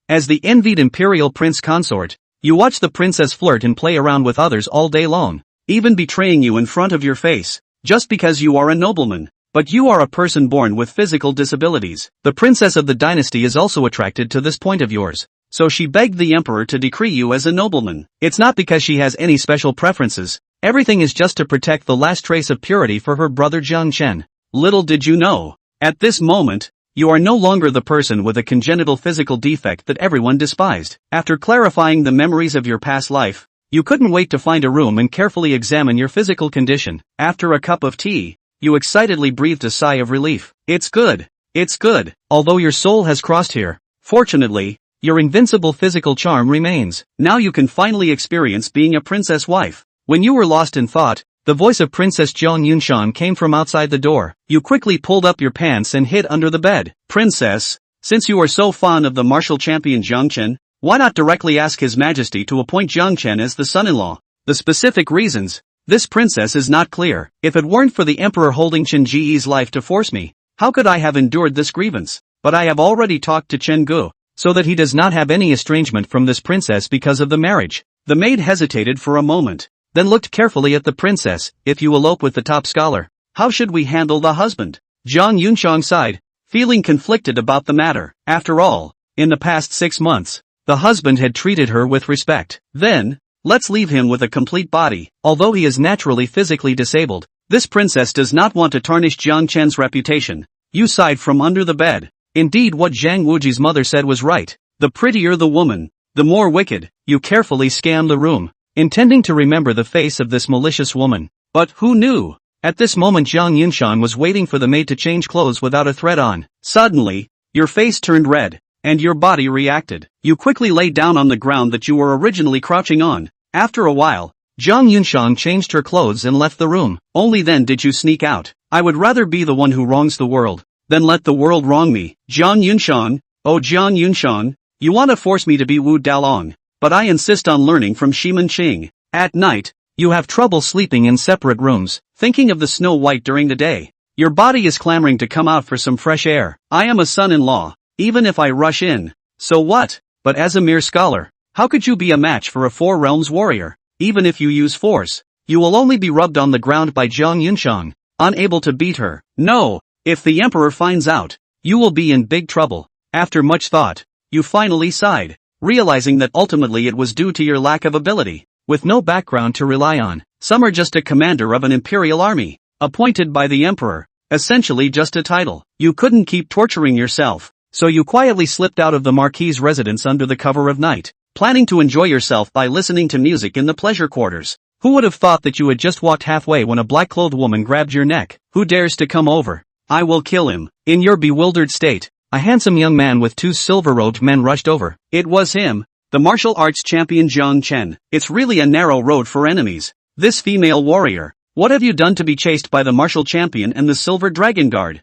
As the envied imperial prince consort, you watch the princess flirt and play around with others all day long, even betraying you in front of your face, just because you are a nobleman. But you are a person born with physical disabilities. The princess of the dynasty is also attracted to this point of yours, so she begged the emperor to decree you as a nobleman. It's not because she has any special preferences, everything is just to protect the last trace of purity for her brother Jiang Chen. Little did you know, at this moment, you are no longer the person with a congenital physical defect that everyone despised. After clarifying the memories of your past life, you couldn't wait to find a room and carefully examine your physical condition. After a cup of tea, you excitedly breathed a sigh of relief. It's good. It's good. Although your soul has crossed here, fortunately, your invincible physical charm remains. Now you can finally experience being a princess wife. When you were lost in thought, the voice of Princess Jiang Yunshan came from outside the door. You quickly pulled up your pants and hid under the bed. Princess, since you are so fond of the martial champion Jiang Chen, why not directly ask His Majesty to appoint Jiang Chen as the son-in-law? The specific reasons, this princess is not clear. If it weren't for the emperor holding Chen Ji's life to force me, how could I have endured this grievance? But I have already talked to Chen Gu, so that he does not have any estrangement from this princess because of the marriage. The maid hesitated for a moment, then looked carefully at the princess. If you elope with the top scholar, how should we handle the husband? Jiang Yunshang sighed, feeling conflicted about the matter. After all, in the past 6 months, the husband had treated her with respect. Then, let's leave him with a complete body. Although he is naturally physically disabled, this princess does not want to tarnish Jiang Chen's reputation. You sighed from under the bed. Indeed, what Zhang Wuji's mother said was right. The prettier the woman, the more wicked. You carefully scanned the room, intending to remember the face of this malicious woman. But who knew? At this moment Jiang Yunshan was waiting for the maid to change clothes without a thread on. Suddenly, your face turned red, and your body reacted. You quickly lay down on the ground that you were originally crouching on. After a while, Jiang Yunshan changed her clothes and left the room. Only then did you sneak out. I would rather be the one who wrongs the world, than let the world wrong me. Jiang Yunshan, oh Jiang Yunshan, you want to force me to be Wu Dalong, but I insist on learning from Shiman Qing. At night, you have trouble sleeping in separate rooms, thinking of the Snow White during the day. Your body is clamoring to come out for some fresh air. I am a son-in-law, even if I rush in. So what? But as a mere scholar, how could you be a match for a Four Realms warrior? Even if you use force, you will only be rubbed on the ground by Jiang Yunshan, unable to beat her. No, if the emperor finds out, you will be in big trouble. After much thought, you finally sighed, realizing that ultimately it was due to your lack of ability. With no background to rely on, some are just a commander of an imperial army, appointed by the emperor, essentially just a title. You couldn't keep torturing yourself, so you quietly slipped out of the marquis's residence under the cover of night, planning to enjoy yourself by listening to music in the pleasure quarters. Who would have thought that you had just walked halfway when a black-clothed woman grabbed your neck? Who dares to come over? I will kill him. In your bewildered state, a handsome young man with 2 silver-robed men rushed over. It was him, the martial arts champion Jiang Chen. It's really a narrow road for enemies. This female warrior, what have you done to be chased by the martial champion and the silver dragon guard?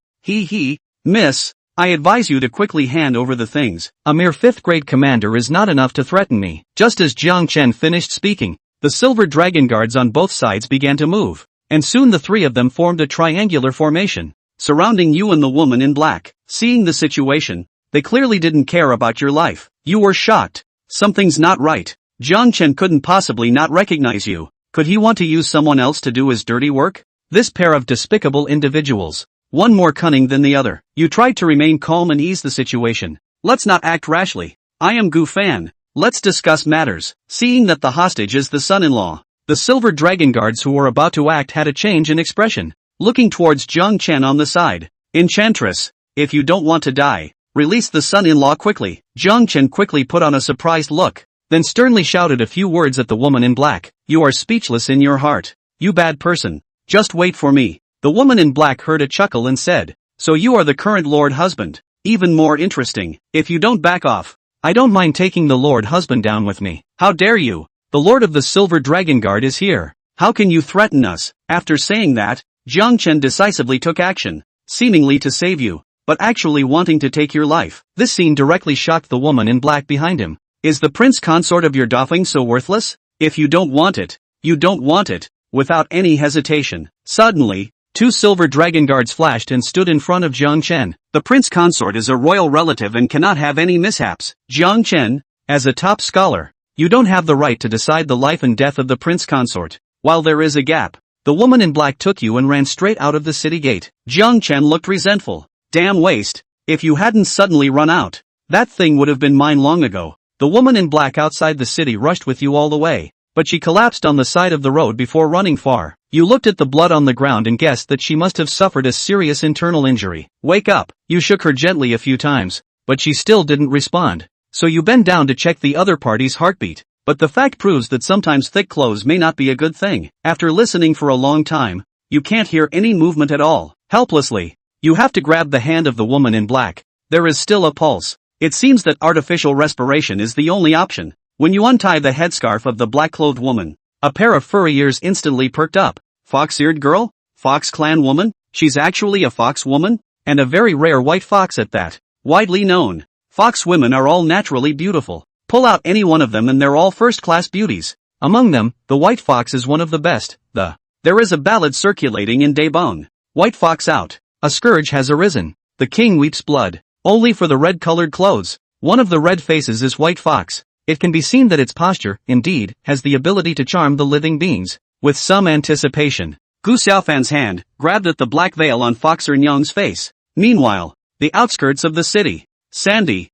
Miss, I advise you to quickly hand over the things. A mere 5th grade commander is not enough to threaten me. Just as Jiang Chen finished speaking, the silver dragon guards on both sides began to move, and soon the 3 of them formed a triangular formation, surrounding you and the woman in black. Seeing the situation, they clearly didn't care about your life. You were shocked. Something's not right. Jiang Chen couldn't possibly not recognize you. Could he want to use someone else to do his dirty work? This pair of despicable individuals, one more cunning than the other. You tried to remain calm and ease the situation. Let's not act rashly. I am Gu Fan. Let's discuss matters. Seeing that the hostage is the son-in-law, the silver dragon guards who were about to act had a change in expression, looking towards Jiang Chen on the side. Enchantress, if you don't want to die, release the son-in-law quickly. Jiang Chen quickly put on a surprised look, then sternly shouted a few words at the woman in black. You are speechless in your heart. You bad person. Just wait for me. The woman in black heard a chuckle and said, so you are the current lord husband. Even more interesting. If you don't back off, I don't mind taking the lord husband down with me. How dare you? The lord of the silver dragon guard is here. How can you threaten us? After saying that, Jiang Chen decisively took action, seemingly to save you, but actually wanting to take your life. This scene directly shocked the woman in black behind him. Is the prince consort of your doffing so worthless? If you don't want it, you don't want it. Without any hesitation, suddenly, Two silver dragon guards flashed and stood in front of Jiang Chen. The prince consort is a royal relative and cannot have any mishaps. Jiang Chen, as a top scholar, you don't have the right to decide the life and death of the prince consort. While there is a gap, the woman in black took you and ran straight out of the city gate. Jiang Chen looked resentful. Damn waste. If you hadn't suddenly run out, that thing would have been mine long ago. The woman in black outside the city rushed with you all the way, but she collapsed on the side of the road before running far. You looked at the blood on the ground and guessed that she must have suffered a serious internal injury. Wake up. You shook her gently a few times, but she still didn't respond. So you bend down to check the other party's heartbeat. But the fact proves that sometimes thick clothes may not be a good thing. After listening for a long time, you can't hear any movement at all. Helplessly, you have to grab the hand of the woman in black. There is still a pulse. It seems that artificial respiration is the only option. When you untie the headscarf of the black-clothed woman, a pair of furry ears instantly perked up. Fox-eared girl? Fox clan woman? She's actually a fox woman? And a very rare white fox at that. Widely known. Fox women are all naturally beautiful. Pull out any one of them and they're all first-class beauties. Among them, the white fox is one of the best. There is a ballad circulating in Debong. White fox out. A scourge has arisen. The king weeps blood. Only for the red-colored clothes. One of the red faces is white fox. It can be seen that its posture, indeed, has the ability to charm the living beings. With some anticipation, Gu Xiaofan's hand grabbed at the black veil on Fox Ernyang's face. Meanwhile, the outskirts of the city. Sandy.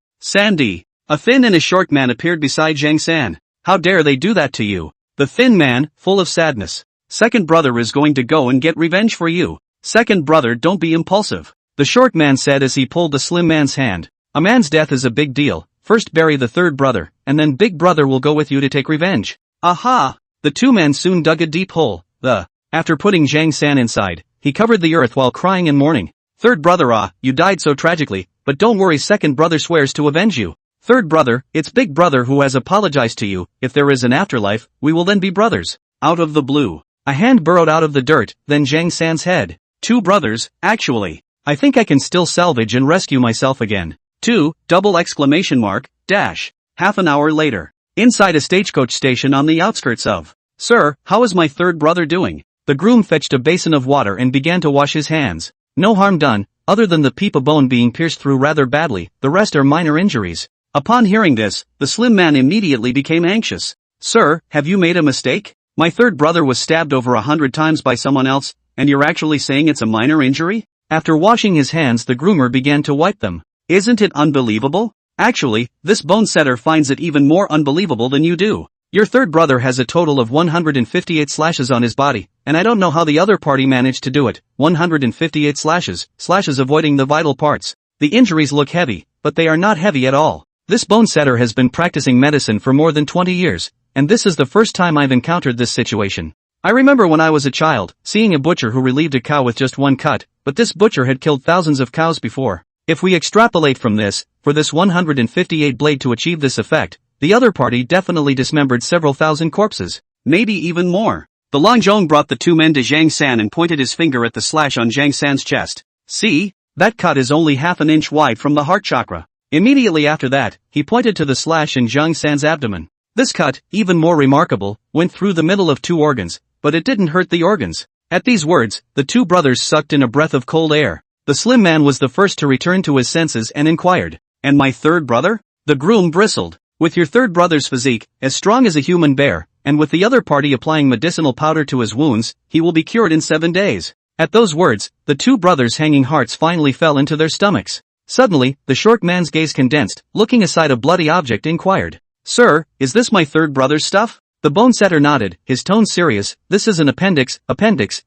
A thin and a short man appeared beside Zhang San. How dare they do that to you? The thin man, full of sadness. Second brother is going to go and get revenge for you. Second brother, don't be impulsive. The short man said as he pulled the slim man's hand. A man's death is a big deal. First bury the third brother, and then big brother will go with you to take revenge. Aha! The two men soon dug a deep hole. After putting Zhang San inside, he covered the earth while crying and mourning. Third brother, you died so tragically, but don't worry, second brother swears to avenge you. Third brother, it's big brother who has apologized to you. If there is an afterlife, we will then be brothers. Out of the blue, a hand burrowed out of the dirt, then Zhang San's head. Two brothers, actually. I think I can still salvage and rescue myself again. Double exclamation mark, dash. Half an hour later. Inside a stagecoach station on the outskirts of. Sir, how is my third brother doing? The groom fetched a basin of water and began to wash his hands. No harm done, other than the peep of bone being pierced through rather badly, the rest are minor injuries. Upon hearing this, the slim man immediately became anxious. Sir, have you made a mistake? My third brother was stabbed over 100 times by someone else, and you're actually saying it's a minor injury? After washing his hands, the groomer began to wipe them. Isn't it unbelievable? Actually, this bone setter finds it even more unbelievable than you do. Your third brother has a total of 158 slashes on his body, and I don't know how the other party managed to do it. 158 slashes avoiding the vital parts. The injuries look heavy, but they are not heavy at all. This bone setter has been practicing medicine for more than 20 years, and this is the first time I've encountered this situation. I remember when I was a child, seeing a butcher who relieved a cow with just one cut, but this butcher had killed thousands of cows before. If we extrapolate from this, for this 158 blade to achieve this effect, the other party definitely dismembered several thousand corpses. Maybe even more. The Longjong brought the two men to Zhang San and pointed his finger at the slash on Zhang San's chest. See? That cut is only half an inch wide from the heart chakra. Immediately after that, he pointed to the slash in Zhang San's abdomen. This cut, even more remarkable, went through the middle of two organs, but it didn't hurt the organs. At these words, the two brothers sucked in a breath of cold air. The slim man was the first to return to his senses and inquired, "And my third brother?" The groom bristled. "With your third brother's physique, as strong as a human bear, and with the other party applying medicinal powder to his wounds, he will be cured in 7 days." At those words, the two brothers' hanging hearts finally fell into their stomachs. Suddenly, the short man's gaze condensed, looking aside a bloody object inquired, "Sir, is this my third brother's stuff?" The bone setter nodded, his tone serious. "This is an appendix,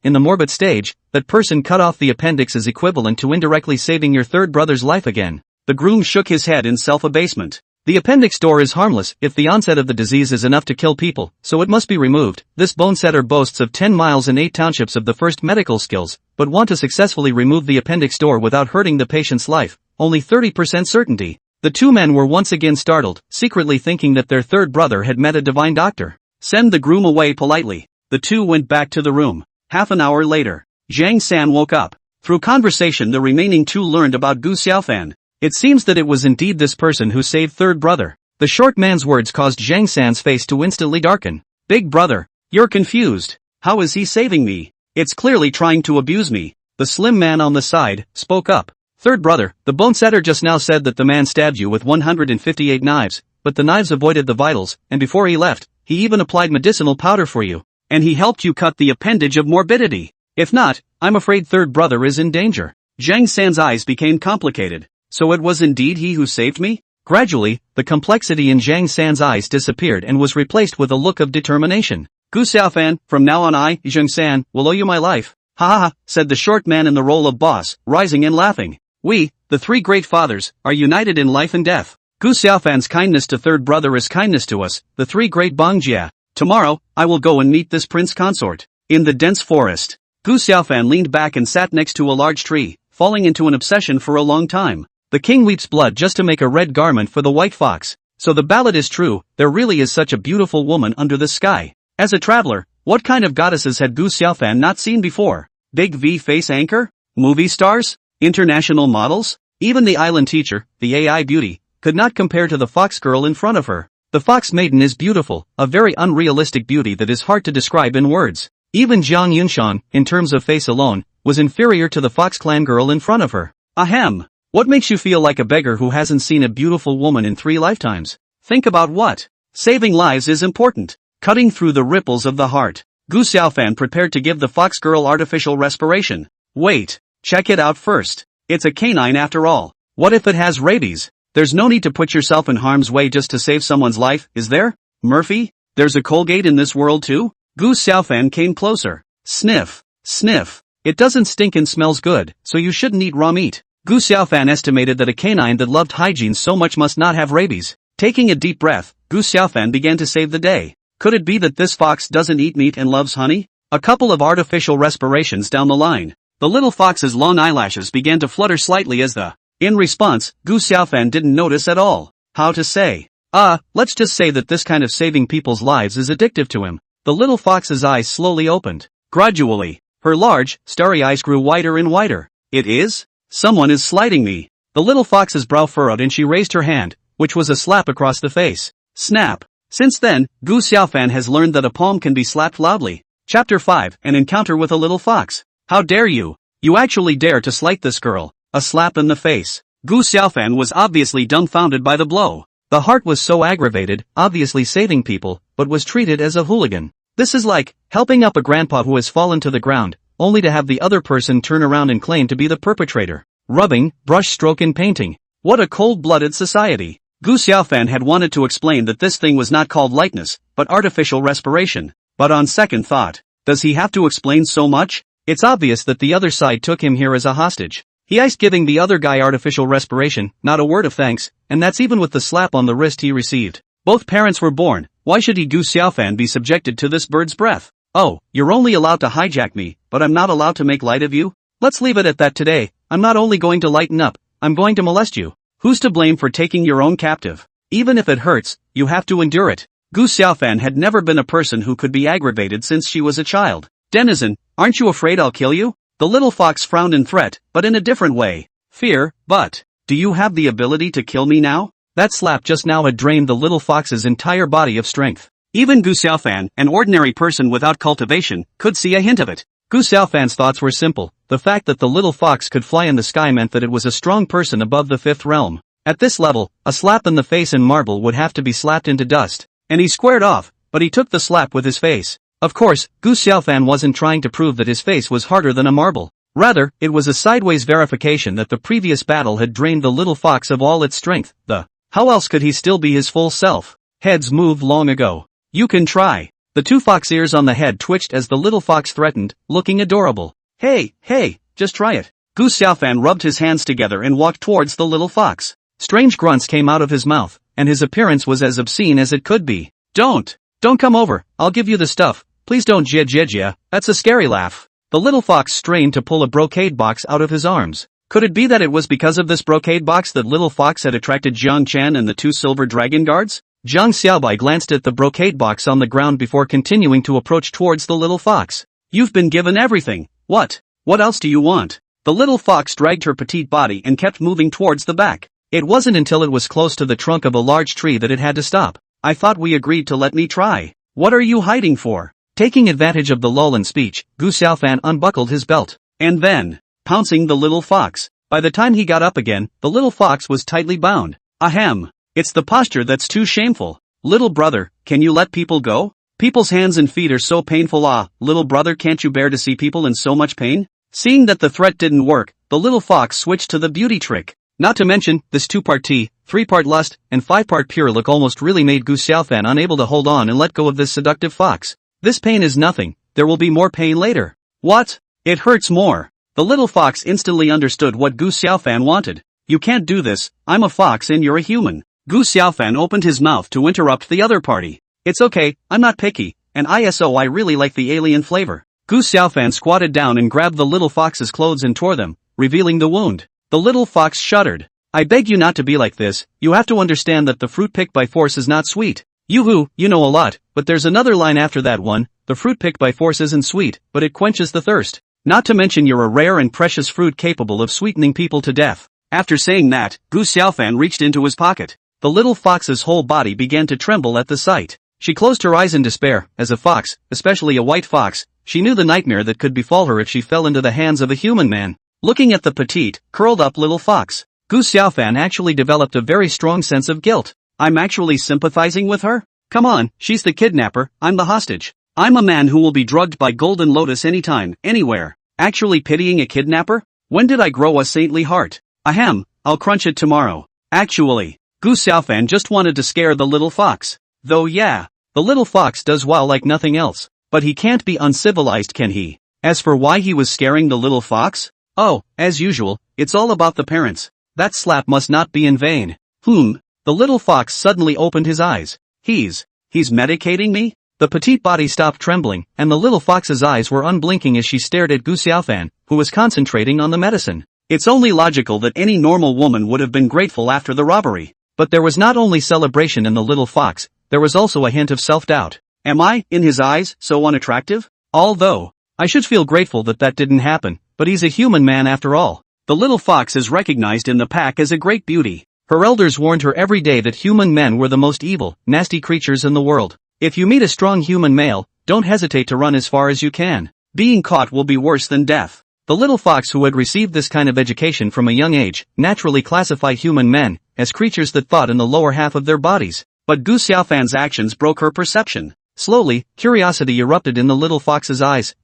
in the morbid stage. That person cut off the appendix is equivalent to indirectly saving your third brother's life again." The groom shook his head in self-abasement. "The appendix door is harmless if the onset of the disease is enough to kill people, so it must be removed. This bone setter boasts of 10 miles and 8 townships of the first medical skills, but want to successfully remove the appendix door without hurting the patient's life. Only 30% certainty." The two men were once again startled, secretly thinking that their third brother had met a divine doctor. "Send the groom away politely." The two went back to the room. Half an hour later, Zhang San woke up. Through conversation the remaining two learned about Gu Xiaofan. It seems that it was indeed this person who saved third brother. The short man's words caused Zhang San's face to instantly darken. "Big brother, you're confused. How is he saving me?" It's clearly trying to abuse me. The slim man on the side spoke up. Third brother, the bone setter just now said that the man stabbed you with 158 knives, but the knives avoided the vitals, and before he left, he even applied medicinal powder for you. And he helped you cut the appendage of morbidity. If not, I'm afraid third brother is in danger. Zhang San's eyes became complicated. So it was indeed he who saved me? Gradually, the complexity in Zhang San's eyes disappeared and was replaced with a look of determination. Gu Xiaofan, from now on I, Zhang San, will owe you my life. Ha ha ha, said the short man in the role of boss, rising and laughing. We, the three great fathers, are united in life and death. Gu Xiaofan's kindness to third brother is kindness to us, the three great Bongjia. Tomorrow, I will go and meet this prince consort. In the dense forest. Gu Xiaofan leaned back and sat next to a large tree, falling into an obsession for a long time. The king weeps blood just to make a red garment for the white fox. So the ballad is true, there really is such a beautiful woman under the sky. As a traveler, what kind of goddesses had Gu Xiaofan not seen before? Big V-face anchor? Movie stars? International models? Even the island teacher, the AI beauty, could not compare to the fox girl in front of her. The fox maiden is beautiful, a very unrealistic beauty that is hard to describe in words. Even Jiang Yunshan, in terms of face alone, was inferior to the Fox Clan girl in front of her. Ahem. What makes you feel like a beggar who hasn't seen a beautiful woman in 3 lifetimes? Think about what? Saving lives is important. Cutting through the ripples of the heart. Gu Xiaofan prepared to give the fox girl artificial respiration. Wait. Check it out first. It's a canine after all. What if it has rabies? There's no need to put yourself in harm's way just to save someone's life, is there? Murphy? There's a Colgate in this world too? Gu Xiaofan came closer. Sniff. Sniff. It doesn't stink and smells good, so you shouldn't eat raw meat. Gu Xiaofan estimated that a canine that loved hygiene so much must not have rabies. Taking a deep breath, Gu Xiaofan began to save the day. Could it be that this fox doesn't eat meat and loves honey? A couple of artificial respirations down the line. The little fox's long eyelashes began to flutter slightly as in response, Gu Xiaofan didn't notice at all. How to say? Let's just say that this kind of saving people's lives is addictive to him. The little fox's eyes slowly opened. Gradually, her large, starry eyes grew wider and wider. It is? Someone is slighting me. The little fox's brow furrowed and she raised her hand, which was a slap across the face. Snap. Since then, Gu Xiaofan has learned that a palm can be slapped loudly. Chapter 5, An Encounter with a Little Fox. How dare you? You actually dare to slight this girl. A slap in the face. Gu Xiaofan was obviously dumbfounded by the blow. The heart was so aggravated, obviously saving people, but was treated as a hooligan. This is like helping up a grandpa who has fallen to the ground, only to have the other person turn around and claim to be the perpetrator. Rubbing, brush stroke and painting. What a cold-blooded society. Gu Xiaofan had wanted to explain that this thing was not called lightness, but artificial respiration. But on second thought, does he have to explain so much? It's obvious that the other side took him here as a hostage. He iced giving the other guy artificial respiration, not a word of thanks, and that's even with the slap on the wrist he received. Both parents were born, why should he Gu Xiaofan be subjected to this bird's breath? Oh, you're only allowed to hijack me, but I'm not allowed to make light of you? Let's leave it at that today. I'm not only going to lighten up, I'm going to molest you. Who's to blame for taking your own captive? Even if it hurts, you have to endure it. Gu Xiaofan had never been a person who could be aggravated since she was a child. Denizen, aren't you afraid I'll kill you? The little fox frowned in threat, but in a different way. Fear, but, do you have the ability to kill me now? That slap just now had drained the little fox's entire body of strength. Even Gu Xiaofan, an ordinary person without cultivation, could see a hint of it. Gu Xiaofan's thoughts were simple. The fact that the little fox could fly in the sky meant that it was a strong person above the 5th realm. At this level, a slap in the face in marble would have to be slapped into dust. And he squared off, but he took the slap with his face. Of course, Gu Xiaofan wasn't trying to prove that his face was harder than a marble. Rather, it was a sideways verification that the previous battle had drained the little fox of all its strength. How else could he still be his full self? Heads moved long ago. You can try. The 2 fox ears on the head twitched as the little fox threatened, looking adorable. Hey, just try it. Gu Xiaofan rubbed his hands together and walked towards the little fox. Strange grunts came out of his mouth, and his appearance was as obscene as it could be. Don't come over, I'll give you the stuff. Please don't jia, that's a scary laugh. The little fox strained to pull a brocade box out of his arms. Could it be that it was because of this brocade box that little fox had attracted Jiang Chan and the 2 silver dragon guards? Jiang Xiaobai glanced at the brocade box on the ground before continuing to approach towards the little fox. You've been given everything. What else do you want? The little fox dragged her petite body and kept moving towards the back. It wasn't until it was close to the trunk of a large tree that it had to stop. I thought we agreed to let me try. What are you hiding for? Taking advantage of the lull in speech, Gu Xiaofan unbuckled his belt, and then, pouncing the little fox. By the time he got up again, the little fox was tightly bound. Ahem. It's the posture that's too shameful. Little brother, can you let people go? People's hands and feet are so painful. Ah, little brother, can't you bear to see people in so much pain? Seeing that the threat didn't work, the little fox switched to the beauty trick. Not to mention, this 2-part tea, 3-part lust, and 5-part pure look almost really made Gu Xiaofan unable to hold on and let go of this seductive fox. This pain is nothing, there will be more pain later. What? It hurts more. The little fox instantly understood what Gu Xiaofan wanted. You can't do this, I'm a fox and you're a human. Gu Xiaofan opened his mouth to interrupt the other party. It's okay, I'm not picky, and I really like the alien flavor. Gu Xiaofan squatted down and grabbed the little fox's clothes and tore them, revealing the wound. The little fox shuddered. I beg you not to be like this, you have to understand that the fruit picked by force is not sweet. Yoo-hoo, you know a lot, but there's another line after that one, the fruit picked by force isn't sweet, but it quenches the thirst. Not to mention you're a rare and precious fruit capable of sweetening people to death. After saying that, Gu Xiaofan reached into his pocket. The little fox's whole body began to tremble at the sight. She closed her eyes in despair. As a fox, especially a white fox, she knew the nightmare that could befall her if she fell into the hands of a human man. Looking at the petite, curled-up little fox, Gu Xiaofan actually developed a very strong sense of guilt. I'm actually sympathizing with her? Come on, she's the kidnapper, I'm the hostage. I'm a man who will be drugged by Golden Lotus anytime, anywhere. Actually pitying a kidnapper? When did I grow a saintly heart? Ahem, I'll crunch it tomorrow. Actually, Gu Xiaofan just wanted to scare the little fox. Though yeah, the little fox does wow like nothing else. But he can't be uncivilized, can he? As for why he was scaring the little fox? Oh, as usual, it's all about the parents. That slap must not be in vain. The little fox suddenly opened his eyes. He's medicating me? The petite body stopped trembling, and the little fox's eyes were unblinking as she stared at Gu Xiaofan, who was concentrating on the medicine. It's only logical that any normal woman would have been grateful after the robbery. But there was not only celebration in the little fox, there was also a hint of self-doubt. Am I, in his eyes, so unattractive? Although, I should feel grateful that that didn't happen, but he's a human man after all. The little fox is recognized in the pack as a great beauty. Her elders warned her every day that human men were the most evil, nasty creatures in the world. If you meet a strong human male, don't hesitate to run as far as you can. Being caught will be worse than death. The little fox, who had received this kind of education from a young age, naturally classified human men as creatures that thought in the lower half of their bodies. But Gu Xiaofan's actions broke her perception. Slowly, curiosity erupted in the little fox's eyes.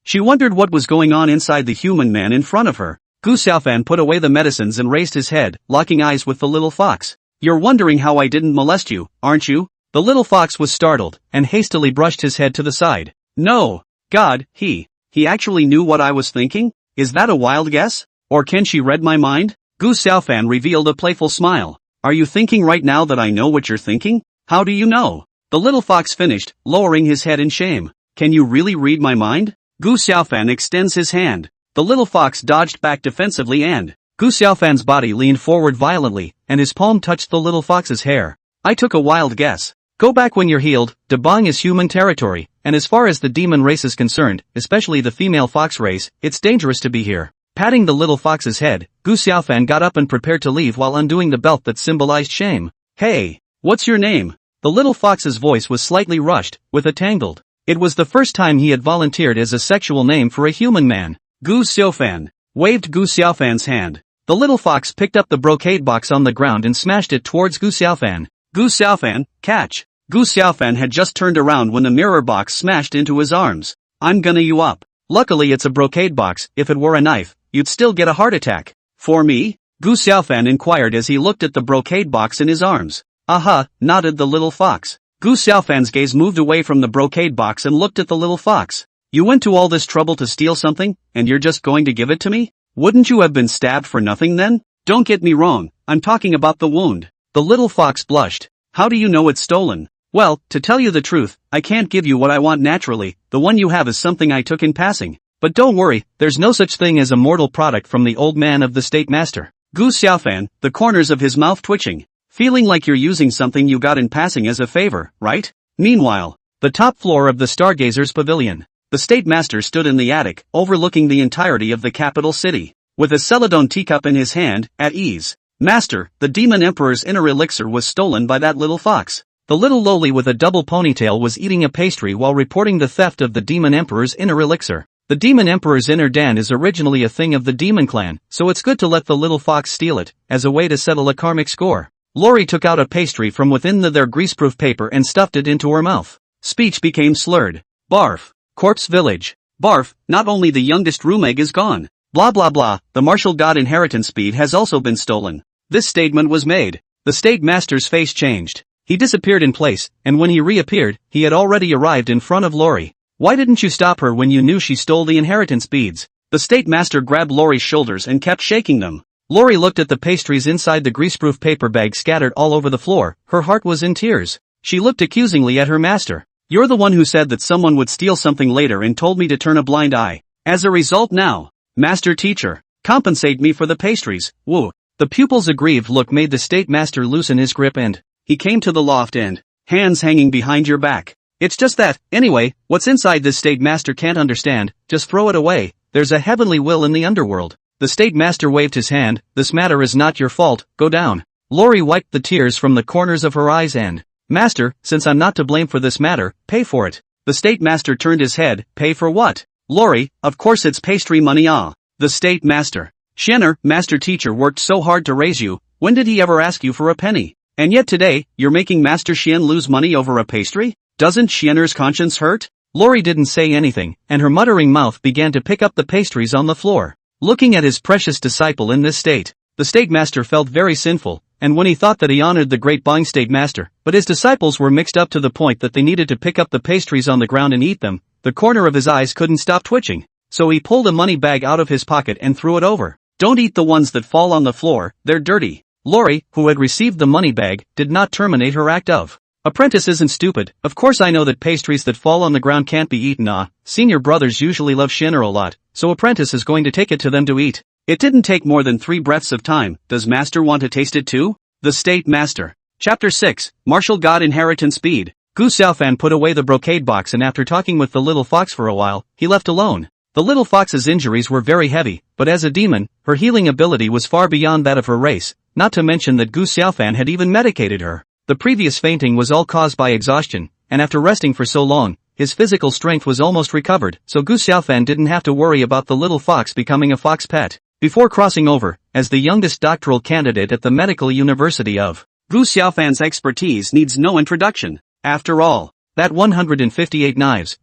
She wondered what was going on inside the human man in front of her. Gu Xiaofan put away the medicines and raised his head, locking eyes with the little fox. You're wondering how I didn't molest you, aren't you? The little fox was startled, and hastily brushed his head to the side. No. God, he actually knew what I was thinking? Is that a wild guess? Or can she read my mind? Gu Xiaofan revealed a playful smile. Are you thinking right now that I know what you're thinking? How do you know? The little fox finished, lowering his head in shame. Can you really read my mind? Gu Xiaofan extends his hand. The little fox dodged back defensively and Gu Xiaofan's body leaned forward violently, and his palm touched the little fox's hair. I took a wild guess. Go back when you're healed. Debang is human territory, and as far as the demon race is concerned, especially the female fox race, it's dangerous to be here. Patting the little fox's head, Gu Xiaofan got up and prepared to leave while undoing the belt that symbolized shame. Hey, what's your name? The little fox's voice was slightly rushed, with a tangled. It was the first time he had volunteered as a sexual name for a human man. Gu Xiaofan waved Gu Xiaofan's hand. The little fox picked up the brocade box on the ground and smashed it towards Gu Xiaofan. Gu Xiaofan, catch! Gu Xiaofan had just turned around when the mirror box smashed into his arms. I'm gonna you up. Luckily it's a brocade box. If it were a knife, you'd still get a heart attack. For me? Gu Xiaofan inquired as he looked at the brocade box in his arms. Aha, nodded the little fox. Gu Xiaofan's gaze moved away from the brocade box and looked at the little fox. You went to all this trouble to steal something, and you're just going to give it to me? Wouldn't you have been stabbed for nothing then? Don't get me wrong, I'm talking about the wound. The little fox blushed. How do you know it's stolen? Well, to tell you the truth, I can't give you what I want naturally. The one you have is something I took in passing. But don't worry, there's no such thing as a mortal product from the old man of the state master. Gu Xiaofan, the corners of his mouth twitching. Feeling like you're using something you got in passing as a favor, right? Meanwhile, the top floor of the Stargazer's pavilion. The state master stood in the attic, overlooking the entirety of the capital city. With a celadon teacup in his hand, at ease. Master, the demon emperor's inner elixir was stolen by that little fox. The little loli with a double ponytail was eating a pastry while reporting the theft of the Demon Emperor's inner elixir. The Demon Emperor's inner dan is originally a thing of the Demon Clan, so it's good to let the little fox steal it, as a way to settle a karmic score. Lori took out a pastry from within their greaseproof paper and stuffed it into her mouth. Speech became slurred. Barf. Corpse Village. Barf, not only the youngest roomegg is gone. Blah blah blah, the martial god inheritance bead has also been stolen. This statement was made. The state master's face changed. He disappeared in place, and when he reappeared, he had already arrived in front of Lori. Why didn't you stop her when you knew she stole the inheritance beads? The state master grabbed Lori's shoulders and kept shaking them. Lori looked at the pastries inside the greaseproof paper bag scattered all over the floor. Her heart was in tears. She looked accusingly at her master. You're the one who said that someone would steal something later and told me to turn a blind eye. As a result now, master teacher, compensate me for the pastries, woo. The pupil's aggrieved look made the state master loosen his grip and he came to the loft and, hands hanging behind your back. It's just that, anyway, what's inside this state master can't understand, just throw it away, there's a heavenly will in the underworld. The state master waved his hand, this matter is not your fault, go down. Lori wiped the tears from the corners of her eyes and, master, since I'm not to blame for this matter, pay for it. The state master turned his head, pay for what? Lori, of course it's pastry money ah. The state master. Shenner, master teacher worked so hard to raise you, when did he ever ask you for a penny? And yet today, you're making Master Xian lose money over a pastry? Doesn't Xianer's conscience hurt? Lori didn't say anything, and her muttering mouth began to pick up the pastries on the floor. Looking at his precious disciple in this state, the state master felt very sinful, and when he thought that he honored the great Bang state master, but his disciples were mixed up to the point that they needed to pick up the pastries on the ground and eat them, the corner of his eyes couldn't stop twitching. So he pulled a money bag out of his pocket and threw it over. Don't eat the ones that fall on the floor, they're dirty. Lori, who had received the money bag, did not terminate her act of. Apprentice isn't stupid, of course I know that pastries that fall on the ground can't be eaten senior brothers usually love Shinner a lot, so Apprentice is going to take it to them to eat. It didn't take more than 3 breaths of time, does Master want to taste it too? The State Master. Chapter 6, Martial God Inheritance Bead. Gu Xiaofan put away the brocade box and after talking with the little fox for a while, he left alone. The little fox's injuries were very heavy, but as a demon, her healing ability was far beyond that of her race, not to mention that Gu Xiaofan had even medicated her. The previous fainting was all caused by exhaustion, and after resting for so long, his physical strength was almost recovered, so Gu Xiaofan didn't have to worry about the little fox becoming a fox pet. Before crossing over, as the youngest doctoral candidate at the Medical University of, Gu Xiaofan's expertise needs no introduction. After all, that 158 knives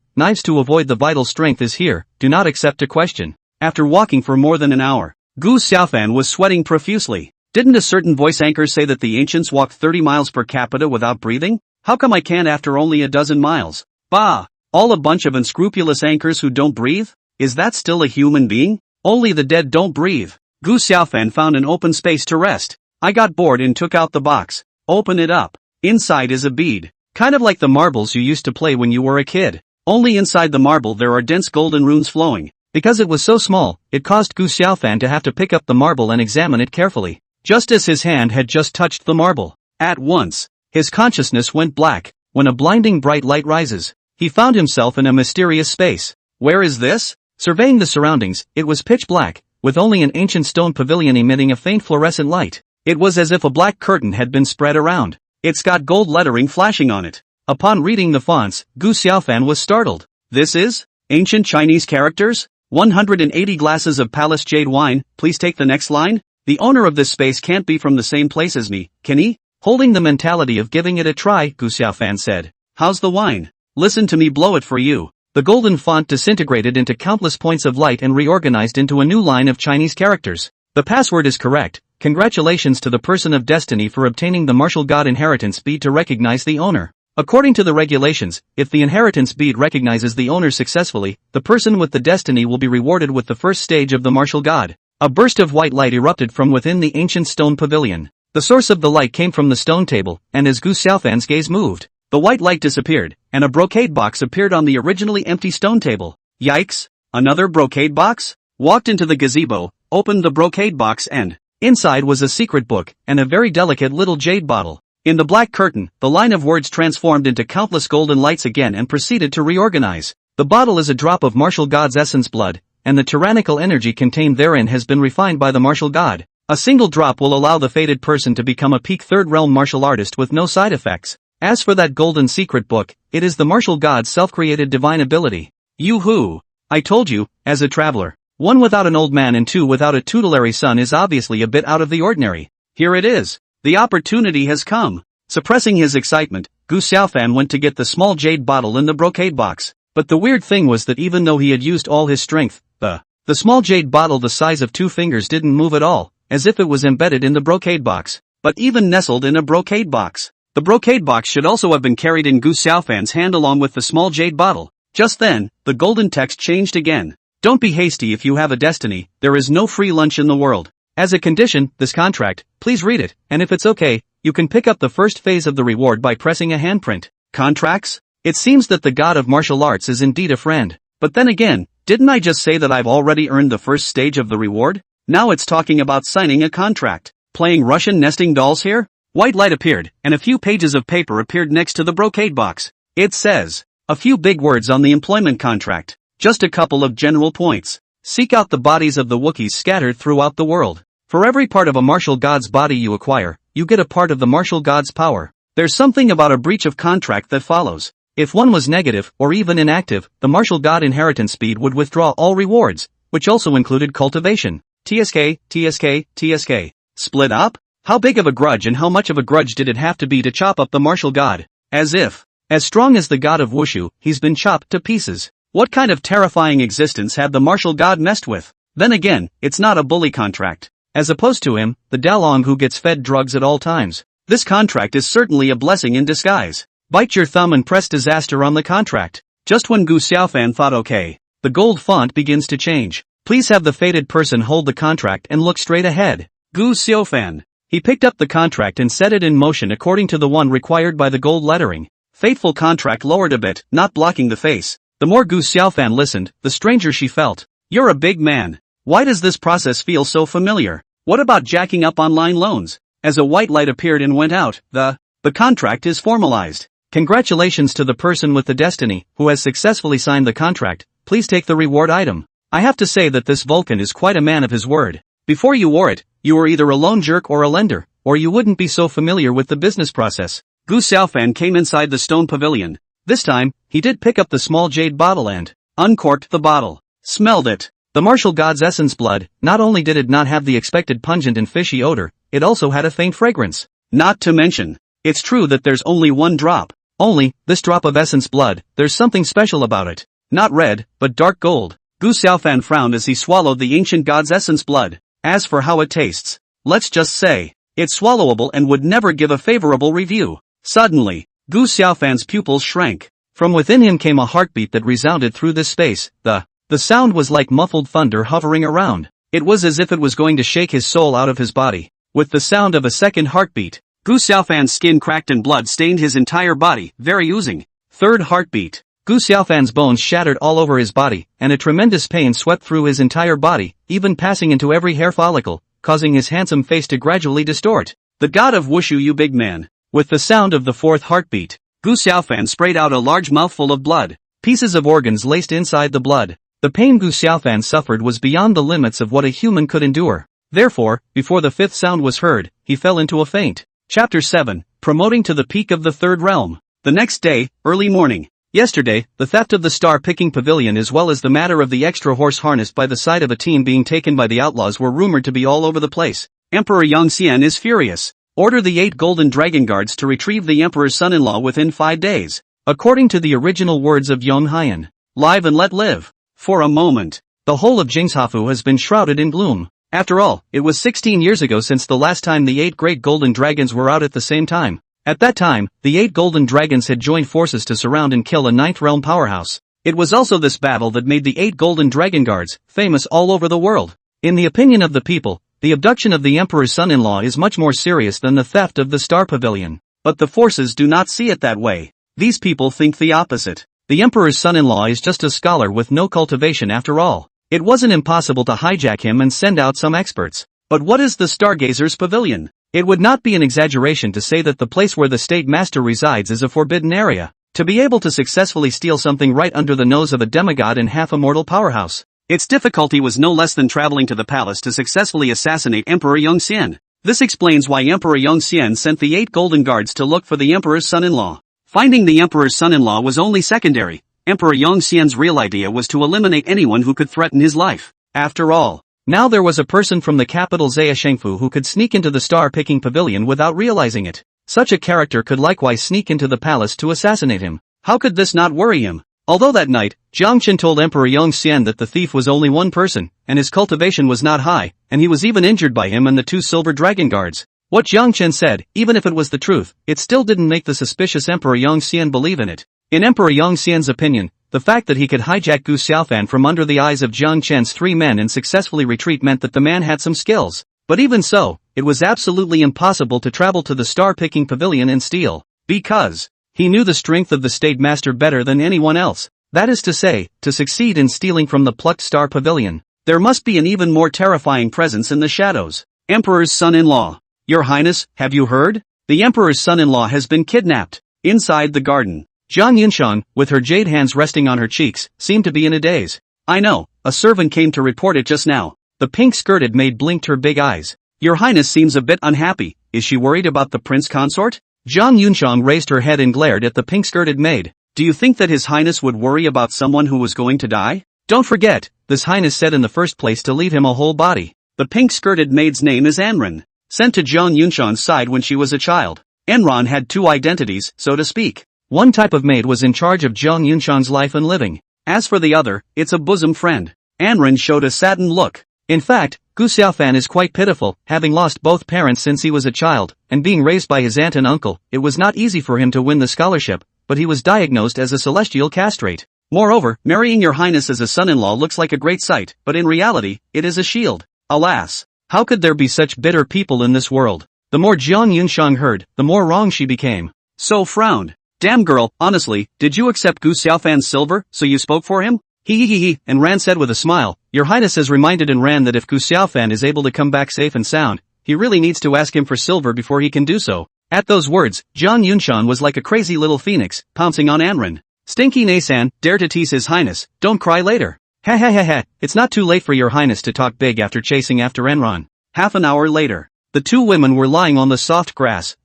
to avoid the vital strength is here, do not accept a question. After walking for more than an hour, Gu Xiaofan was sweating profusely. Didn't a certain voice anchor say that the ancients walked 30 miles per capita without breathing? How come I can't after only a dozen miles? Bah! All a bunch of unscrupulous anchors who don't breathe? Is that still a human being? Only the dead don't breathe. Gu Xiaofan found an open space to rest. I got bored and took out the box. Open it up. Inside is a bead. Kind of like the marbles you used to play when you were a kid. Only inside the marble there are dense golden runes flowing. Because it was so small, it caused Gu Xiaofan to have to pick up the marble and examine it carefully. Just as his hand had just touched the marble. At once, his consciousness went black. When a blinding bright light rises, he found himself in a mysterious space. Where is this? Surveying the surroundings, it was pitch black, with only an ancient stone pavilion emitting a faint fluorescent light. It was as if a black curtain had been spread around. It's got gold lettering flashing on it. Upon reading the fonts, Gu Xiaofan was startled. This is? Ancient Chinese characters? 180 glasses of palace jade wine, please take the next line? The owner of this space can't be from the same place as me, can he? Holding the mentality of giving it a try, Gu Xiaofan said. How's the wine? Listen to me blow it for you. The golden font disintegrated into countless points of light and reorganized into a new line of Chinese characters. The password is correct. Congratulations to the person of destiny for obtaining the martial god inheritance bead to recognize the owner. According to the regulations, if the inheritance bead recognizes the owner successfully, the person with the destiny will be rewarded with the first stage of the martial god. A burst of white light erupted from within the ancient stone pavilion. The source of the light came from the stone table, and as Gu Xiaofan's gaze moved, the white light disappeared, and a brocade box appeared on the originally empty stone table. Yikes! Another brocade box? Walked into the gazebo, opened the brocade box and, inside was a secret book, and a very delicate little jade bottle. In the black curtain, the line of words transformed into countless golden lights again and proceeded to reorganize. The bottle is a drop of martial god's essence blood, and the tyrannical energy contained therein has been refined by the martial god. A single drop will allow the fated person to become a peak third realm martial artist with no side effects. As for that golden secret book, it is the martial god's self-created divine ability. Yoo-hoo! I told you, as a traveler, one without an old man and two without a tutelary son is obviously a bit out of the ordinary. Here it is. The opportunity has come. Suppressing his excitement, Gu Xiaofan went to get the small jade bottle in the brocade box. But the weird thing was that even though he had used all his strength, the small jade bottle the size of 2 fingers didn't move at all, as if it was embedded in the brocade box. But even nestled in a brocade box, the brocade box should also have been carried in Gu Xiaofan's hand along with the small jade bottle. Just then, the golden text changed again. Don't be hasty if you have a destiny, there is no free lunch in the world. As a condition, this contract, please read it, and if it's okay, you can pick up the first phase of the reward by pressing a handprint. Contracts? It seems that the god of martial arts is indeed a friend. But then again, didn't I just say that I've already earned the first stage of the reward? Now it's talking about signing a contract. Playing Russian nesting dolls here? White light appeared, and a few pages of paper appeared next to the brocade box. It says, a few big words on the employment contract. Just a couple of general points. Seek out the bodies of the Wookiees scattered throughout the world. For every part of a martial god's body you acquire, you get a part of the martial god's power. There's something about a breach of contract that follows. If one was negative, or even inactive, the martial god inheritance speed would withdraw all rewards, which also included cultivation. TSK, TSK, TSK. Split up? How big of a grudge and how much of a grudge did it have to be to chop up the martial god? As if, as strong as the god of Wushu, he's been chopped to pieces. What kind of terrifying existence had the martial god messed with? Then again, it's not a bully contract. As opposed to him, the Dalong who gets fed drugs at all times. This contract is certainly a blessing in disguise. Bite your thumb and press disaster on the contract. Just when Gu Xiaofan thought okay, the gold font begins to change. Please have the fated person hold the contract and look straight ahead. Gu Xiaofan. He picked up the contract and set it in motion according to the one required by the gold lettering. Fateful contract lowered a bit, not blocking the face. The more Gu Xiaofan listened, the stranger she felt. You're a big man. Why does this process feel so familiar? What about jacking up online loans? As a white light appeared and went out, the contract is formalized. Congratulations to the person with the destiny, who has successfully signed the contract. Please take the reward item. I have to say that this Vulcan is quite a man of his word. Before you wore it, you were either a loan jerk or a lender, or you wouldn't be so familiar with the business process. Gu Xiaofan came inside the stone pavilion. This time, he did pick up the small jade bottle and uncorked the bottle. Smelled it. The martial god's essence blood, not only did it not have the expected pungent and fishy odor, it also had a faint fragrance. Not to mention, it's true that there's only one drop. Only, this drop of essence blood, there's something special about it. Not red, but dark gold. Gu Xiaofan frowned as he swallowed the ancient god's essence blood. As for how it tastes, let's just say, it's swallowable and would never give a favorable review. Suddenly, Gu Xiaofan's pupils shrank. From within him came a heartbeat that resounded through this space. The sound was like muffled thunder hovering around. It was as if it was going to shake his soul out of his body. With the sound of a second heartbeat, Gu Xiaofan's skin cracked and blood stained his entire body, very oozing. Third heartbeat. Gu Xiaofan's bones shattered all over his body, and a tremendous pain swept through his entire body, even passing into every hair follicle, causing his handsome face to gradually distort. The god of Wushu, you big man. With the sound of the fourth heartbeat, Gu Xiaofan sprayed out a large mouthful of blood. Pieces of organs laced inside the blood. The pain Gu Xiaofan suffered was beyond the limits of what a human could endure. Therefore, before the fifth sound was heard, he fell into a faint. Chapter 7, Promoting to the Peak of the Third Realm. The next day, early morning. Yesterday, the theft of the star-picking pavilion as well as the matter of the extra horse harnessed by the side of a team being taken by the outlaws were rumored to be all over the place. Emperor Yongxian is furious. Order the 8 golden dragon guards to retrieve the emperor's son-in-law within 5 days. According to the original words of Yong Haiyan. Live and let live. For a moment, the whole of Jingshafu has been shrouded in gloom. After all, it was 16 years ago since the last time the 8 great golden dragons were out at the same time. At that time, the 8 golden dragons had joined forces to surround and kill a 9th realm powerhouse. It was also this battle that made the 8 golden dragon guards famous all over the world. In the opinion of the people, the abduction of the emperor's son-in-law is much more serious than the theft of the star pavilion. But the forces do not see it that way. These people think the opposite. The emperor's son-in-law is just a scholar with no cultivation after all. It wasn't impossible to hijack him and send out some experts. But what is the Stargazer's Pavilion? It would not be an exaggeration to say that the place where the state master resides is a forbidden area. To be able to successfully steal something right under the nose of a demigod and half-immortal powerhouse, its difficulty was no less than traveling to the palace to successfully assassinate Emperor Yongxian. This explains why Emperor Yongxian sent the 8 golden guards to look for the emperor's son-in-law. Finding the emperor's son-in-law was only secondary. Emperor Yongxian's real idea was to eliminate anyone who could threaten his life. After all, now there was a person from the capital Zaya Shengfu who could sneak into the star-picking pavilion without realizing it. Such a character could likewise sneak into the palace to assassinate him. How could this not worry him? Although that night, Jiang Chen told Emperor Yongxian that the thief was only one person, and his cultivation was not high, and he was even injured by him and the 2 silver dragon guards. What Jiang Chen said, even if it was the truth, it still didn't make the suspicious Emperor Yongxian believe in it. In Emperor Yongxian's opinion, the fact that he could hijack Gu Xiaofan from under the eyes of Jiang Chen's 3 men and successfully retreat meant that the man had some skills. But even so, it was absolutely impossible to travel to the star-picking pavilion and steal. Because he knew the strength of the state master better than anyone else. That is to say, to succeed in stealing from the plucked star pavilion, there must be an even more terrifying presence in the shadows. Emperor's son-in-law. Your Highness, have you heard? The Emperor's son-in-law has been kidnapped. Inside the garden, Zhang Yunshang, with her jade hands resting on her cheeks, seemed to be in a daze. I know, a servant came to report it just now. The pink-skirted maid blinked her big eyes. Your Highness seems a bit unhappy. Is she worried about the prince consort? Zhang Yunshang raised her head and glared at the pink-skirted maid. Do you think that His Highness would worry about someone who was going to die? Don't forget, this Highness said in the first place to leave him a whole body. The pink-skirted maid's name is Anren. Sent to Zhang Yunshang's side when she was a child. Enron had 2 identities, so to speak. One type of maid was in charge of Zhang Yunshang's life and living. As for the other, it's a bosom friend. Anren showed a saddened look. In fact, Gu Xiaofan is quite pitiful, having lost both parents since he was a child, and being raised by his aunt and uncle. It was not easy for him to win the scholarship, but he was diagnosed as a celestial castrate. Moreover, marrying your Highness as a son-in-law looks like a great sight, but in reality, it is a shield. Alas, how could there be such bitter people in this world? The more Jiang Yunshang heard, the more wrong she became. So frowned. Damn girl, honestly, did you accept Gu Xiaofan's silver, so you spoke for him? He, and Ran said with a smile, Your Highness has reminded Ran that if Gu Xiaofan is able to come back safe and sound, he really needs to ask him for silver before he can do so. At those words, Zhang Yunshan was like a crazy little phoenix, pouncing on Anren. Stinky Nasan, dare to tease His Highness, don't cry later. Ha, it's not too late for your Highness to talk big after chasing after Enron. Half an hour later, the 2 women were lying on the soft grass.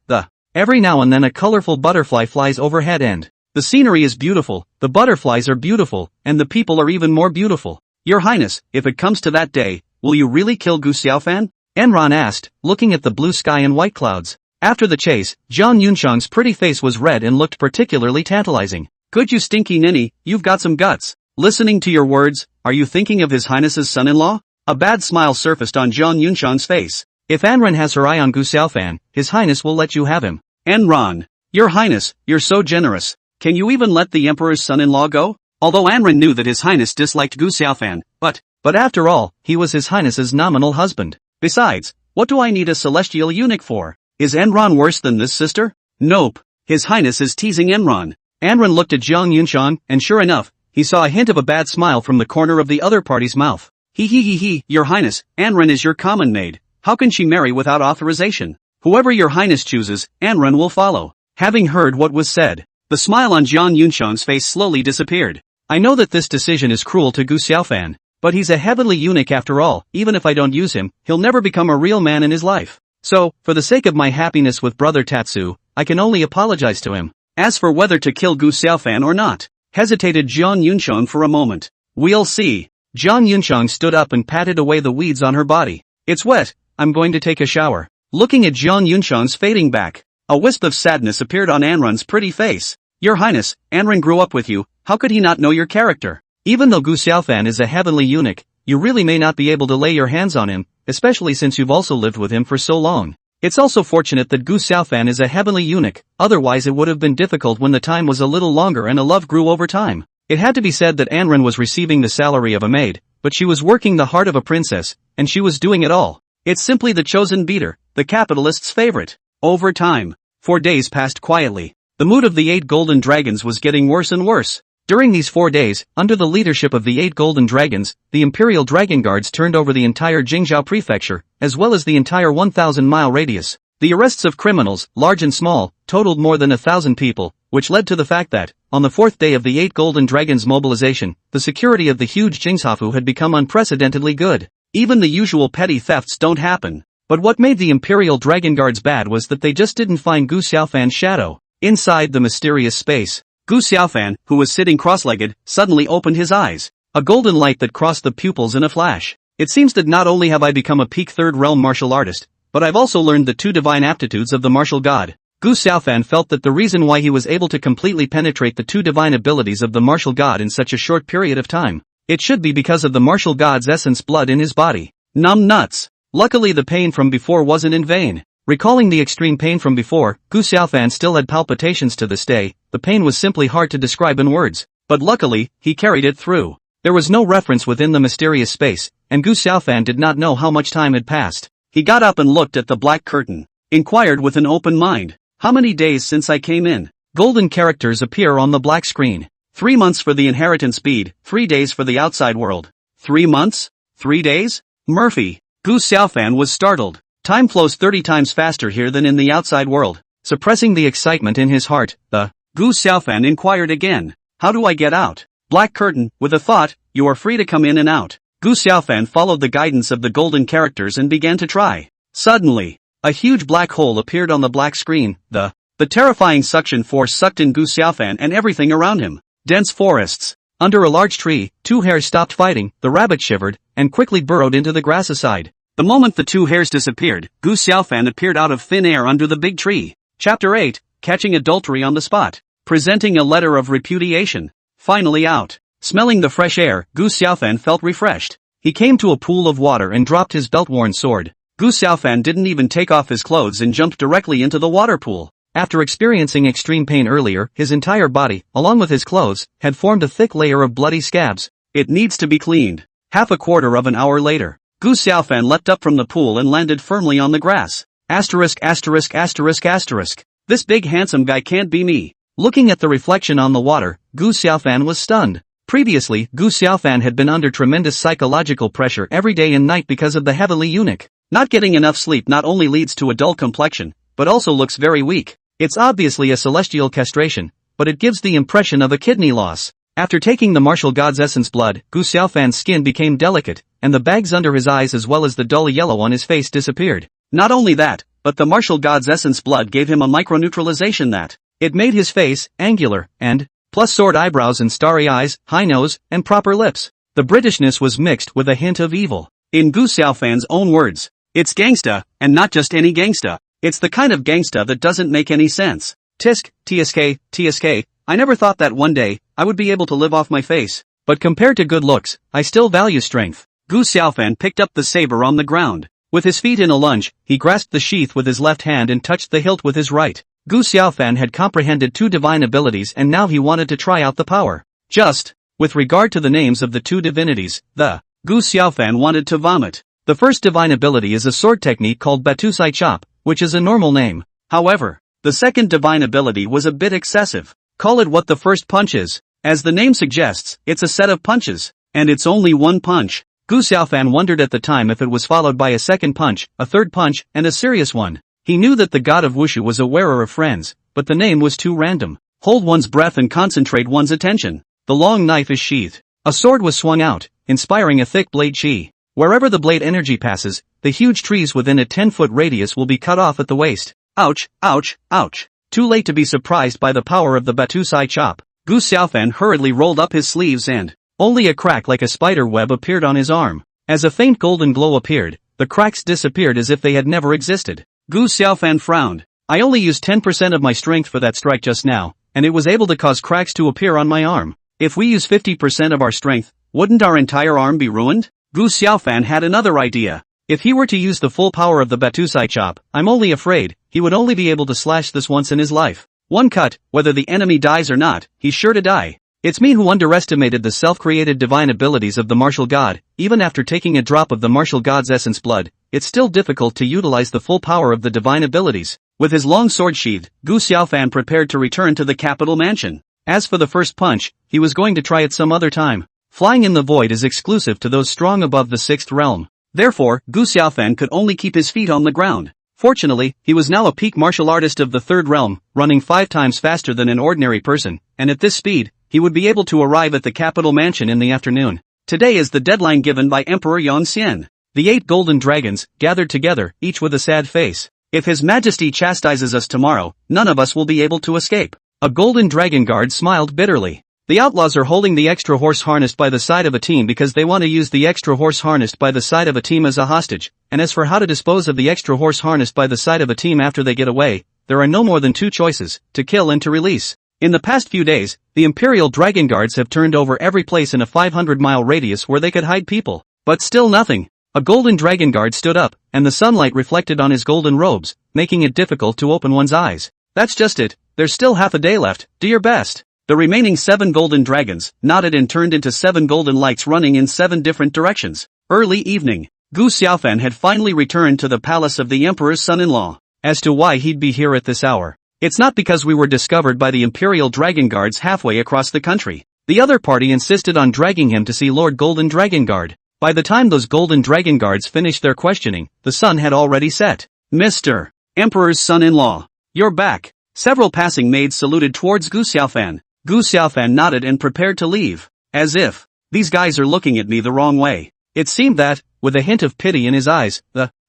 Every now and then a colorful butterfly flies overhead and the scenery is beautiful, the butterflies are beautiful, and the people are even more beautiful. Your Highness, if it comes to that day, will you really kill Gu Xiaofan? Enron asked, looking at the blue sky and white clouds. After the chase, Zhang Yunshang's pretty face was red and looked particularly tantalizing. Good you stinky ninny, you've got some guts. Listening to your words, are you thinking of His Highness's son-in-law? A bad smile surfaced on Zhang Yunshang's face. If Anren has her eye on Gu Xiaofan, His Highness will let you have him. Enron, your Highness, you're so generous. Can you even let the Emperor's son-in-law go? Although Anren knew that His Highness disliked Gu Xiaofan, but after all, he was His Highness's nominal husband. Besides, what do I need a celestial eunuch for? Is Enron worse than this sister? Nope. His Highness is teasing Enron. Anren looked at Zhang Yunshang, and sure enough, he saw a hint of a bad smile from the corner of the other party's mouth. He, your Highness, Anren is your common maid. How can she marry without authorization? Whoever your Highness chooses, Anren will follow. Having heard what was said, the smile on Zhang Yunshang's face slowly disappeared. I know that this decision is cruel to Gu Xiaofan, but he's a heavenly eunuch after all. Even if I don't use him, he'll never become a real man in his life. So, for the sake of my happiness with brother Tatsu, I can only apologize to him. As for whether to kill Gu Xiaofan or not, hesitated Zhang Yunshang for a moment. We'll see. Zhang Yunshang stood up and patted away the weeds on her body. It's wet, I'm going to take a shower. Looking at Zhang Yunshang's fading back, a wisp of sadness appeared on Anren's pretty face. Your Highness, Anren grew up with you, how could he not know your character? Even though Gu Xiaofan is a heavenly eunuch, you really may not be able to lay your hands on him, especially since you've also lived with him for so long. It's also fortunate that Gu Xiaofan is a heavenly eunuch, otherwise it would have been difficult when the time was a little longer and a love grew over time. It had to be said that Anren was receiving the salary of a maid, but she was working the heart of a princess, and she was doing it all. It's simply the chosen beater, the capitalist's favorite. Over time, 4 days passed quietly. The mood of the 8 golden dragons was getting worse and worse. During these 4 days, under the leadership of the 8 golden dragons, the imperial dragon guards turned over the entire Jingzhou prefecture, as well as the entire 1,000-mile radius. The arrests of criminals, large and small, totaled more than 1,000 people, which led to the fact that, on the 4th day of the 8 golden dragons' mobilization, the security of the huge Jingzhafu had become unprecedentedly good. Even the usual petty thefts don't happen. But what made the Imperial Dragon Guards bad was that they just didn't find Gu Xiaofan's shadow. Inside the mysterious space, Gu Xiaofan, who was sitting cross-legged, suddenly opened his eyes. A golden light that crossed the pupils in a flash. It seems that not only have I become a peak third realm martial artist, but I've also learned the 2 divine aptitudes of the martial god. Gu Xiaofan felt that the reason why he was able to completely penetrate the 2 divine abilities of the martial god in such a short period of time, it should be because of the martial god's essence blood in his body. Numb nuts. Luckily the pain from before wasn't in vain. Recalling the extreme pain from before, Gu Xiaofan still had palpitations to this day. The pain was simply hard to describe in words, but luckily, he carried it through. There was no reference within the mysterious space, and Gu Xiaofan did not know how much time had passed. He got up and looked at the black curtain, inquired with an open mind, "How many days since I came in?" Golden characters appear on the black screen. 3 months for the inheritance bead, 3 days for the outside world. 3 months? 3 days? Murphy. Gu Xiaofan was startled. Time flows 30 times faster here than in the outside world. Suppressing the excitement in his heart, Gu Xiaofan inquired again, "How do I get out?" Black curtain, with a thought, "You are free to come in and out." Gu Xiaofan followed the guidance of the golden characters and began to try. Suddenly, a huge black hole appeared on the black screen. The terrifying suction force sucked in Gu Xiaofan and everything around him. Dense forests. Under a large tree, 2 hares stopped fighting. The rabbit shivered and quickly burrowed into the grass aside. The moment the 2 hares disappeared, Gu Xiaofan appeared out of thin air under the big tree. Chapter 8, Catching Adultery on the Spot. Presenting a letter of repudiation. Finally out. Smelling the fresh air, Gu Xiaofan felt refreshed. He came to a pool of water and dropped his belt-worn sword. Gu Xiaofan didn't even take off his clothes and jumped directly into the water pool. After experiencing extreme pain earlier, his entire body, along with his clothes, had formed a thick layer of bloody scabs. It needs to be cleaned. Half a quarter of an hour later, Gu Xiaofan leapt up from the pool and landed firmly on the grass. Asterisk asterisk asterisk asterisk. This big handsome guy can't be me. Looking at the reflection on the water, Gu Xiaofan was stunned. Previously, Gu Xiaofan had been under tremendous psychological pressure every day and night because of the Heavenly Eunuch. Not getting enough sleep not only leads to a dull complexion, but also looks very weak. It's obviously a celestial castration, but it gives the impression of a kidney loss. After taking the martial god's essence blood, Gu Xiaofan's skin became delicate, and the bags under his eyes as well as the dull yellow on his face disappeared. Not only that, but the martial god's essence blood gave him a microneutralization that it made his face angular, and plus sword eyebrows and starry eyes, high nose, and proper lips. The Britishness was mixed with a hint of evil. In Gu Xiaofan's own words, "It's gangsta, and not just any gangsta. It's the kind of gangsta that doesn't make any sense. Tisk, TSK, TSK, I never thought that one day, I would be able to live off my face. But compared to good looks, I still value strength." Gu Xiaofan picked up the saber on the ground. With his feet in a lunge, he grasped the sheath with his left hand and touched the hilt with his right. Gu Xiaofan had comprehended 2 divine abilities and now he wanted to try out the power. With regard to the names of the 2 divinities, Gu Xiaofan wanted to vomit. The first divine ability is a sword technique called Batusai Chop, which is a normal name. However, the second divine ability was a bit excessive. Call it what the first punch is. As the name suggests, it's a set of punches. And it's only one punch. Gu Xiaofan wondered at the time if it was followed by a second punch, a third punch, and a serious one. He knew that the god of Wushu was a wearer of friends, but the name was too random. Hold one's breath and concentrate one's attention. The long knife is sheathed. A sword was swung out, inspiring a thick blade chi. Wherever the blade energy passes, the huge trees within a 10-foot radius will be cut off at the waist. Ouch, ouch, ouch. Too late to be surprised by the power of the Batusai Chop. Gu Xiaofan hurriedly rolled up his sleeves and only a crack like a spider web appeared on his arm. As a faint golden glow appeared, the cracks disappeared as if they had never existed. Gu Xiaofan frowned. I only used 10% of my strength for that strike just now, and it was able to cause cracks to appear on my arm. If we use 50% of our strength, wouldn't our entire arm be ruined? Gu Xiaofan had another idea. If he were to use the full power of the Batusai Chop, I'm only afraid, he would only be able to slash this once in his life. One cut, whether the enemy dies or not, he's sure to die. It's me who underestimated the self-created divine abilities of the martial god. Even after taking a drop of the martial god's essence blood, it's still difficult to utilize the full power of the divine abilities. With his long sword sheathed, Gu Xiaofan prepared to return to the capital mansion. As for the first punch, he was going to try it some other time. Flying in the void is exclusive to those strong above the 6th realm. Therefore, Gu Xiaofan could only keep his feet on the ground. Fortunately, he was now a peak martial artist of the 3rd realm, running 5 times faster than an ordinary person, and at this speed, he would be able to arrive at the capital mansion in the afternoon. Today is the deadline given by Emperor Yongxian. The 8 golden dragons, gathered together, each with a sad face. If His Majesty chastises us tomorrow, none of us will be able to escape. A golden dragon guard smiled bitterly. The outlaws are holding the extra horse harnessed by the side of a team because they want to use the extra horse harnessed by the side of a team as a hostage, and as for how to dispose of the extra horse harnessed by the side of a team after they get away, there are no more than 2 choices, to kill and to release. In the past few days, the Imperial Dragon Guards have turned over every place in a 500-mile radius where they could hide people, but still nothing. A golden dragon guard stood up, and the sunlight reflected on his golden robes, making it difficult to open one's eyes. That's just it, there's still half a day left, do your best. The remaining 7 golden dragons nodded and turned into 7 golden lights running in 7 different directions. Early evening. Gu Xiaofan had finally returned to the palace of the Emperor's son-in-law. As to why he'd be here at this hour, it's not because we were discovered by the Imperial Dragon Guards halfway across the country. The other party insisted on dragging him to see Lord Golden Dragon Guard. By the time those Golden Dragon Guards finished their questioning, the sun had already set. Mr. Emperor's son-in-law, you're back. Several passing maids saluted towards Gu Xiaofan. Gu Xiaofan nodded and prepared to leave. As if, these guys are looking at me the wrong way. It seemed that, with a hint of pity in his eyes,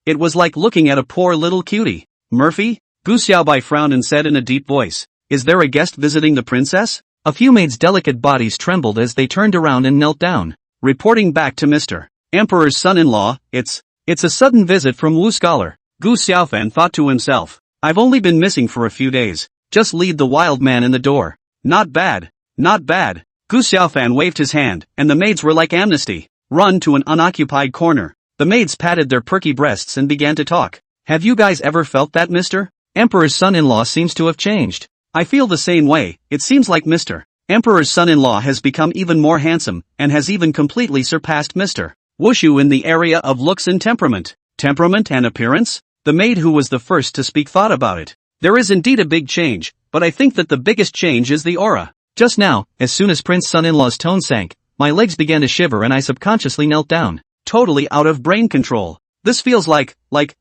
it was like looking at a poor little cutie. Murphy? Gu Xiaobai frowned and said in a deep voice, is there a guest visiting the princess? A few maids' delicate bodies trembled as they turned around and knelt down. Reporting back to Mr. Emperor's son-in-law, it's a sudden visit from Wu Scholar. Gu Xiaofan thought to himself, I've only been missing for a few days. Just lead the wild man in the door. Not bad. Not bad. Gu Xiaofan waved his hand, and the maids were like amnesty. Run to an unoccupied corner. The maids patted their perky breasts and began to talk. Have you guys ever felt that Mr. Emperor's son-in-law seems to have changed? I feel the same way. It seems like Mr. Emperor's son-in-law has become even more handsome, and has even completely surpassed Mr. Wushu in the area of looks and temperament. Temperament and appearance? The maid who was the first to speak thought about it. There is indeed a big change, but I think that the biggest change is the aura. Just now, as soon as Prince son-in-law's tone sank, my legs began to shiver and I subconsciously knelt down. Totally out of brain control. This feels like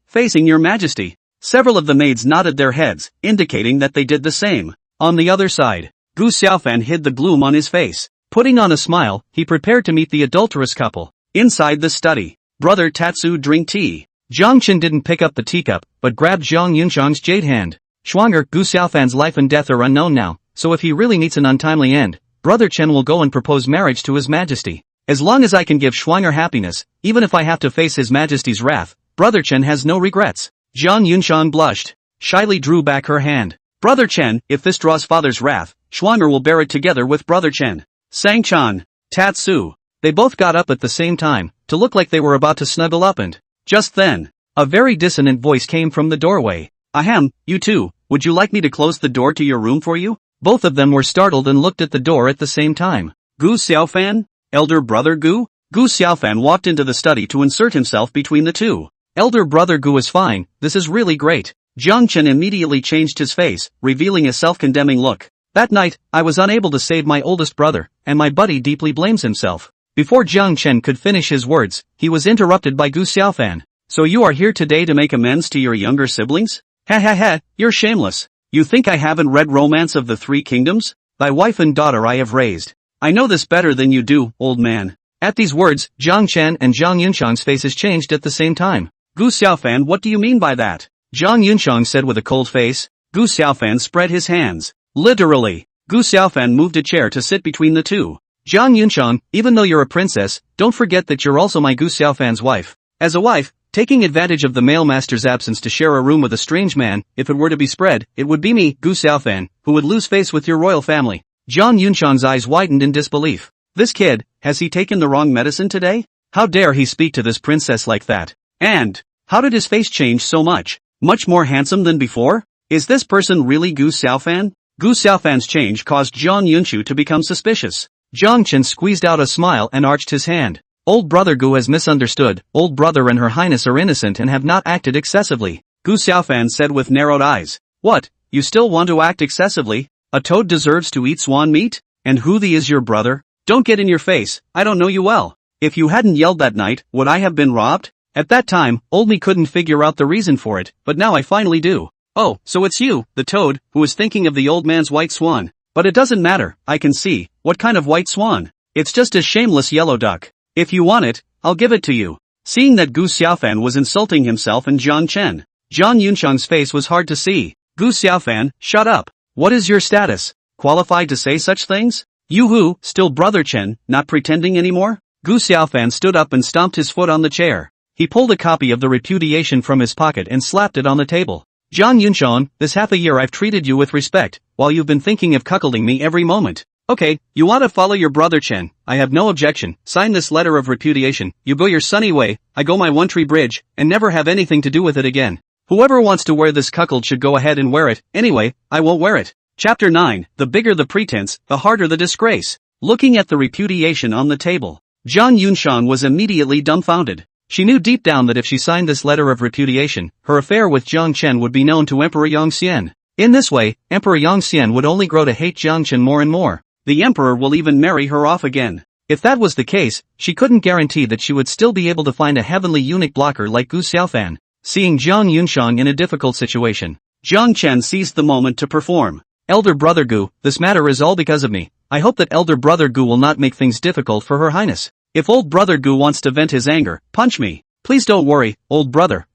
facing your majesty. Several of the maids nodded their heads, indicating that they did the same. On the other side, Gu Xiaofan hid the gloom on his face. Putting on a smile, he prepared to meet the adulterous couple. Inside the study, Brother Tatsu drink tea. Jiang Chen didn't pick up the teacup, but grabbed Zhang Yunxiang's jade hand. Schwanger, Gu Xiaofan's life and death are unknown now, so if he really meets an untimely end, Brother Chen will go and propose marriage to His Majesty. As long as I can give Schwanger happiness, even if I have to face His Majesty's wrath, Brother Chen has no regrets. Zhang Yunxiang blushed, shyly drew back her hand. Brother Chen, if this draws father's wrath, Schwanger will bear it together with Brother Chen. Sang Chan, Tatsu. They both got up at the same time, to look like they were about to snuggle up and, just then, a very dissonant voice came from the doorway. Ahem, you two, would you like me to close the door to your room for you? Both of them were startled and looked at the door at the same time. Gu Xiaofan? Elder brother Gu? Gu Xiaofan walked into the study to insert himself between the two. Elder brother Gu is fine, this is really great. Jiang Chen immediately changed his face, revealing a self-condemning look. That night, I was unable to save my oldest brother, and my buddy deeply blames himself. Before Jiang Chen could finish his words, he was interrupted by Gu Xiaofan. So you are here today to make amends to your younger siblings? Ha ha ha, you're shameless. You think I haven't read Romance of the Three Kingdoms? Thy wife and daughter I have raised. I know this better than you do, old man. At these words, Jiang Chen and Zhang Yunxiang's faces changed at the same time. Gu Xiaofan, what do you mean by that? Zhang Yunxiang said with a cold face. Gu Xiaofan spread his hands. Literally. Gu Xiaofan moved a chair to sit between the two. Zhang Yunxiang, even though you're a princess, don't forget that you're also my Gu Xiaofan's wife. As a wife, taking advantage of the male master's absence to share a room with a strange man, if it were to be spread, it would be me, Gu Xiaofan, who would lose face with your royal family. Zhang Yunxiang's eyes widened in disbelief. This kid, has he taken the wrong medicine today? How dare he speak to this princess like that? And, how did his face change so much? Much more handsome than before? Is this person really Gu Xiaofan? Gu Xiaofan's change caused Zhang Yunxiu to become suspicious. Jiang Chen squeezed out a smile and arched his hand. Old brother Gu has misunderstood. Old brother and her highness are innocent and have not acted excessively. Gu Xiaofan said with narrowed eyes. What, you still want to act excessively? A toad deserves to eat swan meat? And who the is your brother? Don't get in your face, I don't know you well. If you hadn't yelled that night, would I have been robbed? At that time, old me couldn't figure out the reason for it, but now I finally do. Oh, so it's you, the toad, who was thinking of the old man's white swan. But it doesn't matter, I can see. What kind of white swan? It's just a shameless yellow duck. If you want it, I'll give it to you. seeing that Gu Xiaofan was insulting himself and Jiang Chen. Zhang Yunxiang's face was hard to see. Gu Xiaofan, shut up. What is your status? Qualified to say such things? You who, still brother Chen, not pretending anymore? Gu Xiaofan stood up and stomped his foot on the chair. He pulled a copy of the repudiation from his pocket and slapped it on the table. Zhang Yunxiang, this half a year I've treated you with respect, while you've been thinking of cuckolding me every moment. Okay, you want to follow your brother Chen, I have no objection, sign this letter of repudiation, you go your sunny way, I go my One Tree Bridge, and never have anything to do with it again. Whoever wants to wear this cuckold should go ahead and wear it, anyway, I won't wear it. Chapter 9, the bigger the pretense, the harder the disgrace. Looking at the repudiation on the table, Zhang Yunxiang was immediately dumbfounded. She knew deep down that if she signed this letter of repudiation, her affair with Jiang Chen would be known to Emperor Yang Xian. In this way, Emperor Yang Xian would only grow to hate Jiang Chen more and more. The emperor will even marry her off again. If that was the case, she couldn't guarantee that she would still be able to find a heavenly eunuch blocker like Gu Xiaofan. Seeing Zhang Yunxiang in a difficult situation, Jiang Chen seized the moment to perform. Elder brother Gu, this matter is all because of me. I hope that elder brother Gu will not make things difficult for her highness. If old brother Gu wants to vent his anger, punch me. Please don't worry, old brother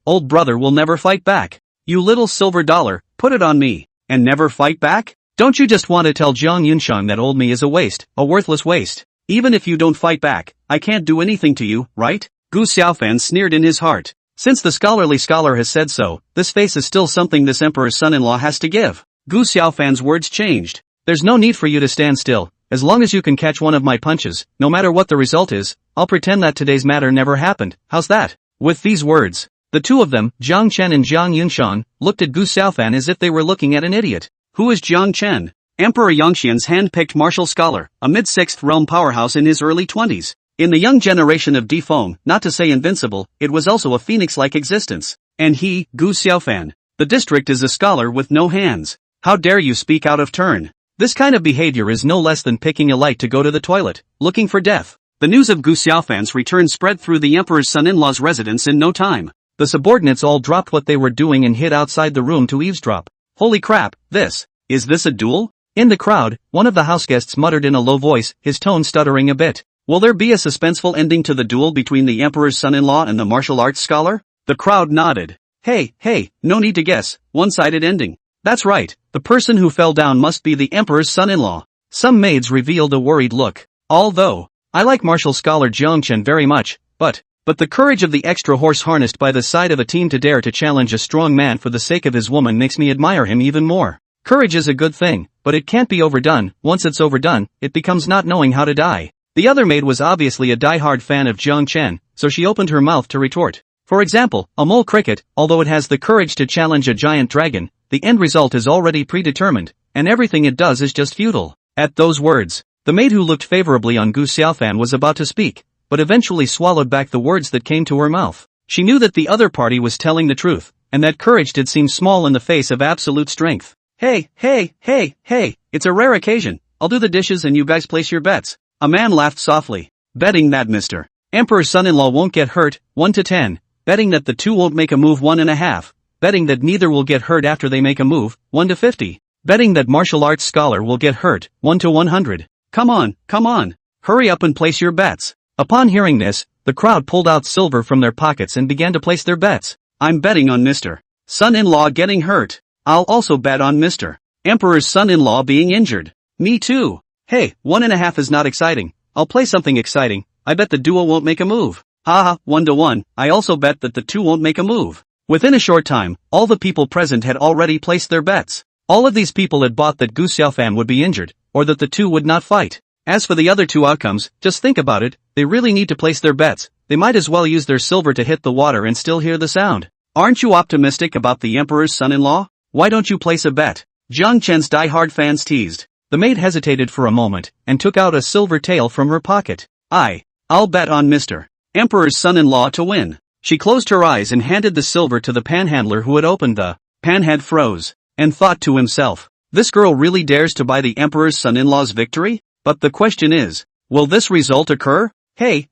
will never fight back. You little silver dollar, put it on me. And never fight back? Don't you just want to tell Zhang Yunxiang that old me is a waste, a worthless waste? Even if you don't fight back, I can't do anything to you, right? Gu Xiaofan sneered in his heart. Since the scholarly scholar has said so, this face is still something this emperor's son-in-law has to give. Gu Xiaofan's words changed. There's no need for you to stand still. As long as you can catch one of my punches, no matter what the result is, I'll pretend that today's matter never happened. How's that? With these words, the two of them, Jiang Chen and Zhang Yunxiang, looked at Gu Xiaofan as if they were looking at an idiot. Who is Jiang Chen? Emperor Yangxian's hand-picked martial scholar, a mid-6th realm powerhouse in his early 20s. In the young generation of Defeng, not to say invincible, it was also a phoenix-like existence. And he, Gu Xiaofan, the district is a scholar with no hands. How dare you speak out of turn? This kind of behavior is no less than picking a light to go to the toilet, looking for death. The news of Gu Xiaofan's return spread through the emperor's son-in-law's residence in no time. The subordinates all dropped what they were doing and hid outside the room to eavesdrop. Holy crap, is this a duel? In the crowd, one of the houseguests muttered in a low voice, his tone stuttering a bit. Will there be a suspenseful ending to the duel between the emperor's son-in-law and the martial arts scholar? The crowd nodded. Hey, no need to guess, one-sided ending. That's right, the person who fell down must be the emperor's son-in-law. Some maids revealed a worried look. Although, I like martial scholar Jiang Chen very much, but the courage of the extra horse harnessed by the side of a team to dare to challenge a strong man for the sake of his woman makes me admire him even more. Courage is a good thing, but it can't be overdone. Once it's overdone, it becomes not knowing how to die. The other maid was obviously a die-hard fan of Jiang Chen, so she opened her mouth to retort. For example, a mole cricket, although it has the courage to challenge a giant dragon, the end result is already predetermined, and everything it does is just futile. At those words, the maid who looked favorably on Gu Xiaofan was about to speak, but eventually swallowed back the words that came to her mouth. She knew that the other party was telling the truth, and that courage did seem small in the face of absolute strength. Hey, it's a rare occasion. I'll do the dishes and you guys place your bets. A man laughed softly. Betting that Mr. Emperor's son-in-law won't get hurt, 1 to 10. Betting that the two won't make a move, 1.5. Betting that neither will get hurt after they make a move, 1 to 50. Betting that martial arts scholar will get hurt, 1 to 100. Come on. Hurry up and place your bets. Upon hearing this, the crowd pulled out silver from their pockets and began to place their bets. I'm betting on Mr. Son-in-law getting hurt. I'll also bet on Mr. Emperor's son-in-law being injured. Me too. Hey, 1.5 is not exciting. I'll play something exciting. I bet the duo won't make a move. Haha, 1 to 1. I also bet that the two won't make a move. Within a short time, all the people present had already placed their bets. All of these people had bought that Gu Xiaofan would be injured, or that the two would not fight. As for the other two outcomes, just think about it, they really need to place their bets. They might as well use their silver to hit the water and still hear the sound. Aren't you optimistic about the emperor's son-in-law? Why don't you place a bet? Jiang Chen's die-hard fans teased. The maid hesitated for a moment, and took out a silver tael from her pocket. I'll bet on Mr. Emperor's son-in-law to win. She closed her eyes and handed the silver to the panhandler who had opened the panhead froze, and thought to himself, this girl really dares to buy the emperor's son-in-law's victory? But the question is, will this result occur? Hey,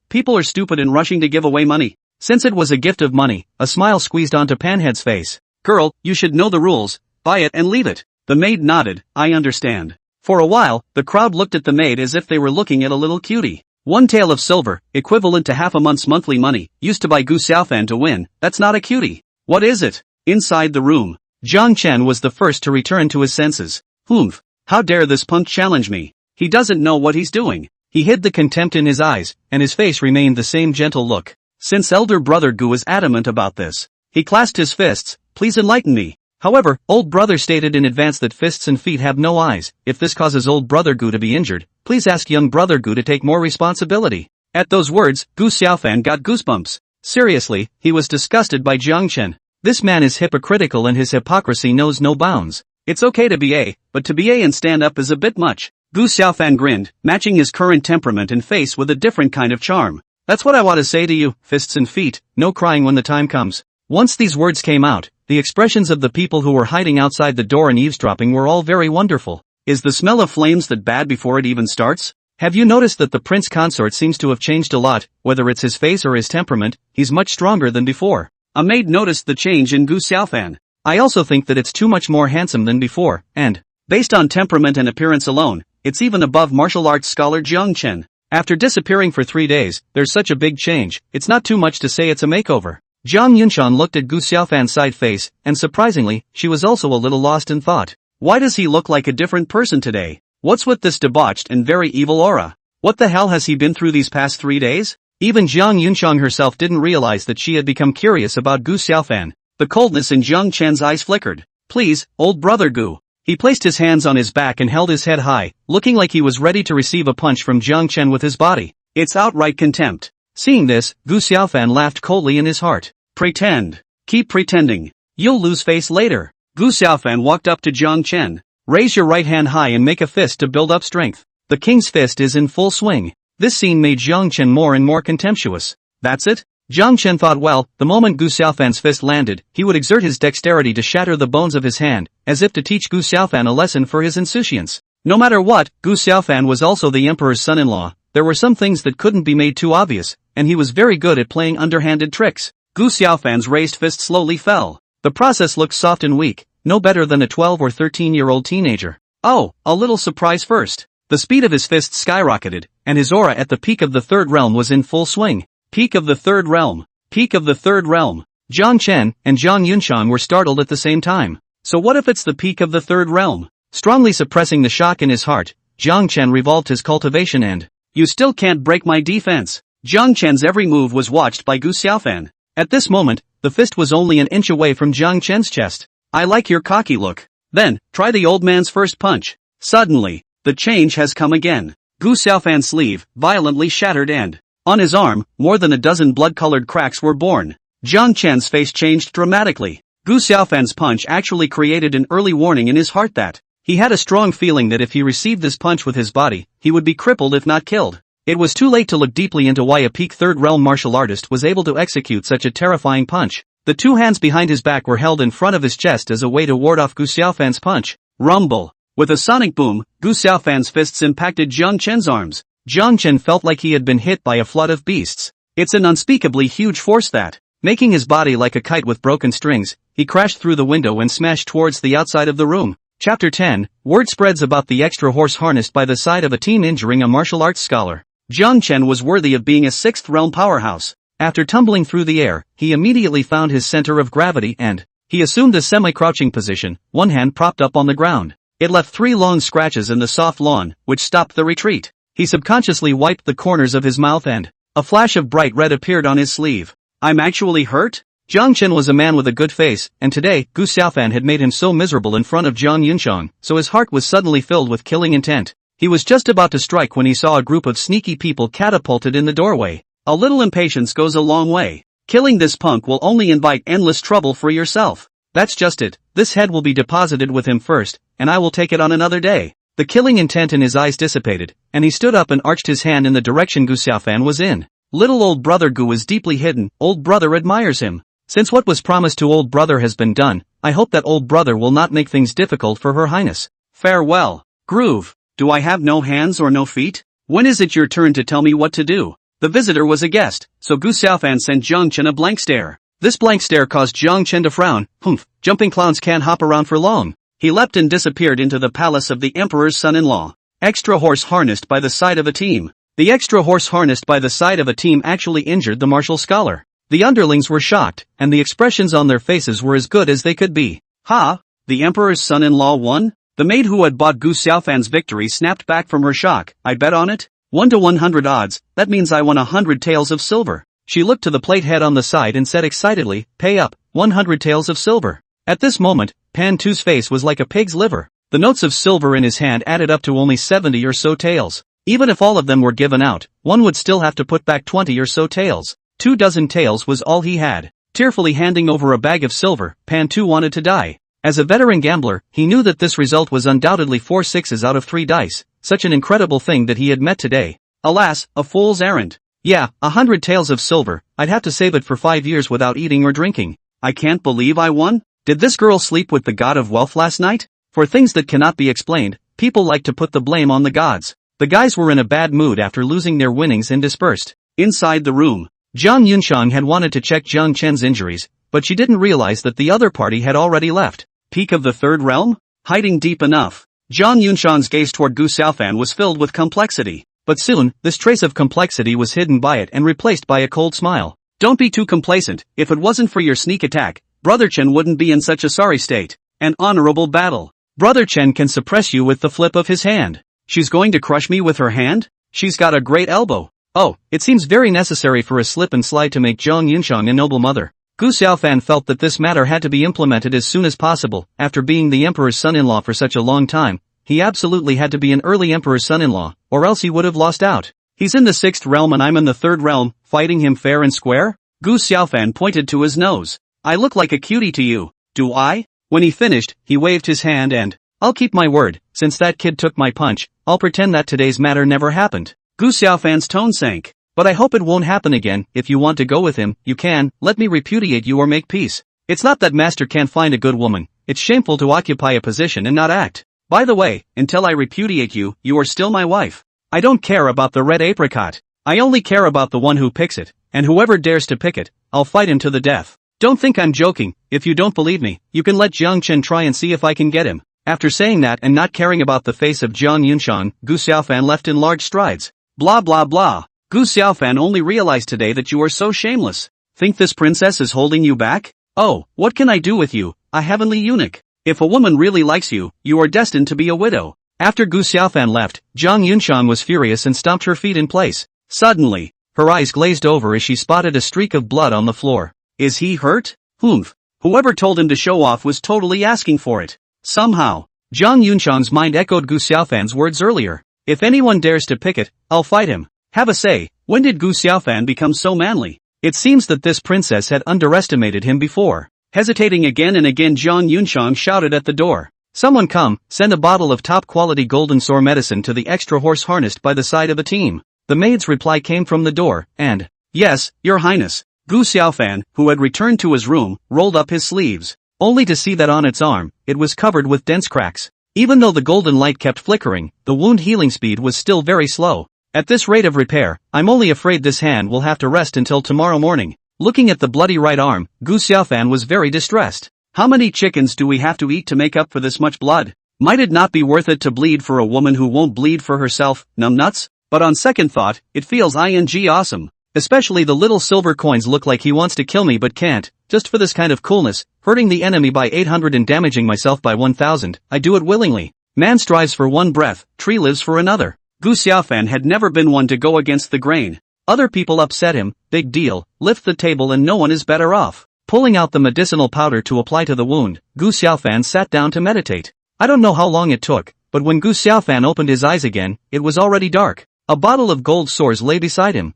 people are stupid and rushing to give away money. Since it was a gift of money, a smile squeezed onto Panhead's face. Girl, you should know the rules, buy it and leave it. The maid nodded, I understand. For a while, the crowd looked at the maid as if they were looking at a little cutie. 1 tael of silver, equivalent to half a month's monthly money, used to buy Gu Xiaofan to win. That's not a cutie. What is it? Inside the room, Jiang Chen was the first to return to his senses. Humph. How dare this punk challenge me? He doesn't know what he's doing. He hid the contempt in his eyes, and his face remained the same gentle look. Since elder brother Gu was adamant about this, he clasped his fists. Please enlighten me. However, old brother stated in advance that fists and feet have no eyes. If this causes old brother Gu to be injured, please ask young brother Gu to take more responsibility. At those words, Gu Xiaofan got goosebumps. Seriously, he was disgusted by Jiang Chen. This man is hypocritical and his hypocrisy knows no bounds. It's okay to be A, but to be A and stand up is a bit much. Gu Xiaofan grinned, matching his current temperament and face with a different kind of charm. That's what I want to say to you, fists and feet, no crying when the time comes. Once these words came out, the expressions of the people who were hiding outside the door and eavesdropping were all very wonderful. Is the smell of flames that bad before it even starts? Have you noticed that the prince consort seems to have changed a lot, whether it's his face or his temperament? He's much stronger than before. A maid noticed the change in Gu Xiaofan. I also think that it's too much more handsome than before, and, based on temperament and appearance alone, it's even above martial arts scholar Jiang Chen. After disappearing for 3 days, there's such a big change, it's not too much to say it's a makeover. Jiang Yunshan looked at Gu Xiaofan's side face, and surprisingly, she was also a little lost in thought. Why does he look like a different person today? What's with this debauched and very evil aura? What the hell has he been through these past 3 days? Even Jiang Yunshang herself didn't realize that she had become curious about Gu Xiaofan. The coldness in Jiang Chen's eyes flickered. Please, old brother Gu. He placed his hands on his back and held his head high, looking like he was ready to receive a punch from Jiang Chen with his body. It's outright contempt. Seeing this, Gu Xiaofan laughed coldly in his heart. Pretend. Keep pretending. You'll lose face later. Gu Xiaofan walked up to Jiang Chen. Raise your right hand high and make a fist to build up strength. The king's fist is in full swing. This scene made Jiang Chen more and more contemptuous. That's it? Jiang Chen thought, well, the moment Gu Xiaofan's fist landed, he would exert his dexterity to shatter the bones of his hand, as if to teach Gu Xiaofan a lesson for his insouciance. No matter what, Gu Xiaofan was also the emperor's son-in-law. There were some things that couldn't be made too obvious, and he was very good at playing underhanded tricks. Gu Xiaofan's raised fist slowly fell. The process looked soft and weak, no better than a 12 or 13-year-old teenager. Oh, a little surprise first. The speed of his fist skyrocketed, and his aura at the peak of the third realm was in full swing. Peak of the third realm. Peak of the third realm. Jiang Chen and Jiang Yunshan were startled at the same time. So what if it's the peak of the third realm? Strongly suppressing the shock in his heart, Jiang Chen revolved his cultivation and, you still can't break my defense. Jiang Chen's every move was watched by Gu Xiaofan. At this moment, the fist was only an inch away from Jiang Chen's chest. I like your cocky look. Then, try the old man's first punch. Suddenly, the change has come again. Gu Xiaofan's sleeve violently shattered and, on his arm, more than a dozen blood-colored cracks were born. Jiang Chen's face changed dramatically. Gu Xiaofan's punch actually created an early warning in his heart that, he had a strong feeling that if he received this punch with his body, he would be crippled if not killed. It was too late to look deeply into why a peak third realm martial artist was able to execute such a terrifying punch. The two hands behind his back were held in front of his chest as a way to ward off Gu Xiaofan's punch. Rumble. With a sonic boom, Gu Xiaofan's fists impacted Jiang Chen's arms. Jiang Chen felt like he had been hit by a flood of beasts. It's an unspeakably huge force that, making his body like a kite with broken strings, he crashed through the window and smashed towards the outside of the room. Chapter 10, word spreads about the extra horse harnessed by the side of a team injuring a martial arts scholar. Jiang Chen was worthy of being a sixth realm powerhouse. After tumbling through the air, he immediately found his center of gravity and, he assumed a semi-crouching position, one hand propped up on the ground. It left 3 long scratches in the soft lawn, which stopped the retreat. He subconsciously wiped the corners of his mouth and, a flash of bright red appeared on his sleeve. I'm actually hurt? Jiang Chen was a man with a good face, and today, Gu Xiaofan had made him so miserable in front of Jiang Yunshang, so his heart was suddenly filled with killing intent. He was just about to strike when he saw a group of sneaky people catapulted in the doorway. A little impatience goes a long way. Killing this punk will only invite endless trouble for yourself. That's just it. This head will be deposited with him first, and I will take it on another day. The killing intent in his eyes dissipated, and he stood up and arched his hand in the direction Gu Xiaofan was in. Little old brother Gu is deeply hidden, old brother admires him. Since what was promised to old brother has been done, I hope that old brother will not make things difficult for her highness. Farewell. Groove. Do I have no hands or no feet? When is it your turn to tell me what to do? The visitor was a guest, so Gu Xiaofan sent Jiang Chen a blank stare. This blank stare caused Jiang Chen to frown. Humph, jumping clowns can't hop around for long. He leapt and disappeared into the palace of the emperor's son-in-law. Extra horse harnessed by the side of a team. The extra horse harnessed by the side of a team actually injured the martial scholar. The underlings were shocked, and the expressions on their faces were as good as they could be. Ha! The emperor's son-in-law won? The maid who had bought Gu Xiaofan's victory snapped back from her shock. I bet on it? 1 to 100 odds, that means I won 100 taels of silver. She looked to the plate head on the side and said excitedly, pay up, 100 taels of silver. At this moment, Pan Tu's face was like a pig's liver. The notes of silver in his hand added up to only 70 or so taels. Even if all of them were given out, one would still have to put back 20 or so taels. 2 dozen taels was all he had. Tearfully handing over a bag of silver, Pan Tu wanted to die. As a veteran gambler, he knew that this result was undoubtedly 4 sixes out of 3 dice, such an incredible thing that he had met today. Alas, a fool's errand. Yeah, 100 taels of silver, I'd have to save it for 5 years without eating or drinking. I can't believe I won? Did this girl sleep with the god of wealth last night? For things that cannot be explained, people like to put the blame on the gods. The guys were in a bad mood after losing their winnings and dispersed. Inside the room, Jiang Yunshang had wanted to check Jiang Chen's injuries, but she didn't realize that the other party had already left. Peak of the third realm? Hiding deep enough. Jiang Yunshang's gaze toward Gu Xiaofan was filled with complexity. But soon, this trace of complexity was hidden by it and replaced by a cold smile. Don't be too complacent. If it wasn't for your sneak attack, Brother Chen wouldn't be in such a sorry state. An honorable battle. Brother Chen can suppress you with the flip of his hand. She's going to crush me with her hand? She's got a great elbow. Oh, it seems very necessary for a slip and slide to make Jiang Yunshang a noble mother. Gu Xiaofan felt that this matter had to be implemented as soon as possible. After being the emperor's son-in-law for such a long time, he absolutely had to be an early emperor's son-in-law, or else he would have lost out. He's in the 6th realm and I'm in the 3rd realm, fighting him fair and square? Gu Xiaofan pointed to his nose. I look like a cutie to you, do I? When he finished, he waved his hand and, I'll keep my word, since that kid took my punch, I'll pretend that today's matter never happened. Gu Xiaofan's tone sank. But I hope it won't happen again. If you want to go with him, you can, let me repudiate you or make peace. It's not that master can't find a good woman, it's shameful to occupy a position and not act. By the way, until I repudiate you, you are still my wife. I don't care about the red apricot. I only care about the one who picks it, and whoever dares to pick it, I'll fight him to the death. Don't think I'm joking. If you don't believe me, you can let Jiang Chen try and see if I can get him. After saying that and not caring about the face of Jiang Yunshang, Gu Xiaofan left in large strides. Blah blah blah. Gu Xiaofan only realized today that you are so shameless. Think this princess is holding you back? Oh, what can I do with you, a heavenly eunuch? If a woman really likes you, you are destined to be a widow. After Gu Xiaofan left, Jiang Yunshang was furious and stomped her feet in place. Suddenly, her eyes glazed over as she spotted a streak of blood on the floor. Is he hurt? Humph. Whoever told him to show off was totally asking for it. Somehow, Jiang Yunshang's mind echoed Gu Xiaofan's words earlier. If anyone dares to pick it, I'll fight him. Have a say, when did Gu Xiaofan become so manly? It seems that this princess had underestimated him before. Hesitating again and again, Jiang Yunshang shouted at the door. Someone come, send a bottle of top-quality golden sore medicine to the extra horse harnessed by the side of a team. The maid's reply came from the door, and, yes, your highness. Gu Xiaofan, who had returned to his room, rolled up his sleeves, only to see that on its arm, it was covered with dense cracks. Even though the golden light kept flickering, the wound healing speed was still very slow. At this rate of repair, I'm only afraid this hand will have to rest until tomorrow morning. Looking at the bloody right arm, Gu Xiaofan was very distressed. How many chickens do we have to eat to make up for this much blood? Might it not be worth it to bleed for a woman who won't bleed for herself, numbnuts? But on second thought, it feels awesome. Especially the little silver coins look like he wants to kill me but can't, just for this kind of coolness, hurting the enemy by 800 and damaging myself by 1000, I do it willingly. Man strives for one breath, tree lives for another. Gu Xiaofan had never been one to go against the grain. Other people upset him, big deal, lift the table and no one is better off. Pulling out the medicinal powder to apply to the wound, Gu Xiaofan sat down to meditate. I don't know how long it took, but when Gu Xiaofan opened his eyes again, it was already dark. A bottle of gold sores lay beside him.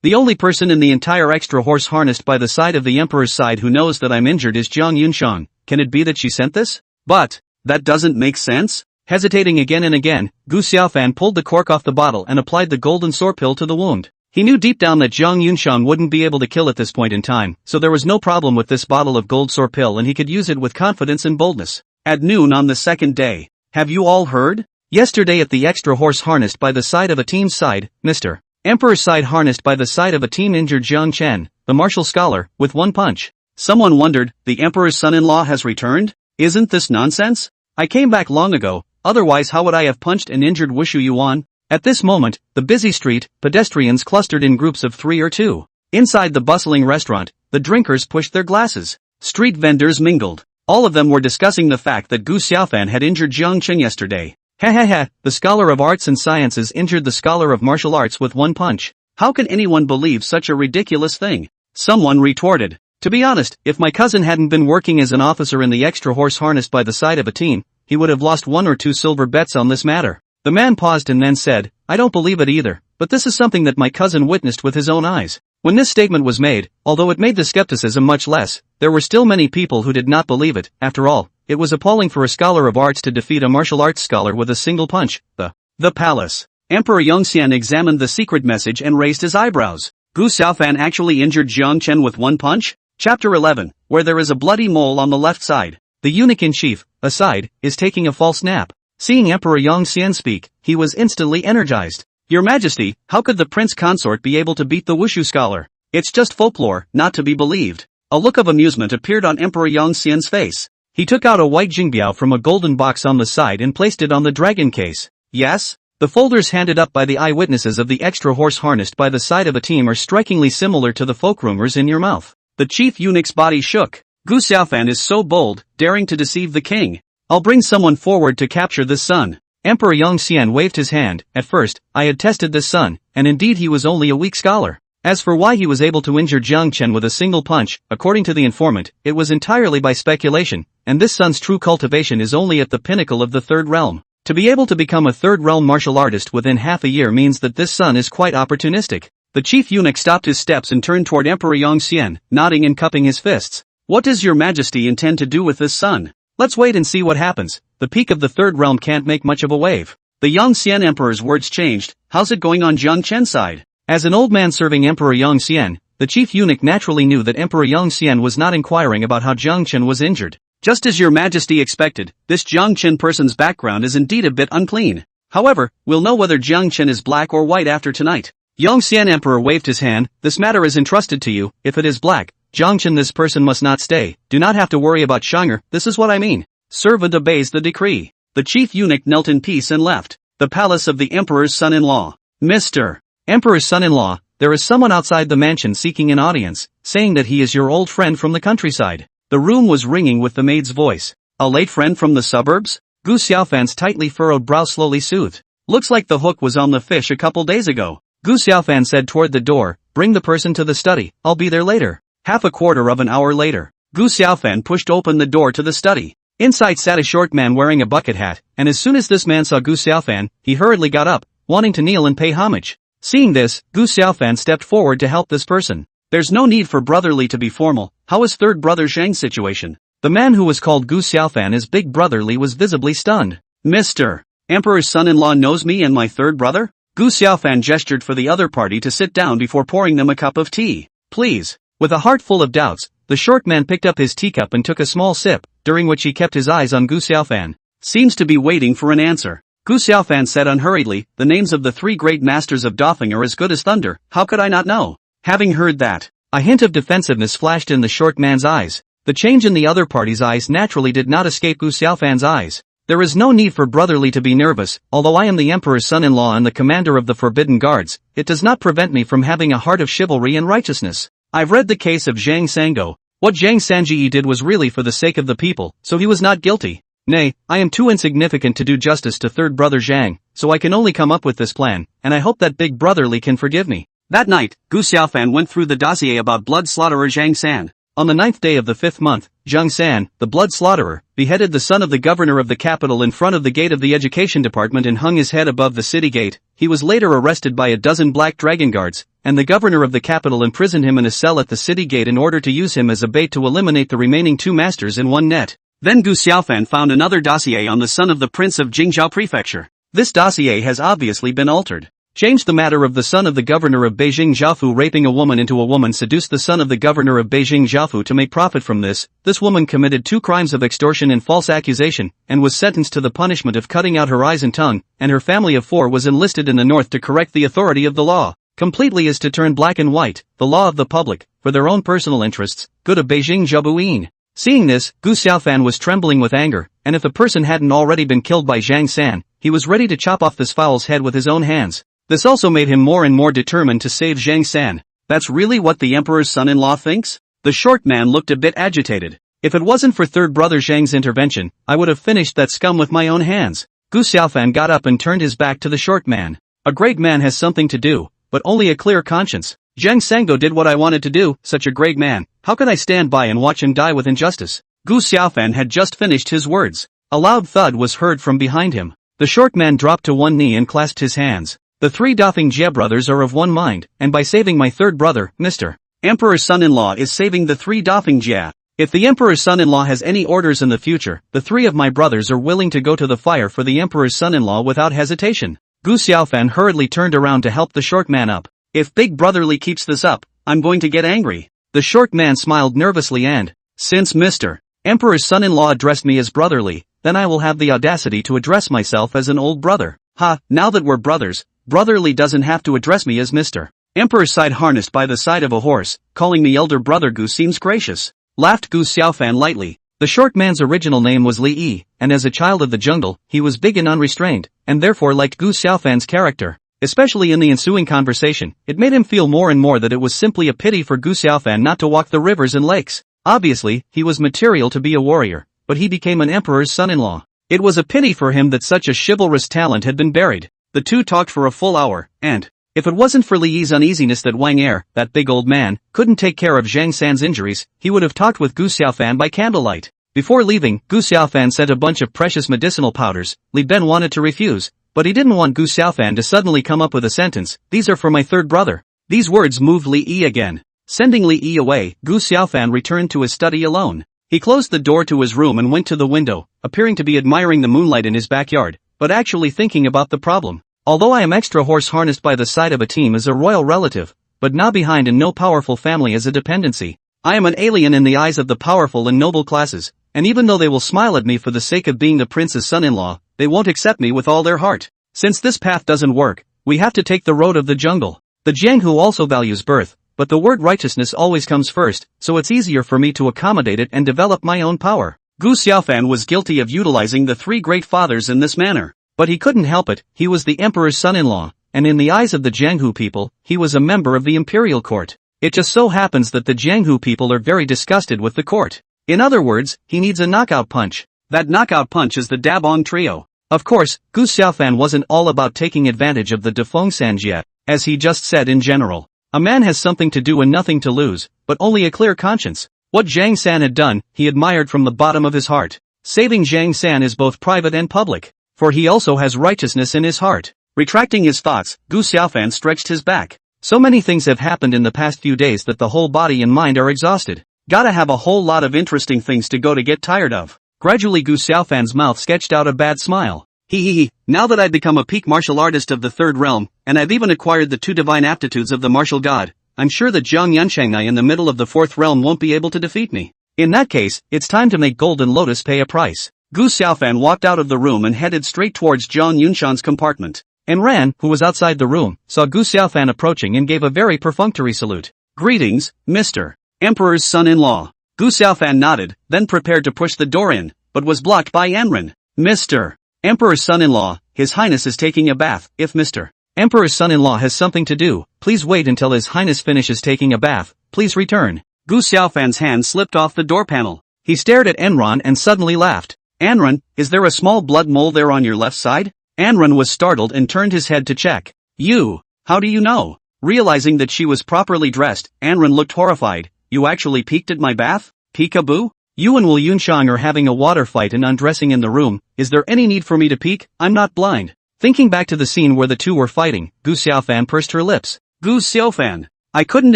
The only person in the entire extra horse harnessed by the side of the emperor's side who knows that I'm injured is Jiang Yunshang. Can it be that she sent this? But, that doesn't make sense? Hesitating again and again, Gu Xiaofan pulled the cork off the bottle and applied the golden sore pill to the wound. He knew deep down that Jiang Yunshang wouldn't be able to kill at this point in time, so there was no problem with this bottle of gold sore pill and he could use it with confidence and boldness. At noon on the second day. Have you all heard? Yesterday at the extra horse harnessed by the side of a team's side, Mr. Emperor's side harnessed by the side of a team injured Jiang Chen, the martial scholar, with one punch. Someone wondered, the emperor's son-in-law has returned? Isn't this nonsense? I came back long ago, otherwise how would I have punched and injured Wushu Yuan? At this moment, the busy street, pedestrians clustered in groups of 3 or 2. Inside the bustling restaurant, the drinkers pushed their glasses. Street vendors mingled. All of them were discussing the fact that Gu Xiaofan had injured Jiang Chen yesterday. The scholar of arts and sciences injured the scholar of martial arts with one punch. How can anyone believe such a ridiculous thing? Someone retorted. To be honest, if my cousin hadn't been working as an officer in the extra horse harnessed by the side of a team, he would have lost 1 or 2 silver bets on this matter. The man paused and then said, I don't believe it either, but this is something that my cousin witnessed with his own eyes. When this statement was made, although it made the skepticism much less, there were still many people who did not believe it. After all, it was appalling for a scholar of arts to defeat a martial arts scholar with a single punch. The palace. Emperor Yongxian examined the secret message and raised his eyebrows. Gu Xiaofan actually injured Jiang Chen with one punch? Chapter 11, where there is a bloody mole on the left side. The eunuch-in-chief, aside, is taking a false nap. Seeing Emperor Yongxian speak, he was instantly energized. Your Majesty, how could the prince consort be able to beat the wushu scholar? It's just folklore, not to be believed. A look of amusement appeared on Emperor Yongxian's face. He took out a white jingbiao from a golden box on the side and placed it on the dragon case. Yes? The folders handed up by the eyewitnesses of the extra horse harnessed by the side of a team are strikingly similar to the folk rumors in your mouth. The chief eunuch's body shook. Gu Xiaofan is so bold, daring to deceive the king. I'll bring someone forward to capture this son. Emperor Yongxian waved his hand. At first, I had tested this son, and indeed he was only a weak scholar. As for why he was able to injure Jiang Chen with a single punch, according to the informant, it was entirely by speculation, and this son's true cultivation is only at the pinnacle of the third realm. To be able to become a third realm martial artist within half a year means that this son is quite opportunistic. The chief eunuch stopped his steps and turned toward Emperor Yongxian, nodding and cupping his fists. What does your majesty intend to do with this son? Let's wait and see what happens. The peak of the third realm can't make much of a wave. The Yongxian emperor's words changed. How's it going on Jiang Chen's side? As an old man serving Emperor Yongxian, the chief eunuch naturally knew that Emperor Yongxian was not inquiring about how Jiang Chen was injured. Just as your majesty expected, this Jiang Chen person's background is indeed a bit unclean. However, we'll know whether Jiang Chen is black or white after tonight. Yongxian emperor waved his hand. This matter is entrusted to you. If it is black, Jiang Chen, this person must not stay. Do not have to worry about Shanger. This is what I mean. Servant obeys the decree. The chief eunuch knelt in peace and left the palace of the emperor's son-in-law. Mr. Emperor's son-in-law, there is someone outside the mansion seeking an audience, saying that he is your old friend from the countryside. The room was ringing with the maid's voice. A late friend from the suburbs? Gu Xiaofan's tightly furrowed brow slowly soothed. Looks like the hook was on the fish a couple days ago. Gu Xiaofan said toward the door, bring the person to the study, I'll be there later. Half a quarter of an hour later, Gu Xiaofan pushed open the door to the study. Inside sat a short man wearing a bucket hat, and as soon as this man saw Gu Xiaofan, he hurriedly got up, wanting to kneel and pay homage. Seeing this, Gu Xiaofan stepped forward to help this person. There's no need for brotherly to be formal. How is third brother Zhang's situation? The man who was called Gu Xiaofan as big brotherly was visibly stunned. Mr. Emperor's son-in-law knows me and my third brother? Gu Xiaofan gestured for the other party to sit down before pouring them a cup of tea. Please. With a heart full of doubts, the short man picked up his teacup and took a small sip, during which he kept his eyes on Gu Xiaofan. Seems to be waiting for an answer. Gu Xiaofan said unhurriedly, the names of the 3 great masters of Dafeng are as good as thunder. How could I not know? Having heard that, a hint of defensiveness flashed in the short man's eyes. The change in the other party's eyes naturally did not escape Gu Xiaofan's eyes. There is no need for brotherly to be nervous. Although I am the emperor's son-in-law and the commander of the Forbidden Guards, it does not prevent me from having a heart of chivalry and righteousness. I've read the case of Zhang Sango. What Zhang Sanji did was really for the sake of the people, so he was not guilty. Nay, I am too insignificant to do justice to third brother Zhang, so I can only come up with this plan, and I hope that big brotherly can forgive me. That night, Gu Xiaofan went through the dossier about blood slaughterer Zhang San. On the 9th day of the 5th month, Zhang San, the blood slaughterer, beheaded the son of the governor of the capital in front of the gate of the education department and hung his head above the city gate. He was later arrested by a dozen black dragon guards, and the governor of the capital imprisoned him in a cell at the city gate in order to use him as a bait to eliminate the remaining 2 masters in one net. Then Gu Xiaofan found another dossier on the son of the prince of Jingzhou prefecture. This dossier has obviously been altered. Changed the matter of the son of the governor of Beijing Zhaofu raping a woman into a woman seduced the son of the governor of Beijing Zhaofu to make profit from this. This woman committed 2 crimes of extortion and false accusation, and was sentenced to the punishment of cutting out her eyes and tongue, and her family of 4 was enlisted in the north to correct the authority of the law. Completely is to turn black and white, the law of the public, for their own personal interests, good of Beijing Zhaobuyin. Seeing this, Gu Xiaofan was trembling with anger, and if the person hadn't already been killed by Zhang San, he was ready to chop off this fowl's head with his own hands. This also made him more and more determined to save Zhang San. That's really what the emperor's son-in-law thinks? The short man looked a bit agitated. If it wasn't for third brother Zhang's intervention, I would have finished that scum with my own hands. Gu Xiaofan got up and turned his back to the short man. A great man has something to do, but only a clear conscience. Zhang Sango did what I wanted to do, such a great man. How could I stand by and watch him die with injustice? Gu Xiaofan had just finished his words. A loud thud was heard from behind him. The short man dropped to one knee and clasped his hands. The three Dafeng Jie brothers are of one mind, and by saving my third brother, Mr. Emperor's son-in-law is saving the three Dafeng Jie. If the Emperor's son-in-law has any orders in the future, the three of my brothers are willing to go to the fire for the Emperor's son-in-law without hesitation. Gu Xiaofan hurriedly turned around to help the short man up. If Big Brotherly keeps this up, I'm going to get angry. The short man smiled nervously and, since Mr. Emperor's son-in-law addressed me as brotherly, then I will have the audacity to address myself as an old brother. Ha, now that we're brothers, brotherly doesn't have to address me as Mr. Emperor's side harnessed by the side of a horse, calling me elder brother Gu seems gracious. Laughed Gu Xiaofan lightly. The short man's original name was Li Yi, and as a child of the jungle, he was big and unrestrained, and therefore liked Gu Xiaofan's character. Especially in the ensuing conversation, it made him feel more and more that it was simply a pity for Gu Xiaofan not to walk the rivers and lakes. Obviously, he was material to be a warrior, but he became an emperor's son-in-law. It was a pity for him that such a chivalrous talent had been buried. The two talked for a full hour, and, if it wasn't for Li Yi's uneasiness that Wang Er, that big old man, couldn't take care of Zhang San's injuries, he would have talked with Gu Xiaofan by candlelight. Before leaving, Gu Xiaofan sent a bunch of precious medicinal powders. Li Ben wanted to refuse, but he didn't want Gu Xiaofan to suddenly come up with a sentence, "These are for my third brother." These words moved Li Yi again. Sending Li Yi away, Gu Xiaofan returned to his study alone. He closed the door to his room and went to the window, appearing to be admiring the moonlight in his backyard, but actually thinking about the problem. Although I am extra horse harnessed by the side of a team as a royal relative, but not behind in no powerful family as a dependency, I am an alien in the eyes of the powerful and noble classes, and even though they will smile at me for the sake of being the prince's son-in-law, they won't accept me with all their heart. Since this path doesn't work, we have to take the road of the jungle. The Jianghu also values birth, but the word righteousness always comes first, so it's easier for me to accommodate it and develop my own power. Gu Xiaofan was guilty of utilizing the three great fathers in this manner. But he couldn't help it, he was the emperor's son-in-law, and in the eyes of the Jianghu people, he was a member of the imperial court. It just so happens that the Jianghu people are very disgusted with the court. In other words, he needs a knockout punch. That knockout punch is the Dabong trio. Of course, Gu Xiaofan wasn't all about taking advantage of the Defeng Sanjie, as he just said in general. A man has something to do and nothing to lose, but only a clear conscience. What Zhang San had done, he admired from the bottom of his heart. Saving Zhang San is both private and public, for he also has righteousness in his heart. Retracting his thoughts, Gu Xiaofan stretched his back. So many things have happened in the past few days that the whole body and mind are exhausted. Gotta have a whole lot of interesting things to go to get tired of. Gradually Gu Xiaofan's mouth sketched out a bad smile. Hee, now that I've become a peak martial artist of the third realm, and I've even acquired the two divine aptitudes of the martial god, I'm sure that Zhang Yunshangnai in the middle of the fourth realm won't be able to defeat me. In that case, it's time to make Golden Lotus pay a price. Gu Xiaofan walked out of the room and headed straight towards Zhang Yunshan's compartment. And Ran, who was outside the room, saw Gu Xiaofan approaching and gave a very perfunctory salute. "Greetings, Mr. Emperor's son-in-law." Gu Xiaofan nodded, then prepared to push the door in, but was blocked by Anren. "Mr. Emperor's son-in-law, His Highness is taking a bath. If Mr. Emperor's son-in-law has something to do, please wait until His Highness finishes taking a bath, please return." Gu Xiaofan's hand slipped off the door panel. He stared at Enron and suddenly laughed. "Anren, is there a small blood mole there on your left side?" Anren was startled and turned his head to check. "You, how do you know?" Realizing that she was properly dressed, Anren looked horrified. "You actually peeked at my bath? Peekaboo? You and Wu Yunshang are having a water fight and undressing in the room. Is there any need for me to peek? I'm not blind." Thinking back to the scene where the two were fighting, Gu Xiaofan pursed her lips. "Gu Xiaofan, I couldn't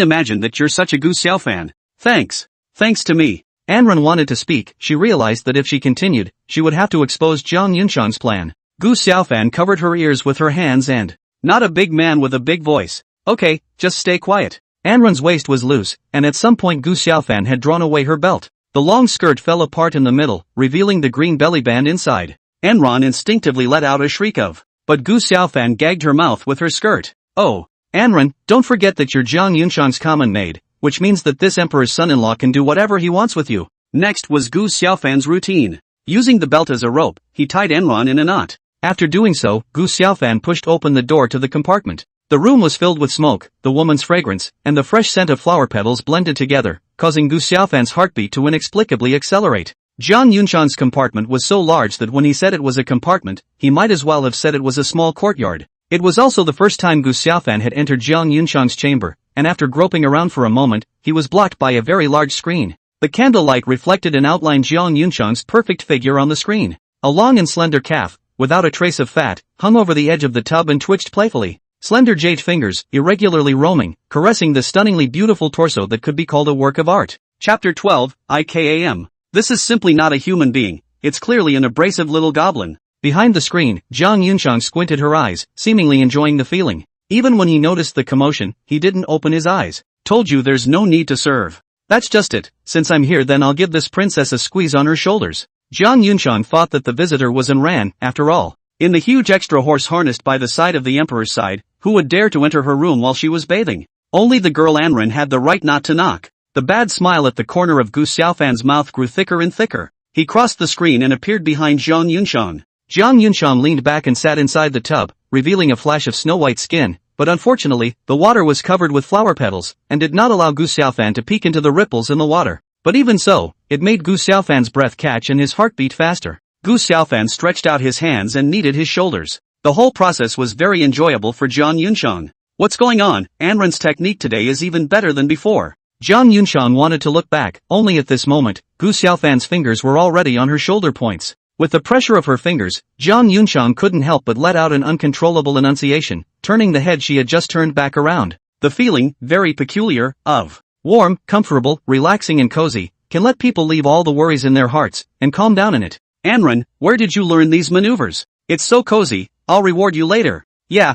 imagine that you're such a Gu Xiaofan. Thanks. Thanks to me." Anren wanted to speak. She realized that if she continued, she would have to expose Zhang Yunshang's plan. Gu Xiaofan covered her ears with her hands and, "Not a big man with a big voice. Okay, just stay quiet." Anren's waist was loose, and at some point Gu Xiaofan had drawn away her belt. The long skirt fell apart in the middle, revealing the green belly band inside. Enron instinctively let out a shriek of, but Gu Xiaofan gagged her mouth with her skirt. "Oh, Anren, don't forget that you're Zhang Yunshang's common maid, which means that this emperor's son-in-law can do whatever he wants with you. Next was Gu Xiaofan's routine. Using the belt as a rope, he tied Enron in a knot. After doing so, Gu Xiaofan pushed open the door to the compartment. The room was filled with smoke, the woman's fragrance, and the fresh scent of flower petals blended together, causing Gu Xiaofan's heartbeat to inexplicably accelerate. Jiang Yunshan's compartment was so large that when he said it was a compartment, he might as well have said it was a small courtyard. It was also the first time Gu Xiaofan had entered Jiang Yunshang's chamber, and after groping around for a moment, he was blocked by a very large screen. The candlelight reflected and outlined Jiang Yunshang's perfect figure on the screen. A long and slender calf, without a trace of fat, hung over the edge of the tub and twitched playfully. Slender jade fingers, irregularly roaming, caressing the stunningly beautiful torso that could be called a work of art. Chapter 12, IKAM. This is simply not a human being, it's clearly an abrasive little goblin. Behind the screen, Jiang Yunshang squinted her eyes, seemingly enjoying the feeling. Even when he noticed the commotion, he didn't open his eyes. Told you there's no need to serve. That's just it, since I'm here then I'll give this princess a squeeze on her shoulders. Jiang Yunshang thought that the visitor was Anran, after all. In the huge extra horse harnessed by the side of the emperor's side, who would dare to enter her room while she was bathing? Only the girl Anran had the right not to knock. The bad smile at the corner of Gu Xiaofan's mouth grew thicker and thicker. He crossed the screen and appeared behind Jiang Yunshang. Jiang Yunshang leaned back and sat inside the tub, revealing a flash of snow-white skin, but unfortunately, the water was covered with flower petals, and did not allow Gu Xiaofan to peek into the ripples in the water. But even so, it made Gu Xiaofan's breath catch and his heart beat faster. Gu Xiaofan stretched out his hands and kneaded his shoulders. The whole process was very enjoyable for Jiang Yunshang. What's going on? Anran's technique today is even better than before. Jiang Yunshang wanted to look back, only at this moment, Gu Xiaofan's fingers were already on her shoulder points. With the pressure of her fingers, Jiang Yunshang couldn't help but let out an uncontrollable enunciation, turning the head she had just turned back around. The feeling, very peculiar, of warm, comfortable, relaxing and cozy, can let people leave all the worries in their hearts, and calm down in it. Anran, where did you learn these maneuvers? It's so cozy, I'll reward you later. Yeah,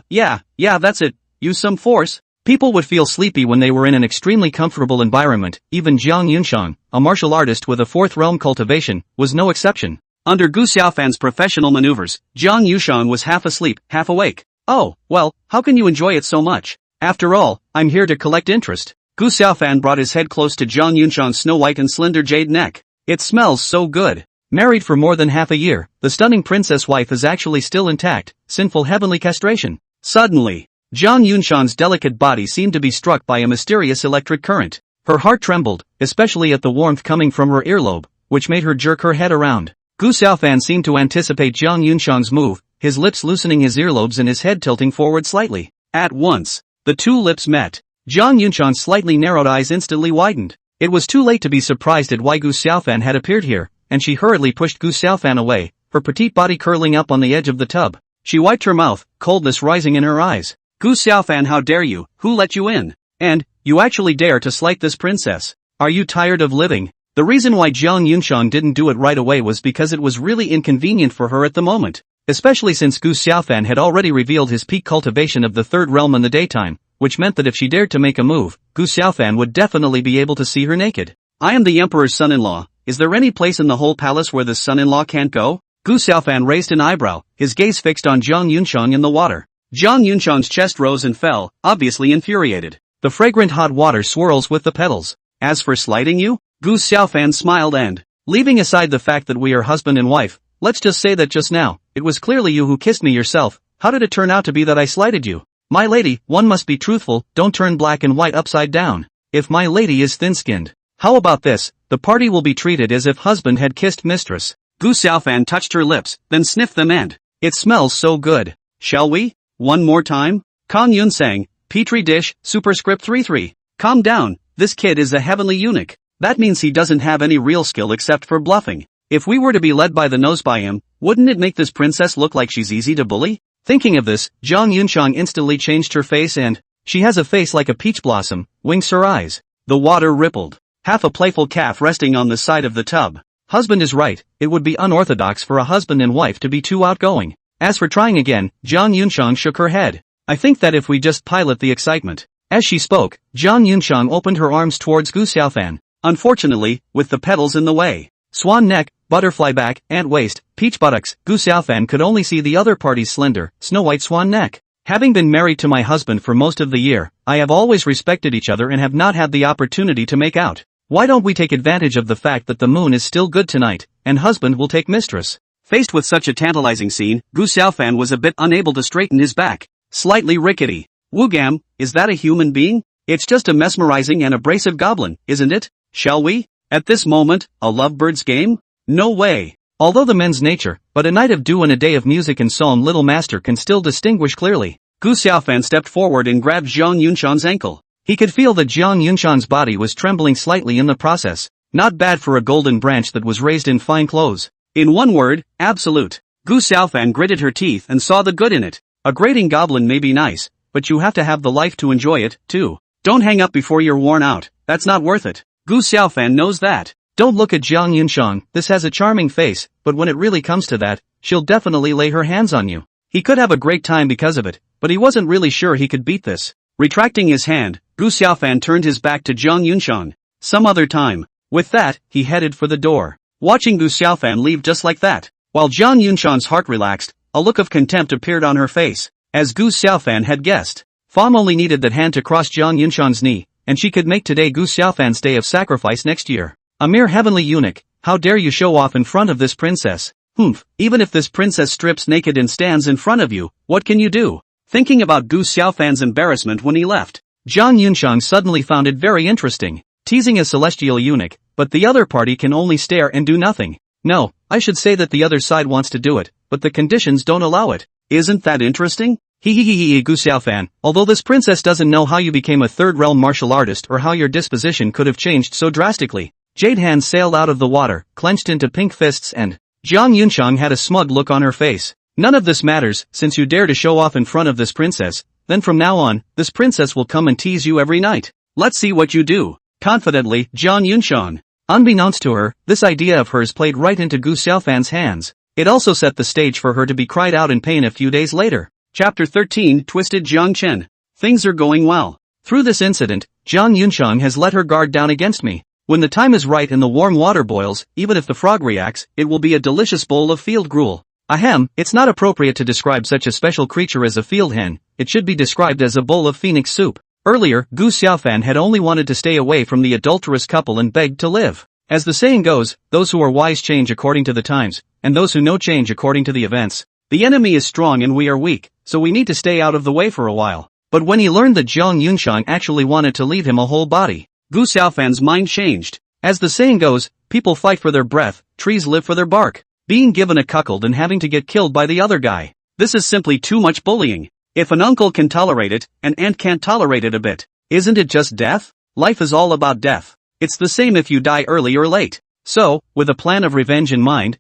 that's it, use some force. People would feel sleepy when they were in an extremely comfortable environment, even Jiang Yunshang, a martial artist with a fourth realm cultivation, was no exception. Under Gu Xiaofan's professional maneuvers, Jiang Yunshang was half asleep, half awake. Oh, well, how can you enjoy it so much? After all, I'm here to collect interest. Gu Xiaofan brought his head close to Jiang Yunshang's snow-white and slender jade neck. It smells so good. Married for more than half a year, the stunning princess wife is actually still intact, sinful heavenly castration. Suddenly, Jiang Yunshang's delicate body seemed to be struck by a mysterious electric current. Her heart trembled, especially at the warmth coming from her earlobe, which made her jerk her head around. Gu Xiaofan seemed to anticipate Jiang Yunshang's move, his lips loosening his earlobes and his head tilting forward slightly. At once, the two lips met. Jiang Yunshang's slightly narrowed eyes instantly widened. It was too late to be surprised at why Gu Xiaofan had appeared here, and she hurriedly pushed Gu Xiaofan away, her petite body curling up on the edge of the tub. She wiped her mouth, coldness rising in her eyes. Gu Xiaofan, how dare you? Who let you in? And, you actually dare to slight this princess? Are you tired of living? The reason why Jiang Yunshang didn't do it right away was because it was really inconvenient for her at the moment, especially since Gu Xiaofan had already revealed his peak cultivation of the third realm in the daytime, which meant that if she dared to make a move, Gu Xiaofan would definitely be able to see her naked. I am the emperor's son-in-law, is there any place in the whole palace where the son-in-law can't go? Gu Xiaofan raised an eyebrow, his gaze fixed on Jiang Yunshang in the water. Jiang Yunshang's chest rose and fell, obviously infuriated. The fragrant hot water swirls with the petals. As for slighting you? Gu Xiaofan smiled and, leaving aside the fact that we are husband and wife, let's just say that just now, it was clearly you who kissed me yourself. How did it turn out to be that I slighted you? My lady, one must be truthful, don't turn black and white upside down. If my lady is thin-skinned. How about this, the party will be treated as if husband had kissed mistress. Gu Xiaofan touched her lips, then sniffed them and, it smells so good. Shall we? One more time? Kang Yun sang, Petri dish, superscript 33. Calm down, this kid is a heavenly eunuch. That means he doesn't have any real skill except for bluffing. If we were to be led by the nose by him, wouldn't it make this princess look like she's easy to bully? Thinking of this, Jiang Yunshang instantly changed her face and, she has a face like a peach blossom, winks her eyes. The water rippled. Half a playful calf resting on the side of the tub. Husband is right, it would be unorthodox for a husband and wife to be too outgoing. As for trying again, Jiang Yunshang shook her head. I think that if we just pilot the excitement. As she spoke, Jiang Yunshang opened her arms towards Gu Xiaofan. Unfortunately, with the petals in the way. Swan neck, butterfly back, ant waist, peach buttocks, Gu Xiaofan could only see the other party's slender, snow-white swan neck. Having been married to my husband for most of the year, I have always respected each other and have not had the opportunity to make out. Why don't we take advantage of the fact that the moon is still good tonight, and husband will take mistress? Faced with such a tantalizing scene, Gu Xiaofan was a bit unable to straighten his back. Slightly rickety. Wugam, is that a human being? It's just a mesmerizing and abrasive goblin, isn't it? Shall we? At this moment, a lovebirds game? No way. Although the men's nature, but a night of dew and a day of music and psalm little master can still distinguish clearly. Gu Xiaofan stepped forward and grabbed Zhang Yunshan's ankle. He could feel that Zhang Yunshan's body was trembling slightly in the process. Not bad for a golden branch that was raised in fine clothes. In one word, absolute. Gu Xiaofan gritted her teeth and saw the good in it. A grating goblin may be nice, but you have to have the life to enjoy it, too. Don't hang up before you're worn out, that's not worth it. Gu Xiaofan knows that. Don't look at Zhang Yunshan, this has a charming face, but when it really comes to that, she'll definitely lay her hands on you. He could have a great time because of it, but he wasn't really sure he could beat this. Retracting his hand, Gu Xiaofan turned his back to Zhang Yunshan. Some other time. With that, he headed for the door. Watching Gu Xiaofan leave just like that, while Zhang Yunshan's heart relaxed, a look of contempt appeared on her face. As Gu Xiaofan had guessed, Fam only needed that hand to cross Zhang Yunshan's knee, and she could make today Gu Xiaofan's day of sacrifice next year. A mere heavenly eunuch, how dare you show off in front of this princess? Humph, even if this princess strips naked and stands in front of you, what can you do? Thinking about Gu Xiaofan's embarrassment when he left, Zhang Yunshan suddenly found it very interesting, teasing a celestial eunuch, but the other party can only stare and do nothing. No, I should say that the other side wants to do it, but the conditions don't allow it. Isn't that interesting? Hee Gu Xiaofan, although this princess doesn't know how you became a third realm martial artist or how your disposition could have changed so drastically. Jade hands sailed out of the water, clenched into pink fists and Zhang Yunshan had a smug look on her face. None of this matters, since you dare to show off in front of this princess, then from now on, this princess will come and tease you every night. Let's see what you do. Confidently, Zhang Yunshan. Unbeknownst to her, this idea of hers played right into Gu Xiaofan's hands. It also set the stage for her to be cried out in pain a few days later. Chapter 13 Twisted Jiang Chen. Things are going well. Through this incident, Zhang Yunshan has let her guard down against me. When the time is right and the warm water boils, even if the frog reacts, it will be a delicious bowl of field gruel. Ahem, it's not appropriate to describe such a special creature as a field hen, it should be described as a bowl of phoenix soup. Earlier, Gu Xiaofan had only wanted to stay away from the adulterous couple and begged to live. As the saying goes, those who are wise change according to the times, and those who know change according to the events. The enemy is strong and we are weak, so we need to stay out of the way for a while. But when he learned that Zhang Yunshan actually wanted to leave him a whole body, Gu Xiaofan's mind changed. As the saying goes, people fight for their breath, trees live for their bark. Being given a cuckold and having to get killed by the other guy. This is simply too much bullying. If an uncle can tolerate it, an aunt can't tolerate it a bit. Isn't it just death? Life is all about death. It's the same if you die early or late. So, with a plan of revenge in mind,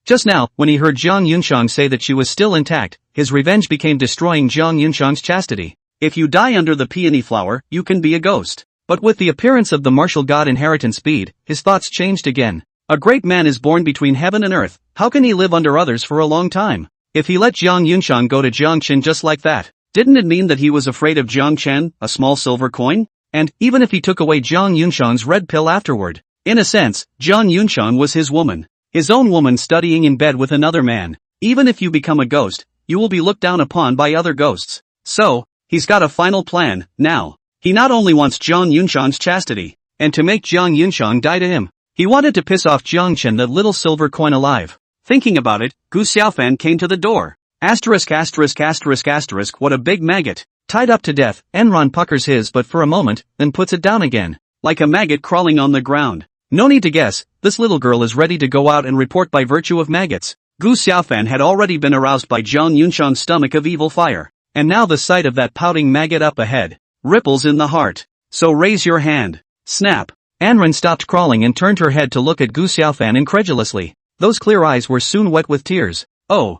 just now, when he heard Zhang Yunshan say that she was still intact, his revenge became destroying Zhang Yunshan's chastity. If you die under the peony flower, you can be a ghost. But with the appearance of the martial god inheritance bead, his thoughts changed again. A great man is born between heaven and earth, how can he live under others for a long time? If he let Zhang Yunshan go to Jiang Chen just like that, didn't it mean that he was afraid of Jiang Chen, a small silver coin? And, even if he took away Zhang Yunshan's red pill afterward, in a sense, Zhang Yunshan was his woman. His own woman studying in bed with another man. Even if you become a ghost, you will be looked down upon by other ghosts. So, he's got a final plan, now. He not only wants Zhang Yunshan's chastity, and to make Zhang Yunshan die to him, he wanted to piss off Jiang Chen that little silver coin alive. Thinking about it, Gu Xiaofan came to the door. Asterisk. What a big maggot. Tied up to death, Enron puckers his but for a moment, then puts it down again. Like a maggot crawling on the ground. No need to guess, this little girl is ready to go out and report by virtue of maggots. Gu Xiaofan had already been aroused by Zhang Yunshan's stomach of evil fire. And now the sight of that pouting maggot up ahead. Ripples in the heart. So raise your hand. Snap. Anren stopped crawling and turned her head to look at Gu Xiaofan incredulously. Those clear eyes were soon wet with tears. Oh.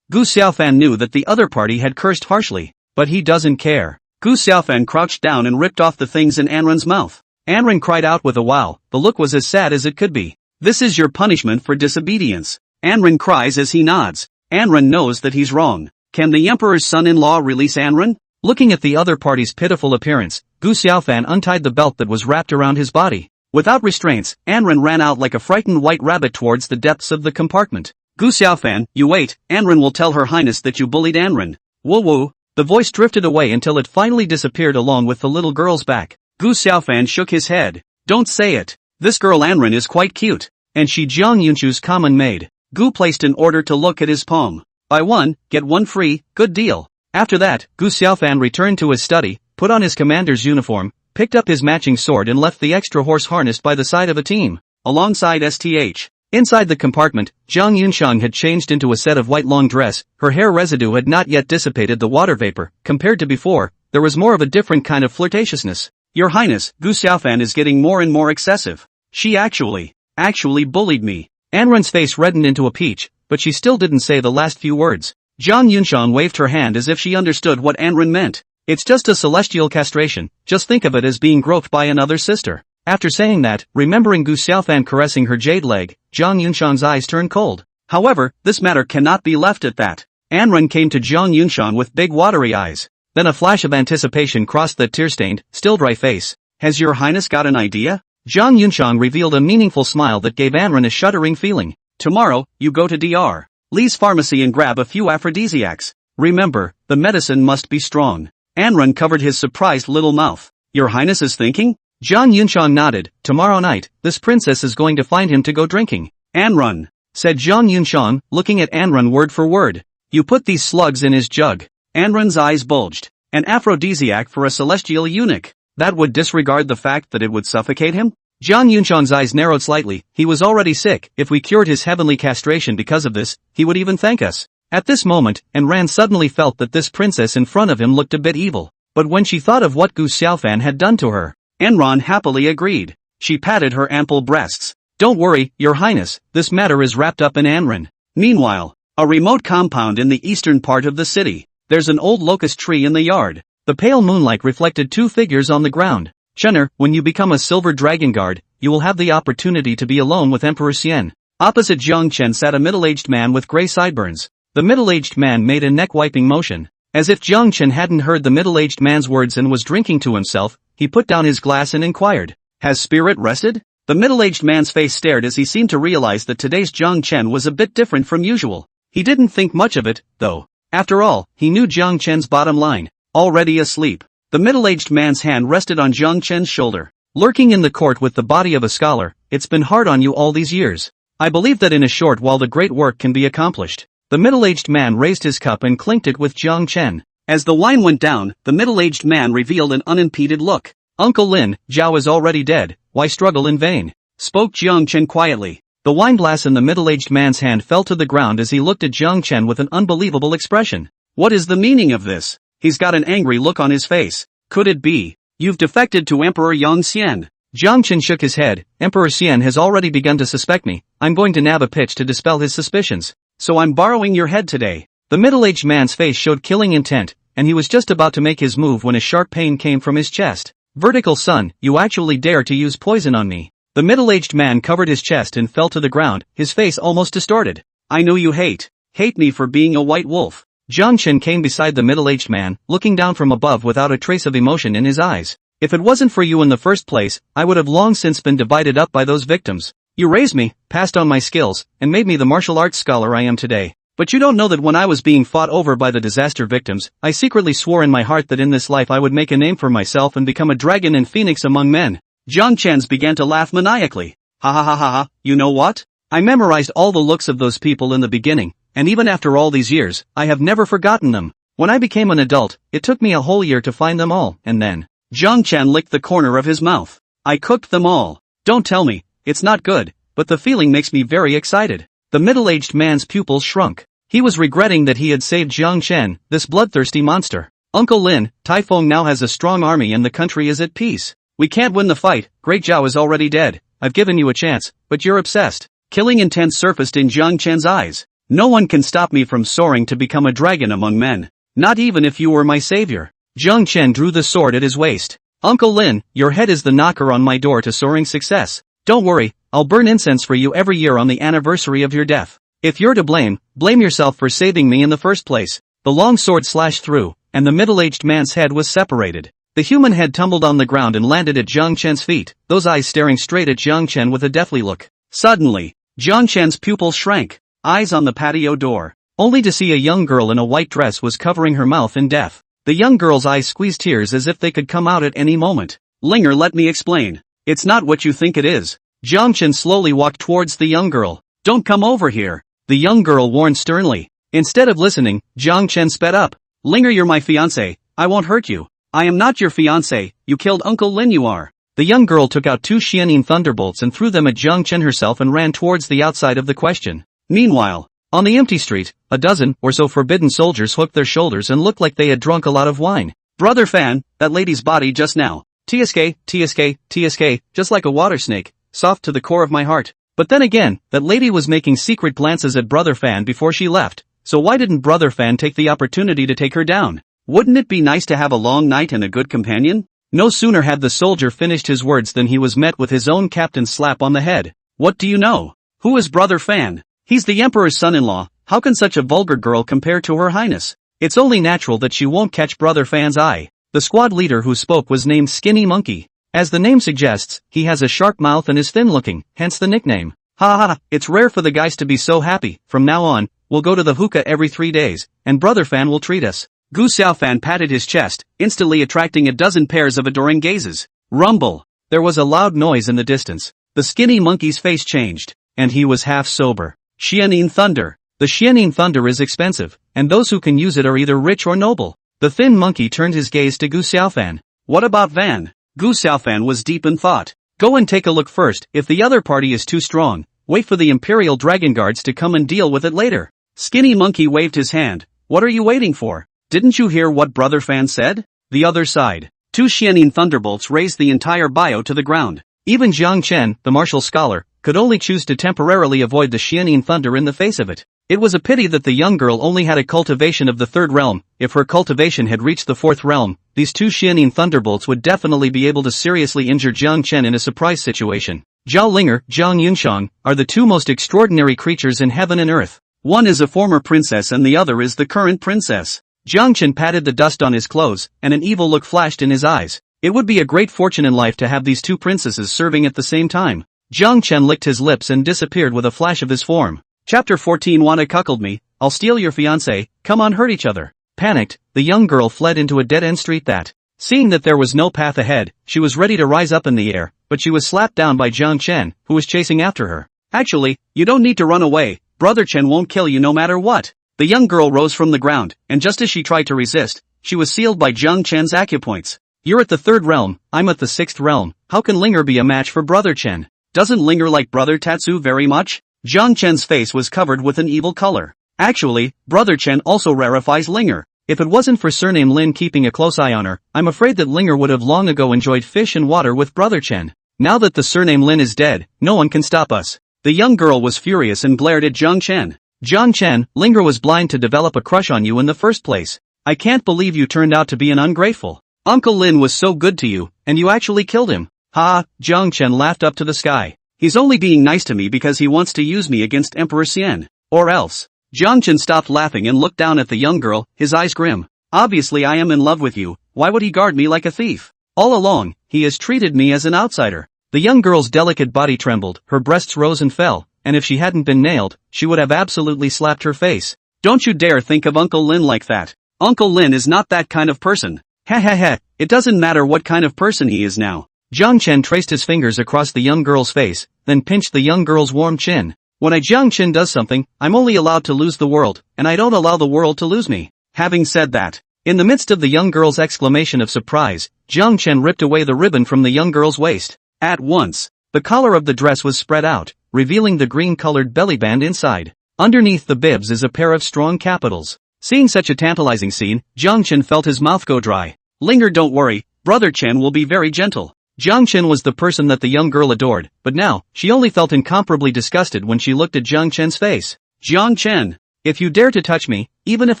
Gu Xiaofan knew that the other party had cursed harshly, but he doesn't care. Gu Xiaofan crouched down and ripped off the things in Anren's mouth. Anren cried out with a wow, the look was as sad as it could be. This is your punishment for disobedience. Anren cries as he nods. Anren knows that he's wrong. Can the emperor's son-in-law release Anren? Looking at the other party's pitiful appearance, Gu Xiaofan untied the belt that was wrapped around his body. Without restraints, Anren ran out like a frightened white rabbit towards the depths of the compartment. Gu Xiaofan, you wait, Anren will tell her highness that you bullied Anren. Woo woo. The voice drifted away until it finally disappeared along with the little girl's back. Gu Xiaofan shook his head. Don't say it. This girl Anren is quite cute. And she Jiang Yunchu's common maid. Gu placed an order to look at his palm. Buy one, get one free, good deal. After that, Gu Xiaofan returned to his study, put on his commander's uniform, picked up his matching sword and left the extra horse harnessed by the side of a team, alongside STH. Inside the compartment, Jiang Yunshang had changed into a set of white long dress, her hair residue had not yet dissipated the water vapor. Compared to before, there was more of a different kind of flirtatiousness. Your Highness, Gu Xiaofan is getting more and more excessive. She actually bullied me. Anren's face reddened into a peach, but she still didn't say the last few words. Jiang Yunshang waved her hand as if she understood what Anren meant. It's just a celestial castration, just think of it as being groped by another sister. After saying that, remembering Gu Xiaofan caressing her jade leg, Jiang Yunshang's eyes turned cold. However, this matter cannot be left at that. Anren came to Jiang Yunshang with big watery eyes. Then a flash of anticipation crossed that tear-stained, still dry face. Has your Highness got an idea? Jiang Yunshang revealed a meaningful smile that gave Anren a shuddering feeling. Tomorrow, you go to Dr. Lee's pharmacy and grab a few aphrodisiacs. Remember, the medicine must be strong. Anren covered his surprised little mouth. Your Highness is thinking? Jiang Yunshang nodded. Tomorrow night, this princess is going to find him to go drinking. Anren, said Jiang Yunshang, looking at Anren word for word. You put these slugs in his jug. Anren's eyes bulged. An aphrodisiac for a celestial eunuch. That would disregard the fact that it would suffocate him? Jiang Yunshang's eyes narrowed slightly. He was already sick. If we cured his heavenly castration because of this, he would even thank us. At this moment, Anren suddenly felt that this princess in front of him looked a bit evil. But when she thought of what Gu Xiaofan had done to her, Anren happily agreed. She patted her ample breasts. Don't worry, Your Highness, this matter is wrapped up in Anren. Meanwhile, a remote compound in the eastern part of the city. There's an old locust tree in the yard. The pale moonlight reflected two figures on the ground. Chenner, when you become a silver dragon guard, you will have the opportunity to be alone with Emperor Xian. Opposite Jiang Chen sat a middle-aged man with gray sideburns. The middle-aged man made a neck-wiping motion. As if Jiang Chen hadn't heard the middle-aged man's words and was drinking to himself, he put down his glass and inquired. Has spirit rested? The middle-aged man's face stared as he seemed to realize that today's Jiang Chen was a bit different from usual. He didn't think much of it, though. After all, he knew Jiang Chen's bottom line. Already asleep. The middle-aged man's hand rested on Jiang Chen's shoulder. Lurking in the court with the body of a scholar, it's been hard on you all these years. I believe that in a short while the great work can be accomplished. The middle-aged man raised his cup and clinked it with Jiang Chen. As the wine went down, the middle-aged man revealed an unimpeded look. Uncle Lin, Zhao is already dead, why struggle in vain? Spoke Jiang Chen quietly. The wineglass in the middle-aged man's hand fell to the ground as he looked at Jiang Chen with an unbelievable expression. What is the meaning of this? He's got an angry look on his face. Could it be? You've defected to Emperor Yang Xian. Jiang Chen shook his head. Emperor Xian has already begun to suspect me. I'm going to nab a pitch to dispel his suspicions. So I'm borrowing your head today. The middle-aged man's face showed killing intent, and he was just about to make his move when a sharp pain came from his chest. Vertical son, you actually dare to use poison on me. The middle-aged man covered his chest and fell to the ground, his face almost distorted. I know you hate me for being a white wolf. Jiang Chen came beside the middle-aged man, looking down from above without a trace of emotion in his eyes. If it wasn't for you in the first place, I would have long since been divided up by those victims. You raised me, passed on my skills, and made me the martial arts scholar I am today. But you don't know that when I was being fought over by the disaster victims, I secretly swore in my heart that in this life I would make a name for myself and become a dragon and phoenix among men. Jiang Chen's began to laugh maniacally. Ha ha ha ha ha, you know what? I memorized all the looks of those people in the beginning, and even after all these years, I have never forgotten them. When I became an adult, it took me a whole year to find them all, and then Jiang Chen licked the corner of his mouth. I cooked them all. Don't tell me, it's not good, but the feeling makes me very excited. The middle-aged man's pupils shrunk. He was regretting that he had saved Jiang Chen, this bloodthirsty monster. Uncle Lin, Taifeng now has a strong army and the country is at peace. We can't win the fight, Great Zhao is already dead. I've given you a chance, but you're obsessed. Killing intent surfaced in Jiang Chen's eyes. No one can stop me from soaring to become a dragon among men. Not even if you were my savior. Jiang Chen drew the sword at his waist. Uncle Lin, your head is the knocker on my door to soaring success. Don't worry, I'll burn incense for you every year on the anniversary of your death. If you're to blame yourself for saving me in the first place. The long sword slashed through, and the middle-aged man's head was separated. The human head tumbled on the ground and landed at Jiang Chen's feet, those eyes staring straight at Jiang Chen with a deathly look. Suddenly, Jiang Chen's pupils shrank, eyes on the patio door, only to see a young girl in a white dress was covering her mouth in death. The young girl's eyes squeezed tears as if they could come out at any moment. Linger, let me explain. It's not what you think it is. Jiang Chen slowly walked towards the young girl. Don't come over here. The young girl warned sternly. Instead of listening, Jiang Chen sped up. Linger, you're my fiancé. I won't hurt you. I am not your fiancé. You killed Uncle Lin, you are. The young girl took out 2 Xianin thunderbolts and threw them at Jiang Chen herself and ran towards the outside of the question. Meanwhile, on the empty street, a dozen or so forbidden soldiers hooked their shoulders and looked like they had drunk a lot of wine. Brother Fan, that lady's body just now. TSK, TSK, TSK, just like a water snake, soft to the core of my heart. But then again, that lady was making secret glances at Brother Fan before she left, so why didn't Brother Fan take the opportunity to take her down? Wouldn't it be nice to have a long night and a good companion? No sooner had the soldier finished his words than he was met with his own captain's slap on the head. What do you know? Who is Brother Fan? He's the Emperor's son-in-law. How can such a vulgar girl compare to Her Highness? It's only natural that she won't catch Brother Fan's eye. The squad leader who spoke was named Skinny Monkey. As the name suggests, he has a sharp mouth and is thin-looking, hence the nickname. Ha ha ha, it's rare for the guys to be so happy. From now on, we'll go to the hookah every 3 days, and Brother Fan will treat us. Gu Xiaofan patted his chest, instantly attracting a dozen pairs of adoring gazes. Rumble. There was a loud noise in the distance. The Skinny Monkey's face changed, and he was half sober. Xianin Thunder. The Xianin Thunder is expensive, and those who can use it are either rich or noble. The thin monkey turned his gaze to Gu Xiaofan. What about Van? Gu Xiaofan was deep in thought. Go and take a look first. If the other party is too strong, wait for the Imperial Dragon Guards to come and deal with it later. Skinny Monkey waved his hand. What are you waiting for? Didn't you hear what Brother Fan said? The other side. 2 Xianin thunderbolts razed the entire bio to the ground. Even Jiang Chen, the martial scholar, could only choose to temporarily avoid the Xianin thunder in the face of it. It was a pity that the young girl only had a cultivation of the 3rd realm. If her cultivation had reached the 4th realm, these 2 Xianin thunderbolts would definitely be able to seriously injure Jiang Chen in a surprise situation. Zhao Linger, Zhang Yunxiang, are the 2 most extraordinary creatures in heaven and earth. One is a former princess and the other is the current princess. Jiang Chen patted the dust on his clothes, and an evil look flashed in his eyes. It would be a great fortune in life to have these 2 princesses serving at the same time. Jiang Chen licked his lips and disappeared with a flash of his form. Chapter 14. Wanna cuckold me? I'll steal your fiancé. Come on, hurt each other. Panicked, the young girl fled into a dead-end street that, seeing that there was no path ahead, she was ready to rise up in the air, but she was slapped down by Jiang Chen, who was chasing after her. Actually, you don't need to run away. Brother Chen won't kill you no matter what. The young girl rose from the ground, and just as she tried to resist, she was sealed by Jiang Chen's acupoints. You're at the 3rd realm, I'm at the 6th realm. How can Linger be a match for Brother Chen? Doesn't Linger like Brother Tatsu very much? Jiang Chen's face was covered with an evil color. Actually, Brother Chen also rarefies Linger. If it wasn't for surname Lin keeping a close eye on her, I'm afraid that Linger would have long ago enjoyed fish and water with Brother Chen. Now that the surname Lin is dead, no one can stop us. The young girl was furious and glared at Jiang Chen. Jiang Chen, Linger was blind to develop a crush on you in the first place. I can't believe you turned out to be an ungrateful. Uncle Lin was so good to you, and you actually killed him. Ha! Jiang Chen laughed up to the sky. He's only being nice to me because he wants to use me against Emperor Xian. Or else. Jiang Chen stopped laughing and looked down at the young girl, his eyes grim. Obviously I am in love with you. Why would he guard me like a thief? All along, he has treated me as an outsider. The young girl's delicate body trembled, her breasts rose and fell, and if she hadn't been nailed, she would have absolutely slapped her face. Don't you dare think of Uncle Lin like that. Uncle Lin is not that kind of person. Ha ha ha, it doesn't matter what kind of person he is now. Jiang Chen traced his fingers across the young girl's face, then pinched the young girl's warm chin. When Jiang Chen does something, I'm only allowed to lose the world, and I don't allow the world to lose me. Having said that, in the midst of the young girl's exclamation of surprise, Jiang Chen ripped away the ribbon from the young girl's waist. At once, the collar of the dress was spread out, revealing the green-colored bellyband inside. Underneath the bibs is a pair of strong capitals. Seeing such a tantalizing scene, Jiang Chen felt his mouth go dry. Linger, don't worry, Brother Chen will be very gentle. Jiang Chen was the person that the young girl adored, but now, she only felt incomparably disgusted when she looked at Jiang Chen's face. Jiang Chen, if you dare to touch me, even if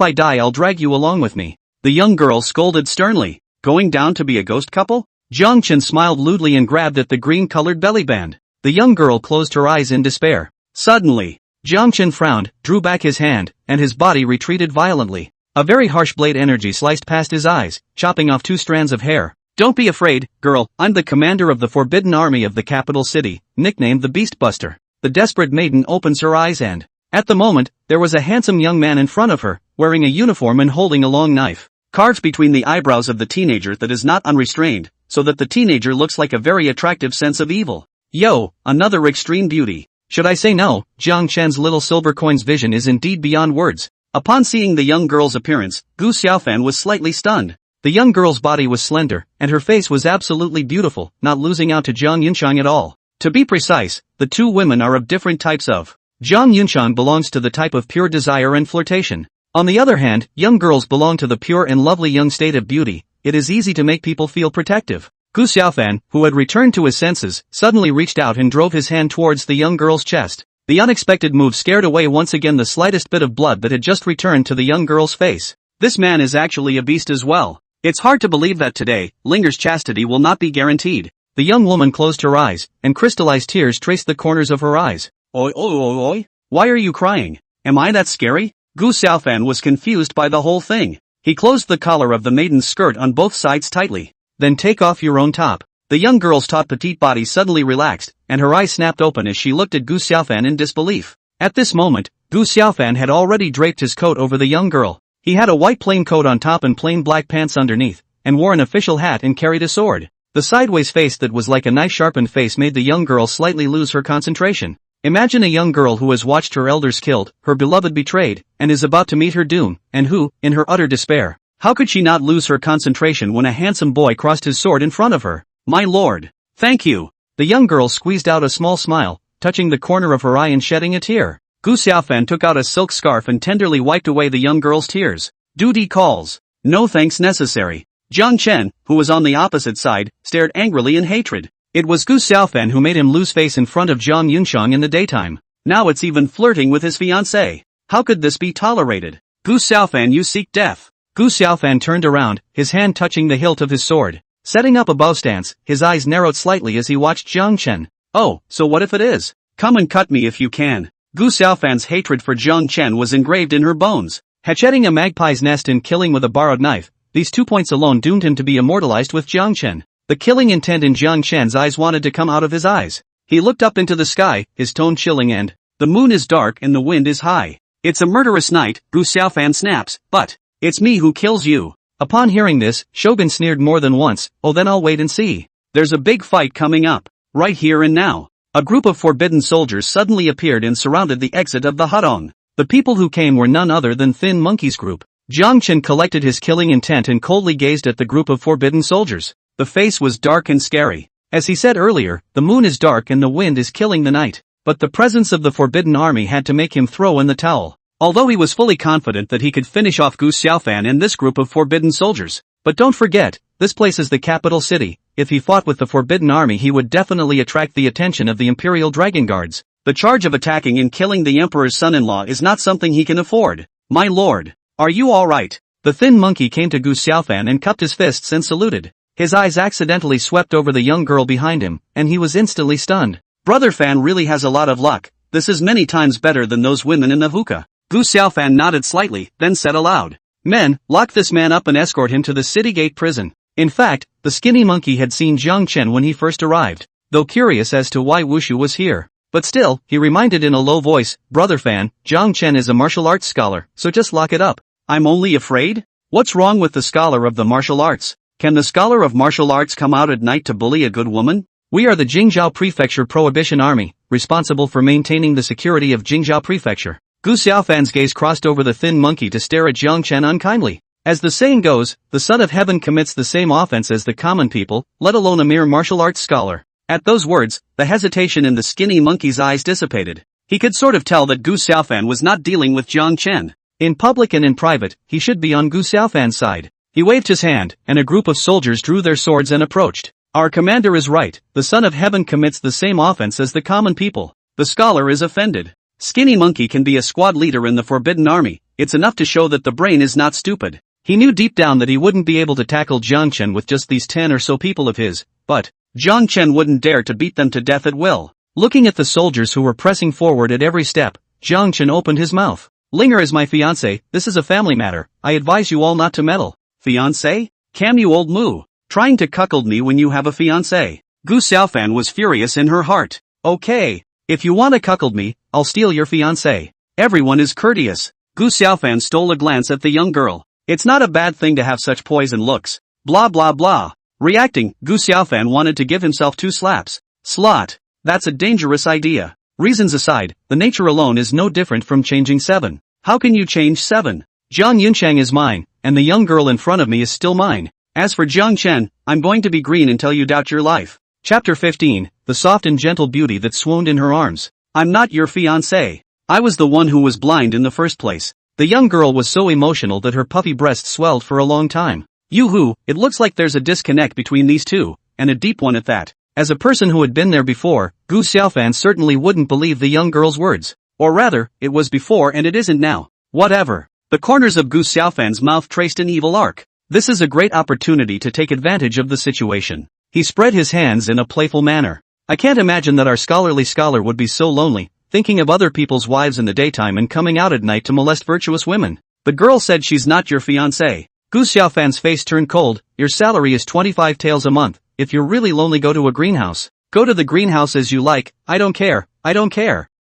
I die I'll drag you along with me. The young girl scolded sternly. Going down to be a ghost couple? Jiang Chen smiled lewdly and grabbed at the green-colored bellyband. The young girl closed her eyes in despair. Suddenly, Jiang Chen frowned, drew back his hand, and his body retreated violently. A very harsh blade energy sliced past his eyes, chopping off 2 strands of hair. Don't be afraid, girl, I'm the commander of the Forbidden Army of the capital city, nicknamed the Beastbuster. The desperate maiden opens her eyes and, at the moment, there was a handsome young man in front of her, wearing a uniform and holding a long knife. Carved between the eyebrows of the teenager that is not unrestrained, so that the teenager looks like a very attractive sense of evil. Yo, another extreme beauty. Should I say no? Jiang Chen's little silver coin's vision is indeed beyond words. Upon seeing the young girl's appearance, Gu Xiaofan was slightly stunned. The young girl's body was slender, and her face was absolutely beautiful, not losing out to Jiang Yunchang at all. To be precise, the two women are of different types of. Jiang Yunchang belongs to the type of pure desire and flirtation. On the other hand, young girls belong to the pure and lovely young state of beauty. It is easy to make people feel protective. Gu Xiaofan, who had returned to his senses, suddenly reached out and drove his hand towards the young girl's chest. The unexpected move scared away once again the slightest bit of blood that had just returned to the young girl's face. This man is actually a beast as well. It's hard to believe that today, Linger's chastity will not be guaranteed. The young woman closed her eyes, and crystallized tears traced the corners of her eyes. Oi oi oi oi? Why are you crying? Am I that scary? Gu Xiaofan was confused by the whole thing. He closed the collar of the maiden's skirt on both sides tightly. Then take off your own top. The young girl's taut petite body suddenly relaxed, and her eyes snapped open as she looked at Gu Xiaofan in disbelief. At this moment, Gu Xiaofan had already draped his coat over the young girl. He had a white plain coat on top and plain black pants underneath, and wore an official hat and carried a sword. The sideways face that was like a knife-sharpened face made the young girl slightly lose her concentration. Imagine a young girl who has watched her elders killed, her beloved betrayed, and is about to meet her doom, and who, in her utter despair, how could she not lose her concentration when a handsome boy crossed his sword in front of her? My lord. Thank you. The young girl squeezed out a small smile, touching the corner of her eye and shedding a tear. Gu Xiaofan took out a silk scarf and tenderly wiped away the young girl's tears. Duty calls. No thanks necessary. Jiang Chen, who was on the opposite side, stared angrily in hatred. It was Gu Xiaofan who made him lose face in front of Jiang Yunchang in the daytime. Now it's even flirting with his fiancée. How could this be tolerated? Gu Xiaofan, you seek death. Gu Xiaofan turned around, his hand touching the hilt of his sword. Setting up a bow stance, his eyes narrowed slightly as he watched Jiang Chen. Oh, so what if it is? Come and cut me if you can. Gu Xiaofan's hatred for Jiang Chen was engraved in her bones. Hatching a magpie's nest and killing with a borrowed knife, these 2 points alone doomed him to be immortalized with Jiang Chen. The killing intent in Jiang Chen's eyes wanted to come out of his eyes. He looked up into the sky, his tone chilling and, the moon is dark and the wind is high. It's a murderous night, Gu Xiaofan snaps, but, it's me who kills you. Upon hearing this, Shogun sneered more than once. Oh, then I'll wait and see. There's a big fight coming up, right here and now. A group of forbidden soldiers suddenly appeared and surrounded the exit of the Hudong. The people who came were none other than Thin Monkey's group. Jiang Chen collected his killing intent and coldly gazed at the group of forbidden soldiers. The face was dark and scary. As he said earlier, the moon is dark and the wind is killing the night. But the presence of the forbidden army had to make him throw in the towel. Although he was fully confident that he could finish off Gu Xiaofan and this group of forbidden soldiers. But don't forget, this place is the capital city. If he fought with the forbidden army he would definitely attract the attention of the Imperial Dragon Guards. The charge of attacking and killing the Emperor's son-in-law is not something he can afford. My lord, are you alright? The Thin Monkey came to Gu Xiaofan and cupped his fists and saluted. His eyes accidentally swept over the young girl behind him, and he was instantly stunned. Brother Fan really has a lot of luck. This is many times better than those women in the hookah. Gu Xiaofan nodded slightly, then said aloud. Men, lock this man up and escort him to the city gate prison. In fact, the skinny monkey had seen Jiang Chen when he first arrived, though curious as to why Wushu was here. But still, he reminded in a low voice, Brother Fan, Jiang Chen is a martial arts scholar, so just lock it up. I'm only afraid? What's wrong with the scholar of the martial arts? Can the scholar of martial arts come out at night to bully a good woman? We are the Jingzhou Prefecture Prohibition Army, responsible for maintaining the security of Jingzhou Prefecture. Gu Xiaofan's gaze crossed over the Thin Monkey to stare at Jiang Chen unkindly. As the saying goes, the Son of Heaven commits the same offense as the common people, let alone a mere martial arts scholar. At those words, the hesitation in the skinny monkey's eyes dissipated. He could sort of tell that Gu Xiaofan was not dealing with Jiang Chen. In public and in private, he should be on Gu Xiaofan's side. He waved his hand, and a group of soldiers drew their swords and approached. Our commander is right, the Son of Heaven commits the same offense as the common people. The scholar is offended. Skinny Monkey can be a squad leader in the Forbidden Army, it's enough to show that the brain is not stupid. He knew deep down that he wouldn't be able to tackle Jiang Chen with just these 10 or so people of his, but Jiang Chen wouldn't dare to beat them to death at will. Looking at the soldiers who were pressing forward at every step, Jiang Chen opened his mouth. Linger is my fiancé, this is a family matter, I advise you all not to meddle. Fiancé? Cam you old moo. Trying to cuckold me when you have a fiancé. Gu Xiaofan was furious in her heart. Okay. If you want to cuckold me, I'll steal your fiancé. Everyone is courteous. Gu Xiaofan stole a glance at the young girl. It's not a bad thing to have such poison looks. Blah blah blah. Reacting, Gu Xiaofan wanted to give himself 2 slaps. Slot. That's a dangerous idea. Reasons aside, the nature alone is no different from changing 7. How can you change 7? Jiang Yunchang is mine, and the young girl in front of me is still mine. As for Jiang Chen, I'm going to be green until you doubt your life. Chapter 15, the soft and gentle beauty that swooned in her arms. I'm not your fiancé. I was the one who was blind in the first place. The young girl was so emotional that her puffy breast swelled for a long time. Yoo-hoo, it looks like there's a disconnect between these two, and a deep one at that. As a person who had been there before, Gu Xiaofan certainly wouldn't believe the young girl's words. Or rather, it was before and it isn't now. Whatever. The corners of Gu Xiaofan's mouth traced an evil arc. This is a great opportunity to take advantage of the situation. He spread his hands in a playful manner. I can't imagine that our scholarly scholar would be so lonely, thinking of other people's wives in the daytime and coming out at night to molest virtuous women. The girl said she's not your fiancé. Gu Xiaofan's face turned cold. Your salary is 25 taels a month. If you're really lonely, go to a greenhouse. Go to the greenhouse as you like. I don't care.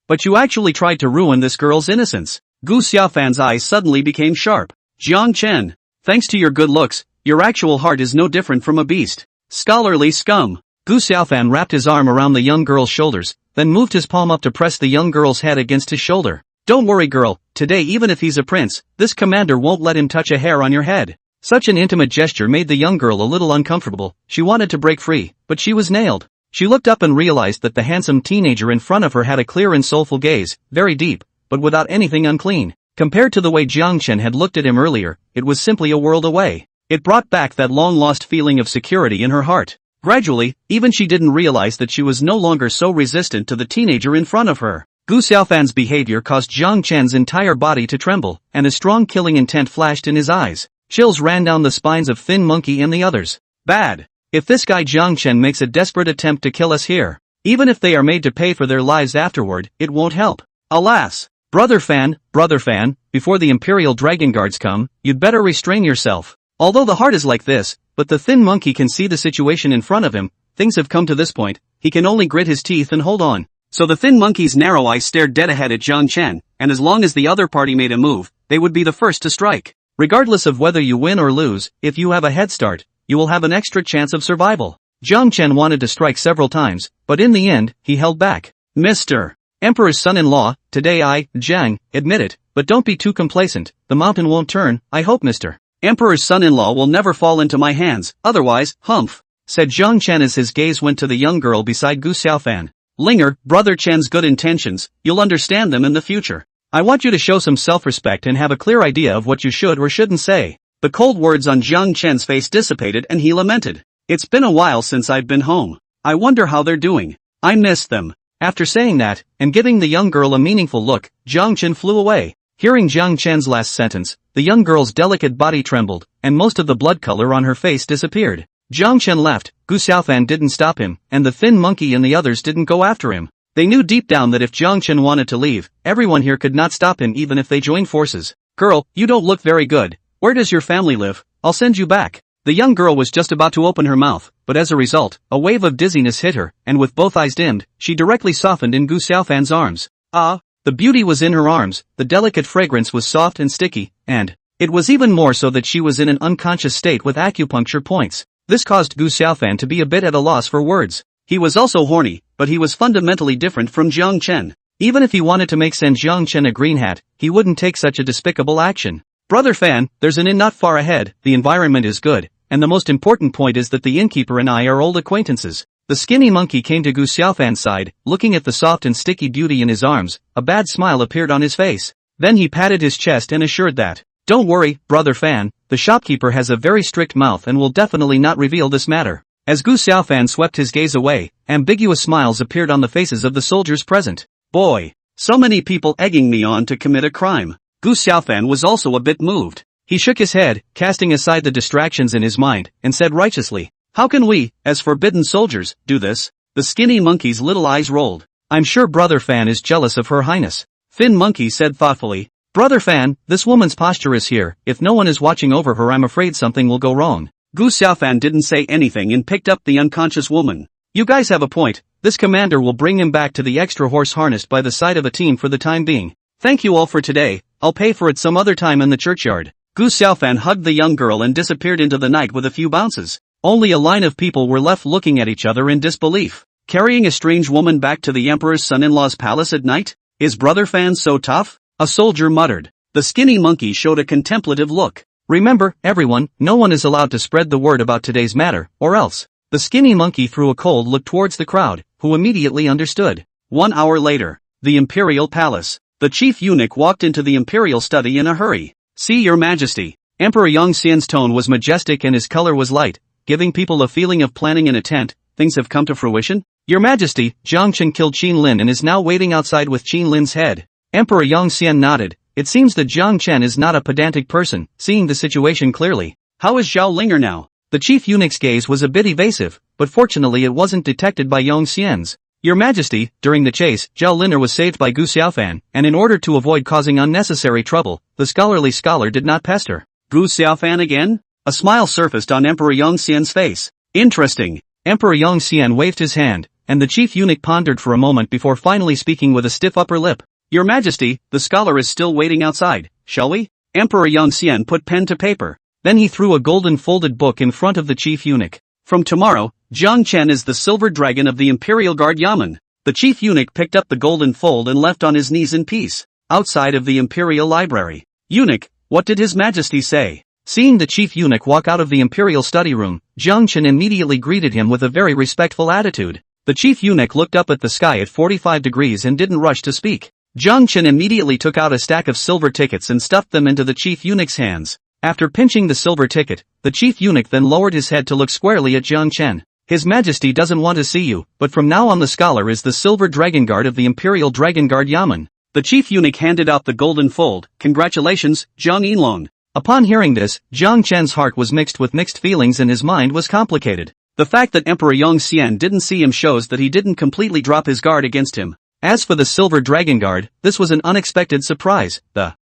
But you actually tried to ruin this girl's innocence. Gu Xiaofan's eyes suddenly became sharp. Jiang Chen. Thanks to your good looks, your actual heart is no different from a beast. Scholarly scum. Gu Xiaofan wrapped his arm around the young girl's shoulders, then moved his palm up to press the young girl's head against his shoulder. Don't worry, girl, today even if he's a prince, this commander won't let him touch a hair on your head. Such an intimate gesture made the young girl a little uncomfortable. She wanted to break free, but she was nailed. She looked up and realized that the handsome teenager in front of her had a clear and soulful gaze, very deep, but without anything unclean. Compared to the way Jiang Chen had looked at him earlier, it was simply a world away. It brought back that long-lost feeling of security in her heart. Gradually, even she didn't realize that she was no longer so resistant to the teenager in front of her. Gu Xiaofan's behavior caused Jiang Chen's entire body to tremble, and a strong killing intent flashed in his eyes. Chills ran down the spines of Thin Monkey and the others. Bad. If this guy Jiang Chen makes a desperate attempt to kill us here, even if they are made to pay for their lives afterward, it won't help. Alas. Brother Fan, before the Imperial Dragon Guards come, you'd better restrain yourself. Although the heart is like this, but the Thin Monkey can see the situation in front of him. Things have come to this point, he can only grit his teeth and hold on. So the Thin Monkey's narrow eyes stared dead ahead at Jiang Chen, and as long as the other party made a move, they would be the first to strike. Regardless of whether you win or lose, if you have a head start, you will have an extra chance of survival. Jiang Chen wanted to strike several times, but in the end, he held back. Mr. Emperor's son-in-law, today I, Jiang, admit it, but don't be too complacent, the mountain won't turn, I hope Mr. Emperor's son-in-law will never fall into my hands, otherwise, humph, said Jiang Chen as his gaze went to the young girl beside Gu Xiaofan. Linger, Brother Chen's good intentions, you'll understand them in the future. I want you to show some self-respect and have a clear idea of what you should or shouldn't say. The cold words on Jiang Chen's face dissipated and he lamented. It's been a while since I've been home. I wonder how they're doing. I miss them. After saying that, and giving the young girl a meaningful look, Jiang Chen flew away. Hearing Jiang Chen's last sentence, the young girl's delicate body trembled, and most of the blood color on her face disappeared. Jiang Chen left, Gu Xiaofan didn't stop him, and the Thin Monkey and the others didn't go after him. They knew deep down that if Jiang Chen wanted to leave, everyone here could not stop him even if they joined forces. Girl, you don't look very good. Where does your family live? I'll send you back. The young girl was just about to open her mouth, but as a result, a wave of dizziness hit her, and with both eyes dimmed, she directly softened in Gu Xiaofan's arms. Ah, the beauty was in her arms, the delicate fragrance was soft and sticky, and it was even more so that she was in an unconscious state with acupuncture points. This caused Gu Xiaofan to be a bit at a loss for words. He was also horny, but he was fundamentally different from Jiang Chen. Even if he wanted to make send Jiang Chen a green hat, he wouldn't take such a despicable action. Brother Fan, there's an inn not far ahead, the environment is good, and the most important point is that the innkeeper and I are old acquaintances. The skinny monkey came to Gu Xiaofan's side, looking at the soft and sticky beauty in his arms. A bad smile appeared on his face. Then he patted his chest and assured that, don't worry, Brother Fan, the shopkeeper has a very strict mouth and will definitely not reveal this matter. As Gu Xiaofan swept his gaze away, ambiguous smiles appeared on the faces of the soldiers present. Boy, so many people egging me on to commit a crime. Gu Xiaofan was also a bit moved. He shook his head, casting aside the distractions in his mind, and said righteously, how can we, as forbidden soldiers, do this? The skinny monkey's little eyes rolled. I'm sure Brother Fan is jealous of Her Highness. Thin Monkey said thoughtfully, Brother Fan, this woman's posture is here, if no one is watching over her I'm afraid something will go wrong. Gu Xiaofan didn't say anything and picked up the unconscious woman. You guys have a point, this commander will bring him back to the extra horse harnessed by the side of a team for the time being. Thank you all for today, I'll pay for it some other time in the churchyard. Gu Xiaofan hugged the young girl and disappeared into the night with a few bounces. Only a line of people were left looking at each other in disbelief. Carrying a strange woman back to the emperor's son-in-law's palace at night? Is brother Fan so tough? A soldier muttered. The skinny monkey showed a contemplative look. Remember, everyone, no one is allowed to spread the word about today's matter, or else. The skinny monkey threw a cold look towards the crowd, who immediately understood. 1 hour later, the imperial palace. The chief eunuch walked into the imperial study in a hurry. See your majesty. Emperor Yongxian's tone was majestic and his color was light, giving people a feeling of planning in a tent. Things have come to fruition? Your majesty, Jiang Chen killed Qin Lin and is now waiting outside with Qin Lin's head. Emperor Yongxian nodded. It seems that Jiang Chen is not a pedantic person, seeing the situation clearly. How is Zhao Linger now? The chief eunuch's gaze was a bit evasive, but fortunately it wasn't detected by Yongxian's. Your majesty, during the chase, Zhao Linger was saved by Gu Xiaofan, and in order to avoid causing unnecessary trouble, the scholarly scholar did not pester. Gu Xiaofan again? A smile surfaced on Emperor Yongxian's face. Interesting. Emperor Yongxian waved his hand, and the chief eunuch pondered for a moment before finally speaking with a stiff upper lip. Your majesty, the scholar is still waiting outside, shall we? Emperor Yongxian put pen to paper. Then he threw a golden folded book in front of the chief eunuch. From tomorrow, Jiang Chen is the silver dragon of the Imperial Guard Yamen. The chief eunuch picked up the golden fold and left on his knees in peace, outside of the Imperial Library. Eunuch, what did His Majesty say? Seeing the chief eunuch walk out of the Imperial study room, Jiang Chen immediately greeted him with a very respectful attitude. The chief eunuch looked up at the sky at 45 degrees and didn't rush to speak. Jiang Chen immediately took out a stack of silver tickets and stuffed them into the chief eunuch's hands. After pinching the silver ticket, the chief eunuch then lowered his head to look squarely at Jiang Chen. His Majesty doesn't want to see you, but from now on the scholar is the silver dragon guard of the Imperial Dragon Guard Yamen. The chief eunuch handed out the golden fold. Congratulations, Zhang Yinlong. Upon hearing this, Jiang Chen's heart was mixed with mixed feelings and his mind was complicated. The fact that Emperor Yongxian didn't see him shows that he didn't completely drop his guard against him. As for the Silver Dragon Guard, this was an unexpected surprise.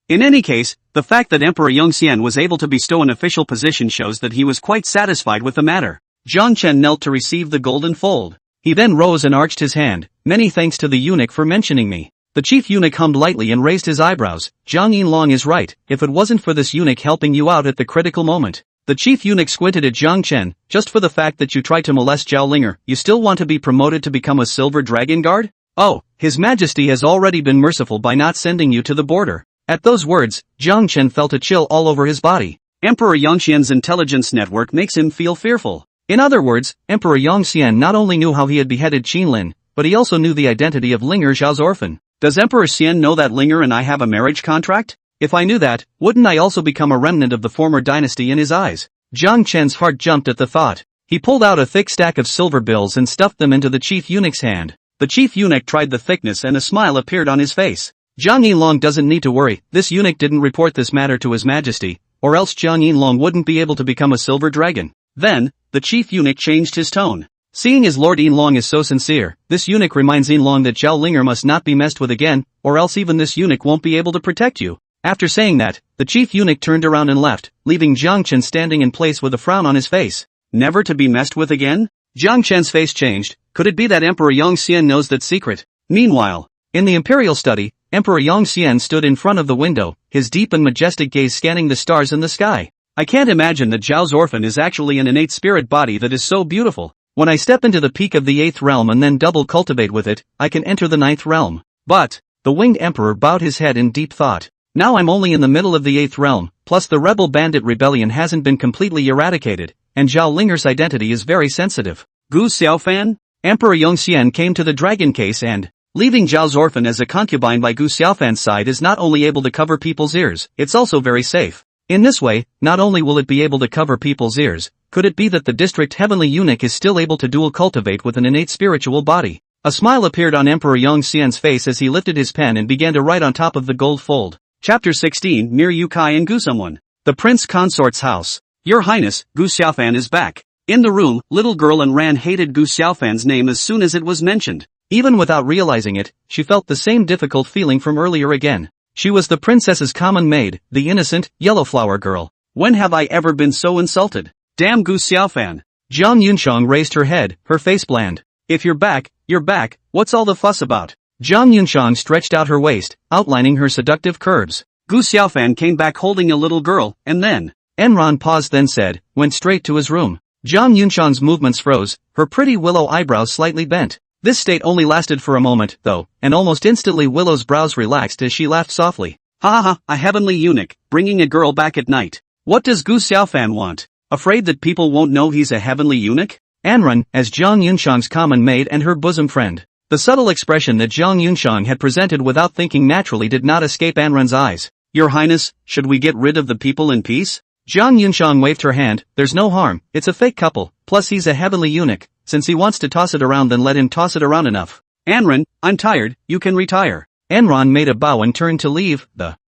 In any case, the fact that Emperor Yongxian was able to bestow an official position shows that he was quite satisfied with the matter. Jiang Chen knelt to receive the golden fold. He then rose and arched his hand. Many thanks to the eunuch for mentioning me. The chief eunuch hummed lightly and raised his eyebrows. Zhang Yinlong is right, if it wasn't for this eunuch helping you out at the critical moment. The chief eunuch squinted at Jiang Chen. Just for the fact that you tried to molest Zhao Linger, you still want to be promoted to become a silver dragon guard? Oh, His Majesty has already been merciful by not sending you to the border. At those words, Jiang Chen felt a chill all over his body. Emperor Yongxian's intelligence network makes him feel fearful. In other words, Emperor Yongxian not only knew how he had beheaded Qin Lin, but he also knew the identity of Linger Zhao's orphan. Does Emperor Xian know that Linger and I have a marriage contract? If I knew that, wouldn't I also become a remnant of the former dynasty in his eyes? Jiang Chen's heart jumped at the thought. He pulled out a thick stack of silver bills and stuffed them into the chief eunuch's hand. The chief eunuch tried the thickness and a smile appeared on his face. Zhang Yinlong doesn't need to worry, this eunuch didn't report this matter to His Majesty, or else Zhang Yinlong wouldn't be able to become a silver dragon. Then, the chief eunuch changed his tone. Seeing as Lord Yinlong is so sincere, this eunuch reminds Yinlong that Zhao Linger must not be messed with again, or else even this eunuch won't be able to protect you. After saying that, the chief eunuch turned around and left, leaving Jiang Chen standing in place with a frown on his face. Never to be messed with again? Jiang Chen's face changed. Could it be that Emperor Yongxian knows that secret? Meanwhile, in the imperial study, Emperor Yongxian stood in front of the window, his deep and majestic gaze scanning the stars in the sky. I can't imagine that Zhao's orphan is actually an innate spirit body that is so beautiful. When I step into the peak of the 8th realm and then double cultivate with it, I can enter the 9th realm. But, the winged emperor bowed his head in deep thought. Now I'm only in the middle of the 8th realm, plus the rebel bandit rebellion hasn't been completely eradicated, and Zhao Linger's identity is very sensitive. Gu Xiaofan? Emperor Yongxian came to the dragon case and, leaving Zhao's orphan as a concubine by Gu Xiaofan's side is not only able to cover people's ears, it's also very safe. In this way, not only will it be able to cover people's ears, could it be that the district Heavenly Eunuch is still able to dual cultivate with an innate spiritual body? A smile appeared on Emperor Yongxian's face as he lifted his pen and began to write on top of the gold fold. Chapter 16 Mir Yu Kai and Gu Someone. The Prince Consort's house. Your Highness, Gu Xiaofan is back. In the room, little girl and Ran hated Gu Xiaofan's name as soon as it was mentioned. Even without realizing it, she felt the same difficult feeling from earlier again. She was the princess's common maid, the innocent, yellow flower girl. When have I ever been so insulted? Damn Gu Xiaofan. Zhang Yunsheng raised her head, her face bland. If you're back, what's all the fuss about? Zhang Yunsheng stretched out her waist, outlining her seductive curves. Gu Xiaofan came back holding a little girl, and then, Enron paused then said, went straight to his room. Zhang Yunxiang's movements froze, her pretty Willow eyebrows slightly bent. This state only lasted for a moment, though, and almost instantly Willow's brows relaxed as she laughed softly. Ha ha, a heavenly eunuch, bringing a girl back at night. What does Gu Xiaofan want? Afraid that people won't know he's a heavenly eunuch? Anran, as Zhang Yunxiang's common maid and her bosom friend. The subtle expression that Zhang Yunxiang had presented without thinking naturally did not escape Anran's eyes. Your Highness, should we get rid of the people in peace? Zhang Yunxiang waved her hand. There's no harm, it's a fake couple, plus he's a heavenly eunuch. Since he wants to toss it around, then let him toss it around enough. Anran, I'm tired, you can retire. Anran made a bow and turned to leave.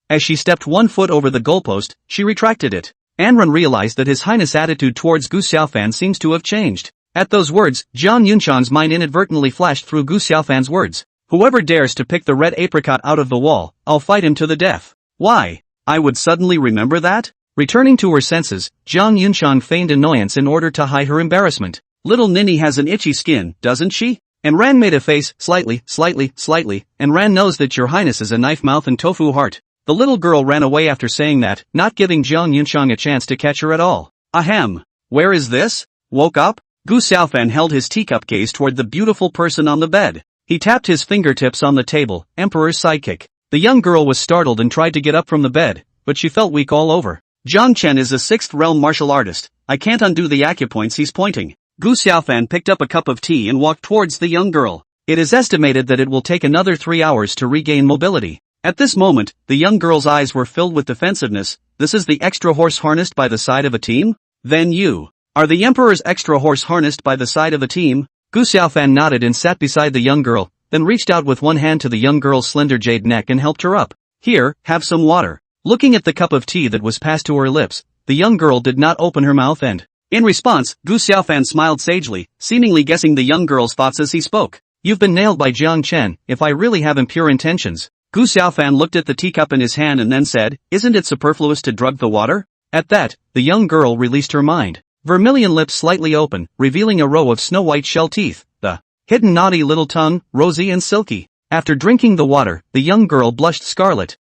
As she stepped 1 foot over the goalpost, she retracted it. Anran realized that His Highness' attitude towards Gu Xiaofan seems to have changed. At those words, Zhang Yunxiang's mind inadvertently flashed through Gu Xiaofan's words. Whoever dares to pick the red apricot out of the wall, I'll fight him to the death. Why? I would suddenly remember that? Returning to her senses, Zhang Yunxiang feigned annoyance in order to hide her embarrassment. Little Ninny has an itchy skin, doesn't she? And Ran made a face, slightly, and Ran knows that your Highness is a knife mouth and tofu heart. The little girl ran away after saying that, not giving Zhang Yunxiang a chance to catch her at all. Ahem. Where is this? Woke up? Gu Xiaofan held his teacup gaze toward the beautiful person on the bed. He tapped his fingertips on the table, Emperor's sidekick. The young girl was startled and tried to get up from the bed, but she felt weak all over. Zhang Chen is a 6th realm martial artist. I can't undo the acupoints he's pointing. Gu Xiaofan picked up a cup of tea and walked towards the young girl. It is estimated that it will take another 3 hours to regain mobility. At this moment, the young girl's eyes were filled with defensiveness. This is the extra horse harnessed by the side of a team? Then you are the Emperor's extra horse harnessed by the side of a team? Gu Xiaofan nodded and sat beside the young girl, then reached out with one hand to the young girl's slender jade neck and helped her up. Here, have some water. Looking at the cup of tea that was passed to her lips, the young girl did not open her mouth and, in response, Gu Xiaofan smiled sagely, seemingly guessing the young girl's thoughts as he spoke. You've been nailed by Jiang Chen, if I really have impure intentions. Gu Xiaofan looked at the teacup in his hand and then said, isn't it superfluous to drug the water? At that, the young girl released her mind. Vermilion lips slightly open, revealing a row of snow-white shell teeth. The hidden naughty little tongue, rosy and silky. After drinking the water, the young girl blushed scarlet.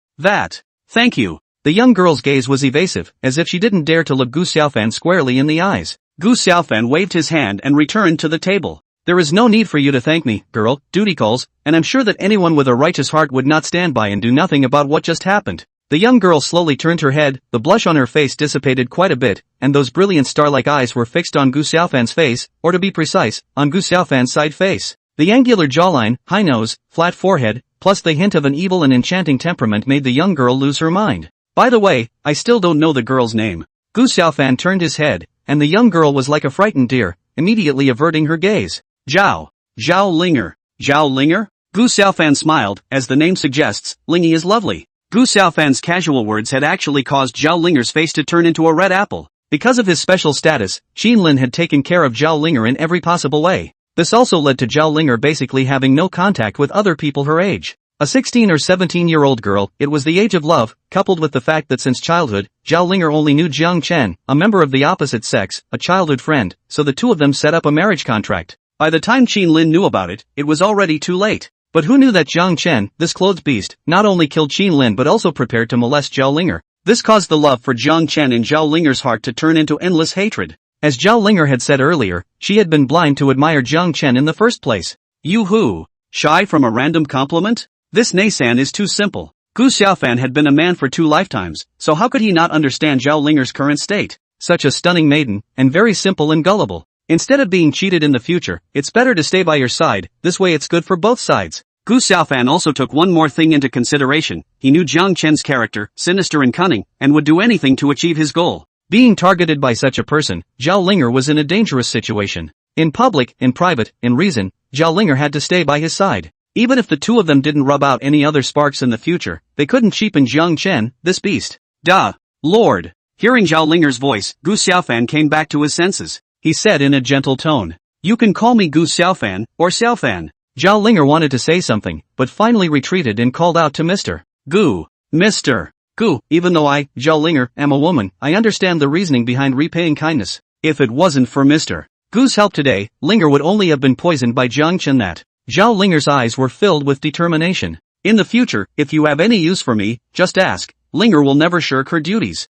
Thank you. The young girl's gaze was evasive, as if she didn't dare to look Gu Xiaofan squarely in the eyes. Gu Xiaofan waved his hand and returned to the table. There is no need for you to thank me, girl, duty calls, and I'm sure that anyone with a righteous heart would not stand by and do nothing about what just happened. The young girl slowly turned her head, the blush on her face dissipated quite a bit, and those brilliant star-like eyes were fixed on Gu Xiaofan's face, or to be precise, on Gu Xiaofan's side face. The angular jawline, high nose, flat forehead, plus the hint of an evil and enchanting temperament made the young girl lose her mind. By the way, I still don't know the girl's name. Gu Xiaofan turned his head, and the young girl was like a frightened deer, immediately averting her gaze. Zhao Linger. Zhao Linger? Gu Xiaofan smiled, as the name suggests, Lingy is lovely. Gu Xiaofan's casual words had actually caused Zhao Linger's face to turn into a red apple. Because of his special status, Qin Lin had taken care of Zhao Linger in every possible way. This also led to Zhao Linger basically having no contact with other people her age. A 16 or 17-year-old girl, it was the age of love, coupled with the fact that since childhood, Zhao Linger only knew Jiang Chen, a member of the opposite sex, a childhood friend, so the two of them set up a marriage contract. By the time Qin Lin knew about it, it was already too late. But who knew that Jiang Chen, this clothes beast, not only killed Qin Lin but also prepared to molest Zhao Linger. This caused the love for Jiang Chen in Zhao Linger's heart to turn into endless hatred. As Zhao Linger had said earlier, she had been blind to admire Jiang Chen in the first place. You shy from a random compliment? This Neisan is too simple. Gu Xiaofan had been a man for 2 lifetimes, so how could he not understand Zhao Linger's current state? Such a stunning maiden, and very simple and gullible. Instead of being cheated in the future, it's better to stay by your side, this way it's good for both sides. Gu Xiaofan also took one more thing into consideration. He knew Jiang Chen's character, sinister and cunning, and would do anything to achieve his goal. Being targeted by such a person, Zhao Linger was in a dangerous situation. In public, in private, in reason, Zhao Linger had to stay by his side. Even if the two of them didn't rub out any other sparks in the future, they couldn't cheapen Jiang Chen, this beast. Duh. Lord. Hearing Zhao Linger's voice, Gu Xiaofan came back to his senses. He said in a gentle tone. You can call me Gu Xiaofan, or Xiaofan. Zhao Linger wanted to say something, but finally retreated and called out to Mr. Gu. Mr. Gu, even though I, Zhao Linger, am a woman, I understand the reasoning behind repaying kindness. If it wasn't for Mr. Gu's help today, Linger would only have been poisoned by Jiang Chen. That. Zhao Linger's eyes were filled with determination. In the future, if you have any use for me, just ask. Linger will never shirk her duties.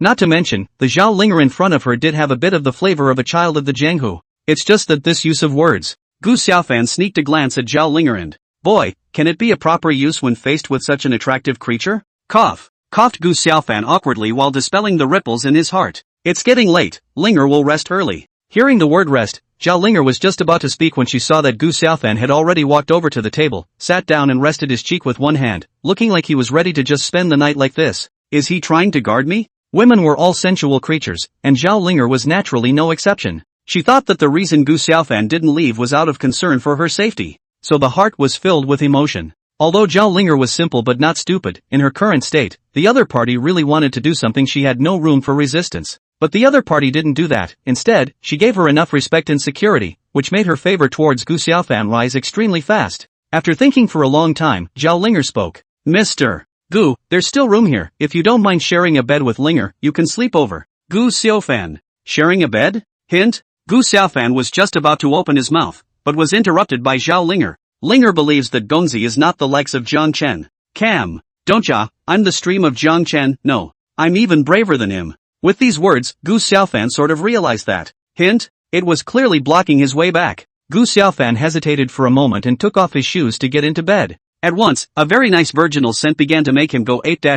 Not to mention, the Zhao Linger in front of her did have a bit of the flavor of a child of the Jianghu. It's just that this use of words. Gu Xiaofan sneaked a glance at Zhao Linger and, boy, can it be a proper use when faced with such an attractive creature? Cough. Coughed Gu Xiaofan awkwardly while dispelling the ripples in his heart. It's getting late, Linger will rest early. Hearing the word rest, Zhao Linger was just about to speak when she saw that Gu Xiaofan had already walked over to the table, sat down and rested his cheek with one hand, looking like he was ready to just spend the night like this. Is he trying to guard me? Women were all sensual creatures, and Zhao Linger was naturally no exception. She thought that the reason Gu Xiaofan didn't leave was out of concern for her safety. So the heart was filled with emotion. Although Zhao Linger was simple but not stupid, in her current state, the other party really wanted to do something she had no room for resistance. But the other party didn't do that. Instead, she gave her enough respect and security, which made her favor towards Gu Xiaofan rise extremely fast. After thinking for a long time, Zhao Linger spoke. Mr. Gu, there's still room here. If you don't mind sharing a bed with Linger, you can sleep over. Gu Xiaofan. Sharing a bed? Hint? Gu Xiaofan was just about to open his mouth, but was interrupted by Zhao Linger. Linger believes that Gongzi is not the likes of Jiang Chen. Cam. Don't ya? I'm the stream of Jiang Chen. No. I'm even braver than him. With these words, Gu Xiaofan sort of realized that. Hint? It was clearly blocking his way back. Gu Xiaofan hesitated for a moment and took off his shoes to get into bed. At once, a very nice virginal scent began to make him go 8 *********.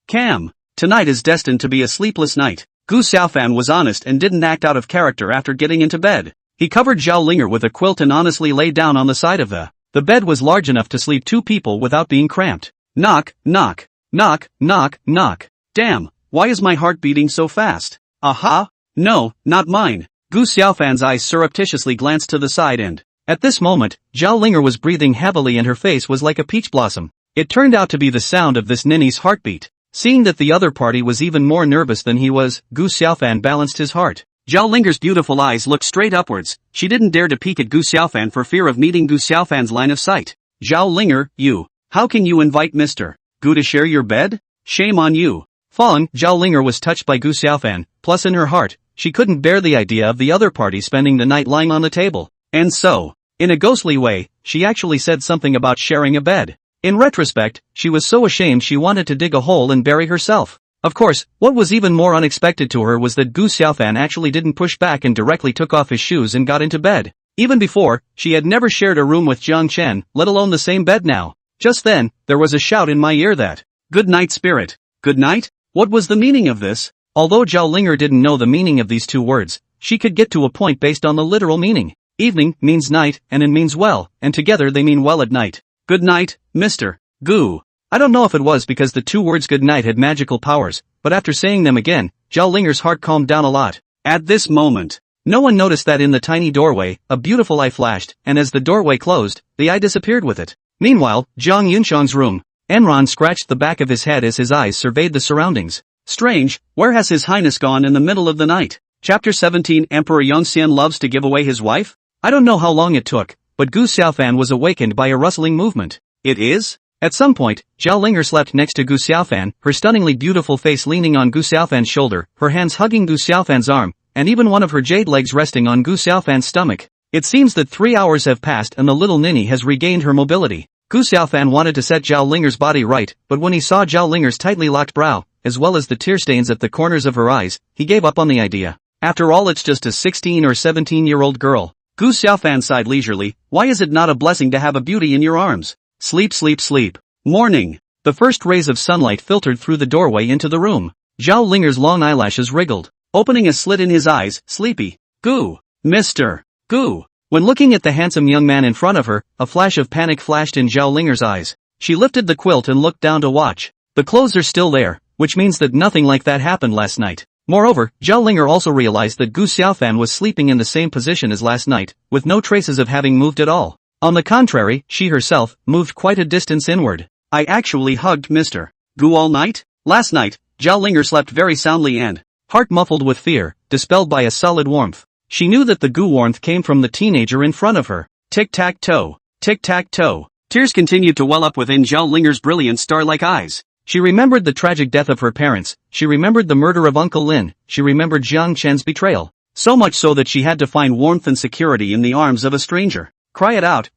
Cam. Tonight is destined to be a sleepless night. Gu Xiaofan was honest and didn't act out of character after getting into bed. He covered Zhao Linger with a quilt and honestly lay down on the side of the bed was large enough to sleep two people without being cramped. Knock, knock, knock, knock, knock. Damn, why is my heart beating so fast? Aha? No, not mine. Gu Xiaofan's eyes surreptitiously glanced to the side and, at this moment, Zhao Linger was breathing heavily and her face was like a peach blossom. It turned out to be the sound of this ninny's heartbeat. Seeing that the other party was even more nervous than he was, Gu Xiaofan balanced his heart. Zhao Linger's beautiful eyes looked straight upwards. She didn't dare to peek at Gu Xiaofan for fear of meeting Gu Xiaofan's line of sight. Zhao Linger, you. How can you invite Mr. Gu to share your bed? Shame on you. Fallen, Zhao Linger was touched by Gu Xiaofan, plus in her heart, she couldn't bear the idea of the other party spending the night lying on the table. And so, in a ghostly way, she actually said something about sharing a bed. In retrospect, she was so ashamed she wanted to dig a hole and bury herself. Of course, what was even more unexpected to her was that Gu Xiaofan actually didn't push back and directly took off his shoes and got into bed. Even before, she had never shared a room with Jiang Chen, let alone the same bed now. Just then, there was a shout in my ear that, "Good night, spirit." Good night? What was the meaning of this? Although Zhao Linger didn't know the meaning of these two words, she could get to a point based on the literal meaning. Evening means night, and it means well, and together they mean well at night. Good night, Mr. Gu. I don't know if it was because the two words good night had magical powers, but after saying them again, Zhao Linger's heart calmed down a lot. At this moment, no one noticed that in the tiny doorway, a beautiful eye flashed, and as the doorway closed, the eye disappeared with it. Meanwhile, Zhang Yunshang's room. Enron scratched the back of his head as his eyes surveyed the surroundings. Strange, where has His Highness gone in the middle of the night? Chapter 17 Emperor Yongxian loves to give away his wife? I don't know how long it took, but Gu Xiaofan was awakened by a rustling movement. It is? At some point, Zhao Linger slept next to Gu Xiaofan, her stunningly beautiful face leaning on Gu Xiaofan's shoulder, her hands hugging Gu Xiaofan's arm, and even one of her jade legs resting on Gu Xiaofan's stomach. It seems that 3 hours have passed and the little ninny has regained her mobility. Gu Xiaofan wanted to set Zhao Linger's body right, but when he saw Zhao Linger's tightly locked brow, as well as the tear stains at the corners of her eyes, he gave up on the idea. After all, it's just a 16 or 17-year-old girl. Gu Xiaofan sighed leisurely. Why is it not a blessing to have a beauty in your arms? Sleep, sleep, sleep. Morning. The first rays of sunlight filtered through the doorway into the room. Zhao Linger's long eyelashes wriggled, opening a slit in his eyes. Sleepy. Gu. Mr. Gu. When looking at the handsome young man in front of her, a flash of panic flashed in Zhao Linger's eyes. She lifted the quilt and looked down to watch. The clothes are still there, which means that nothing like that happened last night. Moreover, Zhao Linger also realized that Gu Xiaofan was sleeping in the same position as last night, with no traces of having moved at all. On the contrary, she herself moved quite a distance inward. I actually hugged Mr. Gu all night? Last night, Zhao Linger slept very soundly and, heart muffled with fear, dispelled by a solid warmth. She knew that the Gu warmth came from the teenager in front of her. Tic-tac-toe. Tic-tac-toe. Tears continued to well up within Zhao Linger's brilliant star-like eyes. She remembered the tragic death of her parents, she remembered the murder of Uncle Lin, she remembered Jiang Chen's betrayal. So much so that she had to find warmth and security in the arms of a stranger. Cry it out,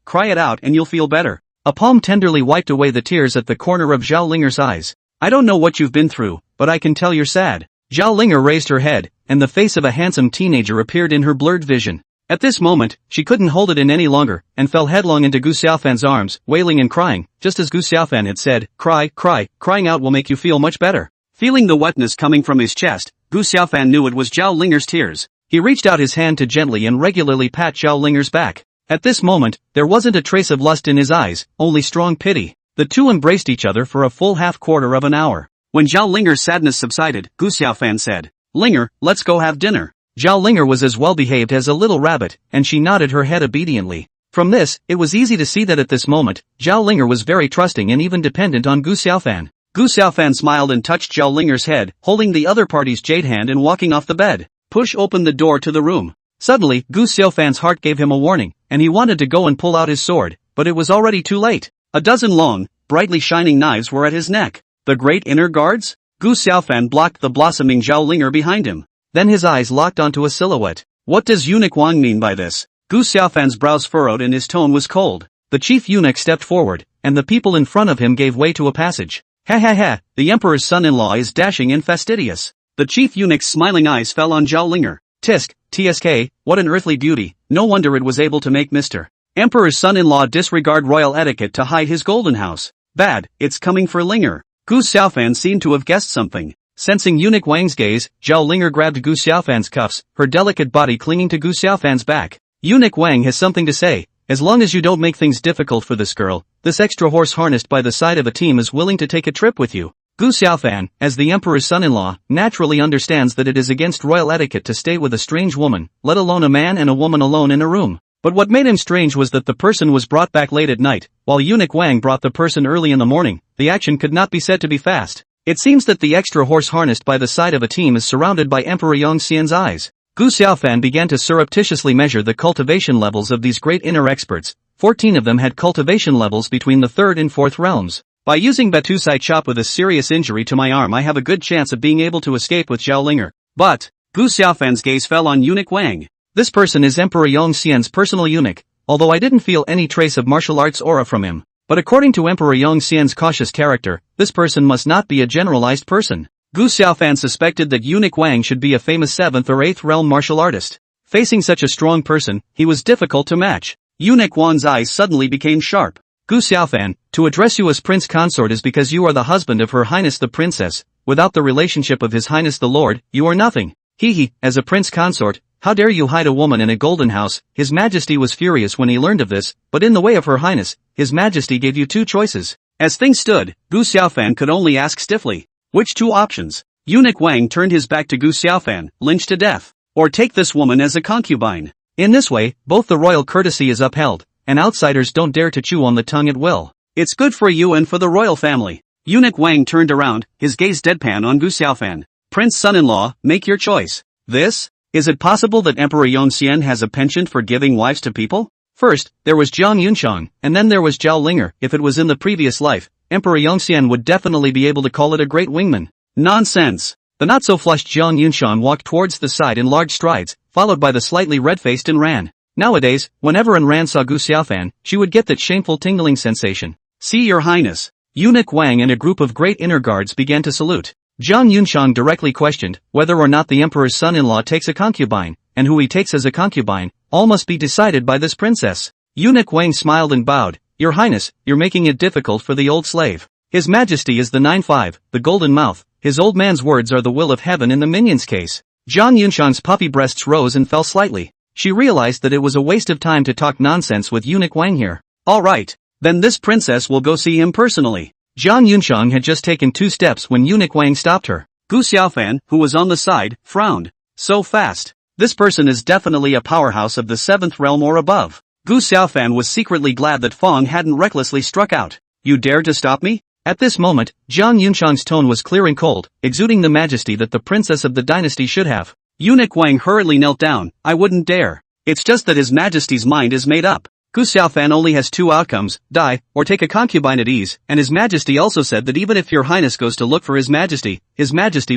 and you'll feel better. A palm tenderly wiped away the tears at the corner of Zhao Linger's eyes. I don't know what you've been through, but I can tell you're sad. Zhao Linger raised her head, and the face of a handsome teenager appeared in her blurred vision. At this moment, she couldn't hold it in any longer, and fell headlong into Gu Xiaofan's arms, wailing and crying, just as Gu Xiaofan had said, crying out will make you feel much better. Feeling the wetness coming from his chest, Gu Xiaofan knew it was Zhao Linger's tears. He reached out his hand to gently and regularly pat Zhao Linger's back. At this moment, there wasn't a trace of lust in his eyes, only strong pity. The two embraced each other for a full half-quarter of an hour. When Zhao Linger's sadness subsided, Gu Xiaofan said, Linger, let's go have dinner. Zhao Linger was as well behaved as a little rabbit, and she nodded her head obediently. From this, it was easy to see that at this moment, Zhao Linger was very trusting and even dependent on Gu Xiaofan. Gu Xiaofan smiled and touched Zhao Linger's head, holding the other party's jade hand and walking off the bed. Push opened the door to the room. Suddenly, Gu Xiaofan's heart gave him a warning, and he wanted to go and pull out his sword, but it was already too late. A dozen long, brightly shining knives were at his neck. The great inner guards? Gu Xiaofan blocked the blossoming Zhao Linger behind him. Then his eyes locked onto a silhouette. What does Eunuch Wang mean by this? Gu Xiaofan's brows furrowed and his tone was cold. The chief eunuch stepped forward, and the people in front of him gave way to a passage. Ha, the emperor's son-in-law is dashing and fastidious. The chief eunuch's smiling eyes fell on Zhao Linger. TSK, what an earthly beauty, no wonder it was able to make Mr. Emperor's son-in-law disregard royal etiquette to hide his golden house. Bad, it's coming for Linger. Gu Xiaofan seemed to have guessed something. Sensing Eunuch Wang's gaze, Zhao Linger grabbed Gu Xiaofan's cuffs, her delicate body clinging to Gu Xiaofan's back. Eunuch Wang has something to say. As long as you don't make things difficult for this girl, this extra horse harnessed by the side of a team is willing to take a trip with you. Gu Xiaofan, as the emperor's son-in-law, naturally understands that it is against royal etiquette to stay with a strange woman, let alone a man and a woman alone in a room. But what made him strange was that the person was brought back late at night, while Eunuch Wang brought the person early in the morning. The action could not be said to be fast. It seems that the extra horse harnessed by the side of a team is surrounded by Emperor Yongxian's eyes. Gu Xiaofan began to surreptitiously measure the cultivation levels of these great inner experts. 14 of them had cultivation levels between the 3rd and 4th realms. By using Batusai Chop with a serious injury to my arm, I have a good chance of being able to escape with Zhao Linger. But, Gu Xiaofan's gaze fell on Eunuch Wang. This person is Emperor Yongxian's personal eunuch, although I didn't feel any trace of martial arts aura from him. But according to Emperor Yongxian's cautious character, this person must not be a generalized person. Gu Xiaofan suspected that Eunuch Wang should be a famous 7th or 8th realm martial artist. Facing such a strong person, he was difficult to match. Eunuch Wang's eyes suddenly became sharp. Gu Xiaofan, to address you as Prince Consort is because you are the husband of Her Highness the Princess. Without the relationship of His Highness the Lord, you are nothing. As a Prince Consort, how dare you hide a woman in a golden house? His Majesty was furious when he learned of this, but in the way of Her Highness, His Majesty gave you 2 choices. As things stood, Gu Xiaofan could only ask stiffly. Which 2 options? Eunuch Wang turned his back to Gu Xiaofan, lynched to death. Or take this woman as a concubine. In this way, both the royal courtesy is upheld, and outsiders don't dare to chew on the tongue at will. It's good for you and for the royal family. Eunuch Wang turned around, his gaze deadpan on Gu Xiaofan. Prince son-in-law, make your choice. This? Is it possible that Emperor Yongxian has a penchant for giving wives to people? First, there was Jiang Yunchang, and then there was Zhao Linger. If it was in the previous life, Emperor Yongxian would definitely be able to call it a great wingman. Nonsense. The not-so-flushed Jiang Yunchang walked towards the side in large strides, followed by the slightly red-faced Ran. Nowadays, whenever Ran saw Gu Xiaofan, she would get that shameful tingling sensation. See your highness. Eunuch Wang and a group of great inner guards began to salute. Jiang Yunchang directly questioned whether or not the emperor's son-in-law takes a concubine, and who he takes as a concubine, all must be decided by this princess. Eunuch Wang smiled and bowed. Your highness, you're making it difficult for the old slave. His Majesty is the 9-5, the golden mouth. His old man's words are the will of heaven in the minion's case. Jiang Yunchang's puffy breasts rose and fell slightly. She realized that it was a waste of time to talk nonsense with Eunuch Wang here. Alright, then this princess will go see him personally. Jiang Yunchang had just taken 2 steps when Eunuch Wang stopped her. Gu Xiaofan, who was on the side, frowned. So fast. This person is definitely a powerhouse of the 7th realm or above. Gu Xiaofan was secretly glad that Fong hadn't recklessly struck out. You dare to stop me? At this moment, Jiang Yunchang's tone was clear and cold, exuding the majesty that the princess of the dynasty should have. Eunuch Wang hurriedly knelt down. I wouldn't dare. It's just that His Majesty's mind is made up. Gu Xiaofan only has 2 outcomes, die, or take a concubine at ease, and His Majesty also said that even if your highness goes to look for His Majesty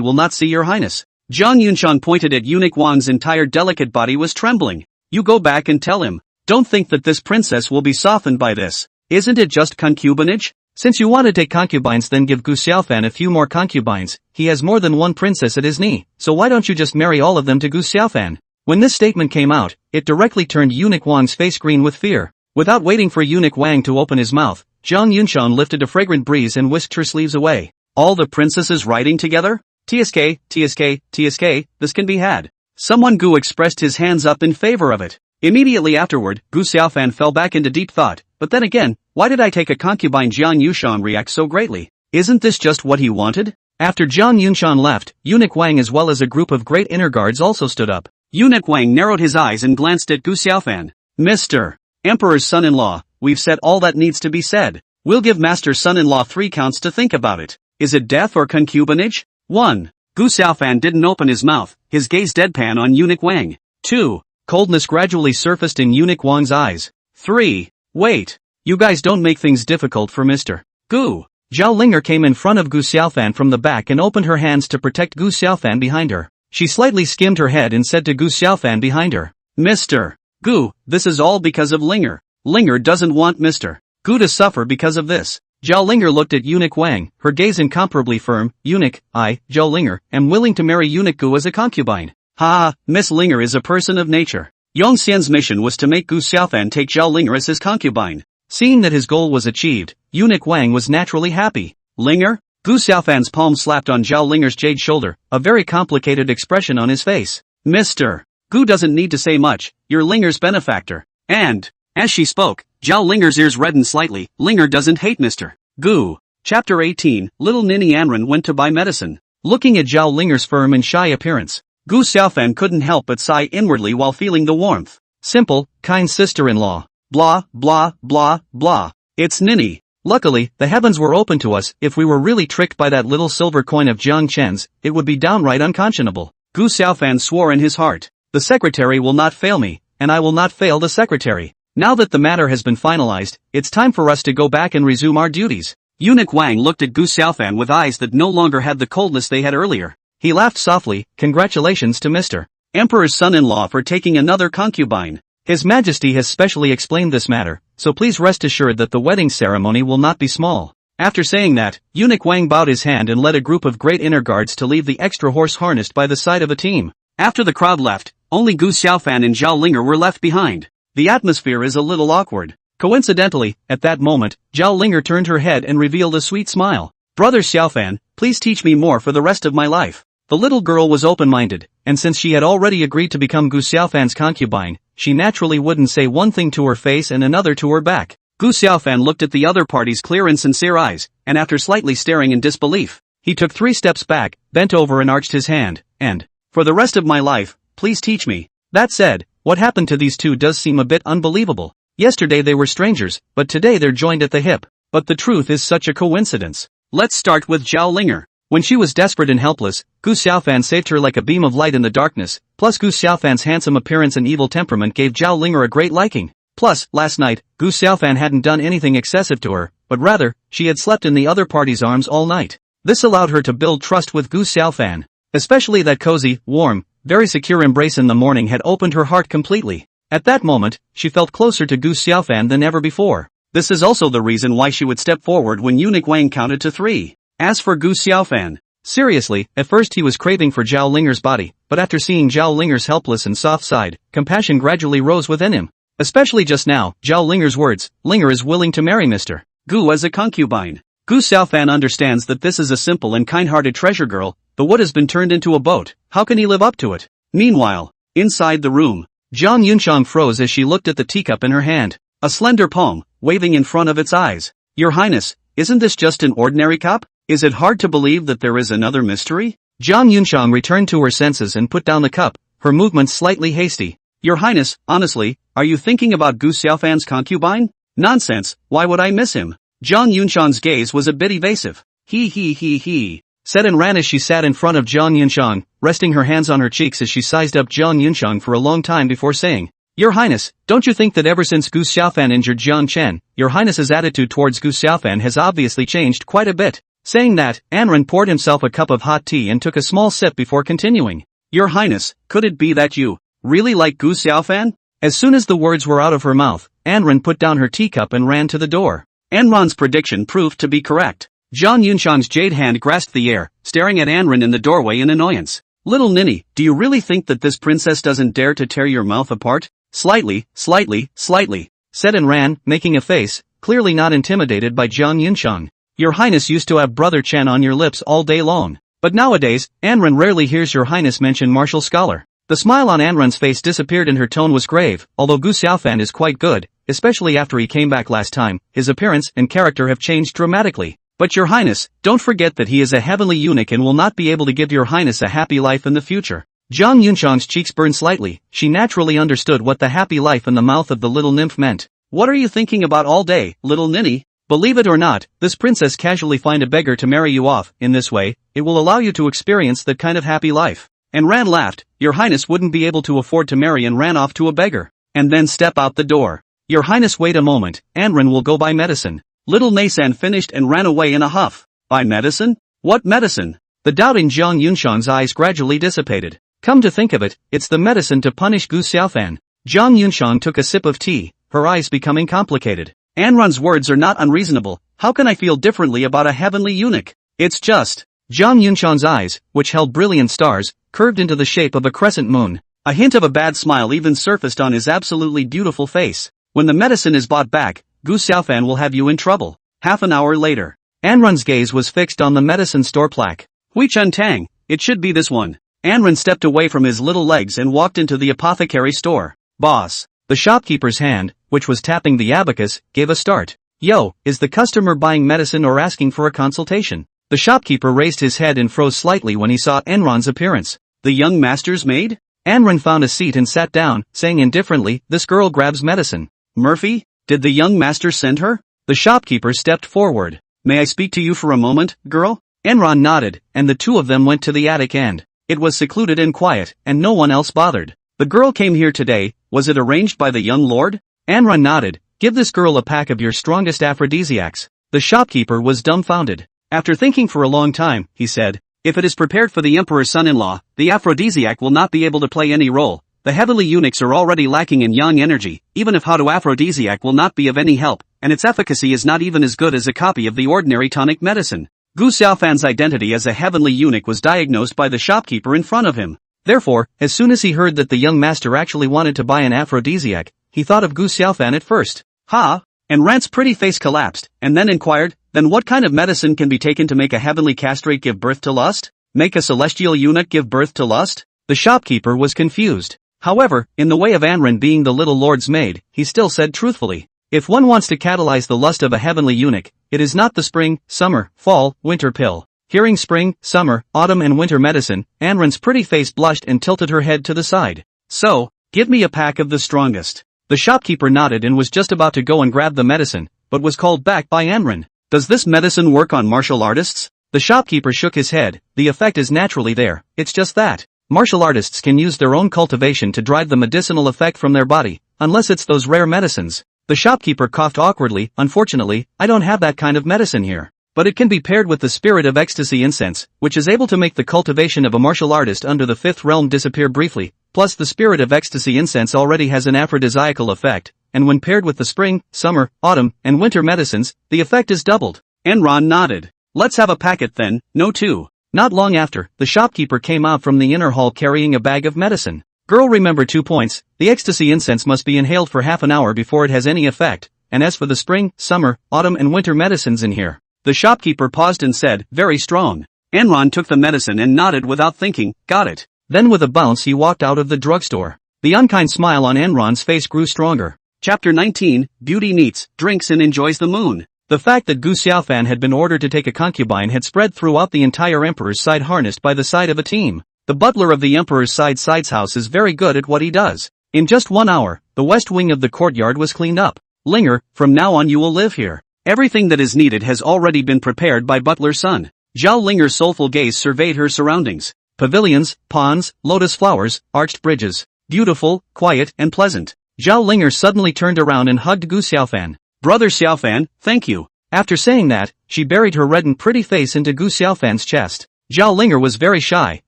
will not see your highness. Jiang Yunchang pointed at Eunuch Wang's entire delicate body was trembling. You go back and tell him. Don't think that this princess will be softened by this. Isn't it just concubinage? Since you want to take concubines, then give Gu Xiaofan a few more concubines. He has more than one princess at his knee, so why don't you just marry all of them to Gu Xiaofan? When this statement came out, it directly turned Eunuch Wang's face green with fear. Without waiting for Eunuch Wang to open his mouth, Zhang Yunshan lifted a fragrant breeze and whisked her sleeves away. All the princesses riding together? TSK, TSK, TSK, this can be had. Someone Gu expressed his hands up in favor of it. Immediately afterward, Gu Xiaofan fell back into deep thought, but then again, why did I take a concubine? Zhang Yunshan reacts so greatly. Isn't this just what he wanted? After Zhang Yunshan left, Eunuch Wang as well as a group of great inner guards also stood up. Eunuch Wang narrowed his eyes and glanced at Gu Xiaofan. Mr. Emperor's son-in-law, we've said all that needs to be said. We'll give Master son-in-law 3 counts to think about it. Is it death or concubinage? 1. Gu Xiaofan didn't open his mouth, his gaze deadpan on Eunuch Wang. 2. Coldness gradually surfaced in Eunuch Wang's eyes. 3. Wait. You guys don't make things difficult for Mr. Gu. Zhao Linger came in front of Gu Xiaofan from the back and opened her hands to protect Gu Xiaofan behind her. She slightly skimmed her head and said to Gu Xiaofan behind her, Mr. Gu, this is all because of Linger. Linger doesn't want Mr. Gu to suffer because of this. Zhao Linger looked at Eunuch Wang, her gaze incomparably firm. Eunuch, I, Zhao Linger, am willing to marry Eunuch Gu as a concubine. Ha, Miss Linger is a person of nature. Yong Xian's mission was to make Gu Xiaofan take Zhao Linger as his concubine. Seeing that his goal was achieved, Eunuch Wang was naturally happy. Linger? Gu Xiaofan's palm slapped on Zhao Linger's jade shoulder, a very complicated expression on his face. Mr. Gu doesn't need to say much, you're Linger's benefactor. And, as she spoke, Zhao Linger's ears reddened slightly. Linger doesn't hate Mr. Gu. Chapter 18, Little Ninny Anren went to buy medicine. Looking at Zhao Linger's firm and shy appearance, Gu Xiaofan couldn't help but sigh inwardly while feeling the warmth. Simple, kind sister-in-law. Blah, blah, blah, blah. It's Ninny. Luckily, the heavens were open to us. If we were really tricked by that little silver coin of Jiang Chen's, it would be downright unconscionable. Gu Xiaofan swore in his heart. The secretary will not fail me, and I will not fail the secretary. Now that the matter has been finalized, it's time for us to go back and resume our duties. Eunuch Wang looked at Gu Xiaofan with eyes that no longer had the coldness they had earlier. He laughed softly. Congratulations to Mr. Emperor's son-in-law for taking another concubine. His Majesty has specially explained this matter, so please rest assured that the wedding ceremony will not be small. After saying that, Eunuch Wang bowed his hand and led a group of great inner guards to leave the extra horse harnessed by the side of a team. After the crowd left, only Gu Xiaofan and Zhao Linger were left behind. The atmosphere is a little awkward. Coincidentally, at that moment, Zhao Linger turned her head and revealed a sweet smile. Brother Xiaofan, please teach me more for the rest of my life. The little girl was open-minded, and since she had already agreed to become Gu Xiaofan's concubine, she naturally wouldn't say one thing to her face and another to her back. Gu Xiaofan looked at the other party's clear and sincere eyes, and after slightly staring in disbelief, he took 3 steps back, bent over and arched his hand, and, for the rest of my life, please teach me. That said, what happened to these two does seem a bit unbelievable. Yesterday they were strangers, but today they're joined at the hip. But the truth is such a coincidence. Let's start with Zhao Linger. When she was desperate and helpless, Gu Xiaofan saved her like a beam of light in the darkness. Plus Gu Xiaofan's handsome appearance and evil temperament gave Zhao Linger a great liking. Plus, last night, Gu Xiaofan hadn't done anything excessive to her, but rather, she had slept in the other party's arms all night. This allowed her to build trust with Gu Xiaofan. Especially that cozy, warm, very secure embrace in the morning had opened her heart completely. At that moment, she felt closer to Gu Xiaofan than ever before. This is also the reason why she would step forward when Eunuch Wang counted to 3. As for Gu Xiaofan, seriously, at first he was craving for Zhao Linger's body, but after seeing Zhao Linger's helpless and soft side, compassion gradually rose within him. Especially just now, Zhao Linger's words, Linger is willing to marry Mr. Gu as a concubine. Gu Xiaofan understands that this is a simple and kind-hearted treasure girl, but what has been turned into a boat, how can he live up to it? Meanwhile, inside the room, Zhang Yunshang froze as she looked at the teacup in her hand, a slender palm, waving in front of its eyes. Your Highness, isn't this just an ordinary cup? Is it hard to believe that there is another mystery? Zhang Yunshang returned to her senses and put down the cup, her movements slightly hasty. Your Highness, honestly, are you thinking about Gu Xiaofan's concubine? Nonsense, why would I miss him? Zhang Yunshang's gaze was a bit evasive. He, said and ran as she sat in front of Zhang Yunshang, resting her hands on her cheeks as she sized up Zhang Yunshang for a long time before saying, Your Highness, don't you think that ever since Gu Xiaofan injured Jiang Chen, Your Highness's attitude towards Gu Xiaofan has obviously changed quite a bit? Saying that, Anren poured himself a cup of hot tea and took a small sip before continuing. Your Highness, could it be that you really like Gu Xiaofan? As soon as the words were out of her mouth, Anren put down her teacup and ran to the door. Anran's prediction proved to be correct. Zhang Yunshang's jade hand grasped the air, staring at Anran in the doorway in annoyance. Little ninny, do you really think that this princess doesn't dare to tear your mouth apart? Slightly, said Anran, making a face, clearly not intimidated by Zhang Yunshang. Your Highness used to have Brother Chen on your lips all day long. But nowadays, Anran rarely hears your Highness mention martial scholar. The smile on Anran's face disappeared and her tone was grave. Although Gu Xiaofan is quite good, especially after he came back last time, his appearance and character have changed dramatically. But your Highness, don't forget that he is a heavenly eunuch and will not be able to give your Highness a happy life in the future. Zhang Yunshang's cheeks burned slightly. She naturally understood what the happy life in the mouth of the little nymph meant. What are you thinking about all day, little ninny? Believe it or not, this princess casually find a beggar to marry you off. In this way, it will allow you to experience that kind of happy life. Anran laughed. Your Highness wouldn't be able to afford to marry and ran off to a beggar. And then step out the door. Your Highness, wait a moment, Anran will go buy medicine. Little Naysan finished and ran away in a huff. Buy medicine? What medicine? The doubt in Zhang Yunshang's eyes gradually dissipated. Come to think of it, it's the medicine to punish Gu Xiaofan. Zhang Yunshang took a sip of tea, her eyes becoming complicated. Anran's words are not unreasonable. How can I feel differently about a heavenly eunuch? It's just. Zhang Yunshang's eyes, which held brilliant stars, curved into the shape of a crescent moon. A hint of a bad smile even surfaced on his absolutely beautiful face. When the medicine is bought back, Gu Xiaofan will have you in trouble. Half an hour later. Anran's gaze was fixed on the medicine store plaque. Hui Chun Tang, it should be this one. Anran stepped away from his little legs and walked into the apothecary store. Boss. The shopkeeper's hand, which was tapping the abacus, gave a start. Yo, is the customer buying medicine or asking for a consultation? The shopkeeper raised his head and froze slightly when he saw Anran's appearance. The young master's maid? Anran found a seat and sat down, saying indifferently, this girl grabs medicine. Murphy? Did the young master send her? The shopkeeper stepped forward. May I speak to you for a moment, girl? Anran nodded, and the two of them went to the attic end. It was secluded and quiet, and no one else bothered. The girl came here today, was it arranged by the young lord? Anran nodded. Give this girl a pack of your strongest aphrodisiacs. The shopkeeper was dumbfounded. After thinking for a long time, he said, if it is prepared for the emperor's son-in-law, the aphrodisiac will not be able to play any role. The heavenly eunuchs are already lacking in yang energy, even if how-to aphrodisiac will not be of any help, and its efficacy is not even as good as a copy of the ordinary tonic medicine. Gu Xiaofan's identity as a heavenly eunuch was diagnosed by the shopkeeper in front of him. Therefore, as soon as he heard that the young master actually wanted to buy an aphrodisiac, he thought of Gu Xiaofan at first. Ha! And Rant's pretty face collapsed, and then inquired, then what kind of medicine can be taken to make a heavenly castrate give birth to lust? Make a celestial eunuch give birth to lust? The shopkeeper was confused. However, in the way of Anran being the little lord's maid, he still said truthfully, if one wants to catalyze the lust of a heavenly eunuch, it is not the spring, summer, fall, winter pill. Hearing spring, summer, autumn and winter medicine, Anran's pretty face blushed and tilted her head to the side. So, give me a pack of the strongest. The shopkeeper nodded and was just about to go and grab the medicine, but was called back by Anran. Does this medicine work on martial artists? The shopkeeper shook his head. The effect is naturally there, it's just that. Martial artists can use their own cultivation to drive the medicinal effect from their body, unless it's those rare medicines. The shopkeeper coughed awkwardly. Unfortunately, I don't have that kind of medicine here. But it can be paired with the spirit of ecstasy incense, which is able to make the cultivation of a martial artist under the fifth realm disappear briefly. Plus the spirit of ecstasy incense already has an aphrodisiacal effect, and when paired with the spring, summer, autumn, and winter medicines, the effect is doubled. Anran nodded. Let's have a packet then, no two. Not long after, the shopkeeper came out from the inner hall carrying a bag of medicine. Girl, remember 2 points, the ecstasy incense must be inhaled for half an hour before it has any effect, and as for the spring, summer, autumn and winter medicines in here. The shopkeeper paused and said, very strong. Anran took the medicine and nodded without thinking, got it. Then with a bounce he walked out of the drugstore. The unkind smile on Anran's face grew stronger. Chapter 19, Beauty meets, drinks and enjoys the moon. The fact that Gu Xiaofan had been ordered to take a concubine had spread throughout the entire emperor's side, harnessed by the side of a team. The butler of the emperor's side's house is very good at what he does. In just 1 hour, the west wing of the courtyard was cleaned up. Linger, from now on you will live here. Everything that is needed has already been prepared by butler's son. Zhao Linger's soulful gaze surveyed her surroundings. Pavilions, ponds, lotus flowers, arched bridges. Beautiful, quiet, and pleasant. Zhao Linger suddenly turned around and hugged Gu Xiaofan. Brother Xiaofan, thank you. After saying that, she buried her reddened pretty face into Gu Xiaofan's chest. Zhao Linger was very shy.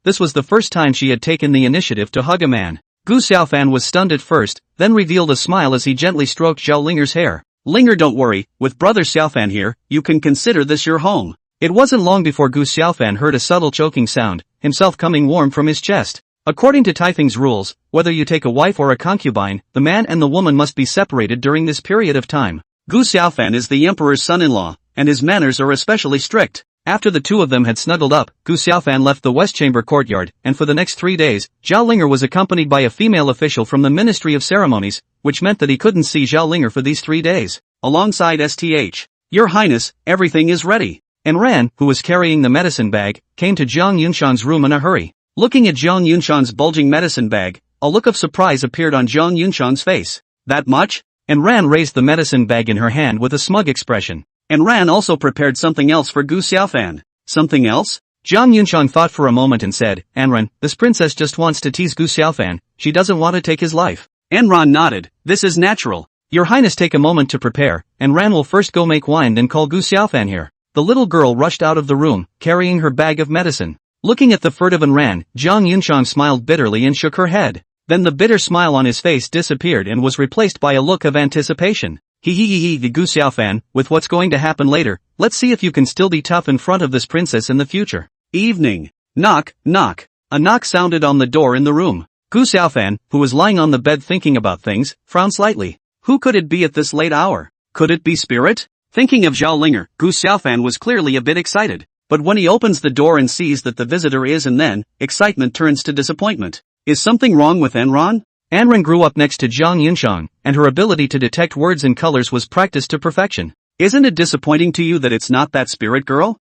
This was the first time she had taken the initiative to hug a man. Gu Xiaofan was stunned at first, then revealed a smile as he gently stroked Zhao Linger's hair. Linger, don't worry, with brother Xiaofan here, you can consider this your home. It wasn't long before Gu Xiaofan heard a subtle choking sound, himself coming warm from his chest. According to Taifeng's rules, whether you take a wife or a concubine, the man and the woman must be separated during this period of time. Gu Xiaofan is the emperor's son-in-law, and his manners are especially strict. After the two of them had snuggled up, Gu Xiaofan left the West Chamber courtyard, and for the next 3 days, Zhao Linger was accompanied by a female official from the Ministry of Ceremonies, which meant that he couldn't see Zhao Linger for these 3 days. Alongside STH. Your Highness, everything is ready. And Ran, who was carrying the medicine bag, came to Zhang Yunshan's room in a hurry. Looking at Zhang Yunshan's bulging medicine bag, a look of surprise appeared on Zhang Yunshan's face. That much? And Ran raised the medicine bag in her hand with a smug expression. And Ran also prepared something else for Gu Xiaofan. Something else? Zhang Yunshan thought for a moment and said, Anran, this princess just wants to tease Gu Xiaofan, she doesn't want to take his life. Anran nodded, this is natural. Your Highness, take a moment to prepare, and Ran will first go make wine then call Gu Xiaofan here. The little girl rushed out of the room, carrying her bag of medicine. Looking at the furtive Ran, Zhang Yunshan smiled bitterly and shook her head. Then the bitter smile on his face disappeared and was replaced by a look of anticipation. The Gu Xiaofan, with what's going to happen later, let's see if you can still be tough in front of this princess in the future. Evening. Knock, knock. A knock sounded on the door in the room. Gu Xiaofan, who was lying on the bed thinking about things, frowned slightly. Who could it be at this late hour? Could it be Spirit? Thinking of Zhao Linger, Gu Xiaofan was clearly a bit excited. But when he opens the door and sees that the visitor is, and then, excitement turns to disappointment. Is something wrong with Anran? Anran grew up next to Zhang Yunshan, and her ability to detect words and colors was practiced to perfection. Isn't it disappointing to you that it's not that Spirit girl?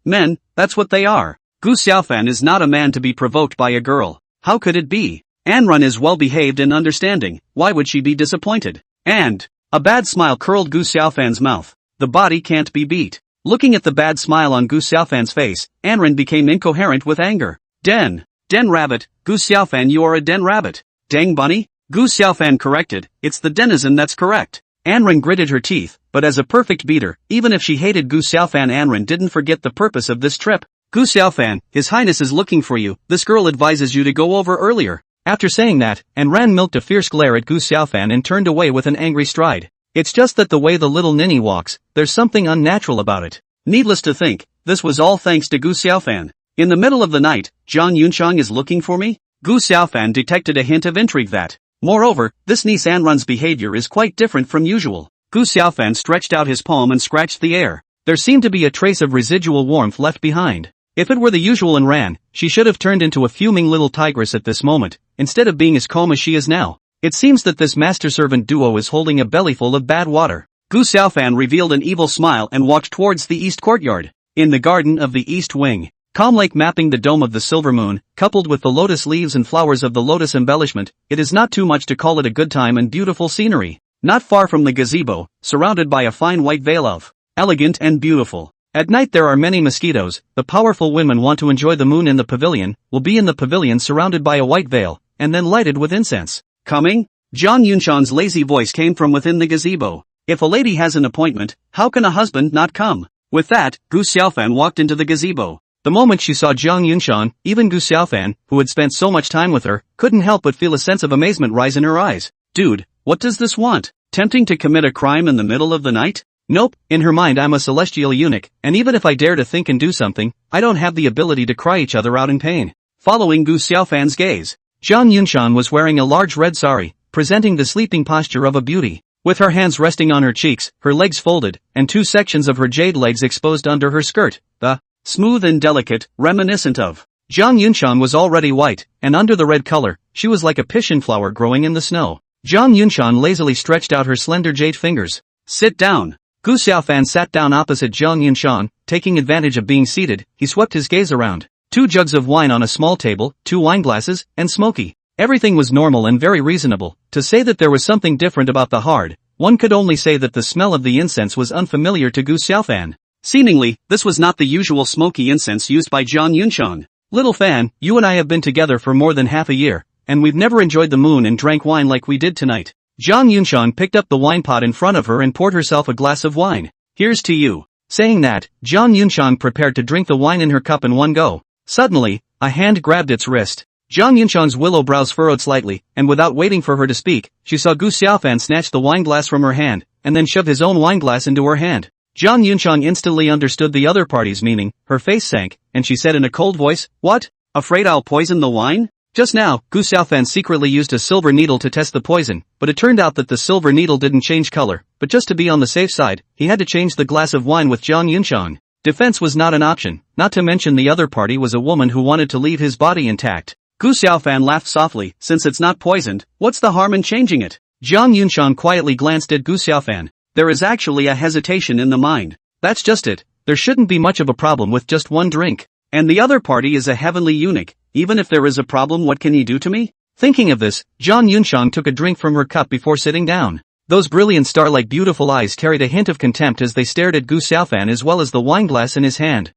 Men, that's what they are. Gu Xiaofan is not a man to be provoked by a girl. How could it be? Anran is well behaved and understanding, why would she be disappointed? And, a bad smile curled Gu Xiaofan's mouth. The body can't be beat. Looking at the bad smile on Gu Xiaofan's face, Anran became incoherent with anger. Den rabbit, Gu Xiaofan, you are a den rabbit. Dang bunny? Gu Xiaofan corrected, it's the denizen that's correct. Anran gritted her teeth, but as a perfect beater, even if she hated Gu Xiaofan, Anran didn't forget the purpose of this trip. Gu Xiaofan, His Highness is looking for you, this girl advises you to go over earlier. After saying that, Anran milked a fierce glare at Gu Xiaofan and turned away with an angry stride. It's just that the way the little ninny walks, there's something unnatural about it. Needless to think, this was all thanks to Gu Xiaofan. In the middle of the night, Zhang Yunshan is looking for me? Gu Xiaofan detected a hint of intrigue that. Moreover, this niece Anran's behavior is quite different from usual. Gu Xiaofan stretched out his palm and scratched the air. There seemed to be a trace of residual warmth left behind. If it were the usual Anran, she should have turned into a fuming little tigress at this moment, instead of being as calm as she is now. It seems that this master-servant duo is holding a bellyful of bad water. Gu Xiaofan revealed an evil smile and walked towards the east courtyard. In the garden of the east wing, calm lake mapping the dome of the silver moon, coupled with the lotus leaves and flowers of the lotus embellishment, it is not too much to call it a good time and beautiful scenery. Not far from the gazebo, surrounded by a fine white veil of elegant and beautiful. At night there are many mosquitoes. The powerful women want to enjoy the moon in the pavilion, will be in the pavilion surrounded by a white veil, and then lighted with incense. Coming? Zhang Yunshan's lazy voice came from within the gazebo. If a lady has an appointment, how can a husband not come? With that, Gu Xiaofan walked into the gazebo. The moment she saw Zhang Yunshan, even Gu Xiaofan, who had spent so much time with her, couldn't help but feel a sense of amazement rise in her eyes. Dude, what does this want? Tempting to commit a crime in the middle of the night? Nope, in her mind I'm a celestial eunuch, and even if I dare to think and do something, I don't have the ability to cry each other out in pain. Following Gu Xiaofan's gaze, Zhang Yunshan was wearing a large red sari, presenting the sleeping posture of a beauty. With her hands resting on her cheeks, her legs folded, and 2 sections of her jade legs exposed under her skirt, the smooth and delicate, reminiscent of Zhang Yunshan was already white, and under the red color, she was like a piscian flower growing in the snow. Zhang Yunshan lazily stretched out her slender jade fingers. Sit down. Gu Xiaofan sat down opposite Zhang Yunshan, taking advantage of being seated, he swept his gaze around. 2 jugs of wine on a small table, 2 wine glasses, and smoky. Everything was normal and very reasonable. To say that there was something different about the hard, one could only say that the smell of the incense was unfamiliar to Gu Xiaofan. Seemingly, this was not the usual smoky incense used by Zhang Yunshan. Little fan, you and I have been together for more than half a year, and we've never enjoyed the moon and drank wine like we did tonight. Zhang Yunshan picked up the wine pot in front of her and poured herself a glass of wine. Here's to you. Saying that, Zhang Yunshan prepared to drink the wine in her cup in one go. Suddenly, a hand grabbed its wrist. Zhang Yunshan's willow brows furrowed slightly, and without waiting for her to speak, she saw Gu Xiaofan snatch the wine glass from her hand, and then shoved his own wineglass into her hand. Jang Yunchang instantly understood the other party's meaning, her face sank, and she said in a cold voice, "What? Afraid I'll poison the wine?" Just now, Gu Xiaofan secretly used a silver needle to test the poison, but it turned out that the silver needle didn't change color, but just to be on the safe side, he had to change the glass of wine with Jang Yunchang. Defense was not an option, not to mention the other party was a woman who wanted to leave his body intact. Gu Xiaofan laughed softly, since it's not poisoned, what's the harm in changing it? Jang Yunchang quietly glanced at Gu Xiaofan. There is actually a hesitation in the mind. That's just it, there shouldn't be much of a problem with just one drink. And the other party is a heavenly eunuch, even if there is a problem what can he do to me? Thinking of this, Jang Yunchang took a drink from her cup before sitting down. Those brilliant star-like beautiful eyes carried a hint of contempt as they stared at Gu Xiaofan as well as the wineglass in his hand.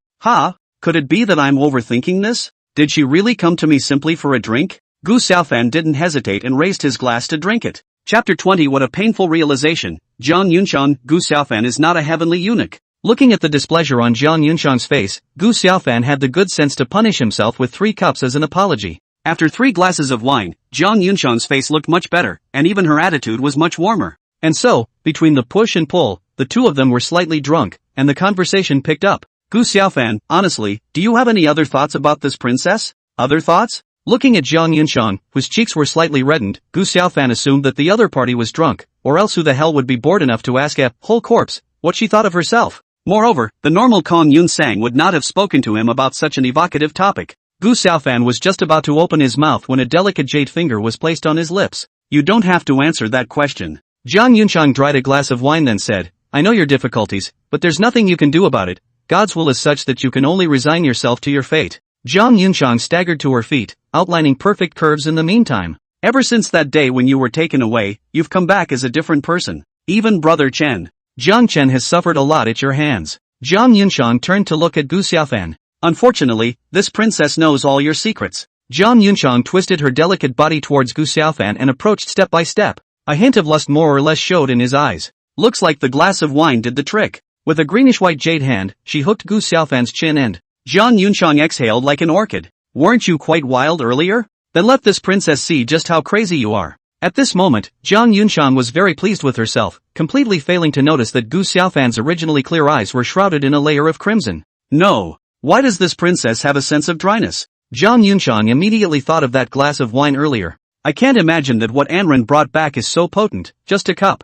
Could it be that I'm overthinking this? Did she really come to me simply for a drink? Gu Xiaofan didn't hesitate and raised his glass to drink it. Chapter 20. What a painful realization. Jang Yunchang, Gu Xiaofan is not a heavenly eunuch. Looking at the displeasure on Jang Yunchang's face, Gu Xiaofan had the good sense to punish himself with 3 cups as an apology. After 3 glasses of wine, Jang Yunchang's face looked much better, and even her attitude was much warmer. And so, between the push and pull, the two of them were slightly drunk, and the conversation picked up. Gu Xiaofan, honestly, do you have any other thoughts about this princess? Other thoughts? Looking at Jang Yunchang, whose cheeks were slightly reddened, Gu Xiaofan assumed that the other party was drunk, or else who the hell would be bored enough to ask a whole corpse what she thought of herself? Moreover, the normal calm Yun Sang would not have spoken to him about such an evocative topic. Gu Xiaofan was just about to open his mouth when a delicate jade finger was placed on his lips. You don't have to answer that question. Jang Yunchang dried a glass of wine then said, I know your difficulties, but there's nothing you can do about it. God's will is such that you can only resign yourself to your fate. Jang Yunchang staggered to her feet, outlining perfect curves in the meantime. Ever since that day when you were taken away, you've come back as a different person. Even Brother Chen. Jiang Chen has suffered a lot at your hands. Jang Yunchang turned to look at Gu Xiaofan. Unfortunately, this princess knows all your secrets. Jang Yunchang twisted her delicate body towards Gu Xiaofan and approached step by step. A hint of lust more or less showed in his eyes. Looks like the glass of wine did the trick. With a greenish-white jade hand, she hooked Gu Xiaofan's chin and Jang Yunchang exhaled like an orchid. Weren't you quite wild earlier? Then let this princess see just how crazy you are. At this moment, Jang Yunchang was very pleased with herself, completely failing to notice that Gu Xiaofan's originally clear eyes were shrouded in a layer of crimson. No. Why does this princess have a sense of dryness? Jang Yunchang immediately thought of that glass of wine earlier. I can't imagine that what Anren brought back is so potent, just a cup.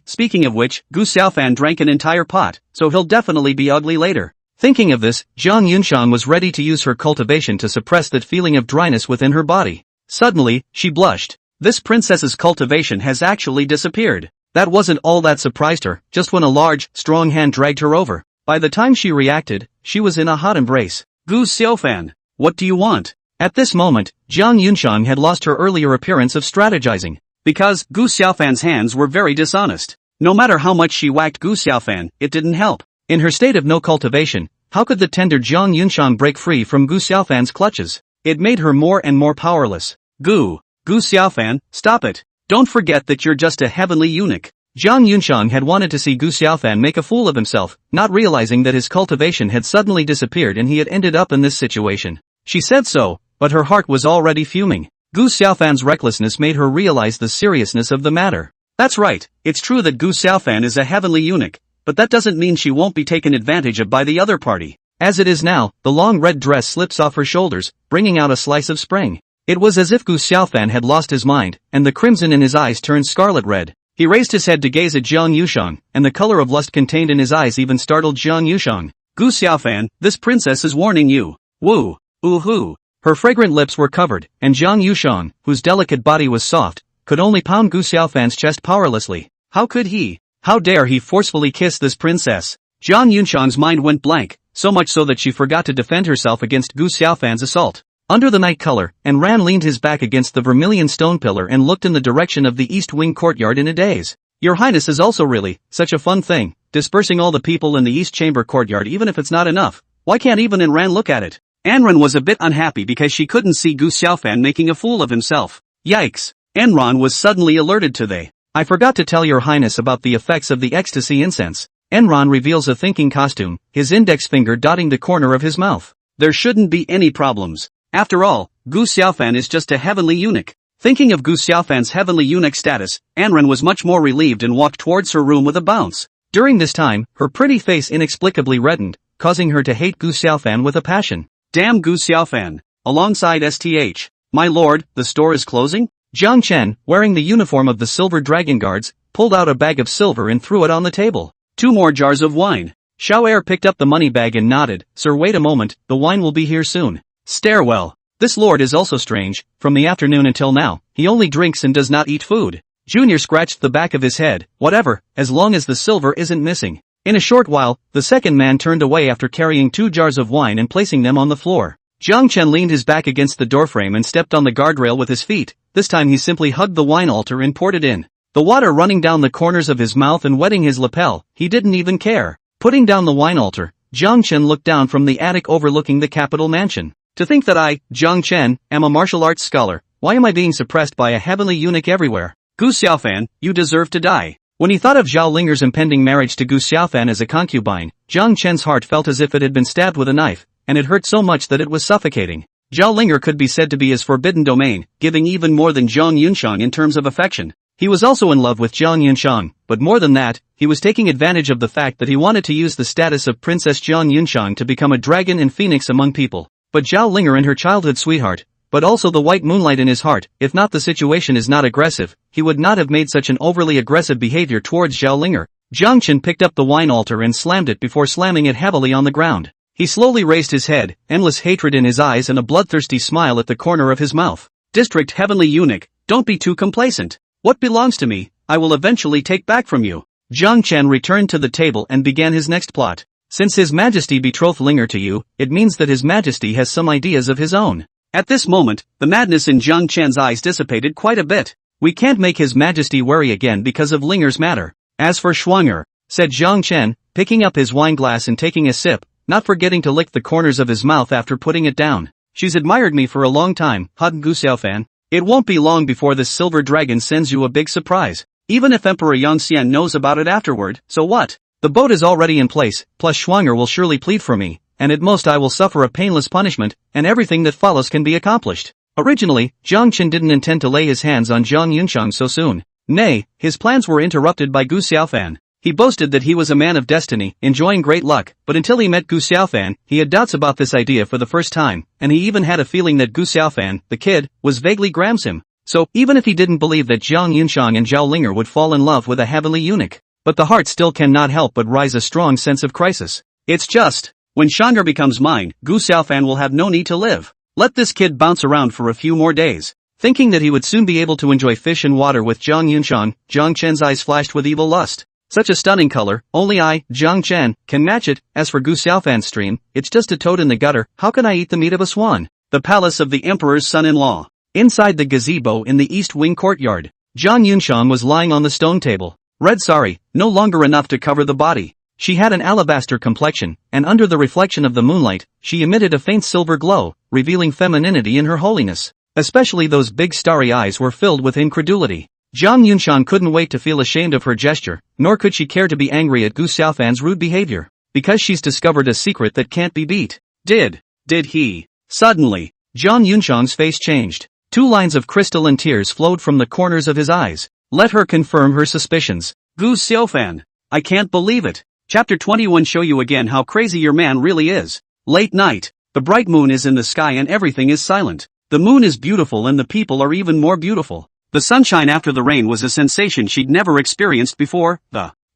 Speaking of which, Gu Xiaofan drank an entire pot, so he'll definitely be ugly later. Thinking of this, Jang Yunchang was ready to use her cultivation to suppress that feeling of dryness within her body. Suddenly, she blushed. This princess's cultivation has actually disappeared. That wasn't all that surprised her, just when a large, strong hand dragged her over. By the time she reacted, she was in a hot embrace. Gu Xiaofan, what do you want? At this moment, Jang Yunchang had lost her earlier appearance of strategizing. Because Gu Xiaofan's hands were very dishonest. No matter how much she whacked Gu Xiaofan, it didn't help. In her state of no cultivation, how could the tender Jang Yunchang break free from Gu Xiaofan's clutches? It made her more and more powerless. Gu Xiaofan, stop it. Don't forget that you're just a heavenly eunuch. Jang Yunchang had wanted to see Gu Xiaofan make a fool of himself, not realizing that his cultivation had suddenly disappeared and he had ended up in this situation. She said so, but her heart was already fuming. Gu Xiaofan's recklessness made her realize the seriousness of the matter. That's right, it's true that Gu Xiaofan is a heavenly eunuch, but that doesn't mean she won't be taken advantage of by the other party. As it is now, the long red dress slips off her shoulders, bringing out a slice of spring. It was as if Gu Xiaofan had lost his mind, and the crimson in his eyes turned scarlet red. He raised his head to gaze at Jang Yunchang, and the color of lust contained in his eyes even startled Jang Yunchang. Gu Xiaofan, this princess is warning you. Woo. Ooh-hoo. Her fragrant lips were covered, and Jang Yunchang, whose delicate body was soft, could only pound Gu Xiaofan's chest powerlessly. How could he? How dare he forcefully kiss this princess? Jang Yunchang's mind went blank, so much so that she forgot to defend herself against Gu Xiaofan's assault. Under the night color, Anran leaned his back against the vermilion stone pillar and looked in the direction of the east wing courtyard in a daze. Your Highness is also really such a fun thing, dispersing all the people in the east chamber courtyard even if it's not enough. Why can't even Anran look at it? Anran was a bit unhappy because she couldn't see Gu Xiaofan making a fool of himself. Yikes! Anran was suddenly alerted to I forgot to tell your Highness about the effects of the ecstasy incense. Enron reveals a thinking costume, his index finger dotting the corner of his mouth. There shouldn't be any problems. After all, Gu Xiaofan is just a heavenly eunuch. Thinking of Gu Xiaofan's heavenly eunuch status, Anren was much more relieved and walked towards her room with a bounce. During this time, her pretty face inexplicably reddened, causing her to hate Gu Xiaofan with a passion. Damn Gu Xiaofan. Alongside STH. My lord, the store is closing? Jiang Chen, wearing the uniform of the Silver Dragon Guards, pulled out a bag of silver and threw it on the table. 2 more jars of wine. Xiao Er picked up the money bag and nodded. Sir, wait a moment, the wine will be here soon. Stairwell. This lord is also strange. From the afternoon until now, he only drinks and does not eat food. Junior scratched the back of his head. Whatever, as long as the silver isn't missing. In a short while, the second man turned away after carrying 2 jars of wine and placing them on the floor. Jiang Chen leaned his back against the doorframe and stepped on the guardrail with his feet. This time he simply hugged the wine altar and poured it in. The water running down the corners of his mouth and wetting his lapel, he didn't even care. Putting down the wine altar, Jiang Chen looked down from the attic overlooking the capital mansion. To think that I, Jiang Chen, am a martial arts scholar, why am I being suppressed by a heavenly eunuch everywhere? Gu Xiaofan, you deserve to die. When he thought of Zhao Linger's impending marriage to Gu Xiaofan as a concubine, Jiang Chen's heart felt as if it had been stabbed with a knife, and it hurt so much that it was suffocating. Zhao Linger could be said to be his forbidden domain, giving even more than Zhang Yunshang in terms of affection. He was also in love with Zhang Yunshang, but more than that, he was taking advantage of the fact that he wanted to use the status of Princess Zhang Yunshang to become a dragon and phoenix among people. But Zhao Linger and her childhood sweetheart, but also the white moonlight in his heart, if not the situation is not aggressive, he would not have made such an overly aggressive behavior towards Zhao Linger. Jiang Chen picked up the wine altar and slammed it before slamming it heavily on the ground. He slowly raised his head, endless hatred in his eyes and a bloodthirsty smile at the corner of his mouth. District Heavenly Eunuch, don't be too complacent. What belongs to me, I will eventually take back from you. Jiang Chen returned to the table and began his next plot. Since His Majesty betrothed Linger to you, it means that His Majesty has some ideas of his own. At this moment, the madness in Jiang Chen's eyes dissipated quite a bit. We can't make His Majesty worry again because of Linger's matter. As for Schwanger, said Jiang Chen, picking up his wine glass and taking a sip, not forgetting to lick the corners of his mouth after putting it down. She's admired me for a long time, Gu Xiaofan. It won't be long before this silver dragon sends you a big surprise. Even if Emperor Yongxian knows about it afterward, so what? The boat is already in place, plus Schwanger will surely plead for me, and at most I will suffer a painless punishment, and everything that follows can be accomplished. Originally, Jiang Chen didn't intend to lay his hands on Zhang Yunshang so soon. Nay, his plans were interrupted by Gu Xiaofan. He boasted that he was a man of destiny, enjoying great luck, but until he met Gu Xiaofan, he had doubts about this idea for the first time, and he even had a feeling that Gu Xiaofan, the kid, was vaguely grams him. So, even if he didn't believe that Zhang Yunshang and Zhao Linger would fall in love with a heavenly eunuch, but the heart still cannot help but rise a strong sense of crisis. It's just, when Shanger becomes mine, Gu Xiaofan will have no need to live. Let this kid bounce around for a few more days. Thinking that he would soon be able to enjoy fish and water with Zhang Yunshang, Jiang Chen's eyes flashed with evil lust. Such a stunning color, only I, Jiang Chen, can match it. As for Gu Xiaofan's stream, it's just a toad in the gutter. How can I eat the meat of a swan? The palace of the emperor's son-in-law. Inside the gazebo in the east wing courtyard, Zhang Yunshang was lying on the stone table. Red sari, no longer enough to cover the body. She had an alabaster complexion, and under the reflection of the moonlight, she emitted a faint silver glow, revealing femininity in her holiness. Especially those big starry eyes were filled with incredulity. Zhang Yunshang couldn't wait to feel ashamed of her gesture, nor could she care to be angry at Gu Xiaofan's rude behavior. Because she's discovered a secret that can't be beat. Did he? Suddenly, Zhang Yunshang's face changed. 2 lines of crystalline tears flowed from the corners of his eyes. Let her confirm her suspicions. Gu Xiaofan. I can't believe it. Chapter 21 show you again how crazy your man really is. Late night. The bright moon is in the sky and everything is silent. The moon is beautiful and the people are even more beautiful. The sunshine after the rain was a sensation she'd never experienced before.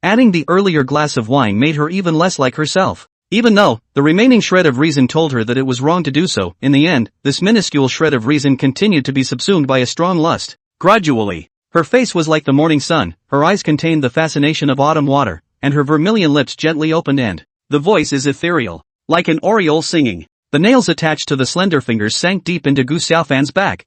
Adding the earlier glass of wine made her even less like herself. Even though, the remaining shred of reason told her that it was wrong to do so, in the end, this minuscule shred of reason continued to be subsumed by a strong lust. Gradually, her face was like the morning sun, her eyes contained the fascination of autumn water, and her vermilion lips gently opened and the voice is ethereal, like an oriole singing. The nails attached to the slender fingers sank deep into Gu Xiaofan's back.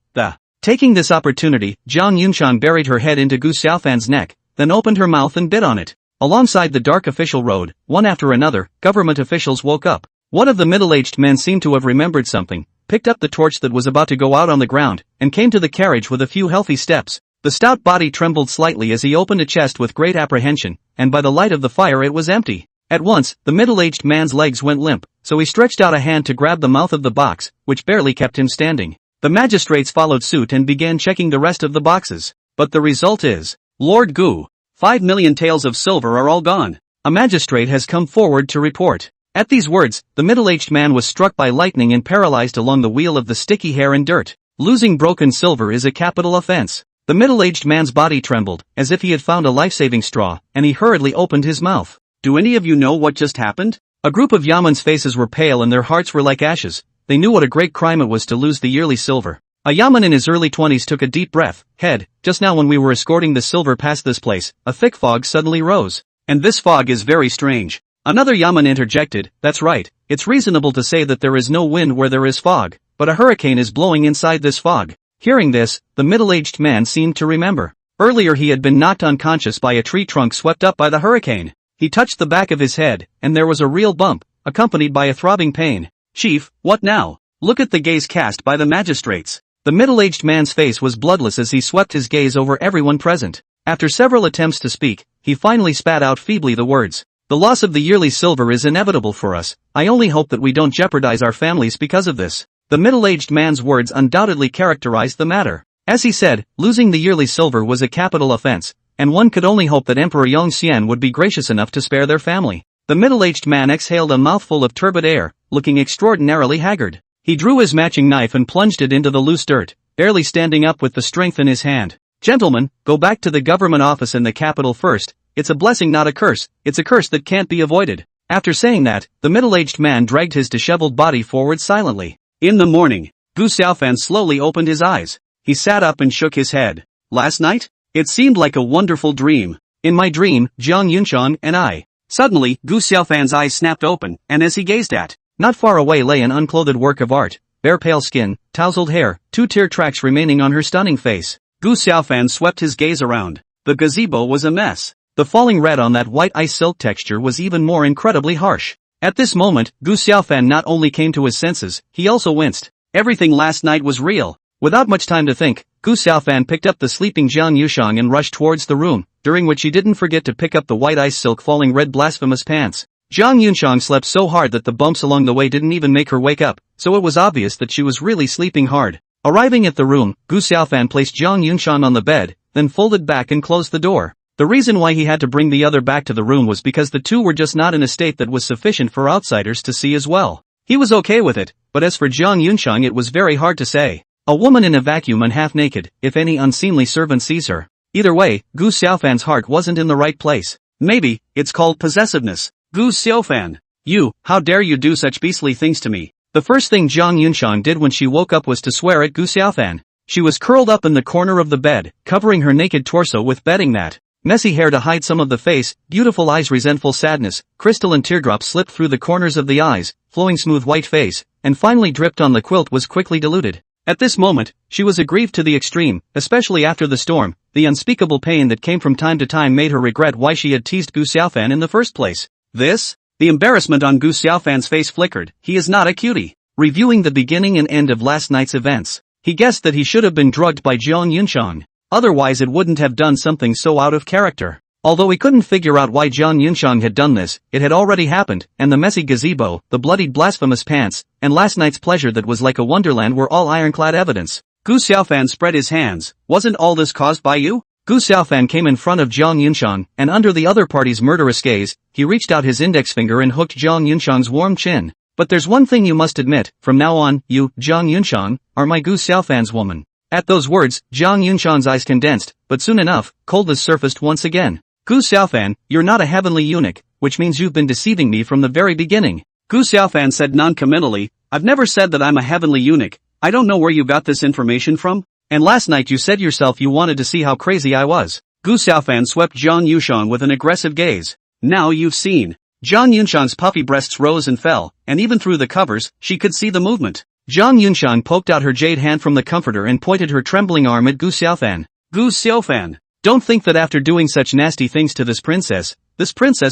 Taking this opportunity, Zhang Yunshang buried her head into Gu Xiaofan's neck, then opened her mouth and bit on it. Alongside the dark official road, one after another, government officials woke up. One of the middle-aged men seemed to have remembered something, picked up the torch that was about to go out on the ground, and came to the carriage with a few healthy steps. The stout body trembled slightly as he opened a chest with great apprehension, and by the light of the fire it was empty. At once, the middle-aged man's legs went limp, so he stretched out a hand to grab the mouth of the box, which barely kept him standing. The magistrates followed suit and began checking the rest of the boxes. But the result is, Lord Gu, 5 million taels of silver are all gone. A magistrate has come forward to report. At these words, the middle-aged man was struck by lightning and paralyzed along the wheel of the sticky hair and dirt. Losing broken silver is a capital offense. The middle-aged man's body trembled, as if he had found a life-saving straw, and he hurriedly opened his mouth. Do any of you know what just happened? A group of Yaman's faces were pale and their hearts were like ashes. They knew what a great crime it was to lose the yearly silver. A Yaman in his early 20s took a deep breath. Head, just now when we were escorting the silver past this place, a thick fog suddenly rose. And this fog is very strange. Another Yaman interjected, that's right, it's reasonable to say that there is no wind where there is fog, but a hurricane is blowing inside this fog. Hearing this, the middle-aged man seemed to remember. Earlier he had been knocked unconscious by a tree trunk swept up by the hurricane. He touched the back of his head, and there was a real bump, accompanied by a throbbing pain. Chief, what now? Look at the gaze cast by the magistrates. The middle-aged man's face was bloodless as he swept his gaze over everyone present. After several attempts to speak, he finally spat out feebly the words, "The loss of the yearly silver is inevitable for us. I only hope that we don't jeopardize our families because of this." The middle-aged man's words undoubtedly characterized the matter. As he said, losing the yearly silver was a capital offense, and one could only hope that Emperor Yongxian would be gracious enough to spare their family. The middle-aged man exhaled a mouthful of turbid air, looking extraordinarily haggard. He drew his matching knife and plunged it into the loose dirt, barely standing up with the strength in his hand. "Gentlemen, go back to the government office in the capital first. It's a blessing, not a curse. It's a curse that can't be avoided." After saying that, the middle-aged man dragged his disheveled body forward silently. In the morning, Gu Xiaofan slowly opened his eyes. He sat up and shook his head. Last night? It seemed like a wonderful dream. In my dream, Jiang Yunxiang and I. Suddenly, Gu Xiaofan's eyes snapped open, and as he gazed at, not far away lay an unclothed work of art, bare pale skin, tousled hair, 2 tear tracks remaining on her stunning face. Gu Xiaofan swept his gaze around. The gazebo was a mess. The falling red on that white ice silk texture was even more incredibly harsh. At this moment, Gu Xiaofan not only came to his senses, he also winced. Everything last night was real. Without much time to think, Gu Xiaofan picked up the sleeping Jiang Yushang and rushed towards the room, during which he didn't forget to pick up the white ice silk falling red blasphemous pants. Jiang Yunxiang slept so hard that the bumps along the way didn't even make her wake up, so it was obvious that she was really sleeping hard. Arriving at the room, Gu Xiaofan placed Jiang Yunxiang on the bed, then folded back and closed the door. The reason why he had to bring the other back to the room was because the two were just not in a state that was sufficient for outsiders to see as well. He was okay with it, but as for Jiang Yunxiang it was very hard to say. A woman in a vacuum and half naked, if any unseemly servant sees her. Either way, Gu Xiaofan's heart wasn't in the right place. Maybe, it's called possessiveness. Gu Xiaofan. You, how dare you do such beastly things to me? The first thing Jiang Yunxiang did when she woke up was to swear at Gu Xiaofan. She was curled up in the corner of the bed, covering her naked torso with bedding mat. Messy hair to hide some of the face, beautiful eyes resentful sadness, crystalline teardrops slipped through the corners of the eyes, flowing smooth white face, and finally dripped on the quilt was quickly diluted. At this moment, she was aggrieved to the extreme, especially after the storm. The unspeakable pain that came from time to time made her regret why she had teased Gu Xiaofan in the first place. This? The embarrassment on Gu Xiaofan's face flickered. He is not a cutie. Reviewing the beginning and end of last night's events, he guessed that he should have been drugged by Jiang Yunxiang. Otherwise it wouldn't have done something so out of character. Although he couldn't figure out why Jiang Yunxiang had done this, it had already happened, and the messy gazebo, the bloodied blasphemous pants, and last night's pleasure that was like a wonderland were all ironclad evidence. Gu Xiaofan spread his hands. Wasn't all this caused by you? Gu Xiaofan came in front of Jiang Yunxiang, and under the other party's murderous gaze, he reached out his index finger and hooked Jiang Yunxiang's warm chin. But there's one thing you must admit, from now on, you, Jiang Yunxiang, are my Gu Xiaofan's woman. At those words, Jiang Yunxiang's eyes condensed, but soon enough, coldness surfaced once again. Gu Xiaofan, you're not a heavenly eunuch, which means you've been deceiving me from the very beginning. Gu Xiaofan said non-committally, I've never said that I'm a heavenly eunuch. I don't know where you got this information from. And last night you said yourself you wanted to see how crazy I was. Gu Xiaofan swept Jiang Yunxiang with an aggressive gaze. Now you've seen. Jiang Yunxiang's puffy breasts rose and fell, and even through the covers, she could see the movement. Jiang Yunxiang poked out her jade hand from the comforter and pointed her trembling arm at Gu Xiaofan. Gu Xiaofan, don't think that after doing such nasty things to this princess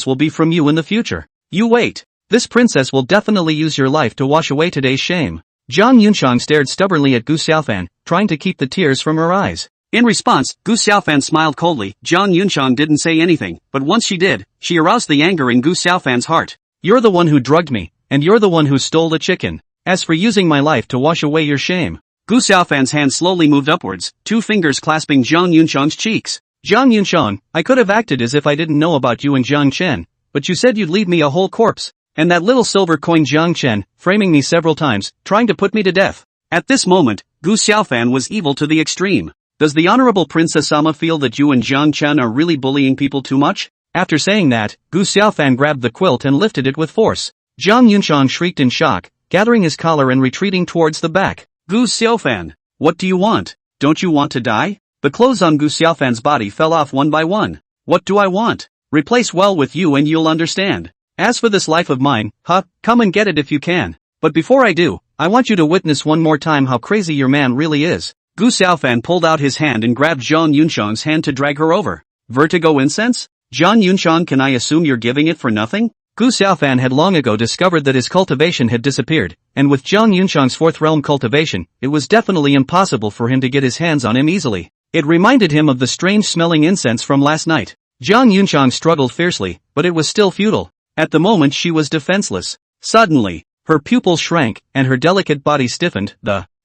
will be from you in the future. You wait. This princess will definitely use your life to wash away today's shame. Jiang Yunxiang stared stubbornly at Gu Xiaofan, trying to keep the tears from her eyes. In response, Gu Xiaofan smiled coldly. Jiang Yunxiang didn't say anything, but once she did, she aroused the anger in Gu Xiaofan's heart. You're the one who drugged me, and you're the one who stole the chicken. As for using my life to wash away your shame, Gu Xiaofan's hand slowly moved upwards, 2 fingers clasping Zhang Yunchang's cheeks. Zhang Yunchang, I could have acted as if I didn't know about you and Zhang Chen, but you said you'd leave me a whole corpse. And that little silver coin Zhang Chen, framing me several times, trying to put me to death. At this moment, Gu Xiaofan was evil to the extreme. Does the Honorable Princess Sama feel that you and Zhang Chen are really bullying people too much? After saying that, Gu Xiaofan grabbed the quilt and lifted it with force. Zhang Yunchang shrieked in shock, gathering his collar and retreating towards the back. Gu Xiaofan, what do you want? Don't you want to die? The clothes on Gu Xiaofan's body fell off one by one. What do I want? Replace well with you and you'll understand. As for this life of mine, come and get it if you can. But before I do, I want you to witness one more time how crazy your man really is. Gu Xiaofan pulled out his hand and grabbed Zhang Yunchang's hand to drag her over. Vertigo incense? Zhang Yunchang, can I assume you're giving it for nothing? Gu Xiaofan had long ago discovered that his cultivation had disappeared, and with Zhang Yunchang's 4th realm cultivation, it was definitely impossible for him to get his hands on him easily. It reminded him of the strange smelling incense from last night. Zhang Yunchang struggled fiercely, but it was still futile. At the moment she was defenseless. Suddenly, her pupils shrank, and her delicate body stiffened.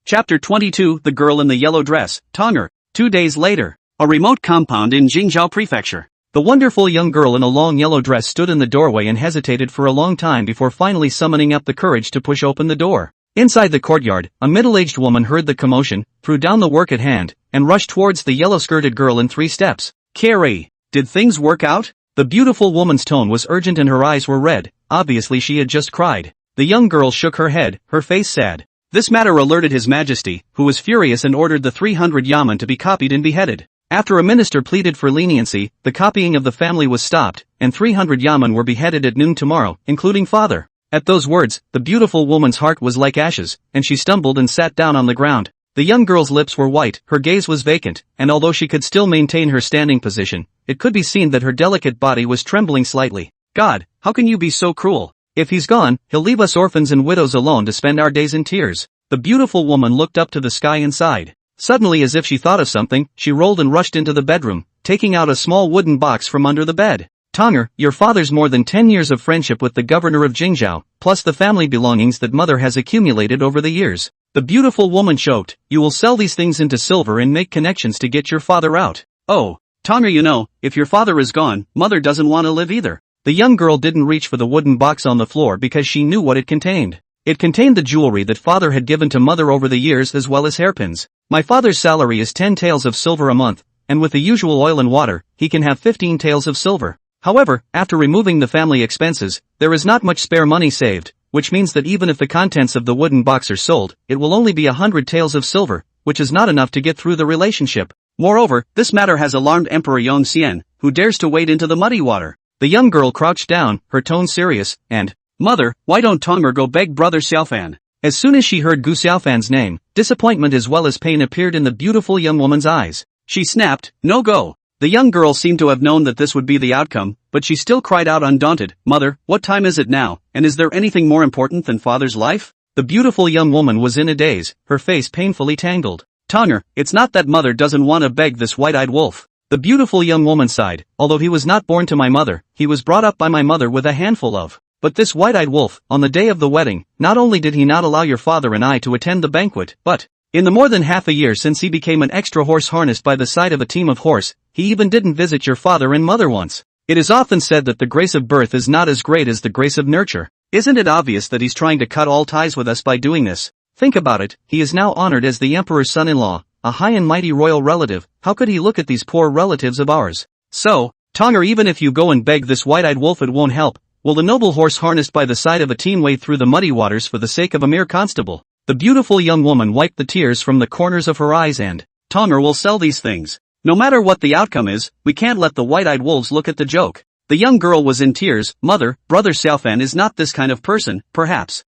Chapter 22, The Girl in the Yellow Dress, Tonger. 2 days later, a remote compound in Jingzhou Prefecture. The wonderful young girl in a long yellow dress stood in the doorway and hesitated for a long time before finally summoning up the courage to push open the door. Inside the courtyard, a middle-aged woman heard the commotion, threw down the work at hand, and rushed towards the yellow-skirted girl in 3 steps. Carrie, did things work out? The beautiful woman's tone was urgent and her eyes were red. Obviously she had just cried. The young girl shook her head, her face sad. This matter alerted His Majesty, who was furious and ordered the 300 yamen to be copied and beheaded. After a minister pleaded for leniency, the copying of the family was stopped, and 300 yamen were beheaded at noon tomorrow, including father. At those words, the beautiful woman's heart was like ashes, and she stumbled and sat down on the ground. The young girl's lips were white, her gaze was vacant, and although she could still maintain her standing position, it could be seen that her delicate body was trembling slightly. God, how can you be so cruel? If he's gone, he'll leave us orphans and widows alone to spend our days in tears. The beautiful woman looked up to the sky and sighed. Suddenly, as if she thought of something, she rolled and rushed into the bedroom, taking out a small wooden box from under the bed. Tonger, your father's more than 10 years of friendship with the governor of Jingzhou, plus the family belongings that mother has accumulated over the years. The beautiful woman choked. You will sell these things into silver and make connections to get your father out. Oh, Tonger, you know, if your father is gone, mother doesn't want to live either. The young girl didn't reach for the wooden box on the floor because she knew what it contained. It contained the jewelry that father had given to mother over the years as well as hairpins. My father's salary is 10 taels of silver a month, and with the usual oil and water, he can have 15 taels of silver. However, after removing the family expenses, there is not much spare money saved, which means that even if the contents of the wooden box are sold, it will only be 100 taels of silver, which is not enough to get through the relationship. Moreover, this matter has alarmed Emperor Yongxian, who dares to wade into the muddy water. The young girl crouched down, her tone serious, and, Mother, why don't Tonger go beg Brother Xiaofan? As soon as she heard Gu Xiaofan's name, disappointment as well as pain appeared in the beautiful young woman's eyes. She snapped, no go. The young girl seemed to have known that this would be the outcome, but she still cried out undaunted, Mother, what time is it now, and is there anything more important than father's life? The beautiful young woman was in a daze, her face painfully tangled. Tonger, it's not that mother doesn't want to beg this white-eyed wolf. The beautiful young woman sighed, although he was not born to my mother, he was brought up by my mother with a handful of. But this white-eyed wolf, on the day of the wedding, not only did he not allow your father and I to attend the banquet, but, in the more than half a year since he became an extra horse harnessed by the side of a team of horse, he even didn't visit your father and mother once. It is often said that the grace of birth is not as great as the grace of nurture. Isn't it obvious that he's trying to cut all ties with us by doing this? Think about it, he is now honored as the emperor's son-in-law, a high and mighty royal relative. How could he look at these poor relatives of ours? So, Tonger, even if you go and beg this white-eyed wolf, it won't help. Will the noble horse harnessed by the side of a team wade through the muddy waters for the sake of a mere constable? The beautiful young woman wiped the tears from the corners of her eyes and, Tonger will sell these things. No matter what the outcome is, we can't let the white-eyed wolves look at the joke. The young girl was in tears. Mother, Brother Xiaofan is not this kind of person. Perhaps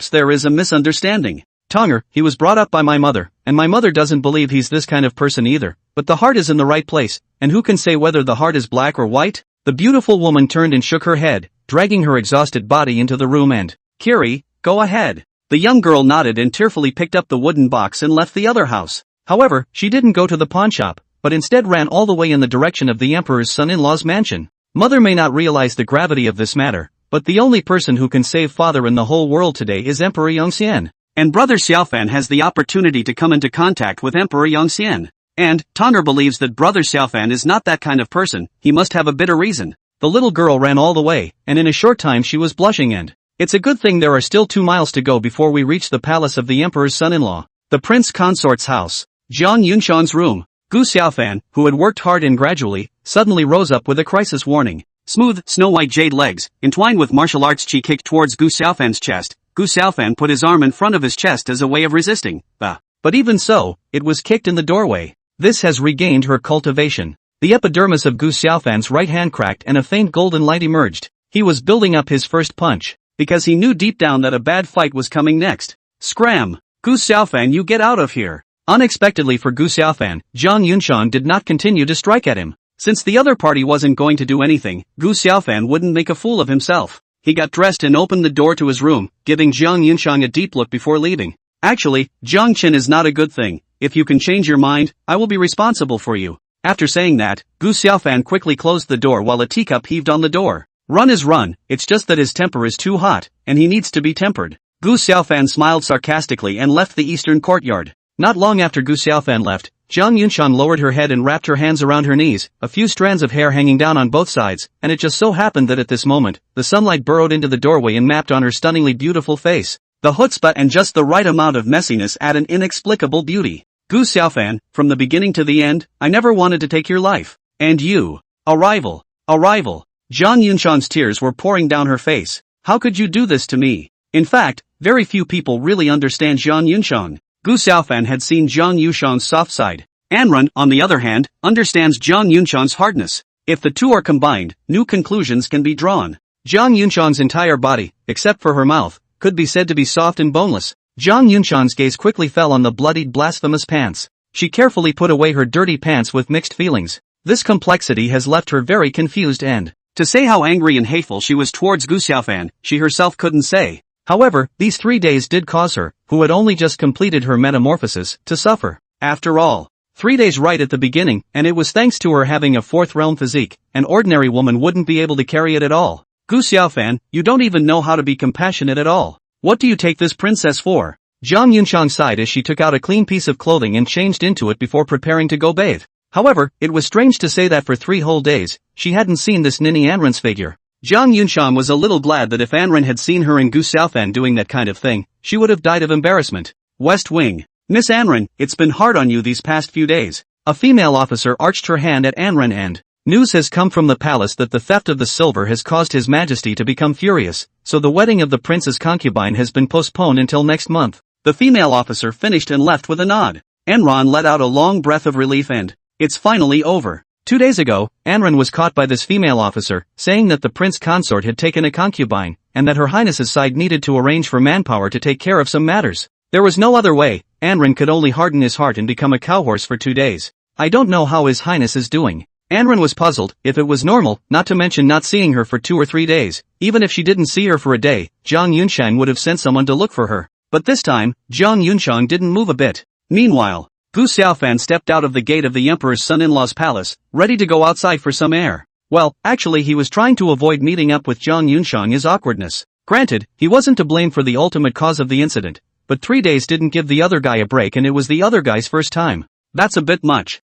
there is a misunderstanding. Tonger, he was brought up by my mother, and my mother doesn't believe he's this kind of person either. But the heart is in the right place, and who can say whether the heart is black or white? The beautiful woman turned and shook her head, dragging her exhausted body into the room and, Kiri, go ahead. The young girl nodded and tearfully picked up the wooden box and left the other house. However, she didn't go to the pawnshop, but instead ran all the way in the direction of the emperor's son-in-law's mansion. Mother may not realize the gravity of this matter, but the only person who can save father in the whole world today is Emperor Yongxian. and Brother Xiaofan has the opportunity to come into contact with Emperor Yongxian. And, Tonger believes that Brother Xiaofan is not that kind of person, he must have a bitter reason. The little girl ran all the way, and in a short time she was blushing and, it's a good thing there are still 2 miles to go before we reach the palace of the Emperor's son-in-law. The Prince Consort's house. Jiang Yunshan's room. Gu Xiaofan, who had worked hard and gradually, suddenly rose up with a crisis warning. Smooth, snow-white jade legs, entwined with martial arts chi kicked towards Gu Xiaofan's chest. Gu Xiaofan put his arm in front of his chest as a way of resisting. But even so, it was kicked in the doorway. This has regained her cultivation. The epidermis of Gu Xiaofan's right hand cracked and a faint golden light emerged. He was building up his first punch, because he knew deep down that a bad fight was coming next. Scram! Gu Xiaofan, you get out of here! Unexpectedly for Gu Xiaofan, Jiang Yunshan did not continue to strike at him. Since the other party wasn't going to do anything, Gu Xiaofan wouldn't make a fool of himself. He got dressed and opened the door to his room, giving Jiang Yunshan a deep look before leaving. Actually, Jiang Qin is not a good thing. If you can change your mind, I will be responsible for you. After saying that, Gu Xiaofan quickly closed the door while a teacup heaved on the door. Run is run, it's just that his temper is too hot, and he needs to be tempered. Gu Xiaofan smiled sarcastically and left the eastern courtyard. Not long after Gu Xiaofan left, Jiang Yunshan lowered her head and wrapped her hands around her knees, a few strands of hair hanging down on both sides, and it just so happened that at this moment, the sunlight burrowed into the doorway and mapped on her stunningly beautiful face. The chutzpah and just the right amount of messiness add an inexplicable beauty. Gu Xiaofan, from the beginning to the end, I never wanted to take your life. And you. A rival. A rival. Jiang Yunshan's tears were pouring down her face. How could you do this to me? In fact, very few people really understand Jiang Yunshan. Gu Xiaofan had seen Jiang Yunshan's soft side. Anren, on the other hand, understands Jiang Yunshan's hardness. If the two are combined, new conclusions can be drawn. Jiang Yunshan's entire body, except for her mouth, could be said to be soft and boneless. Jiang Yunshan's gaze quickly fell on the bloodied blasphemous pants. She carefully put away her dirty pants with mixed feelings. This complexity has left her very confused and, to say how angry and hateful she was towards Gu Xiaofan, she herself couldn't say. However, these 3 days did cause her, who had only just completed her metamorphosis, to suffer. After all, 3 days right at the beginning, and it was thanks to her having a fourth realm physique. An ordinary woman wouldn't be able to carry it at all. Gu Xiaofan, you don't even know how to be compassionate at all. What do you take this princess for? Jiang Yunshan sighed as she took out a clean piece of clothing and changed into it before preparing to go bathe. However, it was strange to say that for 3 whole days, she hadn't seen this ninny Anren's figure. Jiang Yunshan was a little glad that if Anren had seen her and Gu Xiaofan doing that kind of thing, she would have died of embarrassment. West Wing. Miss Anren, it's been hard on you these past few days. A female officer arched her hand at Anren and, news has come from the palace that the theft of the silver has caused His Majesty to become furious, so the wedding of the prince's concubine has been postponed until next month. The female officer finished and left with a nod. Anren let out a long breath of relief and, it's finally over. 2 days ago, Anren was caught by this female officer, saying that the prince consort had taken a concubine, and that her highness's side needed to arrange for manpower to take care of some matters. There was no other way. Anren could only harden his heart and become a cowhorse for 2 days. I don't know how his highness is doing. Anren was puzzled. If it was normal, not to mention not seeing her for 2 or 3 days, even if she didn't see her for a day, Jiang Yunshan would have sent someone to look for her. But this time, Jiang Yunshan didn't move a bit. Meanwhile, Gu Xiaofan stepped out of the gate of the emperor's son-in-law's palace, ready to go outside for some air. Well, actually he was trying to avoid meeting up with Jiang Yunshan's awkwardness. Granted, he wasn't to blame for the ultimate cause of the incident, but 3 days didn't give the other guy a break and it was the other guy's first time. That's a bit much.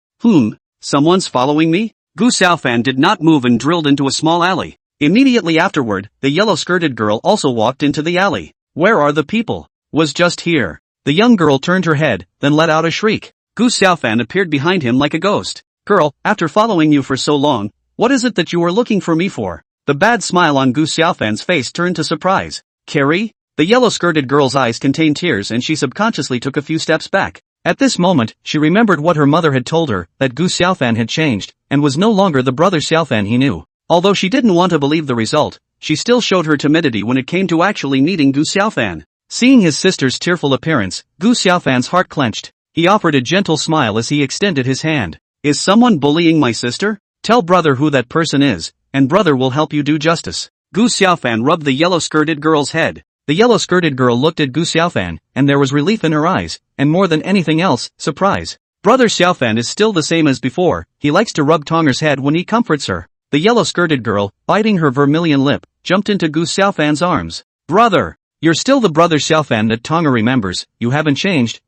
Someone's following me? Gu Xiaofan did not move and drilled into a small alley. Immediately afterward, the yellow-skirted girl also walked into the alley. Where are the people? Was just here. The young girl turned her head, then let out a shriek. Gu Xiaofan appeared behind him like a ghost. Girl, after following you for so long, what is it that you were looking for me for? The bad smile on Gu Xiaofan's face turned to surprise. Carrie? The yellow-skirted girl's eyes contained tears and she subconsciously took a few steps back. At this moment, she remembered what her mother had told her, that Gu Xiaofan had changed, and was no longer the brother Xiaofan he knew. Although she didn't want to believe the result, she still showed her timidity when it came to actually meeting Gu Xiaofan. Seeing his sister's tearful appearance, Gu Xiaofan's heart clenched. He offered a gentle smile as he extended his hand. Is someone bullying my sister? Tell brother who that person is, and brother will help you do justice. Gu Xiaofan rubbed the yellow-skirted girl's head. The yellow-skirted girl looked at Gu Xiaofan, and there was relief in her eyes, and more than anything else, surprise. Brother Xiaofan is still the same as before, he likes to rub Tonger's head when he comforts her. The yellow-skirted girl, biting her vermilion lip, jumped into Gu Xiaofan's arms. Brother! You're still the brother Xiaofan that Tonga remembers. You haven't changed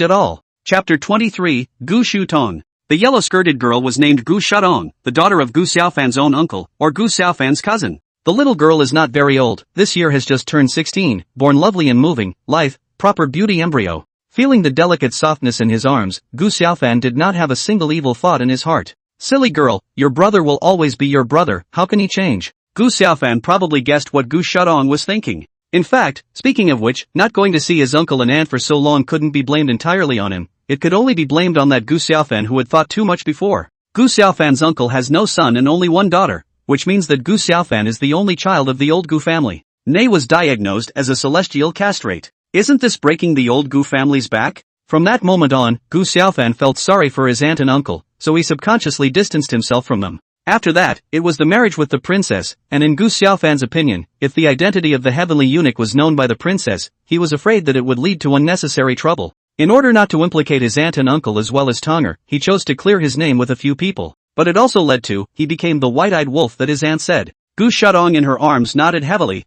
at all. Chapter 23, Gu Shutong. The yellow-skirted girl was named Gu Shutong, the daughter of Gu Xiaofan's own uncle, or Gu Xiaofan's cousin. The little girl is not very old, this year has just turned 16, born lovely and moving, lithe, proper beauty embryo. Feeling the delicate softness in his arms, Gu Xiaofan did not have a single evil thought in his heart. Silly girl, your brother will always be your brother, how can he change? Gu Xiaofan probably guessed what Gu Shutong was thinking. In fact, speaking of which, not going to see his uncle and aunt for so long couldn't be blamed entirely on him. It could only be blamed on that Gu Xiaofan who had thought too much before. Gu Xiaofan's uncle has no son and only one daughter, which means that Gu Xiaofan is the only child of the old Gu family. Ney was diagnosed as a celestial castrate. Isn't this breaking the old Gu family's back? From that moment on, Gu Xiaofan felt sorry for his aunt and uncle, so he subconsciously distanced himself from them. After that, it was the marriage with the princess, and in Gu Xiaofan's opinion, if the identity of the heavenly eunuch was known by the princess, he was afraid that it would lead to unnecessary trouble. In order not to implicate his aunt and uncle as well as Tonger, he chose to clear his name with a few people. But it also led to, he became the white-eyed wolf that his aunt said. Gu Shutong in her arms nodded heavily.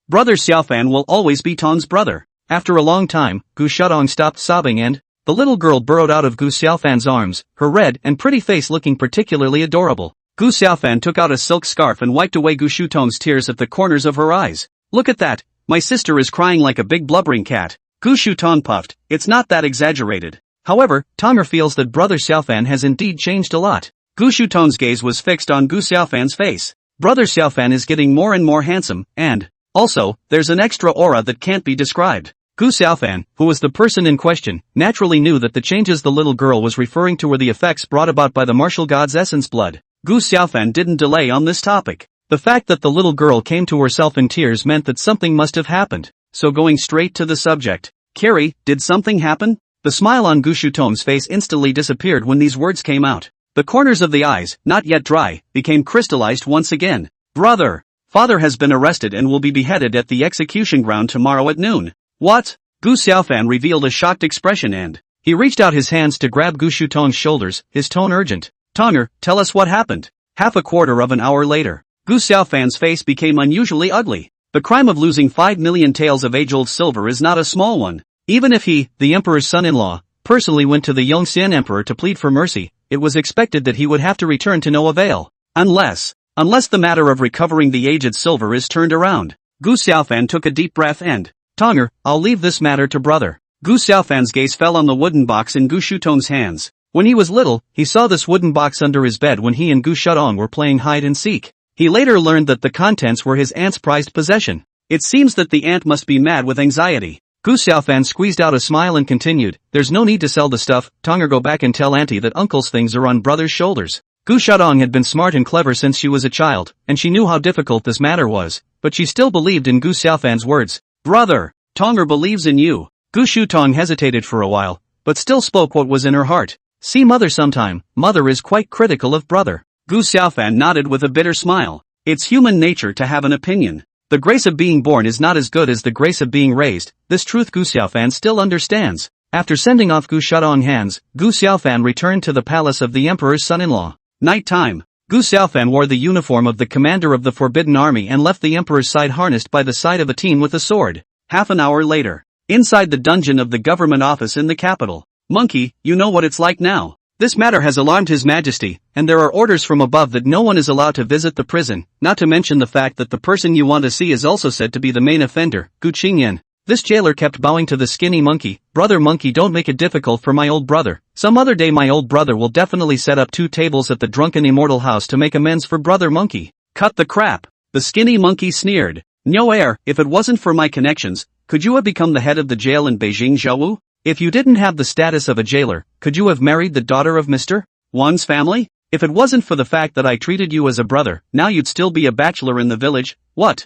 Brother Xiaofan will always be Tong's brother. After a long time, Gu Shutong stopped sobbing and the little girl burrowed out of Gu Xiaofan's arms, her red and pretty face looking particularly adorable. Gu Xiaofan took out a silk scarf and wiped away Gu Shutong's tears at the corners of her eyes. Look at that, my sister is crying like a big blubbering cat. Gu Shutong puffed, it's not that exaggerated. However, Tonger feels that brother Xiaofan has indeed changed a lot. Gu Shutong's gaze was fixed on Gu Xiaofan's face. Brother Xiaofan is getting more and more handsome, and also, there's an extra aura that can't be described. Gu Xiaofan, who was the person in question, naturally knew that the changes the little girl was referring to were the effects brought about by the martial god's essence blood. Gu Xiaofan didn't delay on this topic. The fact that the little girl came to herself in tears meant that something must have happened. So going straight to the subject. Carrie, did something happen? The smile on Gu Shutong's face instantly disappeared when these words came out. The corners of the eyes, not yet dry, became crystallized once again. Brother, father has been arrested and will be beheaded at the execution ground tomorrow at noon. What? Gu Xiaofan revealed a shocked expression and he reached out his hands to grab Gu Shutong's shoulders, his tone urgent. Tonger, tell us what happened. Half a quarter of an hour later, Gu Xiaofan's face became unusually ugly. The crime of losing 5 million taels of age-old silver is not a small one. Even if he, the emperor's son-in-law, personally went to the Yongxian emperor to plead for mercy, it was expected that he would have to return to no avail. Unless the matter of recovering the aged silver is turned around. Gu Xiaofan took a deep breath and, Tonger, I'll leave this matter to brother. Gu Xiaofan's gaze fell on the wooden box in Gu Shutong's hands. When he was little, he saw this wooden box under his bed when he and Gu Shutong were playing hide and seek. He later learned that the contents were his aunt's prized possession. It seems that the aunt must be mad with anxiety. Gu Xiaofan squeezed out a smile and continued, there's no need to sell the stuff, Tonger, go back and tell auntie that uncle's things are on brother's shoulders. Gu Shutong had been smart and clever since she was a child, and she knew how difficult this matter was, but she still believed in Gu Xiaofan's words. Brother, Tonger believes in you. Gu Shutong hesitated for a while, but still spoke what was in her heart. See mother sometime, mother is quite critical of brother. Gu Xiaofan nodded with a bitter smile. It's human nature to have an opinion. The grace of being born is not as good as the grace of being raised, this truth Gu Xiaofan still understands. After sending off Gu Shutong hands, Gu Xiaofan returned to the palace of the emperor's son-in-law. Night time. Gu Xiaofan wore the uniform of the commander of the Forbidden Army and left the emperor's side harnessed by the side of a teen with a sword. Half an hour later, inside the dungeon of the government office in the capital. Monkey, you know what it's like now. This matter has alarmed His Majesty, and there are orders from above that no one is allowed to visit the prison, not to mention the fact that the person you want to see is also said to be the main offender, Gu Qingyan. This jailer kept bowing to the skinny monkey. Brother monkey, don't make it difficult for my old brother. Some other day my old brother will definitely set up 2 tables at the drunken immortal house to make amends for brother monkey. Cut the crap. The skinny monkey sneered. No air, if it wasn't for my connections, could you have become the head of the jail in Beijing, Zhou? If you didn't have the status of a jailer, could you have married the daughter of Mr. Wan's family? If it wasn't for the fact that I treated you as a brother, now you'd still be a bachelor in the village. What?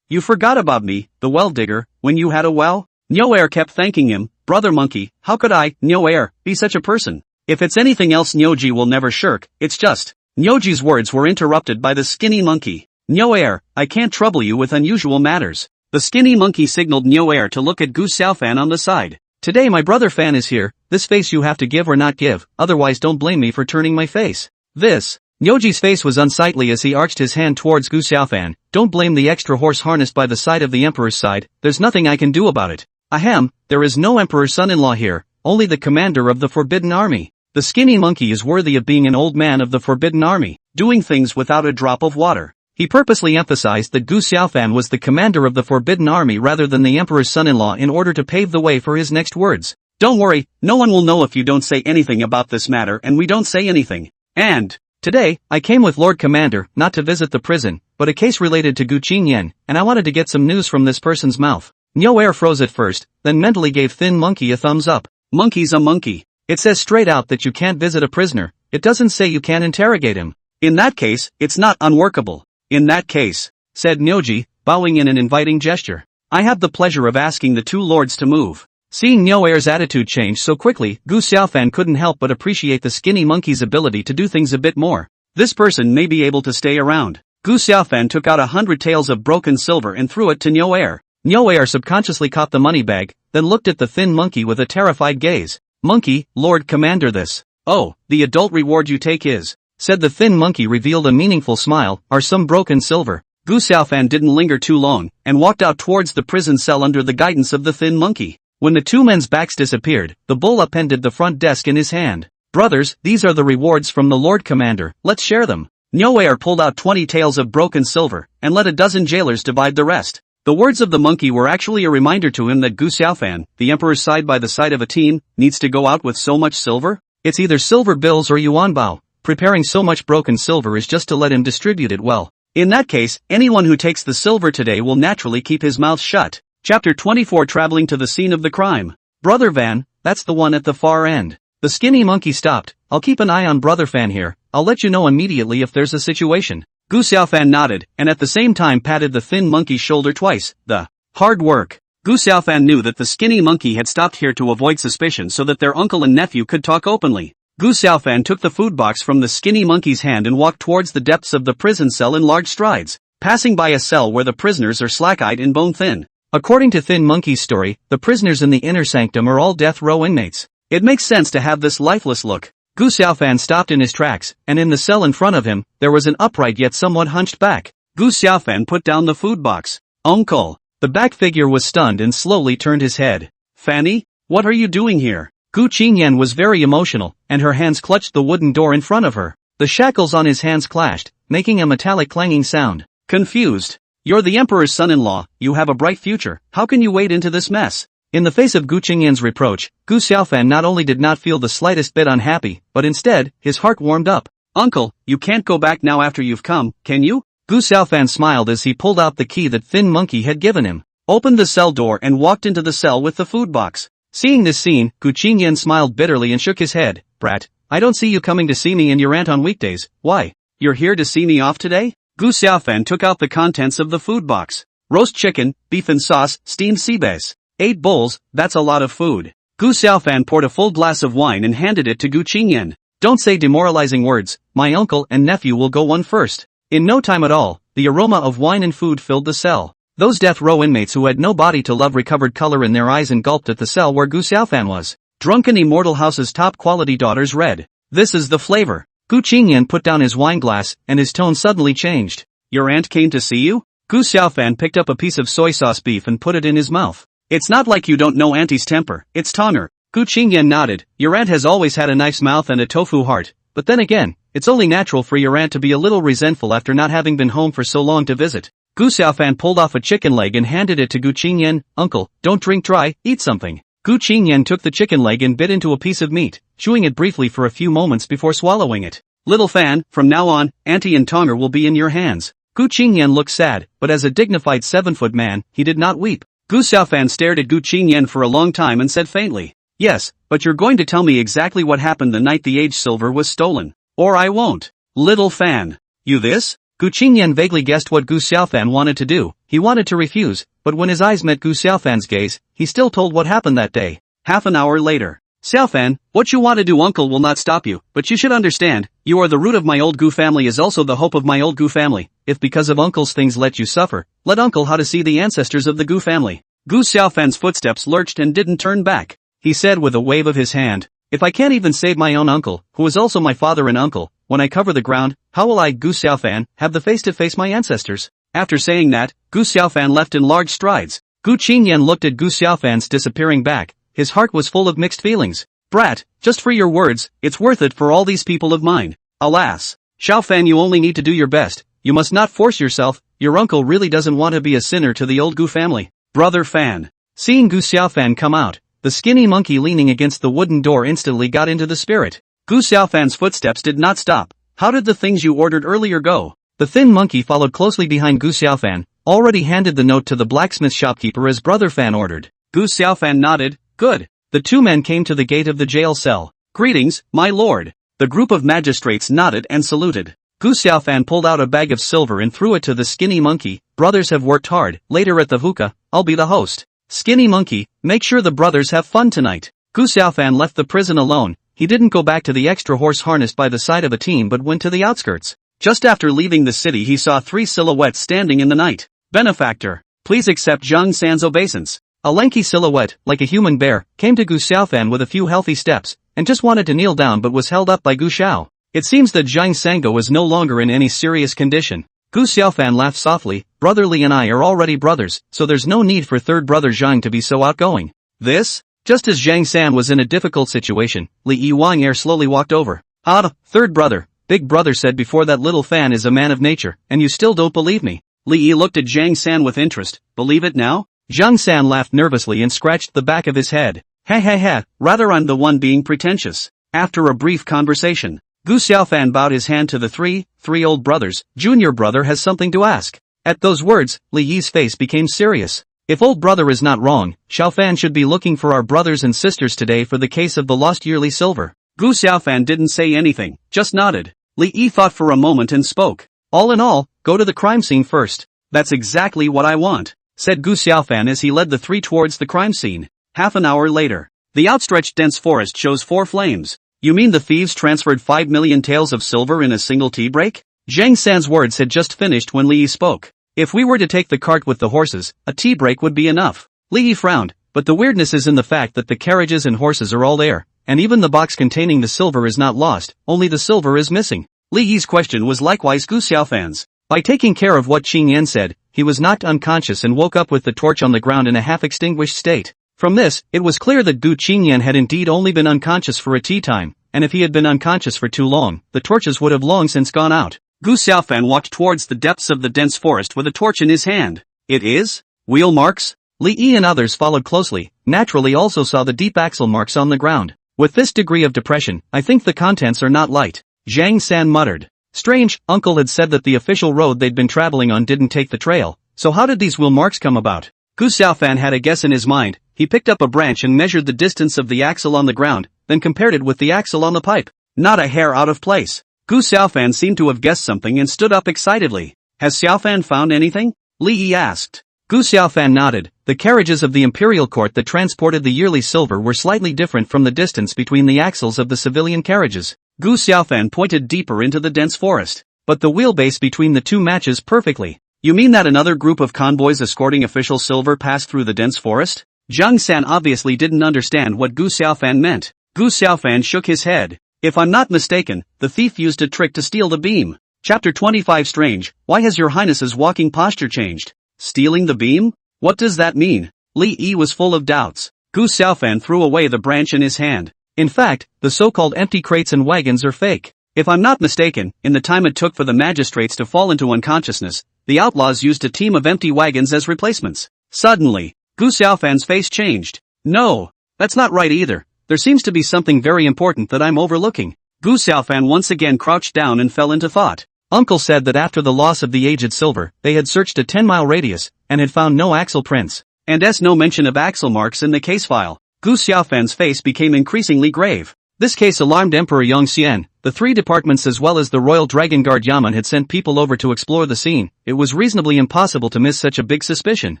You forgot about me, the well digger, when you had a well? Nyoer kept thanking him. Brother monkey, how could I, Nyoer, be such a person? If it's anything else Nyoji will never shirk, it's just. Nyoji's words were interrupted by the skinny monkey. Nyoer, I can't trouble you with unusual matters. The skinny monkey signaled Nyoer to look at Gu Xiaofan on the side. Today my brother Fan is here, this face you have to give or not give, otherwise don't blame me for turning my face. This Nyoji's face was unsightly as he arched his hand towards Gu Xiaofan. Don't blame the extra horse harnessed by the side of the emperor's side, there's nothing I can do about it. Ahem, there is no emperor's son-in-law here, only the commander of the Forbidden Army. The skinny monkey is worthy of being an old man of the Forbidden Army, doing things without a drop of water. He purposely emphasized that Gu Xiaofan was the commander of the Forbidden Army rather than the emperor's son-in-law in order to pave the way for his next words. Don't worry, no one will know if you don't say anything about this matter and we don't say anything. And today, I came with Lord Commander, not to visit the prison, but a case related to Gu Qingyan, and I wanted to get some news from this person's mouth. Nyo Air froze at first, then mentally gave Thin Monkey a thumbs up. Monkey's a monkey. It says straight out that you can't visit a prisoner, it doesn't say you can't interrogate him. In that case, it's not unworkable. In that case, said Nyoji, bowing in an inviting gesture. I have the pleasure of asking the two lords to move. Seeing Nyo Air's attitude change so quickly, Gu Xiaofan couldn't help but appreciate the skinny monkey's ability to do things a bit more. This person may be able to stay around. Gu Xiaofan took out 100 taels of broken silver and threw it to Nyo Air. Nyo Air subconsciously caught the money bag, then looked at the thin monkey with a terrified gaze. Monkey, Lord Commander this. Oh, the adult reward you take is, said the thin monkey revealed a meaningful smile, are some broken silver. Gu Xiaofan didn't linger too long, and walked out towards the prison cell under the guidance of the thin monkey. When the two men's backs disappeared, the bull upended the front desk in his hand. Brothers, these are the rewards from the Lord Commander, let's share them. Nyo Air pulled out 20 taels of broken silver, and let a dozen jailers divide the rest. The words of the monkey were actually a reminder to him that Gu Xiaofan, the emperor's side by the side of a team, needs to go out with so much silver? It's either silver bills or yuan bao. Preparing so much broken silver is just to let him distribute it well. In that case, anyone who takes the silver today will naturally keep his mouth shut. Chapter 24 Traveling to the scene of the crime. Brother Van, that's the one at the far end. The skinny monkey stopped. I'll keep an eye on Brother Fan here, I'll let you know immediately if there's a situation. Gu Xiaofan nodded, and at the same time patted the thin monkey's shoulder twice. The hard work. Gu Xiaofan knew that the skinny monkey had stopped here to avoid suspicion so that their uncle and nephew could talk openly. Gu Xiaofan took the food box from the skinny monkey's hand and walked towards the depths of the prison cell in large strides, passing by a cell where the prisoners are slack-eyed and bone-thin. According to Thin Monkey's story, the prisoners in the inner sanctum are all death row inmates. It makes sense to have this lifeless look. Gu Xiaofan stopped in his tracks, and in the cell in front of him, there was an upright yet somewhat hunched back. Gu Xiaofan put down the food box. Uncle. The back figure was stunned and slowly turned his head. Fanny? What are you doing here? Gu Qingyan was very emotional, and her hands clutched the wooden door in front of her. The shackles on his hands clashed, making a metallic clanging sound. Confused. You're the emperor's son-in-law, you have a bright future, how can you wade into this mess? In the face of Gu Qingyan's reproach, Gu Xiaofan not only did not feel the slightest bit unhappy, but instead, his heart warmed up. Uncle, you can't go back now after you've come, can you? Gu Xiaofan smiled as he pulled out the key that Thin Monkey had given him, opened the cell door and walked into the cell with the food box. Seeing this scene, Gu Qingyan smiled bitterly and shook his head. Brat, I don't see you coming to see me and your aunt on weekdays, why? You're here to see me off today? Gu Xiaofan took out the contents of the food box. Roast chicken, beef and sauce, steamed sea bass. 8 bowls, that's a lot of food. Gu Xiaofan poured a full glass of wine and handed it to Gu Qingyan. Don't say demoralizing words, my uncle and nephew will go one first. In no time at all, the aroma of wine and food filled the cell. Those death row inmates who had no body to love recovered color in their eyes and gulped at the cell where Gu Xiaofan was. Drunken Immortal House's top quality daughters read. This is the flavor. Gu Qingyan put down his wine glass, and his tone suddenly changed. Your aunt came to see you? Gu Xiaofan picked up a piece of soy sauce beef and put it in his mouth. It's not like you don't know auntie's temper, it's Tonger. Gu Qingyan nodded. Your aunt has always had a nice mouth and a tofu heart, but then again, it's only natural for your aunt to be a little resentful after not having been home for so long to visit. Gu Xiaofan pulled off a chicken leg and handed it to Gu Qingyan. Uncle, don't drink dry, eat something. Gu Qingyan took the chicken leg and bit into a piece of meat, chewing it briefly for a few moments before swallowing it. Little Fan, from now on, auntie and Tonger will be in your hands. Gu Qingyan looked sad, but as a dignified 7-foot man, he did not weep. Gu Xiaofan stared at Gu Qingyan for a long time and said faintly, yes, but you're going to tell me exactly what happened the night the aged silver was stolen. Or I won't. Little Fan. You this? Gu Qingyan vaguely guessed what Gu Xiaofan wanted to do. He wanted to refuse, but when his eyes met Gu Xiaofan's gaze, he still told what happened that day. Half an hour later. Xiaofan, what you want to do uncle will not stop you, but you should understand, you are the root of my old Gu family is also the hope of my old Gu family. If because of uncle's things let you suffer, let uncle how to see the ancestors of the Gu family. Gu Xiaofan's footsteps lurched and didn't turn back. He said with a wave of his hand, if I can't even save my own uncle, who is also my father and uncle, when I cover the ground, how will I, Gu Xiaofan, have the face to face my ancestors? After saying that, Gu Xiaofan left in large strides. Gu Qingyan looked at Gu Xiaofan's disappearing back. His heart was full of mixed feelings. Brat, just for your words, it's worth it for all these people of mine. Alas. Xiaofan, you only need to do your best. You must not force yourself. Your uncle really doesn't want to be a sinner to the old Gu family. Brother Fan. Seeing Gu Xiaofan come out, the skinny monkey leaning against the wooden door instantly got into the spirit. Gu Xiaofan's footsteps did not stop. How did the things you ordered earlier go? The thin monkey followed closely behind Gu Xiaofan, already handed the note to the blacksmith shopkeeper as Brother Fan ordered. Gu Xiaofan nodded. Good. The two men came to the gate of the jail cell. Greetings, my lord. The group of magistrates nodded and saluted. Gu Xiaofan pulled out a bag of silver and threw it to the skinny monkey. Brothers have worked hard. Later at the hookah, I'll be the host. Skinny monkey, make sure the brothers have fun tonight. Gu Xiaofan left the prison alone. He didn't go back to the extra horse harnessed by the side of a team but went to the outskirts. Just after leaving the city he saw three silhouettes standing in the night. Benefactor, please accept Zhang San's obeisance. A lanky silhouette, like a human bear, came to Gu Xiaofan with a few healthy steps, and just wanted to kneel down but was held up by Gu Xiao. It seems that Zhang Sango was no longer in any serious condition. Gu Xiaofan laughed softly. Brother Li and I are already brothers, so there's no need for third brother Zhang to be so outgoing. This? Just as Zhang San was in a difficult situation, Li Yiwang slowly walked over. Ah, third brother, big brother said before, that little Fan is a man of nature, and you still don't believe me. Li Yi looked at Zhang San with interest. Believe it now? Zhang San laughed nervously and scratched the back of his head. Ha ha ha, rather I'm the one being pretentious. After a brief conversation, Gu Xiaofan bowed his hand to the three old brothers. Junior brother has something to ask. At those words, Li Yi's face became serious. If old brother is not wrong, Xiaofan should be looking for our brothers and sisters today for the case of the lost yearly silver. Gu Xiaofan didn't say anything, just nodded. Li Yi thought for a moment and spoke. All in all, go to the crime scene first. That's exactly what I want, said Gu Xiaofan as he led the three towards the crime scene. Half an hour later, the outstretched dense forest shows 4 flames. You mean the thieves transferred 5 million taels of silver in a single tea break? Zhang San's words had just finished when Li Yi spoke. If we were to take the cart with the horses, a tea break would be enough. Li Yi frowned, but the weirdness is in the fact that the carriages and horses are all there, and even the box containing the silver is not lost, only the silver is missing. Li Yi's question was likewise Gu Xiaofan's. By taking care of what Qing Yan said, he was knocked unconscious and woke up with the torch on the ground in a half-extinguished state. From this, it was clear that Gu Qingyan had indeed only been unconscious for a tea time, and if he had been unconscious for too long, the torches would have long since gone out. Gu Xiaofan walked towards the depths of the dense forest with a torch in his hand. It is? Wheel marks? Li Yi and others followed closely, naturally also saw the deep axle marks on the ground. With this degree of depression, I think the contents are not light. Zhang San muttered. Strange, Uncle had said that the official road they'd been traveling on didn't take the trail, so how did these wheel marks come about? Gu Xiaofan had a guess in his mind. He picked up a branch and measured the distance of the axle on the ground, then compared it with the axle on the pipe. Not a hair out of place. Gu Xiaofan seemed to have guessed something and stood up excitedly. Has Xiaofan found anything? Li Yi asked. Gu Xiaofan nodded. The carriages of the imperial court that transported the yearly silver were slightly different from the distance between the axles of the civilian carriages. Gu Xiaofan pointed deeper into the dense forest. But the wheelbase between the two matches perfectly. You mean that another group of convoys escorting official silver passed through the dense forest? Zhang San obviously didn't understand what Gu Xiaofan meant. Gu Xiaofan shook his head. If I'm not mistaken, the thief used a trick to steal the beam. Chapter 25 Strange, why has your highness's walking posture changed? Stealing the beam? What does that mean? Li Yi was full of doubts. Gu Xiaofan threw away the branch in his hand. In fact, the so-called empty crates and wagons are fake. If I'm not mistaken, in the time it took for the magistrates to fall into unconsciousness, the outlaws used a team of empty wagons as replacements. Suddenly, Gu Xiaofan's face changed. No, that's not right either. There seems to be something very important that I'm overlooking. Gu Xiaofan once again crouched down and fell into thought. Uncle said that after the loss of the aged silver, they had searched a 10-mile radius, and had found no axle prints. And no mention of axle marks in the case file. Gu Xiaofan's face became increasingly grave. This case alarmed Emperor Yongxian. The 3 departments as well as the Royal Dragon Guard Yamen had sent people over to explore the scene. It was reasonably impossible to miss such a big suspicion.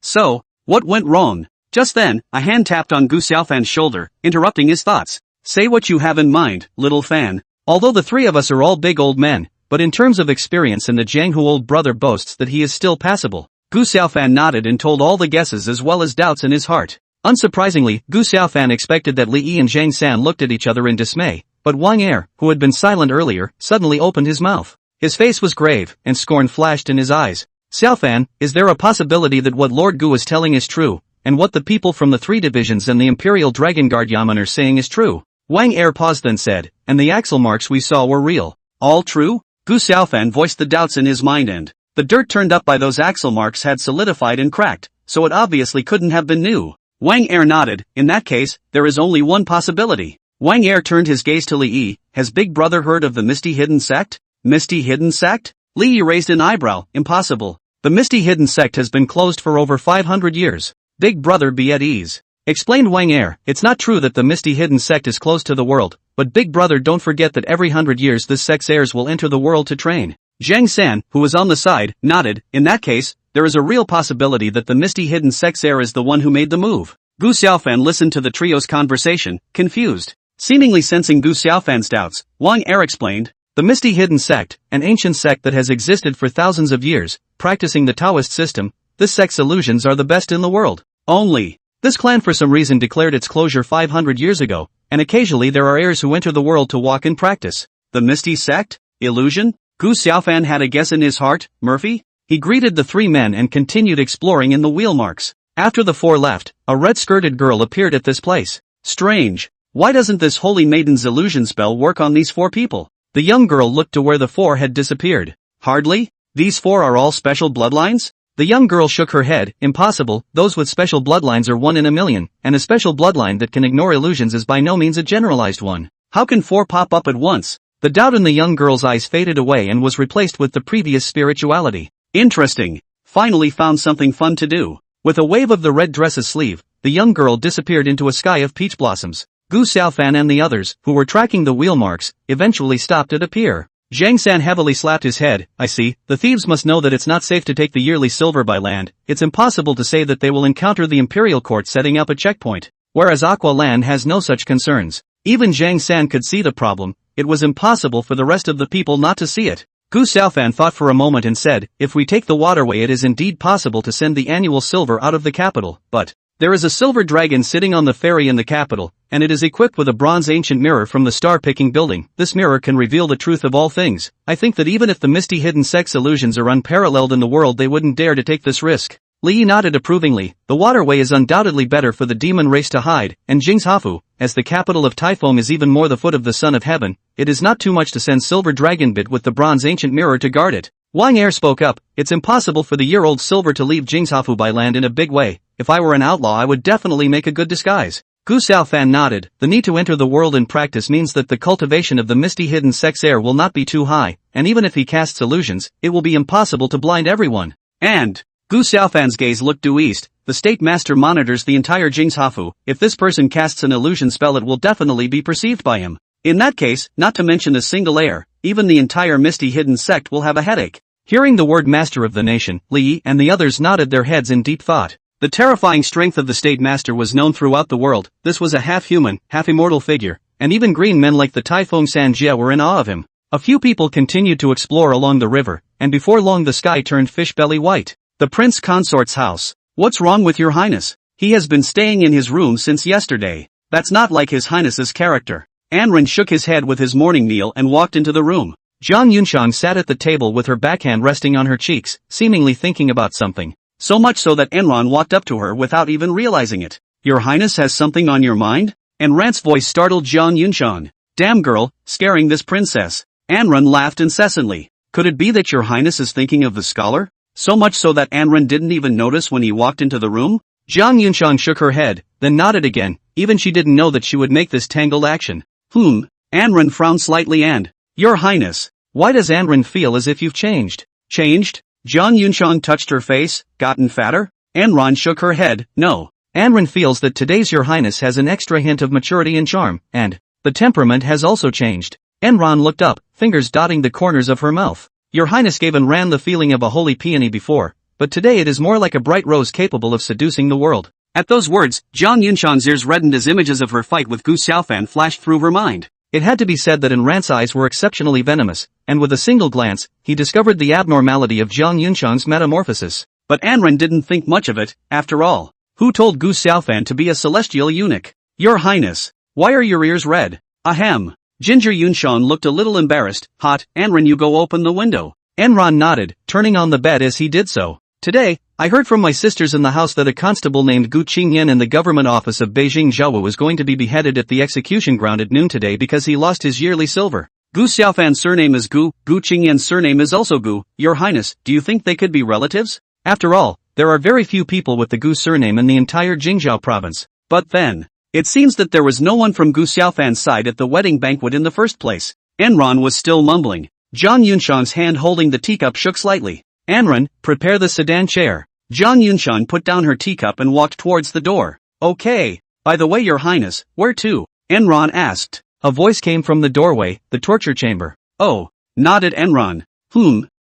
So, what went wrong? Just then, a hand tapped on Gu Xiaofan's shoulder, interrupting his thoughts. Say what you have in mind, little Fan. Although the 3 of us are all big old men, but in terms of experience and the Jianghu old brother boasts that he is still passable. Gu Xiaofan nodded and told all the guesses as well as doubts in his heart. Unsurprisingly, Gu Xiaofan expected that Li Yi and Zhang San looked at each other in dismay, But Wang Er, who had been silent earlier, suddenly opened his mouth. His face was grave, and scorn flashed in his eyes. Xiaofan, is there a possibility that what Lord Gu is telling is true, and what the people from the 3 divisions and the Imperial Dragon Guard Yamen are saying is true? Wang Er paused then said, and the axle marks we saw were real. All true? Gu Xiaofan voiced the doubts in his mind and the dirt turned up by those axle marks had solidified and cracked, so it obviously couldn't have been new. Wang Er nodded. In that case, there is only one possibility. Wang Er turned his gaze to Li Yi. Has Big Brother heard of the Misty Hidden Sect? Misty Hidden Sect? Li Yi raised an eyebrow. Impossible. The Misty Hidden Sect has been closed for over 500 years. Big Brother be at ease. Explained Wang Er. It's not true that the Misty Hidden Sect is closed to the world, but Big Brother don't forget that every 100 years this sect's heirs will enter the world to train. Zhang San, who was on the side, nodded. In that case, there is a real possibility that the Misty Hidden Sect's heir is the one who made the move. Gu Xiaofan listened to the trio's conversation, confused. Seemingly sensing Gu Xiaofan's doubts, Wang Er explained, the Misty Hidden Sect, an ancient sect that has existed for thousands of years, practicing the Taoist system, this sect's illusions are the best in the world. Only, this clan for some reason declared its closure 500 years ago, and occasionally there are heirs who enter the world to walk in practice. The Misty Sect? Illusion? Gu Xiaofan had a guess in his heart. Murphy? He greeted the 3 men and continued exploring in the wheel marks. After the 4 left, a red-skirted girl appeared at this place. Strange. Why doesn't this holy maiden's illusion spell work on these 4 people? The young girl looked to where the 4 had disappeared. Hardly? These 4 are all special bloodlines? The young girl shook her head. Impossible, those with special bloodlines are 1 in a million, and a special bloodline that can ignore illusions is by no means a generalized one. How can 4 pop up at once? The doubt in the young girl's eyes faded away and was replaced with the previous spirituality. Interesting. Finally found something fun to do. With a wave of the red dress's sleeve, the young girl disappeared into a sky of peach blossoms. Gu Xiaofan and the others, who were tracking the wheel marks, eventually stopped at a pier. Zhang San heavily slapped his head. I see, the thieves must know that it's not safe to take the yearly silver by land. It's impossible to say that they will encounter the Imperial Court setting up a checkpoint. Whereas Aqua Land has no such concerns. Even Zhang San could see the problem. It was impossible for the rest of the people not to see it. Gu Xiaofan thought for a moment and said, if we take the waterway it is indeed possible to send the annual silver out of the capital, but there is a silver dragon sitting on the ferry in the capital, and it is equipped with a bronze ancient mirror from the star-picking building. This mirror can reveal the truth of all things. I think that even if the Misty Hidden Sect's illusions are unparalleled in the world they wouldn't dare to take this risk. Li Yi nodded approvingly. The waterway is undoubtedly better for the demon race to hide, and Jinghafu, as the capital of Taifeng is even more the foot of the Son of Heaven, it is not too much to send Silver Dragon Bit with the bronze ancient mirror to guard it. Wang Er spoke up. It's impossible for the year-old Silver to leave Jinghafu by land in a big way. If I were an outlaw I would definitely make a good disguise. Gu Xiaofan nodded. The need to enter the world in practice means that the cultivation of the Misty Hidden Sect's heir will not be too high, and even if he casts illusions, it will be impossible to blind everyone. And Gu Xiaofan's gaze looked due east. The state master monitors the entire Jinghafu. If this person casts an illusion spell it will definitely be perceived by him. In that case, not to mention a single heir, even the entire Misty Hidden Sect will have a headache. Hearing the word master of the nation, Li Yi and the others nodded their heads in deep thought. The terrifying strength of the state master was known throughout the world. This was a half-human, half-immortal figure, and even green men like the Taifeng Sanjie were in awe of him. A few people continued to explore along the river, and before long the sky turned fish-belly white. The prince consort's house. What's wrong with your highness? He has been staying in his room since yesterday. That's not like his highness's character. Anren shook his head with his morning meal and walked into the room. Zhang Yunshang sat at the table with her backhand resting on her cheeks, seemingly thinking about something. So much so that Enron walked up to her without even realizing it. Your highness has something on your mind? Enran's voice startled Zhang Yunshang. Damn girl, scaring this princess. Anren laughed incessantly. Could it be that your highness is thinking of the scholar? So much so that Anren didn't even notice when he walked into the room? Zhang Yunshang shook her head, then nodded again. Even she didn't know that she would make this tangled action. Anren frowned slightly and, Your highness, why does Anren feel as if you've changed? Changed? Zhang Yunshang touched her face. Gotten fatter? Anren shook her head. No. Anren feels that today's your highness has an extra hint of maturity and charm, and the temperament has also changed. Enron looked up, fingers dotting the corners of her mouth. Your highness gave Enran the feeling of a holy peony before, but today it is more like a bright rose capable of seducing the world. At those words, Zhang Yunshang's ears reddened as images of her fight with Gu Xiaofan flashed through her mind. It had to be said that Enran's eyes were exceptionally venomous, and with a single glance, he discovered the abnormality of Zhang Yunshang's metamorphosis. But Anren didn't think much of it. After all, who told Gu Xiaofan to be a celestial eunuch? Your highness, why are your ears red? Ahem. Ginger Yunshan looked a little embarrassed. Hot, Anran, you go open the window. Enron nodded, turning on the bed as he did so. Today, I heard from my sisters in the house that a constable named Gu Qingyan in the government office of Beijing Zhaowu was going to be beheaded at the execution ground at noon today because he lost his yearly silver. Gu Xiaofan's surname is Gu Qingyan's surname is also Gu. Your Highness, do you think they could be relatives? After all, there are very few people with the Gu surname in the entire Jingzhou province. But then, it seems that there was no one from Gu Xiaofan's side at the wedding banquet in the first place. Enron was still mumbling. Zhang Yunshan's hand holding the teacup shook slightly. Anran, prepare the sedan chair. Zhang Yunshan put down her teacup and walked towards the door. Okay. By the way, Your Highness, where to? Enron asked. A voice came from the doorway, the torture chamber. Oh, nodded Enron.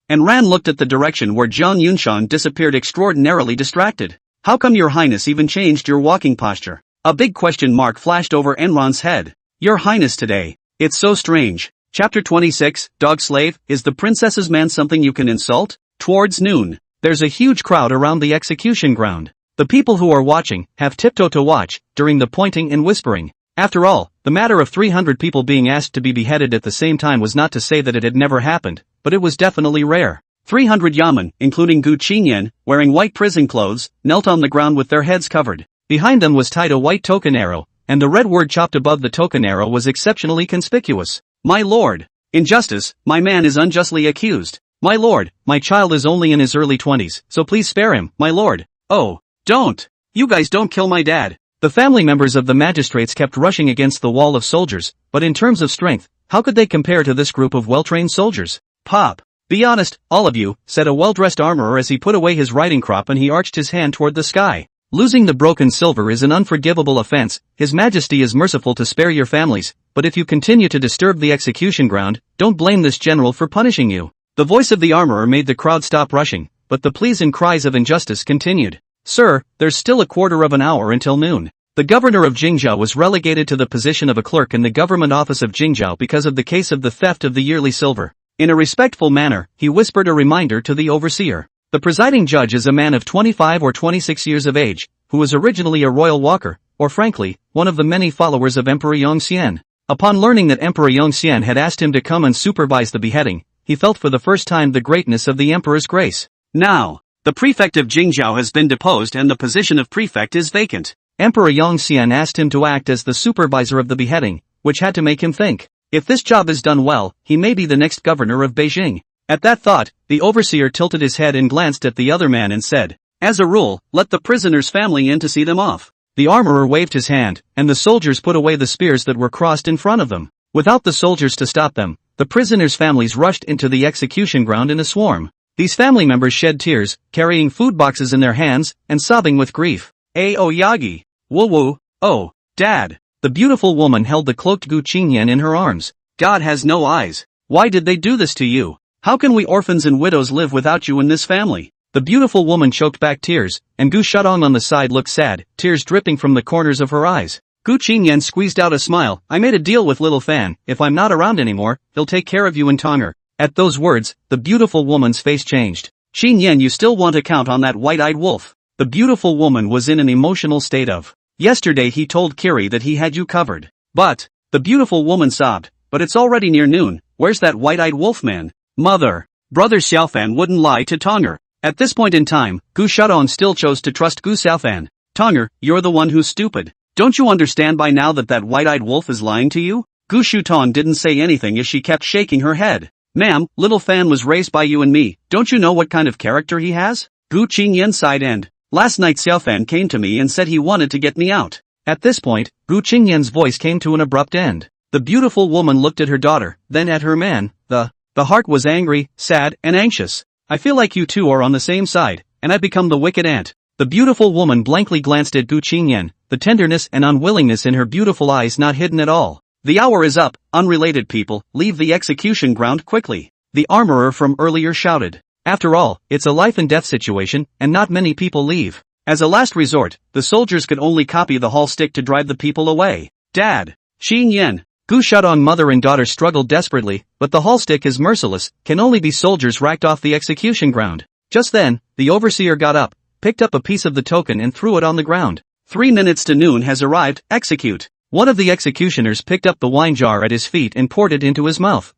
Enran looked at the direction where Zhang Yunshan disappeared, extraordinarily distracted. How come Your Highness even changed your walking posture? A big question mark flashed over Enron's head. Your Highness, today. It's so strange. Chapter 26, Dog Slave, is the princess's man something you can insult? Towards noon, there's a huge crowd around the execution ground. The people who are watching have tiptoed to watch, during the pointing and whispering. After all, the matter of 300 people being asked to be beheaded at the same time was not to say that it had never happened, but it was definitely rare. 300 yamen, including Gu Qingyan, wearing white prison clothes, knelt on the ground with their heads covered. Behind them was tied a white token arrow, and the red word chopped above the token arrow was exceptionally conspicuous. My lord. Injustice, my man is unjustly accused. My lord, my child is only in his early 20s, so please spare him, my lord. Oh, don't. You guys don't kill my dad. The family members of the magistrates kept rushing against the wall of soldiers, but in terms of strength, how could they compare to this group of well-trained soldiers? Pop. Be honest, all of you, said a well-dressed armorer as he put away his riding crop and he arched his hand toward the sky. Losing the broken silver is an unforgivable offense. His Majesty is merciful to spare your families, but if you continue to disturb the execution ground, don't blame this general for punishing you. The voice of the armorer made the crowd stop rushing, but the pleas and cries of injustice continued. Sir, there's still a quarter of an hour until noon. The governor of Jingzhou was relegated to the position of a clerk in the government office of Jingzhou because of the case of the theft of the yearly silver. In a respectful manner, he whispered a reminder to the overseer. The presiding judge is a man of 25 or 26 years of age, who was originally a royal walker, or frankly, one of the many followers of Emperor Yongxian. Upon learning that Emperor Yongxian had asked him to come and supervise the beheading, he felt for the first time the greatness of the emperor's grace. Now, the prefect of Jingzhou has been deposed and the position of prefect is vacant. Emperor Yongxian asked him to act as the supervisor of the beheading, which had to make him think. If this job is done well, he may be the next governor of Beijing. At that thought, the overseer tilted his head and glanced at the other man and said, as a rule, let the prisoner's family in to see them off. The armorer waved his hand, and the soldiers put away the spears that were crossed in front of them. Without the soldiers to stop them, the prisoners' families rushed into the execution ground in a swarm. These family members shed tears, carrying food boxes in their hands, and sobbing with grief. Aoyagi. Woo-woo. Oh, Dad. The beautiful woman held the cloaked Gu Qingyan in her arms. God has no eyes. Why did they do this to you? How can we orphans and widows live without you in this family? The beautiful woman choked back tears, and Gu Shadong on the side looked sad, tears dripping from the corners of her eyes. Gu Qingyan squeezed out a smile. I made a deal with Little Fan. If I'm not around anymore, he'll take care of you and Tonger. At those words, the beautiful woman's face changed. Qingyan, you still want to count on that white-eyed wolf? The beautiful woman was in an emotional state of. Yesterday he told Kiri that he had you covered. But, the beautiful woman sobbed, but it's already near noon. Where's that white-eyed wolf man? Mother. Brother Xiaofan wouldn't lie to Tonger. At this point in time, Gu Shadong still chose to trust Gu Xiaofan. Tonger, you're the one who's stupid. Don't you understand by now that that white-eyed wolf is lying to you? Gu Shuton didn't say anything as she kept shaking her head. Ma'am, Little Fan was raised by you and me. Don't you know what kind of character he has? Gu Qingyan sighed and, last night Xiaofan came to me and said he wanted to get me out. At this point, Gu Qingyan's voice came to an abrupt end. The beautiful woman looked at her daughter, then at her man. The heart was angry, sad, and anxious. I feel like you two are on the same side, and I've become the wicked aunt. The beautiful woman blankly glanced at Gu Qingyan, the tenderness and unwillingness in her beautiful eyes not hidden at all. The hour is up, unrelated people, leave the execution ground quickly. The armorer from earlier shouted. After all, it's a life and death situation, and not many people leave. As a last resort, the soldiers could only copy the hall stick to drive the people away. Dad. Qingyan. Gu Shadong mother and daughter struggled desperately, but the hall stick is merciless, can only be soldiers racked off the execution ground. Just then, the overseer got up, picked up a piece of the token and threw it on the ground. 3 minutes to noon has arrived, execute. One of the executioners picked up the wine jar at his feet and poured it into his mouth.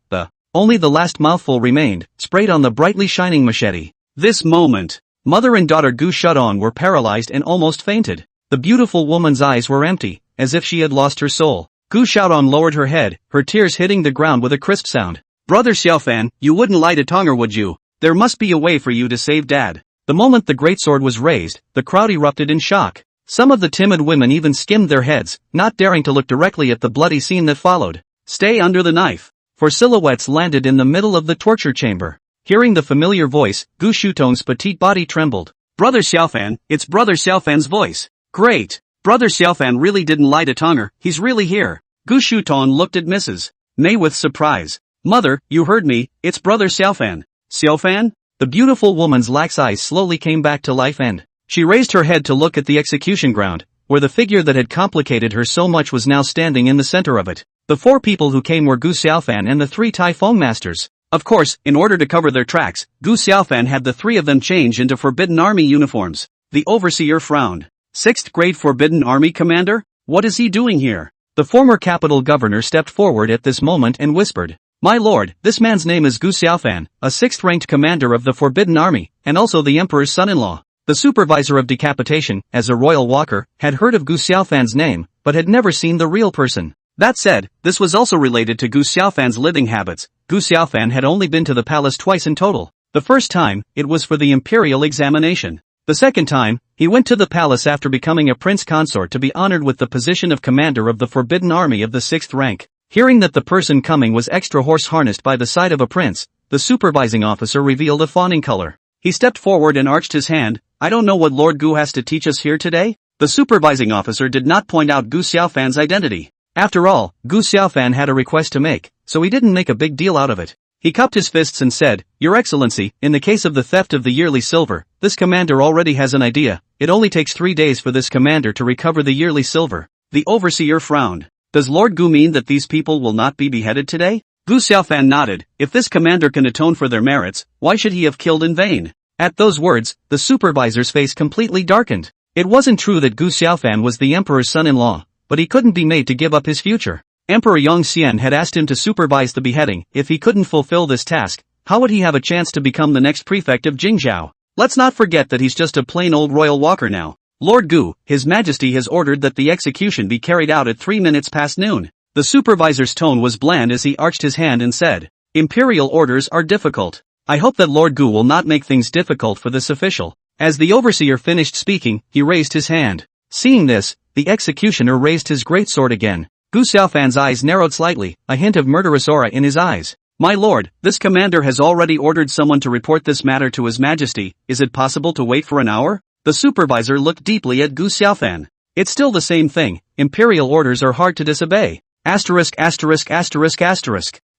Only the last mouthful remained, sprayed on the brightly shining machete. This moment, mother and daughter Gu Shudong were paralyzed and almost fainted. The beautiful woman's eyes were empty, as if she had lost her soul. Gu Shudong lowered her head, her tears hitting the ground with a crisp sound. Brother Xiaofan, you wouldn't light a tongue, or would you? There must be a way for you to save Dad. The moment the greatsword was raised, the crowd erupted in shock. Some of the timid women even skimmed their heads, not daring to look directly at the bloody scene that followed. Stay under the knife. For silhouettes landed in the middle of the torture chamber. Hearing the familiar voice, Gu Shutong's petite body trembled. Brother Xiaofan, it's Brother Xiaofan's voice. Great. Brother Xiaofan really didn't light a tonguer, he's really here. Gu Shutong looked at Mrs. May with surprise. Mother, you heard me, it's Brother Xiaofan. Xiaofan? The beautiful woman's lax eyes slowly came back to life and she raised her head to look at the execution ground, where the figure that had complicated her so much was now standing in the center of it. The 4 people who came were Gu Xiaofan and the 3 Taifeng masters. Of course, in order to cover their tracks, Gu Xiaofan had the 3 of them change into Forbidden Army uniforms. The overseer frowned. 6th grade Forbidden Army commander? What is he doing here? The former capital governor stepped forward at this moment and whispered. My lord, this man's name is Gu Xiaofan, a 6th-ranked commander of the Forbidden Army, and also the emperor's son-in-law. The supervisor of decapitation, as a royal walker, had heard of Gu Xiaofan's name, but had never seen the real person. That said, this was also related to Gu Xiaofan's living habits. Gu Xiaofan had only been to the palace twice in total. The first time, it was for the imperial examination. The second time, he went to the palace after becoming a prince consort to be honored with the position of commander of the Forbidden Army of the 6th rank. Hearing that the person coming was extra horse harnessed by the side of a prince, the supervising officer revealed a fawning color. He stepped forward and arched his hand. I don't know what Lord Gu has to teach us here today? The supervising officer did not point out Gu Xiaofan's identity. After all, Gu Xiaofan had a request to make, so he didn't make a big deal out of it. He cupped his fists and said, Your Excellency, in the case of the theft of the yearly silver, this commander already has an idea. It only takes 3 days for this commander to recover the yearly silver. The overseer frowned. Does Lord Gu mean that these people will not be beheaded today? Gu Xiaofan nodded. If this commander can atone for their merits, why should he have killed in vain? At those words, the supervisor's face completely darkened. It wasn't true that Gu Xiaofan was the emperor's son-in-law, but he couldn't be made to give up his future. Emperor Yongxian had asked him to supervise the beheading. If he couldn't fulfill this task, how would he have a chance to become the next prefect of Jingzhou? Let's not forget that he's just a plain old royal walker now. Lord Gu, His Majesty has ordered that the execution be carried out at 3 minutes past noon. The supervisor's tone was bland as he arched his hand and said, Imperial orders are difficult. I hope that Lord Gu will not make things difficult for this official. As the overseer finished speaking, he raised his hand. Seeing this, the executioner raised his greatsword again. Gu Xiaofan's eyes narrowed slightly, a hint of murderous aura in his eyes. My lord, this commander has already ordered someone to report this matter to His Majesty. Is it possible to wait for an hour? The supervisor looked deeply at Gu Xiaofan. It's still the same thing. Imperial orders are hard to disobey. Asterisk.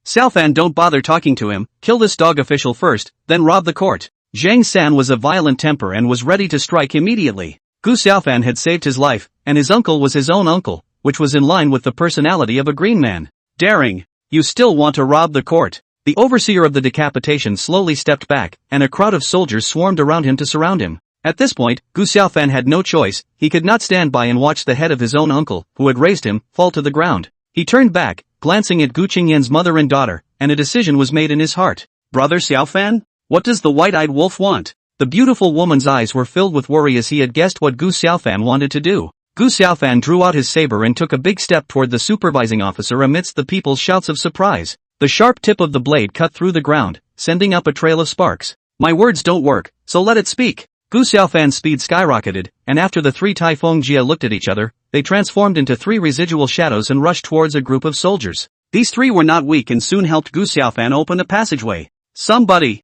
Xiaofan, don't bother talking to him. Kill this dog official first, then rob the court. Zhang San was of violent temper and was ready to strike immediately. Gu Xiaofan had saved his life, and his uncle was his own uncle, which was in line with the personality of a green man. Daring. You still want to rob the court? The overseer of the decapitation slowly stepped back, and a crowd of soldiers swarmed around him to surround him. At this point, Gu Xiaofan had no choice. He could not stand by and watch the head of his own uncle, who had raised him, fall to the ground. He turned back, glancing at Gu Qingyan's mother and daughter, and a decision was made in his heart. Brother Xiaofan? What does the white-eyed wolf want? The beautiful woman's eyes were filled with worry as he had guessed what Gu Xiaofan wanted to do. Gu Xiaofan drew out his saber and took a big step toward the supervising officer amidst the people's shouts of surprise. The sharp tip of the blade cut through the ground, sending up a trail of sparks. My words don't work, so let it speak. Gu Xiaofan's speed skyrocketed, and after the 3 Taifeng Jia looked at each other, they transformed into 3 residual shadows and rushed towards a group of soldiers. These 3 were not weak and soon helped Gu Xiaofan open a passageway. Somebody!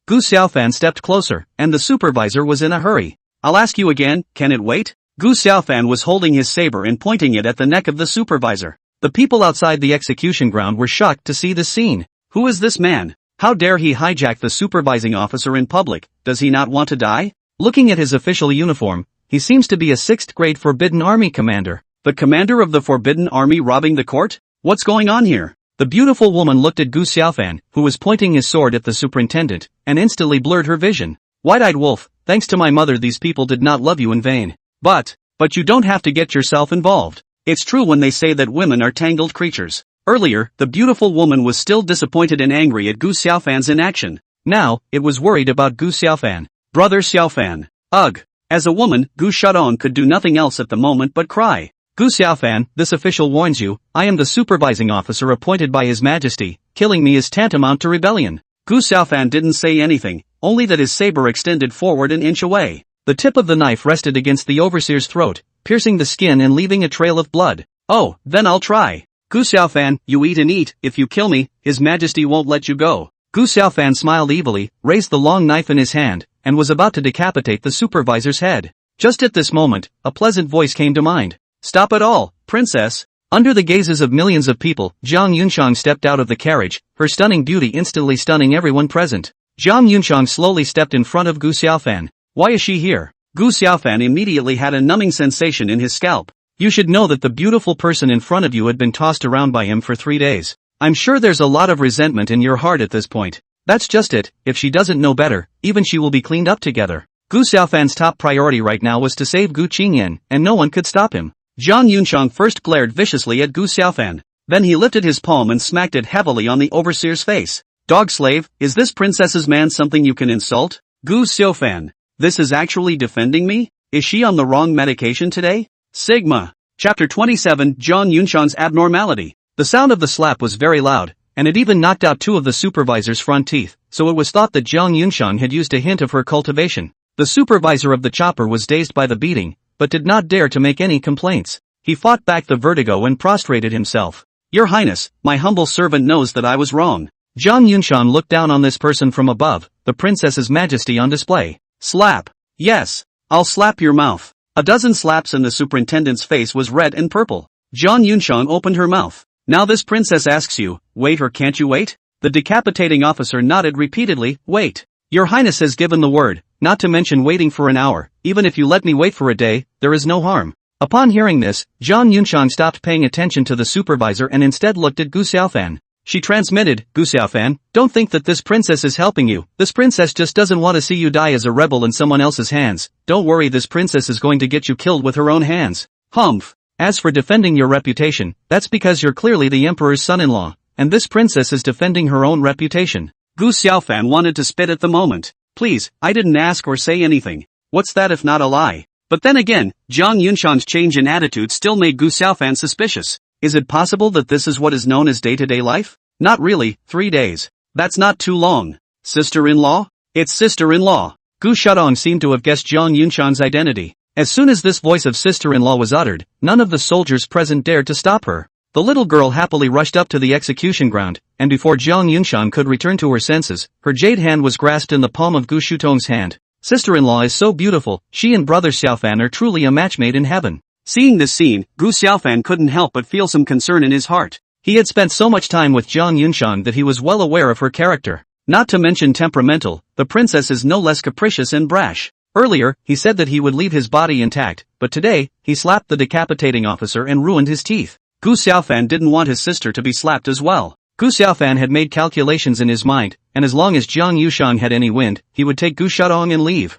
Gu Xiaofan stepped closer, and the supervisor was in a hurry. I'll ask you again, can it wait? Gu Xiaofan was holding his saber and pointing it at the neck of the supervisor. The people outside the execution ground were shocked to see the scene. Who is this man? How dare he hijack the supervising officer in public? Does he not want to die? Looking at his official uniform, he seems to be a 6th grade Forbidden Army commander. The commander of the Forbidden Army robbing the court? What's going on here? The beautiful woman looked at Gu Xiaofan, who was pointing his sword at the superintendent, and instantly blurred her vision. White-eyed wolf, thanks to my mother these people did not love you in vain. But you don't have to get yourself involved. It's true when they say that women are tangled creatures. Earlier, the beautiful woman was still disappointed and angry at Gu Xiaofan's inaction. Now, it was worried about Gu Xiaofan. Brother Xiaofan. Ugh. As a woman, Gu Shadong could do nothing else at the moment but cry. Gu Xiaofan, this official warns you, I am the supervising officer appointed by His Majesty, killing me is tantamount to rebellion. Gu Xiaofan didn't say anything, only that his saber extended forward an inch away. The tip of the knife rested against the overseer's throat, piercing the skin and leaving a trail of blood. Oh, then I'll try. Gu Xiaofan, you eat and eat, if you kill me, His Majesty won't let you go. Gu Xiaofan smiled evilly, raised the long knife in his hand, and was about to decapitate the supervisor's head. Just at this moment, a pleasant voice came to mind. Stop it all, princess. Under the gazes of millions of people, Zhang Yunshang stepped out of the carriage, her stunning beauty instantly stunning everyone present. Zhang Yunshang slowly stepped in front of Gu Xiaofan. Why is she here? Gu Xiaofan immediately had a numbing sensation in his scalp. You should know that the beautiful person in front of you had been tossed around by him for 3 days. I'm sure there's a lot of resentment in your heart at this point. That's just it, if she doesn't know better, even she will be cleaned up together. Gu Xiaofan's top priority right now was to save Gu Qingyan, and no one could stop him. Zhang Yunshang first glared viciously at Gu Xiaofan. Then he lifted his palm and smacked it heavily on the overseer's face. Dog slave, is this princess's man something you can insult? Gu Xiaofan. This is actually defending me? Is she on the wrong medication today? Sigma. Chapter 27 Zhang Yunshang's abnormality. The sound of the slap was very loud, and it even knocked out 2 of the supervisor's front teeth, so it was thought that Zhang Yunshang had used a hint of her cultivation. The supervisor of the chopper was dazed by the beating, but did not dare to make any complaints. He fought back the vertigo and prostrated himself. Your Highness, my humble servant knows that I was wrong. Zhang Yunshang looked down on this person from above, the princess's majesty on display. Slap. Yes. I'll slap your mouth. A dozen slaps and the superintendent's face was red and purple. Zhang Yunshang opened her mouth. Now this princess asks you, wait or can't you wait? The decapitating officer nodded repeatedly, wait. Your Highness has given the word, not to mention waiting for an hour, even if you let me wait for a day, there is no harm. Upon hearing this, Zhang Yunshang stopped paying attention to the supervisor and instead looked at Gu Xiaofan. She transmitted, Gu Xiaofan, don't think that this princess is helping you, this princess just doesn't want to see you die as a rebel in someone else's hands, don't worry this princess is going to get you killed with her own hands. Humph. As for defending your reputation, that's because you're clearly the emperor's son-in-law, and this princess is defending her own reputation. Gu Xiaofan wanted to spit at the moment. Please, I didn't ask or say anything. What's that if not a lie? But then again, Zhang Yunshang's change in attitude still made Gu Xiaofan suspicious. Is it possible that this is what is known as day-to-day life? Not really, 3 days. That's not too long. Sister-in-law? It's sister-in-law. Gu Shadong seemed to have guessed Zhang Yunshang's identity. As soon as this voice of sister-in-law was uttered, none of the soldiers present dared to stop her. The little girl happily rushed up to the execution ground, and before Zhang Yunshang could return to her senses, her jade hand was grasped in the palm of Gu Shutong's hand. Sister-in-law is so beautiful, she and brother Xiaofan are truly a match made in heaven. Seeing this scene, Gu Xiaofan couldn't help but feel some concern in his heart. He had spent so much time with Zhang Yunshang that he was well aware of her character. Not to mention temperamental, the princess is no less capricious and brash. Earlier, he said that he would leave his body intact, but today, he slapped the decapitating officer and ruined his teeth. Gu Xiaofan didn't want his sister to be slapped as well. Gu Xiaofan had made calculations in his mind, and as long as Zhang Yunshang had any wind, he would take Gu Shadong and leave.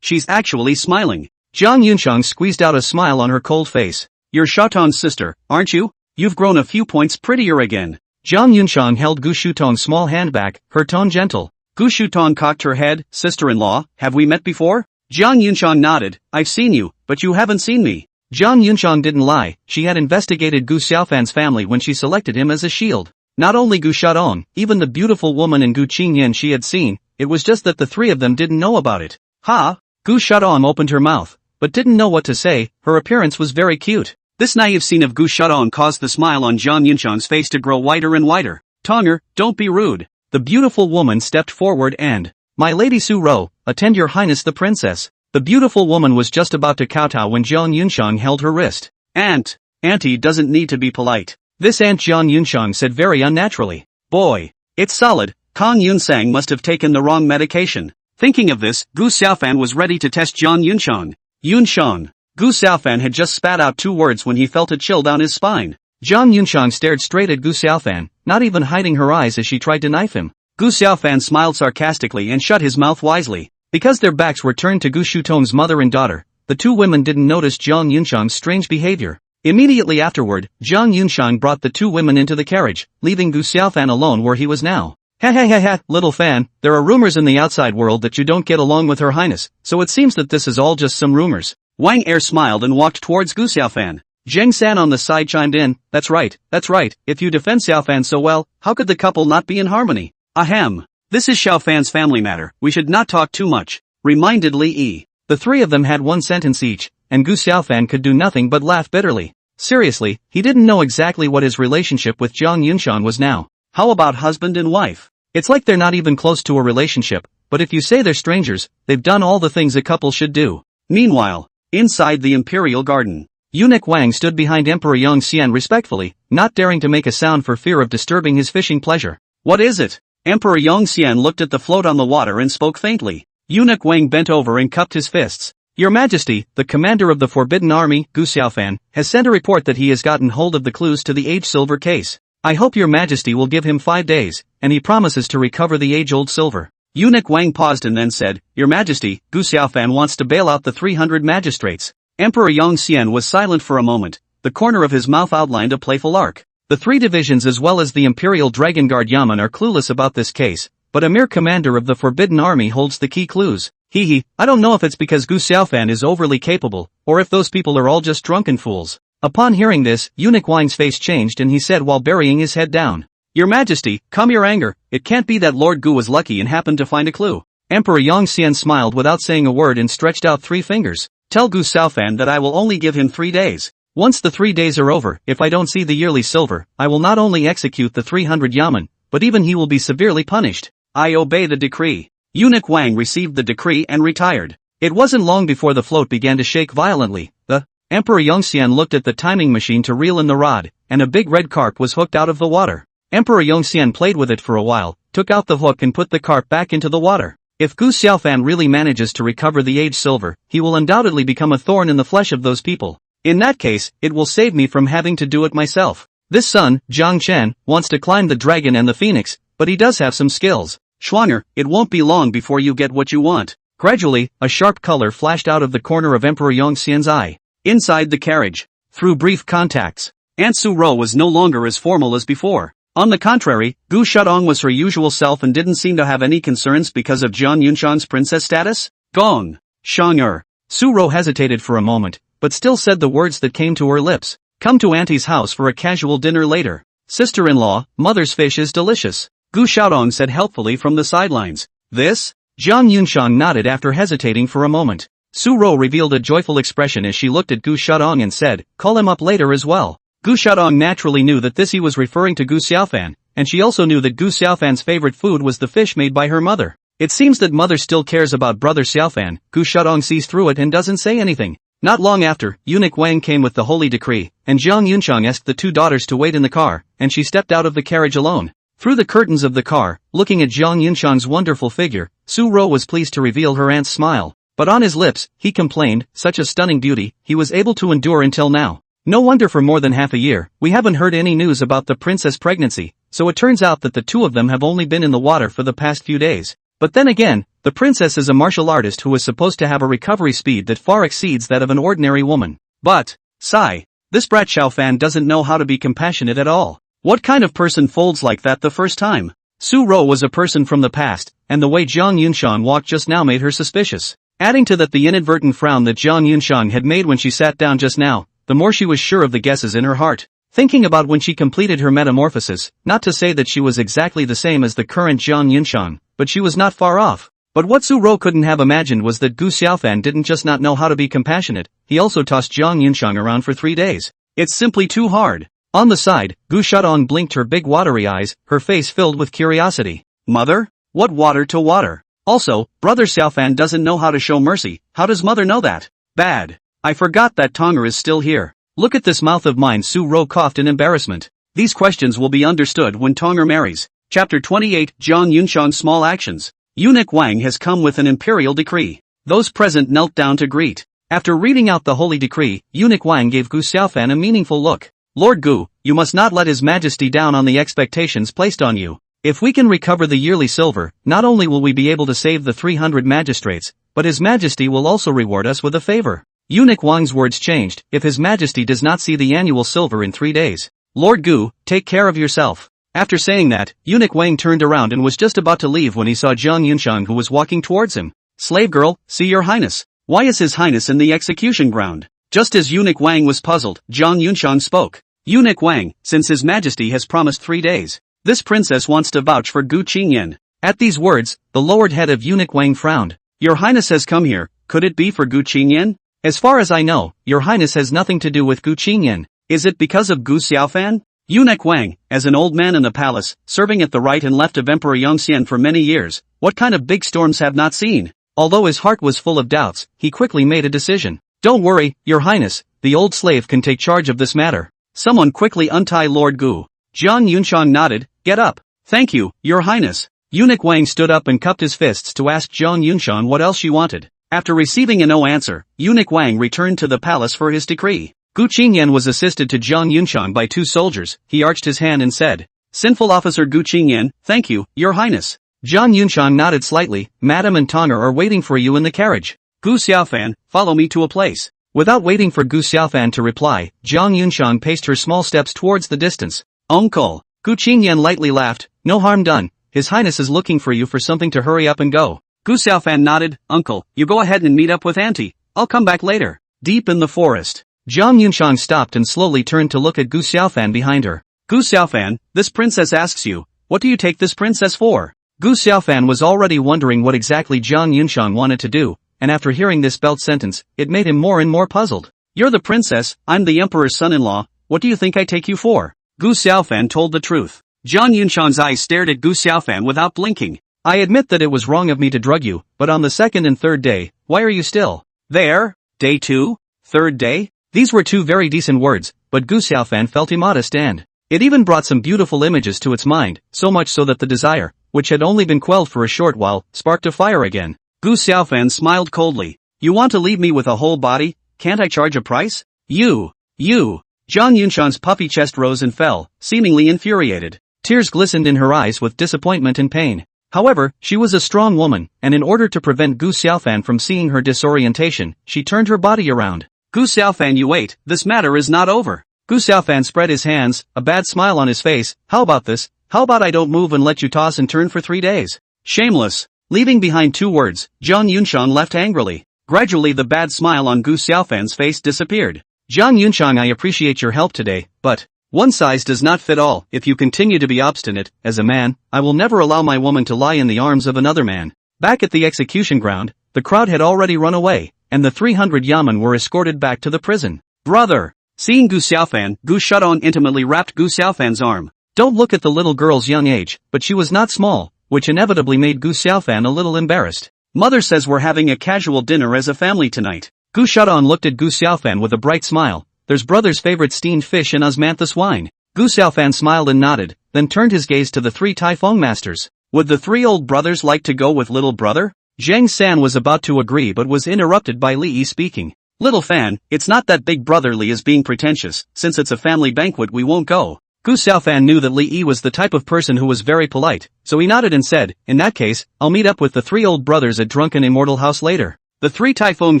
She's actually smiling. Zhang Yunshang squeezed out a smile on her cold face. You're Shotong's sister, aren't you? You've grown a few points prettier again. Zhang Yunshang held Gu Shutong's small hand back, her tone gentle. Gu Shutong cocked her head, sister-in-law, have we met before? Zhang Yunshang nodded, I've seen you, but you haven't seen me. Zhang Yunshang didn't lie, she had investigated Gu Xiaofan's family when she selected him as a shield. Not only Gu Shadong, even the beautiful woman in Gu Qingyan she had seen, it was just that the 3 of them didn't know about it. Ha! Gu Shadong opened her mouth, but didn't know what to say, her appearance was very cute. This naive scene of Gu Shadong caused the smile on Zhang Yunshang's face to grow wider and wider. Tonger, don't be rude. The beautiful woman stepped forward and, My Lady Su Ro, attend your highness the princess. The beautiful woman was just about to kowtow when Zhang Yunshang held her wrist. Auntie doesn't need to be polite. This Aunt Zhang Yunshang said very unnaturally. Boy. It's solid, Kang Yunsang must have taken the wrong medication. Thinking of this, Gu Xiaofan was ready to test Zhang Yunshang. Yunshang. Gu Xiaofan had just spat out 2 words when he felt a chill down his spine. Zhang Yunshang stared straight at Gu Xiaofan, not even hiding her eyes as she tried to knife him. Gu Xiaofan smiled sarcastically and shut his mouth wisely. Because their backs were turned to Gu Shutong's mother and daughter, the 2 women didn't notice Zhang Yunshang's strange behavior. Immediately afterward, Zhang Yunshang brought the two women into the carriage, leaving Gu Xiaofan alone where he was now. Ha, little fan, there are rumors in the outside world that you don't get along with Her Highness, so it seems that this is all just some rumors. Wang Er smiled and walked towards Gu Xiaofan. Zheng San on the side chimed in, that's right, if you defend Xiaofan so well, how could the couple not be in harmony? Ahem. This is Xiaofan's family matter, we should not talk too much, reminded Li Yi. The three of them had one sentence each, and Gu Xiaofan could do nothing but laugh bitterly. Seriously, he didn't know exactly what his relationship with Zhang Yunshan was now. How about husband and wife? It's like they're not even close to a relationship, but if you say they're strangers, they've done all the things a couple should do. Meanwhile, inside the Imperial Garden, Eunuch Wang stood behind Emperor Yang Xian respectfully, not daring to make a sound for fear of disturbing his fishing pleasure. What is it? Emperor Yang Xian looked at the float on the water and spoke faintly. Eunuch Wang bent over and cupped his fists. Your Majesty, the commander of the Forbidden Army, Gu Xiaofan, has sent a report that he has gotten hold of the clues to the age silver case. I hope your Majesty will give him 5 days, and he promises to recover the age-old silver. Eunuch Wang paused and then said, Your Majesty, Gu Xiaofan wants to bail out the 300 magistrates. Emperor Yang Xian was silent for a moment, the corner of his mouth outlined a playful arc. The 3 divisions as well as the Imperial Dragon Guard Yamen are clueless about this case, but a mere commander of the Forbidden Army holds the key clues. I don't know if it's because Gu Xiaofan is overly capable, or if those people are all just drunken fools. Upon hearing this, Eunuch Wang's face changed and he said while burying his head down. Your Majesty, calm your anger, it can't be that Lord Gu was lucky and happened to find a clue. Emperor Yang Xian smiled without saying a word and stretched out 3 fingers. Tell Gu Xiaofan that I will only give him 3 days. Once the 3 days are over, if I don't see the yearly silver, I will not only execute the 300 yamen, but even he will be severely punished. I obey the decree. Eunuch Wang received the decree and retired. It wasn't long before the float began to shake violently. The Emperor Yongxian looked at the timing machine to reel in the rod, and a big red carp was hooked out of the water. Emperor Yongxian played with it for a while, took out the hook and put the carp back into the water. If Gu Xiaofan really manages to recover the age silver, he will undoubtedly become a thorn in the flesh of those people. In that case, it will save me from having to do it myself. This son, Zhang Chen, wants to climb the dragon and the phoenix, but he does have some skills. Schwanger, it won't be long before you get what you want. Gradually, a sharp color flashed out of the corner of Emperor Yongxian's eye. Inside the carriage, through brief contacts, Aunt Su Ro was no longer as formal as before. On the contrary, Gu Shadong was her usual self and didn't seem to have any concerns because of Zhang Yunshang's princess status. Gong. Shang Su Ro hesitated for a moment, but still said the words that came to her lips. Come to Auntie's house for a casual dinner later. Sister-in-law, mother's fish is delicious. Gu Xiaodong said helpfully from the sidelines. This? Zhang Yunshang nodded after hesitating for a moment. Su Ro revealed a joyful expression as she looked at Gu Xiaodong and said, call him up later as well. Gu Xiaodong naturally knew that this he was referring to Gu Xiaofan, and she also knew that Gu Xiaofan's favorite food was the fish made by her mother. It seems that mother still cares about brother Xiaofan. Gu Xiaodong sees through it and doesn't say anything. Not long after, Eunuch Wang came with the holy decree, and Zhang Yunshang asked the 2 daughters to wait in the car, and she stepped out of the carriage alone. Through the curtains of the car, looking at Zhang Yunshang's wonderful figure, Su Ro was pleased to reveal her aunt's smile. But on his lips, he complained, such a stunning beauty, he was able to endure until now. No wonder for more than half a year, we haven't heard any news about the princess' pregnancy, so it turns out that the 2 of them have only been in the water for the past few days. But then again, the princess is a martial artist who is supposed to have a recovery speed that far exceeds that of an ordinary woman. But, sigh, this brat Xiaofan doesn't know how to be compassionate at all. What kind of person folds like that the first time? Su Ro was a person from the past, and the way Zhang Yunshang walked just now made her suspicious. Adding to that the inadvertent frown that Zhang Yunshang had made when she sat down just now, the more she was sure of the guesses in her heart. Thinking about when she completed her metamorphosis, not to say that she was exactly the same as the current Zhang Yunshang, but she was not far off. But what Su Ro couldn't have imagined was that Gu Xiaofan didn't just not know how to be compassionate, he also tossed Zhang Yunshang around for 3 days. It's simply too hard. On the side, Gu Shadong blinked her big watery eyes, her face filled with curiosity. Mother? What water to water? Also, brother Xiaofan doesn't know how to show mercy, how does mother know that? Bad. I forgot that Tonger is still here. Look at this mouth of mine. Su Ro coughed in embarrassment. These questions will be understood when Tonger marries. Chapter 28 Zhang Yunshang's Small Actions. Eunuch Wang has come with an imperial decree. Those present knelt down to greet. After reading out the holy decree, Eunuch Wang gave Gu Xiaofan a meaningful look. Lord Gu, you must not let His Majesty down on the expectations placed on you. If we can recover the yearly silver, not only will we be able to save the 300 magistrates, but His Majesty will also reward us with a favor. Eunuch Wang's words changed. If His Majesty does not see the annual silver in 3 days. Lord Gu, take care of yourself. After saying that, Eunuch Wang turned around and was just about to leave when he saw Jiang Yunshang who was walking towards him. Slave girl, see your highness. Why is His Highness in the execution ground? Just as Eunuch Wang was puzzled, Jiang Yunshang spoke. Eunuch Wang, since His Majesty has promised 3 days, this princess wants to vouch for Gu Qingyan. At these words, the lowered head of Eunuch Wang frowned. Your Highness has come here, could it be for Gu Qingyan? As far as I know, Your Highness has nothing to do with Gu Qingyan. Is it because of Gu Xiaofan? Eunuch Wang, as an old man in the palace, serving at the right and left of Emperor Yongxian for many years, what kind of big storms have not seen? Although his heart was full of doubts, he quickly made a decision. Don't worry, Your Highness, the old slave can take charge of this matter. Someone quickly untie Lord Gu. Jiang Yunshang nodded, get up. Thank you, Your Highness. Eunuch Wang stood up and cupped his fists to ask Jiang Yunshang what else she wanted. After receiving a no answer, Eunuch Wang returned to the palace for his decree. Gu Qingyan was assisted to Jiang Yunshang by 2 soldiers. He arched his hand and said, Sinful Officer Gu Qingyan, thank you, Your Highness. Jiang Yunshang nodded slightly. Madam and Tonger are waiting for you in the carriage. Gu Xiaofan, follow me to a place. Without waiting for Gu Xiaofan to reply, Jiang Yunshang paced her small steps towards the distance. Uncle. Gu Qingyan lightly laughed. No harm done. His Highness is looking for you for something to hurry up and go. Gu Xiaofan nodded. Uncle, you go ahead and meet up with Auntie. I'll come back later. Deep in the forest, Jiang Yunshang stopped and slowly turned to look at Gu Xiaofan behind her. Gu Xiaofan, this princess asks you, what do you take this princess for? Gu Xiaofan was already wondering what exactly Jiang Yunshang wanted to do, and after hearing this belt sentence, it made him more and more puzzled. You're the princess, I'm the emperor's son-in-law, what do you think I take you for? Gu Xiaofan told the truth. Jiang Yunshang's eyes stared at Gu Xiaofan without blinking. I admit that it was wrong of me to drug you, but on the 2nd and 3rd day, why are you still there? Day 2? 3rd day? These were 2 very decent words, but Gu Xiaofan felt immodest and it even brought some beautiful images to its mind, so much so that the desire, which had only been quelled for a short while, sparked a fire again. Gu Xiaofan smiled coldly. You want to leave me with a whole body? Can't I charge a price? You. Jiang Yunshang's puffy chest rose and fell, seemingly infuriated. Tears glistened in her eyes with disappointment and pain. However, she was a strong woman, and in order to prevent Gu Xiaofan from seeing her disorientation, she turned her body around. Gu Xiaofan, you wait, this matter is not over. Gu Xiaofan spread his hands, a bad smile on his face. How about this? How about I don't move and let you toss and turn for 3 days? Shameless. Leaving behind 2 words, Jiang Yunshang left angrily. Gradually the bad smile on Gu Xiaofan's face disappeared. Jiang Yunshang, I appreciate your help today, but one size does not fit all. If you continue to be obstinate, as a man, I will never allow my woman to lie in the arms of another man. Back at the execution ground, the crowd had already run away, and the 300 yamen were escorted back to the prison. Brother! Seeing Gu Xiaofan, Gu Shudong intimately wrapped Gu Xiaofan's arm. Don't look at the little girl's young age, but she was not small, which inevitably made Gu Xiaofan a little embarrassed. Mother says we're having a casual dinner as a family tonight. Gu Shudong looked at Gu Xiaofan with a bright smile. There's brother's favorite steamed fish and osmanthus wine. Gu Xiaofan smiled and nodded, then turned his gaze to the 3 Taifeng masters. Would the 3 old brothers like to go with little brother? Zhang San was about to agree but was interrupted by Li Yi speaking. Little Fan, it's not that big brother Li is being pretentious, since it's a family banquet we won't go. Gu Xiaofan knew that Li Yi was the type of person who was very polite, so he nodded and said, in that case, I'll meet up with the 3 old brothers at Drunken Immortal House later. The 3 Taifeng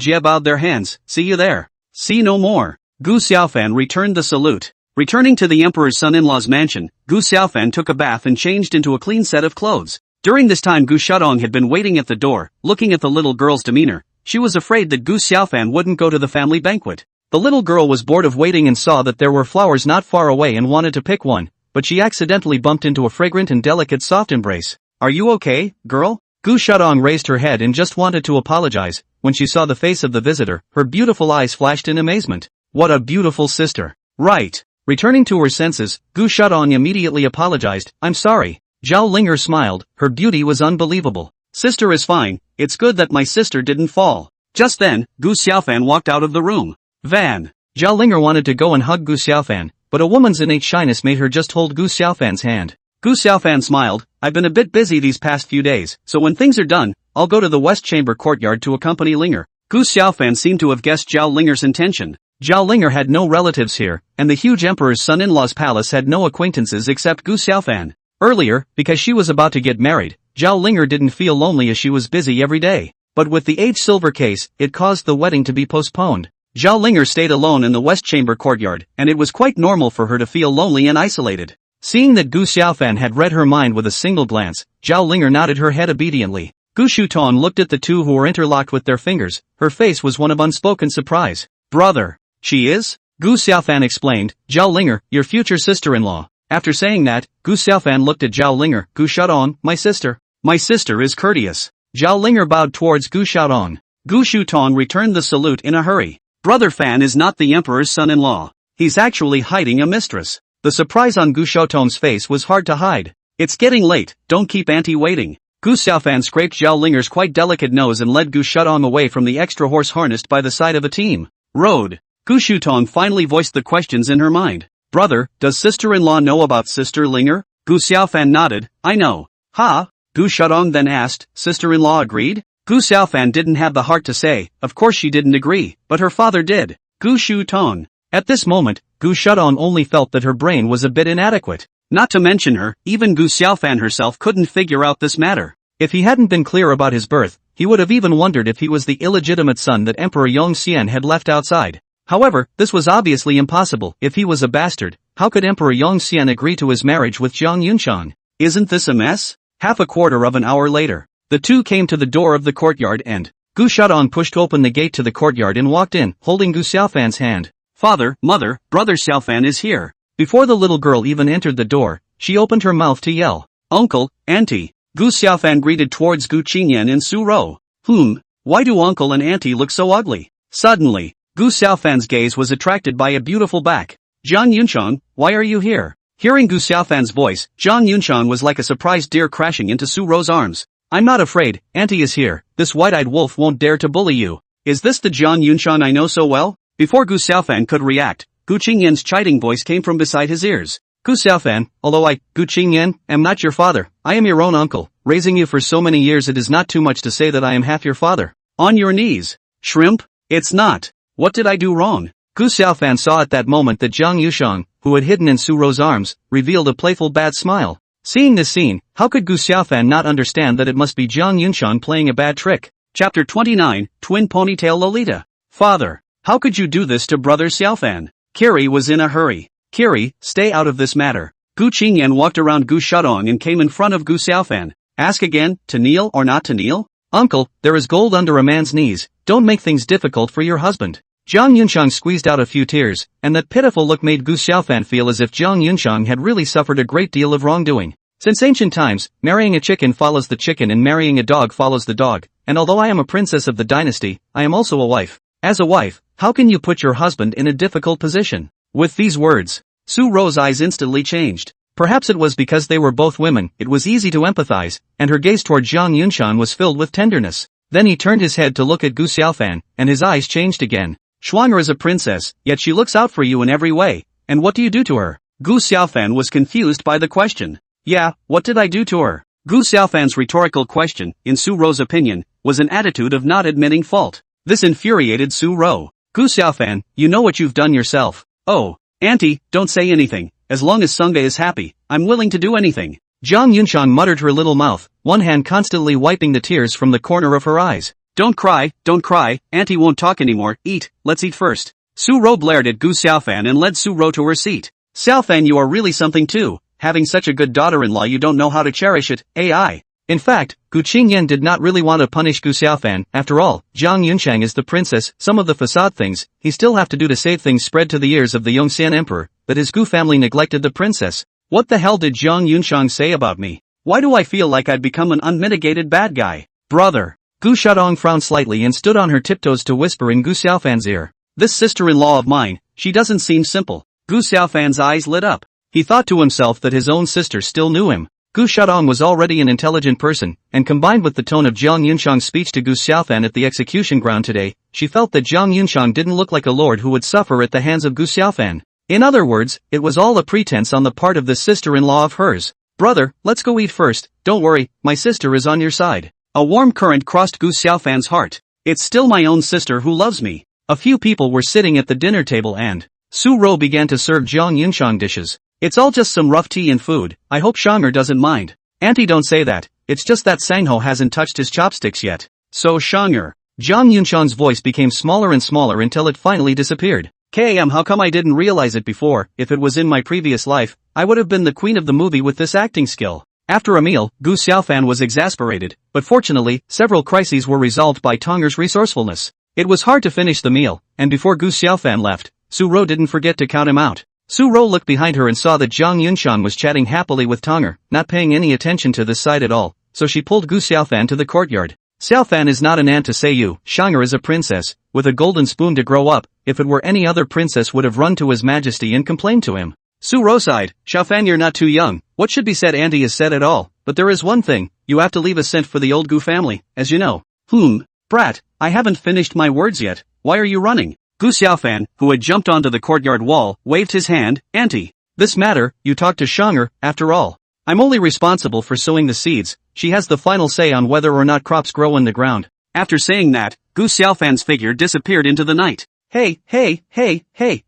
Jie bowed their hands. See you there. See no more. Gu Xiaofan returned the salute. Returning to the emperor's son-in-law's mansion, Gu Xiaofan took a bath and changed into a clean set of clothes. During this time Gu Shudong had been waiting at the door, looking at the little girl's demeanor. She was afraid that Gu Xiaofan wouldn't go to the family banquet. The little girl was bored of waiting and saw that there were flowers not far away and wanted to pick one, but she accidentally bumped into a fragrant and delicate soft embrace. Are you okay, girl? Gu Shudong raised her head and just wanted to apologize. When she saw the face of the visitor, her beautiful eyes flashed in amazement. What a beautiful sister. Right. Returning to her senses, Gu Shudong immediately apologized. I'm sorry. Zhao Linger smiled. Her beauty was unbelievable. Sister is fine. It's good that my sister didn't fall. Just then, Gu Xiaofan walked out of the room. Van. Zhao Linger wanted to go and hug Gu Xiaofan, but a woman's innate shyness made her just hold Gu Xiaofan's hand. Gu Xiaofan smiled. I've been a bit busy these past few days, so when things are done, I'll go to the West Chamber courtyard to accompany Linger. Gu Xiaofan seemed to have guessed Zhao Linger's intention. Zhao Linger had no relatives here, and the huge emperor's son-in-law's palace had no acquaintances except Gu Xiaofan. Earlier, because she was about to get married, Zhao Linger didn't feel lonely as she was busy every day. But with the age silver case, it caused the wedding to be postponed. Zhao Linger stayed alone in the West Chamber courtyard, and it was quite normal for her to feel lonely and isolated. Seeing that Gu Xiaofan had read her mind with a single glance, Zhao Linger nodded her head obediently. Gu Shuton looked at the two who were interlocked with their fingers. Her face was one of unspoken surprise. Brother. She is? Gu Xiaofan explained. Zhao Linger, your future sister-in-law. After saying that, Gu Xiaofan looked at Zhao Linger. Gu Shuton, my sister. My sister is courteous. Zhao Linger bowed towards Gu Shuton. Gu Shuton returned the salute in a hurry. Brother Fan is not the emperor's son-in-law. He's actually hiding a mistress. The surprise on Gu Shuton's face was hard to hide. It's getting late, don't keep auntie waiting. Gu Xiaofan scraped Zhao Linger's quite delicate nose and led Gu Shuton away from the extra horse harnessed by the side of a team. Road. Gu Shuton finally voiced the questions in her mind. Brother, does sister-in-law know about Sister Linger? Gu Xiaofan nodded. I know. Ha? Gu Shuton then asked. Sister-in-law agreed? Gu Xiaofan didn't have the heart to say, of course she didn't agree, but her father did. Gu Shuton. At this moment, Gu Shuton only felt that her brain was a bit inadequate. Not to mention her, even Gu Xiaofan herself couldn't figure out this matter. If he hadn't been clear about his birth, he would have even wondered if he was the illegitimate son that Emperor Yongxian had left outside. However, this was obviously impossible. If he was a bastard, how could Emperor Yongxian agree to his marriage with Zhang Yunchang? Isn't this a mess? Half a quarter of an hour later, the two came to the door of the courtyard and Gu Shuton pushed open the gate to the courtyard and walked in, holding Gu Xiaofan's hand. Father, mother, brother Xiaofan is here. Before the little girl even entered the door, she opened her mouth to yell. Uncle, auntie. Gu Xiaofan greeted towards Gu Qingyan and Su Rou. Why do uncle and auntie look so ugly? Suddenly, Gu Xiaofan's gaze was attracted by a beautiful back. Zhang Yunchang, why are you here? Hearing Gu Xiaofan's voice, Zhang Yunchang was like a surprised deer crashing into Su Rou's arms. I'm not afraid, auntie is here. This white-eyed wolf won't dare to bully you. Is this the Zhang Yunchang I know so well? Before Gu Xiaofan could react, Gu Qingyan's chiding voice came from beside his ears. Gu Xiaofan, although I, Gu Qingyan, am not your father, I am your own uncle. Raising you for so many years, it is not too much to say that I am half your father. On your knees. Shrimp? It's not. What did I do wrong? Gu Xiaofan saw at that moment that Zhang Yushang, who had hidden in Su Rou's arms, revealed a playful bad smile. Seeing this scene, how could Gu Xiaofan not understand that it must be Zhang Yunchang playing a bad trick? Chapter 29, Twin Ponytail Lolita. Father, how could you do this to brother Xiaofan? Carrie was in a hurry. Carrie, stay out of this matter. Gu Qingyan walked around Gu Shudong and came in front of Gu Xiaofan. Ask again, to kneel or not to kneel? Uncle, there is gold under a man's knees, don't make things difficult for your husband. Zhang Yunchang squeezed out a few tears, and that pitiful look made Gu Xiaofan feel as if Zhang Yunchang had really suffered a great deal of wrongdoing. Since ancient times, marrying a chicken follows the chicken and marrying a dog follows the dog, and although I am a princess of the dynasty, I am also a wife. As a wife, how can you put your husband in a difficult position? With these words, Su Rou's eyes instantly changed. Perhaps it was because they were both women, it was easy to empathize, and her gaze toward Zhang Yunchang was filled with tenderness. Then he turned his head to look at Gu Xiaofan, and his eyes changed again. Shuang'er is a princess, yet she looks out for you in every way, and what do you do to her? Gu Xiaofan was confused by the question. Yeah, what did I do to her? Gu Xiaofan's rhetorical question, in Su Rou's opinion, was an attitude of not admitting fault. This infuriated Su Rou. Gu Xiaofan, you know what you've done yourself. Oh, auntie, don't say anything. As long as Sungga is happy, I'm willing to do anything. Zhang Yunchang muttered her little mouth, one hand constantly wiping the tears from the corner of her eyes. Don't cry, auntie won't talk anymore, eat, let's eat first. Su Rou blared at Gu Xiaofan and led Su Rou to her seat. Xiaofan, you are really something too. Having such a good daughter-in-law, you don't know how to cherish it, AI. In fact, Gu Qingyan did not really want to punish Gu Xiaofan. After all, Zhang Yunchang is the princess. Some of the facade things he still have to do to save things spread to the ears of the Yongxian emperor, that his Gu family neglected the princess. What the hell did Zhang Yunchang say about me? Why do I feel like I'd become an unmitigated bad guy? Brother. Gu Shudong frowned slightly and stood on her tiptoes to whisper in Gu Xiaofan's ear. This sister-in-law of mine, she doesn't seem simple. Gu Xiaofan's eyes lit up. He thought to himself that his own sister still knew him. Gu Shudong was already an intelligent person, and combined with the tone of Zhang Yunchang's speech to Gu Xiaofan at the execution ground today, she felt that Zhang Yunchang didn't look like a lord who would suffer at the hands of Gu Xiaofan. In other words, it was all a pretense on the part of this sister-in-law of hers. Brother, let's go eat first, don't worry, my sister is on your side. A warm current crossed Gu Xiaofan's heart. It's still my own sister who loves me. A few people were sitting at the dinner table and Su Rou began to serve Zhang Yunchang dishes. It's all just some rough tea and food, I hope Shuang'er doesn't mind. Auntie, don't say that, it's just that Sangho hasn't touched his chopsticks yet. So Shuang'er. Zhang Yunxiang's voice became smaller and smaller until it finally disappeared. How come I didn't realize it before? If it was in my previous life, I would have been the queen of the movie with this acting skill. After a meal, Gu Xiaofan was exasperated, but fortunately, several crises were resolved by Tonger's resourcefulness. It was hard to finish the meal, and before Gu Xiaofan left, Su Ro didn't forget to count him out. Su Ro looked behind her and saw that Zhang Yunxiang was chatting happily with Tonger, not paying any attention to this side at all, so she pulled Gu Xiaofan to the courtyard. Xiaofan is not an aunt to say you, Shanger is a princess, with a golden spoon to grow up. If it were any other princess would have run to his majesty and complained to him. Su Ro sighed, Xiaofan, you're not too young, what should be said auntie is said at all, but there is one thing, you have to leave a cent for the old Gu family, as you know. Brat, I haven't finished my words yet, why are you running? Gu Xiaofan, who had jumped onto the courtyard wall, waved his hand, auntie. This matter, you talk to Shanger, after all. I'm only responsible for sowing the seeds, she has the final say on whether or not crops grow in the ground. After saying that, Gu Xiaofan's figure disappeared into the night. Hey,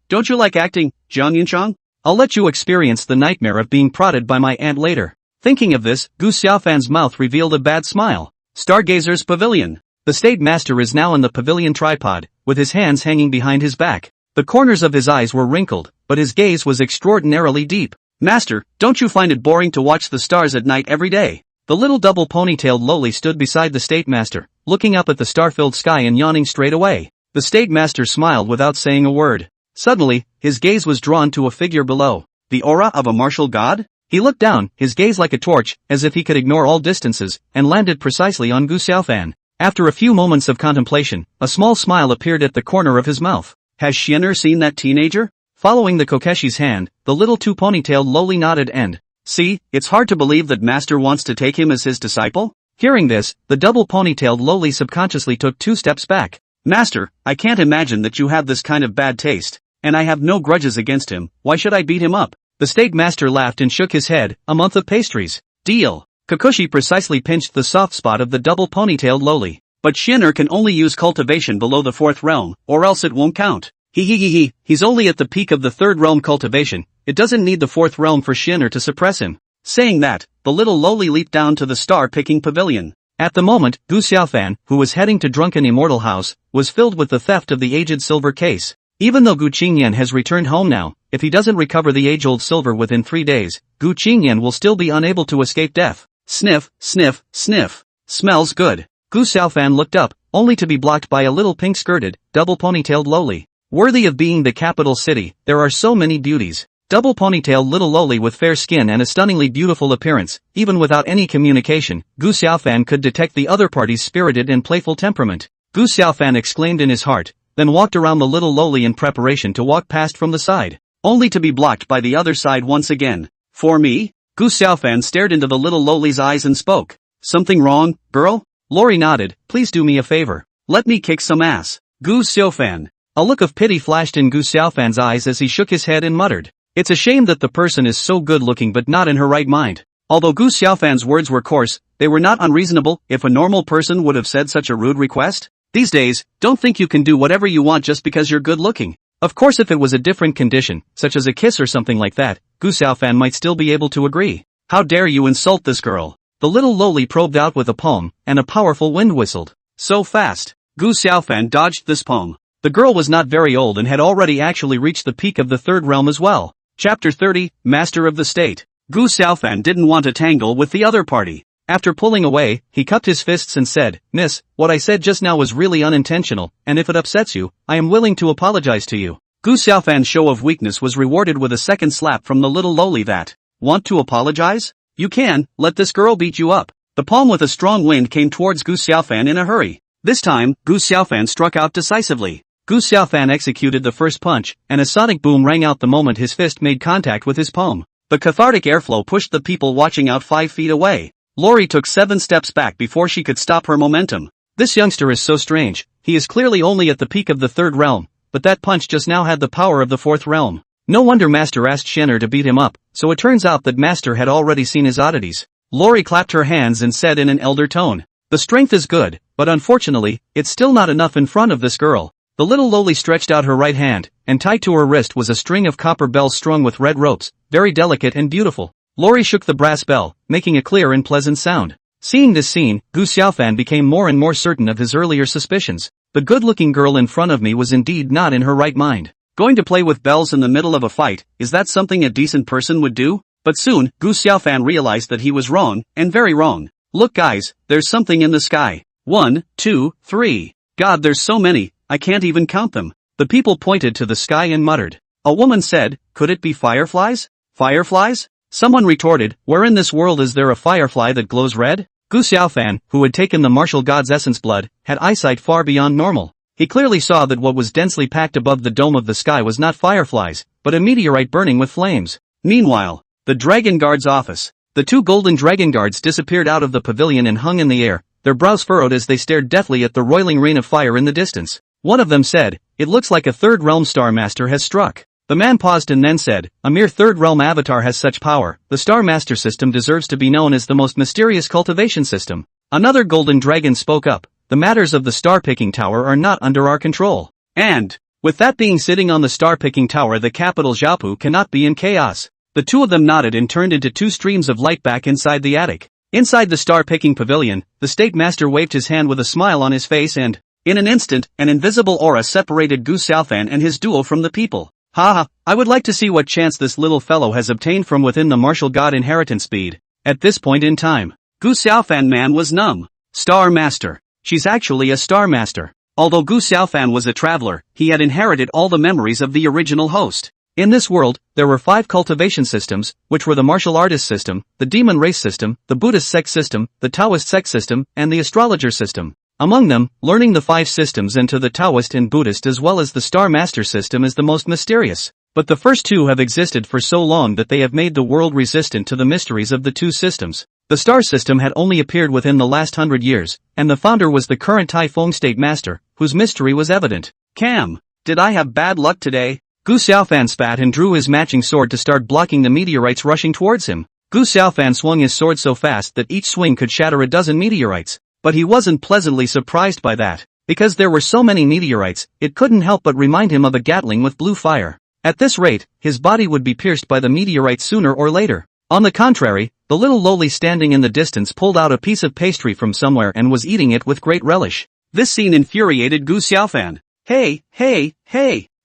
don't you like acting, Zhang Yunxiang? I'll let you experience the nightmare of being prodded by my aunt later. Thinking of this, Gu Xiaofan's mouth revealed a bad smile. Stargazer's Pavilion. The state master is now in the pavilion tripod, with his hands hanging behind his back. The corners of his eyes were wrinkled, but his gaze was extraordinarily deep. Master, don't you find it boring to watch the stars at night every day? The little double ponytailed loli stood beside the state master, looking up at the star-filled sky and yawning straight away. The state master smiled without saying a word. Suddenly, his gaze was drawn to a figure below. The aura of a martial god? He looked down, his gaze like a torch, as if he could ignore all distances, and landed precisely on Gu Xiaofan. After a few moments of contemplation, a small smile appeared at the corner of his mouth. Has Xian'er seen that teenager? Following the Kokeshi's hand, the little two-ponytailed loli nodded and, see, it's hard to believe that master wants to take him as his disciple? Hearing this, the double ponytailed loli subconsciously took 2 steps back. Master, I can't imagine that you have this kind of bad taste, and I have no grudges against him, why should I beat him up? The state master laughed and shook his head, a month of pastries. Deal. Kakashi precisely pinched the soft spot of the double ponytailed loli. But Xian'er can only use cultivation below the 4th realm, or else it won't count. He's only at the peak of the 3rd realm cultivation, it doesn't need the 4th realm for Xian'er to suppress him. Saying that, the little loli leaped down to the star-picking pavilion. At the moment, Gu Xiaofan, who was heading to Drunken Immortal House, was filled with the theft of the aged silver case. Even though Gu Qingyan has returned home now, if he doesn't recover the age-old silver within 3 days, Gu Qingyan will still be unable to escape death. Sniff, sniff, sniff. Smells good. Gu Xiaofan looked up, only to be blocked by a little pink-skirted, double-ponytailed loli. Worthy of being the capital city, there are so many beauties. Double ponytailed little loli with fair skin and a stunningly beautiful appearance, even without any communication, Gu Xiaofan could detect the other party's spirited and playful temperament. Gu Xiaofan exclaimed in his heart, then walked around the little loli in preparation to walk past from the side, only to be blocked by the other side once again. For me? Gu Xiaofan stared into the little loli's eyes and spoke. Something wrong, girl? Lori nodded, please do me a favor. Let me kick some ass. Gu Xiaofan. A look of pity flashed in Gu Xiaofan's eyes as he shook his head and muttered. It's a shame that the person is so good looking but not in her right mind. Although Gu Xiaofan's words were coarse, they were not unreasonable. If a normal person would have said such a rude request. These days, don't think you can do whatever you want just because you're good looking. Of course if it was a different condition, such as a kiss or something like that, Gu Xiaofan might still be able to agree. How dare you insult this girl? The little loli probed out with a palm, and a powerful wind whistled. So fast. Gu Xiaofan dodged this palm. The girl was not very old and had already actually reached the peak of the 3rd realm as well. Chapter 30, Master of the State. Gu Xiaofan didn't want to tangle with the other party. After pulling away, he cupped his fists and said, Miss, what I said just now was really unintentional, and if it upsets you, I am willing to apologize to you. Gu Xiaofan's show of weakness was rewarded with a second slap from the little loli that, want to apologize? You can, let this girl beat you up. The palm with a strong wind came towards Gu Xiaofan in a hurry. This time, Gu Xiaofan struck out decisively. Gu Xiaofan executed the first punch, and a sonic boom rang out the moment his fist made contact with his palm. The cathartic airflow pushed the people watching out 5 feet away. Lori took 7 steps back before she could stop her momentum. This youngster is so strange, he is clearly only at the peak of the 3rd realm, but that punch just now had the power of the 4th realm. No wonder Master asked Xian'er to beat him up, so it turns out that Master had already seen his oddities. Lori clapped her hands and said in an elder tone, the strength is good, but unfortunately, it's still not enough in front of this girl. The little loli stretched out her right hand, and tied to her wrist was a string of copper bells strung with red ropes, very delicate and beautiful. Lori shook the brass bell, making a clear and pleasant sound. Seeing this scene, Gu Xiaofan became more and more certain of his earlier suspicions. The good-looking girl in front of me was indeed not in her right mind. Going to play with bells in the middle of a fight, is that something a decent person would do? But soon, Gu Xiaofan realized that he was wrong, and very wrong. Look guys, there's something in the sky. 1, 2, 3. God, there's so many, I can't even count them. The people pointed to the sky and muttered. A woman said, could it be fireflies? Fireflies? Someone retorted, where in this world is there a firefly that glows red? Gu Xiaofan, who had taken the martial god's essence blood, had eyesight far beyond normal. He clearly saw that what was densely packed above the dome of the sky was not fireflies, but a meteorite burning with flames. Meanwhile, the Dragon Guard's office. The two golden dragon guards disappeared out of the pavilion and hung in the air, their brows furrowed as they stared deathly at the roiling rain of fire in the distance. One of them said, it looks like a third realm Star Master has struck. The man paused and then said, a mere third realm avatar has such power, the Star Master system deserves to be known as the most mysterious cultivation system. Another golden dragon spoke up, the matters of the star-picking tower are not under our control. And, with that being sitting on the star-picking tower, the capital Jiapu cannot be in chaos. The two of them nodded and turned into two streams of light back inside the attic. Inside the star-picking pavilion, the state master waved his hand with a smile on his face and, in an instant, an invisible aura separated Gu Xiaofan and his duel from the people. Haha, I would like to see what chance this little fellow has obtained from within the martial god inheritance bead. At this point in time, Gu Xiaofan man was numb. Star Master. She's actually a Star Master. Although Gu Xiaofan was a traveler, he had inherited all the memories of the original host. In this world, there were 5 cultivation systems, which were the martial artist system, the demon race system, the Buddhist sect system, the Taoist sect system, and the astrologer system. Among them, learning the 5 systems into the Taoist and Buddhist as well as the Star Master system is the most mysterious. But the first 2 have existed for so long that they have made the world resistant to the mysteries of the 2 systems. The Star system had only appeared within the last 100 years, and the founder was the current Taifeng State Master, whose mystery was evident. Cam, did I have bad luck today? Gu Xiaofan spat and drew his matching sword to start blocking the meteorites rushing towards him. Gu Xiaofan swung his sword so fast that each swing could shatter a dozen meteorites. But he wasn't pleasantly surprised by that. Because there were so many meteorites, it couldn't help but remind him of a Gatling with blue fire. At this rate, his body would be pierced by the meteorite sooner or later. On the contrary, the little lowly standing in the distance pulled out a piece of pastry from somewhere and was eating it with great relish. This scene infuriated Gu Xiaofan. Hey!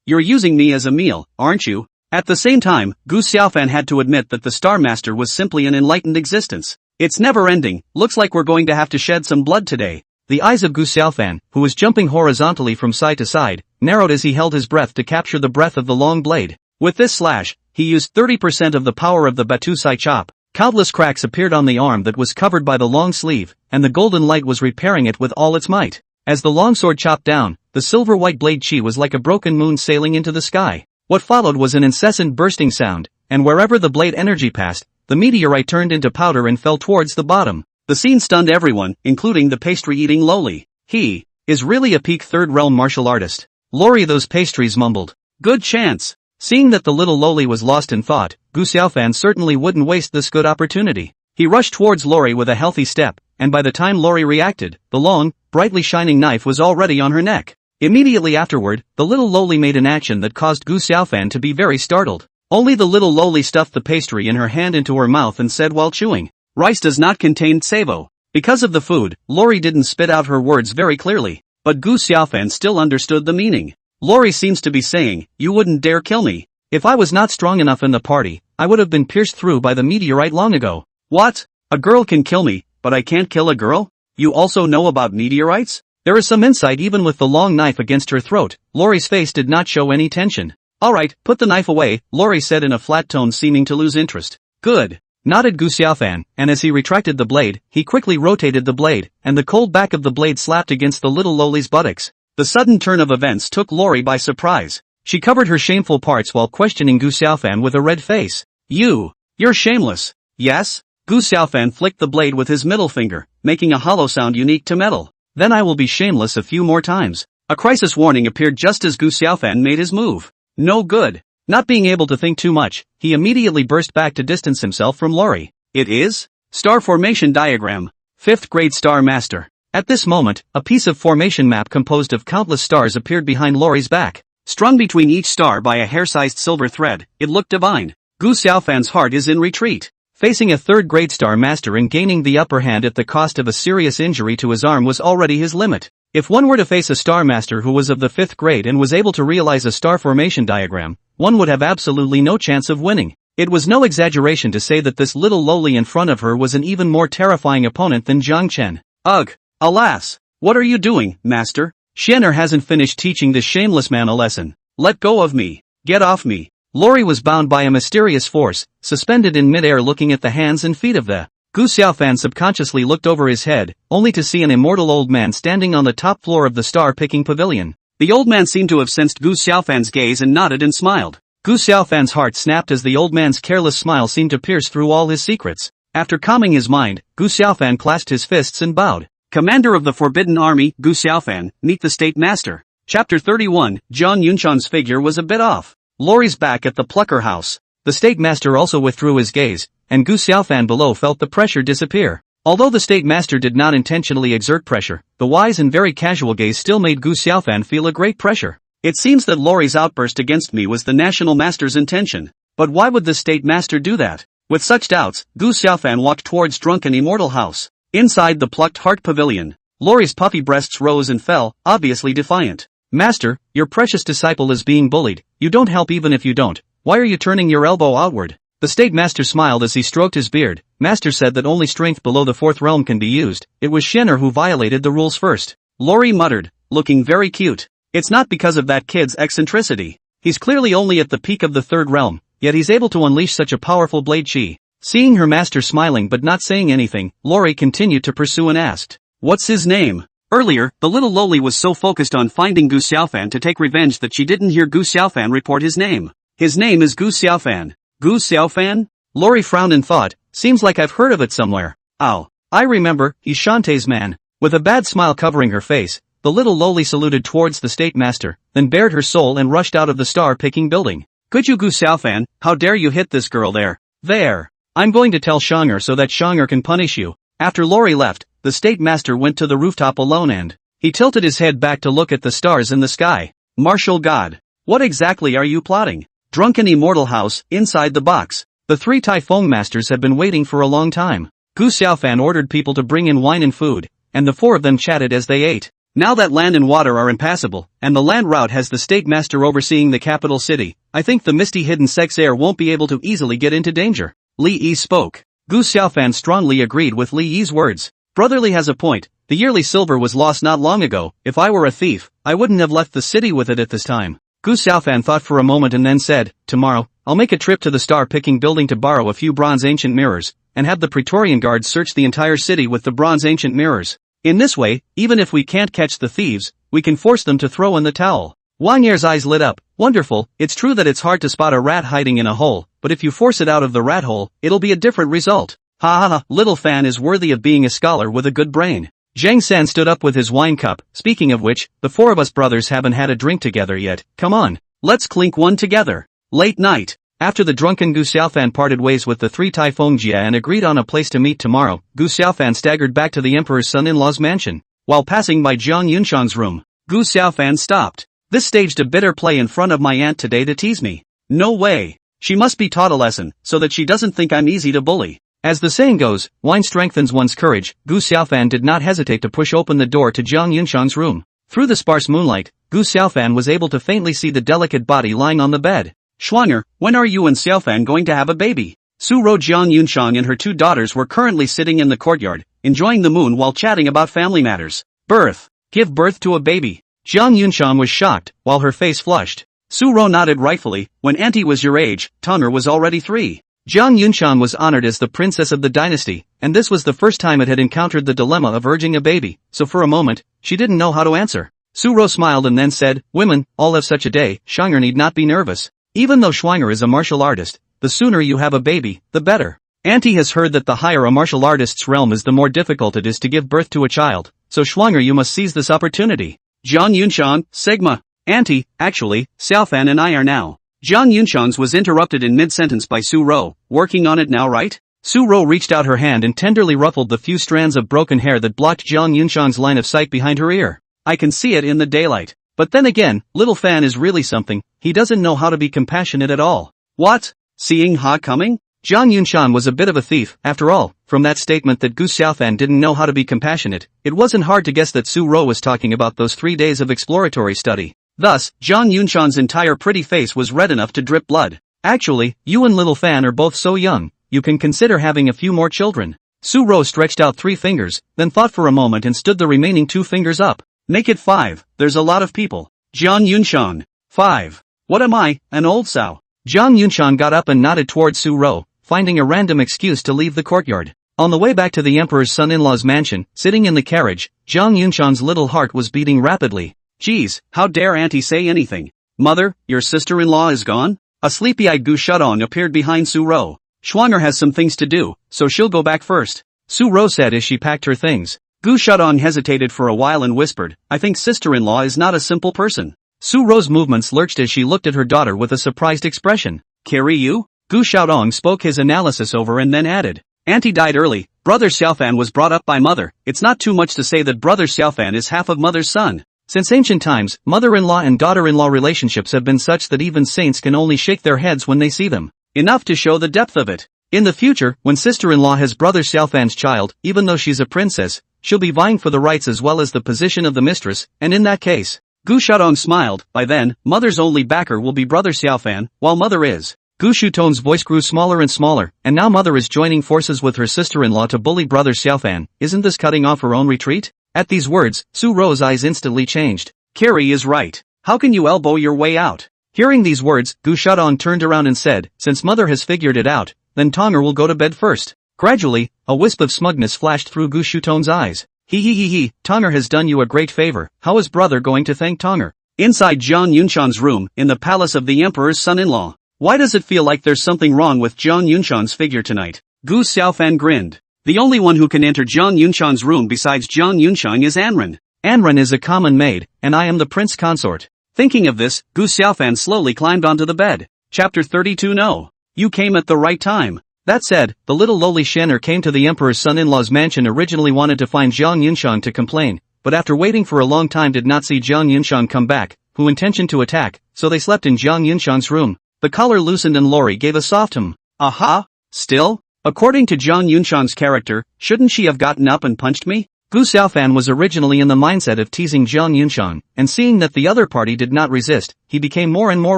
You're using me as a meal, aren't you? At the same time, Gu Xiaofan had to admit that the Star Master was simply an enlightened existence. It's never ending, looks like we're going to have to shed some blood today. The eyes of Gu Xiaofan, who was jumping horizontally from side to side, narrowed as he held his breath to capture the breath of the long blade. With this slash, he used 30% of the power of the Batu Sai chop. Countless cracks appeared on the arm that was covered by the long sleeve, and the golden light was repairing it with all its might. As the longsword chopped down, the silver-white blade chi was like a broken moon sailing into the sky. What followed was an incessant bursting sound, and wherever the blade energy passed, the meteorite turned into powder and fell towards the bottom. The scene stunned everyone, including the pastry-eating lowly. He is really a peak third realm martial artist. Lori, those pastries mumbled. Good chance. Seeing that the little lowly was lost in thought, Gu Xiaofan certainly wouldn't waste this good opportunity. He rushed towards Lori with a healthy step, and by the time Lori reacted, the long, brightly shining knife was already on her neck. Immediately afterward, the little lowly made an action that caused Gu Xiaofan to be very startled. Only the little lowly stuffed the pastry in her hand into her mouth and said while chewing, rice does not contain savo. Because of the food, Lori didn't spit out her words very clearly, but Gu Xiaofan still understood the meaning. Lori seems to be saying, you wouldn't dare kill me. If I was not strong enough in the party, I would have been pierced through by the meteorite long ago. What? A girl can kill me, but I can't kill a girl? You also know about meteorites? There is some insight even with the long knife against her throat. Lori's face did not show any tension. Alright, put the knife away, Lori said in a flat tone seeming to lose interest. Good. Nodded Gu Xiaofan, and as he retracted the blade, he quickly rotated the blade, and the cold back of the blade slapped against the little lowly's buttocks. The sudden turn of events took Lori by surprise. She covered her shameful parts while questioning Gu Xiaofan with a red face. You're shameless. Yes? Gu Xiaofan flicked the blade with his middle finger, making a hollow sound unique to metal. Then I will be shameless a few more times. A crisis warning appeared just as Gu Xiaofan made his move. No good. Not being able to think too much, he immediately burst back to distance himself from Lori. It is? Star Formation Diagram. 5th Grade Star Master. At this moment, a piece of formation map composed of countless stars appeared behind Lori's back. Strung between each star by a hair-sized silver thread, it looked divine. Gu Xiaofan's heart is in retreat. Facing a third-grade star master and gaining the upper hand at the cost of a serious injury to his arm was already his limit. If one were to face a star master who was of the 5th grade and was able to realize a star formation diagram, one would have absolutely no chance of winning. It was no exaggeration to say that this little lowly in front of her was an even more terrifying opponent than Jiang Chen. Ugh! Alas! What are you doing, master? Shenner hasn't finished teaching this shameless man a lesson. Let go of me. Get off me. Lori was bound by a mysterious force, suspended in midair looking at the hands and feet of the Gu Xiaofan subconsciously looked over his head, only to see an immortal old man standing on the top floor of the star-picking pavilion. The old man seemed to have sensed Gu Xiaofan's gaze and nodded and smiled. Gu Xiaofan's heart snapped as the old man's careless smile seemed to pierce through all his secrets. After calming his mind, Gu Xiaofan clasped his fists and bowed. Commander of the Forbidden Army, Gu Xiaofan, meet the State Master. Chapter 31, Jiang Yunshan's figure was a bit off. Lori's back at the Plucker house. The State Master also withdrew his gaze, and Gu Xiaofan below felt the pressure disappear. Although the State Master did not intentionally exert pressure, the wise and very casual gaze still made Gu Xiaofan feel a great pressure. It seems that Lori's outburst against me was the National Master's intention. But why would the State Master do that? With such doubts, Gu Xiaofan walked towards Drunken Immortal House. Inside the Plucked Heart Pavilion, Lori's puffy breasts rose and fell, obviously defiant. Master, your precious disciple is being bullied. You don't help even if you don't. Why are you turning your elbow outward? The State Master smiled as he stroked his beard. Master said that only strength below the 4th realm can be used. It was Shenner who violated the rules first. Lori muttered, looking very cute. It's not because of that kid's eccentricity. He's clearly only at the peak of the 3rd realm, yet he's able to unleash such a powerful blade chi. Seeing her master smiling but not saying anything, Lori continued to pursue and asked, what's his name? Earlier, the little lowly was so focused on finding Gu Xiaofan to take revenge that she didn't hear Gu Xiaofan report his name. His name is Gu Xiaofan. Gu Xiaofan? Lori frowned and thought, seems like I've heard of it somewhere. Oh, I remember, he's Shantae's man. With a bad smile covering her face, the little lowly saluted towards the State Master, then bared her soul and rushed out of the star-picking building. Could you Gu Xiaofan, how dare you hit this girl there? There! I'm going to tell Shang'er so that Shang'er can punish you. After Lori left, the State Master went to the rooftop alone and he tilted his head back to look at the stars in the sky. Martial God! What exactly are you plotting? Drunken Immortal House, inside the box. The 3 Typhoon Masters had been waiting for a long time. Gu Xiaofan ordered people to bring in wine and food, and the 4 of them chatted as they ate. Now that land and water are impassable, and the land route has the State Master overseeing the capital city, I think the misty hidden sex heir won't be able to easily get into danger. Li Yi spoke. Gu Xiaofan strongly agreed with Li Yi's words. Brotherly has a point. The yearly silver was lost not long ago. If I were a thief, I wouldn't have left the city with it at this time. Gu Xiaofan thought for a moment and then said, tomorrow, I'll make a trip to the star-picking building to borrow a few bronze ancient mirrors, and have the Praetorian Guards search the entire city with the bronze ancient mirrors. In this way, even if we can't catch the thieves, we can force them to throw in the towel. Wang Ye's eyes lit up. Wonderful, it's true that it's hard to spot a rat hiding in a hole, but if you force it out of the rat hole, it'll be a different result. Ha ha ha, little Fan is worthy of being a scholar with a good brain. Zhang San stood up with his wine cup. Speaking of which, the 4 of us brothers haven't had a drink together yet. Come on, let's clink one together. Late night. After the drunken Gu Xiaofan parted ways with the 3 Typhoon Jia and agreed on a place to meet tomorrow, Gu Xiaofan staggered back to the Emperor's son-in-law's mansion. While passing by Jiang Yunshan's room, Gu Xiaofan stopped. This staged a bitter play in front of my aunt today to tease me. No way. She must be taught a lesson, so that she doesn't think I'm easy to bully. As the saying goes, wine strengthens one's courage. Gu Xiaofan did not hesitate to push open the door to Jiang Yunshan's room. Through the sparse moonlight, Gu Xiaofan was able to faintly see the delicate body lying on the bed. Schwanger, when are you and Xiaofan going to have a baby? Su Ro Jiang Yunshan and her 2 daughters were currently sitting in the courtyard, enjoying the moon while chatting about family matters. Birth. Give birth to a baby. Jiang Yunshan was shocked, while her face flushed. Su Ro nodded rightfully. When auntie was your age, Toner was already 3. Jiang Yunshan was honored as the princess of the dynasty, and this was the first time it had encountered the dilemma of urging a baby, so for a moment, she didn't know how to answer. Su Ro smiled and then said, women, all have such a day. Schwanger need not be nervous. Even though Schwanger is a martial artist, the sooner you have a baby, the better. Auntie has heard that the higher a martial artist's realm is the more difficult it is to give birth to a child, so Schwanger you must seize this opportunity. Jiang Yunshan, Sigma. Auntie, actually, Xiaofan and I are now. Jiang Yunshan's was interrupted in mid-sentence by Su Ro. Working on it now, right? Su Ro reached out her hand and tenderly ruffled the few strands of broken hair that blocked Jiang Yunshan's line of sight behind her ear. I can see it in the daylight. But then again, little Fan is really something. He doesn't know how to be compassionate at all. What? Seeing Ha coming? Jiang Yunshan was a bit of a thief, after all. From that statement that Gu Xiaofan didn't know how to be compassionate, it wasn't hard to guess that Su Ro was talking about those 3 days of exploratory study. Thus, Jiang Yunshan's entire pretty face was red enough to drip blood. Actually, you and little Fan are both so young, you can consider having a few more children. Su Ro stretched out 3 fingers, then thought for a moment and stood the remaining 2 fingers up. Make it 5, there's a lot of people. Jiang Yunshan. 5. What am I, an old sow? Jiang Yunshan got up and nodded towards Su Ro, finding a random excuse to leave the courtyard. On the way back to the Emperor's son-in-law's mansion, sitting in the carriage, Jiang Yunshan's little heart was beating rapidly. Geez, how dare Auntie say anything? Mother, your sister-in-law is gone? A sleepy-eyed Gu Shudong appeared behind Su Ro. Schwanger has some things to do, so she'll go back first. Su Ro said as she packed her things. Gu Shudong hesitated for a while and whispered, I think sister-in-law is not a simple person. Su Ro's movements lurched as she looked at her daughter with a surprised expression. Carry you? Gu Xiaodong spoke his analysis over and then added. Auntie died early, brother Xiaofan was brought up by mother. It's not too much to say that brother Xiaofan is half of mother's son. Since ancient times, mother-in-law and daughter-in-law relationships have been such that even saints can only shake their heads when they see them. Enough to show the depth of it. In the future, when sister-in-law has brother Xiaofan's child, even though she's a princess, she'll be vying for the rights as well as the position of the mistress, and in that case, Gu Shudong smiled, by then, mother's only backer will be brother Xiaofan, while mother is. Gu Shutong's voice grew smaller and smaller, and now mother is joining forces with her sister-in-law to bully brother Xiaofan. Isn't this cutting off her own retreat? At these words, Su Ro's eyes instantly changed. Carrie is right. How can you elbow your way out? Hearing these words, Gu Shudong turned around and said, since mother has figured it out, then Tonger will go to bed first. Gradually, a wisp of smugness flashed through Gu Shutong's eyes. He, Tonger has done you a great favor. How is brother going to thank Tonger? Inside Jiang Yunshan's room, in the palace of the emperor's son-in-law. Why does it feel like there's something wrong with Jiang Yunshan's figure tonight? Gu Xiaofan grinned. The only one who can enter Jiang Yunshan's room besides Jiang Yunshan is Anren. Anren is a common maid, and I am the prince consort. Thinking of this, Gu Xiaofan slowly climbed onto the bed. Chapter 32. No. You came at the right time. That said, the little lowly Shenner came to the emperor's son-in-law's mansion originally wanted to find Jiang Yunshan to complain, but after waiting for a long time did not see Jiang Yunshan come back, who intentioned to attack, so they slept in Jiang Yunshan's room. The collar loosened and Lori gave a soft Aha? Still? According to Jiang Yunshan's character, shouldn't she have gotten up and punched me? Gu Xiaofan was originally in the mindset of teasing Jiang Yunshan, and seeing that the other party did not resist, he became more and more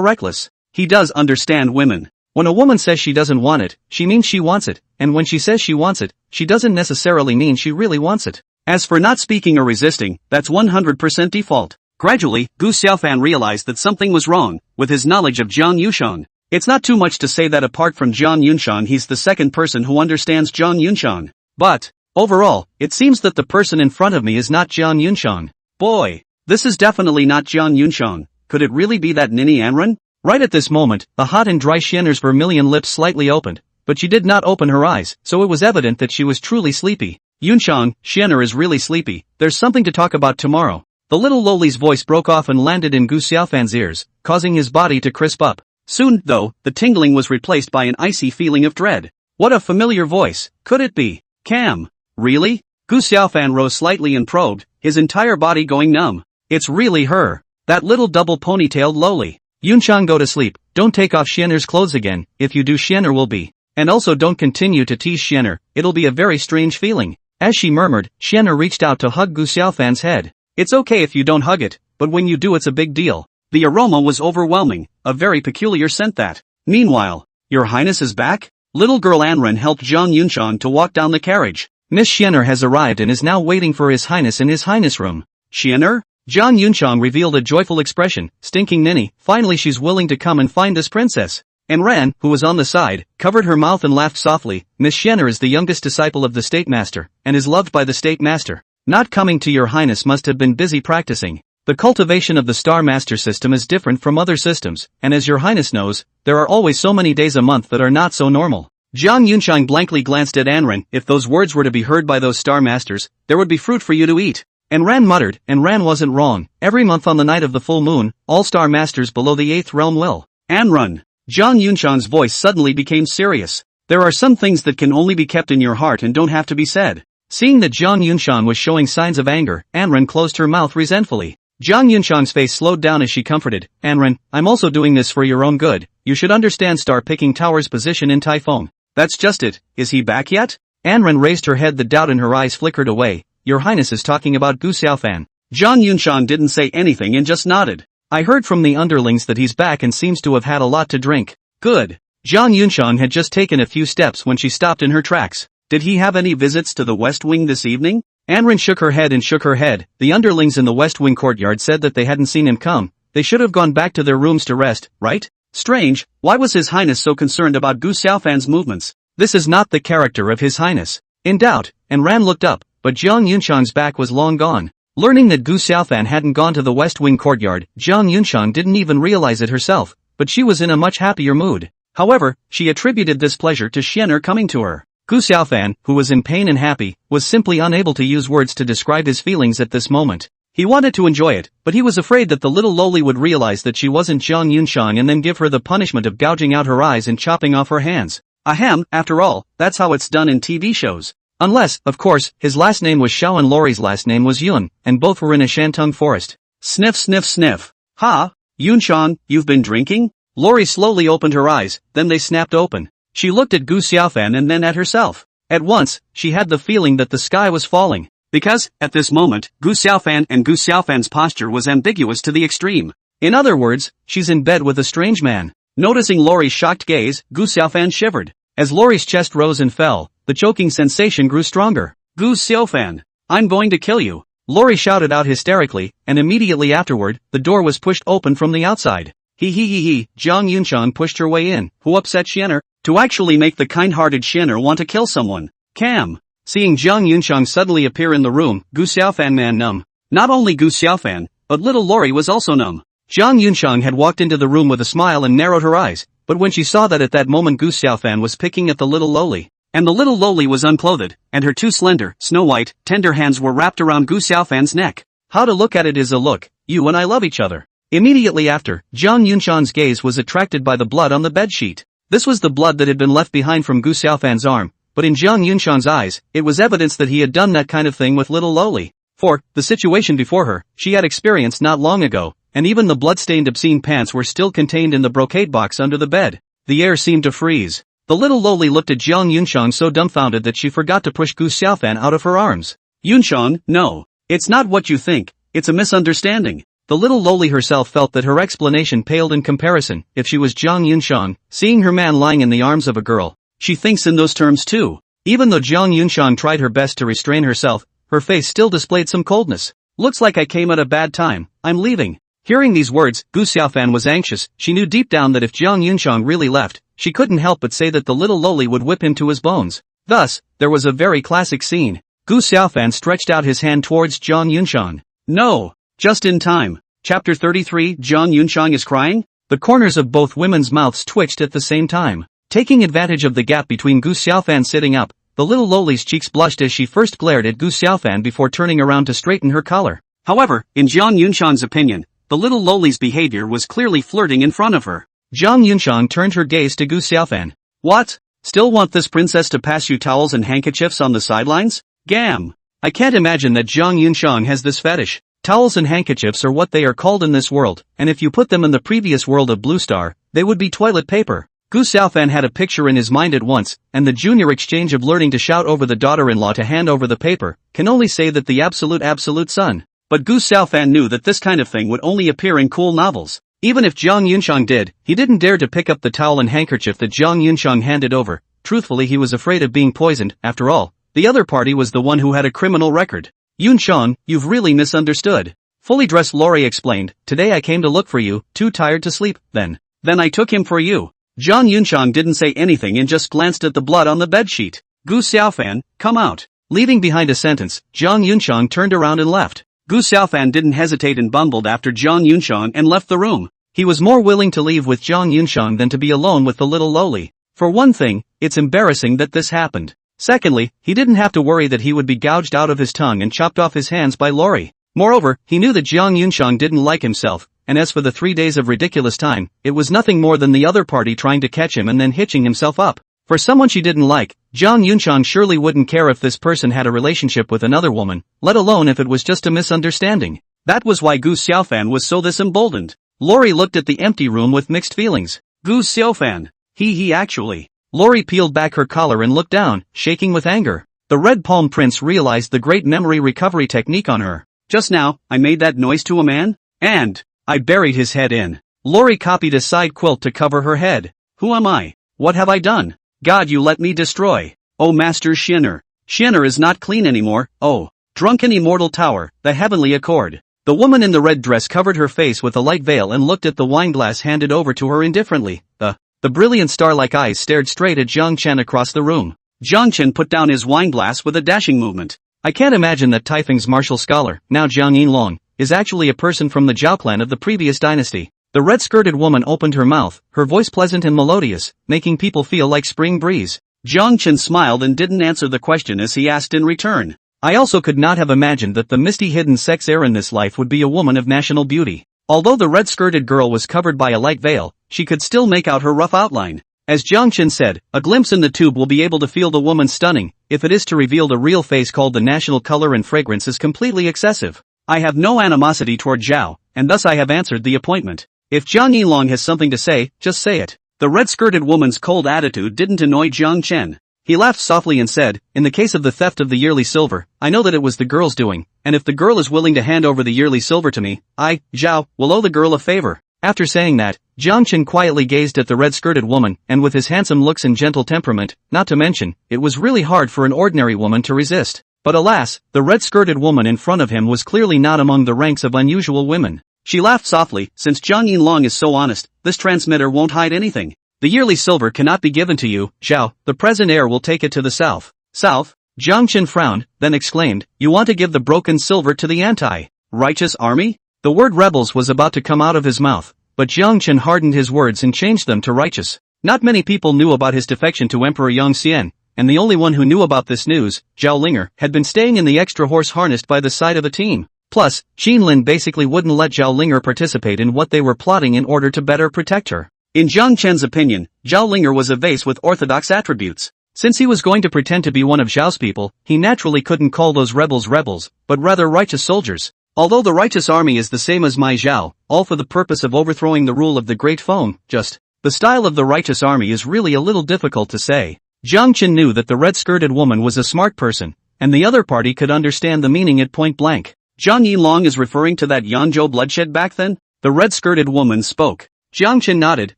reckless. He does understand women. When a woman says she doesn't want it, she means she wants it, and when she says she wants it, she doesn't necessarily mean she really wants it. As for not speaking or resisting, that's 100% default. Gradually, Gu Xiaofan realized that something was wrong with his knowledge of Jiang Yunshan. It's not too much to say that apart from Jiang Yunshan he's the second person who understands Jiang Yunshan. But, overall, it seems that the person in front of me is not Jiang Yunshan. Boy, this is definitely not Jiang Yunshan. Could it really be that ninny Anren? Right at this moment, the hot and dry Shenner's vermilion lips slightly opened, but she did not open her eyes, so it was evident that she was truly sleepy. Yunshan, Shenner is really sleepy. There's something to talk about tomorrow. The little lowly's voice broke off and landed in Gu Xiaofan's ears, causing his body to crisp up. Soon, though, the tingling was replaced by an icy feeling of dread. What a familiar voice. Could it be Cam? Really? Gu Xiaofan rose slightly and probed, his entire body going numb. It's really her. That little double ponytailed lowly. Yunshan, go to sleep. Don't take off Shenner's clothes again. If you do, Shenner will be. And also don't continue to tease Shenner. It'll be a very strange feeling. As she murmured, Shenner reached out to hug Gu Xiaofan's head. It's okay if you don't hug it, but when you do it's a big deal. The aroma was overwhelming, a very peculiar scent that. Meanwhile, Your Highness is back? Little girl Anren helped Jiang Yunshan to walk down the carriage. Miss Shenner has arrived and is now waiting for His Highness in His Highness room. Shenner? Jiang Yunshan revealed a joyful expression. Stinking ninny, finally she's willing to come and find this princess. Anren, who was on the side, covered her mouth and laughed softly. Miss Shenner is the youngest disciple of the State Master, and is loved by the State Master. Not coming to Your Highness must have been busy practicing. The cultivation of the Star Master system is different from other systems, and as Your Highness knows, there are always so many days a month that are not so normal. Jiang Yunshan blankly glanced at Anren. If those words were to be heard by those Star Masters, there would be fruit for you to eat. Anren muttered, Anren wasn't wrong. Every month on the night of the full moon, all Star Masters below the 8th realm will. Anren. Jiang Yunshan's voice suddenly became serious. There are some things that can only be kept in your heart and don't have to be said. Seeing that Jiang Yunshan was showing signs of anger, Anren closed her mouth resentfully. Jiang Yunshan's face slowed down as she comforted, Anren, I'm also doing this for your own good. You should understand Star Picking Tower's position in Taifeng. That's just it, is he back yet? Anren raised her head, the doubt in her eyes flickered away. Your Highness is talking about Gu Xiaofan. Zhang Yunshan didn't say anything and just nodded. I heard from the underlings that he's back and seems to have had a lot to drink. Good. Zhang Yunshan had just taken a few steps when she stopped in her tracks. Did he have any visits to the West Wing this evening? Anren shook her head and shook her head. The underlings in the West Wing courtyard said that they hadn't seen him come. They should have gone back to their rooms to rest, right? Strange, why was His Highness so concerned about Gu Xiaofan's movements? This is not the character of His Highness. In doubt, Anren looked up, but Zhang Yunshan's back was long gone. Learning that Gu Xiaofan hadn't gone to the West Wing courtyard, Zhang Yunshan didn't even realize it herself, but she was in a much happier mood. However, she attributed this pleasure to Xian'er coming to her. Gu Xiaofan, who was in pain and happy, was simply unable to use words to describe his feelings at this moment. He wanted to enjoy it, but he was afraid that the little loli would realize that she wasn't Zhang Yunshan and then give her the punishment of gouging out her eyes and chopping off her hands. Ahem, after all, that's how it's done in TV shows. Unless, of course, his last name was Xiao and Lori's last name was Yun, and both were in a Shantung forest. Sniff sniff sniff. Ha? Yunshan, you've been drinking? Lori slowly opened her eyes, then they snapped open. She looked at Gu Xiaofan and then at herself. At once, she had the feeling that the sky was falling. Because, at this moment, Gu Xiaofan and Gu Xiaofan's posture was ambiguous to the extreme. In other words, she's in bed with a strange man. Noticing Lori's shocked gaze, Gu Xiaofan shivered. As Lori's chest rose and fell, the choking sensation grew stronger. Gu Xiaofan, I'm going to kill you. Lori shouted out hysterically, and immediately afterward, the door was pushed open from the outside. He, Zhang Yunshan pushed her way in. Who upset Xian'er? To actually make the kind-hearted Xian'er want to kill someone. Cam. Seeing Zhang Yunshan suddenly appear in the room, Gu Xiaofan ran numb. Not only Gu Xiaofan, but little Lori was also numb. Zhang Yunshan had walked into the room with a smile and narrowed her eyes, but when she saw that at that moment Gu Xiaofan was picking at the little loli, and the little loli was unclothed, and her two slender, snow-white, tender hands were wrapped around Gu Xiaofan's neck. How to look at it is a look, you and I love each other. Immediately after, Zhang Yunshan's gaze was attracted by the blood on the bedsheet. This was the blood that had been left behind from Gu Xiaofan's arm, but in Zhang Yunshan's eyes, it was evidence that he had done that kind of thing with little loli. For, the situation before her, she had experienced not long ago, and even the blood-stained obscene pants were still contained in the brocade box under the bed. The air seemed to freeze. The little loli looked at Zhang Yunshan so dumbfounded that she forgot to push Gu Xiaofan out of her arms. Yunshan, no. It's not what you think, it's a misunderstanding. The little loli herself felt that her explanation paled in comparison. If she was Zhang Yunshan, seeing her man lying in the arms of a girl, she thinks in those terms too. Even though Zhang Yunshan tried her best to restrain herself, her face still displayed some coldness. Looks like I came at a bad time, I'm leaving. Hearing these words, Gu Xiaofan was anxious. She knew deep down that if Zhang Yunshan really left, she couldn't help but say that the little loli would whip him to his bones. Thus, there was a very classic scene. Gu Xiaofan stretched out his hand towards Zhang Yunshan. No! Just in time. Chapter 33, Zhang Yunshan is crying? The corners of both women's mouths twitched at the same time. Taking advantage of the gap between Gu Xiaofan sitting up, the little loli's cheeks blushed as she first glared at Gu Xiaofan before turning around to straighten her collar. However, in Zhang Yunshan's opinion, the little loli's behavior was clearly flirting in front of her. Zhang Yunshan turned her gaze to Gu Xiaofan. What? Still want this princess to pass you towels and handkerchiefs on the sidelines? Gam! I can't imagine that Zhang Yunshan has this fetish. Towels and handkerchiefs are what they are called in this world, and if you put them in the previous world of Blue Star, they would be toilet paper. Gu Xiaofan had a picture in his mind at once, and the junior exchange of learning to shout over the daughter-in-law to hand over the paper, can only say that the absolute son. But Gu Xiaofan knew that this kind of thing would only appear in cool novels. Even if Zhang Yunshan did, he didn't dare to pick up the towel and handkerchief that Zhang Yunshan handed over. Truthfully, he was afraid of being poisoned. After all, the other party was the one who had a criminal record. Yunshan, you've really misunderstood. Fully dressed Lori explained, today I came to look for you, too tired to sleep, then I took him for you. Zhang Yunshan didn't say anything and just glanced at the blood on the bedsheet. Gu Xiaofan, come out. Leaving behind a sentence, Zhang Yunshan turned around and left. Gu Xiaofan didn't hesitate and bumbled after Zhang Yunshan and left the room. He was more willing to leave with Zhang Yunshan than to be alone with the little loli. For one thing, it's embarrassing that this happened. Secondly, he didn't have to worry that he would be gouged out of his tongue and chopped off his hands by Lori. Moreover, he knew that Zhang Yunshan didn't like himself, and as for the 3 days of ridiculous time, it was nothing more than the other party trying to catch him and then hitching himself up. For someone she didn't like, Zhang Yunshan surely wouldn't care if this person had a relationship with another woman, let alone if it was just a misunderstanding. That was why Gu Xiaofan was so this emboldened. Lori looked at the empty room with mixed feelings. Gu Xiaofan. He actually. Lori peeled back her collar and looked down, shaking with anger. The Red Palm Prince realized the great memory recovery technique on her. Just now, I made that noise to a man? And I buried his head in. Lori copied a side quilt to cover her head. Who am I? What have I done? God, you let me destroy. Oh, Master Shinner. Shinner is not clean anymore. Oh, drunken immortal tower, the heavenly accord. The woman in the red dress covered her face with a light veil and looked at the wineglass handed over to her indifferently. The brilliant star-like eyes stared straight at Jiang Chen across the room. Jiang Chen put down his wineglass with a dashing movement. I can't imagine that Taifeng's martial scholar, now Jiang Yinlong, is actually a person from the Zhao clan of the previous dynasty. The red-skirted woman opened her mouth, her voice pleasant and melodious, making people feel like spring breeze. Jiang Chen smiled and didn't answer the question as he asked in return. I also could not have imagined that the misty hidden sex heir in this life would be a woman of national beauty. Although the red-skirted girl was covered by a light veil, she could still make out her rough outline. As Jiang Chen said, a glimpse in the tube will be able to feel the woman stunning. If it is to reveal the real face called the national color and fragrance is completely excessive. I have no animosity toward Zhao, and thus I have answered the appointment. If Jiang Yilong has something to say, just say it. The red-skirted woman's cold attitude didn't annoy Jiang Chen. He laughed softly and said, in the case of the theft of the yearly silver, I know that it was the girl's doing, and if the girl is willing to hand over the yearly silver to me, I, Zhao, will owe the girl a favor. After saying that, Jiang Chen quietly gazed at the red-skirted woman, and with his handsome looks and gentle temperament, not to mention, it was really hard for an ordinary woman to resist. But alas, the red-skirted woman in front of him was clearly not among the ranks of unusual women. She laughed softly, since Jiang Yinlong is so honest, this transmitter won't hide anything. The yearly silver cannot be given to you, Zhao, the present heir will take it to the south. South? Jiang Chen frowned, then exclaimed, you want to give the broken silver to the anti-righteous army? The word rebels was about to come out of his mouth, but Jiang Chen hardened his words and changed them to righteous. Not many people knew about his defection to Emperor Yang Xian, and the only one who knew about this news, Zhao Linger, had been staying in the extra horse harnessed by the side of a team. Plus, Lin basically wouldn't let Zhao Linger participate in what they were plotting in order to better protect her. In Jiang Chen's opinion, Zhao Linger was a vase with orthodox attributes. Since he was going to pretend to be one of Zhao's people, he naturally couldn't call those rebels, but rather righteous soldiers. Although the righteous army is the same as my Zhao, all for the purpose of overthrowing the rule of the Great Feng, the style of the righteous army is really a little difficult to say. Jiang Chen knew that the red-skirted woman was a smart person, and the other party could understand the meaning at point blank. Jiang Yilong is referring to that Yangzhou bloodshed back then? The red-skirted woman spoke. Jiang Chen nodded,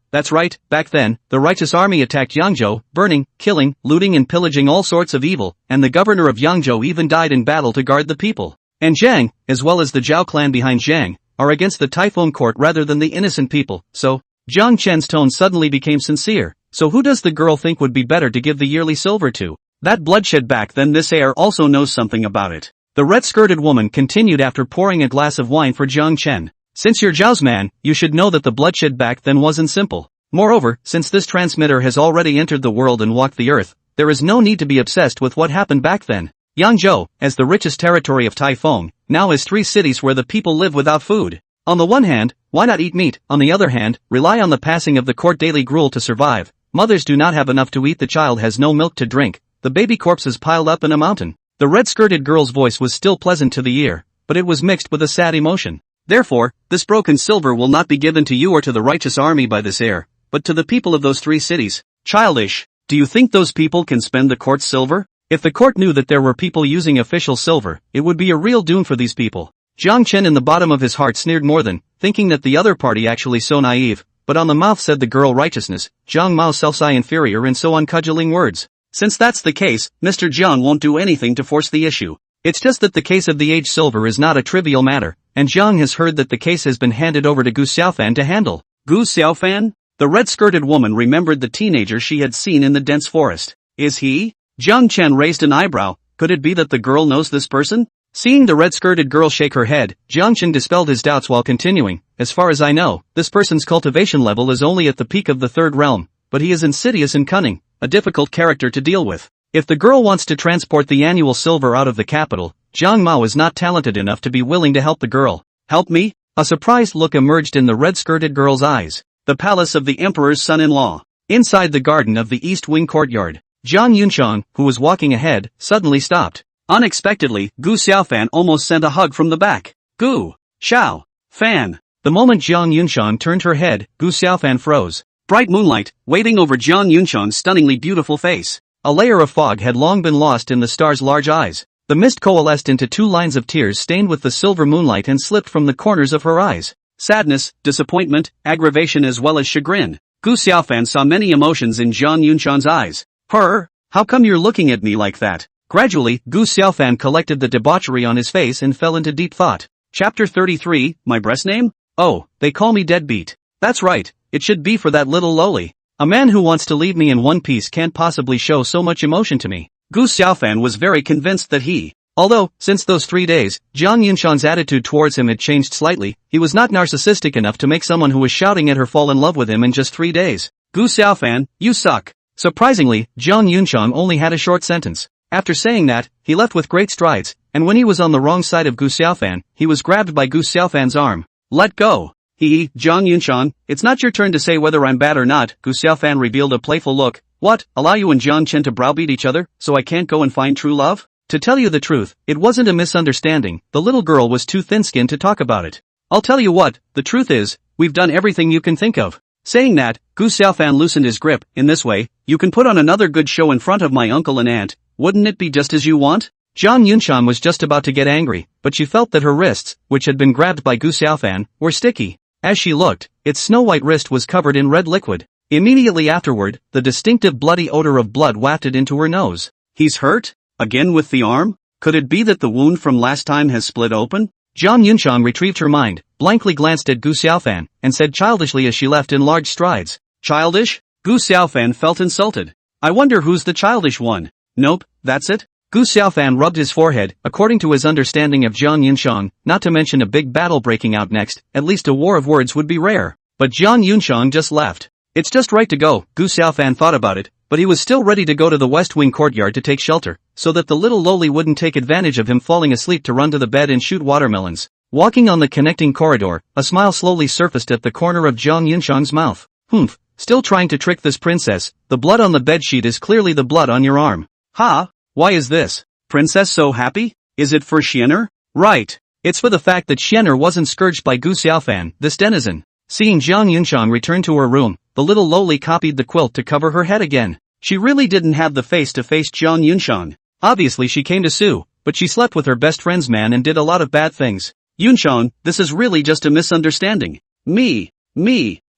that's right, back then, the righteous army attacked Yangzhou, burning, killing, looting and pillaging all sorts of evil, and the governor of Yangzhou even died in battle to guard the people. And Zhang, as well as the Zhao clan behind Zhang, are against the Typhoon court rather than the innocent people, so, Jiang Chen's tone suddenly became sincere, so who does the girl think would be better to give the yearly silver to? That bloodshed back then, this heir also knows something about it. The red-skirted woman continued after pouring a glass of wine for Jiang Chen. Since you're Zhao's man, you should know that the bloodshed back then wasn't simple. Moreover, since this transmitter has already entered the world and walked the earth, there is no need to be obsessed with what happened back then. Yangzhou, as the richest territory of Taifeng, now has 3 cities where the people live without food. On the one hand, why not eat meat? On the other hand, rely on the passing of the court daily gruel to survive. Mothers do not have enough to eat, the child has no milk to drink, the baby corpses piled up in a mountain. The red-skirted girl's voice was still pleasant to the ear, but it was mixed with a sad emotion. Therefore, this broken silver will not be given to you or to the righteous army by this heir, but to the people of those 3 cities. Childish. Do you think those people can spend the court's silver? If the court knew that there were people using official silver, it would be a real doom for these people. Jiang Chen in the bottom of his heart sneered more than, thinking that the other party actually so naive, but on the mouth said the girl righteousness, Jiang Mao self-si inferior in so uncudgeling words. Since that's the case, Mr. Jiang won't do anything to force the issue. It's just that the case of the aged silver is not a trivial matter, and Jiang has heard that the case has been handed over to Gu Xiaofan to handle. Gu Xiaofan? The red-skirted woman remembered the teenager she had seen in the dense forest. Is he? Jiang Chen raised an eyebrow. Could it be that the girl knows this person? Seeing the red-skirted girl shake her head, Jiang Chen dispelled his doubts while continuing. As far as I know, this person's cultivation level is only at the peak of the 3rd realm, but he is insidious and cunning, a difficult character to deal with. If the girl wants to transport the annual silver out of the capital, Jiang Mao is not talented enough to be willing to help the girl. Help me? A surprised look emerged in the red-skirted girl's eyes. The palace of the emperor's son-in-law. Inside the garden of the East Wing courtyard, Zhang Yunchang, who was walking ahead, suddenly stopped. Unexpectedly, Gu Xiaofan almost sent a hug from the back. Gu Xiaofan. The moment Zhang Yunchang turned her head, Gu Xiaofan froze. Bright moonlight, waving over Jang Yunchang's stunningly beautiful face. A layer of fog had long been lost in the star's large eyes. The mist coalesced into two lines of tears stained with the silver moonlight and slipped from the corners of her eyes. Sadness, disappointment, aggravation as well as chagrin. Gu Xiaofan saw many emotions in Jang Yunchang's eyes. How come you're looking at me like that? Gradually, Gu Xiaofan collected the debauchery on his face and fell into deep thought. Chapter 33, My breast name? Oh, they call me deadbeat. That's right, it should be for that little lowly. A man who wants to leave me in one piece can't possibly show so much emotion to me. Gu Xiaofan was very convinced that although, since those 3 days, Jang Yunchang's attitude towards him had changed slightly, he was not narcissistic enough to make someone who was shouting at her fall in love with him in just 3 days. Gu Xiaofan, you suck. Surprisingly, Jang Yunchang only had a short sentence. After saying that, he left with great strides, and when he was on the wrong side of Gu Xiaofan, he was grabbed by Gu Xiaofan's arm. Let go. Jang Yunchang, it's not your turn to say whether I'm bad or not. Gu Xiaofan revealed a playful look. What, allow you and Jiang Chen to browbeat each other, so I can't go and find true love? To tell you the truth, it wasn't a misunderstanding, the little girl was too thin-skinned to talk about it. I'll tell you what, the truth is, we've done everything you can think of. Saying that, Gu Xiaofan loosened his grip. In this way, you can put on another good show in front of my uncle and aunt, wouldn't it be just as you want? Jang Yunchang was just about to get angry, but she felt that her wrists, which had been grabbed by Gu Xiaofan, were sticky. As she looked, its snow-white wrist was covered in red liquid. Immediately afterward, the distinctive bloody odor of blood wafted into her nose. He's hurt? Again with the arm? Could it be that the wound from last time has split open? Jang Yunchang retrieved her mind, blankly glanced at Gu Xiaofan, and said childishly as she left in large strides. Childish? Gu Xiaofan felt insulted. I wonder who's the childish one. Nope, that's it. Gu Xiaofan rubbed his forehead. According to his understanding of Jang Yunchang, not to mention a big battle breaking out next, at least a war of words would be rare. But Jang Yunchang just laughed. It's just right to go. Gu Xiaofan thought about it, but he was still ready to go to the West Wing courtyard to take shelter, so that the little lowly wouldn't take advantage of him falling asleep to run to the bed and shoot watermelons. Walking on the connecting corridor, a smile slowly surfaced at the corner of Jang Yunchang's mouth. Humph, still trying to trick this princess. The blood on the bedsheet is clearly the blood on your arm. Ha! Why is this? Princess so happy? Is it for Xianer? Right. It's for the fact that Xianer wasn't scourged by Gu Xiaofan, this denizen. Seeing Jang Yunchang return to her room, the little lowly copied the quilt to cover her head again. She really didn't have the face to face Jang Yunchang. Obviously she came to sue, but she slept with her best friend's man and did a lot of bad things. Yunchang, this is really just a misunderstanding. Me.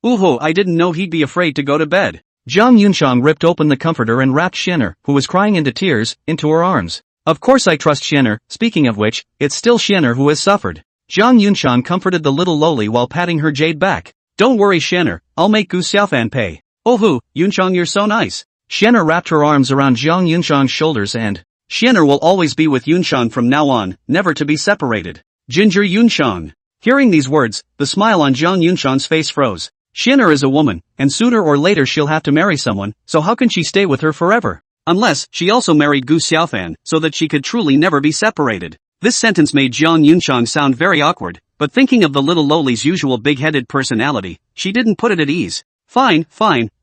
Ooh, I didn't know he'd be afraid to go to bed. Jang Yunchang ripped open the comforter and wrapped Xianer, who was crying into tears, into her arms. Of course I trust Xianer. Speaking of which, it's still Xianer who has suffered. Jang Yunchang comforted the little lowly while patting her jade back. Don't worry Xianer, I'll make Gu Xiaofan pay. Oh Yunchang you're so nice. Xianer wrapped her arms around Jang Yunchang's shoulders and Xianer will always be with Yunchang from now on, never to be separated. Ginger Yunchang. Hearing these words, the smile on Jang Yunchang's face froze. Xianer is a woman, and sooner or later she'll have to marry someone, so how can she stay with her forever? Unless she also married Gu Xiaofan, so that she could truly never be separated. This sentence made Jang Yunchang sound very awkward, but thinking of the little lowly's usual big-headed personality, she didn't put it at ease. Fine,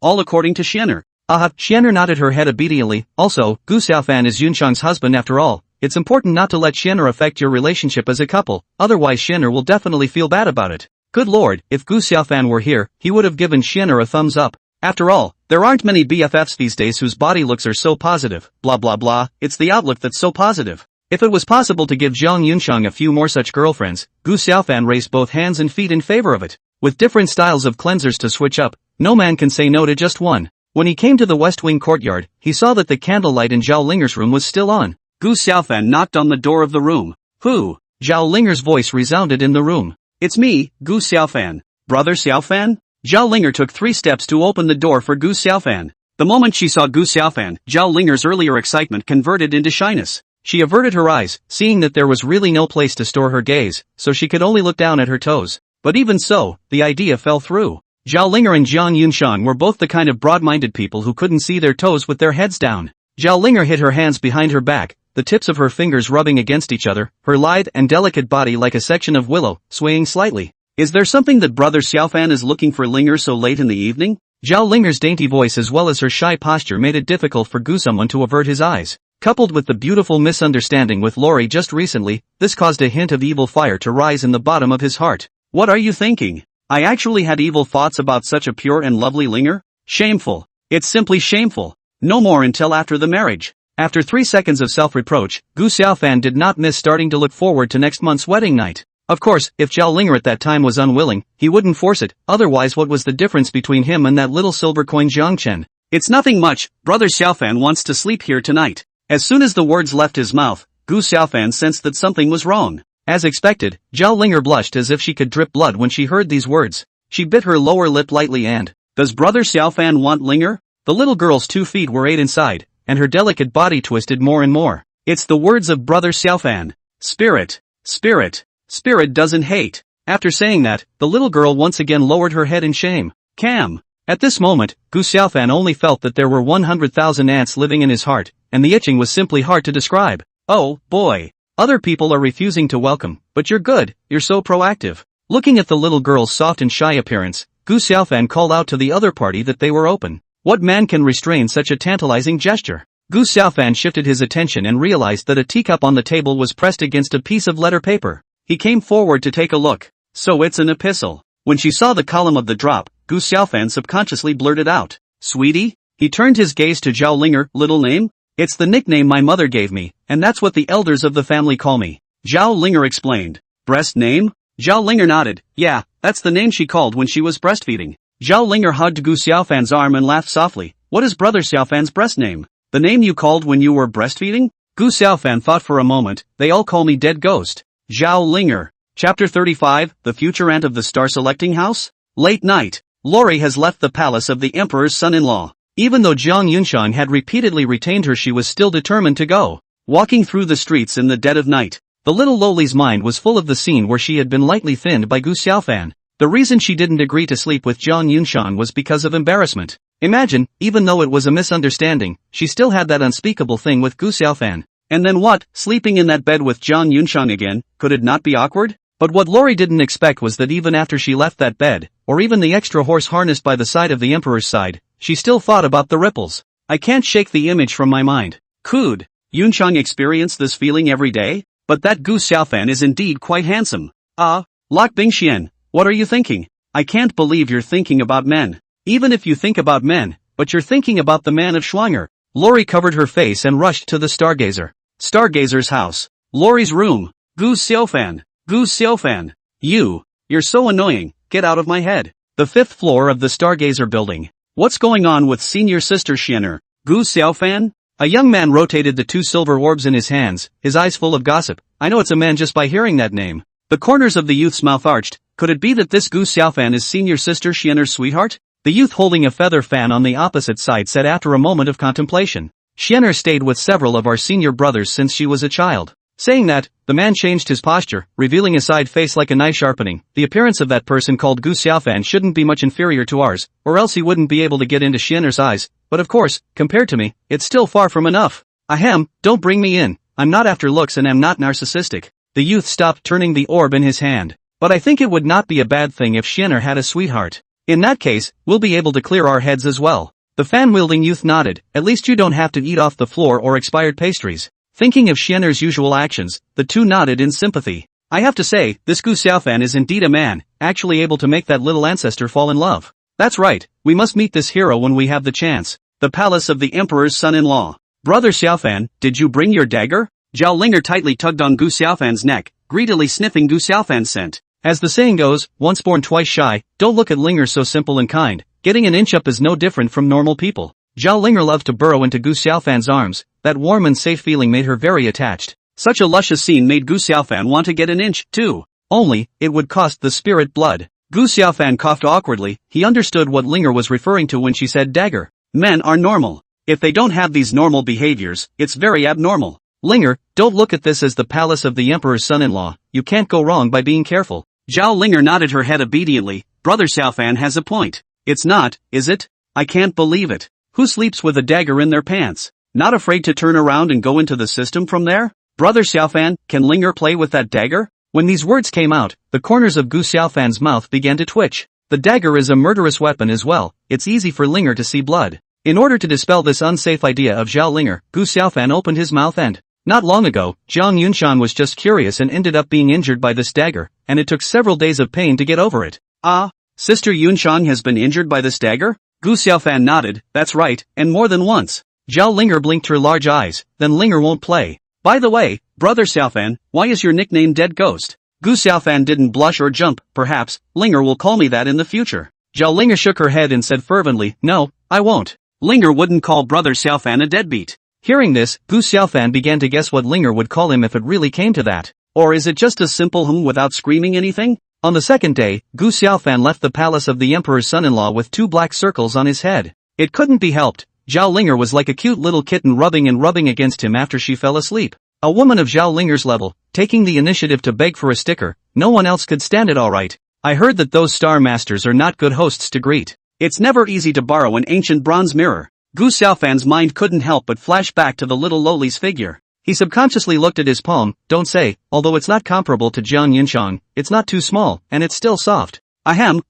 all according to Xianer. Xianer nodded her head obediently. Also, Gu Xiaofan is Yunchang's husband after all. It's important not to let Xianer affect your relationship as a couple, otherwise Xianer will definitely feel bad about it. Good lord, if Gu Xiaofan were here, he would have given Xianer a thumbs up. After all, there aren't many BFFs these days whose body looks are so positive, blah blah blah, it's the outlook that's so positive. If it was possible to give Jang Yunchang a few more such girlfriends, Gu Xiaofan raised both hands and feet in favor of it. With different styles of cleansers to switch up, no man can say no to just one. When he came to the West Wing courtyard, he saw that the candlelight in Zhao Linger's room was still on. Gu Xiaofan knocked on the door of the room. Who? Zhao Linger's voice resounded in the room. It's me, Gu Xiaofan. Brother Xiaofan? Zhao Linger took 3 steps to open the door for Gu Xiaofan. The moment she saw Gu Xiaofan, Zhao Linger's earlier excitement converted into shyness. She averted her eyes, seeing that there was really no place to store her gaze, so she could only look down at her toes. But even so, the idea fell through. Zhao Linger and Jang Yunchang were both the kind of broad-minded people who couldn't see their toes with their heads down. Zhao Linger hid her hands behind her back, the tips of her fingers rubbing against each other, her lithe and delicate body like a section of willow, swaying slightly. Is there something that Brother Xiaofan is looking for Linger so late in the evening? Zhao Linger's dainty voice as well as her shy posture made it difficult for Gu someone to avert his eyes. Coupled with the beautiful misunderstanding with Lori just recently, this caused a hint of evil fire to rise in the bottom of his heart. What are you thinking? I actually had evil thoughts about such a pure and lovely Linger? Shameful. It's simply shameful. No more until after the marriage. After 3 seconds of self-reproach, Gu Xiaofan did not miss starting to look forward to next month's wedding night. Of course, if Zhao Linger at that time was unwilling, he wouldn't force it, otherwise what was the difference between him and that little silver coin Jiangchen? It's nothing much, brother Xiaofan wants to sleep here tonight. As soon as the words left his mouth, Gu Xiaofan sensed that something was wrong. As expected, Zhao Linger blushed as if she could drip blood when she heard these words. She bit her lower lip lightly and, does brother Xiaofan want Linger? The little girl's 2 feet were 8 inside, and her delicate body twisted more and more. It's the words of brother Xiaofan. Spirit. Spirit. Spirit doesn't hate. After saying that, the little girl once again lowered her head in shame. Cam. At this moment, Gu Xiaofan only felt that there were 100,000 ants living in his heart, and the itching was simply hard to describe. Oh, boy. Other people are refusing to welcome, but you're good, you're so proactive. Looking at the little girl's soft and shy appearance, Gu Xiaofan called out to the other party that they were open. What man can restrain such a tantalizing gesture? Gu Xiaofan shifted his attention and realized that a teacup on the table was pressed against a piece of letter paper. He came forward to take a look. So it's an epistle. When she saw the column of the drop, Gu Xiaofan subconsciously blurted out, Sweetie? He turned his gaze to Zhao Linger, little name? It's the nickname my mother gave me, and that's what the elders of the family call me. Zhao Linger explained. Breast name? Zhao Linger nodded. Yeah, that's the name she called when she was breastfeeding. Zhao Linger hugged Gu Xiaofan's arm and laughed softly. What is brother Xiaofan's breast name? The name you called when you were breastfeeding? Gu Xiaofan thought for a moment. They all call me Dead Ghost. Zhao Linger. Chapter 35, The Future Aunt of the Star Selecting House? Late night. Lori has left the palace of the emperor's son-in-law. Even though Jiang Yunxiang had repeatedly retained her, she was still determined to go. Walking through the streets in the dead of night, the little lowly's mind was full of the scene where she had been lightly thinned by Gu Xiaofan. The reason she didn't agree to sleep with Jiang Yunxiang was because of embarrassment. Imagine, even though it was a misunderstanding, she still had that unspeakable thing with Gu Xiaofan. And then what, sleeping in that bed with Jiang Yunxiang again, could it not be awkward? But what Lori didn't expect was that even after she left that bed, or even the extra horse harnessed by the side of the emperor's side, she still thought about the ripples. I can't shake the image from my mind. Could Yunxiang experience this feeling every day? But that Gu Xiaofan is indeed quite handsome. Lok Bingxian, what are you thinking? I can't believe you're thinking about men. Even if you think about men, but you're thinking about the man of Schwanger. Lori covered her face and rushed to the Stargazer. Stargazer's house. Lori's room. Gu Xiaofan. Gu Xiaofan. You're so annoying, get out of my head. The 5th floor of the Stargazer building. What's going on with senior sister Xianer? Gu Xiaofan? A young man rotated the 2 silver orbs in his hands, his eyes full of gossip. I know it's a man just by hearing that name. The corners of the youth's mouth arched. Could it be that this Gu Xiaofan is senior sister Xianer's sweetheart? The youth holding a feather fan on the opposite side said after a moment of contemplation. Xianer stayed with several of our senior brothers since she was a child. Saying that, the man changed his posture, revealing a side face like a knife sharpening. The appearance of that person called Gu Xiaofan shouldn't be much inferior to ours, or else he wouldn't be able to get into Xianer's eyes. But of course, compared to me, it's still far from enough. Ahem, don't bring me in. I'm not after looks and am not narcissistic. The youth stopped turning the orb in his hand. But I think it would not be a bad thing if Xianer had a sweetheart. In that case, we'll be able to clear our heads as well. The fan-wielding youth nodded. At least you don't have to eat off the floor or expired pastries. Thinking of Xianer's usual actions, the two nodded in sympathy. I have to say, this Gu Xiaofan is indeed a man, actually able to make that little ancestor fall in love. That's right, we must meet this hero when we have the chance. The palace of the emperor's son-in-law. Brother Xiaofan, did you bring your dagger? Zhao Linger tightly tugged on Gu Xiaofan's neck, greedily sniffing Gu Xiaofan's scent. As the saying goes, once born twice shy, don't look at Linger so simple and kind. Getting an inch up is no different from normal people. Zhao Linger loved to burrow into Gu Xiaofan's arms. That warm and safe feeling made her very attached. Such a luscious scene made Gu Xiaofan want to get an inch, too. Only, it would cost the spirit blood. Gu Xiaofan coughed awkwardly. He understood what Linger was referring to when she said dagger. Men are normal. If they don't have these normal behaviors, it's very abnormal. Linger, don't look at this as the palace of the emperor's son-in-law. You can't go wrong by being careful. Zhao Linger nodded her head obediently. Brother Xiaofan has a point. It's not, is it? I can't believe it. Who sleeps with a dagger in their pants? Not afraid to turn around and go into the system from there? Brother Xiaofan, can Linger play with that dagger? When these words came out, the corners of Gu Xiaofan's mouth began to twitch. The dagger is a murderous weapon as well. It's easy for Linger to see blood. In order to dispel this unsafe idea of Zhao Linger, Gu Xiaofan opened his mouth and, not long ago, Jiang Yunxiang was just curious and ended up being injured by this dagger, and it took several days of pain to get over it. Ah, Sister Yunchang has been injured by this dagger? Gu Xiaofan nodded, that's right, and more than once. Zhao Linger blinked her large eyes, then Linger won't play. By the way, Brother Xiaofan, why is your nickname Dead Ghost? Gu Xiaofan didn't blush or jump, perhaps, Linger will call me that in the future. Zhao Linger shook her head and said fervently, no, I won't. Linger wouldn't call Brother Xiaofan a deadbeat. Hearing this, Gu Xiaofan began to guess what Linger would call him if it really came to that. Or is it just a simple without screaming anything? On the second day, Gu Xiaofan left the palace of the emperor's son-in-law with 2 black circles on his head. It couldn't be helped. Zhao Linger was like a cute little kitten rubbing against him after she fell asleep. A woman of Zhao Linger's level, taking the initiative to beg for a sticker, no one else could stand it alright. I heard that those star masters are not good hosts to greet. It's never easy to borrow an ancient bronze mirror. Gu Xiaofan's mind couldn't help but flash back to the little lowly's figure. He subconsciously looked at his palm, don't say, although it's not comparable to Jiang Yinshang, it's not too small, and it's still soft. Ahem,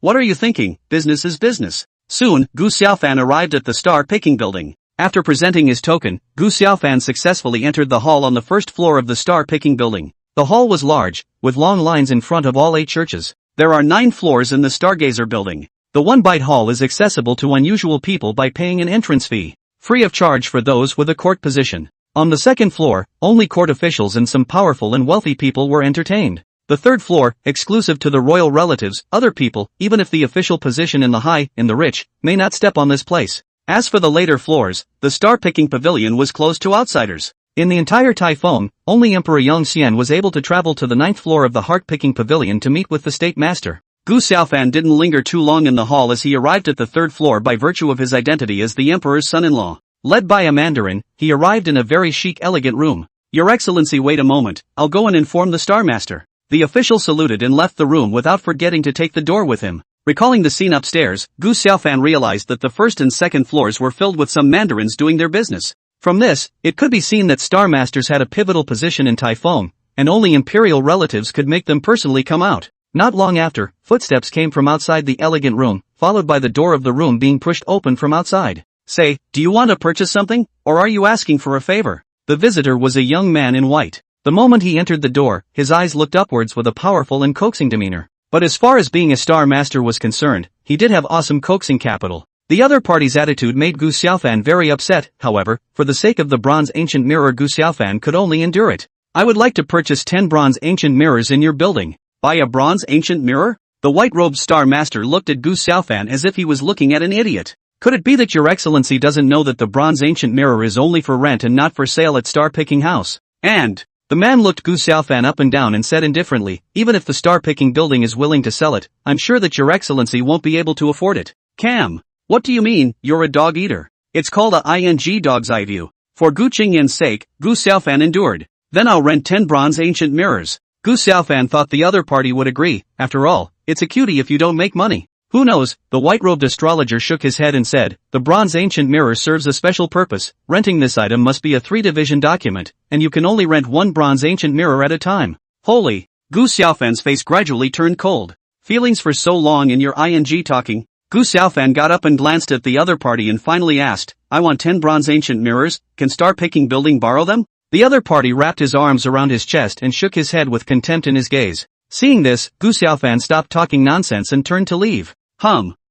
what are you thinking, business is business. Soon, Gu Xiaofan arrived at the star-picking building. After presenting his token, Gu Xiaofan successfully entered the hall on the first floor of the star-picking building. The hall was large, with long lines in front of all 8 churches. There are 9 floors in the Stargazer building. The one-byte hall is accessible to unusual people by paying an entrance fee, free of charge for those with a court position. On the second floor, only court officials and some powerful and wealthy people were entertained. The third floor, exclusive to the royal relatives, other people, even if the official position in the rich, may not step on this place. As for the later floors, the star-picking pavilion was closed to outsiders. In the entire Typhoon, only Emperor Yang Xian was able to travel to the 9th floor of the heart-picking pavilion to meet with the state master. Gu Xiaofan didn't linger too long in the hall as he arrived at the 3rd floor by virtue of his identity as the emperor's son-in-law. Led by a mandarin, he arrived in a very chic elegant room. Your Excellency, wait a moment, I'll go and inform the Star Master. The official saluted and left the room without forgetting to take the door with him. Recalling the scene upstairs, Gu Xiaofan realized that the 1st and 2nd floors were filled with some mandarins doing their business. From this, it could be seen that Star Masters had a pivotal position in Typhoon, and only imperial relatives could make them personally come out. Not long after, footsteps came from outside the elegant room, followed by the door of the room being pushed open from outside. Say, do you want to purchase something, or are you asking for a favor? The visitor was a young man in white. The moment he entered the door, his eyes looked upwards with a powerful and coaxing demeanor. But as far as being a Star Master was concerned, he did have awesome coaxing capital. The other party's attitude made Gu Xiaofan very upset, however, for the sake of the bronze ancient mirror Gu Xiaofan could only endure it. I would like to purchase 10 bronze ancient mirrors in your building. Buy a bronze ancient mirror? The white-robed Star Master looked at Gu Xiaofan as if he was looking at an idiot. Could it be that your Excellency doesn't know that the bronze ancient mirror is only for rent and not for sale at Star Picking House? And the man looked Gu Xiaofan up and down and said indifferently, even if the Star Picking building is willing to sell it, I'm sure that your Excellency won't be able to afford it. Cam, what do you mean, you're a dog eater? It's called a ing dog's eye view. For Gu Qingyan's sake, Gu Xiaofan endured. Then I'll rent 10 bronze ancient mirrors. Gu Xiaofan thought the other party would agree. After all, it's a cutie if you don't make money. Who knows? The white-robed astrologer shook his head and said, the bronze ancient mirror serves a special purpose. Renting this item must be a 3-division document, and you can only rent 1 bronze ancient mirror at a time. Holy! Gu Xiaofan's face gradually turned cold. Feelings for so long in your ing talking? Gu Xiaofan got up and glanced at the other party and finally asked, I want 10 bronze ancient mirrors, can Star Picking Building borrow them? The other party wrapped his arms around his chest and shook his head with contempt in his gaze. Seeing this, Gu Xiaofan stopped talking nonsense and turned to leave.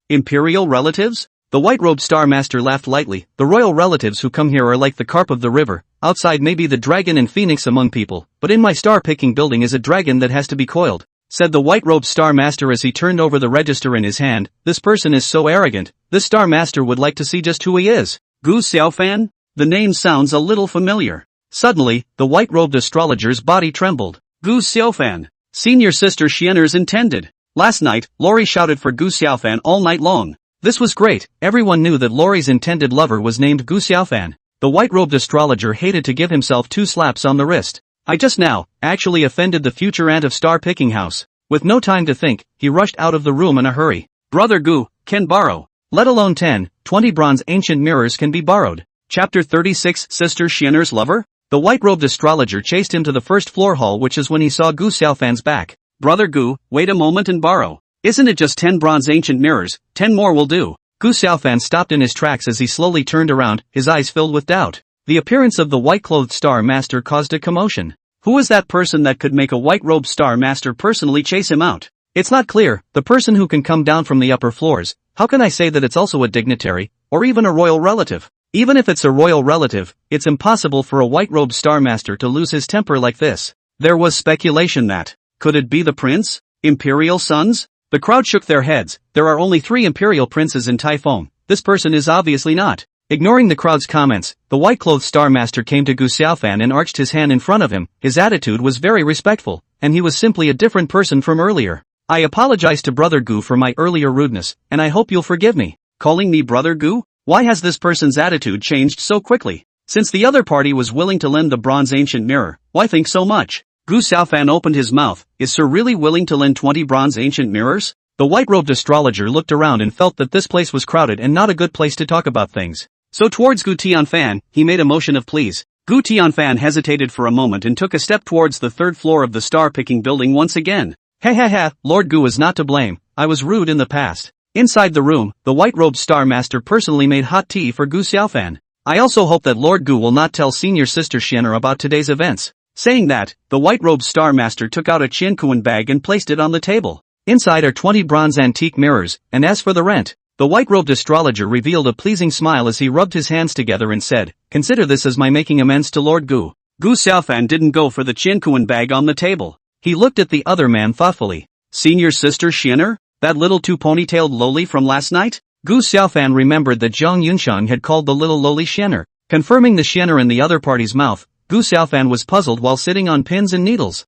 Imperial relatives? The white-robed Star Master laughed lightly. The royal relatives who come here are like the carp of the river. Outside may be the dragon and phoenix among people, but in my star-picking building is a dragon that has to be coiled, said the white-robed Star Master as he turned over the register in his hand. This person is so arrogant. This Star Master would like to see just who he is. Gu Xiaofan? The name sounds a little familiar. Suddenly, the white-robed astrologer's body trembled. Gu Xiaofan. Senior Sister Xian'er's intended. Last night, Lori shouted for Gu Xiaofan all night long. This was great. Everyone knew that Lori's intended lover was named Gu Xiaofan. The white-robed astrologer hated to give himself 2 slaps on the wrist. I just now, actually offended the future aunt of Star Picking House. With no time to think, he rushed out of the room in a hurry. Brother Gu, can borrow. Let alone 10, 20 bronze ancient mirrors can be borrowed. Chapter 36 Sister Xian'er's Lover? The white-robed astrologer chased him to the 1st floor hall, which is when he saw Gu Xiaofan's back. Brother Gu, wait a moment and borrow. Isn't it just 10 bronze ancient mirrors? 10 more will do. Gu Xiaofan stopped in his tracks as he slowly turned around, his eyes filled with doubt. The appearance of the white-clothed Star Master caused a commotion. Who was that person that could make a white-robed Star Master personally chase him out? It's not clear, the person who can come down from the upper floors, how can I say that it's also a dignitary, or even a royal relative? Even if it's a royal relative, it's impossible for a white-robed Star Master to lose his temper like this. There was speculation that, could it be the prince? Imperial sons? The crowd shook their heads. There are only 3 imperial princes in Typhon. This person is obviously not. Ignoring the crowd's comments, the white-clothed Star Master came to Gu Xiaofan and arched his hand in front of him. His attitude was very respectful, and he was simply a different person from earlier. I apologize to Brother Gu for my earlier rudeness, and I hope you'll forgive me. Calling me Brother Gu? Why has this person's attitude changed so quickly? Since the other party was willing to lend the bronze ancient mirror, why think so much? Gu Xiaofan opened his mouth. Is Sir really willing to lend 20 bronze ancient mirrors? The white-robed astrologer looked around and felt that this place was crowded and not a good place to talk about things. So towards Gu Tianfan, he made a motion of please. Gu Tianfan hesitated for a moment and took a step towards the 3rd floor of the star-picking building once again. Lord Gu is not to blame, I was rude in the past. Inside the room, the white-robed Star Master personally made hot tea for Gu Xiaofan. I also hope that Lord Gu will not tell Senior Sister Xian'er about today's events. Saying that, the white-robed Star Master took out a Qiankuan bag and placed it on the table. Inside are 20 bronze antique mirrors, and as for the rent, the white-robed astrologer revealed a pleasing smile as he rubbed his hands together and said, consider this as my making amends to Lord Gu. Gu Xiaofan didn't go for the Qiankuan bag on the table. He looked at the other man thoughtfully. Senior Sister Xian'er? That little 2-ponytailed loli from last night? Gu Xiaofan remembered that Zhang Yunshang had called the little loli Xian'er. Confirming the Xian'er in the other party's mouth, Gu Xiaofan was puzzled while sitting on pins and needles.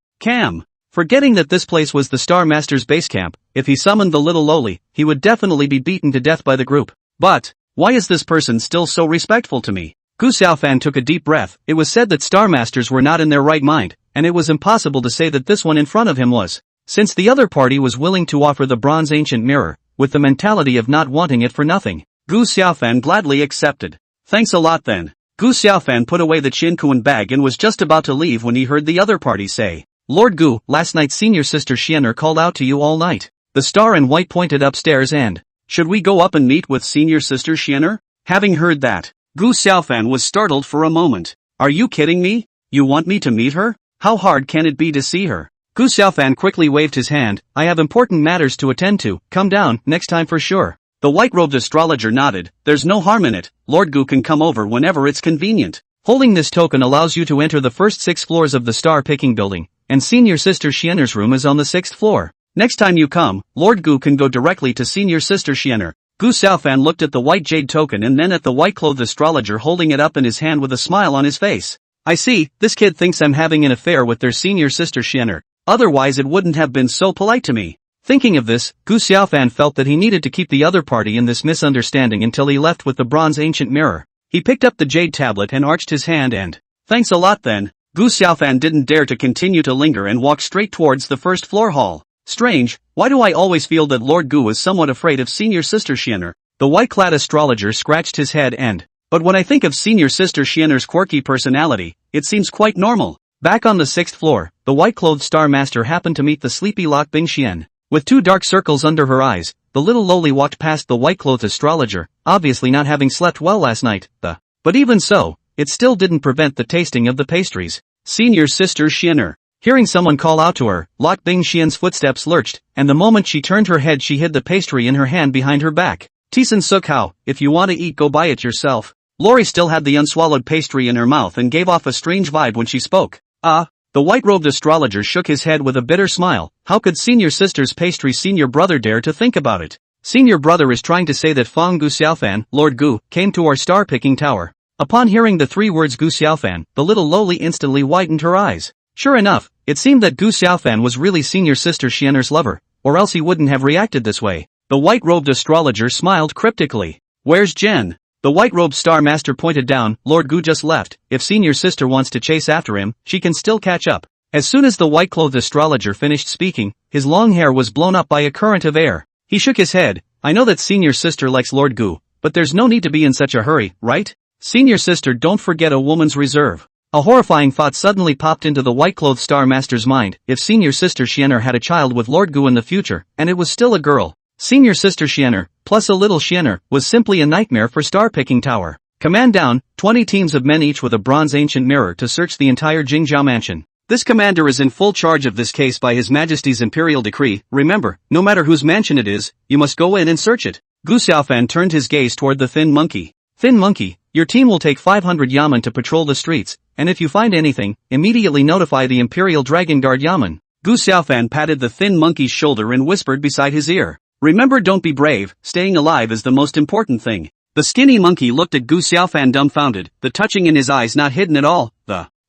Forgetting that this place was the Star Master's base camp, if he summoned the little loli, he would definitely be beaten to death by the group. But, why is this person still so respectful to me? Gu Xiaofan took a deep breath. It was said that Star Masters were not in their right mind, and it was impossible to say that this one in front of him was. Since the other party was willing to offer the bronze ancient mirror, with the mentality of not wanting it for nothing, Gu Xiaofan gladly accepted. Thanks a lot then. Gu Xiaofan put away the Qiankuan bag and was just about to leave when he heard the other party say, Lord Gu, last night Senior Sister Xian'er called out to you all night. The Star and White pointed upstairs and, should we go up and meet with Senior Sister Xian'er? Having heard that, Gu Xiaofan was startled for a moment. Are you kidding me? You want me to meet her? How hard can it be to see her? Gu Xiaofan quickly waved his hand. I have important matters to attend to. Come down, next time for sure. The white-robed astrologer nodded. There's no harm in it. Lord Gu can come over whenever it's convenient. Holding this token allows you to enter the first 6 floors of the star-picking building, and Senior Sister Xian'er's room is on the 6th floor. Next time you come, Lord Gu can go directly to Senior Sister Xian'er. Gu Xiaofan looked at the white jade token and then at the white-clothed astrologer holding it up in his hand with a smile on his face. I see, this kid thinks I'm having an affair with their Senior Sister Xian'er. Otherwise it wouldn't have been so polite to me. Thinking of this, Gu Xiaofan felt that he needed to keep the other party in this misunderstanding until he left with the bronze ancient mirror. He picked up the jade tablet and arched his hand and, thanks a lot then. Gu Xiaofan didn't dare to continue to linger and walked straight towards the first floor hall. Strange, why do I always feel that Lord Gu is somewhat afraid of Senior Sister Xian'er? The white-clad astrologer scratched his head and, but when I think of Senior Sister Xian'er's quirky personality, it seems quite normal. Back on the 6th floor, the white-clothed Star Master happened to meet the sleepy Lok Bingxian. With 2 dark circles under her eyes, the little loli walked past the white-clothed astrologer, obviously not having slept well last night. But even so, it still didn't prevent the tasting of the pastries. Senior Sister Xian'er. Hearing someone call out to her, Lok Bingxian's footsteps lurched, and the moment she turned her head she hid the pastry in her hand behind her back. Tisan Sukhao, if you want to eat go buy it yourself. Lori still had the unswallowed pastry in her mouth and gave off a strange vibe when she spoke. The white-robed astrologer shook his head with a bitter smile. How could Senior Sister's pastry Senior Brother dare to think about it? Senior Brother is trying to say that Fang Gu Xiaofan, Lord Gu, came to our star-picking tower. Upon hearing the 3 words Gu Xiaofan, the little loli instantly widened her eyes. Sure enough, it seemed that Gu Xiaofan was really Senior Sister Xian'er's lover, or else he wouldn't have reacted this way. The white-robed astrologer smiled cryptically. Where's Jen? The white-robed Star Master pointed down. Lord Gu just left. If Senior Sister wants to chase after him, she can still catch up. As soon as the white-clothed astrologer finished speaking, his long hair was blown up by a current of air. He shook his head. I know that Senior Sister likes Lord Gu, but there's no need to be in such a hurry, right? Senior Sister, don't forget a woman's reserve. A horrifying thought suddenly popped into the white-clothed Star Master's mind. If Senior Sister Xian'er had a child with Lord Gu in the future, and it was still a girl, Senior Sister Xian'er, plus a little Xian'er, was simply a nightmare for Star-Picking Tower. Command down, 20 teams of men each with a bronze ancient mirror to search the entire Jingzhou mansion. This commander is in full charge of this case by His Majesty's imperial decree. Remember, no matter whose mansion it is, you must go in and search it. Gu Xiaofan turned his gaze toward the thin monkey. Thin monkey, your team will take 500 yamen to patrol the streets, and if you find anything, immediately notify the Imperial Dragon Guard yamen. Gu Xiaofan patted the thin monkey's shoulder and whispered beside his ear. Remember, don't be brave, staying alive is the most important thing. The skinny monkey looked at Gu Xiaofan dumbfounded, the touching in his eyes not hidden at all.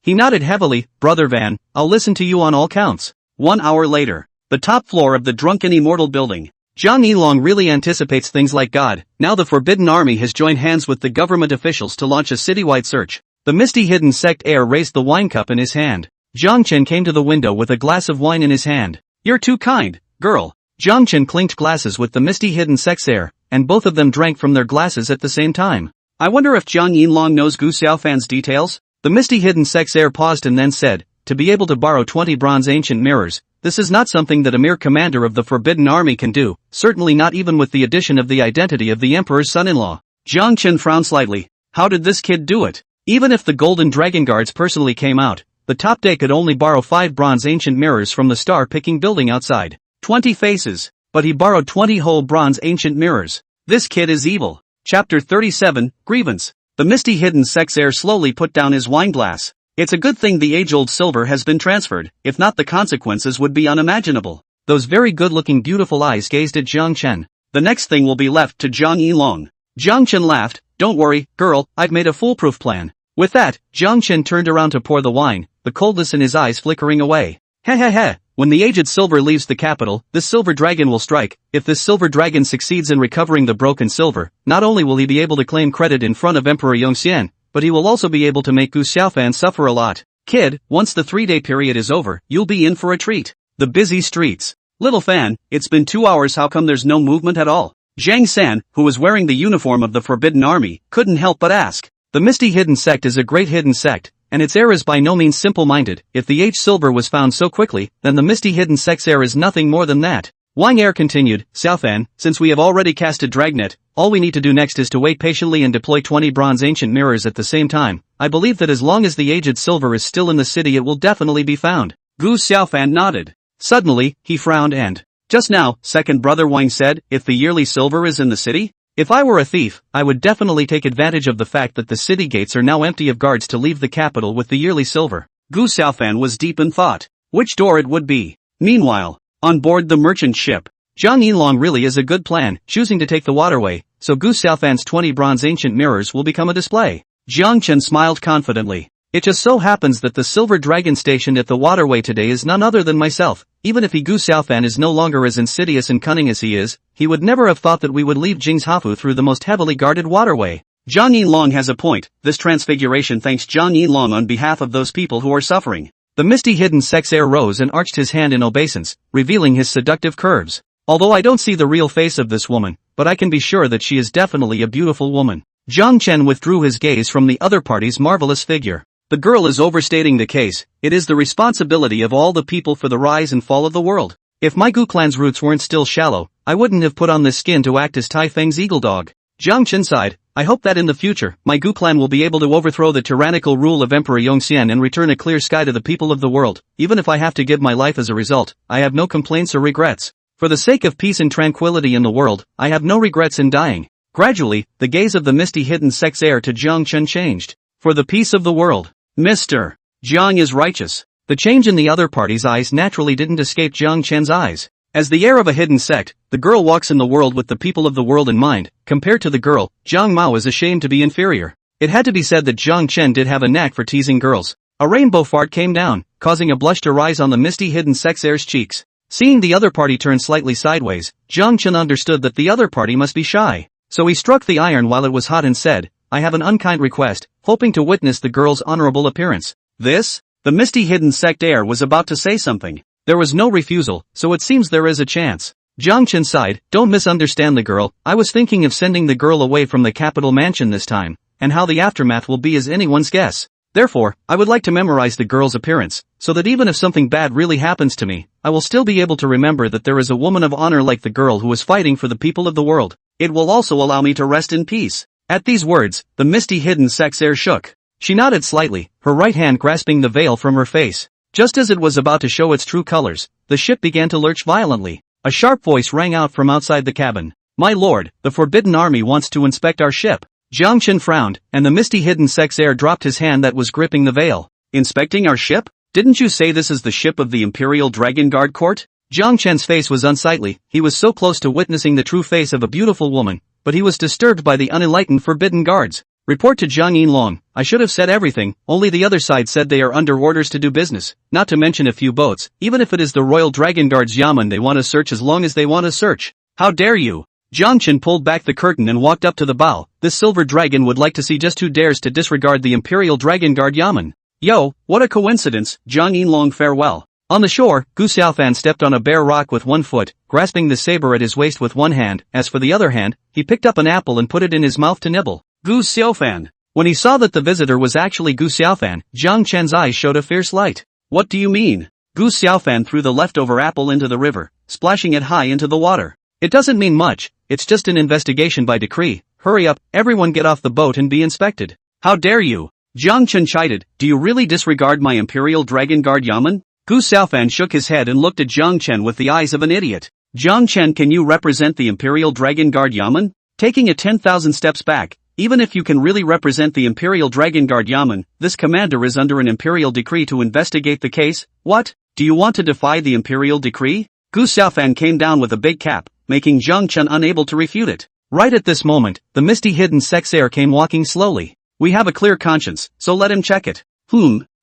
He nodded heavily. Brother Van, I'll listen to you on all counts. 1 hour later. The top floor of the drunken immortal building. Zhang Yilong really anticipates things like God. Now the Forbidden Army has joined hands with the government officials to launch a citywide search. The misty hidden sect heir raised the wine cup in his hand. Zhang Chen came to the window with a glass of wine in his hand. You're too kind, girl. Zhang Chen clinked glasses with the misty hidden sex heir, and both of them drank from their glasses at the same time. I wonder if Zhang Yinlong knows Gu Xiaofan's details? The misty hidden sex heir paused and then said, to be able to borrow 20 bronze ancient mirrors, this is not something that a mere commander of the Forbidden Army can do, certainly not even with the addition of the identity of the Emperor's son-in-law. Zhang Chen frowned slightly. How did this kid do it? Even if the Golden Dragon Guards personally came out, the top day could only borrow 5 bronze ancient mirrors from the star-picking building outside. 20 faces. But he borrowed 20 whole bronze ancient mirrors. This kid is evil. Chapter 37, Grievance. The misty hidden sex heir slowly put down his wine glass. It's a good thing the age-old silver has been transferred, if not the consequences would be unimaginable. Those very good-looking beautiful eyes gazed at Jiang Chen. The next thing will be left to Zhang Yilong. Jiang Chen laughed. Don't worry, girl, I've made a foolproof plan. With that, Jiang Chen turned around to pour the wine, the coldness in his eyes flickering away. Heh. When the aged silver leaves the capital, this silver dragon will strike. If this silver dragon succeeds in recovering the broken silver, not only will he be able to claim credit in front of Emperor Yongxian, but he will also be able to make Gu Xiaofan suffer a lot. Kid, once the 3-day period is over, you'll be in for a treat. The busy streets. Little fan, it's been 2 hours, how come there's no movement at all? Zhang San, who was wearing the uniform of the Forbidden Army, couldn't help but ask. The misty hidden sect is a great hidden sect, and its heir is by no means simple-minded. If the aged silver was found so quickly, then the misty hidden sect's heir is nothing more than that. Wang Heir continued, Xiaofan, since we have already casted Dragnet, all we need to do next is to wait patiently and deploy 20 bronze ancient mirrors at the same time. I believe that as long as the aged silver is still in the city it will definitely be found. Gu Xiaofan nodded. Suddenly, he frowned and, just now, second brother Wang said, if the yearly silver is in the city? If I were a thief, I would definitely take advantage of the fact that the city gates are now empty of guards to leave the capital with the yearly silver. Gu Xiaofan was deep in thought. Which door it would be. Meanwhile, on board the merchant ship, Zhang Yinlong really is a good plan, choosing to take the waterway, so Gu Xiaofan's 20 bronze ancient mirrors will become a display. Jiang Chen smiled confidently. It just so happens that the silver dragon stationed at the waterway today is none other than myself. Even if Gu Xiaofan is no longer as insidious and cunning as he is, he would never have thought that we would leave Jingshafu through the most heavily guarded waterway. Zhang Yinlong has a point. This transfiguration thanks Zhang Yinlong on behalf of those people who are suffering. The misty hidden sex heir rose and arched his hand in obeisance, revealing his seductive curves. Although I don't see the real face of this woman, but I can be sure that she is definitely a beautiful woman. Jiang Chen withdrew his gaze from the other party's marvelous figure. The girl is overstating the case. It is the responsibility of all the people for the rise and fall of the world. If my Gu clan's roots weren't still shallow, I wouldn't have put on this skin to act as Tai Feng's eagle dog. Jiang Chen sighed. I hope that in the future, my Gu clan will be able to overthrow the tyrannical rule of Emperor Yongxian and return a clear sky to the people of the world. Even if I have to give my life as a result, I have no complaints or regrets. For the sake of peace and tranquility in the world, I have no regrets in dying. Gradually, the gaze of the misty hidden sex heir to Jiang Chen changed. For the peace of the world. Mr. Jiang is righteous. The change in the other party's eyes naturally didn't escape Jiang Chen's eyes. As the heir of a hidden sect, the girl walks in the world with the people of the world in mind. Compared to the girl, Jiang Mao is ashamed to be inferior. It had to be said that Jiang Chen did have a knack for teasing girls. A rainbow fart came down, causing a blush to rise on the misty hidden sex heir's cheeks. Seeing the other party turn slightly sideways, Jiang Chen understood that the other party must be shy. So he struck the iron while it was hot and said, I have an unkind request, hoping to witness the girl's honorable appearance. This? The misty hidden sect heir was about to say something. There was no refusal, so it seems there is a chance. Jiang Chen sighed, don't misunderstand the girl, I was thinking of sending the girl away from the capital mansion this time, and how the aftermath will be is anyone's guess. Therefore, I would like to memorize the girl's appearance, so that even if something bad really happens to me, I will still be able to remember that there is a woman of honor like the girl who is fighting for the people of the world. It will also allow me to rest in peace. At these words, the misty hidden sex heir shook. She nodded slightly, her right hand grasping the veil from her face. Just as it was about to show its true colors, the ship began to lurch violently. A sharp voice rang out from outside the cabin. "My lord, the Forbidden Army wants to inspect our ship." Jiang Chen frowned, and the misty hidden sex heir dropped his hand that was gripping the veil. "Inspecting our ship? Didn't you say this is the ship of the Imperial Dragon Guard Court?" Jiang Chen's face was unsightly. He was so close to witnessing the true face of a beautiful woman, but he was disturbed by the unenlightened Forbidden Guards. "Report to Zhang Yinlong. I should have said everything, only the other side said they are under orders to do business, not to mention a few boats. Even if it is the Royal Dragon Guard's yamen, they want to search as long as they want to search. How dare you?" Jiang Chen pulled back the curtain and walked up to the bow. "This silver dragon would like to see just who dares to disregard the Imperial Dragon Guard yamen." "Yo, what a coincidence." Zhang Yinlong, farewell. On the shore, Gu Xiaofan stepped on a bare rock with one foot, grasping the saber at his waist with one hand. As for the other hand, he picked up an apple and put it in his mouth to nibble. Gu Xiaofan. When he saw that the visitor was actually Gu Xiaofan, Jiang Chen's eyes showed a fierce light. "What do you mean?" Gu Xiaofan threw the leftover apple into the river, splashing it high into the water. "It doesn't mean much, it's just an investigation by decree. Hurry up, everyone get off the boat and be inspected." "How dare you?" Jiang Chen chided. "Do you really disregard my Imperial Dragon Guard yamen?" Gu Xiaofan shook his head and looked at Jiang Chen with the eyes of an idiot. "Jiang Chen, can you represent the Imperial Dragon Guard yamen?" Taking it 10,000 steps back, "Even if you can really represent the Imperial Dragon Guard yamen, this commander is under an Imperial decree to investigate the case. What? Do you want to defy the Imperial decree?" Gu Xiaofan came down with a big cap, making Jiang Chen unable to refute it. Right at this moment, the misty hidden sex heir came walking slowly. "We have a clear conscience, so let him check it."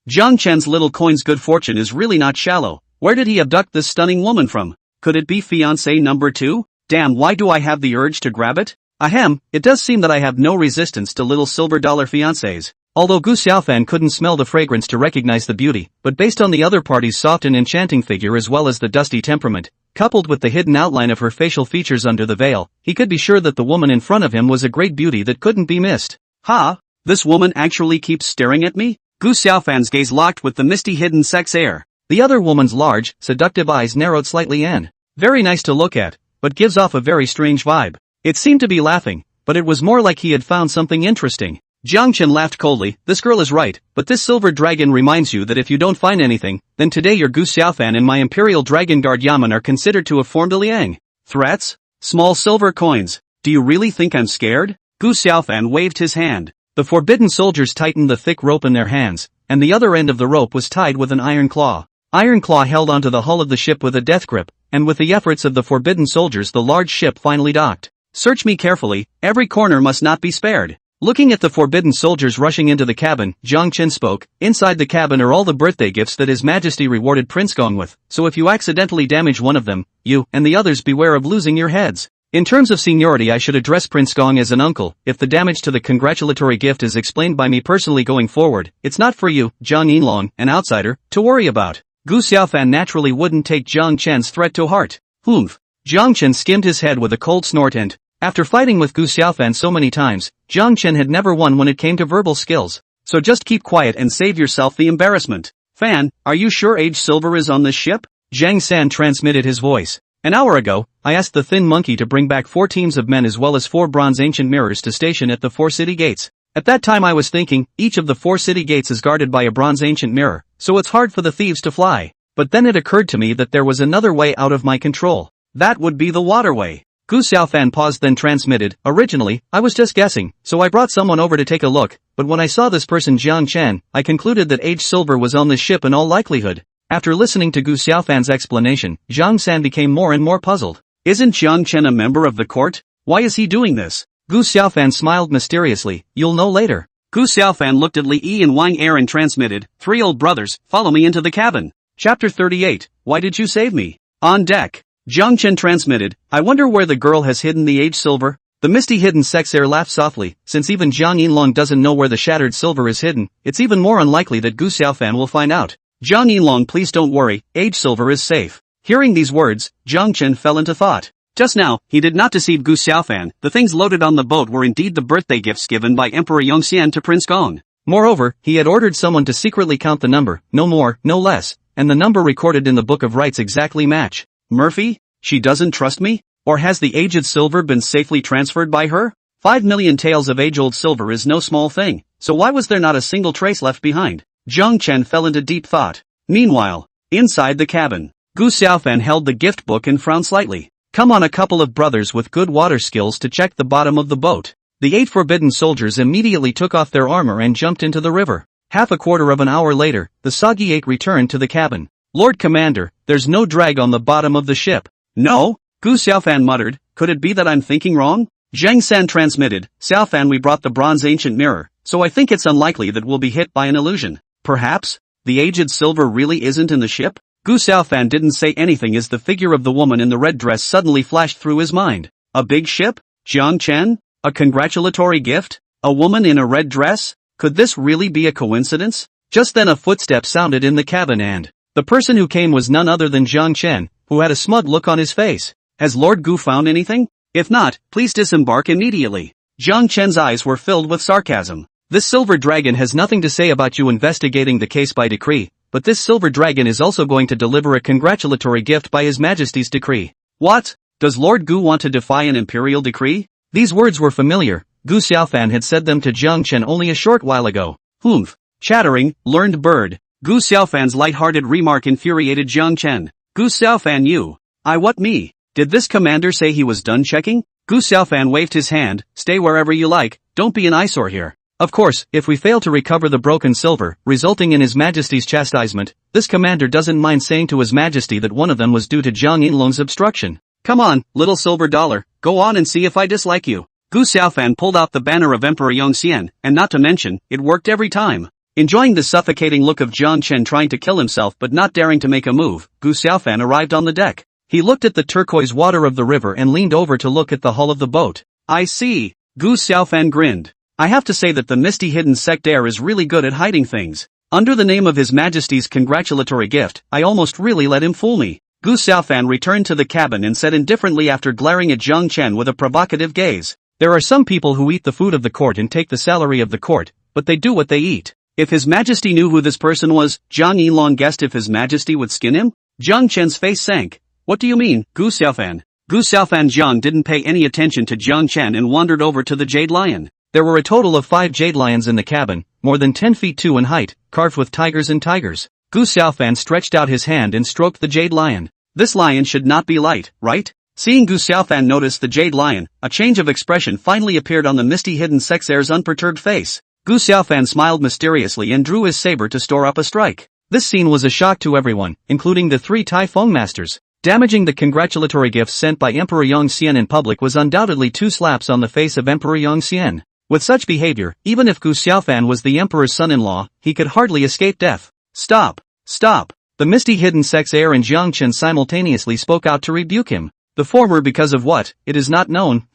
Jiang Chen's little coin's good fortune is really not shallow. Where did he abduct this stunning woman from? Could it be fiancé number 2? Damn, why do I have the urge to grab it? Ahem, it does seem that I have no resistance to little silver dollar fiancés. Although Gu Xiaofan couldn't smell the fragrance to recognize the beauty, but based on the other party's soft and enchanting figure as well as the dusty temperament, coupled with the hidden outline of her facial features under the veil, he could be sure that the woman in front of him was a great beauty that couldn't be missed. "Ha! This woman actually keeps staring at me?" Gu Xiaofan's gaze locked with the misty hidden sex heir. The other woman's large, seductive eyes narrowed slightly and very nice to look at, but gives off a very strange vibe. It seemed to be laughing, but it was more like he had found something interesting. Jiang Chen laughed coldly. "This girl is right, but this silver dragon reminds you that if you don't find anything, then today your Gu Xiaofan and my Imperial Dragon Guard yamen are considered to have formed a liang." "Threats? Small silver coins. Do you really think I'm scared?" Gu Xiaofan waved his hand. The forbidden soldiers tightened the thick rope in their hands, and the other end of the rope was tied with an iron claw. Iron Claw held onto the hull of the ship with a death grip, and with the efforts of the forbidden soldiers the large ship finally docked. "Search me carefully, every corner must not be spared." Looking at the forbidden soldiers rushing into the cabin, Jiang Chen spoke. "Inside the cabin are all the birthday gifts that His Majesty rewarded Prince Gong with, so if you accidentally damage one of them, you and the others beware of losing your heads. In terms of seniority, I should address Prince Gong as an uncle. If the damage to the congratulatory gift is explained by me personally going forward, it's not for you, Zhang Yinlong, an outsider, to worry about." Gu Xiaofan naturally wouldn't take Jiang Chen's threat to heart. Jiang Chen skimmed his head with a cold snort and, after fighting with Gu Xiaofan so many times, Jiang Chen had never won when it came to verbal skills. "So just keep quiet and save yourself the embarrassment. Fan, are you sure Age Silver is on this ship?" Zhang San transmitted his voice. "An hour ago, I asked the thin monkey to bring back 4 teams of men as well as 4 bronze ancient mirrors to station at the 4 city gates. At that time I was thinking, each of the 4 city gates is guarded by a bronze ancient mirror, so it's hard for the thieves to fly. But then it occurred to me that there was another way out of my control. That would be the waterway." Gu Xiaofan paused then transmitted. "Originally, I was just guessing, so I brought someone over to take a look, but when I saw this person Jiang Chen, I concluded that Age Silver was on this ship in all likelihood." After listening to Gu Xiaofan's explanation, Zhang San became more and more puzzled. "Isn't Jiang Chen a member of the court? Why is he doing this?" Gu Xiaofan smiled mysteriously. "You'll know later." Gu Xiaofan looked at Li Yi and Wang Er and transmitted, 3 old brothers, follow me into the cabin. Chapter 38, Why did you save me? On deck. Jiang Chen transmitted, I wonder where the girl has hidden the Age Silver. The misty hidden sex heir laughed softly. Since even Jiang Yinlong doesn't know where the shattered silver is hidden, it's even more unlikely that Gu Xiaofan will find out. Jiang Yinlong, please don't worry, Age Silver is safe. Hearing these words, Jiang Chen fell into thought. Just now, he did not deceive Gu Xiaofan. The things loaded on the boat were indeed the birthday gifts given by Emperor Yongxian to Prince Gong. Moreover, he had ordered someone to secretly count the number, no more, no less, and the number recorded in the Book of Rites exactly match. Murphy? She doesn't trust me? Or has the aged silver been safely transferred by her? 5 million taels of age-old silver is no small thing, so why was there not a single trace left behind? Jiang Chen fell into deep thought. Meanwhile, inside the cabin, Gu Xiaofan held the gift book and frowned slightly. Come on, a couple of brothers with good water skills to check the bottom of the boat. The 8 forbidden soldiers immediately took off their armor and jumped into the river. Half a quarter of an hour later, the soggy 8 returned to the cabin. Lord Commander, there's no drag on the bottom of the ship. No? Gu Xiaofan muttered, could it be that I'm thinking wrong? Zhang San transmitted, Xiaofan, we brought the bronze ancient mirror, so I think it's unlikely that we'll be hit by an illusion. Perhaps? The aged silver really isn't in the ship? Gu Xiaofan didn't say anything as the figure of the woman in the red dress suddenly flashed through his mind. A big ship? Jiang Chen? A congratulatory gift? A woman in a red dress? Could this really be a coincidence? Just then a footstep sounded in the cabin and the person who came was none other than Jiang Chen, who had a smug look on his face. Has Lord Gu found anything? If not, please disembark immediately. Jiang Chen's eyes were filled with sarcasm. This silver dragon has nothing to say about you investigating the case by decree, but this silver dragon is also going to deliver a congratulatory gift by His Majesty's decree. What? Does Lord Gu want to defy an imperial decree? These words were familiar. Gu Xiaofan had said them to Jiang Chen only a short while ago. Humph. Chattering, learned bird. Gu Xiaofan's light-hearted remark infuriated Jiang Chen. Gu Xiaofan, you. What me? Did this commander say he was done checking? Gu Xiaofan waved his hand, stay wherever you like, don't be an eyesore here. Of course, if we fail to recover the broken silver, resulting in His Majesty's chastisement, this commander doesn't mind saying to His Majesty that one of them was due to Zhang Yinlong's obstruction. Come on, little silver dollar, go on and see if I dislike you. Gu Xiaofan pulled out the banner of Emperor Yongxian, and not to mention, it worked every time. Enjoying the suffocating look of Jiang Chen trying to kill himself but not daring to make a move, Gu Xiaofan arrived on the deck. He looked at the turquoise water of the river and leaned over to look at the hull of the boat. I see. Gu Xiaofan grinned. I have to say that the misty hidden sect heir is really good at hiding things. Under the name of His Majesty's congratulatory gift, I almost really let him fool me. Gu Xiaofan returned to the cabin and said indifferently after glaring at Jiang Chen with a provocative gaze. There are some people who eat the food of the court and take the salary of the court, but they do what they eat. If His Majesty knew who this person was, Zhang Yinlong guessed if His Majesty would skin him? Jiang Chen's face sank. What do you mean, Gu Xiaofan? Gu Xiaofan Jiang didn't pay any attention to Jiang Chen and wandered over to the jade lion. There were a total of 5 jade lions in the cabin, more than 10 feet 2 in height, carved with tigers and tigers. Gu Xiaofan stretched out his hand and stroked the jade lion. This lion should not be light, right? Seeing Gu Xiaofan notice the jade lion, a change of expression finally appeared on the misty hidden sex heir's unperturbed face. Gu Xiaofan smiled mysteriously and drew his saber to store up a strike. This scene was a shock to everyone, including the 3 Tai Feng masters. Damaging the congratulatory gifts sent by Emperor Yongxian in public was undoubtedly 2 slaps on the face of Emperor Yongxian. With such behavior, even if Gu Xiaofan was the emperor's son-in-law, he could hardly escape death. Stop! Stop! The misty hidden sex heir and Jiang Chen simultaneously spoke out to rebuke him. The former because of what, it is not known,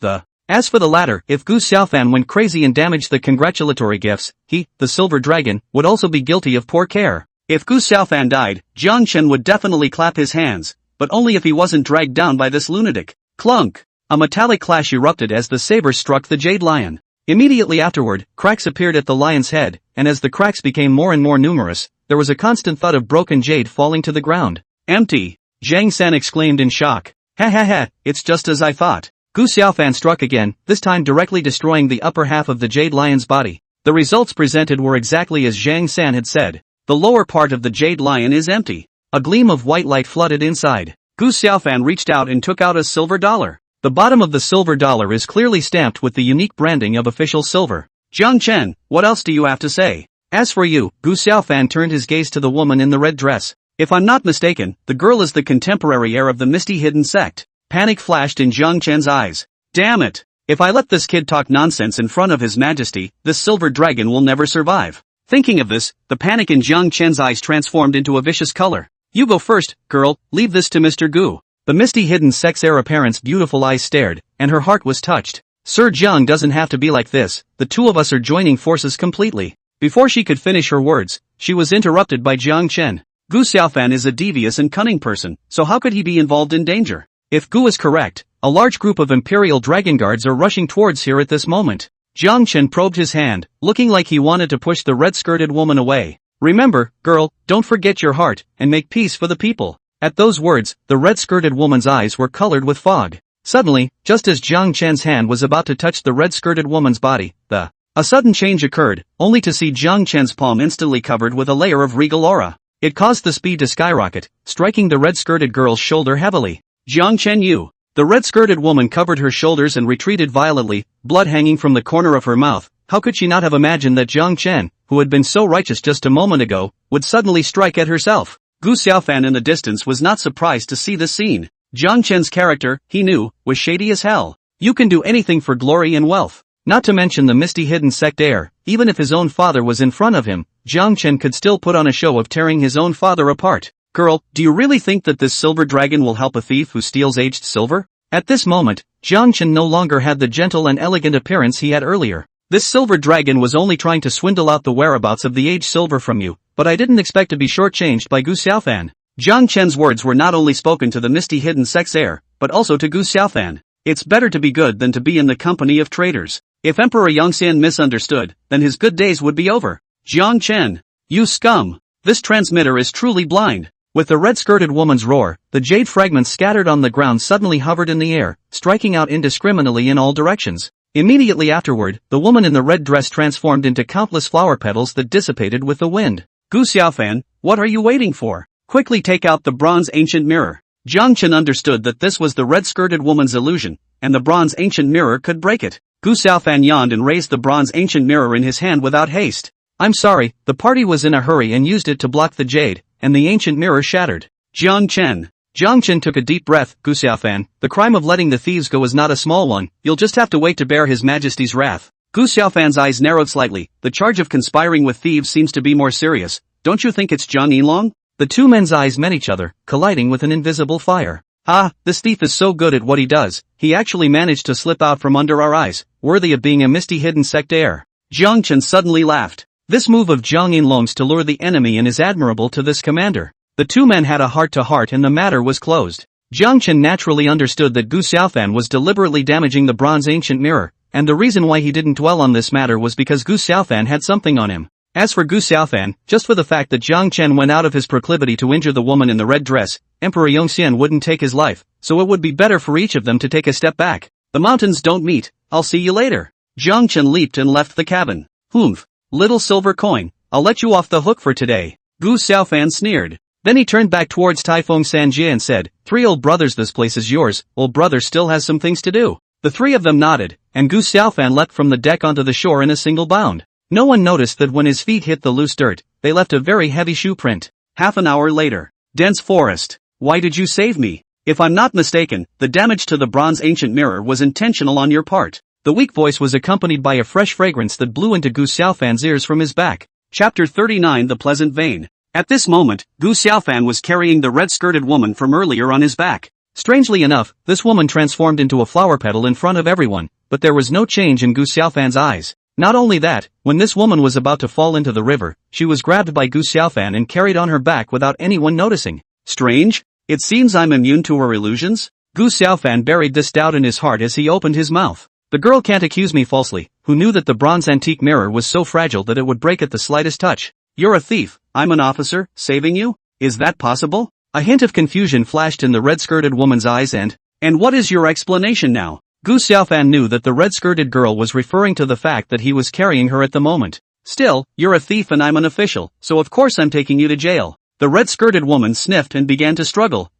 As for the latter, if Gu Xiaofan went crazy and damaged the congratulatory gifts, he, the silver dragon, would also be guilty of poor care. If Gu Xiaofan died, Jiang Chen would definitely clap his hands, but only if he wasn't dragged down by this lunatic. Clunk! A metallic clash erupted as the saber struck the jade lion. Immediately afterward, cracks appeared at the lion's head, and as the cracks became more and more numerous, there was a constant thud of broken jade falling to the ground. Empty! Zhang San exclaimed in shock. Ha ha ha, it's just as I thought. Gu Xiaofan struck again, this time directly destroying the upper half of the jade lion's body. The results presented were exactly as Zhang San had said. The lower part of the jade lion is empty. A gleam of white light flooded inside. Gu Xiaofan reached out and took out a silver dollar. The bottom of the silver dollar is clearly stamped with the unique branding of official silver. Jiang Chen, what else do you have to say? As for you, Gu Xiaofan turned his gaze to the woman in the red dress. If I'm not mistaken, the girl is the contemporary heir of the misty hidden sect. Panic flashed in Jiang Chen's eyes. Damn it! If I let this kid talk nonsense in front of His Majesty, this silver dragon will never survive. Thinking of this, the panic in Jiang Chen's eyes transformed into a vicious color. You go first, girl, leave this to Mr. Gu. The misty hidden sex heir apparent's beautiful eyes stared, and her heart was touched. Sir Jiang doesn't have to be like this, the 2 of us are joining forces completely. Before she could finish her words, she was interrupted by Jiang Chen. Gu Xiaofan is a devious and cunning person, so how could he be involved in danger? If Gu is correct, a large group of Imperial Dragon Guards are rushing towards here at this moment. Jiang Chen probed his hand, looking like he wanted to push the red-skirted woman away. Remember, girl, don't forget your heart, and make peace for the people. At those words, the red-skirted woman's eyes were colored with fog. Suddenly, just as Jiang Chen's hand was about to touch the red-skirted woman's body, a sudden change occurred, only to see Jiang Chen's palm instantly covered with a layer of regal aura. It caused the speed to skyrocket, striking the red-skirted girl's shoulder heavily. Jiang Chen Yu. The red-skirted woman covered her shoulders and retreated violently, blood hanging from the corner of her mouth. How could she not have imagined that Jiang Chen, who had been so righteous just a moment ago, would suddenly strike at herself? Gu Xiaofan in the distance was not surprised to see this scene. Jiang Chen's character, he knew, was shady as hell. You can do anything for glory and wealth. Not to mention the misty hidden sect heir. Even if his own father was in front of him, Jiang Chen could still put on a show of tearing his own father apart. Girl, do you really think that this silver dragon will help a thief who steals aged silver? At this moment, Jiang Chen no longer had the gentle and elegant appearance he had earlier. This silver dragon was only trying to swindle out the whereabouts of the aged silver from you, but I didn't expect to be shortchanged by Gu Xiaofan. Jiang Chen's words were not only spoken to the misty hidden sect's heir, but also to Gu Xiaofan. It's better to be good than to be in the company of traitors. If Emperor Yongxian misunderstood, then his good days would be over. Jiang Chen, you scum! This transmitter is truly blind. With the red-skirted woman's roar, the jade fragments scattered on the ground suddenly hovered in the air, striking out indiscriminately in all directions. Immediately afterward, the woman in the red dress transformed into countless flower petals that dissipated with the wind. Gu Xiaofan, what are you waiting for? Quickly take out the bronze ancient mirror. Jiang Chen understood that this was the red-skirted woman's illusion, and the bronze ancient mirror could break it. Gu Xiaofan yawned and raised the bronze ancient mirror in his hand without haste. I'm sorry, the party was in a hurry and used it to block the jade, and the ancient mirror shattered. Jiang Chen took a deep breath. Gu Xiaofan, the crime of letting the thieves go is not a small one, you'll just have to wait to bear his majesty's wrath. Gu Xiaofan's eyes narrowed slightly. The charge of conspiring with thieves seems to be more serious. Don't you think it's Zhang Yinlong? The two men's eyes met each other, colliding with an invisible fire. Ah, this thief is so good at what he does, he actually managed to slip out from under our eyes, worthy of being a misty hidden sect heir. Jiang Chen suddenly laughed. This move of Zhang Yinlong's to lure the enemy in is admirable to this commander. The two men had a heart-to-heart and the matter was closed. Jiang Chen naturally understood that Gu Xiaofan was deliberately damaging the bronze ancient mirror, and the reason why he didn't dwell on this matter was because Gu Xiaofan had something on him. As for Gu Xiaofan, just for the fact that Jiang Chen went out of his proclivity to injure the woman in the red dress, Emperor Yongxian wouldn't take his life, so it would be better for each of them to take a step back. The mountains don't meet, I'll see you later. Jiang Chen leaped and left the cabin. Humph, little silver coin, I'll let you off the hook for today. Gu Xiaofan sneered. Then he turned back towards Taifeng Sanjie and said, 3 old brothers, this place is yours, old brother still has some things to do. The 3 of them nodded, and Gu Xiaofan leapt from the deck onto the shore in a single bound. No one noticed that when his feet hit the loose dirt, they left a very heavy shoe print. Half an hour later. Dense forest. Why did you save me? If I'm not mistaken, the damage to the bronze ancient mirror was intentional on your part. The weak voice was accompanied by a fresh fragrance that blew into Gu Xiaofan's ears from his back. Chapter 39 The Pleasant Vein. At this moment, Gu Xiaofan was carrying the red-skirted woman from earlier on his back. Strangely enough, this woman transformed into a flower petal in front of everyone, but there was no change in Gu Xiaofan's eyes. Not only that, when this woman was about to fall into the river, she was grabbed by Gu Xiaofan and carried on her back without anyone noticing. Strange? It seems I'm immune to her illusions? Gu Xiaofan buried this doubt in his heart as he opened his mouth. The girl can't accuse me falsely, who knew that the bronze antique mirror was so fragile that it would break at the slightest touch. You're a thief, I'm an officer, saving you? Is that possible? A hint of confusion flashed in the red-skirted woman's eyes and what is your explanation now? Gu Xiaofan knew that the red-skirted girl was referring to the fact that he was carrying her at the moment. Still, you're a thief and I'm an official, so of course I'm taking you to jail. The red-skirted woman sniffed and began to struggle.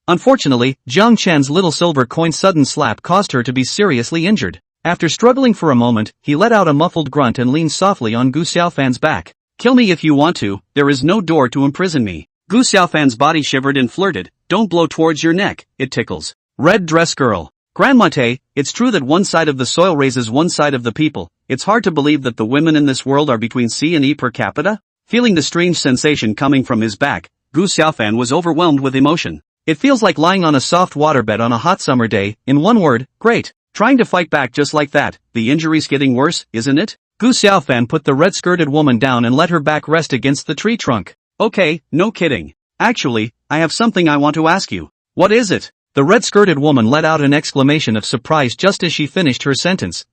Unfortunately, Jiang Chen's little silver coin's sudden slap caused her to be seriously injured. After struggling for a moment, he let out a muffled grunt and leaned softly on Gu Xiaofan's back. Kill me if you want to, there is no door to imprison me. Gu Xiaofan's body shivered and flirted. Don't blow towards your neck, it tickles. Red dress girl. Grandmate, it's true that one side of the soil raises one side of the people. It's hard to believe that the women in this world are between C and E per capita? Feeling the strange sensation coming from his back, Gu Xiaofan was overwhelmed with emotion. It feels like lying on a soft waterbed on a hot summer day. In one word, great. Trying to fight back just like that, the injury's getting worse, isn't it? Gu Xiaofan put the red-skirted woman down and let her back rest against the tree trunk. Okay, no kidding. Actually, I have something I want to ask you. What is it? The red-skirted woman let out an exclamation of surprise just as she finished her sentence.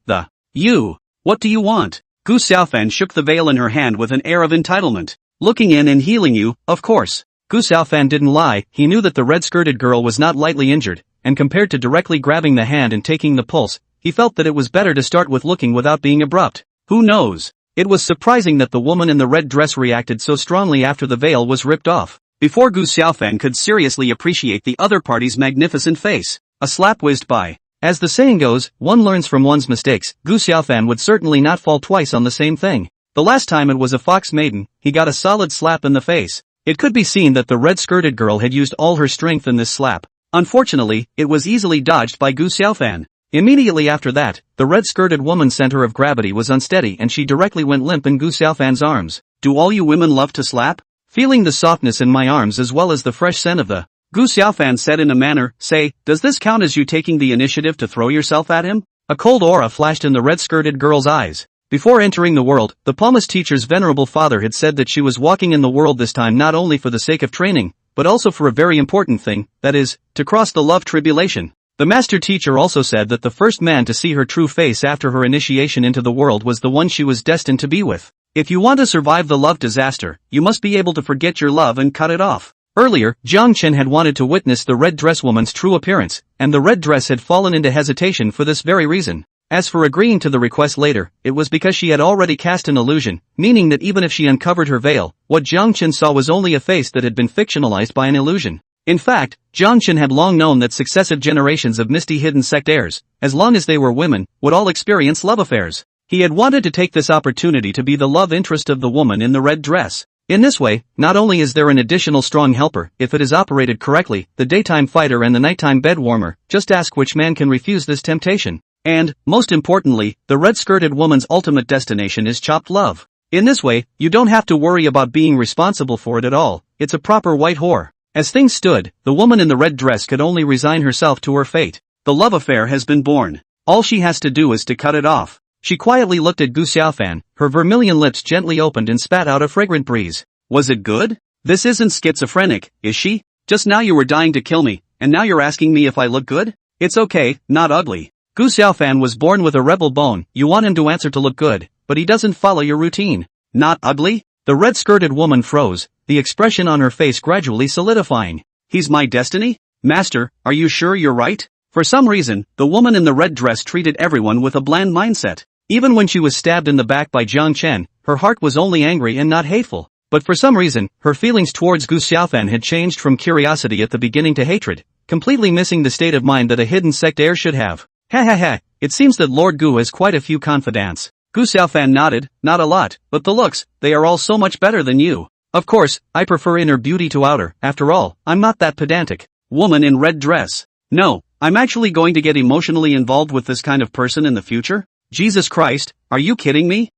You. What do you want? Gu Xiaofan shook the veil in her hand with an air of entitlement. Looking in and healing you, of course. Gu Xiaofan didn't lie, he knew that the red-skirted girl was not lightly injured, and compared to directly grabbing the hand and taking the pulse, he felt that it was better to start with looking without being abrupt. Who knows? It was surprising that the woman in the red dress reacted so strongly after the veil was ripped off. Before Gu Xiaofan could seriously appreciate the other party's magnificent face, a slap whizzed by. As the saying goes, one learns from one's mistakes. Gu Xiaofan would certainly not fall twice on the same thing. The last time it was a fox maiden, he got a solid slap in the face. It could be seen that the red-skirted girl had used all her strength in this slap. Unfortunately, it was easily dodged by Gu Xiaofan. Immediately after that, the red-skirted woman's center of gravity was unsteady and she directly went limp in Gu Xiaofan's arms. Do all you women love to slap? Feeling the softness in my arms as well as the fresh scent of the Gu Xiaofan said in a manner, say, does this count as you taking the initiative to throw yourself at him? A cold aura flashed in the red-skirted girl's eyes. Before entering the world, the Palmas teacher's venerable father had said that she was walking in the world this time not only for the sake of training, but also for a very important thing, that is, to cross the love tribulation. The master teacher also said that the first man to see her true face after her initiation into the world was the one she was destined to be with. If you want to survive the love disaster, you must be able to forget your love and cut it off. Earlier, Jiang Chen had wanted to witness the red dress woman's true appearance, and the red dress had fallen into hesitation for this very reason. As for agreeing to the request later, it was because she had already cast an illusion, meaning that even if she uncovered her veil, what Jiang Chen saw was only a face that had been fictionalized by an illusion. In fact, Jiang Chen had long known that successive generations of misty hidden sect heirs, as long as they were women, would all experience love affairs. He had wanted to take this opportunity to be the love interest of the woman in the red dress. In this way, not only is there an additional strong helper, if it is operated correctly, the daytime fighter and the nighttime bed warmer, just ask which man can refuse this temptation. And, most importantly, the red-skirted woman's ultimate destination is chopped love. In this way, you don't have to worry about being responsible for it at all, it's a proper white whore. As things stood, the woman in the red dress could only resign herself to her fate. The love affair has been born. All she has to do is to cut it off. She quietly looked at Gu Xiaofan, her vermilion lips gently opened and spat out a fragrant breeze. Was it good? This isn't schizophrenic, is she? Just now you were dying to kill me, and now you're asking me if I look good? It's okay, not ugly. Gu Xiaofan was born with a rebel bone, you want him to answer to look good, but he doesn't follow your routine. Not ugly? The red-skirted woman froze, the expression on her face gradually solidifying. He's my destiny? Master, are you sure you're right? For some reason, the woman in the red dress treated everyone with a bland mindset. Even when she was stabbed in the back by Jiang Chen, her heart was only angry and not hateful. But for some reason, her feelings towards Gu Xiaofan had changed from curiosity at the beginning to hatred, completely missing the state of mind that a hidden sect heir should have. Ha ha ha, it seems that Lord Gu has quite a few confidants. Gu Xiaofan nodded, not a lot, but the looks, they are all so much better than you. Of course, I prefer inner beauty to outer, after all, I'm not that pedantic. Woman in red dress. No, I'm actually going to get emotionally involved with this kind of person in the future? Jesus Christ, are you kidding me?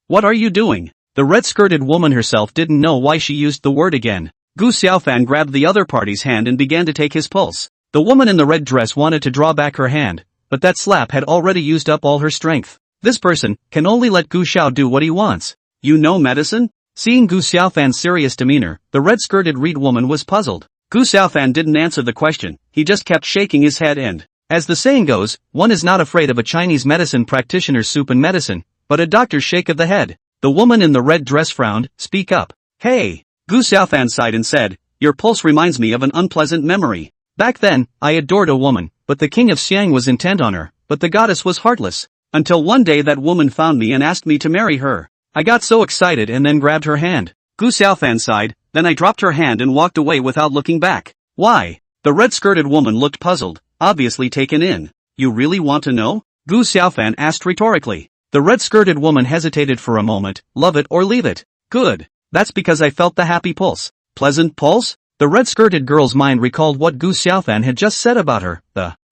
What are you doing? The red-skirted woman herself didn't know why she used the word again. Gu Xiaofan grabbed the other party's hand and began to take his pulse. The woman in the red dress wanted to draw back her hand, but that slap had already used up all her strength. This person can only let Gu Xiao do what he wants. You know medicine? Seeing Gu Xiaofan's serious demeanor, the red-skirted reed woman was puzzled. Gu Xiaofan didn't answer the question, he just kept shaking his head and, as the saying goes, one is not afraid of a Chinese medicine practitioner's soup and medicine, but a doctor's shake of the head. The woman in the red dress frowned, speak up. Hey! Gu Xiaofan sighed and said, your pulse reminds me of an unpleasant memory. Back then, I adored a woman, but the king of Xiang was intent on her, but the goddess was heartless. Until one day that woman found me and asked me to marry her. I got so excited and then grabbed her hand. Gu Xiaofan sighed, then I dropped her hand and walked away without looking back. Why? The red-skirted woman looked puzzled, obviously taken in. You really want to know? Gu Xiaofan asked rhetorically. The red-skirted woman hesitated for a moment, love it or leave it. Good. That's because I felt the happy pulse. Pleasant pulse? The red-skirted girl's mind recalled what Gu Xiaofan had just said about her.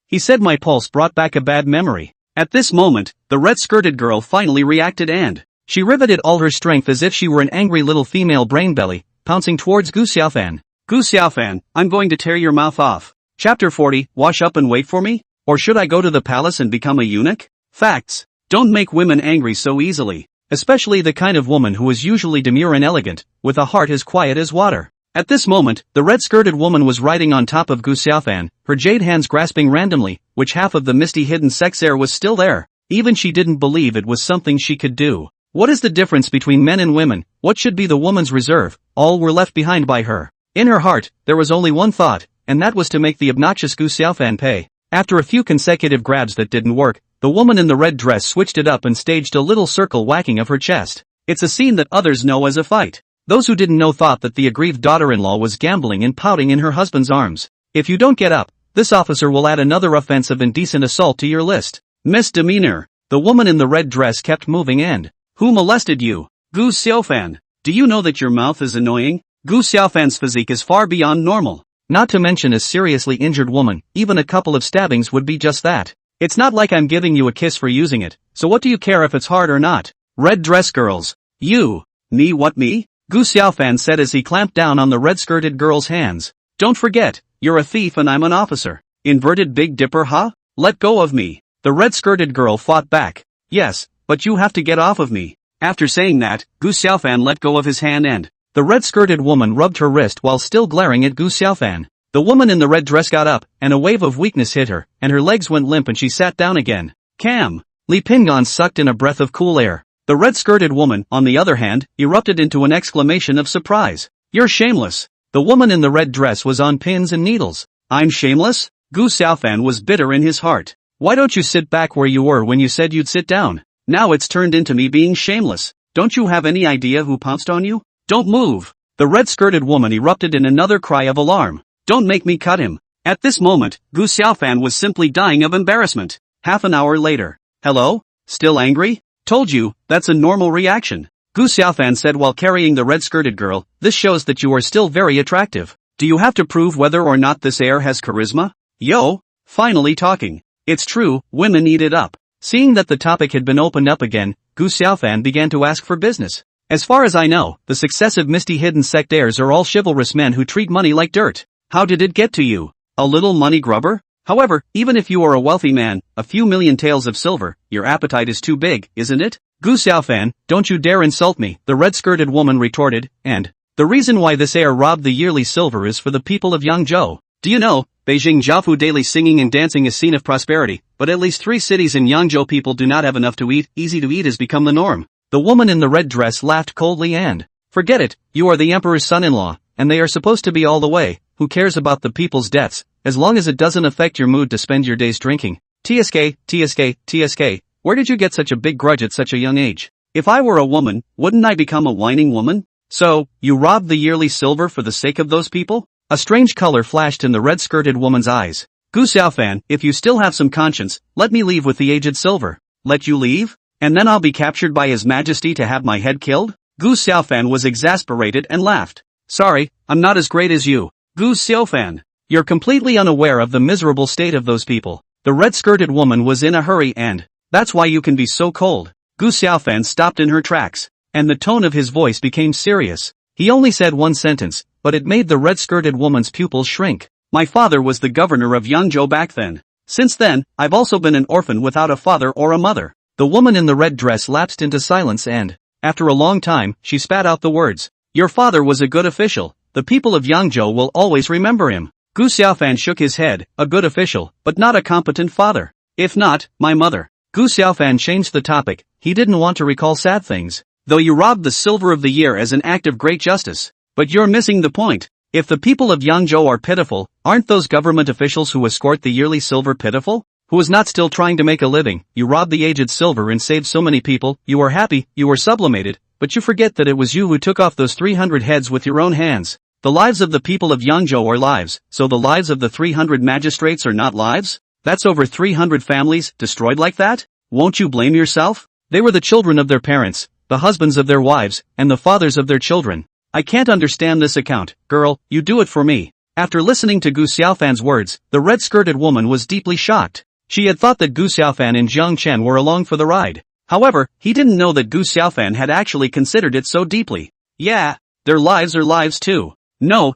He said my pulse brought back a bad memory. At this moment, the red-skirted girl finally reacted and she riveted all her strength as if she were an angry little female brain belly, pouncing towards Gu Xiaofan. Gu Xiaofan, I'm going to tear your mouth off. Chapter 40, wash up and wait for me? Or should I go to the palace and become a eunuch? Facts. Don't make women angry so easily, especially the kind of woman who is usually demure and elegant, with a heart as quiet as water. At this moment, the red-skirted woman was riding on top of Gu Xiaofan, her jade hands grasping randomly, which half of the misty hidden sex air was still there. Even she didn't believe it was something she could do. What is the difference between men and women? What should be the woman's reserve? All were left behind by her. In her heart, there was only one thought, and that was to make the obnoxious Gu Xiaofan pay. After a few consecutive grabs that didn't work, the woman in the red dress switched it up and staged a little circle whacking of her chest. It's a scene that others know as a fight. Those who didn't know thought that the aggrieved daughter-in-law was gambling and pouting in her husband's arms. If you don't get up, this officer will add another offense of indecent assault to your list. Misdemeanor. The woman in the red dress kept moving and, who molested you? Gu Xiaofan. Do you know that your mouth is annoying? Gu Xiaofan's physique is far beyond normal. Not to mention a seriously injured woman, even a couple of stabbings would be just that. It's not like I'm giving you a kiss for using it, so what do you care if it's hard or not? Red dress girls. You. Me what me? Gu Xiaofan said as he clamped down on the red-skirted girl's hands. Don't forget, you're a thief and I'm an officer. Inverted Big Dipper huh? Let go of me. The red-skirted girl fought back. Yes, but you have to get off of me. After saying that, Gu Xiaofan let go of his hand and the red-skirted woman rubbed her wrist while still glaring at Gu Xiaofan. The woman in the red dress got up, and a wave of weakness hit her, and her legs went limp and she sat down again. Cam. Li Pingon sucked in a breath of cool air. The red-skirted woman, on the other hand, erupted into an exclamation of surprise. You're shameless. The woman in the red dress was on pins and needles. I'm shameless? Gu Xiaofan was bitter in his heart. Why don't you sit back where you were when you said you'd sit down? Now it's turned into me being shameless. Don't you have any idea who pounced on you? Don't move. The red-skirted woman erupted in another cry of alarm. Don't make me cut him. At this moment, Gu Xiaofan was simply dying of embarrassment. Half an hour later. Hello? Still angry? Told you, that's a normal reaction. Gu Xiaofan said while carrying the red-skirted girl, this shows that you are still very attractive. Do you have to prove whether or not this heir has charisma? Yo, finally talking. It's true, women eat it up. Seeing that the topic had been opened up again, Gu Xiaofan began to ask for business. As far as I know, the successive misty hidden sect heirs are all chivalrous men who treat money like dirt. How did it get to you? A little money grubber? However, even if you are a wealthy man, a few million taels of silver, your appetite is too big, isn't it? Gu Xiaofan, don't you dare insult me, the red-skirted woman retorted, and the reason why this heir robbed the yearly silver is for the people of Yangzhou. Do you know, Beijing Jiafu daily singing and dancing is seen of prosperity, but at least 3 cities in Yangzhou people do not have enough to eat. Easy to eat has become the norm. The woman in the red dress laughed coldly and, forget it, you are the emperor's son-in-law, and they are supposed to be all the way, who cares about the people's deaths, as long as it doesn't affect your mood to spend your days drinking. TSK, where did you get such a big grudge at such a young age? If I were a woman, wouldn't I become a whining woman? So, you robbed the yearly silver for the sake of those people? A strange color flashed in the red-skirted woman's eyes. Gu Xiaofan, if you still have some conscience, let me leave with the aged silver. Let you leave? And then I'll be captured by His Majesty to have my head killed? Gu Xiaofan was exasperated and laughed. Sorry, I'm not as great as you. Gu Xiaofan. You're completely unaware of the miserable state of those people. The red-skirted woman was in a hurry and, that's why you can be so cold. Gu Xiaofan stopped in her tracks, and the tone of his voice became serious. He only said one sentence, but it made the red-skirted woman's pupils shrink. My father was the governor of Yangzhou back then. Since then, I've also been an orphan without a father or a mother. The woman in the red dress lapsed into silence and, after a long time, she spat out the words. Your father was a good official. The people of Yangzhou will always remember him. Gu Xiaofan shook his head, a good official, but not a competent father. If not, my mother. Gu Xiaofan changed the topic. He didn't want to recall sad things. Though you robbed the silver of the year as an act of great justice. But you're missing the point. If the people of Yangzhou are pitiful, aren't those government officials who escort the yearly silver pitiful? Who is not still trying to make a living? You robbed the aged silver and saved so many people, you are happy, you were sublimated, but you forget that it was you who took off those 300 heads with your own hands. The lives of the people of Yangzhou are lives, so the lives of the 300 magistrates are not lives? That's over 300 families, destroyed like that? Won't you blame yourself? They were the children of their parents, the husbands of their wives, and the fathers of their children. I can't understand this account, girl, you do it for me. After listening to Gu Xiaofan's words, the red-skirted woman was deeply shocked. She had thought that Gu Xiaofan and Jiang Chen were along for the ride. However, he didn't know that Gu Xiaofan had actually considered it so deeply. Yeah, their lives are lives too. No,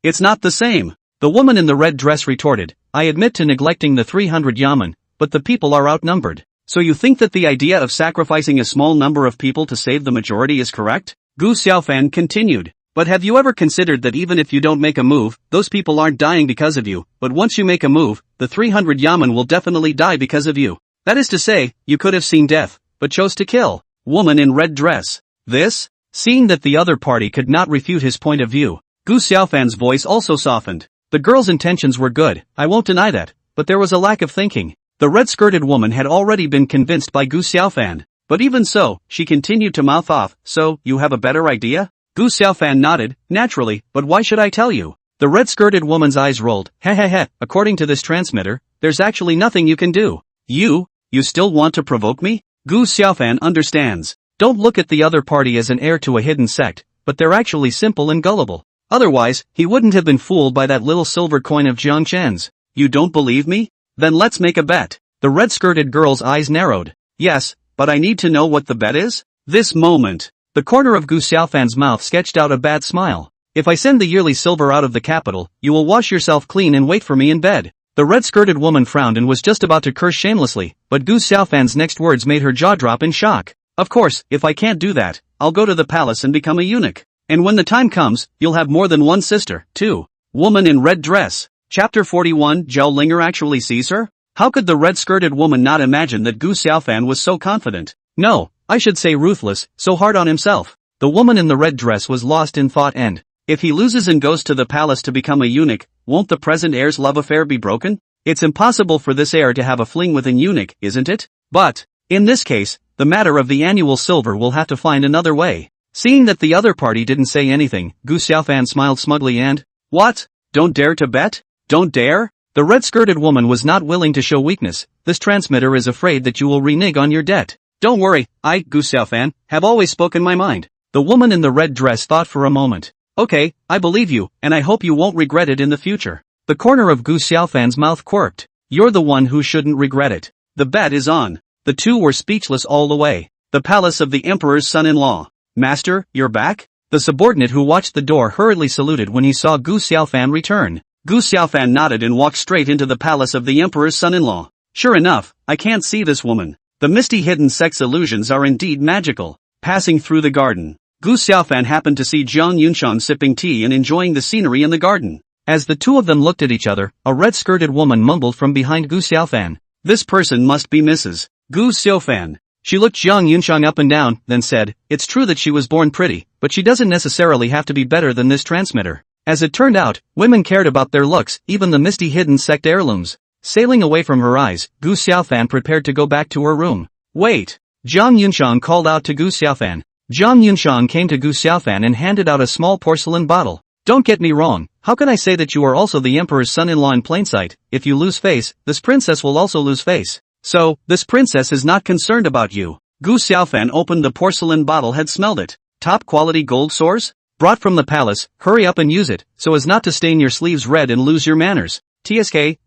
it's not the same. The woman in the red dress retorted, I admit to neglecting the 300 yamen, but the people are outnumbered. So you think that the idea of sacrificing a small number of people to save the majority is correct? Gu Xiaofan continued. But have you ever considered that even if you don't make a move, those people aren't dying because of you, but once you make a move, the 300 yamen will definitely die because of you. That is to say, you could have seen death, but chose to kill. Woman in red dress. This? Seeing that the other party could not refute his point of view, Gu Xiaofan's voice also softened. The girl's intentions were good, I won't deny that, but there was a lack of thinking. The red-skirted woman had already been convinced by Gu Xiaofan. But even so, she continued to mouth off, "So, you have a better idea?" Gu Xiaofan nodded, "Naturally, but why should I tell you?" The red-skirted woman's eyes rolled. Heh. According to this transmitter, there's actually nothing you can do. You still want to provoke me? Gu Xiaofan understands. Don't look at the other party as an heir to a hidden sect, but they're actually simple and gullible. Otherwise, he wouldn't have been fooled by that little silver coin of Jiang Chen's. You don't believe me? Then let's make a bet. The red-skirted girl's eyes narrowed. Yes, but I need to know what the bet is? This moment. The corner of Gu Xiaofan's mouth sketched out a bad smile. If I send the yearly silver out of the capital, you will wash yourself clean and wait for me in bed. The red-skirted woman frowned and was just about to curse shamelessly, but Gu Xiaofan's next words made her jaw drop in shock. Of course, if I can't do that, I'll go to the palace and become a eunuch. And when the time comes, you'll have more than one sister, too. Woman in red dress. Chapter 41. Zhao Linger actually sees her? How could the red-skirted woman not imagine that Gu Xiaofan was so confident? No, I should say ruthless, so hard on himself. The woman in the red dress was lost in thought and, if he loses and goes to the palace to become a eunuch, won't the present heir's love affair be broken? It's impossible for this heir to have a fling with an eunuch, isn't it? But, in this case, the matter of the annual silver will have to find another way. Seeing that the other party didn't say anything, Gu Xiaofan smiled smugly and, "What? Don't dare to bet? Don't dare?" The red-skirted woman was not willing to show weakness. "This transmitter is afraid that you will renege on your debt." "Don't worry, I, Gu Xiaofan, have always spoken my mind." The woman in the red dress thought for a moment. "Okay, I believe you, and I hope you won't regret it in the future." The corner of Gu Xiaofan's mouth quirked. "You're the one who shouldn't regret it. The bet is on." The two were speechless all the way. The palace of the emperor's son-in-law. "Master, you're back?" The subordinate who watched the door hurriedly saluted when he saw Gu Xiaofan return. Gu Xiaofan nodded and walked straight into the palace of the emperor's son-in-law. Sure enough, I can't see this woman. The misty hidden sex illusions are indeed magical. Passing through the garden, Gu Xiaofan happened to see Jiang Yunshan sipping tea and enjoying the scenery in the garden. As the two of them looked at each other, a red-skirted woman mumbled from behind Gu Xiaofan. "This person must be Mrs. Gu Xiaofan." She looked Jiang Yunshan up and down, then said, "It's true that she was born pretty, but she doesn't necessarily have to be better than this transmitter." As it turned out, women cared about their looks, even the misty hidden sect heirlooms. Sailing away from her eyes, Gu Xiaofan prepared to go back to her room. "Wait!" Jiang Yunshan called out to Gu Xiaofan. Jiang Yunshan came to Gu Xiaofan and handed out a small porcelain bottle. "Don't get me wrong, how can I say that you are also the emperor's son-in-law in plain sight? If you lose face, this princess will also lose face. So, this princess is not concerned about you." Gu Xiaofan opened the porcelain bottle, had smelled it. "Top quality gold source? Brought from the palace, hurry up and use it, so as not to stain your sleeves red and lose your manners. TSK.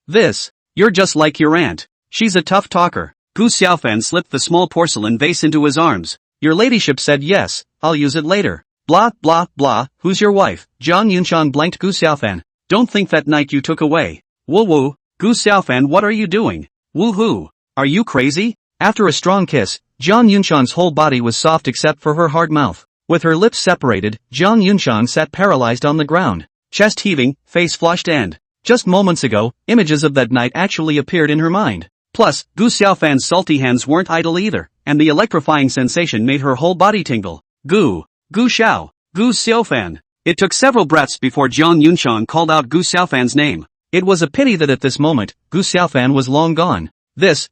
This. You're just like your aunt. She's a tough talker." Gu Xiaofan slipped the small porcelain vase into his arms. "Your ladyship said yes, I'll use it later." Blah, who's your wife? Jiang Yunshan blanked Gu Xiaofan. "Don't think that night you took away." Woo. Gu Xiaofan, what are you doing? Woohoo. Are you crazy? After a strong kiss, Jiang Yunshan's whole body was soft except for her hard mouth. With her lips separated, Jiang Yunshan sat paralyzed on the ground. Chest heaving, face flushed and, just moments ago, images of that night actually appeared in her mind. Plus, Gu Xiaofan's salty hands weren't idle either, and the electrifying sensation made her whole body tingle. Gu Xiaofan. It took several breaths before Jiang Yunshan called out Gu Xiaofan's name. It was a pity that at this moment, Gu Xiaofan was long gone.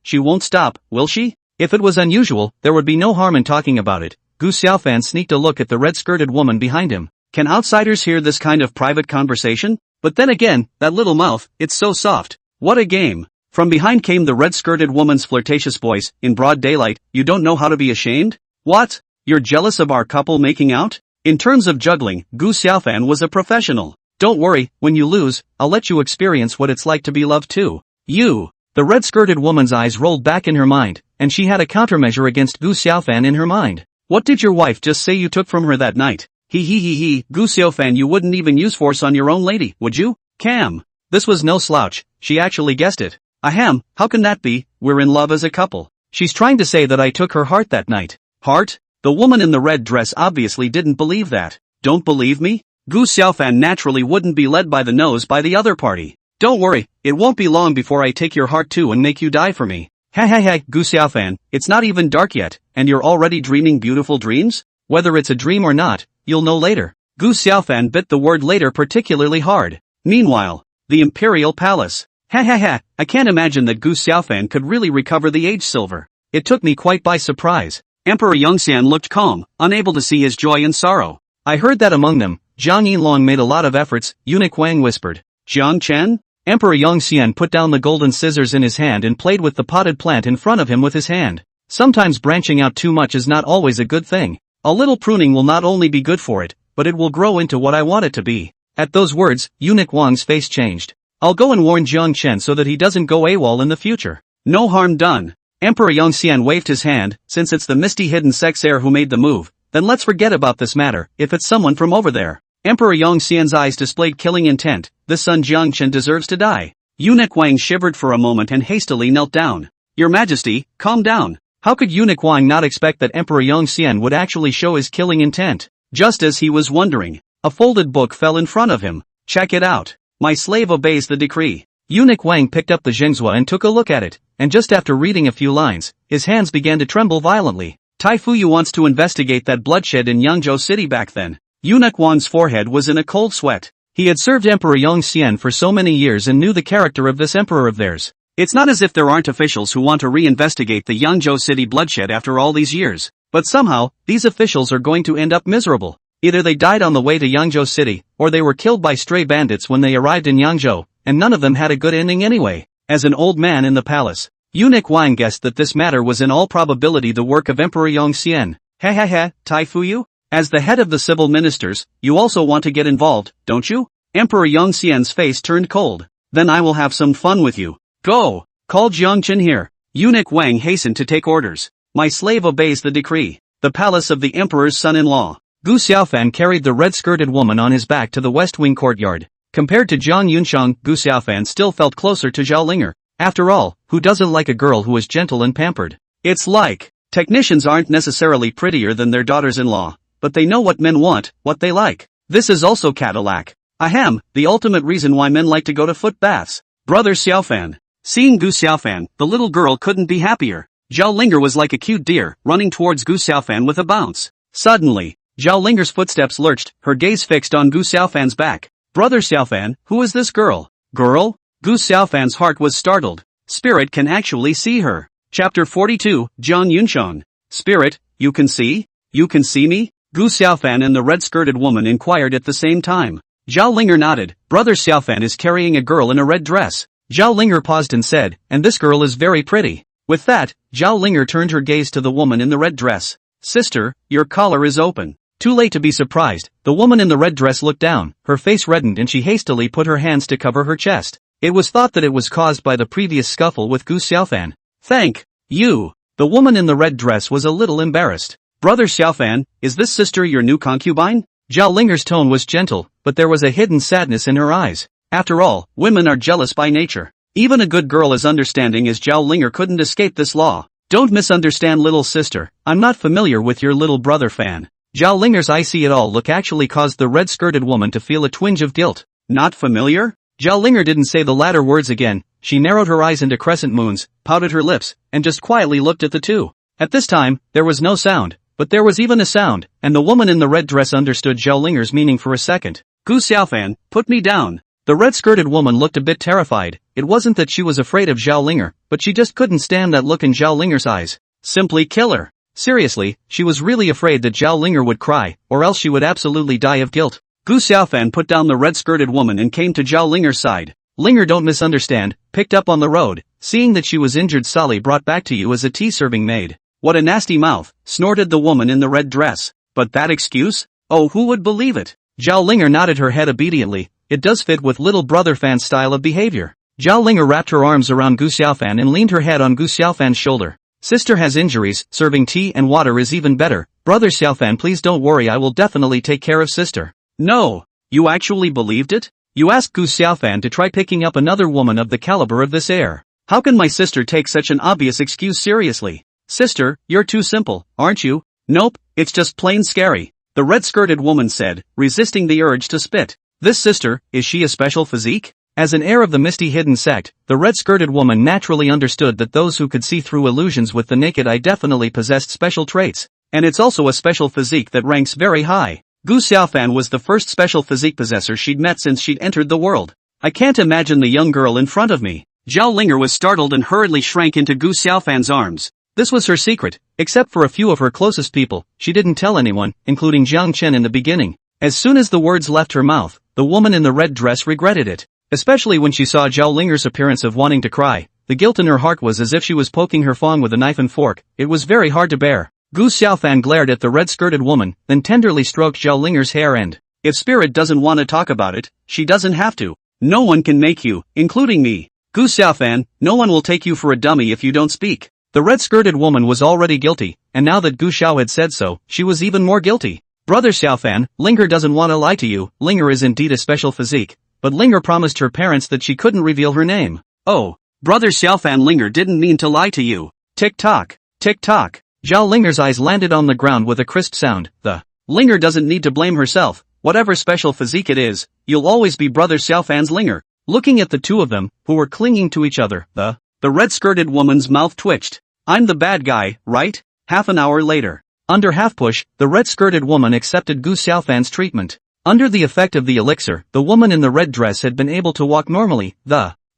She won't stop, will she? If it was unusual, there would be no harm in talking about it. Gu Xiaofan sneaked a look at the red-skirted woman behind him. Can outsiders hear this kind of private conversation? But then again, that little mouth, it's so soft. What a game. From behind came the red-skirted woman's flirtatious voice, in broad daylight, "You don't know how to be ashamed? What? You're jealous of our couple making out?" In terms of juggling, Gu Xiaofan was a professional. "Don't worry, when you lose, I'll let you experience what it's like to be loved too." You. The red-skirted woman's eyes rolled back in her mind, and she had a countermeasure against Gu Xiaofan in her mind. "What did your wife just say you took from her that night?" He. Gu Xiaofan, you wouldn't even use force on your own lady, would you? Cam. This was no slouch, she actually guessed it. Ahem, how can that be? We're in love as a couple. She's trying to say that I took her heart that night. Heart? The woman in the red dress obviously didn't believe that. Don't believe me? Gu Xiaofan naturally wouldn't be led by the nose by the other party. Don't worry, it won't be long before I take your heart too and make you die for me. Ha, Gu Xiaofan, it's not even dark yet, and you're already dreaming beautiful dreams? Whether it's a dream or not, you'll know later. Gu Xiaofan bit the word later particularly hard. Meanwhile, the Imperial Palace. Ha ha ha, I can't imagine that Gu Xiaofan could really recover the age silver. It took me quite by surprise. Emperor Yongxian looked calm, unable to see his joy and sorrow. I heard that among them, Zhang Yinlong made a lot of efforts, Eunuch Wang whispered. Jiang Chen? Emperor Yongxian put down the golden scissors in his hand and played with the potted plant in front of him with his hand. Sometimes branching out too much is not always a good thing. A little pruning will not only be good for it, but it will grow into what I want it to be. At those words, Eunuch Wang's face changed. I'll go and warn Jiang Chen so that he doesn't go AWOL in the future. No harm done. Emperor Yongxian waved his hand. Since it's the misty hidden sex heir who made the move, then let's forget about this matter. If it's someone from over there. Emperor Yongxian's eyes displayed killing intent. This son Jiang Chen deserves to die. Eunuch Wang shivered for a moment and hastily knelt down. Your Majesty, calm down. How could Eunuch Wang not expect that Emperor Yongxian would actually show his killing intent? Just as he was wondering, a folded book fell in front of him. Check it out. My slave obeys the decree. Eunuch Wang picked up the Zhengzhua and took a look at it, and just after reading a few lines, his hands began to tremble violently. Tai Fuyu wants to investigate that bloodshed in Yangzhou City back then. Eunuch Wang's forehead was in a cold sweat. He had served Emperor Yongxian for so many years and knew the character of this emperor of theirs. It's not as if there aren't officials who want to reinvestigate the Yangzhou City bloodshed after all these years, but somehow, these officials are going to end up miserable. Either they died on the way to Yangzhou City, or they were killed by stray bandits when they arrived in Yangzhou, and none of them had a good ending anyway. As an old man in the palace, Eunuch Wang guessed that this matter was in all probability the work of Emperor Yongxian. Ha ha ha, Tai Fuyu? As the head of the civil ministers, you also want to get involved, don't you? Emperor Yongxian's face turned cold. Then I will have some fun with you. Go! Call Jiang Chen here. Eunuch Wang hastened to take orders. My slave obeys the decree. The palace of the emperor's son-in-law. Gu Xiaofan carried the red-skirted woman on his back to the west wing courtyard. Compared to Zhang Yunshang, Gu Xiaofan still felt closer to Zhao Linger. After all, who doesn't like a girl who is gentle and pampered? It's like, technicians aren't necessarily prettier than their daughters-in-law, but they know what men want, what they like. This is also Cadillac. Ahem, the ultimate reason why men like to go to foot baths. Brother Xiaofan. Seeing Gu Xiaofan, the little girl couldn't be happier. Zhao Linger was like a cute deer, running towards Gu Xiaofan with a bounce. Suddenly, Zhao Linger's footsteps lurched, her gaze fixed on Gu Xiaofan's back. Brother Xiaofan, who is this girl? Girl? Gu Xiaofan's heart was startled. Spirit can actually see her. Chapter 42, Zhang Yunshang. Spirit, you can see? You can see me? Gu Xiaofan and the red-skirted woman inquired at the same time. Zhao Linger nodded. Brother Xiaofan is carrying a girl in a red dress. Zhao Linger paused and said, and this girl is very pretty. With that, Zhao Linger turned her gaze to the woman in the red dress. Sister, your collar is open. Too late to be surprised, the woman in the red dress looked down, her face reddened and she hastily put her hands to cover her chest. It was thought that it was caused by the previous scuffle with Gu Xiaofan. Thank you. The woman in the red dress was a little embarrassed. Brother Xiaofan, is this sister your new concubine? Zhao Linger's tone was gentle, but there was a hidden sadness in her eyes. After all, women are jealous by nature. Even a good girl as understanding as Zhao Linger couldn't escape this law. Don't misunderstand little sister, I'm not familiar with your little brother Fan. Zhao Linger's I see it all look actually caused the red-skirted woman to feel a twinge of guilt. Not familiar? Zhao Linger didn't say the latter words again. She narrowed her eyes into crescent moons, pouted her lips, and just quietly looked at the two. At this time, there was no sound, but there was even a sound, and the woman in the red dress understood Zhao Linger's meaning for a second. Gu Xiaofan, put me down. The red-skirted woman looked a bit terrified. It wasn't that she was afraid of Zhao Linger, but she just couldn't stand that look in Zhao Linger's eyes. Simply kill her. Seriously, she was really afraid that Zhao Linger would cry, or else she would absolutely die of guilt. Gu Xiaofan put down the red-skirted woman and came to Zhao Linger's side. Linger, don't misunderstand, picked up on the road, seeing that she was injured Sally brought back to you as a tea-serving maid. What a nasty mouth, snorted the woman in the red dress. But that excuse? Oh, who would believe it? Zhao Linger nodded her head obediently. It does fit with little brother Fan's style of behavior. Zhao Linger wrapped her arms around Gu Xiaofan and leaned her head on Gu Xiaofan's shoulder. Sister has injuries, serving tea and water is even better. Brother Xiaofan, please don't worry, I will definitely take care of sister. No. You actually believed it? You asked Gu Xiaofan to try picking up another woman of the caliber of this heir. How can my sister take such an obvious excuse seriously? Sister, you're too simple, aren't you? Nope, it's just plain scary. The red-skirted woman said, resisting the urge to spit. This sister, is she a special physique? As an heir of the misty hidden sect, the red-skirted woman naturally understood that those who could see through illusions with the naked eye definitely possessed special traits. And it's also a special physique that ranks very high. Gu Xiaofan was the first special physique possessor she'd met since she'd entered the world. I can't imagine the young girl in front of me. Zhao Linger was startled and hurriedly shrank into Gu Xiaofan's arms. This was her secret, except for a few of her closest people. She didn't tell anyone, including Jiang Chen in the beginning. As soon as the words left her mouth, the woman in the red dress regretted it. Especially when she saw Zhao Linger's appearance of wanting to cry. The guilt in her heart was as if she was poking her fawn with a knife and fork. It was very hard to bear. Gu Xiaofan glared at the red-skirted woman, then tenderly stroked Zhao Linger's hair and, if Spirit doesn't want to talk about it, she doesn't have to. No one can make you, including me. Gu Xiaofan, no one will take you for a dummy if you don't speak. The red-skirted woman was already guilty, and now that Gu Xiao had said so, she was even more guilty. Brother Xiaofan, Linger doesn't want to lie to you. Linger is indeed a special physique, but Linger promised her parents that she couldn't reveal her name. Oh, Brother Xiaofan, Linger didn't mean to lie to you. Tick-tock, tick-tock. Zhao Linger's eyes landed on the ground with a crisp sound. The Linger doesn't need to blame herself. Whatever special physique it is, you'll always be Brother Xiaofan's Linger. Looking at the two of them, who were clinging to each other, the red-skirted woman's mouth twitched. I'm the bad guy, right? Half an hour later. Under half-push, the red-skirted woman accepted Gu Xiaofan's treatment. Under the effect of the elixir, the woman in the red dress had been able to walk normally.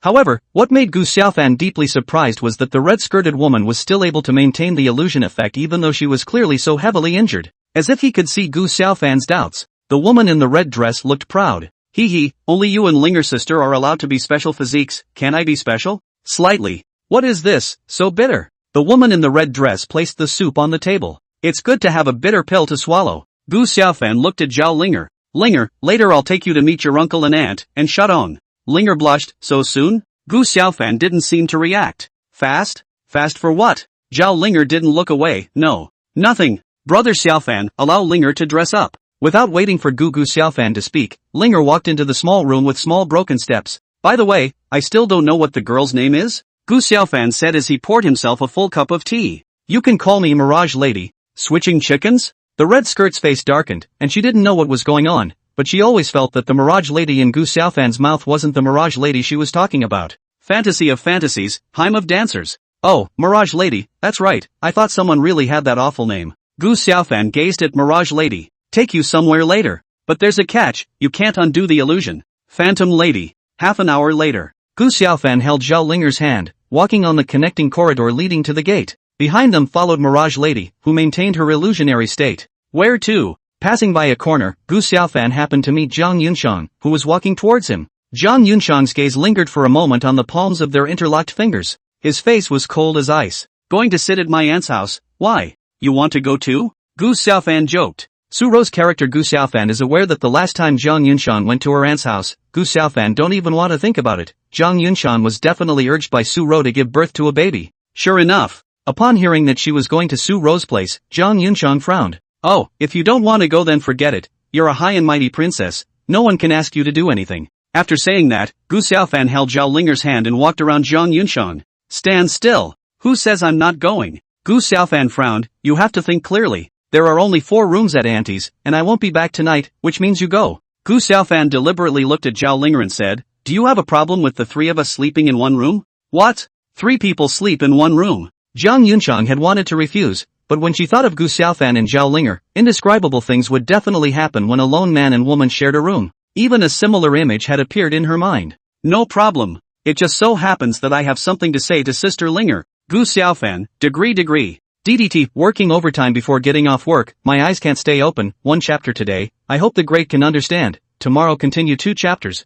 However, what made Gu Xiaofan deeply surprised was that the red-skirted woman was still able to maintain the illusion effect even though she was clearly so heavily injured. As if he could see Gu Xiaofan's doubts, the woman in the red dress looked proud. Hee, only you and Linger sister are allowed to be special physiques. Can I be special? Slightly. What is this, so bitter? The woman in the red dress placed the soup on the table. It's good to have a bitter pill to swallow. Gu Xiaofan looked at Zhao Linger. Linger, later I'll take you to meet your uncle and aunt, and shut on. Linger blushed. So soon? Gu Xiaofan didn't seem to react. Fast? Fast for what? Zhao Linger didn't look away. No. Nothing. Brother Xiaofan, allow Linger to dress up. Without waiting for Gu Xiaofan to speak, Linger walked into the small room with small broken steps. By the way, I still don't know what the girl's name is? Gu Xiaofan said as he poured himself a full cup of tea. You can call me Mirage Lady. Switching chickens? The red skirt's face darkened, and she didn't know what was going on, but she always felt that the Mirage Lady in Gu Xiaofan's mouth wasn't the Mirage Lady she was talking about. Fantasy of fantasies, Heim of dancers. Oh, Mirage Lady, that's right, I thought someone really had that awful name. Gu Xiaofan gazed at Mirage Lady. Take you somewhere later. But there's a catch, you can't undo the illusion. Phantom Lady. Half an hour later. Gu Xiaofan held Zhao Linger's hand, walking on the connecting corridor leading to the gate. Behind them followed Mirage Lady, who maintained her illusionary state. Where to? Passing by a corner, Gu Xiaofan happened to meet Zhang Yunxiang, who was walking towards him. Zhang Yunxiang's gaze lingered for a moment on the palms of their interlocked fingers. His face was cold as ice. Going to sit at my aunt's house? Why? You want to go too? Gu Xiaofan joked. Su Ro's character Gu Xiaofan is aware that the last time Zhang Yunxiang went to her aunt's house, Gu Xiaofan don't even want to think about it. Zhang Yunxiang was definitely urged by Su Ro to give birth to a baby. Sure enough. Upon hearing that she was going to Su Ro's place, Zhang Yunxiang frowned. Oh, if you don't want to go then forget it. You're a high and mighty princess. No one can ask you to do anything. After saying that, Gu Xiaofan held Zhao Linger's hand and walked around Zhang Yunxiang. Stand still. Who says I'm not going? Gu Xiaofan frowned. You have to think clearly. There are only 4 rooms at Auntie's, and I won't be back tonight, which means you go. Gu Xiaofan deliberately looked at Zhao Linger and said, do you have a problem with the 3 of us sleeping in one room? What? 3 people sleep in one room? Zhang Yunxiang had wanted to refuse, but when she thought of Gu Xiaofan and Zhao Linger, indescribable things would definitely happen when a lone man and woman shared a room. Even a similar image had appeared in her mind. No problem. It just so happens that I have something to say to Sister Linger. Gu Xiaofan, degree. DDT, working overtime before getting off work, my eyes can't stay open, 1 chapter today, I hope the great can understand, tomorrow continue 2 chapters,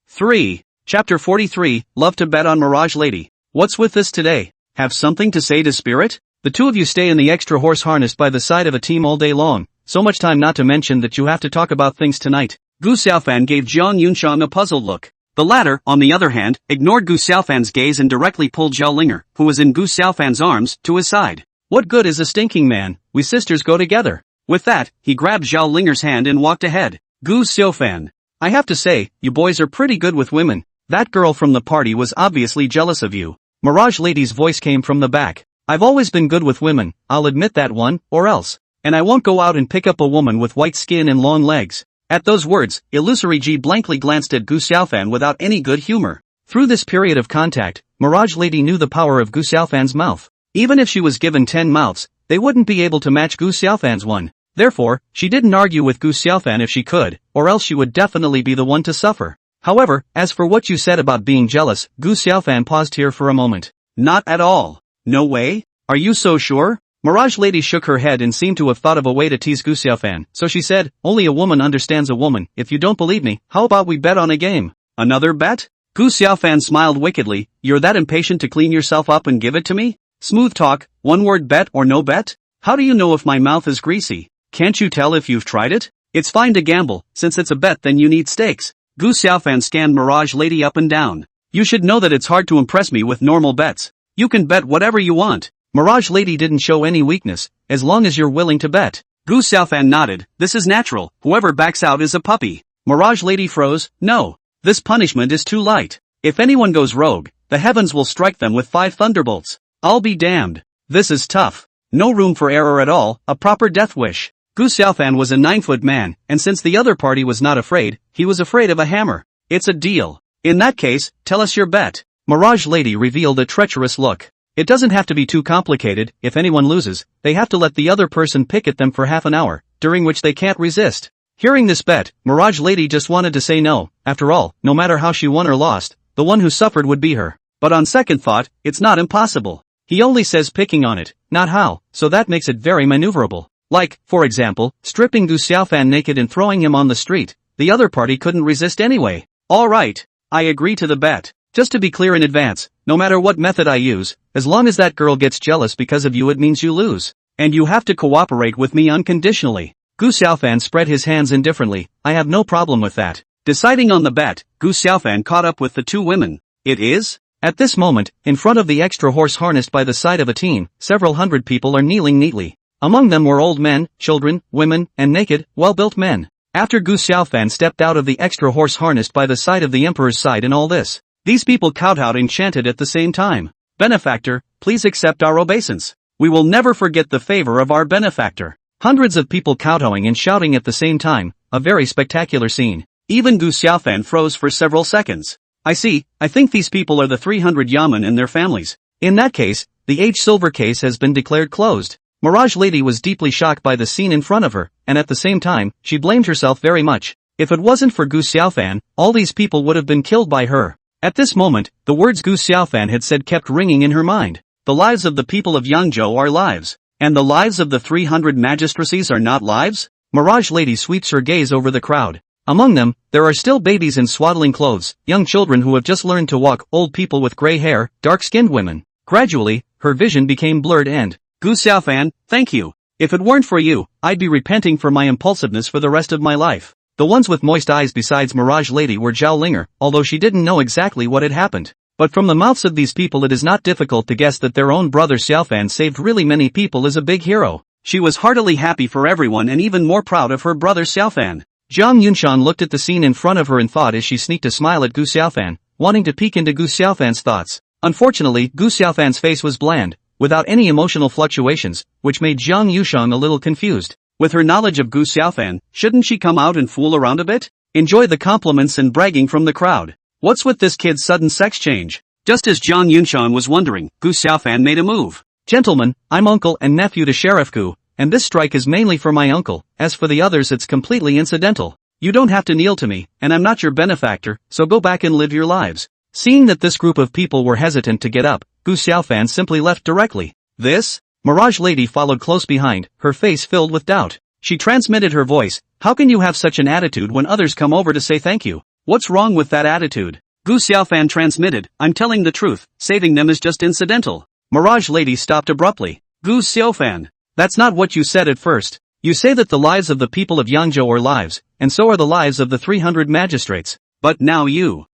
3. Chapter 43, love to bet on Mirage Lady. What's with this today? Have something to say to Spirit? The 2 of you stay in the extra horse harness by the side of a team all day long, so much time not to mention that you have to talk about things tonight. Gu Xiaofan gave Zhang Yunxiang a puzzled look. The latter, on the other hand, ignored Gu Xiaofan's gaze and directly pulled Zhao Linger, who was in Gu Xiaofan's arms, to his side. What good is a stinking man? We sisters go together. With that, he grabbed Zhao Linger's hand and walked ahead. Gu Xiaofan. I have to say, you boys are pretty good with women. That girl from the party was obviously jealous of you. Mirage Lady's voice came from the back. I've always been good with women, I'll admit that one, or else. And I won't go out and pick up a woman with white skin and long legs. At those words, Illusory G blankly glanced at Gu Xiaofan without any good humor. Through this period of contact, Mirage Lady knew the power of Gu Xiaofan's mouth. Even if she was given 10 mouths, they wouldn't be able to match Gu Xiaofan's one. Therefore, she didn't argue with Gu Xiaofan if she could, or else she would definitely be the one to suffer. However, as for what you said about being jealous, Gu Xiaofan paused here for a moment. Not at all. No way? Are you so sure? Mirage Lady shook her head and seemed to have thought of a way to tease Gu Xiaofan, so she said, only a woman understands a woman. If you don't believe me, how about we bet on a game? Another bet? Gu Xiaofan smiled wickedly. You're that impatient to clean yourself up and give it to me? Smooth talk, one word bet or no bet? How do you know if my mouth is greasy? Can't you tell if you've tried it? It's fine to gamble, since it's a bet then you need stakes. Gu Xiaofan scanned Mirage Lady up and down. You should know that it's hard to impress me with normal bets. You can bet whatever you want. Mirage Lady didn't show any weakness, as long as you're willing to bet. Gu Xiaofan nodded. This is natural, whoever backs out is a puppy. Mirage Lady froze. No. This punishment is too light. If anyone goes rogue, the heavens will strike them with 5 thunderbolts. I'll be damned. This is tough. No room for error at all, a proper death wish. Gu Xiaofan was a 9-foot man, and since the other party was not afraid, he was afraid of a hammer. It's a deal. In that case, tell us your bet. Mirage Lady revealed a treacherous look. It doesn't have to be too complicated. If anyone loses, they have to let the other person pick at them for half an hour, during which they can't resist. Hearing this bet, Mirage Lady just wanted to say no. After all, no matter how she won or lost, the one who suffered would be her. But on second thought, it's not impossible. He only says picking on it, not how, so that makes it very maneuverable. Like, for example, stripping Gu Xiaofan naked and throwing him on the street. The other party couldn't resist anyway. Alright, I agree to the bet. Just to be clear in advance, no matter what method I use, as long as that girl gets jealous because of you it means you lose. And you have to cooperate with me unconditionally. Gu Xiaofan spread his hands indifferently. I have no problem with that. Deciding on the bet, Gu Xiaofan caught up with the 2 women. It is? At this moment, in front of the extra horse harnessed by the side of a team, several hundred people are kneeling neatly. Among them were old men, children, women, and naked, well-built men. After Gu Xiaofan stepped out of the extra horse harnessed by the side of the emperor's side in all this, these people kowtowed and chanted at the same time. Benefactor, please accept our obeisance. We will never forget the favor of our benefactor. Hundreds of people kowtowing and shouting at the same time, a very spectacular scene. Even Gu Xiaofan froze for several seconds. I see, I think these people are the 300 Yamen and their families. In that case, the H-Silver case has been declared closed. Mirage Lady was deeply shocked by the scene in front of her, and at the same time, she blamed herself very much. If it wasn't for Gu Xiaofan, all these people would have been killed by her. At this moment, the words Gu Xiaofan had said kept ringing in her mind. The lives of the people of Yangzhou are lives, and the lives of the 300 magistracies are not lives? Mirage Lady sweeps her gaze over the crowd. Among them, there are still babies in swaddling clothes, young children who have just learned to walk, old people with gray hair, dark-skinned women. Gradually, her vision became blurred and, Gu Xiaofan, thank you. If it weren't for you, I'd be repenting for my impulsiveness for the rest of my life. The ones with moist eyes besides Mirage Lady were Zhao Linger, although she didn't know exactly what had happened. But from the mouths of these people it is not difficult to guess that their own brother Xiaofan saved really many people as a big hero. She was heartily happy for everyone and even more proud of her brother Xiaofan. Jiang Yunshan looked at the scene in front of her and thought as she sneaked a smile at Gu Xiaofan, wanting to peek into Gu Xiaofan's thoughts. Unfortunately, Gu Xiaofan's face was bland, without any emotional fluctuations, which made Jiang Yunshan a little confused. With her knowledge of Gu Xiaofan, shouldn't she come out and fool around a bit? Enjoy the compliments and bragging from the crowd. What's with this kid's sudden sex change? Just as Jiang Yunshan was wondering, Gu Xiaofan made a move. Gentlemen, I'm uncle and nephew to Sheriff Gu, and this strike is mainly for my uncle. As for the others it's completely incidental. You don't have to kneel to me, and I'm not your benefactor, so go back and live your lives. Seeing that this group of people were hesitant to get up, Gu Xiaofan simply left directly. This? Mirage Lady followed close behind, her face filled with doubt. She transmitted her voice. How can you have such an attitude when others come over to say thank you? What's wrong with that attitude? Gu Xiaofan transmitted. I'm telling the truth, saving them is just incidental. Mirage Lady stopped abruptly. Gu Xiaofan. That's not what you said at first. You say that the lives of the people of Yangzhou are lives, and so are the lives of the 300 magistrates. But now you.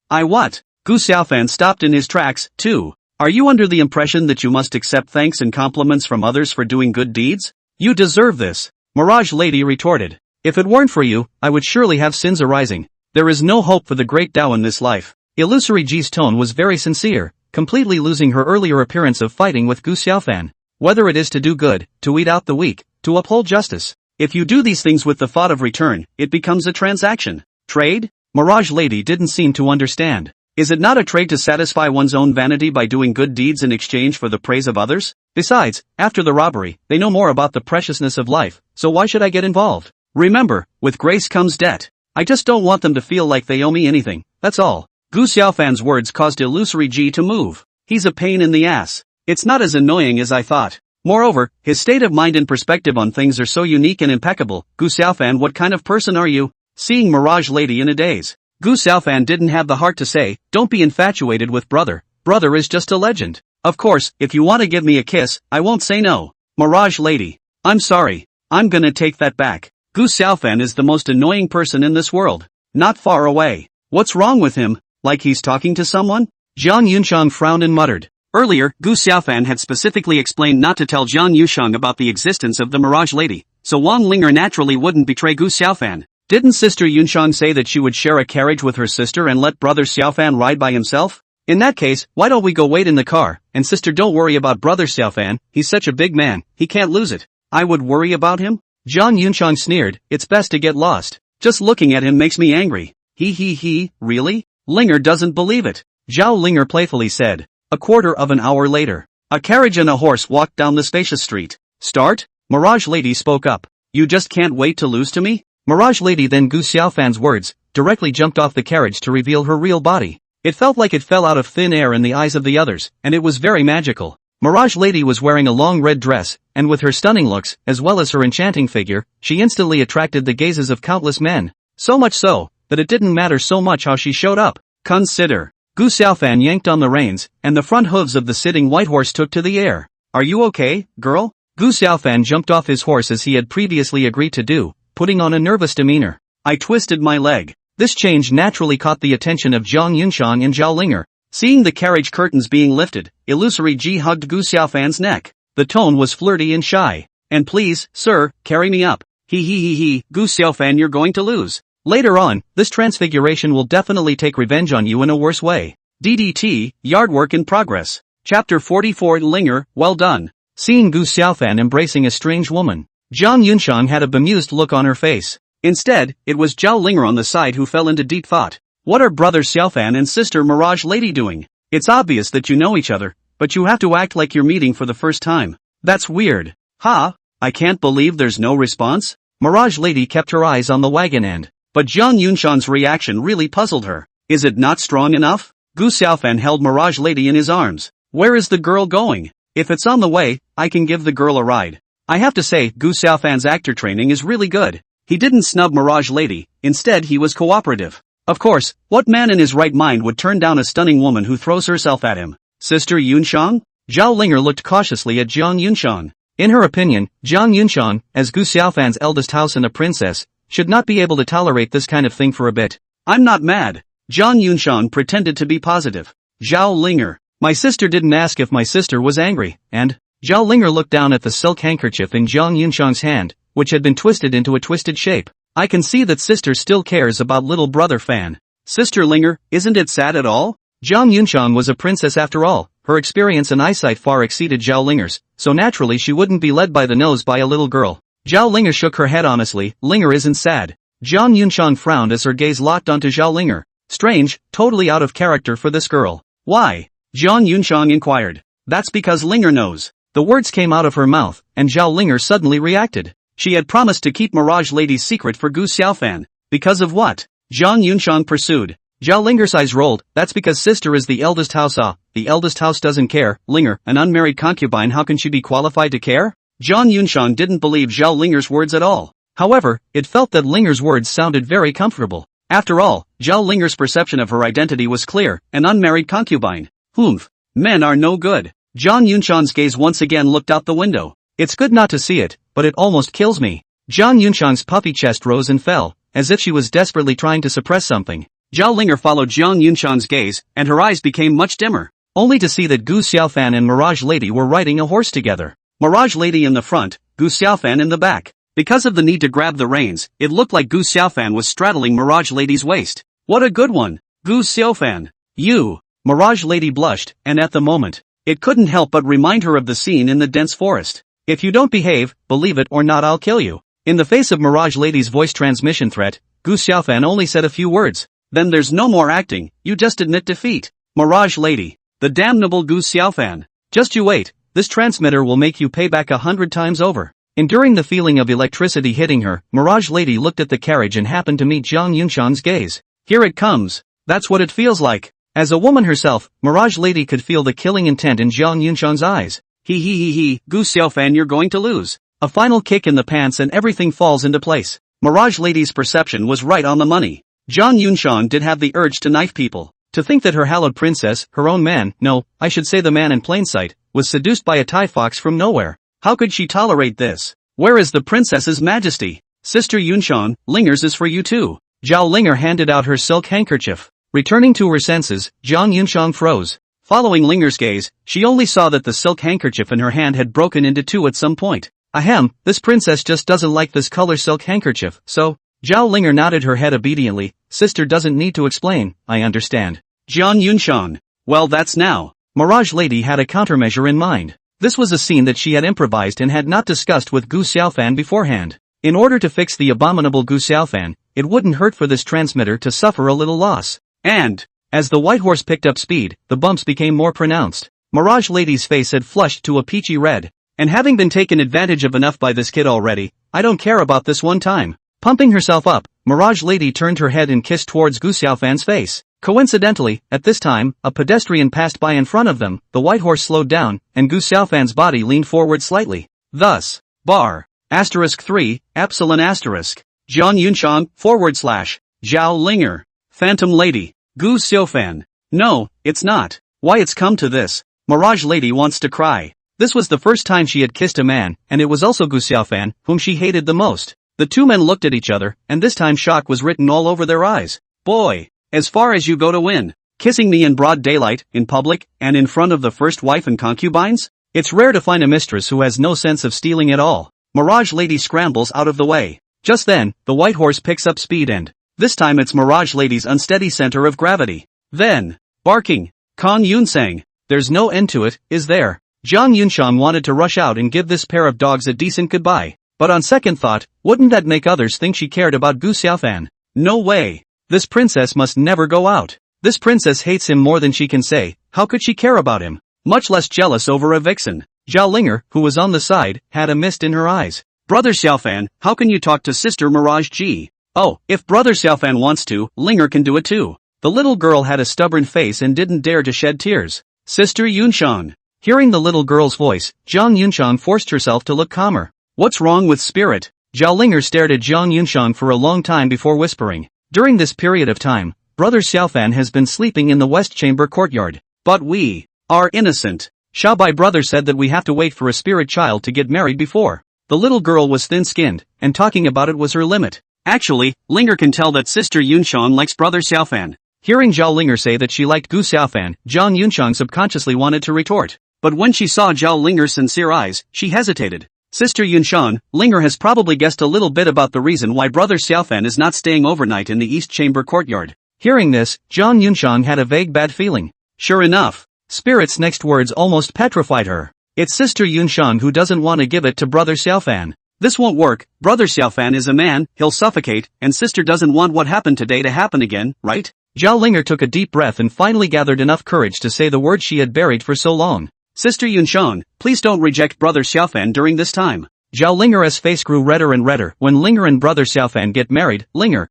I what? Gu Xiaofan stopped in his tracks, too. Are you under the impression that you must accept thanks and compliments from others for doing good deeds? You deserve this. Mirage Lady retorted. If it weren't for you, I would surely have sins arising. There is no hope for the great Tao in this life. Illusory Ji's tone was very sincere, completely losing her earlier appearance of fighting with Gu Xiaofan. Whether it is to do good, to weed out the weak, to uphold justice. If you do these things with the thought of return, it becomes a transaction. Trade? Mirage Lady didn't seem to understand. Is it not a trade to satisfy one's own vanity by doing good deeds in exchange for the praise of others? Besides, after the robbery, they know more about the preciousness of life, so why should I get involved? Remember, with grace comes debt. I just don't want them to feel like they owe me anything, that's all. Gu Xiaofan's words caused Illusory G to move. He's a pain in the ass. It's not as annoying as I thought. Moreover, his state of mind and perspective on things are so unique and impeccable. Gu Xiaofan, what kind of person are you? Seeing Mirage Lady in a daze. Gu Xiaofan didn't have the heart to say, don't be infatuated with brother. Brother is just a legend. Of course, if you want to give me a kiss, I won't say no. Mirage Lady. I'm sorry. I'm gonna take that back. Gu Xiaofan is the most annoying person in this world. Not far away. What's wrong with him? Like he's talking to someone? Jiang Yunxiang frowned and muttered. Earlier, Gu Xiaofan had specifically explained not to tell Jiang Yunxiang about the existence of the Mirage Lady, so Wang Linger naturally wouldn't betray Gu Xiaofan. Didn't Sister Yunxiang say that she would share a carriage with her sister and let Brother Xiaofan ride by himself? In that case, why don't we go wait in the car, and sister don't worry about Brother Xiaofan, he's such a big man, he can't lose it. I would worry about him? Jiang Yunxiang sneered, it's best to get lost. Just looking at him makes me angry. He, really? Linger doesn't believe it. Zhao Linger playfully said. A quarter of an hour later. A carriage and a horse walked down the spacious street. Start? Mirage Lady spoke up. You just can't wait to lose to me? Mirage Lady then Gu Xiaofan's words, directly jumped off the carriage to reveal her real body. It felt like it fell out of thin air in the eyes of the others, and it was very magical. Mirage Lady was wearing a long red dress, and with her stunning looks, as well as her enchanting figure, she instantly attracted the gazes of countless men. So much so, that it didn't matter so much how she showed up. Consider. Gu Xiaofan yanked on the reins, and the front hooves of the sitting white horse took to the air. Are you okay, girl? Gu Xiaofan jumped off his horse as he had previously agreed to do, putting on a nervous demeanor. I twisted my leg. This change naturally caught the attention of Jiang Yunxiang and Zhao Linger. Seeing the carriage curtains being lifted, Illusory G hugged Gu Xiaofan's neck. The tone was flirty and shy. And please, sir, carry me up. He, Gu Xiaofan, you're going to lose. Later on, this transfiguration will definitely take revenge on you in a worse way. DDT, yard work in progress. Chapter 44 Linger, well done. Seeing Gu Xiaofan embracing a strange woman, Jiang Yunxiang had a bemused look on her face. Instead, it was Zhao Linger on the side who fell into deep thought. What are Brother Xiaofan and Sister Mirage Lady doing? It's obvious that you know each other, but you have to act like you're meeting for the first time. That's weird. Ha? I can't believe there's no response? Mirage Lady kept her eyes on the wagon end. But Jiang Yunxiang's reaction really puzzled her. Is it not strong enough? Gu Xiaofan held Mirage Lady in his arms. Where is the girl going? If it's on the way, I can give the girl a ride. I have to say, Gu Xiaofan's actor training is really good. He didn't snub Mirage Lady, instead he was cooperative. Of course, what man in his right mind would turn down a stunning woman who throws herself at him? Sister Yunxiang? Zhao Linger looked cautiously at Jiang Yunxiang. In her opinion, Jiang Yunxiang, as Gu Xiaofan's eldest house and a princess, should not be able to tolerate this kind of thing for a bit. I'm not mad. Jiang Yunxiang pretended to be positive. Zhao Linger. My sister didn't ask if my sister was angry, and... Zhao Linger looked down at the silk handkerchief in Jiang Yunxiang's hand, which had been twisted into a twisted shape. I can see that sister still cares about little brother Fan. Sister Linger, isn't it sad at all? Jiang Yunxiang was a princess after all. Her experience and eyesight far exceeded Zhao Linger's, so naturally she wouldn't be led by the nose by a little girl. Zhao Linger shook her head honestly. Linger isn't sad. Jiang Yunxiang frowned as her gaze locked onto Zhao Linger. Strange, totally out of character for this girl. Why? Jiang Yunxiang inquired. That's because Linger knows. The words came out of her mouth, and Zhao Linger suddenly reacted. She had promised to keep Mirage Lady's secret for Gu Xiaofan. Because of what? Jiang Yunxiang pursued. Zhao Linger's eyes rolled. That's because sister is the eldest house. The eldest house doesn't care. Linger, an unmarried concubine, how can she be qualified to care? Jiang Yunxiang didn't believe Zhao Linger's words at all. However, it felt that Linger's words sounded very comfortable. After all, Zhao Linger's perception of her identity was clear, an unmarried concubine. Humph. Men are no good. Jiang Yunxiang's gaze once again looked out the window. It's good not to see it, but it almost kills me. Jiang Yunxiang's puffy chest rose and fell, as if she was desperately trying to suppress something. Zhao Linger followed Jiang Yunxiang's gaze, and her eyes became much dimmer, only to see that Gu Xiaofan and Mirage Lady were riding a horse together. Mirage Lady in the front, Gu Xiaofan in the back. Because of the need to grab the reins, it looked like Gu Xiaofan was straddling Mirage Lady's waist. What a good one! Gu Xiaofan. You! Mirage Lady blushed, and at the moment, it couldn't help but remind her of the scene in the dense forest. If you don't behave, believe it or not, I'll kill you. In the face of Mirage Lady's voice transmission threat, Gu Xiaofan only said a few words. Then there's no more acting, you just admit defeat. Mirage Lady. The damnable Gu Xiaofan. Just you wait, this transmitter will make you pay back 100 times over. Enduring the feeling of electricity hitting her, Mirage Lady looked at the carriage and happened to meet Jiang Yunshan's gaze. Here it comes. That's what it feels like. As a woman herself, Mirage Lady could feel the killing intent in Jiang Yunshan's eyes. Gu Xiaofan, you're going to lose. A final kick in the pants and everything falls into place. Mirage Lady's perception was right on the money. Jiang Yunshan did have the urge to knife people. To think that her hallowed princess, her own man, no, I should say the man in plain sight, was seduced by a Thai fox from nowhere. How could she tolerate this? Where is the princess's majesty? Sister Yunshan, Lingers is for you too. Zhao Linger handed out her silk handkerchief. Returning to her senses, Jiang Yunshan froze. Following Linger's gaze, she only saw that the silk handkerchief in her hand had broken into two at some point. Ahem, this princess just doesn't like this color silk handkerchief, so... Zhao Linger nodded her head obediently. Sister doesn't need to explain, I understand. Jiang Yunshan. Well, that's now. Mirage Lady had a countermeasure in mind. This was a scene that she had improvised and had not discussed with Gu Xiaofan beforehand. In order to fix the abominable Gu Xiaofan, it wouldn't hurt for this transmitter to suffer a little loss. And, as the white horse picked up speed, the bumps became more pronounced. Mirage Lady's face had flushed to a peachy red. And having been taken advantage of enough by this kid already, I don't care about this one time. Pumping herself up, Mirage Lady turned her head and kissed towards Gu Xiaofan's face. Coincidentally, at this time, a pedestrian passed by in front of them, the white horse slowed down, and Gu Xiaofan's body leaned forward slightly. Thus, bar, *3, epsilon asterisk, Jiang Yunshan, / Zhao Linger, Phantom Lady, Gu Xiaofan. No, it's not. Why it's come to this. Mirage Lady wants to cry. This was the first time she had kissed a man, and it was also Gu Xiaofan, whom she hated the most. The two men looked at each other, and this time shock was written all over their eyes. Boy, as far as you go to win. Kissing me in broad daylight, in public, and in front of the first wife and concubines? It's rare to find a mistress who has no sense of stealing at all. Mirage Lady scrambles out of the way. Just then, the white horse picks up speed and, this time it's Mirage Lady's unsteady center of gravity. Then, barking, Kong Yunsang. There's no end to it, is there? Jiang Yunshan wanted to rush out and give this pair of dogs a decent goodbye. But on second thought, wouldn't that make others think she cared about Gu Xiaofan? No way. This princess must never go out. This princess hates him more than she can say. How could she care about him? Much less jealous over a vixen. Zhao Linger, who was on the side, had a mist in her eyes. Brother Xiaofan, how can you talk to Sister Mirage G? Oh, if Brother Xiaofan wants to, Linger can do it too. The little girl had a stubborn face and didn't dare to shed tears. Sister Yunshan. Hearing the little girl's voice, Jiang Yunshan forced herself to look calmer. What's wrong with Spirit? Zhao Linger stared at Jiang Yunshan for a long time before whispering. During this period of time, Brother Xiaofan has been sleeping in the West Chamber courtyard. But we are innocent. Xiaobai brother said that we have to wait for a spirit child to get married before. The little girl was thin-skinned, and talking about it was her limit. Actually, Linger can tell that Sister Yunshan likes Brother Xiaofan. Hearing Zhao Linger say that she liked Gu Xiaofan, Jiang Yunshan subconsciously wanted to retort. But when she saw Zhao Linger's sincere eyes, she hesitated. Sister Yunshan, Linger has probably guessed a little bit about the reason why Brother Xiaofan is not staying overnight in the East Chamber courtyard. Hearing this, Jiang Yunshan had a vague bad feeling. Sure enough, Spirit's next words almost petrified her. It's Sister Yunshan who doesn't want to give it to Brother Xiaofan. This won't work. Brother Xiaofan is a man, he'll suffocate, and Sister doesn't want what happened today to happen again, right? Zhao Linger took a deep breath and finally gathered enough courage to say the words she had buried for so long. Sister Yunshan, please don't reject Brother Xiaofan during this time. Zhao Linger's face grew redder and redder. When Linger and Brother Xiaofan get married, Linger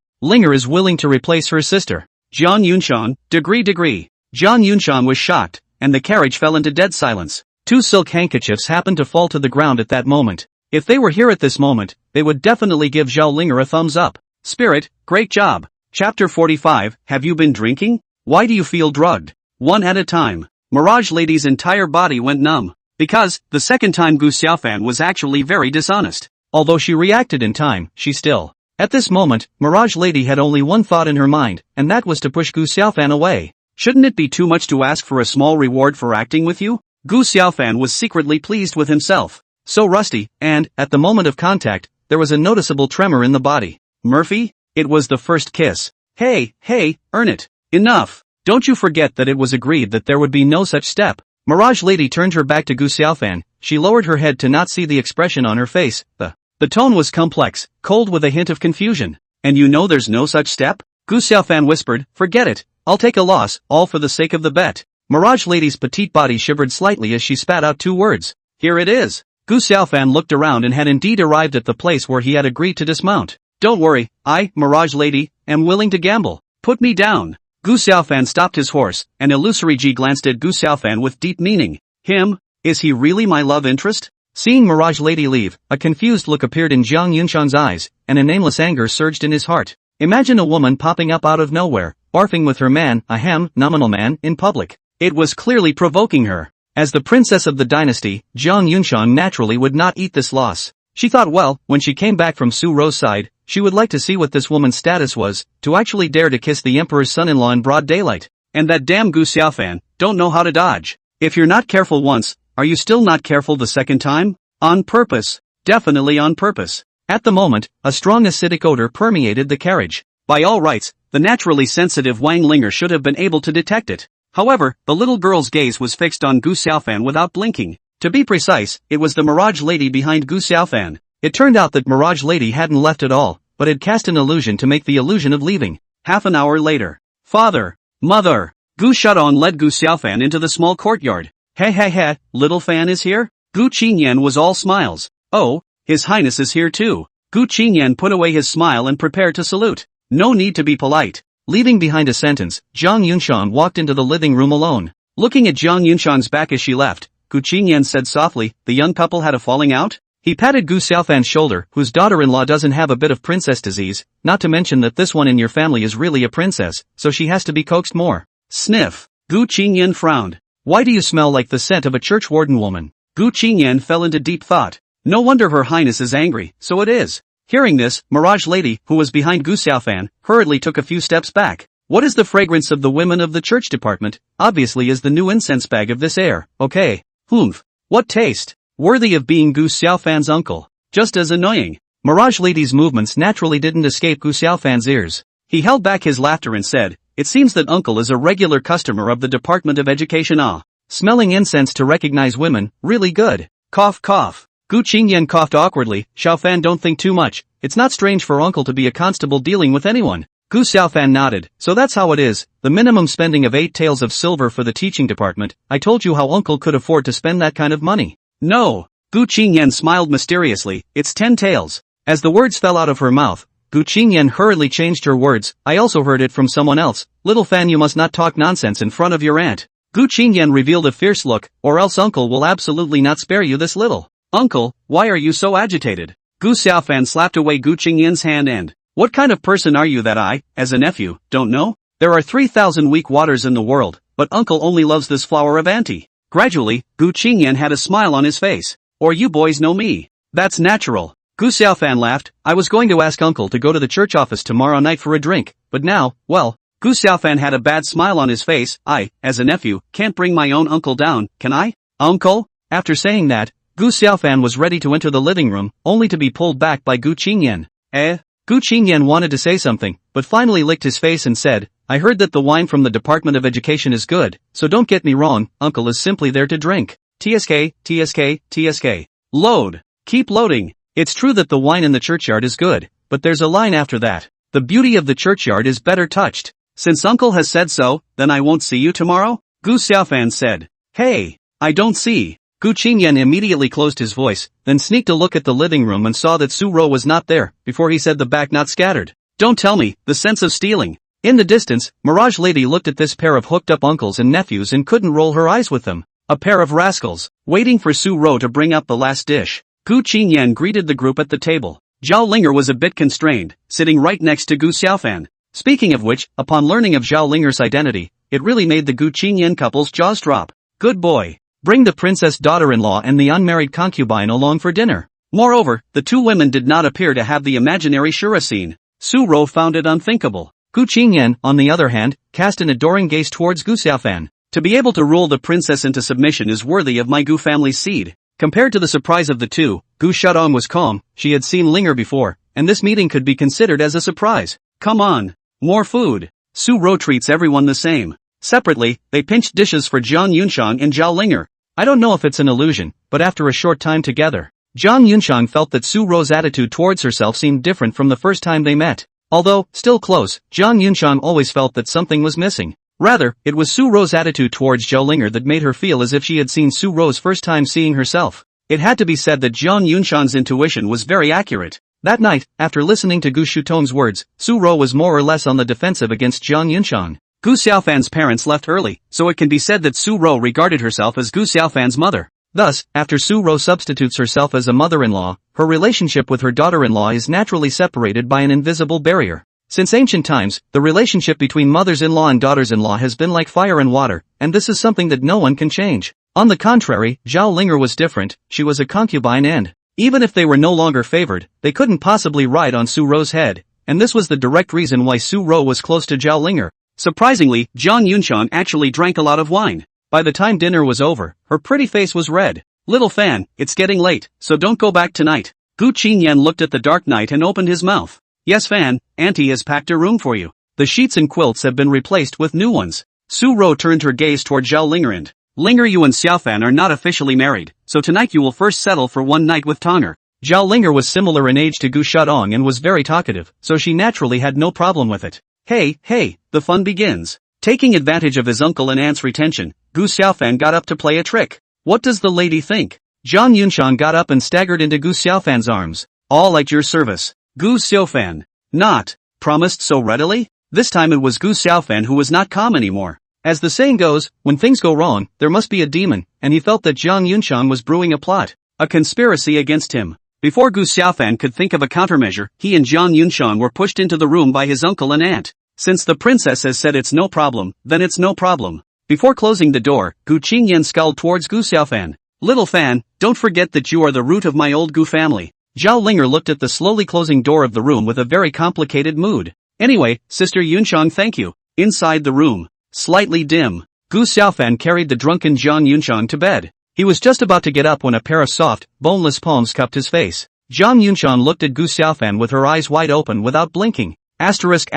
is willing to replace her sister. Jiang Yunshan, degree. Jiang Yunshan was shocked, and the carriage fell into dead silence. Two silk handkerchiefs happened to fall to the ground at that moment. If they were here at this moment, they would definitely give Zhao Linger a thumbs up. Spirit, great job. Chapter 45, have you been drinking? Why do you feel drugged? One at a time. Mirage Lady's entire body went numb. Because, the second time Gu Xiaofan was actually very dishonest. Although she reacted in time, she still. At this moment, Mirage Lady had only one thought in her mind, and that was to push Gu Xiaofan away. Shouldn't it be too much to ask for a small reward for acting with you? Gu Xiaofan was secretly pleased with himself. So rusty, and, at the moment of contact, there was a noticeable tremor in the body. Murphy? It was the first kiss. Hey, earn it. Enough. Don't you forget that it was agreed that there would be no such step. Mirage Lady turned her back to Gu Xiaofan. She lowered her head to not see the expression on her face. The tone was complex, cold with a hint of confusion. And you know there's no such step? Gu Xiaofan whispered, forget it. I'll take a loss, all for the sake of the bet. Mirage Lady's petite body shivered slightly as she spat out two words. Here it is. Gu Xiaofan looked around and had indeed arrived at the place where he had agreed to dismount. Don't worry, I, Mirage Lady, am willing to gamble. Put me down. Gu Xiaofan stopped his horse, and Illusory Ji glanced at Gu Xiaofan with deep meaning. Him? Is he really my love interest? Seeing Mirage Lady leave, a confused look appeared in Jiang Yunshang's eyes, and a nameless anger surged in his heart. Imagine a woman popping up out of nowhere, barfing with her man, nominal man, in public. It was clearly provoking her. As the princess of the dynasty, Jiang Yunshang naturally would not eat this loss. She thought well, when she came back from Su Ro's side, she would like to see what this woman's status was, to actually dare to kiss the emperor's son-in-law in broad daylight. And that damn Gu Xiaofan, don't know how to dodge. If you're not careful once, are you still not careful the second time? On purpose. Definitely on purpose. At the moment, a strong acidic odor permeated the carriage. By all rights, the naturally sensitive Wang Linger should have been able to detect it. However, the little girl's gaze was fixed on Gu Xiaofan without blinking. To be precise, it was the Mirage Lady behind Gu Xiaofan. It turned out that Mirage Lady hadn't left at all, but had cast an illusion to make the illusion of leaving. Half an hour later. Father! Mother! Gu Shadong led Gu Xiaofan into the small courtyard. Hey, little fan is here? Gu Qingyan was all smiles. Oh, His Highness is here too. Gu Qingyan put away his smile and prepared to salute. No need to be polite. Leaving behind a sentence, Jiang Yunshang walked into the living room alone. Looking at Jiang Yunshang's back as she left, Gu Qingyan said softly, the young couple had a falling out? He patted Gu Xiaofan's shoulder, whose daughter-in-law doesn't have a bit of princess disease, not to mention that this one in your family is really a princess, so she has to be coaxed more. Sniff. Gu Qingyan frowned. Why do you smell like the scent of a church warden woman? Gu Qingyan fell into deep thought. No wonder Her Highness is angry, so it is. Hearing this, Mirage Lady, who was behind Gu Xiaofan, hurriedly took a few steps back. What is the fragrance of the women of the church department? Obviously is the new incense bag of this air, okay. Humph. What taste? Worthy of being Gu Xiaofan's uncle. Just as annoying. Mirage Lady's movements naturally didn't escape Gu Xiaofan's ears. He held back his laughter and said, it seems that uncle is a regular customer of the Department of Education. Smelling incense to recognize women, really good. Cough cough. Gu Qingyan coughed awkwardly. Xiaofan, don't think too much. It's not strange for uncle to be a constable dealing with anyone. Gu Xiaofan nodded. So that's how it is. The minimum spending of 8 taels of silver for the teaching department. I told you how uncle could afford to spend that kind of money. No. Gu Qingyan smiled mysteriously. It's 10 taels. As the words fell out of her mouth, Gu Qingyan hurriedly changed her words. I also heard it from someone else. Little fan, you must not talk nonsense in front of your aunt. Gu Qingyan revealed a fierce look, or else uncle will absolutely not spare you this little. Uncle, why are you so agitated? Gu Xiaofan slapped away Gu Qingyan's hand and, what kind of person are you that I, as a nephew, don't know? There are 3,000 weak waters in the world, but uncle only loves this flower of auntie. Gradually, Gu Qingyan had a smile on his face. Or you boys know me. That's natural. Gu Xiaofan laughed. I was going to ask uncle to go to the church office tomorrow night for a drink, but now, well, Gu Xiaofan had a bad smile on his face. I, as a nephew, can't bring my own uncle down, can I? Uncle? After saying that, Gu Xiaofan was ready to enter the living room, only to be pulled back by Gu Qingyan. Gu Qingyan wanted to say something, but finally licked his face and said, I heard that the wine from the Department of Education is good, so don't get me wrong, uncle is simply there to drink. TSK. Load. Keep loading. It's true that the wine in the churchyard is good, but there's a line after that. The beauty of the churchyard is better touched. Since uncle has said so, then I won't see you tomorrow? Gu Xiaofan said. Hey, I don't see. Gu Qingyan immediately closed his voice, then sneaked a look at the living room and saw that Su Ro was not there, before he said the back not scattered. Don't tell me, the sense of stealing. In the distance, Mirage Lady looked at this pair of hooked-up uncles and nephews and couldn't roll her eyes with them. A pair of rascals, waiting for Su Ro to bring up the last dish. Gu Qingyan greeted the group at the table. Zhao Linger was a bit constrained, sitting right next to Gu Xiaofan. Speaking of which, upon learning of Zhao Linger's identity, it really made the Gu Qingyan couple's jaws drop. Good boy. Bring the princess daughter-in-law and the unmarried concubine along for dinner. Moreover, the two women did not appear to have the imaginary Shura scene. Su Ro found it unthinkable. Gu Qingyan, on the other hand, cast an adoring gaze towards Gu Xiaofan. To be able to rule the princess into submission is worthy of my Gu family's seed. Compared to the surprise of the two, Gu Shadong was calm. She had seen Linger before, and this meeting could be considered as a surprise. Come on. More food. Su Ro treats everyone the same. Separately, they pinched dishes for Jiang Yunshang and Zhao Linger. I don't know if it's an illusion, but after a short time together, Jiang Yunshang felt that Su Ro's attitude towards herself seemed different from the first time they met. Although, still close, Jiang Yunshang always felt that something was missing. Rather, it was Su Ro's attitude towards Zhao Linger that made her feel as if she had seen Su Ro's first time seeing herself. It had to be said that Jiang Yunshan's intuition was very accurate. That night, after listening to Gu Shutong's words, Su Ro was more or less on the defensive against Jiang Yunshan. Gu Xiaofan's parents left early, so it can be said that Su Ro regarded herself as Gu Xiaofan's mother. Thus, after Su Ro substitutes herself as a mother-in-law, her relationship with her daughter-in-law is naturally separated by an invisible barrier. Since ancient times, the relationship between mothers-in-law and daughters-in-law has been like fire and water, and this is something that no one can change. On the contrary, Zhao Linger was different. She was a concubine and, even if they were no longer favored, they couldn't possibly ride on Su Ro's head, and this was the direct reason why Su Ro was close to Zhao Linger. Surprisingly, Jiang Yunshan actually drank a lot of wine. By the time dinner was over, her pretty face was red. Little fan, it's getting late, so don't go back tonight. Gu Qingyan looked at the dark night and opened his mouth. Yes fan, auntie has packed a room for you. The sheets and quilts have been replaced with new ones. Su Ro turned her gaze toward Zhao Linger and, Linger, you and Xiaofan are not officially married, so tonight you will first settle for one night with Tonger. Zhao Linger was similar in age to Gu Shadong and was very talkative, so she naturally had no problem with it. Hey, the fun begins. Taking advantage of his uncle and aunt's retention, Gu Xiaofan got up to play a trick. What does the lady think? Jiang Yunshan got up and staggered into Gu Xiaofan's arms. All at your service. Gu Xiaofan. Not promised so readily? This time it was Gu Xiaofan who was not calm anymore. As the saying goes, when things go wrong, there must be a demon, and he felt that Jiang Yunshan was brewing a plot. A conspiracy against him. Before Gu Xiaofan could think of a countermeasure, he and Jiang Yunshan were pushed into the room by his uncle and aunt. Since the princess has said it's no problem, then it's no problem. Before closing the door, Gu Qingyan scowled towards Gu Xiaofan. Little fan, don't forget that you are the root of my old Gu family. Zhao Linger looked at the slowly closing door of the room with a very complicated mood. Anyway, Sister Yunshan, thank you. Inside the room, slightly dim, Gu Xiaofan carried the drunken Jiang Yunshan to bed. He was just about to get up when a pair of soft, boneless palms cupped his face. Jiang Yunshan looked at Gu Xiaofan with her eyes wide open without blinking. Asterisk.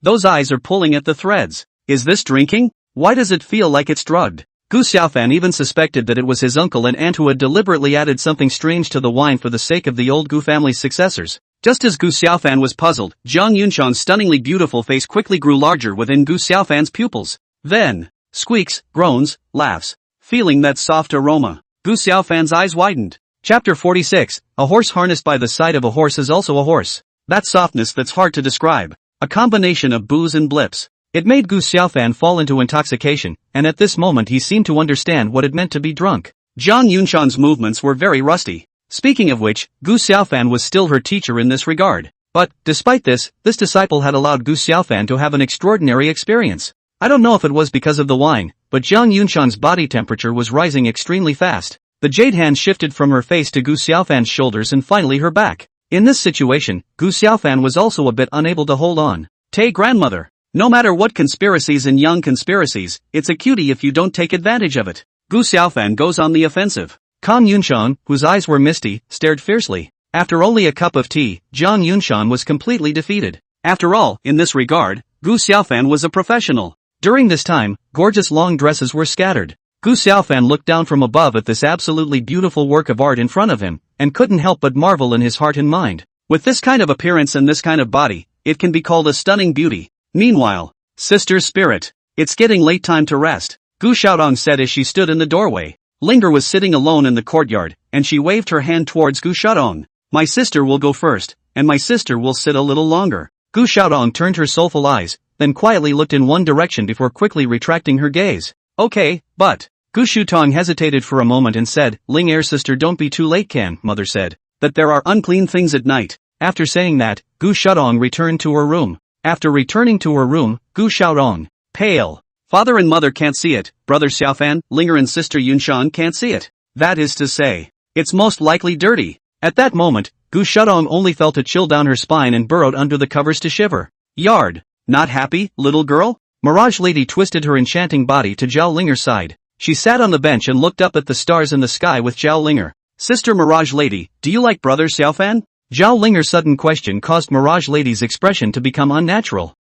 Those eyes are pulling at the threads. Is this drinking? Why does it feel like it's drugged? Gu Xiaofan even suspected that it was his uncle and aunt who had deliberately added something strange to the wine for the sake of the old Gu family's successors. Just as Gu Xiaofan was puzzled, Jiang Yunshan's stunningly beautiful face quickly grew larger within Gu Xiaofan's pupils. Then, squeaks, groans, laughs. Feeling that soft aroma, Gu Xiaofan's eyes widened. Chapter 46, A horse harnessed by the side of a horse is also a horse. That softness that's hard to describe. A combination of booze and blips. It made Gu Xiaofan fall into intoxication, and at this moment he seemed to understand what it meant to be drunk. Jiang Yunshan's movements were very rusty. Speaking of which, Gu Xiaofan was still her teacher in this regard. But, despite this disciple had allowed Gu Xiaofan to have an extraordinary experience. I don't know if it was because of the wine, but Jiang Yunshan's body temperature was rising extremely fast. The jade hand shifted from her face to Gu Xiaofan's shoulders and finally her back. In this situation, Gu Xiaofan was also a bit unable to hold on. Tay grandmother. No matter what conspiracies and young conspiracies, it's a cutie if you don't take advantage of it. Gu Xiaofan goes on the offensive. Kang Yunshan, whose eyes were misty, stared fiercely. After only a cup of tea, Jiang Yunshan was completely defeated. After all, in this regard, Gu Xiaofan was a professional. During this time, gorgeous long dresses were scattered. Gu Xiaofan looked down from above at this absolutely beautiful work of art in front of him, and couldn't help but marvel in his heart and mind. With this kind of appearance and this kind of body, it can be called a stunning beauty. Meanwhile, Sister Spirit, it's getting late, time to rest, Gu Xiaodong said as she stood in the doorway. Linger was sitting alone in the courtyard, and she waved her hand towards Gu Xiaodong. My sister will go first, and my sister will sit a little longer. Gu Xiaodong turned her soulful eyes, then quietly looked in one direction before quickly retracting her gaze. Okay, but... Gu Shutong hesitated for a moment and said, Ling sister, don't be too late, can, mother said, that there are unclean things at night. After saying that, Gu Shadong returned to her room. After returning to her room, Gu Xiaodong, pale. Father and mother can't see it, brother Xiaofan, Linger and sister Yunshan can't see it. That is to say, it's most likely dirty. At that moment, Gu Shadong only felt a chill down her spine and burrowed under the covers to shiver. Yard. Not happy, little girl? Mirage Lady twisted her enchanting body to Zhao Linger's side. She sat on the bench and looked up at the stars in the sky with Zhao Linger. Sister Mirage Lady, do you like brother Xiaofan? Zhao Linger's sudden question caused Mirage Lady's expression to become unnatural.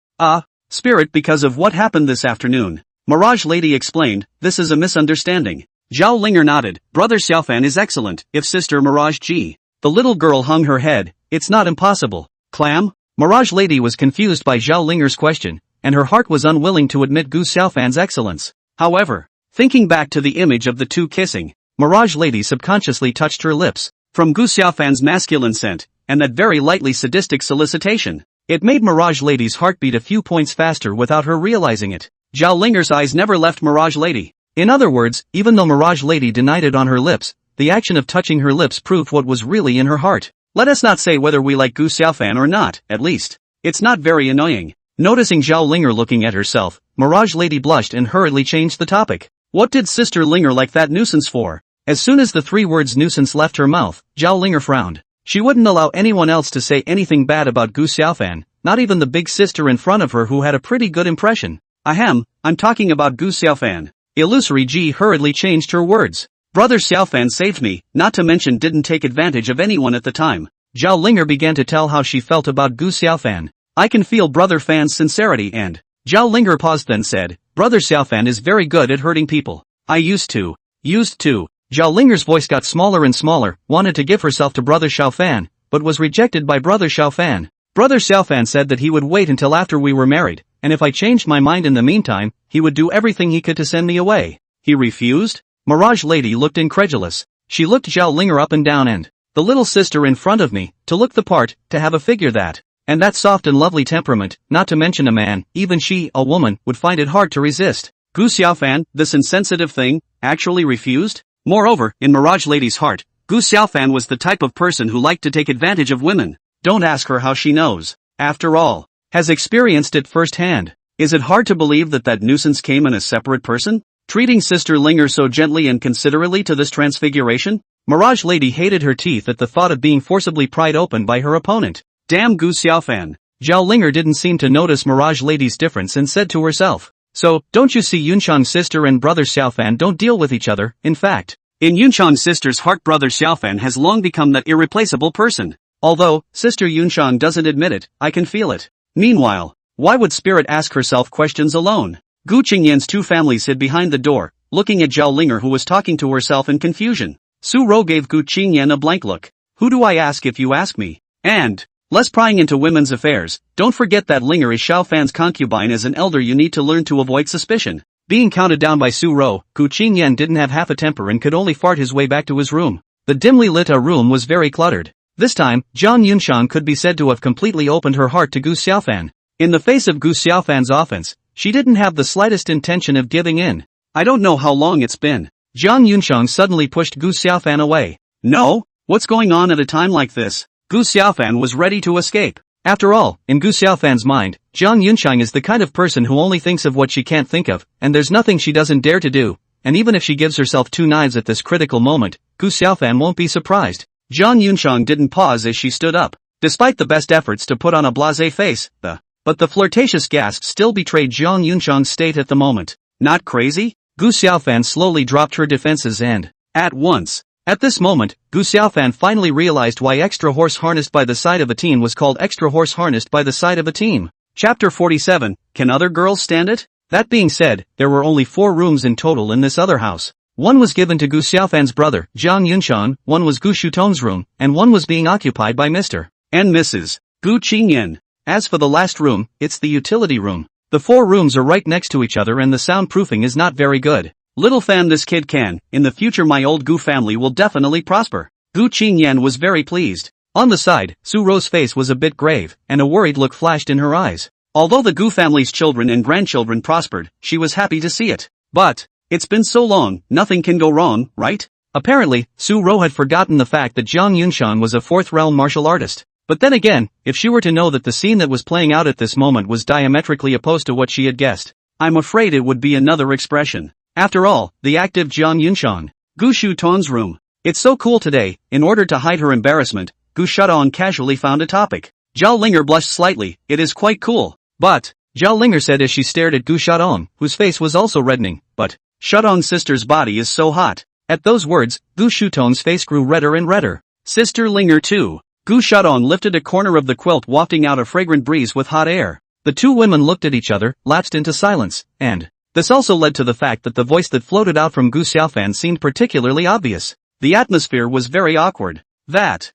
Spirit, because of what happened this afternoon. Mirage Lady explained, this is a misunderstanding. Zhao Linger nodded, brother Xiaofan is excellent, if sister Mirage G. The little girl hung her head, it's not impossible. Clam? Mirage Lady was confused by Zhao Linger's question, and her heart was unwilling to admit Gu Xiaofan's excellence. However, thinking back to the image of the two kissing, Mirage Lady subconsciously touched her lips. From Gu Xiaofan's masculine scent, and that very lightly sadistic solicitation, it made Mirage Lady's heart beat a few points faster without her realizing it. Zhao Linger's eyes never left Mirage Lady. In other words, even though Mirage Lady denied it on her lips, the action of touching her lips proved what was really in her heart. Let us not say whether we like Gu Xiaofan or not, at least. It's not very annoying. Noticing Zhao Linger looking at herself, Mirage Lady blushed and hurriedly changed the topic. What did Sister Linger like that nuisance for? As soon as the 3 words nuisance left her mouth, Zhao Linger frowned. She wouldn't allow anyone else to say anything bad about Gu Xiaofan, not even the big sister in front of her who had a pretty good impression. Ahem, I'm talking about Gu Xiaofan. Illusory Ji hurriedly changed her words. Brother Xiaofan saved me, not to mention didn't take advantage of anyone at the time. Zhao Linger began to tell how she felt about Gu Xiaofan. I can feel Brother Fan's sincerity and... Zhao Linger paused then said, Brother Xiaofan is very good at hurting people. I used to. Zhao Linger's voice got smaller and smaller, wanted to give herself to Brother Xiaofan, but was rejected by Brother Xiaofan. Brother Xiaofan said that he would wait until after we were married, and if I changed my mind in the meantime, he would do everything he could to send me away. He refused? Mirage Lady looked incredulous. She looked Zhao Linger up and down and, the little sister in front of me, to look the part, to have a figure that, and that soft and lovely temperament, not to mention a man, even she, a woman, would find it hard to resist. Gu Xiaofan, this insensitive thing, actually refused? Moreover, in Mirage Lady's heart, Gu Xiaofan was the type of person who liked to take advantage of women. Don't ask her how she knows. After all, has experienced it firsthand. Is it hard to believe that that nuisance came in a separate person? Treating Sister Linger so gently and considerately to this transfiguration? Mirage Lady hated her teeth at the thought of being forcibly pried open by her opponent. Damn Gu Xiaofan. Zhao Linger didn't seem to notice Mirage Lady's difference and said to herself. So, don't you see Yunchang's sister and Brother Xiaofan don't deal with each other, in fact. In Yunchang's sister's heart Brother Xiaofan has long become that irreplaceable person. Although, Sister Yunchang doesn't admit it, I can feel it. Meanwhile, why would Spirit ask herself questions alone? Gu Qingyan's 2 families hid behind the door, looking at Zhao Linger who was talking to herself in confusion. Su Rou gave Gu Qingyan a blank look. Who do I ask if you ask me? And, less prying into women's affairs, don't forget that Linger is Xiaofan's concubine. As an elder you need to learn to avoid suspicion. Being counted down by Su Rou, Gu Qingyan didn't have half a temper and could only fart his way back to his room. The dimly lit room was very cluttered. This time, Zhang Yunchang could be said to have completely opened her heart to Gu Xiaofan. In the face of Gu Xiaofan's offense, she didn't have the slightest intention of giving in. I don't know how long it's been. Zhang Yunchang suddenly pushed Gu Xiaofan away. No? What's going on at a time like this? Gu Xiaofan was ready to escape. After all, in Gu Xiaofan's mind, Zhang Yunchang is the kind of person who only thinks of what she can't think of, and there's nothing she doesn't dare to do, and even if she gives herself 2 knives at this critical moment, Gu Xiaofan won't be surprised. Zhang Yunchang didn't pause as she stood up. Despite the best efforts to put on a blasé face, but the flirtatious gasp still betrayed Zhang Yunchang's state at the moment. Not crazy? Gu Xiaofan slowly dropped her defenses and, at once. At this moment, Gu Xiaofan finally realized why extra horse harnessed by the side of a team was called extra horse harnessed by the side of a team. Chapter 47, Can Other Girls Stand It? That being said, there were only 4 rooms in total in this other house. One was given to Gu Xiaofan's brother, Zhang Yunchang, one was Gu Shutong's room, and one was being occupied by Mr. and Mrs. Gu Qingyan. As for the last room, it's the utility room. The 4 rooms are right next to each other and the soundproofing is not very good. Little fan this kid can, in the future my old Gu family will definitely prosper. Gu Qingyan was very pleased. On the side, Su Rou's face was a bit grave, and a worried look flashed in her eyes. Although the Gu family's children and grandchildren prospered, she was happy to see it. But, it's been so long, nothing can go wrong, right? Apparently, Su Rou had forgotten the fact that Zhang Yunchang was a 4th realm martial artist. But then again, if she were to know that the scene that was playing out at this moment was diametrically opposed to what she had guessed, I'm afraid it would be another expression. After all, the active Zhang Yunchang. Gu Shutong's room. It's so cool today. In order to hide her embarrassment, Gu Shutong casually found a topic. Zhao Linger blushed slightly. It is quite cool. But, Zhao Linger said as she stared at Gu Shutong, whose face was also reddening, but, Shutong's sister's body is so hot. At those words, Gu Shutong's face grew redder and redder. Sister Linger too. Gu Shutong lifted a corner of the quilt wafting out a fragrant breeze with hot air. The 2 women looked at each other, lapsed into silence, and this also led to the fact that the voice that floated out from Gu Xiaofan seemed particularly obvious. The atmosphere was very awkward. That.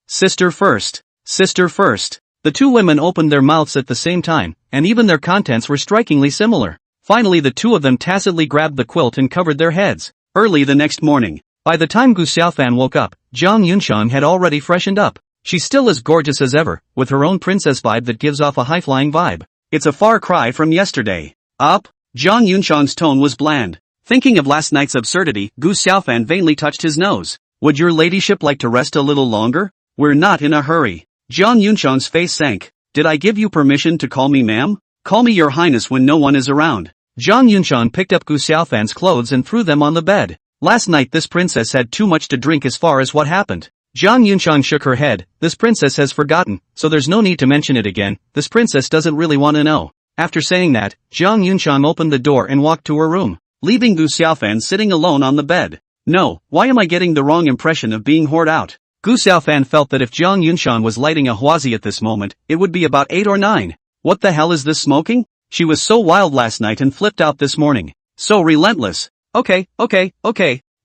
Sister first. The 2 women opened their mouths at the same time, and even their contents were strikingly similar. Finally the 2 of them tacitly grabbed the quilt and covered their heads. Early the next morning. By the time Gu Xiaofan woke up, Zhang Yunxiang had already freshened up. She's still as gorgeous as ever, with her own princess vibe that gives off a high-flying vibe. It's a far cry from yesterday. Up? Zhang Yunxiang's tone was bland. Thinking of last night's absurdity, Gu Xiaofan vainly touched his nose. Would your ladyship like to rest a little longer? We're not in a hurry. Zhang Yunxiang's face sank. Did I give you permission to call me ma'am? Call me your highness when no one is around. Zhang Yunxiang picked up Gu Xiaofan's clothes and threw them on the bed. Last night this princess had too much to drink as far as what happened. Zhang Yunxiang shook her head. This princess has forgotten, so there's no need to mention it again. This princess doesn't really want to know. After saying that, Zhang Yunxiang opened the door and walked to her room, leaving Gu Xiaofan sitting alone on the bed. No, why am I getting the wrong impression of being whored out? Gu Xiaofan felt that if Zhang Yunxiang was lighting a huazi at this moment, it would be about 8 or 9. What the hell is this smoking? She was so wild last night and flipped out this morning. So relentless. Okay.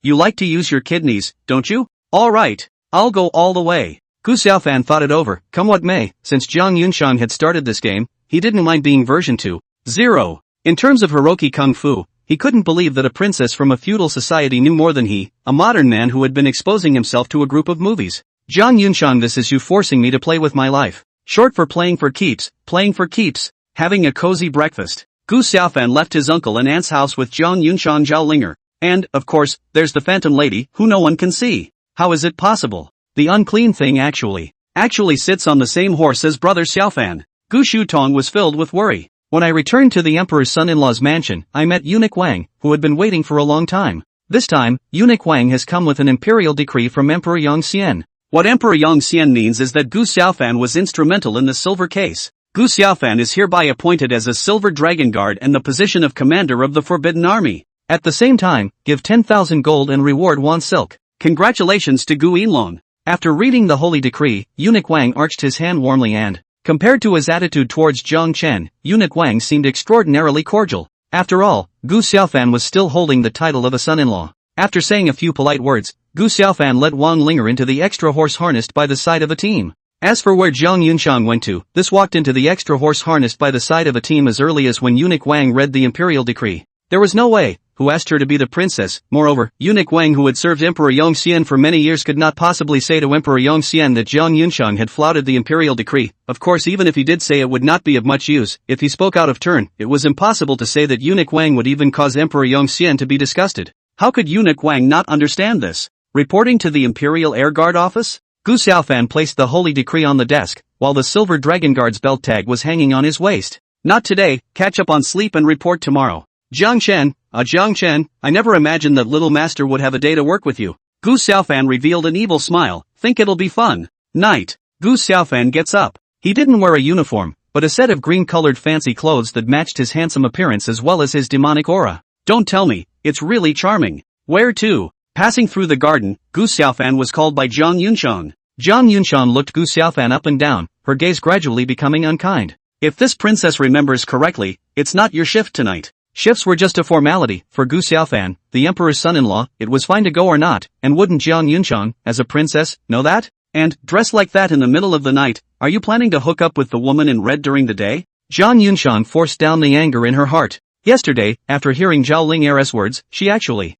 You like to use your kidneys, don't you? Alright, I'll go all the way. Gu Xiaofan thought it over, come what may, since Zhang Yunxiang had started this game, he didn't mind being version 2.0. In terms of Hiroki Kung Fu, he couldn't believe that a princess from a feudal society knew more than he, a modern man who had been exposing himself to a group of movies. Zhang Yunxiang, this is you forcing me to play with my life. Short for playing for keeps, having a cozy breakfast. Gu Xiaofan left his uncle and aunt's house with Zhang Yunxiang Zhaolinger. And, of course, there's the phantom lady, who no one can see. How is it possible? The unclean thing actually sits on the same horse as brother Xiaofan. Gu Shutong was filled with worry. When I returned to the emperor's son-in-law's mansion, I met Eunuch Wang, who had been waiting for a long time. This time, Eunuch Wang has come with an imperial decree from Emperor Yang Xian. What Emperor Yang Xian means is that Gu Xiaofan was instrumental in the silver case. Gu Xiaofan is hereby appointed as a silver dragon guard and the position of commander of the Forbidden Army. At the same time, give 10,000 gold and reward 1 silk. Congratulations to Gu Yinlong. After reading the holy decree, Eunuch Wang arched his hand warmly and, compared to his attitude towards Zhang Chen, Eunuch Wang seemed extraordinarily cordial. After all, Gu Xiaofan was still holding the title of a son-in-law. After saying a few polite words, Gu Xiaofan led Wang Linger into the extra horse harnessed by the side of a team. As for where Zhang Yunxiang went to, this walked into the extra horse harnessed by the side of a team as early as when Eunuch Wang read the imperial decree. There was no way, who asked her to be the princess. Moreover, Eunuch Wang, who had served Emperor Yang Xian for many years, could not possibly say to Emperor Yang Xian that Zhang Yunxiang had flouted the imperial decree. Of course, even if he did say it would not be of much use. If he spoke out of turn, it was impossible to say that Eunuch Wang would even cause Emperor Yang Xian to be disgusted. How could Eunuch Wang not understand this? Reporting to the Imperial Air Guard office? Gu Xiaofan placed the holy decree on the desk, while the silver dragon guard's belt tag was hanging on his waist. Not today, catch up on sleep and report tomorrow. Zhang Chen, I never imagined that little master would have a day to work with you. Gu Xiaofan revealed an evil smile. Think it'll be fun. Night. Gu Xiaofan gets up. He didn't wear a uniform, but a set of green-colored fancy clothes that matched his handsome appearance as well as his demonic aura. Don't tell me, it's really charming. Where to? Passing through the garden, Gu Xiaofan was called by Zhang Yunxiang. Zhang Yunxiang looked Gu Xiaofan up and down, her gaze gradually becoming unkind. If this princess remembers correctly, it's not your shift tonight. Shifts were just a formality, for Gu Xiaofan, the emperor's son-in-law. It was fine to go or not, and wouldn't Zhang Yunxiang, as a princess, know that? And, dressed like that in the middle of the night, are you planning to hook up with the woman in red during the day? Zhang Yunxiang forced down the anger in her heart. Yesterday, after hearing Zhao Ling's words, she actually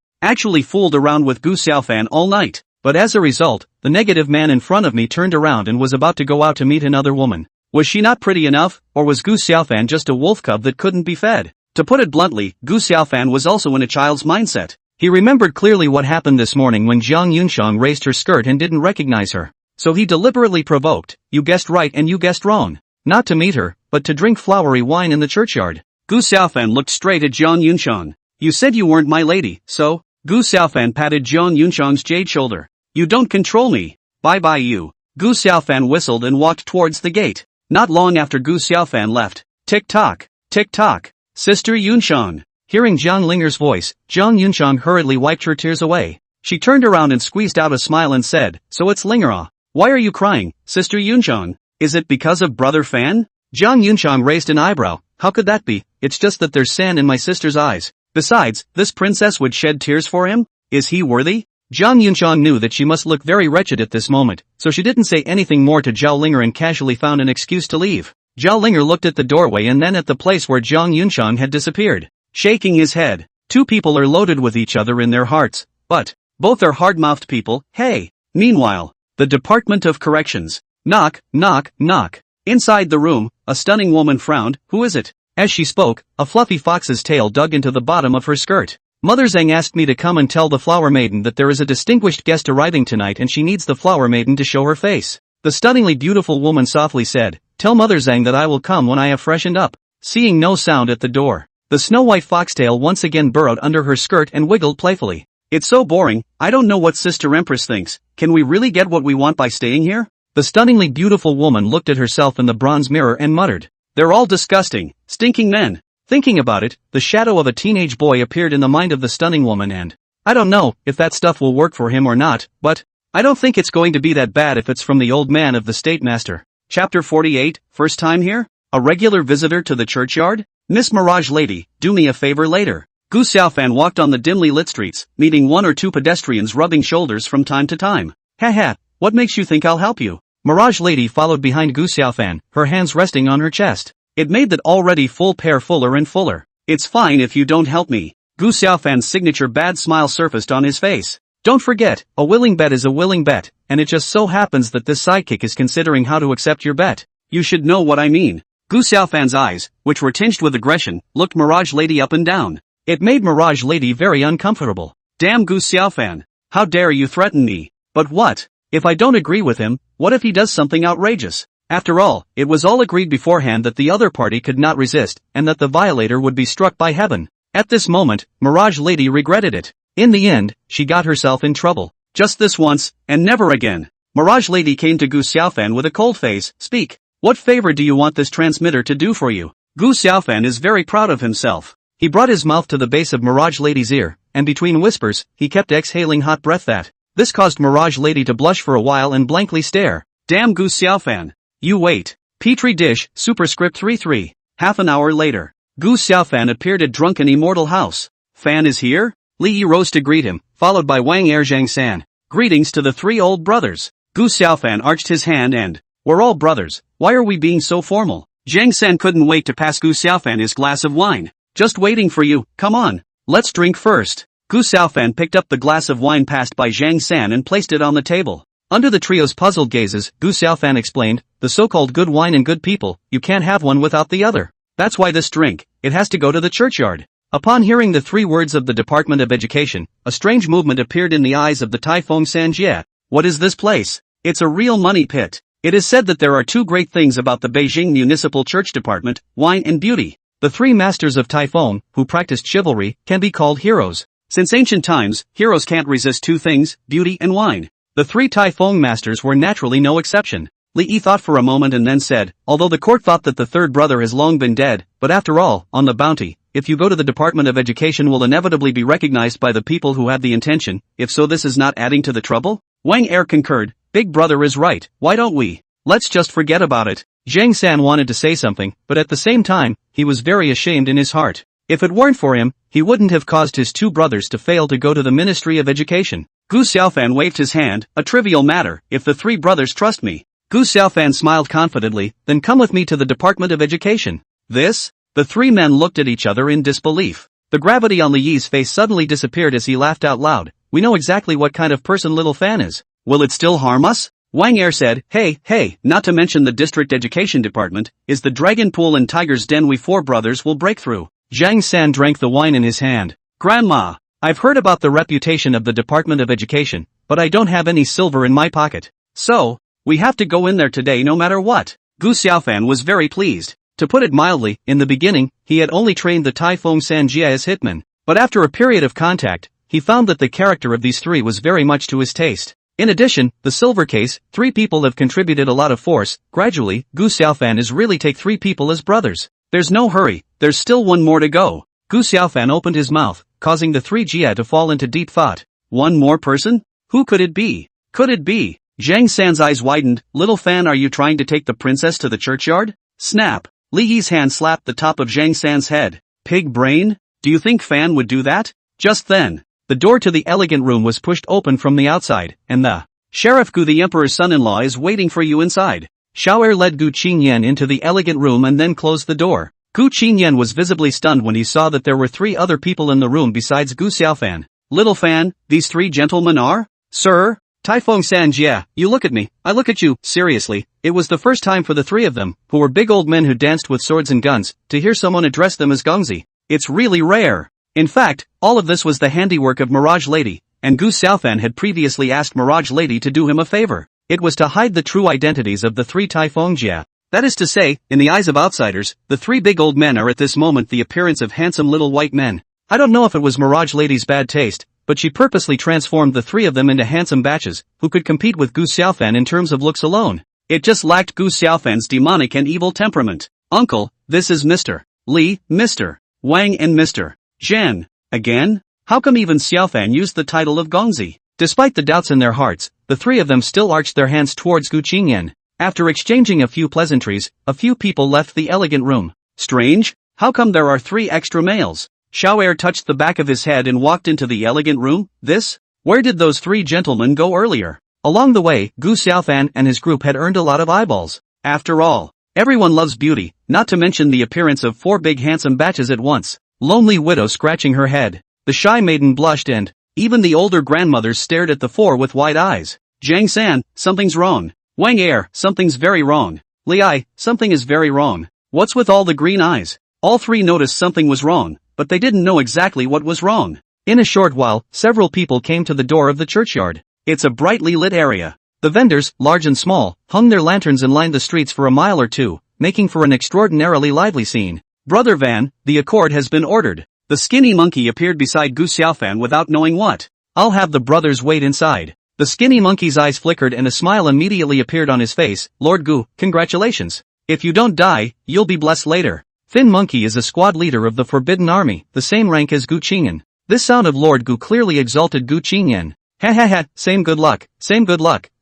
fooled around with Gu Xiaofan all night. But as a result, the negative man in front of me turned around and was about to go out to meet another woman. Was she not pretty enough, or was Gu Xiaofan just a wolf cub that couldn't be fed? To put it bluntly, Gu Xiaofan was also in a child's mindset. He remembered clearly what happened this morning when Zhang Yunxiang raised her skirt and didn't recognize her. So he deliberately provoked, you guessed right and you guessed wrong. Not to meet her, but to drink flowery wine in the churchyard. Gu Xiaofan looked straight at Zhang Yunxiang. You said you weren't my lady, so? Gu Xiaofan patted Zhang Yunxiang's jade shoulder. You don't control me. Bye-bye you. Gu Xiaofan whistled and walked towards the gate. Not long after Gu Xiaofan left. Tick-tock. Tick-tock. Sister Yunxiang. Hearing Zhang Linger's voice, Zhang Yunxiang hurriedly wiped her tears away. She turned around and squeezed out a smile and said, so it's Linger. Why are you crying, Sister Yunxiang? Is it because of Brother Fan? Zhang Yunxiang raised an eyebrow. How could that be? It's just that there's sand in my sister's eyes. Besides, this princess would shed tears for him? Is he worthy? Zhang Yunxiang knew that she must look very wretched at this moment, so she didn't say anything more to Zhao Linger and casually found an excuse to leave. Zhao Linger looked at the doorway and then at the place where Zhang Yunxiang had disappeared. Shaking his head. Two people are loaded with each other in their hearts, but both are hard-mouthed people, hey. Meanwhile, the Department of Corrections. Knock, knock, knock. Inside the room, a stunning woman frowned. Who is it? As she spoke, a fluffy fox's tail dug into the bottom of her skirt. Mother Zhang asked me to come and tell the flower maiden that there is a distinguished guest arriving tonight and she needs the flower maiden to show her face. The stunningly beautiful woman softly said, tell Mother Zhang that I will come when I have freshened up. Seeing no sound at the door, the snow-white foxtail once again burrowed under her skirt and wiggled playfully. It's so boring, I don't know what Sister Empress thinks. Can we really get what we want by staying here? The stunningly beautiful woman looked at herself in the bronze mirror and muttered, they're all disgusting, stinking men. Thinking about it, the shadow of a teenage boy appeared in the mind of the stunning woman and, I don't know if that stuff will work for him or not, but I don't think it's going to be that bad if it's from the old man of the state master. Chapter 48, first time here? A regular visitor to the churchyard? Miss Mirage Lady, do me a favor later. Gu Xiaofan walked on the dimly lit streets, meeting one or two pedestrians rubbing shoulders from time to time. Haha, what makes you think I'll help you? Mirage Lady followed behind Gu Xiaofan, her hands resting on her chest. It made that already full pair fuller and fuller. It's fine if you don't help me. Gu Xiaofan's signature bad smile surfaced on his face. Don't forget, a willing bet is a willing bet, and it just so happens that this sidekick is considering how to accept your bet. You should know what I mean. Gu Xiaofan's eyes, which were tinged with aggression, looked Mirage Lady up and down. It made Mirage Lady very uncomfortable. Damn Gu Xiaofan. How dare you threaten me? But what? If I don't agree with him, what if he does something outrageous? After all, it was all agreed beforehand that the other party could not resist, and that the violator would be struck by heaven. At this moment, Mirage Lady regretted it. In the end, she got herself in trouble. Just this once, and never again. Mirage Lady came to Gu Xiaofan with a cold face. Speak. What favor do you want this transmitter to do for you? Gu Xiaofan is very proud of himself. He brought his mouth to the base of Mirage Lady's ear, and between whispers, he kept exhaling hot breath this caused Mirage Lady to blush for a while and blankly stare. Damn Gu Xiaofan. You wait. Petri dish, superscript 33. Half an hour later, Gu Xiaofan appeared at drunken immortal house. Fan is here? Li Yi rose to greet him, followed by Wang Erjiang-san. Greetings to the three old brothers. Gu Xiaofan arched his hand and, we're all brothers, why are we being so formal? Jiang-san couldn't wait to pass Gu Xiaofan his glass of wine. Just waiting for you, come on. Let's drink first. Gu Xiaofan picked up the glass of wine passed by Zhang San and placed it on the table. Under the trio's puzzled gazes, Gu Xiaofan explained, the so-called good wine and good people, you can't have one without the other. That's why this drink, it has to go to the churchyard. Upon hearing the three words of the Department of Education, a strange movement appeared in the eyes of the Taifeng Sanjie. What is this place? It's a real money pit. It is said that there are two great things about the Beijing Municipal Church Department, wine and beauty. The three masters of Taifeng, who practiced chivalry, can be called heroes. Since ancient times, heroes can't resist two things, beauty and wine. The three Taifeng masters were naturally no exception. Li Yi thought for a moment and then said, although the court thought that the third brother has long been dead, but after all, on the bounty, if you go to the Department of Education will inevitably be recognized by the people who have the intention, if so this is not adding to the trouble? Wang Er concurred, big brother is right, why don't we? Let's just forget about it. Zhang San wanted to say something, but at the same time, he was very ashamed in his heart. If it weren't for him, he wouldn't have caused his two brothers to fail to go to the Ministry of Education. Gu Xiaofan waved his hand, a trivial matter, if the three brothers trust me. Gu Xiaofan smiled confidently, then come with me to the Department of Education. This? The three men looked at each other in disbelief. The gravity on Li Yi's face suddenly disappeared as he laughed out loud. We know exactly what kind of person little Fan is. Will it still harm us? Wang Er said, hey, not to mention the District Education Department, is the Dragon Pool and Tiger's Den we four brothers will break through. Zhang San drank the wine in his hand. Grandma, I've heard about the reputation of the Department of Education, but I don't have any silver in my pocket. So, we have to go in there today no matter what. Gu Xiaofan was very pleased. To put it mildly, in the beginning, he had only trained the Taifeng Sanjie as hitmen, but after a period of contact, he found that the character of these three was very much to his taste. In addition, the silver case, three people have contributed a lot of force. Gradually, Gu Xiaofan is really take three people as brothers. There's no hurry, there's still one more to go. Gu Xiaofan opened his mouth, causing the three Jia to fall into deep thought. One more person? Who could it be? Could it be? Zhang San's eyes widened. Little Fan, are you trying to take the princess to the churchyard? Snap. Li Yi's hand slapped the top of Zhang San's head. Pig brain? Do you think Fan would do that? Just then, the door to the elegant room was pushed open from the outside, and the Sheriff Gu, the emperor's son-in-law, is waiting for you inside. Xiao Er led Gu Qingyan into the elegant room and then closed the door. Gu Qingyan was visibly stunned when he saw that there were 3 other people in the room besides Gu Xiaofan. Little fan, these 3 gentlemen are? Sir? Taifeng Sanj, yeah, you look at me, I look at you. Seriously, it was the first time for the 3 of them, who were big old men who danced with swords and guns, to hear someone address them as Gongzi. It's really rare. In fact, all of this was the handiwork of Mirage Lady, and Gu Xiaofan had previously asked Mirage Lady to do him a favor. It was to hide the true identities of the 3 Taifeng Jia. That is to say, in the eyes of outsiders, the 3 big old men are at this moment the appearance of handsome little white men. I don't know if it was Mirage Lady's bad taste, but she purposely transformed the 3 of them into handsome batches, who could compete with Gu Xiaofan in terms of looks alone. It just lacked Gu Xiaofan's demonic and evil temperament. Uncle, this is Mr. Li, Mr. Wang and Mr. Zhen. Again? How come even Xiaofan used the title of Gongzi? Despite the doubts in their hearts, the 3 of them still arched their hands towards Gu Qingyan. After exchanging a few pleasantries, a few people left the elegant room. Strange? How come there are 3 extra males? Xiao'er touched the back of his head and walked into the elegant room. This? Where did those 3 gentlemen go earlier? Along the way, Gu Xiaofan and his group had earned a lot of eyeballs. After all, everyone loves beauty, not to mention the appearance of 4 big handsome batches at once. Lonely widow scratching her head. The shy maiden blushed and, even the older grandmothers stared at the 4 with wide eyes. Zhang San, something's wrong. Wang Er, something's very wrong. Li Ai, something is very wrong. What's with all the green eyes? All 3 noticed something was wrong, but they didn't know exactly what was wrong. In a short while, several people came to the door of the churchyard. It's a brightly lit area. The vendors, large and small, hung their lanterns and lined the streets for a mile or 2, making for an extraordinarily lively scene. Brother Van, the accord has been ordered. The skinny monkey appeared beside Gu Xiaofan without knowing what. I'll have the brothers wait inside. The skinny monkey's eyes flickered and a smile immediately appeared on his face. Lord Gu, congratulations. If you don't die, you'll be blessed later. Thin Monkey is a squad leader of the Forbidden Army, the same rank as Gu Qingyan. This sound of Lord Gu clearly exalted Gu Qingyan. Ha ha ha, same good luck,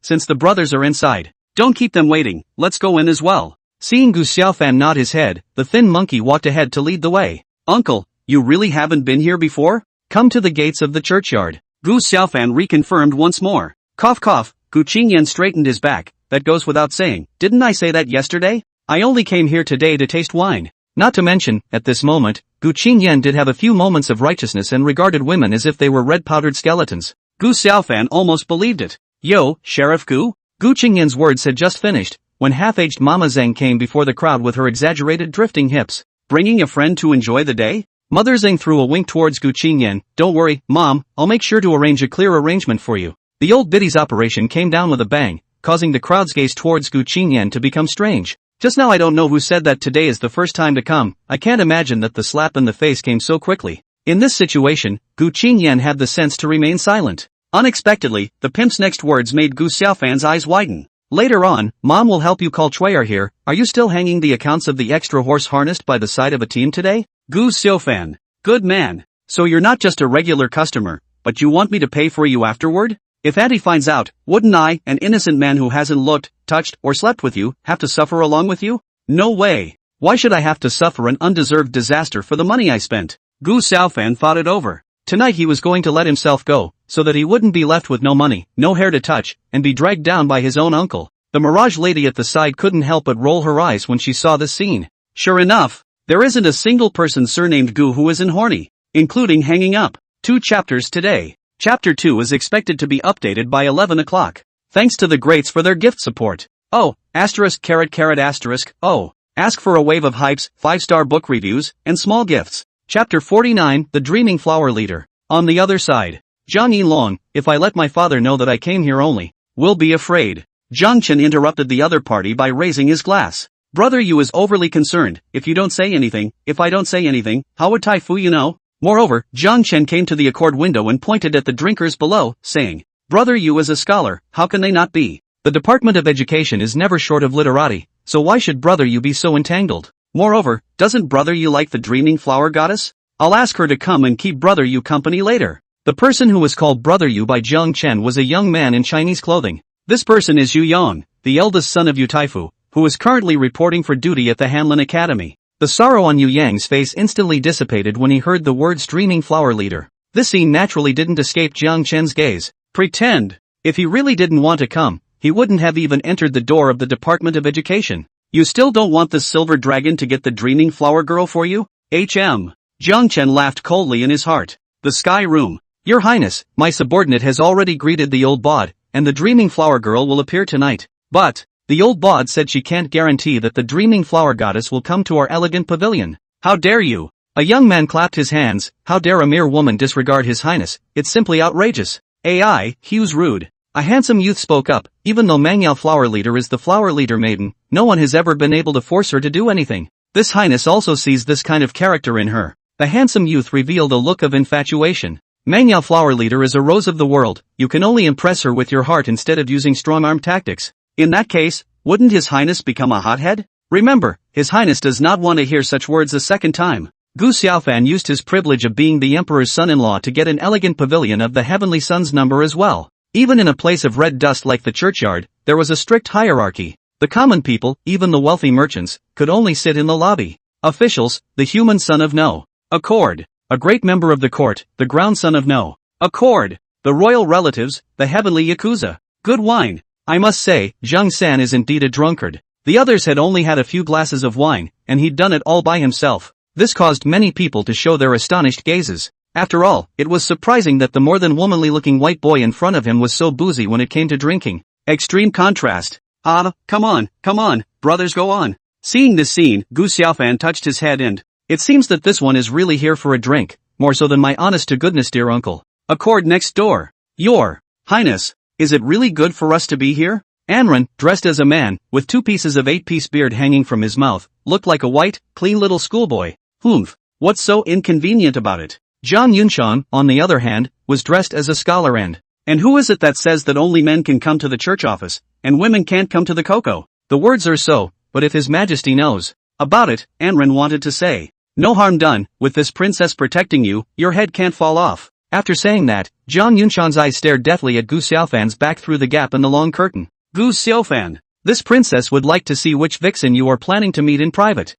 since the brothers are inside. Don't keep them waiting, let's go in as well. Seeing Gu Xiaofan nod his head, the Thin Monkey walked ahead to lead the way. Uncle, you really haven't been here before? Come to the gates of the churchyard. Gu Xiaofan reconfirmed once more. Cough cough, Gu Qingyan straightened his back. That goes without saying, didn't I say that yesterday? I only came here today to taste wine. Not to mention, at this moment, Gu Qingyan did have a few moments of righteousness and regarded women as if they were red-powdered skeletons. Gu Xiaofan almost believed it. Yo, Sheriff Gu? Gu Qingyan's words had just finished, when half-aged Mama Zhang came before the crowd with her exaggerated drifting hips. Bringing a friend to enjoy the day? Mother Zhang threw a wink towards Gu Qingyan. Don't worry, Mom, I'll make sure to arrange a clear arrangement for you. The old biddy's operation came down with a bang, causing the crowd's gaze towards Gu Qingyan to become strange. Just now I don't know who said that today is the first time to come. I can't imagine that the slap in the face came so quickly. In this situation, Gu Qingyan had the sense to remain silent. Unexpectedly, the pimp's next words made Gu Xiaofan's eyes widen. Later on, Mom will help you call Chuyer here. Are you still hanging the accounts of the extra horse harnessed by the side of a team today? Gu Xiaofan. Good man. So you're not just a regular customer, but you want me to pay for you afterward? If Auntie finds out, wouldn't I, an innocent man who hasn't looked, touched, or slept with you, have to suffer along with you? No way. Why should I have to suffer an undeserved disaster for the money I spent? Gu Xiaofan thought it over. Tonight he was going to let himself go, so that he wouldn't be left with no money, no hair to touch, and be dragged down by his own uncle. The Mirage lady at the side couldn't help but roll her eyes when she saw this scene. Sure enough, there isn't a single person surnamed Gu who isn't horny, including hanging up. 2 chapters today. Chapter 2 is expected to be updated by 11 o'clock. Thanks to the greats for their gift support. Oh, asterisk. Oh, ask for a wave of hypes, 5-star book reviews, and small gifts. Chapter 49, The Dreaming Flower Leader. On the other side. Zhang Yilong, if I let my father know that I came here only, will be afraid. Zhang Chen interrupted the other party by raising his glass. Brother Yu is overly concerned. If I don't say anything, how would Tai Fu know? Moreover, Zhang Chen came to the accord window and pointed at the drinkers below, saying, Brother Yu is a scholar, how can they not be? The Department of Education is never short of literati, so why should Brother Yu be so entangled? Moreover, doesn't Brother Yu like the dreaming flower goddess? I'll ask her to come and keep Brother Yu company later. The person who was called Brother Yu by Zhang Chen was a young man in Chinese clothing. This person is Yu Yang, the eldest son of Yu Taifu, who is currently reporting for duty at the Hanlin Academy. The sorrow on Yu Yang's face instantly dissipated when he heard the words dreaming flower leader. This scene naturally didn't escape Zhang Chen's gaze. Pretend. If he really didn't want to come, he wouldn't have even entered the door of the Department of Education. You still don't want this silver dragon to get the dreaming flower girl for you? Jiang Chen laughed coldly in his heart. The Sky Room. Your Highness, my subordinate has already greeted the old bod, and the dreaming flower girl will appear tonight. But, the old bod said she can't guarantee that the dreaming flower goddess will come to our elegant pavilion. How dare you? A young man clapped his hands. How dare a mere woman disregard his highness? It's simply outrageous. Hugh's rude. A handsome youth spoke up. Even though Mangyao flower leader is the flower leader maiden, no one has ever been able to force her to do anything. This highness also sees this kind of character in her. The handsome youth revealed a look of infatuation. Mangyao flower leader is a rose of the world. You can only impress her with your heart instead of using strong-arm tactics. In that case, wouldn't his highness become a hothead? Remember, his highness does not want to hear such words a second time. Gu Xiaofan used his privilege of being the emperor's son-in-law to get an elegant pavilion of the heavenly sun's number as well. Even in a place of red dust like the churchyard, there was a strict hierarchy. The common people, even the wealthy merchants, could only sit in the lobby. Officials, the human son of No. Accord. A great member of the court, the ground son of No. Accord. The royal relatives, the heavenly Yakuza. Good wine. I must say, Zhang San is indeed a drunkard. The others had only had a few glasses of wine, and he'd done it all by himself. This caused many people to show their astonished gazes. After all, it was surprising that the more than womanly-looking white boy in front of him was so boozy when it came to drinking. Extreme contrast. Come on, brothers, go on. Seeing this scene, Gu Xiaofan touched his head and, it seems that this one is really here for a drink, more so than my honest-to-goodness dear uncle. Accord next door. Your Highness, is it really good for us to be here? Anren, dressed as a man, with 2 pieces of 8-piece beard hanging from his mouth, looked like a white, clean little schoolboy. What's so inconvenient about it? Zhang Yunshan, on the other hand, was dressed as a scholar and who is it that says that only men can come to the church office, and women can't come to the cocoa? The words are so, but if His Majesty knows about it, Anren wanted to say. No harm done, with this princess protecting you, your head can't fall off. After saying that, Zhang Yunshan's eyes stared deathly at Gu Xiaofan's back through the gap in the long curtain. Gu Xiaofan, this princess would like to see which vixen you are planning to meet in private.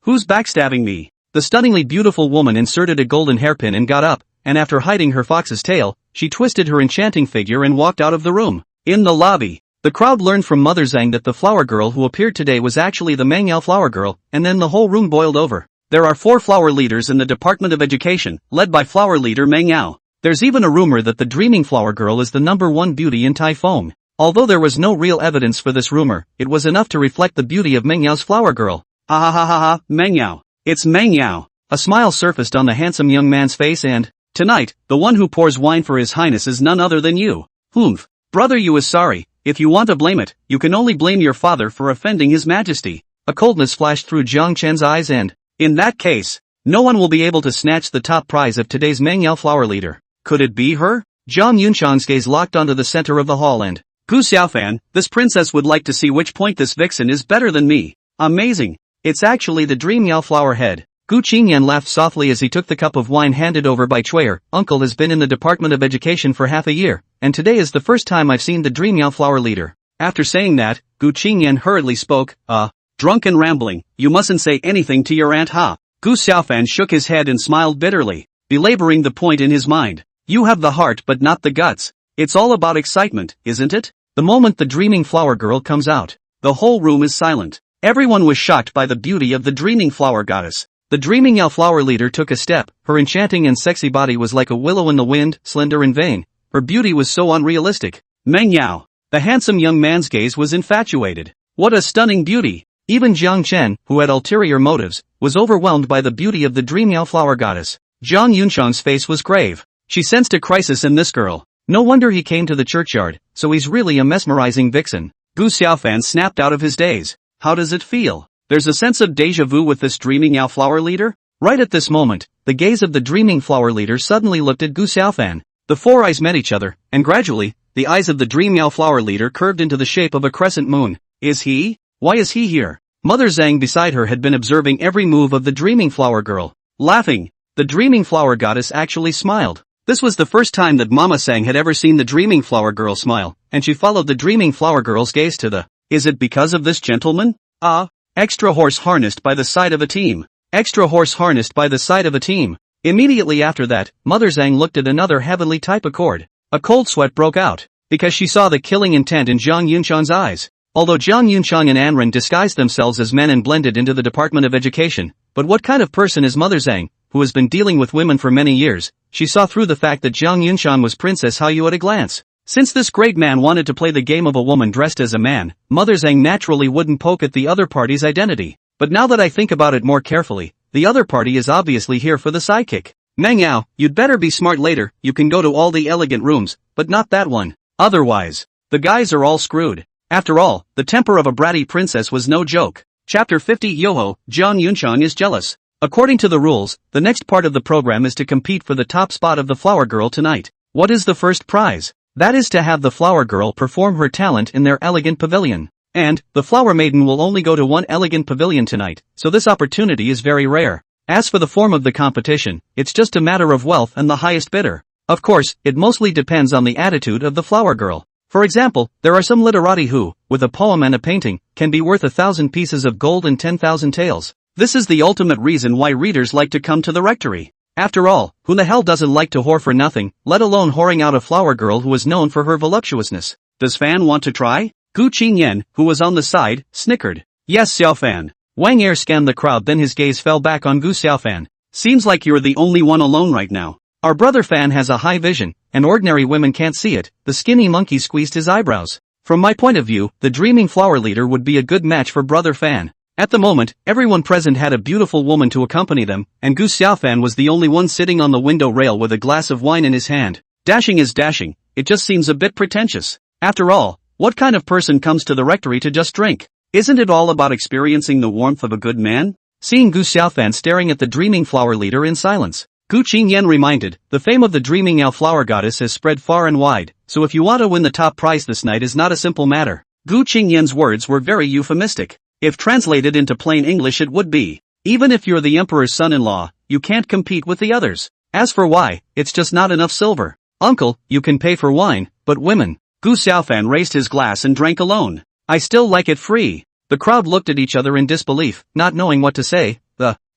Who's backstabbing me? The stunningly beautiful woman inserted a golden hairpin and got up, and after hiding her fox's tail, she twisted her enchanting figure and walked out of the room. In the lobby, the crowd learned from Mother Zhang that the flower girl who appeared today was actually the Mangyao flower girl, and then the whole room boiled over. There are 4 flower leaders in the Department of Education, led by flower leader Mangyao. There's even a rumor that the dreaming flower girl is the #1 beauty in Taifeng. Although there was no real evidence for this rumor, it was enough to reflect the beauty of Mengyao's flower girl. Mengyao. It's Mengyao. A smile surfaced on the handsome young man's face and, tonight, the one who pours wine for His Highness is none other than you. Brother, you is sorry. If you want to blame it, you can only blame your father for offending His Majesty. A coldness flashed through Jiang Chen's eyes and, in that case, no one will be able to snatch the top prize of today's Mangyao flower leader. Could it be her? Zhang Yunshan's gaze locked onto the center of the hall and, Gu Xiaofan, this princess would like to see which point this vixen is better than me. Amazing. It's actually the Dream Yao flower head. Gu Qingyan laughed softly as he took the cup of wine handed over by Chuyer. Uncle has been in the Department of Education for half a year, and today is the first time I've seen the Dream Yao flower leader. After saying that, Gu Qingyan hurriedly spoke, drunk and rambling, you mustn't say anything to your aunt Gu Xiaofan shook his head and smiled bitterly, belaboring the point in his mind. You have the heart but not the guts. It's all about excitement, isn't it? The moment the dreaming flower girl comes out, the whole room is silent. Everyone was shocked by the beauty of the dreaming flower goddess. The dreaming Yao flower leader took a step. Her enchanting and sexy body was like a willow in the wind, slender and vain. Her beauty was so unrealistic. Meng Yao. The handsome young man's gaze was infatuated. What a stunning beauty! Even Jiang Chen, who had ulterior motives, was overwhelmed by the beauty of the dream Yao flower goddess. Zhang Yunshan's face was grave. She sensed a crisis in this girl. No wonder he came to the churchyard, so he's really a mesmerizing vixen. Gu Xiaofan snapped out of his daze. How does it feel? There's a sense of deja vu with this dreaming Yao flower leader? Right at this moment, the gaze of the dreaming flower leader suddenly looked at Gu Xiaofan. The 4 eyes met each other, and gradually, the eyes of the dream Yao flower leader curved into the shape of a crescent moon. Is he? Why is he here? Mother Zhang beside her had been observing every move of the dreaming flower girl. Laughing, the dreaming flower goddess actually smiled. This was the first time that Mama Zhang had ever seen the dreaming flower girl smile, and she followed the dreaming flower girl's gaze to the, is it because of this gentleman? Extra horse harnessed by the side of a team. Extra horse harnessed by the side of a team. Immediately after that, Mother Zhang looked at another heavenly type accord. A cold sweat broke out, because she saw the killing intent in Zhang Yunshan's eyes. Although Jiang Yunchang and Anren disguised themselves as men and blended into the Department of Education, but what kind of person is Mother Zhang, who has been dealing with women for many years? She saw through the fact that Jiang Yunchang was Princess Haiyu at a glance. Since this great man wanted to play the game of a woman dressed as a man, Mother Zhang naturally wouldn't poke at the other party's identity. But now that I think about it more carefully, the other party is obviously here for the sidekick. Meng Yao, you'd better be smart later. You can go to all the elegant rooms, but not that one. Otherwise, the guys are all screwed. After all, the temper of a bratty princess was no joke. Chapter 50 Yoho, Jiang Yunchang is jealous. According to the rules, the next part of the program is to compete for the top spot of the flower girl tonight. What is the first prize? That is to have the flower girl perform her talent in their elegant pavilion. And, the flower maiden will only go to one elegant pavilion tonight, so this opportunity is very rare. As for the form of the competition, it's just a matter of wealth and the highest bidder. Of course, it mostly depends on the attitude of the flower girl. For example, there are some literati who, with a poem and a painting, can be worth 1,000 pieces of gold and 10,000 taels. This is the ultimate reason why readers like to come to the rectory. After all, who the hell doesn't like to whore for nothing, let alone whoring out a flower girl who is known for her voluptuousness? Does Fan want to try? Gu Qingyan, who was on the side, snickered. Yes, Xiaofan. Wang Er scanned the crowd, then his gaze fell back on Gu Xiaofan. Seems like you're the only one alone right now. Our brother Fan has a high vision, and ordinary women can't see it. The skinny monkey squeezed his eyebrows. From my point of view, the dreaming flower leader would be a good match for brother Fan. At the moment, everyone present had a beautiful woman to accompany them, and Gu Xiaofan was the only one sitting on the window rail with a glass of wine in his hand. Dashing is dashing, it just seems a bit pretentious. After all, what kind of person comes to the rectory to just drink? Isn't it all about experiencing the warmth of a good man? Seeing Gu Xiaofan staring at the dreaming flower leader in silence, Gu Qingyan reminded, the fame of the dreaming Yao flower goddess has spread far and wide, so if you want to win the top prize this night is not a simple matter. Gu Qingyan's words were very euphemistic. If translated into plain English it would be, even if you're the emperor's son-in-law, you can't compete with the others. As for why, it's just not enough silver. Uncle, you can pay for wine, but women. Gu Xiaofan raised his glass and drank alone. I still like it free. The crowd looked at each other in disbelief, not knowing what to say.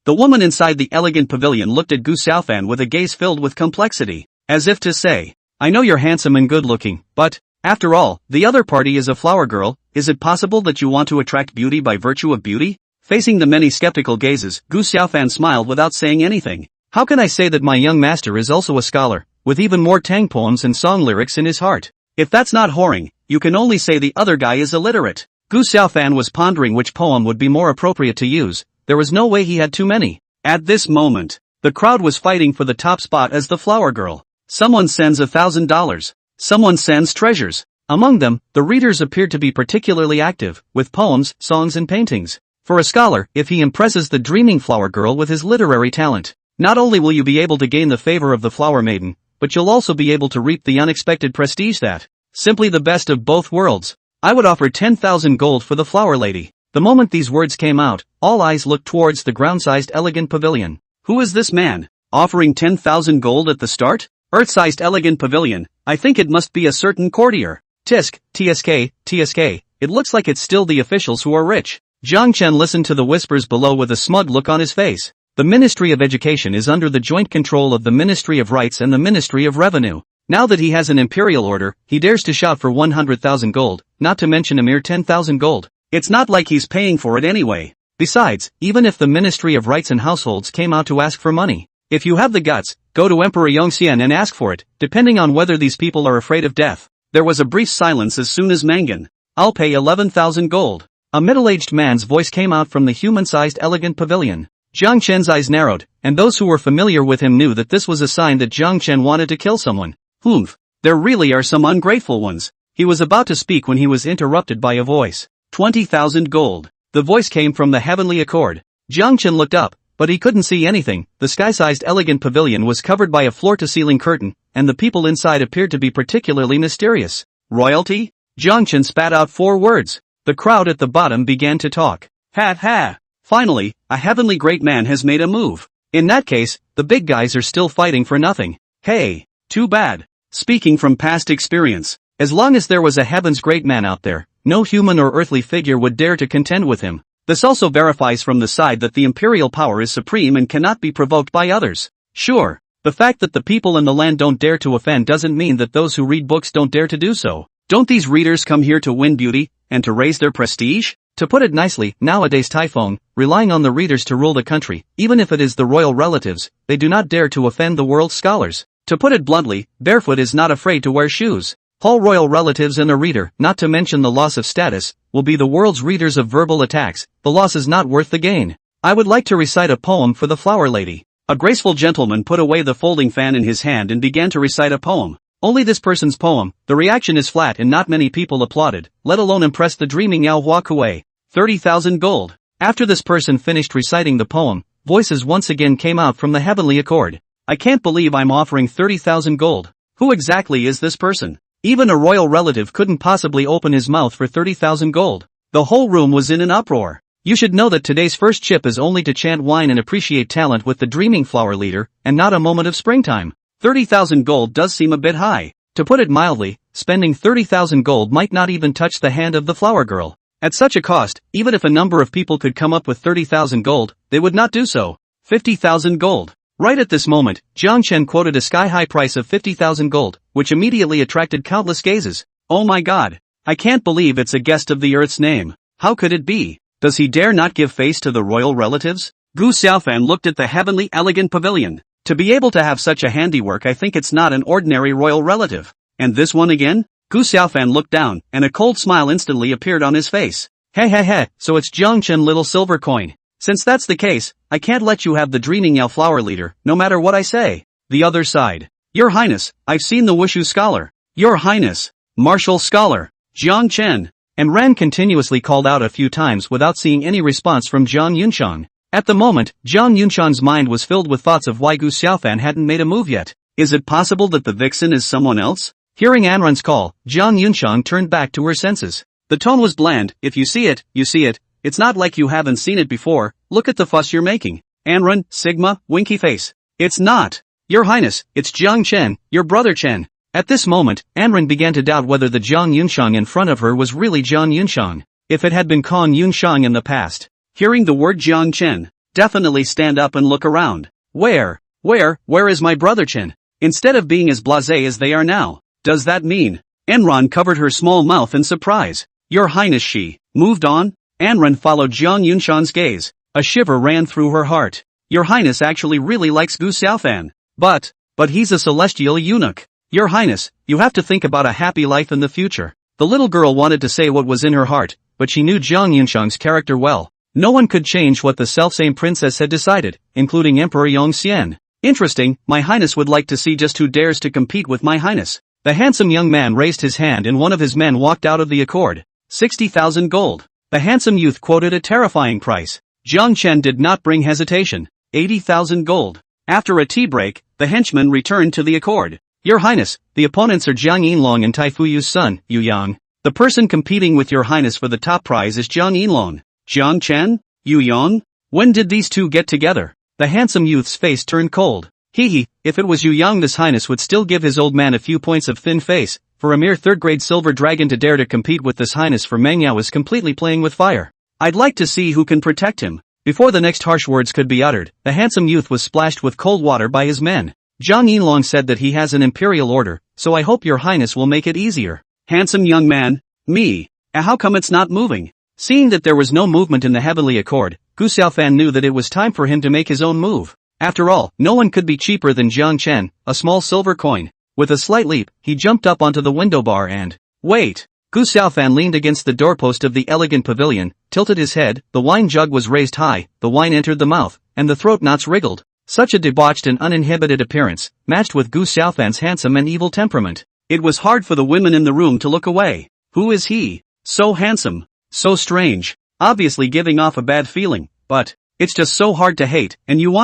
The woman inside the elegant pavilion looked at Gu Xiaofan with a gaze filled with complexity, as if to say, I know you're handsome and good-looking, but, after all, the other party is a flower girl. Is it possible that you want to attract beauty by virtue of beauty? Facing the many skeptical gazes, Gu Xiaofan smiled without saying anything. How can I say that my young master is also a scholar, with even more Tang poems and song lyrics in his heart? If that's not whoring, you can only say the other guy is illiterate. Gu Xiaofan was pondering which poem would be more appropriate to use. There was no way he had too many. At this moment, the crowd was fighting for the top spot as the flower girl. Someone sends $1,000. Someone sends treasures. Among them, the readers appeared to be particularly active, with poems, songs and paintings. For a scholar, if he impresses the dreaming flower girl with his literary talent, not only will you be able to gain the favor of the flower maiden, but you'll also be able to reap the unexpected prestige that, simply the best of both worlds. I would offer 10,000 gold for the flower lady. The moment these words came out, all eyes looked towards the ground-sized elegant pavilion. Who is this man? Offering 10,000 gold at the start? Earth-sized elegant pavilion, I think it must be a certain courtier. Tisk, TSK, it looks like it's still the officials who are rich. Zhang Chen listened to the whispers below with a smug look on his face. The Ministry of Education is under the joint control of the Ministry of Rights and the Ministry of Revenue. Now that he has an imperial order, he dares to shout for 100,000 gold, not to mention a mere 10,000 gold. It's not like he's paying for it anyway. Besides, even if the Ministry of Rights and Households came out to ask for money, if you have the guts, go to Emperor Yongxian and ask for it, depending on whether these people are afraid of death. There was a brief silence as soon as Mangan. I'll pay 11,000 gold. A middle-aged man's voice came out from the human-sized elegant pavilion. Zhang Chen's eyes narrowed, and those who were familiar with him knew that this was a sign that Zhang Chen wanted to kill someone. Humph. There really are some ungrateful ones. He was about to speak when he was interrupted by a voice. 20,000 gold. The voice came from the heavenly accord. Zhang Chen looked up, but he couldn't see anything. The sky-sized elegant pavilion was covered by a floor-to-ceiling curtain, and the people inside appeared to be particularly mysterious. Royalty? Zhang Chen spat out 4 words. The crowd at the bottom began to talk. Ha ha! Finally, a heavenly great man has made a move. In that case, the big guys are still fighting for nothing. Hey, too bad. Speaking from past experience, as long as there was a heaven's great man out there, no human or earthly figure would dare to contend with him. This also verifies from the side that the imperial power is supreme and cannot be provoked by others. Sure, the fact that the people in the land don't dare to offend doesn't mean that those who read books don't dare to do so. Don't these readers come here to win beauty, and to raise their prestige? To put it nicely, nowadays Typhoon, relying on the readers to rule the country, even if it is the royal relatives, they do not dare to offend the world's scholars. To put it bluntly, Barefoot is not afraid to wear shoes. All royal relatives and a reader, not to mention the loss of status, will be the world's readers of verbal attacks. The loss is not worth the gain. I would like to recite a poem for the flower lady. A graceful gentleman put away the folding fan in his hand and began to recite a poem. Only this person's poem, the reaction is flat and not many people applauded, let alone impressed the dreaming Manhwa Kuei. 30,000 gold. After this person finished reciting the poem, voices once again came out from the heavenly accord. I can't believe I'm offering 30,000 gold. Who exactly is this person? Even a royal relative couldn't possibly open his mouth for 30,000 gold. The whole room was in an uproar. You should know that today's first chip is only to chant wine and appreciate talent with the dreaming flower leader, and not a moment of springtime. 30,000 gold does seem a bit high. To put it mildly, spending 30,000 gold might not even touch the hand of the flower girl. At such a cost, even if a number of people could come up with 30,000 gold, they would not do so. 50,000 gold. Right at this moment, Jiang Chen quoted a sky-high price of 50,000 gold, which immediately attracted countless gazes. Oh my god. I can't believe it's a guest of the Earth's name. How could it be? Does he dare not give face to the royal relatives? Gu Xiaofan looked at the heavenly elegant pavilion. To be able to have such a handiwork, I think it's not an ordinary royal relative. And this one again? Gu Xiaofan looked down, and a cold smile instantly appeared on his face. Hey, so it's Jiang Chen little silver coin. Since that's the case, I can't let you have the dreaming Yao flower leader, no matter what I say. The other side. Your Highness, I've seen the Wushu scholar. Your Highness. Martial scholar. Jiang Chen. And Ran continuously called out a few times without seeing any response from Jiang Yunshang. At the moment, Jiang Yunshang's mind was filled with thoughts of why Gu Xiaofan hadn't made a move yet. Is it possible that the vixen is someone else? Hearing Anran's call, Jiang Yunshang turned back to her senses. The tone was bland. If you see it, you see it. It's not like you haven't seen it before. Look at the fuss you're making. Anran, Sigma, winky face. It's not. Your Highness, it's Jiang Chen, your brother Chen. At this moment, Anran began to doubt whether the Jiang Yunshang in front of her was really Jiang Yunshang. If it had been Kong Yunshang in the past. Hearing the word Jiang Chen, definitely stand up and look around. Where is my brother Chen? Instead of being as blasé as they are now. Does that mean? Anran covered her small mouth in surprise. Your Highness, she moved on? Anran followed Jiang Yunshang's gaze. A shiver ran through her heart. Your Highness actually really likes Gu Xiaofan. But he's a celestial eunuch. Your Highness, you have to think about a happy life in the future. The little girl wanted to say what was in her heart, but she knew Jiang Yunshang's character well. No one could change what the selfsame princess had decided, including Emperor Yongxian. Interesting, my Highness would like to see just who dares to compete with my Highness. The handsome young man raised his hand and one of his men walked out of the accord. 60,000 gold. The handsome youth quoted a terrifying price. Jiang Chen did not bring hesitation. 80,000 gold. After a tea break, the henchman returned to the accord. Your Highness, the opponents are Jiang Yinlong and Tai Fuyu's son, Yu Yang. The person competing with your Highness for the top prize is Jiang Yinlong. Jiang Chen? Yu Yang? When did these two get together? The handsome youth's face turned cold. If it was Yu Yang, this Highness would still give his old man a few points of thin face. For a mere third-grade silver dragon to dare to compete with this Highness for Manhwa is completely playing with fire. I'd like to see who can protect him. Before the next harsh words could be uttered, the handsome youth was splashed with cold water by his men. Jiang Yinlong said that he has an imperial order, so I hope your Highness will make it easier. Handsome young man, me. How come it's not moving? Seeing that there was no movement in the heavenly accord, Gu Xiaofan knew that it was time for him to make his own move. After all, no one could be cheaper than Jiang Chen, a small silver coin. With a slight leap, he jumped up onto the window bar and... Wait! Gu Xiaofan leaned against the doorpost of the elegant pavilion, tilted his head, the wine jug was raised high, the wine entered the mouth, and the throat knots wriggled. Such a debauched and uninhibited appearance, matched with Gu Xiaofan's handsome and evil temperament. It was hard for the women in the room to look away. Who is he? So handsome. So strange. Obviously giving off a bad feeling, but... It's just so hard to hate, and you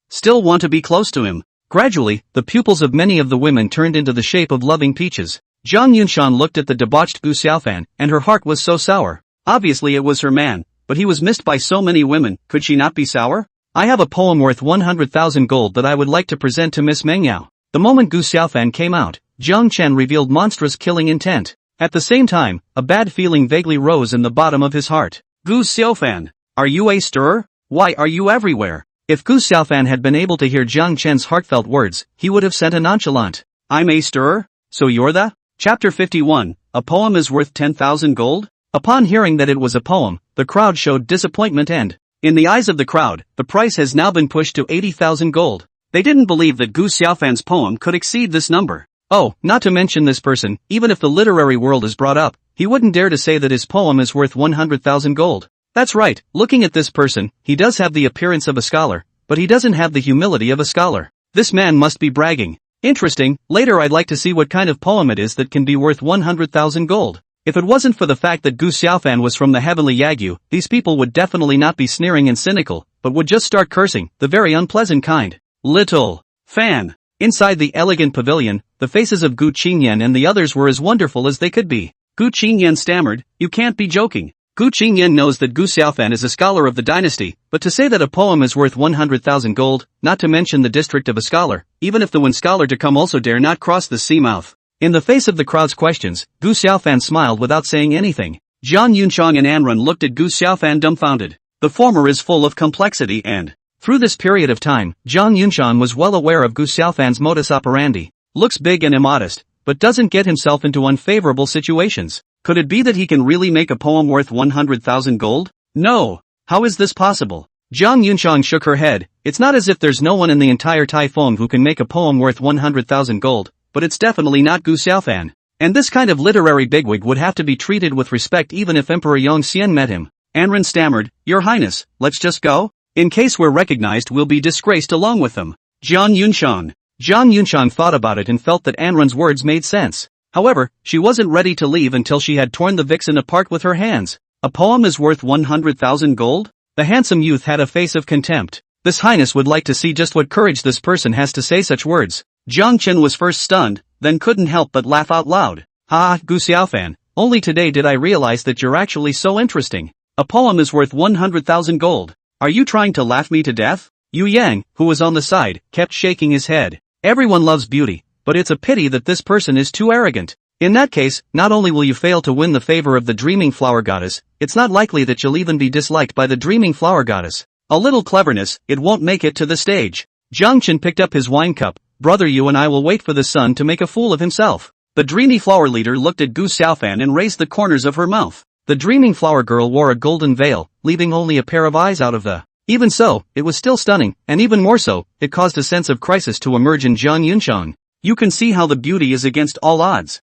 still want to be close to him. Gradually, the pupils of many of the women turned into the shape of loving peaches. Jiang Yunshan looked at the debauched Gu Xiaofan, and her heart was so sour. Obviously it was her man, but he was missed by so many women, could she not be sour? I have a poem worth 100,000 gold that I would like to present to Miss Mengyao. The moment Gu Xiaofan came out, Jiang Chen revealed monstrous killing intent. At the same time, a bad feeling vaguely rose in the bottom of his heart. Gu Xiaofan, are you a stirrer? Why are you everywhere? If Gu Xiaofan had been able to hear Jiang Chen's heartfelt words, he would have sent a nonchalant, I'm a stirrer? So you're the? Chapter 51, a poem is worth 10,000 gold? Upon hearing that it was a poem, the crowd showed disappointment and, in the eyes of the crowd, the price has now been pushed to 80,000 gold. They didn't believe that Gu Xiaofan's poem could exceed this number. Oh, not to mention this person, even if the literary world is brought up, he wouldn't dare to say that his poem is worth 100,000 gold. That's right, looking at this person, he does have the appearance of a scholar, but he doesn't have the humility of a scholar. This man must be bragging. Interesting, later I'd like to see what kind of poem it is that can be worth 100,000 gold. If it wasn't for the fact that Gu Xiaofan was from the Heavenly Eunuch, these people would definitely not be sneering and cynical, but would just start cursing, the very unpleasant kind. Little fan. Inside the elegant pavilion, the faces of Gu Qingyan and the others were as wonderful as they could be. Gu Qingyan stammered, "You can't be joking." Gu Qingyan knows that Gu Xiaofan is a scholar of the dynasty, but to say that a poem is worth 100,000 gold, not to mention the district of a scholar, even if the one scholar to come also dare not cross the sea mouth. In the face of the crowd's questions, Gu Xiaofan smiled without saying anything. Zhang Yunchang and Anren looked at Gu Xiaofan dumbfounded. The former is full of complexity and, through this period of time, Zhang Yunchang was well aware of Gu Xiaofan's modus operandi. Looks big and immodest, but doesn't get himself into unfavorable situations. Could it be that he can really make a poem worth 100,000 gold? No. How is this possible? Zhang Yunchang shook her head. It's not as if there's no one in the entire Typhoon who can make a poem worth 100,000 gold, but it's definitely not Gu Xiaofan. And this kind of literary bigwig would have to be treated with respect even if Emperor Yongxian met him. Anren stammered, "Your Highness, let's just go? In case we're recognized, we'll be disgraced along with them." Zhang Yunchang thought about it and felt that Anren's words made sense. However, she wasn't ready to leave until she had torn the vixen apart with her hands. A poem is worth 100,000 gold? The handsome youth had a face of contempt. This Highness would like to see just what courage this person has to say such words. Jiang Chen was first stunned, then couldn't help but laugh out loud. "Ha, Gu Xiaofan, only today did I realize that you're actually so interesting. A poem is worth 100,000 gold. Are you trying to laugh me to death?" Yu Yang, who was on the side, kept shaking his head. Everyone loves beauty, but it's a pity that this person is too arrogant. In that case, not only will you fail to win the favor of the Dreaming Flower Goddess, it's not likely that you'll even be disliked by the Dreaming Flower Goddess. A little cleverness, it won't make it to the stage. Jiang Chen picked up his wine cup. "Brother, you and I will wait for the sun to make a fool of himself." The Dreamy Flower Leader looked at Gu Xiaofan and raised the corners of her mouth. The Dreaming Flower Girl wore a golden veil, leaving only a pair of eyes out of the. Even so, it was still stunning, and even more so, it caused a sense of crisis to emerge in Zhang Yunchang. "You can see how the beauty is against all odds.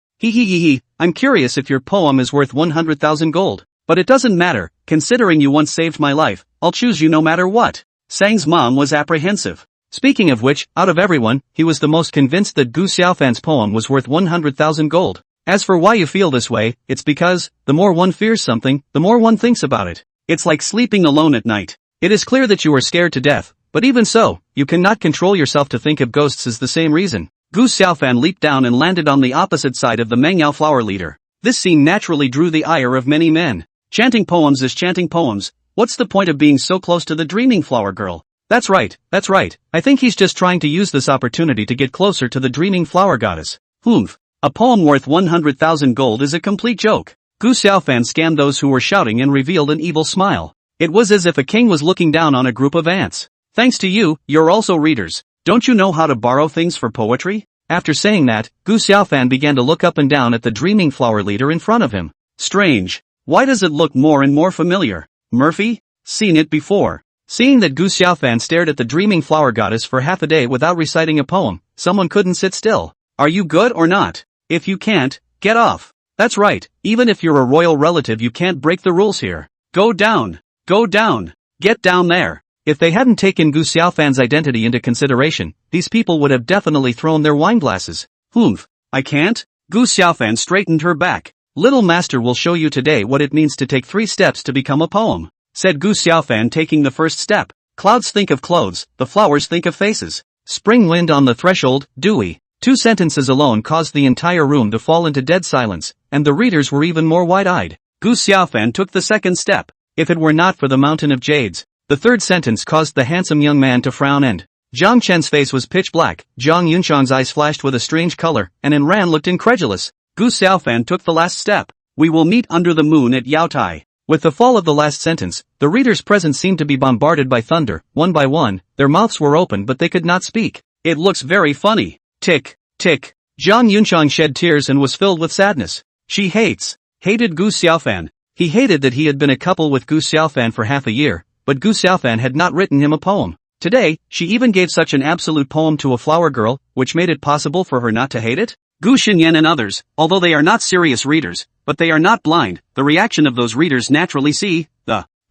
I'm curious if your poem is worth 100,000 gold. But it doesn't matter, considering you once saved my life, I'll choose you no matter what." Sang's mom was apprehensive. Speaking of which, out of everyone, he was the most convinced that Gu Xiaofan's poem was worth 100,000 gold. As for why you feel this way, it's because, the more one fears something, the more one thinks about it. It's like sleeping alone at night. It is clear that you are scared to death, but even so, you cannot control yourself to think of ghosts as the same reason. Gu Xiaofan leaped down and landed on the opposite side of the Mengyao Flower Leader. This scene naturally drew the ire of many men. Chanting poems is chanting poems. What's the point of being so close to the Dreaming Flower Girl? That's right. I think he's just trying to use this opportunity to get closer to the Dreaming Flower Goddess. A poem worth 100,000 gold is a complete joke. Gu Xiaofan scanned those who were shouting and revealed an evil smile. It was as if a king was looking down on a group of ants. "Thanks to you, you're also readers. Don't you know how to borrow things for poetry?" After saying that, Gu Xiaofan began to look up and down at the Dreaming Flower Leader in front of him. Strange. Why does it look more and more familiar? Murphy? Seen it before. Seeing that Gu Xiaofan stared at the Dreaming Flower Goddess for half a day without reciting a poem, someone couldn't sit still. "Are you good or not? If you can't, get off." That's right, even if you're a royal relative you can't break the rules here. Go down. Get down there. If they hadn't taken Gu Xiaofan's identity into consideration, these people would have definitely thrown their wine glasses. I can't? Gu Xiaofan straightened her back. "Little master will show you today what it means to take 3 steps to become a poem," said Gu Xiaofan, taking the first step. "Clouds think of clothes, the flowers think of faces. Spring wind on the threshold, dewy." 2 sentences alone caused the entire room to fall into dead silence, and the readers were even more wide-eyed. Gu Xiaofan took the second step. "If it were not for the mountain of jades." The third sentence caused the handsome young man to frown and Jiang Chen's face was pitch black. Zhang Yunchang's eyes flashed with a strange color, and Enran looked incredulous. Gu Xiaofan took the last step. "We will meet under the moon at Yaotai." With the fall of the last sentence, the readers present seemed to be bombarded by thunder. One by one, their mouths were open but they could not speak. "It looks very funny. Tick, tick." Zhang Yunchang shed tears and was filled with sadness. She hated Gu Xiaofan. He hated that he had been a couple with Gu Xiaofan for half a year, but Gu Xiaofan had not written him a poem. Today, she even gave such an absolute poem to a flower girl, which made it possible for her not to hate it? Gu Xinyan and others, although they are not serious readers, but they are not blind, the reaction of those readers naturally see,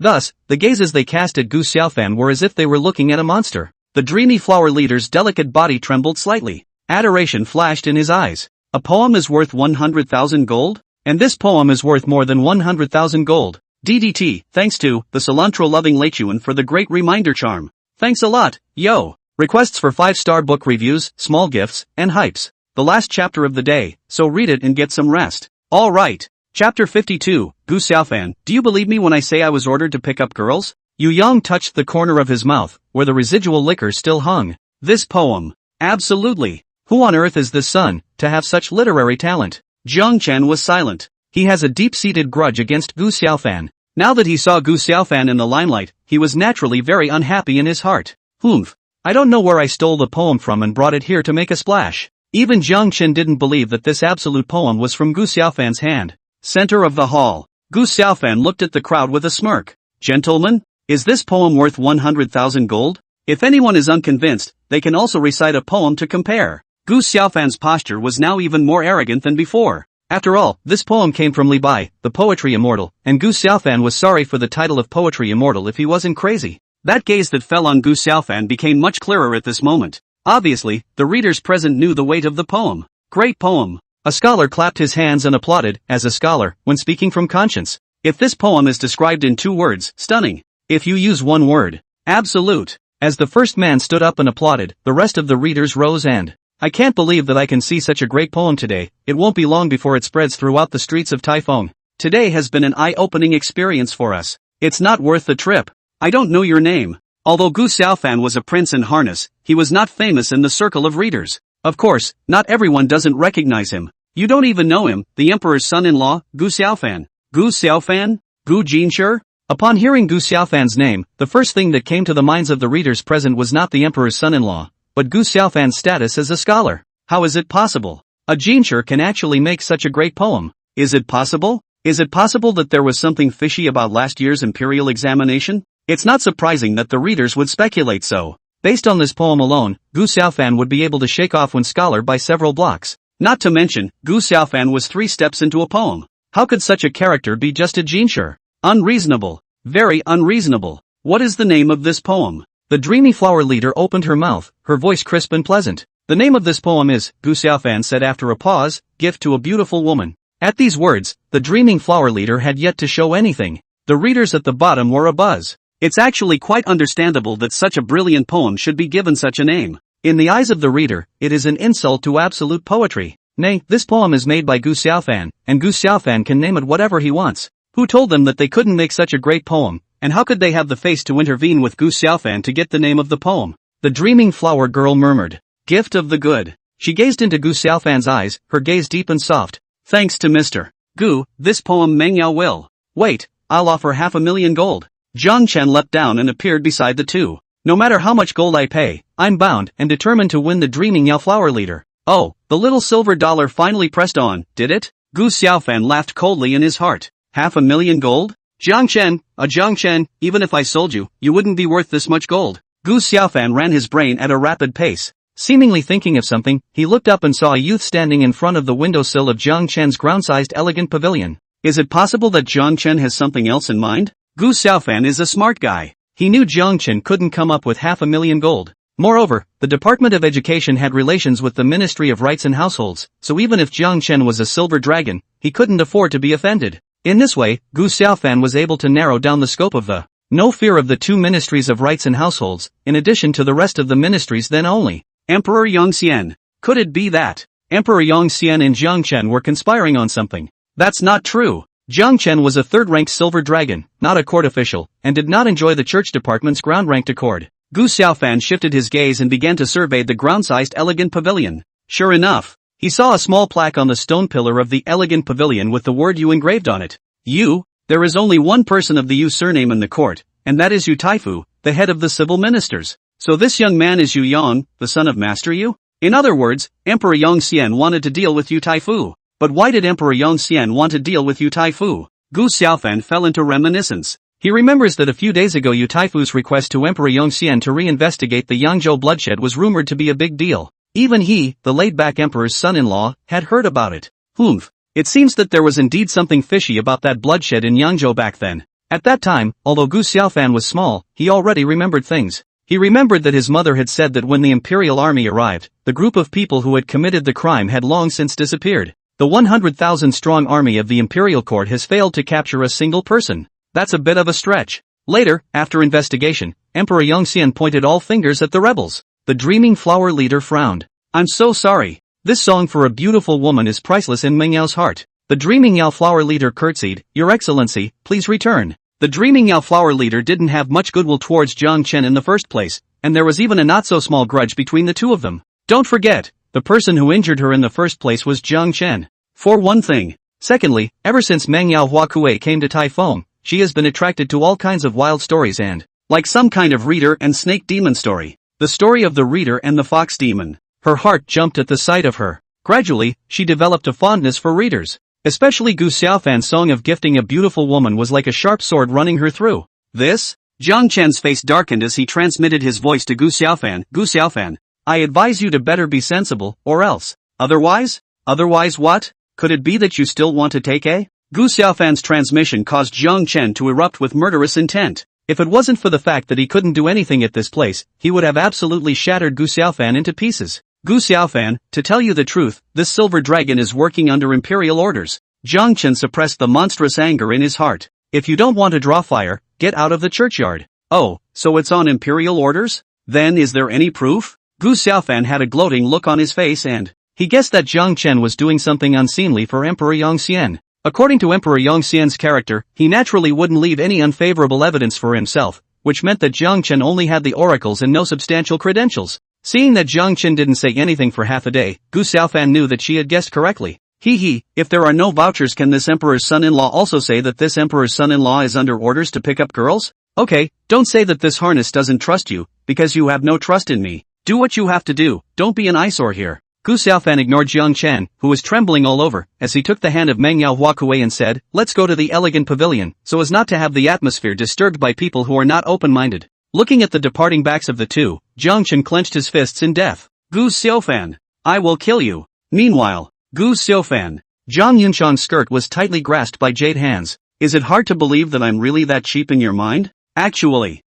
Thus, the gazes they cast at Gu Xiaofan were as if they were looking at a monster. The dreamy flower leader's delicate body trembled slightly. Adoration flashed in his eyes. A poem is worth 100,000 gold? And this poem is worth more than 100,000 gold. DDT, thanks to the cilantro-loving Leichuan for the great reminder charm. Thanks a lot, yo. Requests for 5-star book reviews, small gifts, and hypes. The last chapter of the day, so read it and get some rest. Alright. Chapter 52, Gu Xiaofan, do you believe me when I say I was ordered to pick up girls? Yu Yang touched the corner of his mouth, where the residual liquor still hung. This poem. Absolutely. Who on earth is this son, to have such literary talent? Jiang Chen was silent. He has a deep-seated grudge against Gu Xiaofan. Now that he saw Gu Xiaofan in the limelight, he was naturally very unhappy in his heart. I don't know where I stole the poem from and brought it here to make a splash. Even Jiang Chen didn't believe that this absolute poem was from Gu Xiaofan's hand. Center of the hall. Gu Xiaofan looked at the crowd with a smirk. Gentlemen, is this poem worth 100,000 gold? If anyone is unconvinced, they can also recite a poem to compare. Gu Xiaofan's posture was now even more arrogant than before. After all, this poem came from Li Bai, the poetry immortal, and Gu Xiaofan was sorry for the title of poetry immortal if he wasn't crazy. That gaze that fell on Gu Xiaofan became much clearer at this moment. Obviously, the readers present knew the weight of the poem. Great poem. A scholar clapped his hands and applauded, as a scholar, when speaking from conscience. If this poem is described in 2 words, stunning. If you use 1 word, absolute. As the first man stood up and applauded, the rest of the readers rose and, I can't believe that I can see such a great poem today. It won't be long before it spreads throughout the streets of Taifeng. Today has been an eye-opening experience for us. It's not worth the trip. I don't know your name. Although Gu Xiaofan was a prince in harness, he was not famous in the circle of readers. Of course, not everyone doesn't recognize him. You don't even know him, the emperor's son-in-law, Gu Xiaofan. Gu Xiaofan? Gu Jinshi? Upon hearing Gu Xiaofan's name, the first thing that came to the minds of the readers present was not the emperor's son-in-law, but Gu Xiaofan's status as a scholar. How is it possible? A Jinshi can actually make such a great poem. Is it possible? Is it possible that there was something fishy about last year's imperial examination? It's not surprising that the readers would speculate so. Based on this poem alone, Gu Xiaofan would be able to shake off one scholar by several blocks. Not to mention, Gu Xiaofan was 3 steps into a poem. How could such a character be just a Jinshi? Unreasonable. Very unreasonable. What is the name of this poem? The dreamy flower leader opened her mouth, her voice crisp and pleasant. The name of this poem is, Gu Xiaofan said after a pause, Gift to a Beautiful Woman. At these words, the dreaming flower leader had yet to show anything. The readers at the bottom were abuzz. It's actually quite understandable that such a brilliant poem should be given such a name. In the eyes of the reader, it is an insult to absolute poetry. Nay, this poem is made by Gu Xiaofan, and Gu Xiaofan can name it whatever he wants. Who told them that they couldn't make such a great poem, and how could they have the face to intervene with Gu Xiaofan to get the name of the poem? The dreaming flower girl murmured, Gift of the good. She gazed into Gu Xiaofan's eyes, her gaze deep and soft. Thanks to Mr. Gu, this poem Mengyao will. Wait, I'll offer 500,000 gold. Jiang Chen leapt down and appeared beside the two. No matter how much gold I pay, I'm bound and determined to win the dreaming Yao flower leader. Oh, the little silver dollar finally pressed on, did it? Gu Xiaofan laughed coldly in his heart. 500,000 gold? Jiang Chen, even if I sold you, you wouldn't be worth this much gold. Gu Xiaofan ran his brain at a rapid pace. Seemingly thinking of something, he looked up and saw a youth standing in front of the windowsill of Jiang Chen's ground-sized elegant pavilion. Is it possible that Jiang Chen has something else in mind? Gu Xiaofan is a smart guy. He knew Jiang Chen couldn't come up with 500,000 gold. Moreover, the Department of Education had relations with the Ministry of Rights and Households, so even if Jiang Chen was a silver dragon, he couldn't afford to be offended. In this way, Gu Xiaofan was able to narrow down the scope of the no fear of the 2 Ministries of Rights and Households, in addition to the rest of the ministries then only. Emperor Yongxian. Could it be that Emperor Yongxian and Jiang Chen were conspiring on something? That's not true. Jiang Chen was a 3rd-ranked silver dragon, not a court official, and did not enjoy the church department's ground-ranked accord. Gu Xiaofan shifted his gaze and began to survey the ground-sized elegant pavilion. Sure enough, he saw a small plaque on the stone pillar of the elegant pavilion with the word Yu engraved on it. Yu? There is only one person of the Yu surname in the court, and that is Yu Taifu, the head of the civil ministers. So this young man is Yu Yang, the son of Master Yu? In other words, Emperor Yongxian wanted to deal with Yu Taifu. But why did Emperor Yongxian want to deal with Yu Taifu? Gu Xiaofan fell into reminiscence. He remembers that a few days ago Yu Taifu's request to Emperor Yongxian to reinvestigate the Yangzhou bloodshed was rumored to be a big deal. Even he, the laid-back emperor's son-in-law, had heard about it. Humph. It seems that there was indeed something fishy about that bloodshed in Yangzhou back then. At that time, although Gu Xiaofan was small, he already remembered things. He remembered that his mother had said that when the imperial army arrived, the group of people who had committed the crime had long since disappeared. The 100,000-strong army of the imperial court has failed to capture a single person. That's a bit of a stretch. Later, after investigation, Emperor Yongxian pointed all fingers at the rebels. The dreaming flower leader frowned. I'm so sorry. This song for a beautiful woman is priceless in Meng Yao's heart. The dreaming Yao flower leader curtsied. Your Excellency, please return. The dreaming Yao flower leader didn't have much goodwill towards Jiang Chen in the first place, and there was even a not-so-small grudge between the two of them. Don't forget, the person who injured her in the first place was Jiang Chen. For one thing. Secondly, ever since Meng Yao Huakue came to Taifeng, she has been attracted to all kinds of wild stories and, like some kind of reader and snake demon story. The story of the reader and the fox demon. Her heart jumped at the sight of her. Gradually, she developed a fondness for readers. Especially Gu Xiaofan's song of gifting a beautiful woman was like a sharp sword running her through. This? Jiang Chen's face darkened as he transmitted his voice to Gu Xiaofan. Gu Xiaofan, I advise you to better be sensible, or else. Otherwise? Otherwise what? Could it be that you still want to take a? Gu Xiaofan's transmission caused Jiang Chen to erupt with murderous intent. If it wasn't for the fact that he couldn't do anything at this place, he would have absolutely shattered Gu Xiaofan into pieces. Gu Xiaofan, to tell you the truth, this silver dragon is working under imperial orders. Jiang Chen suppressed the monstrous anger in his heart. If you don't want to draw fire, get out of the churchyard. Oh, so it's on imperial orders? Then is there any proof? Gu Xiaofan had a gloating look on his face and he guessed that Jiang Chen was doing something unseemly for Emperor Yongxian. According to Emperor Yongxian's character, he naturally wouldn't leave any unfavorable evidence for himself, which meant that Jiang Chen only had the oracles and no substantial credentials. Seeing that Jiang Chen didn't say anything for half a day, Gu Xiaofan knew that she had guessed correctly. If there are no vouchers, can this emperor's son-in-law also say that this emperor's son-in-law is under orders to pick up girls? Okay, don't say that this harness doesn't trust you, because you have no trust in me. Do what you have to do, don't be an eyesore here. Gu Xiaofan ignored Jiang Chen, who was trembling all over, as he took the hand of Meng Yao Huakue and said, let's go to the elegant pavilion, so as not to have the atmosphere disturbed by people who are not open-minded. Looking at the departing backs of the two, Jiang Chen clenched his fists in death. Gu Xiaofan, I will kill you. Meanwhile, Gu Xiaofan, Zhang Yunshang's skirt was tightly grasped by jade hands. Is it hard to believe that I'm really that cheap in your mind? Actually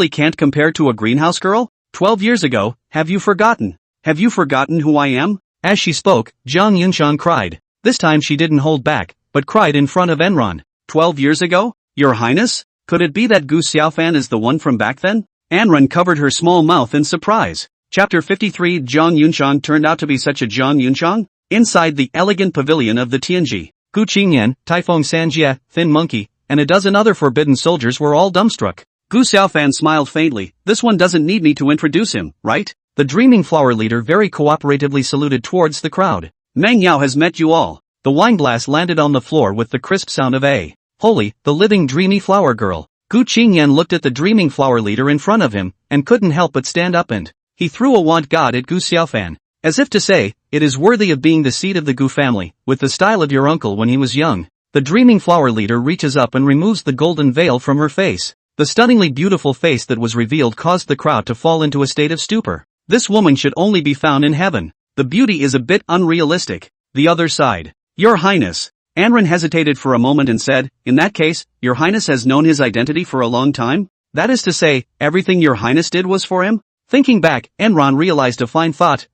can't compare to a greenhouse girl? 12 years ago, have you forgotten? Have you forgotten who I am? As she spoke, Zhang Yunshang cried. This time she didn't hold back, but cried in front of Enron. 12 years ago? Your Highness? Could it be that Gu Xiaofan is the one from back then? Enron covered her small mouth in surprise. Chapter 53. Zhang Yunshang turned out to be such a Zhang Yunshang? Inside the elegant pavilion of the Tianji, Gu Qingyan, Taifeng Sanjie, Thin Monkey, and a dozen other forbidden soldiers were all dumbstruck. Gu Xiaofan smiled faintly. This one doesn't need me to introduce him, right? The dreaming flower leader very cooperatively saluted towards the crowd. Meng Yao has met you all. The wine glass landed on the floor with the crisp sound of a holy, the living dreamy flower girl. Gu Qingyan looked at the dreaming flower leader in front of him, and couldn't help but stand up and he threw a wand god at Gu Xiaofan. As if to say, it is worthy of being the seed of the Gu family, with the style of your uncle when he was young. The dreaming flower leader reaches up and removes the golden veil from her face. The stunningly beautiful face that was revealed caused the crowd to fall into a state of stupor. This woman should only be found in heaven. The beauty is a bit unrealistic. The other side. Your Highness. Enron hesitated for a moment and said, in that case, Your Highness has known his identity for a long time? That is to say, everything Your Highness did was for him? Thinking back, Enron realized a fine thought,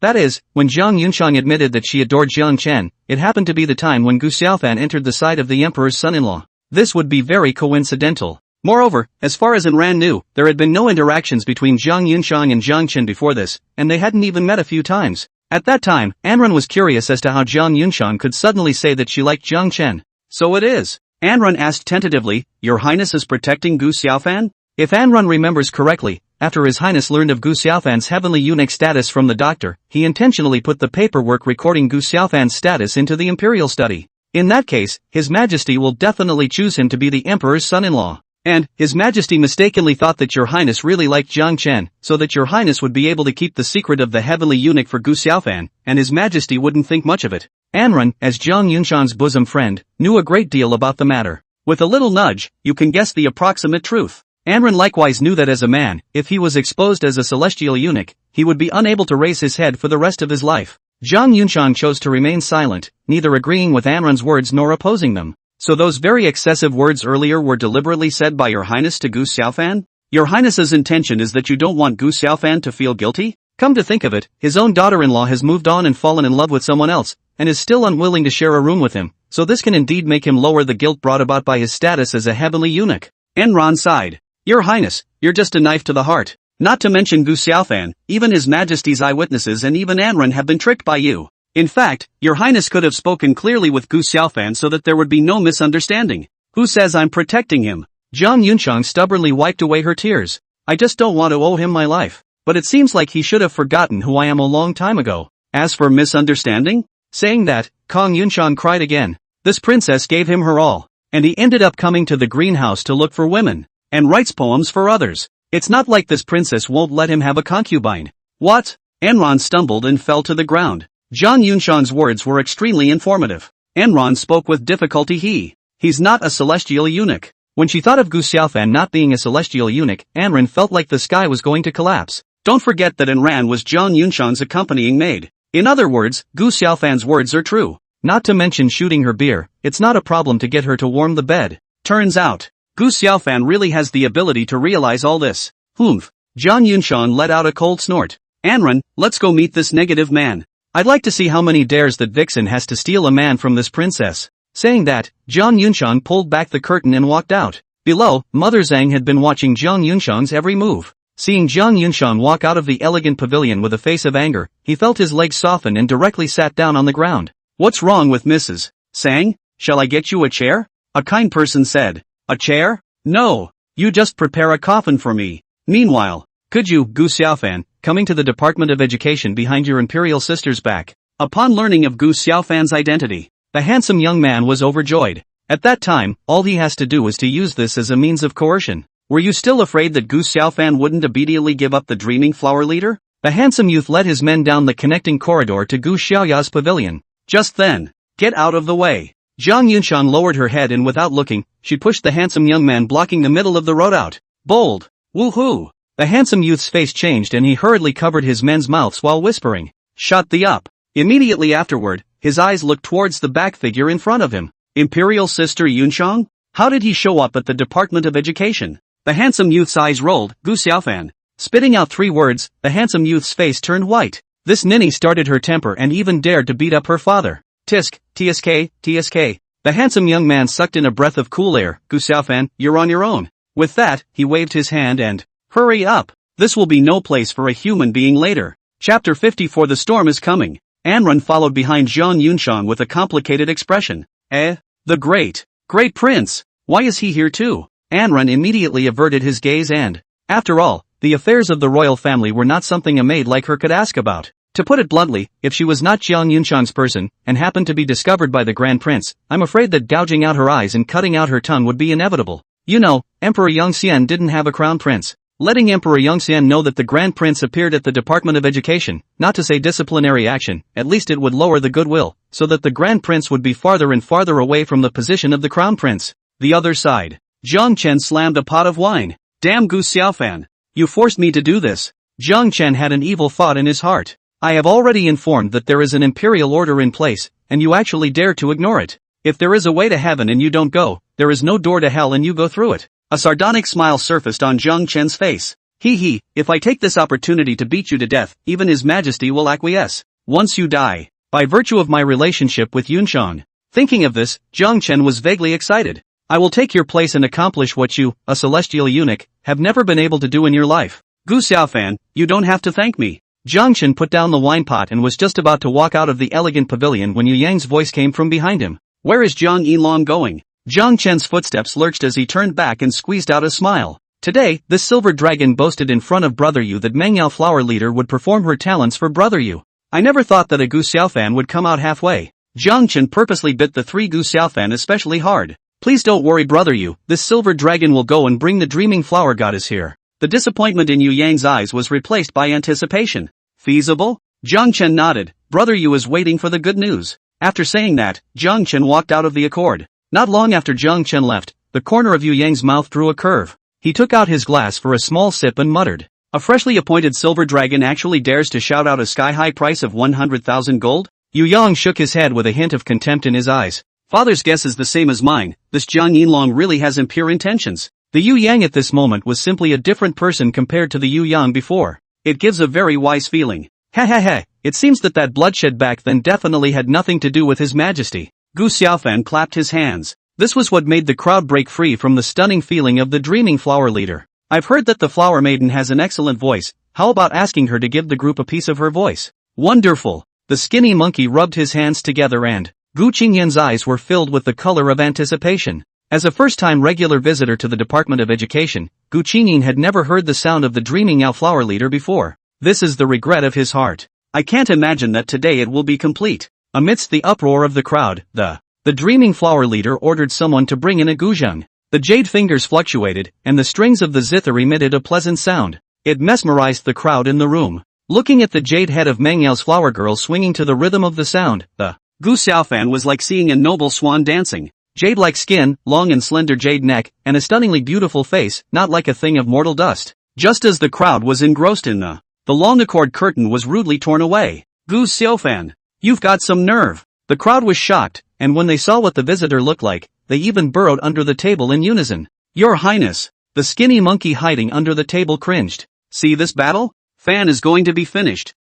that is, when Zhang Yunshang admitted that she adored Jiang Chen, it happened to be the time when Gu Xiaofan entered the side of the emperor's son-in-law. This would be very coincidental. Moreover, as far as Enran knew, there had been no interactions between Zhang Yunshang and Jiang Chen before this, and they hadn't even met a few times. At that time, Enran was curious as to how Zhang Yunshang could suddenly say that she liked Jiang Chen. So it is. Enran asked tentatively, Your Highness is protecting Gu Xiaofan? If Enran remembers correctly, after His Highness learned of Gu Xiaofan's heavenly eunuch status from the doctor, he intentionally put the paperwork recording Gu Xiaofan's status into the imperial study. In that case, His Majesty will definitely choose him to be the emperor's son-in-law. And, His Majesty mistakenly thought that your highness really liked Jiang Chen, so that your highness would be able to keep the secret of the heavenly eunuch for Gu Xiaofan, and His Majesty wouldn't think much of it. Anran, as Jiang Yunshan's bosom friend, knew a great deal about the matter. With a little nudge, you can guess the approximate truth. Anran likewise knew that as a man, if he was exposed as a celestial eunuch, he would be unable to raise his head for the rest of his life. Jiang Yunshan chose to remain silent, neither agreeing with Anran's words nor opposing them. So those very excessive words earlier were deliberately said by your highness to Gu Xiaofan? Your highness's intention is that you don't want Gu Xiaofan to feel guilty? Come to think of it, his own daughter-in-law has moved on and fallen in love with someone else, and is still unwilling to share a room with him, so this can indeed make him lower the guilt brought about by his status as a heavenly eunuch. Enron sighed. Your highness, you're just a knife to the heart. Not to mention Gu Xiaofan, even His Majesty's eyewitnesses and even Anran have been tricked by you. In fact, your highness could have spoken clearly with Gu Xiaofan so that there would be no misunderstanding. Who says I'm protecting him? Jiang Yunshang stubbornly wiped away her tears. I just don't want to owe him my life. But it seems like he should have forgotten who I am a long time ago. As for misunderstanding? Saying that, Kong Yunshang cried again. This princess gave him her all. And he ended up coming to the greenhouse to look for women. And writes poems for others. It's not like this princess won't let him have a concubine. What? Enron stumbled and fell to the ground. Jiang Yunshang's words were extremely informative. Enron spoke with difficulty. He's not a celestial eunuch. When she thought of Gu Xiaofan not being a celestial eunuch, Anran felt like the sky was going to collapse. Don't forget that Enran was Jiang Yunshang's accompanying maid. In other words, Gu Xiaofan's words are true. Not to mention shooting her beer, it's not a problem to get her to warm the bed. Turns out, Gu Xiaofan really has the ability to realize all this. Humph. Jiang Yunshang let out a cold snort. Anran, let's go meet this negative man. I'd like to see how many dares that Vixen has to steal a man from this princess. Saying that, Jiang Yunshang pulled back the curtain and walked out. Below, Mother Zhang had been watching Jiang Yunshang's every move. Seeing Jiang Yunshang walk out of the elegant pavilion with a face of anger, he felt his legs soften and directly sat down on the ground. What's wrong with Mrs. Zhang? Shall I get you a chair? A kind person said. A chair? No. You just prepare a coffin for me. Meanwhile, could you, Gu Xiaofan, coming to the Department of Education behind your imperial sister's back? Upon learning of Gu Xiaofan's identity, the handsome young man was overjoyed. At that time, all he has to do is to use this as a means of coercion. Were you still afraid that Gu Xiaofan wouldn't immediately give up the dreaming flower leader? The handsome youth led his men down the connecting corridor to Gu Xiaoya's pavilion. Just then, get out of the way. Jiang Yunshan lowered her head and without looking, she pushed the handsome young man blocking the middle of the road out. Bold. Woohoo! The handsome youth's face changed and he hurriedly covered his men's mouths while whispering, shut the up. Immediately afterward, his eyes looked towards the back figure in front of him. Imperial Sister Yunshang? How did he show up at the Department of Education? The handsome youth's eyes rolled. Gu Xiaofan. Spitting out 3 words, the handsome youth's face turned white. This ninny started her temper and even dared to beat up her father. Tisk, tsk, tsk. The handsome young man sucked in a breath of cool air. Gu Xiaofan, you're on your own. With that, he waved his hand and, hurry up. This will be no place for a human being later. Chapter 54. The storm is coming. Anran followed behind Jiang Yunshang with a complicated expression. The great prince. Why is he here too? Anran immediately averted his gaze and, after all, the affairs of the royal family were not something a maid like her could ask about. To put it bluntly, if she was not Jiang Yunshang's person, and happened to be discovered by the Grand Prince, I'm afraid that gouging out her eyes and cutting out her tongue would be inevitable. You know, Emperor Yongxian didn't have a crown prince. Letting Emperor Yongxian know that the Grand Prince appeared at the Department of Education, not to say disciplinary action, at least it would lower the goodwill, so that the Grand Prince would be farther and farther away from the position of the Crown Prince. The other side. Jiang Chen slammed a pot of wine. Damn Gu Xiaofan. You forced me to do this. Jiang Chen had an evil thought in his heart. I have already informed that there is an imperial order in place, and you actually dare to ignore it. If there is a way to heaven and you don't go, there is no door to hell and you go through it. A sardonic smile surfaced on Jiang Chen's face. If I take this opportunity to beat you to death, even His Majesty will acquiesce. Once you die, by virtue of my relationship with Yunshang. Thinking of this, Jiang Chen was vaguely excited. I will take your place and accomplish what you, a celestial eunuch, have never been able to do in your life. Gu Xiaofan, you don't have to thank me. Jiang Chen put down the wine pot and was just about to walk out of the elegant pavilion when Yu Yang's voice came from behind him. Where is Jiang Yilong going? Jiang Chen's footsteps lurched as he turned back and squeezed out a smile. Today, the silver dragon boasted in front of Brother Yu that Mengyao flower leader would perform her talents for Brother Yu. I never thought that a Gu Xiaofan would come out halfway. Jiang Chen purposely bit the 3 Gu Xiaofan especially hard. Please don't worry brother Yu, this silver dragon will go and bring the dreaming flower goddess here. The disappointment in Yu Yang's eyes was replaced by anticipation. Feasible? Jiang Chen nodded. Brother Yu is waiting for the good news. After saying that, Jiang Chen walked out of the accord. Not long after Jiang Chen left, the corner of Yu Yang's mouth drew a curve. He took out his glass for a small sip and muttered. A freshly appointed silver dragon actually dares to shout out a sky-high price of 100,000 gold? Yu Yang shook his head with a hint of contempt in his eyes. Father's guess is the same as mine, this Jiang Yinlong really has impure intentions. The Yu Yang at this moment was simply a different person compared to the Yu Yang before. It gives a very wise feeling. It seems that bloodshed back then definitely had nothing to do with His Majesty. Gu Xiaofan clapped his hands. This was what made the crowd break free from the stunning feeling of the dreaming flower leader. I've heard that the flower maiden has an excellent voice, how about asking her to give the group a piece of her voice? Wonderful! The skinny monkey rubbed his hands together and Gu Qingyan's eyes were filled with the color of anticipation. As a first-time regular visitor to the Department of Education, Gu Qingyan had never heard the sound of the dreaming Yao flower leader before. This is the regret of his heart. I can't imagine that today it will be complete. Amidst the uproar of the crowd, the dreaming flower leader ordered someone to bring in a guzheng. The jade fingers fluctuated, and the strings of the zither emitted a pleasant sound. It mesmerized the crowd in the room. Looking at the jade head of Meng Yao's flower girl swinging to the rhythm of the sound, the Gu Xiaofan was like seeing a noble swan dancing. Jade-like skin, long and slender jade neck, and a stunningly beautiful face, not like a thing of mortal dust. Just as the crowd was engrossed in the long accord curtain was rudely torn away. Gu Xiaofan, you've got some nerve. The crowd was shocked, and when they saw what the visitor looked like, they even burrowed under the table in unison. Your Highness, the skinny monkey hiding under the table cringed. See this battle? Fan is going to be finished.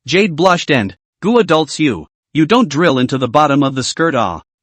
Jade blushed and, Gu adults you don't drill into the bottom of the skirt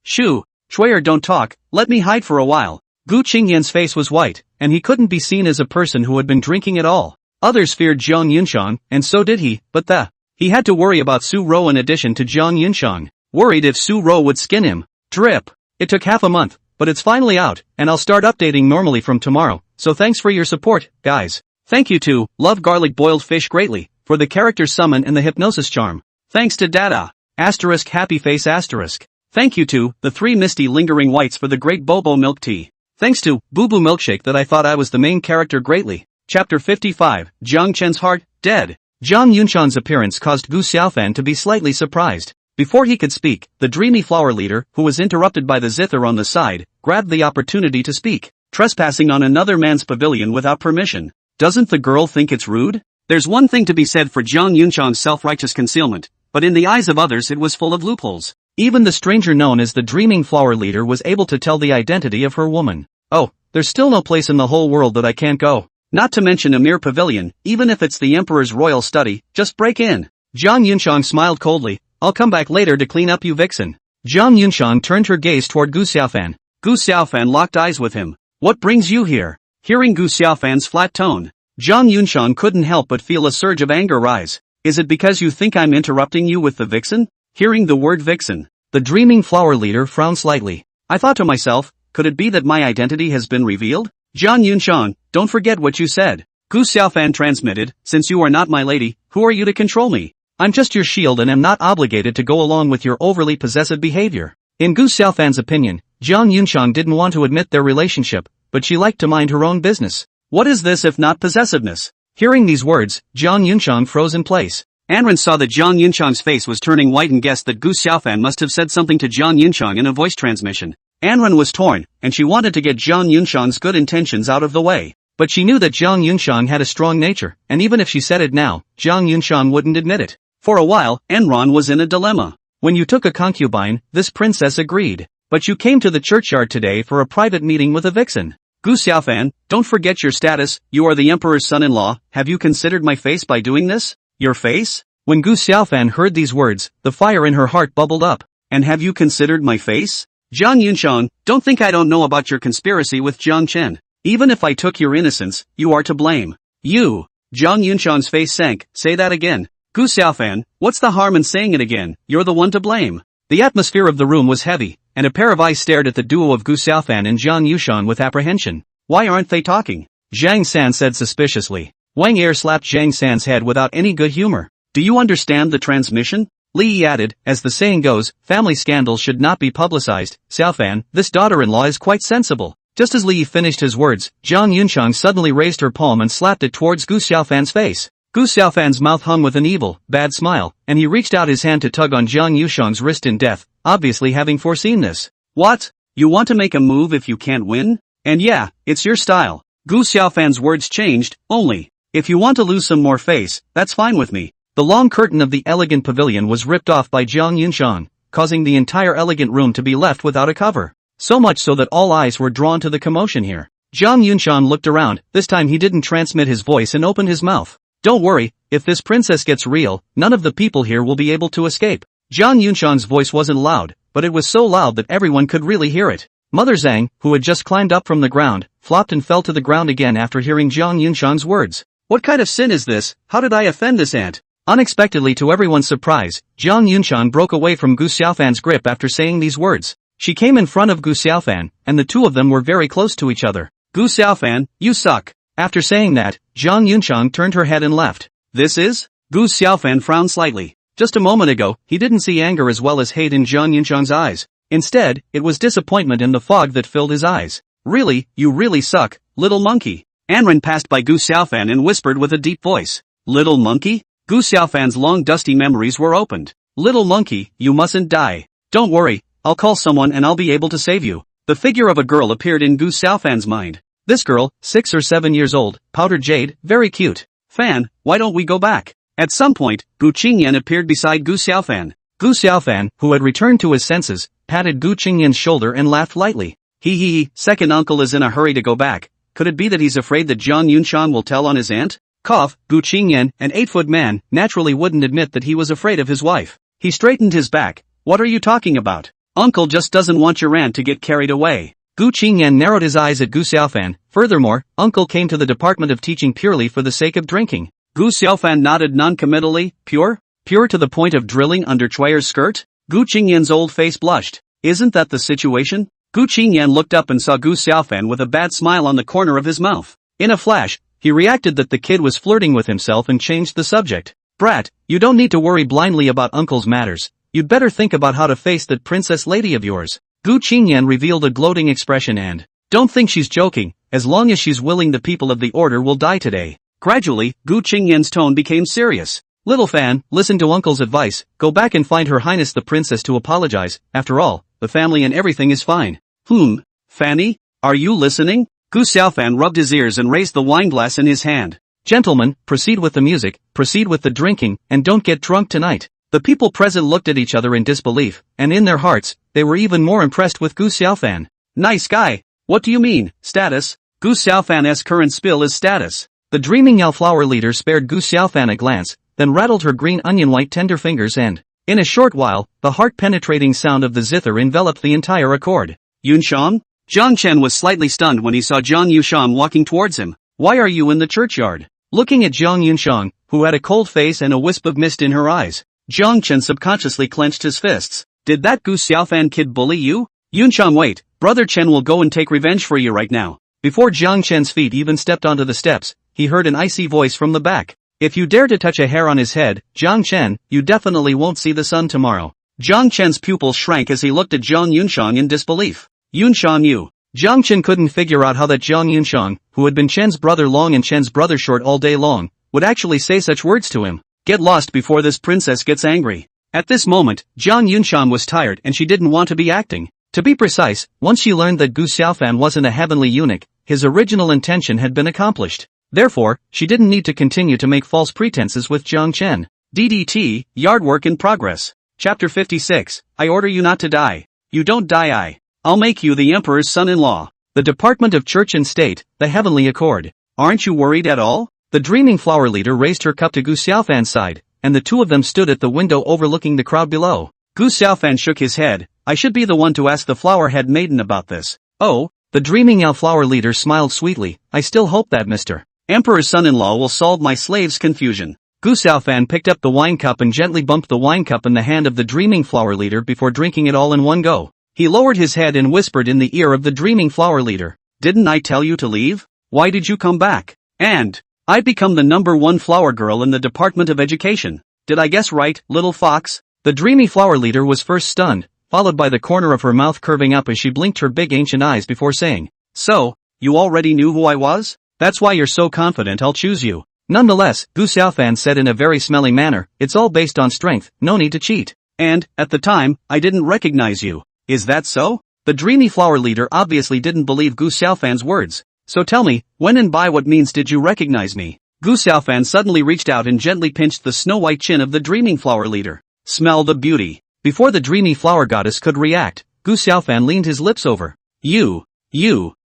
Shoo, Chuyer don't talk, let me hide for a while. Gu Qingyan's face was white, and he couldn't be seen as a person who had been drinking at all. Others feared Zhang Yunshang, and so did he, but he had to worry about Su Ro in addition to Zhang Yunshang. Worried if Su Ro would skin him. Drip. It took half a month, but it's finally out, and I'll start updating normally from tomorrow, so thanks for your support, guys. Thank you to Love Garlic Boiled Fish greatly, for the character summon and the hypnosis charm. Thanks to Dada. Happy face asterisk. Thank you to the 3 misty lingering whites for the great Bobo milk tea. Thanks to Boo Boo Milkshake that I thought I was the main character greatly. Chapter 55, Jiang Chen's heart, dead. Zhang Yunshang's appearance caused Gu Xiaofan to be slightly surprised. Before he could speak, the dreamy flower leader, who was interrupted by the zither on the side, grabbed the opportunity to speak. Trespassing on another man's pavilion without permission. Doesn't the girl think it's rude? There's one thing to be said for Zhang Yunshang's self-righteous concealment, but in the eyes of others it was full of loopholes. Even the stranger known as the dreaming flower leader was able to tell the identity of her woman. Oh, there's still no place in the whole world that I can't go. Not to mention a mere pavilion, even if it's the emperor's royal study, just break in. Zhang Yunshang smiled coldly. I'll come back later to clean up you vixen. Zhang Yunshang turned her gaze toward Gu Xiaofan. Gu Xiaofan locked eyes with him. What brings you here? Hearing Gu Xiaofan's flat tone, Zhang Yunshang couldn't help but feel a surge of anger rise. Is it because you think I'm interrupting you with the vixen? Hearing the word vixen, the dreaming flower leader frowned slightly. I thought to myself, could it be that my identity has been revealed? Zhang Yunshang, don't forget what you said. Gu Xiaofan transmitted, since you are not my lady, who are you to control me? I'm just your shield and am not obligated to go along with your overly possessive behavior. In Gu Xiaofan's opinion, Zhang Yunshang didn't want to admit their relationship, but she liked to mind her own business. What is this if not possessiveness? Hearing these words, Zhang Yunshang froze in place. Anren saw that Zhang Yunshang's face was turning white and guessed that Gu Xiaofan must have said something to Zhang Yunshang in a voice transmission. Anren was torn, and she wanted to get Zhang Yunshang's good intentions out of the way. But she knew that Zhang Yunshang had a strong nature, and even if she said it now, Zhang Yunshang wouldn't admit it. For a while, Enron was in a dilemma. When you took a concubine, this princess agreed. But you came to the churchyard today for a private meeting with a vixen. Gu Xiaofan, don't forget your status, you are the emperor's son-in-law, have you considered my face by doing this? Your face? When Gu Xiaofan heard these words, the fire in her heart bubbled up. And have you considered my face? Zhang Yunshang, don't think I don't know about your conspiracy with Jiang Chen. Even if I took your innocence, you are to blame. You. Zhang Yunshang's face sank, say that again. Gu Xiaofan, what's the harm in saying it again, you're the one to blame. The atmosphere of the room was heavy, and a pair of eyes stared at the duo of Gu Xiaofan and Zhang Yunshang with apprehension. Why aren't they talking? Zhang San said suspiciously. Wang Er slapped Zhang San's head without any good humor. Do you understand the transmission? Li added, as the saying goes, family scandals should not be publicized. Xiaofan, this daughter-in-law is quite sensible. Just as Li finished his words, Zhang Yunchang suddenly raised her palm and slapped it towards Gu Xiaofan's face. Gu Xiaofan's mouth hung with an evil, bad smile, and he reached out his hand to tug on Zhang Yushang's wrist in death, obviously having foreseen this. What? You want to make a move if you can't win? And yeah, it's your style. Gu Xiaofan's words changed, only. If you want to lose some more face, that's fine with me. The long curtain of the elegant pavilion was ripped off by Zhang Yunchang, causing the entire elegant room to be left without a cover. So much so that all eyes were drawn to the commotion here. Zhang Yunchang looked around, this time he didn't transmit his voice and opened his mouth. Don't worry, if this princess gets real, none of the people here will be able to escape. Zhang Yunchang's voice wasn't loud, but it was so loud that everyone could really hear it. Mother Zhang, who had just climbed up from the ground, flopped and fell to the ground again after hearing Zhang Yunchang's words. What kind of sin is this? How did I offend this aunt? Unexpectedly to everyone's surprise, Zhang Yunchang broke away from Gu Xiaofan's grip after saying these words. She came in front of Gu Xiaofan, and the two of them were very close to each other. Gu Xiaofan, you suck. After saying that, Zhang Yunchang turned her head and left. This is? Gu Xiaofan frowned slightly. Just a moment ago, he didn't see anger as well as hate in Zhang Yunchang's eyes. Instead, it was disappointment in the fog that filled his eyes. Really, you really suck, little monkey. Anren passed by Gu Xiaofan and whispered with a deep voice. Little monkey? Gu Xiaofan's long dusty memories were opened. Little monkey, you mustn't die. Don't worry, I'll call someone and I'll be able to save you. The figure of a girl appeared in Gu Xiaofan's mind. This girl, 6 or 7 years old, powdered jade, very cute. Fan, why don't we go back? At some point, Gu Qingyan appeared beside Gu Xiaofan. Gu Xiaofan, who had returned to his senses, patted Gu Qingyan's shoulder and laughed lightly. Hee, second uncle is in a hurry to go back. Could it be that he's afraid that Zhang Yunchang will tell on his aunt? Cough, Gu Qingyan, an 8-foot man, naturally wouldn't admit that he was afraid of his wife. He straightened his back. What are you talking about? Uncle just doesn't want your aunt to get carried away. Gu Qingyan narrowed his eyes at Gu Xiaofan. Furthermore, Uncle came to the Department of Teaching purely for the sake of drinking. Gu Xiaofan nodded non-committally. Pure? Pure to the point of drilling under Chuayer's skirt? Gu Qingyan's old face blushed. Isn't that the situation? Gu Qingyan looked up and saw Gu Xiaofan with a bad smile on the corner of his mouth. In a flash, he reacted that the kid was flirting with himself and changed the subject. Brat, you don't need to worry blindly about Uncle's matters. You'd better think about how to face that princess lady of yours. Gu Qingyan revealed a gloating expression and, don't think she's joking, as long as she's willing the people of the order will die today. Gradually, Gu Qingyan's tone became serious. Little fan, listen to Uncle's advice, go back and find Her Highness the Princess to apologize, after all, the family and everything is fine. Fanny? Are you listening? Gu Xiaofan rubbed his ears and raised the wineglass in his hand. Gentlemen, proceed with the music, proceed with the drinking, and don't get drunk tonight. The people present looked at each other in disbelief, and in their hearts, they were even more impressed with Gu Xiaofan. Nice guy. What do you mean, status? Gu Xiaofan's current spill is status. The dreaming Yao flower leader spared Gu Xiaofan a glance, then rattled her green onion-white tender fingers and, in a short while, the heart-penetrating sound of the zither enveloped the entire accord. Yunshang? Zhang Chen was slightly stunned when he saw Zhang Yushang walking towards him. Why are you in the churchyard? Looking at Zhang Yunshang, who had a cold face and a wisp of mist in her eyes, Zhang Chen subconsciously clenched his fists. Did that Gu Xiaofan kid bully you? Yunshang, wait, Brother Chen will go and take revenge for you right now. Before Zhang Chen's feet even stepped onto the steps, he heard an icy voice from the back. If you dare to touch a hair on his head, Zhang Chen, you definitely won't see the sun tomorrow. Zhang Chen's pupils shrank as he looked at Zhang Yunshang in disbelief. Yunshang you. Zhang Chen couldn't figure out how that Zhang Yunshang, who had been Chen's brother long and Chen's brother short all day long, would actually say such words to him. Get lost before this princess gets angry. At this moment, Zhang Yunshang was tired and she didn't want to be acting. To be precise, once she learned that Gu Xiaofan wasn't a heavenly eunuch, his original intention had been accomplished. Therefore, she didn't need to continue to make false pretenses with Zhang Chen. DDT, Yard Work in Progress. Chapter 56, I order you not to die. You don't die I'll make you the emperor's son-in-law. The Department of Church and State, the Heavenly Accord. Aren't you worried at all? The dreaming flower leader raised her cup to Gu Xiaofan's side, and the two of them stood at the window overlooking the crowd below. Gu Xiaofan shook his head. I should be the one to ask the flower-head maiden about this. Oh, the dreaming Yao flower leader smiled sweetly. I still hope that Mr. Emperor's son-in-law will solve my slave's confusion. Gu Xiaofan picked up the wine cup and gently bumped the wine cup in the hand of the dreaming flower leader before drinking it all in one go. He lowered his head and whispered in the ear of the dreaming flower leader. Didn't I tell you to leave? Why did you come back? And, I've become the #1 flower girl in the Department of Education. Did I guess right, little fox? The dreamy flower leader was first stunned, followed by the corner of her mouth curving up as she blinked her big ancient eyes before saying, "So, you already knew who I was? That's why you're so confident I'll choose you." Nonetheless, Gu Xiaofan said in a very smelly manner, "It's all based on strength, no need to cheat. And, at the time, I didn't recognize you. Is that so?" The dreamy flower leader obviously didn't believe Gu Xiaofan's words. "So tell me, when and by what means did you recognize me?" Gu Xiaofan suddenly reached out and gently pinched the snow-white chin of the dreaming flower leader. "Smell the beauty." Before the dreamy flower goddess could react, Gu Xiaofan leaned his lips over. You,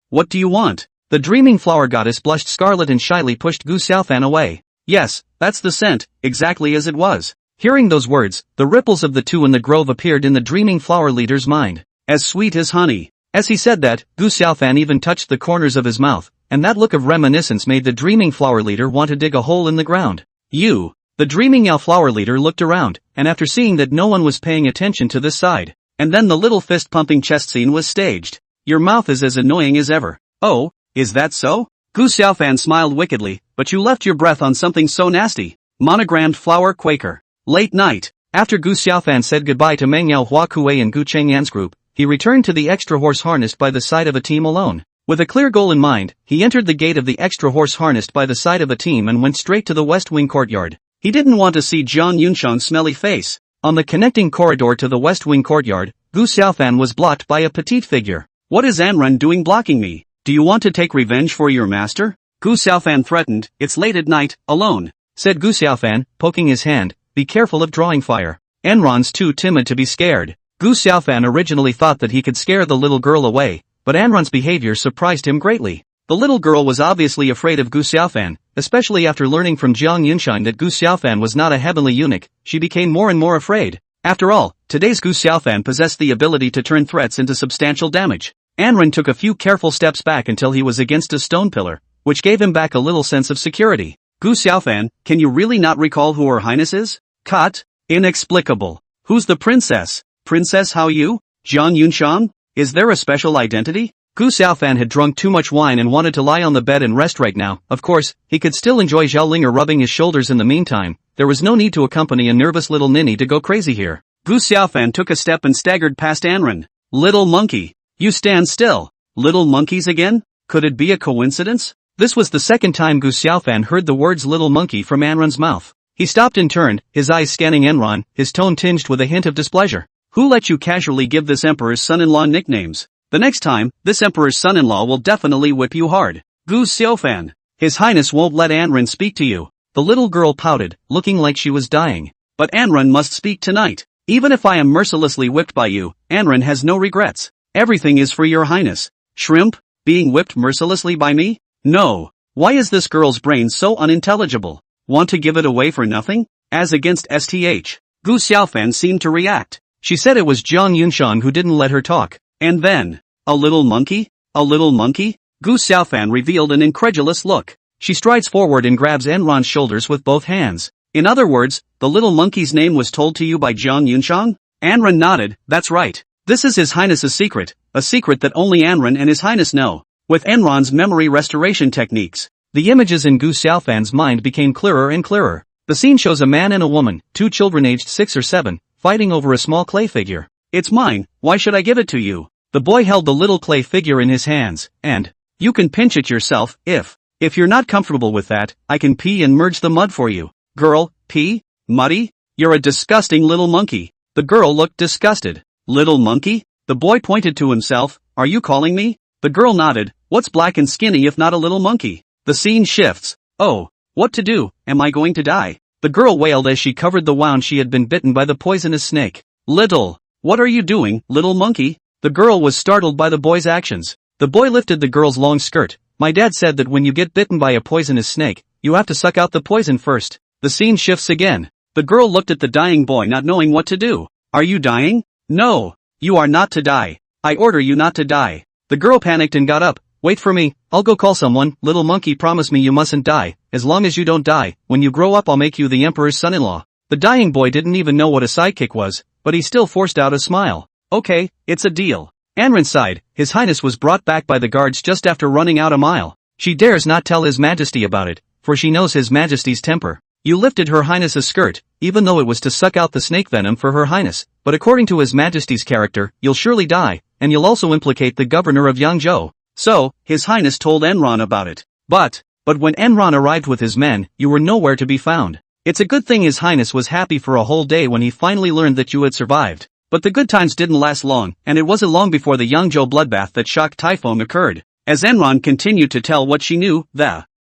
what do you want?" The dreaming flower goddess blushed scarlet and shyly pushed Gu Xiaofan away. "Yes, that's the scent, exactly as it was." Hearing those words, the ripples of the two in the grove appeared in the dreaming flower leader's mind. "As sweet as honey." As he said that, Gu Xiaofan even touched the corners of his mouth, and that look of reminiscence made the dreaming flower leader want to dig a hole in the ground. "You." The dreaming Yao flower leader looked around, and after seeing that no one was paying attention to this side, and then the little fist-pumping chest scene was staged. "Your mouth is as annoying as ever." "Oh, is that so?" Gu Xiaofan smiled wickedly, "But you left your breath on something so nasty." Monogrammed Flower Quaker. Late night. After Gu Xiaofan said goodbye to Meng Yao Hua Kuei and Gu Chengyan's group, he returned to the extra horse harnessed by the side of a team alone. With a clear goal in mind, he entered the gate of the extra horse harnessed by the side of a team and went straight to the West Wing courtyard. He didn't want to see Jiang Yunxiang's smelly face. On the connecting corridor to the West Wing courtyard, Gu Xiaofan was blocked by a petite figure. "What is Anren doing blocking me? Do you want to take revenge for your master?" Gu Xiaofan threatened. "It's late at night, alone," said Gu Xiaofan, poking his hand. "Be careful of drawing fire. Anron's too timid to be scared." Gu Xiaofan originally thought that he could scare the little girl away, but Anron's behavior surprised him greatly. The little girl was obviously afraid of Gu Xiaofan, especially after learning from Jiang Yunxiang that Gu Xiaofan was not a heavenly eunuch. She became more and more afraid. After all, today's Gu Xiaofan possessed the ability to turn threats into substantial damage. Anren took a few careful steps back until he was against a stone pillar, which gave him back a little sense of security. "Gu Xiaofan, can you really not recall who Her Highness is?" "Cut. Inexplicable. Who's the princess?" "Princess Hao Yu? Jiang Yunxiang? Is there a special identity?" Gu Xiaofan had drunk too much wine and wanted to lie on the bed and rest right now. Of course, he could still enjoy Zhao Linger rubbing his shoulders in the meantime. There was no need to accompany a nervous little ninny to go crazy here. Gu Xiaofan took a step and staggered past Anren. "Little monkey. You stand still." "Little monkeys again? Could it be a coincidence?" This was the second time Gu Xiaofan heard the words little monkey from Anren's mouth. He stopped and turned, his eyes scanning Anren, his tone tinged with a hint of displeasure. "Who let you casually give this emperor's son-in-law nicknames? The next time, this emperor's son-in-law will definitely whip you hard." "Gu Xiaofan. His Highness won't let Anren speak to you." The little girl pouted, looking like she was dying. "But Anren must speak tonight. Even if I am mercilessly whipped by you, Anren has no regrets. Everything is for your Highness." "Shrimp? Being whipped mercilessly by me? No. Why is this girl's brain so unintelligible? Want to give it away for nothing? As against STH. Gu Xiaofan seemed to react. She said it was Jiang Yunxiang who didn't let her talk. And then, a little monkey? A little monkey? Gu Xiaofan revealed an incredulous look. She strides forward and grabs Enron's shoulders with both hands. In other words, the little monkey's name was told to you by Jiang Yunxiang? Anren nodded. That's right. This is His Highness's secret, a secret that only Anren and His Highness know. With Enron's memory restoration techniques, the images in Gu Xiaofan's mind became clearer and clearer. The scene shows a man and a woman, two children aged 6 or 7, fighting over a small clay figure. It's mine, why should I give it to you? The boy held the little clay figure in his hands, and, you can pinch it yourself, if you're not comfortable with that, I can pee and merge the mud for you. Girl, pee? Muddy? You're a disgusting little monkey. The girl looked disgusted. Little monkey? The boy pointed to himself. Are you calling me? The girl nodded. What's black and skinny if not a little monkey? The scene shifts. Oh, what to do? Am I going to die? The girl wailed as she covered the wound she had been bitten by the poisonous snake. Little, what are you doing, little monkey? The girl was startled by the boy's actions. The boy lifted the girl's long skirt. My dad said that when you get bitten by a poisonous snake, you have to suck out the poison first. The scene shifts again. The girl looked at the dying boy not knowing what to do. Are you dying? No, you are not to die. I order you not to die. The girl panicked and got up. Wait for me, I'll go call someone. Little monkey, promise me you mustn't die. As long as you don't die, when you grow up I'll make you the emperor's son-in-law. The dying boy didn't even know what a sidekick was, but he still forced out a smile. Okay, it's a deal. Anren sighed. His Highness was brought back by the guards just after running out a mile. She dares not tell His Majesty about it, for she knows His Majesty's temper. You lifted Her Highness's skirt, even though it was to suck out the snake venom for Her Highness, but according to His Majesty's character, you'll surely die, and you'll also implicate the governor of Yangzhou. So, His Highness told Enron about it. But when Enron arrived with his men, you were nowhere to be found. It's a good thing His Highness was happy for a whole day when he finally learned that you had survived. But the good times didn't last long, and it wasn't long before the Yangzhou bloodbath that shocked Typhon occurred. As Enron continued to tell what she knew,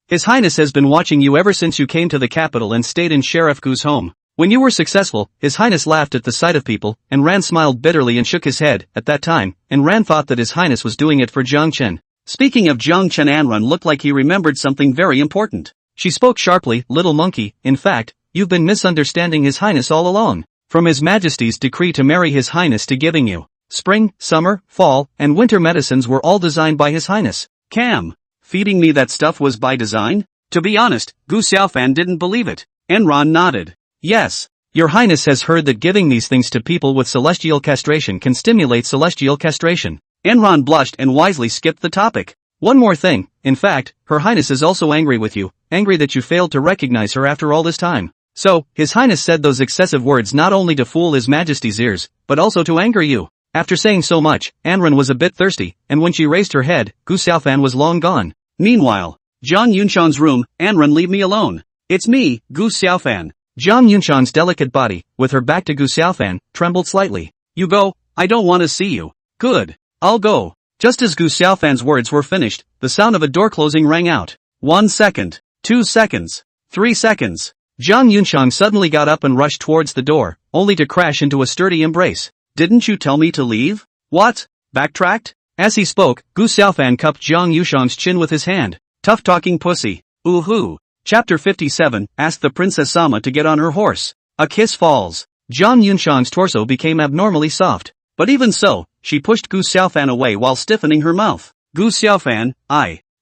His Highness has been watching you ever since you came to the capital and stayed in Sheriff Gu's home. When you were successful, His Highness laughed at the sight of people, and Ran smiled bitterly and shook his head. At that time, and Ran thought that His Highness was doing it for Jiang Chen. Speaking of Jiang Chen, Enron looked like he remembered something very important. She spoke sharply, little monkey, in fact, you've been misunderstanding His Highness all along. From His Majesty's decree to marry His Highness to giving you spring, summer, fall, and winter medicines were all designed by His Highness. Cam, feeding me that stuff was by design? To be honest, Gu Xiaofan didn't believe it. Enron nodded. Yes. Your Highness has heard that giving these things to people with celestial castration can stimulate celestial castration. Enron blushed and wisely skipped the topic. One more thing, in fact, Her Highness is also angry with you, angry that you failed to recognize her after all this time. So, His Highness said those excessive words not only to fool His Majesty's ears, but also to anger you. After saying so much, Enron was a bit thirsty, and when she raised her head, Gu Xiaofan was long gone. Meanwhile, Zhang Yunshang's room. Enron, leave me alone. It's me, Gu Xiaofan. Zhang Yunshang's delicate body, with her back to Gu Xiaofan, trembled slightly. You go, I don't want to see you. Good. I'll go. Just as Gu Xiaofan's words were finished, the sound of a door closing rang out. 1 second. 2 seconds. 3 seconds. Zhang Yunshang suddenly got up and rushed towards the door, only to crash into a sturdy embrace. Didn't you tell me to leave? What? Backtracked? As he spoke, Gu Xiaofan cupped Zhang Yunshang's chin with his hand. Tough talking pussy. Ooh-hoo. Chapter 57, asked the Princess Sama to get on her horse. A kiss falls. Zhang Yunshang's torso became abnormally soft. But even so, she pushed Gu Xiaofan away while stiffening her mouth. Gu Xiaofan,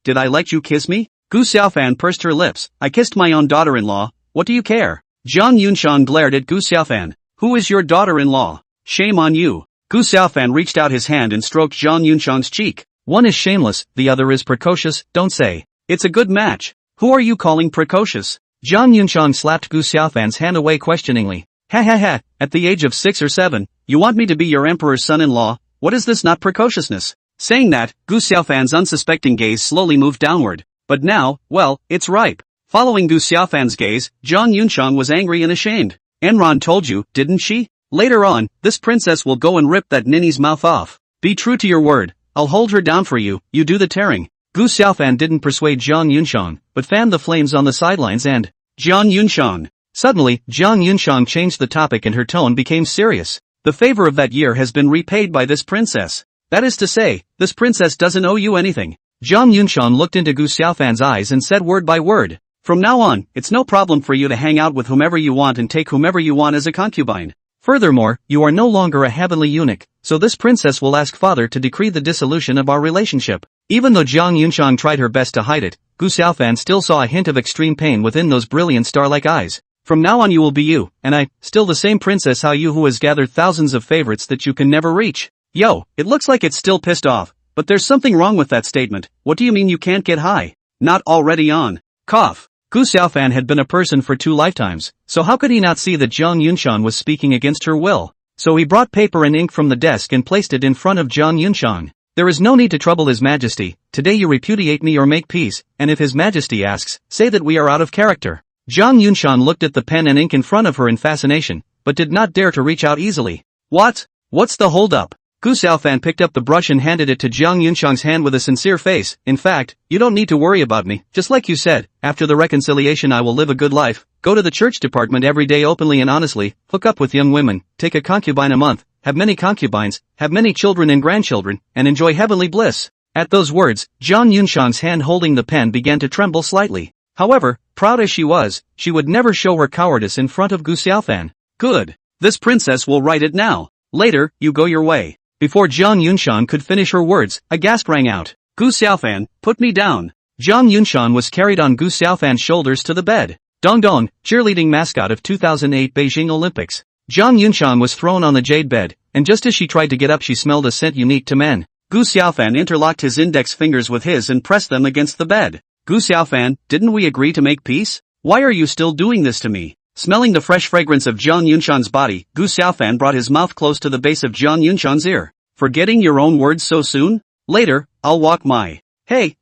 did I let you kiss me? Gu Xiaofan pursed her lips. I kissed my own daughter-in-law. What do you care? Zhang Yunshang glared at Gu Xiaofan. Who is your daughter-in-law? Shame on you. Gu Xiaofan reached out his hand and stroked Zhang Yunshang's cheek. One is shameless, the other is precocious, don't say. It's a good match. Who are you calling precocious? Zhang Yunshang slapped Gu Xiaofan's hand away questioningly. Ha ha ha, at the age of 6 or 7, you want me to be your emperor's son-in-law? What is this not precociousness? Saying that, Gu Xiaofan's unsuspecting gaze slowly moved downward. But now, well, it's ripe. Following Gu Xiaofan's gaze, Zhang Yunshang was angry and ashamed. Enron told you, didn't she? Later on, this princess will go and rip that ninny's mouth off. Be true to your word. I'll hold her down for you, you do the tearing. Gu Xiaofan didn't persuade Zhang Yunshang, but fanned the flames on the sidelines and Zhang Yunshang. Suddenly, Zhang Yunshang changed the topic and her tone became serious. The favor of that year has been repaid by this princess. That is to say, this princess doesn't owe you anything. Zhang Yunshang looked into Gu Xiaofan's eyes and said word by word. From now on, it's no problem for you to hang out with whomever you want and take whomever you want as a concubine. Furthermore, you are no longer a heavenly eunuch, so this princess will ask father to decree the dissolution of our relationship. Even though Zhang Yunshang tried her best to hide it, Gu Xiaofan still saw a hint of extreme pain within those brilliant star-like eyes. From now on you will be you, and I, still the same Princess Hao Yu who has gathered thousands of favorites that you can never reach. Yo, it looks like it's still pissed off, but there's something wrong with that statement. What do you mean you can't get high? Not already on. Cough. Gu Xiaofan had been a person for 2 lifetimes, so how could he not see that Zhang Yunshang was speaking against her will? So he brought paper and ink from the desk and placed it in front of Zhang Yunshang. There is no need to trouble His Majesty. Today you repudiate me or make peace, and if His Majesty asks, say that we are out of character. Zhang Yunshang looked at the pen and ink in front of her in fascination, but did not dare to reach out easily. What? What's the hold-up? Gu Xiaofan picked up the brush and handed it to Zhang Yunshang's hand with a sincere face. In fact, you don't need to worry about me. Just like you said, after the reconciliation I will live a good life, go to the church department every day openly and honestly, hook up with young women, take a concubine a month, have many concubines, have many children and grandchildren, and enjoy heavenly bliss. At those words, Zhang Yunshang's hand holding the pen began to tremble slightly. However, proud as she was, she would never show her cowardice in front of Gu Xiaofan. Good. This princess will write it now. Later, you go your way. Before Zhang Yunshang could finish her words, a gasp rang out. Gu Xiaofan, put me down. Zhang Yunshang was carried on Gu Xiaofan's shoulders to the bed. Dongdong, cheerleading mascot of 2008 Beijing Olympics. Zhang Yunshang was thrown on the jade bed, and just as she tried to get up she smelled a scent unique to men. Gu Xiaofan interlocked his index fingers with his and pressed them against the bed. Gu Xiaofan, didn't we agree to make peace? Why are you still doing this to me? Smelling the fresh fragrance of Jiang Yunshan's body, Gu Xiaofan brought his mouth close to the base of Jiang Yunshan's ear. Forgetting your own words so soon? Later, I'll walk my. Hey,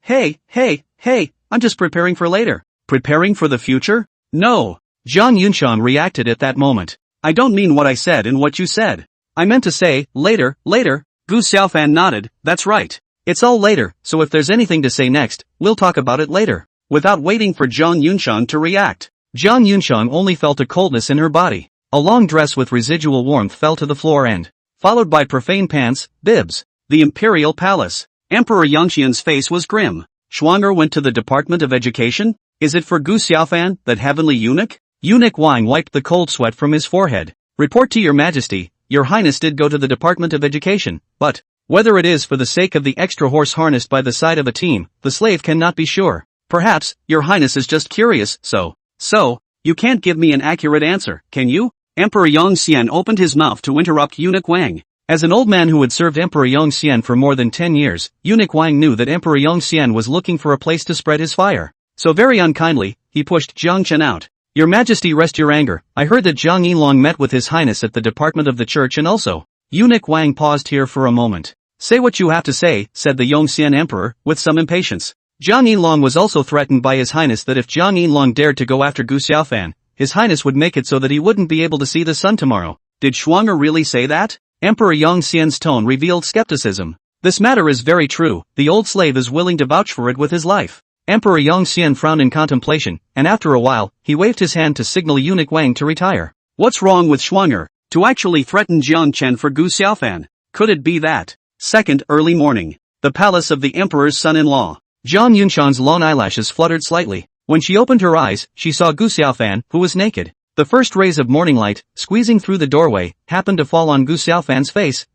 I'm just preparing for later. Preparing for the future? No. Jiang Yunshan reacted at that moment. I don't mean what I said and what you said. I meant to say, later. Gu Xiaofan nodded, that's right. It's all later, so if there's anything to say next, we'll talk about it later. Without waiting for Jiang Yunshan to react, Jiang Yunshan only felt a coldness in her body. A long dress with residual warmth fell to the floor and, followed by profane pants, bibs. The Imperial Palace. Emperor Yangxian's face was grim. Schwanger went to the Department of Education? Is it for Gu Xiaofan, that heavenly eunuch? Eunuch Wang wiped the cold sweat from his forehead. Report to your majesty, your highness did go to the Department of Education, but, whether it is for the sake of the extra horse harnessed by the side of a team, the slave cannot be sure. Perhaps, your highness is just curious, so, you can't give me an accurate answer, can you? Emperor Yangxian opened his mouth to interrupt Eunuch Wang. As an old man who had served Emperor Yangxian for more than 10 years, Eunuch Wang knew that Emperor Yangxian was looking for a place to spread his fire. So very unkindly, he pushed Jiang Chen out. Your majesty, rest your anger. I heard that Jiang Yilong met with his highness at the department of the church and also. Eunuch Wang paused here for a moment. Say what you have to say, said the Yongxian emperor, with some impatience. Jiang Yilong was also threatened by his highness that if Jiang Yilong dared to go after Gu Xiaofan, his highness would make it so that he wouldn't be able to see the sun tomorrow. Did Schwanger really say that? Emperor Yangxian's tone revealed skepticism. This matter is very true, the old slave is willing to vouch for it with his life. Emperor Yangxian frowned in contemplation, and after a while, he waved his hand to signal Eunuch Wang to retire. What's wrong with Schwanger? To actually threaten Jiang Chen for Gu Xiaofan? Could it be that? Second, early morning. The palace of the emperor's son-in-law. Jiang Yunshan's long eyelashes fluttered slightly. When she opened her eyes, she saw Gu Xiaofan, who was naked. The first rays of morning light, squeezing through the doorway, happened to fall on Gu Xiaofan's face.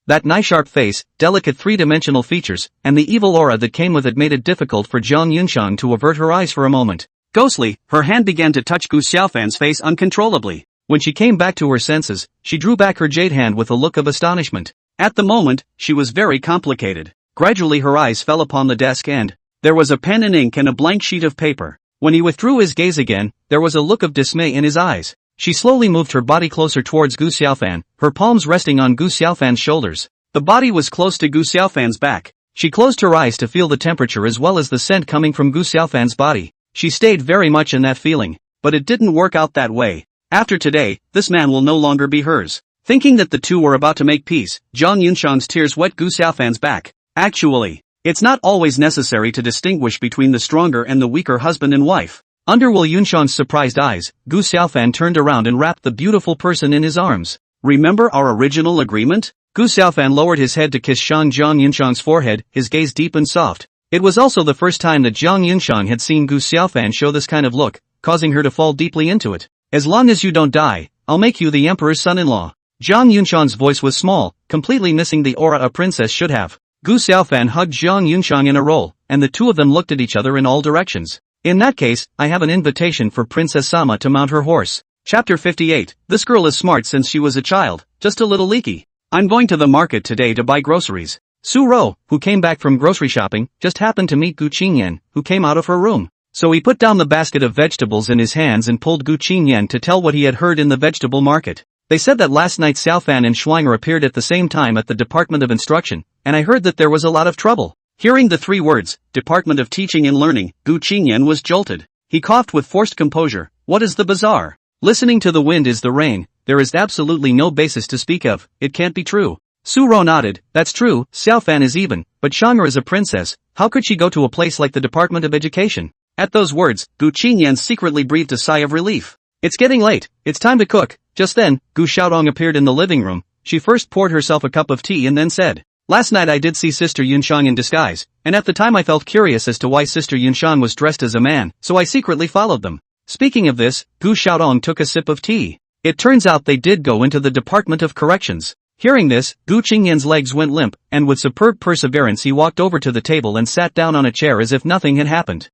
That knife-sharp face, delicate three-dimensional features, and the evil aura that came with it made it difficult for Jiang Yunshan to avert her eyes for a moment. Ghostly, her hand began to touch Gu Xiaofan's face uncontrollably. When she came back to her senses, she drew back her jade hand with a look of astonishment. At the moment, she was very complicated. Gradually her eyes fell upon the desk and there was a pen and ink and a blank sheet of paper. When he withdrew his gaze again, there was a look of dismay in his eyes. She slowly moved her body closer towards Gu Xiaofan, her palms resting on Gu Xiaofan's shoulders. The body was close to Gu Xiaofan's back. She closed her eyes to feel the temperature as well as the scent coming from Gu Xiaofan's body. She stayed very much in that feeling. But it didn't work out that way. After today, this man will no longer be hers. Thinking that the two were about to make peace, Jiang Yunshan's tears wet Gu Xiaofan's back. Actually, it's not always necessary to distinguish between the stronger and the weaker husband and wife. Under Will Yunshan's surprised eyes, Gu Xiaofan turned around and wrapped the beautiful person in his arms. Remember our original agreement? Gu Xiaofan lowered his head to kiss Jiang Yunshan's forehead, his gaze deep and soft. It was also the first time that Jiang Yunshan had seen Gu Xiaofan show this kind of look, causing her to fall deeply into it. As long as you don't die, I'll make you the emperor's son-in-law. Jiang Yunshan's voice was small, completely missing the aura a princess should have. Gu Xiaofan hugged Jiang Yunshan in a roll, and the two of them looked at each other in all directions. In that case, I have an invitation for Princess Sama to mount her horse. Chapter 58. This girl is smart since she was a child, just a little leaky. I'm going to the market today to buy groceries. Su Ro, who came back from grocery shopping, just happened to meet Gu Qingyan, who came out of her room. So he put down the basket of vegetables in his hands and pulled Gu Qingyan to tell what he had heard in the vegetable market. They said that last night Xiaofan and Schwanger appeared at the same time at the Department of Instruction, and I heard that there was a lot of trouble. Hearing the three words, Department of Teaching and Learning, Gu Qingyan was jolted. He coughed with forced composure. What is the bazaar? Listening to the wind is the rain. There is absolutely no basis to speak of. It can't be true. Su Ro nodded. That's true, Xiaofan is even, but Schwanger is a princess. How could she go to a place like the Department of Education? At those words, Gu Qingyan secretly breathed a sigh of relief. It's getting late. It's time to cook. Just then, Gu Xiaodong appeared in the living room. She first poured herself a cup of tea and then said, Last night I did see Sister Yunshan in disguise, and at the time I felt curious as to why Sister Yunshan was dressed as a man, so I secretly followed them. Speaking of this, Gu Xiaodong took a sip of tea. It turns out they did go into the Department of Corrections. Hearing this, Gu Qingyan's legs went limp, and with superb perseverance he walked over to the table and sat down on a chair as if nothing had happened.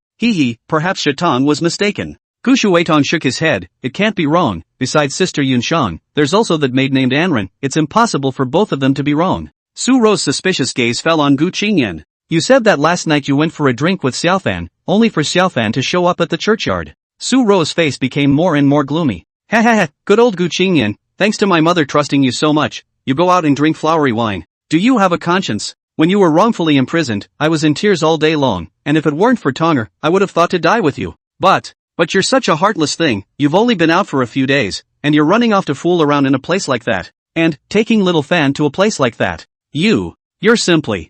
Perhaps Shaitan was mistaken. Gu Shuetong shook his head. It can't be wrong. Besides Sister Yunshan, there's also that maid named Anren. It's impossible for both of them to be wrong. Su Ro's suspicious gaze fell on Gu Qingyan. You said that last night you went for a drink with Xiaofan, only for Xiaofan to show up at the churchyard. Su Ro's face became more and more gloomy. Ha ha ha, good old Gu Qingyan, thanks to my mother trusting you so much, you go out and drink flowery wine. Do you have a conscience? When you were wrongfully imprisoned, I was in tears all day long, and if it weren't for Tonger, I would have thought to die with you. But you're such a heartless thing, you've only been out for a few days, and you're running off to fool around in a place like that. And, taking little Fan to a place like that. You're simply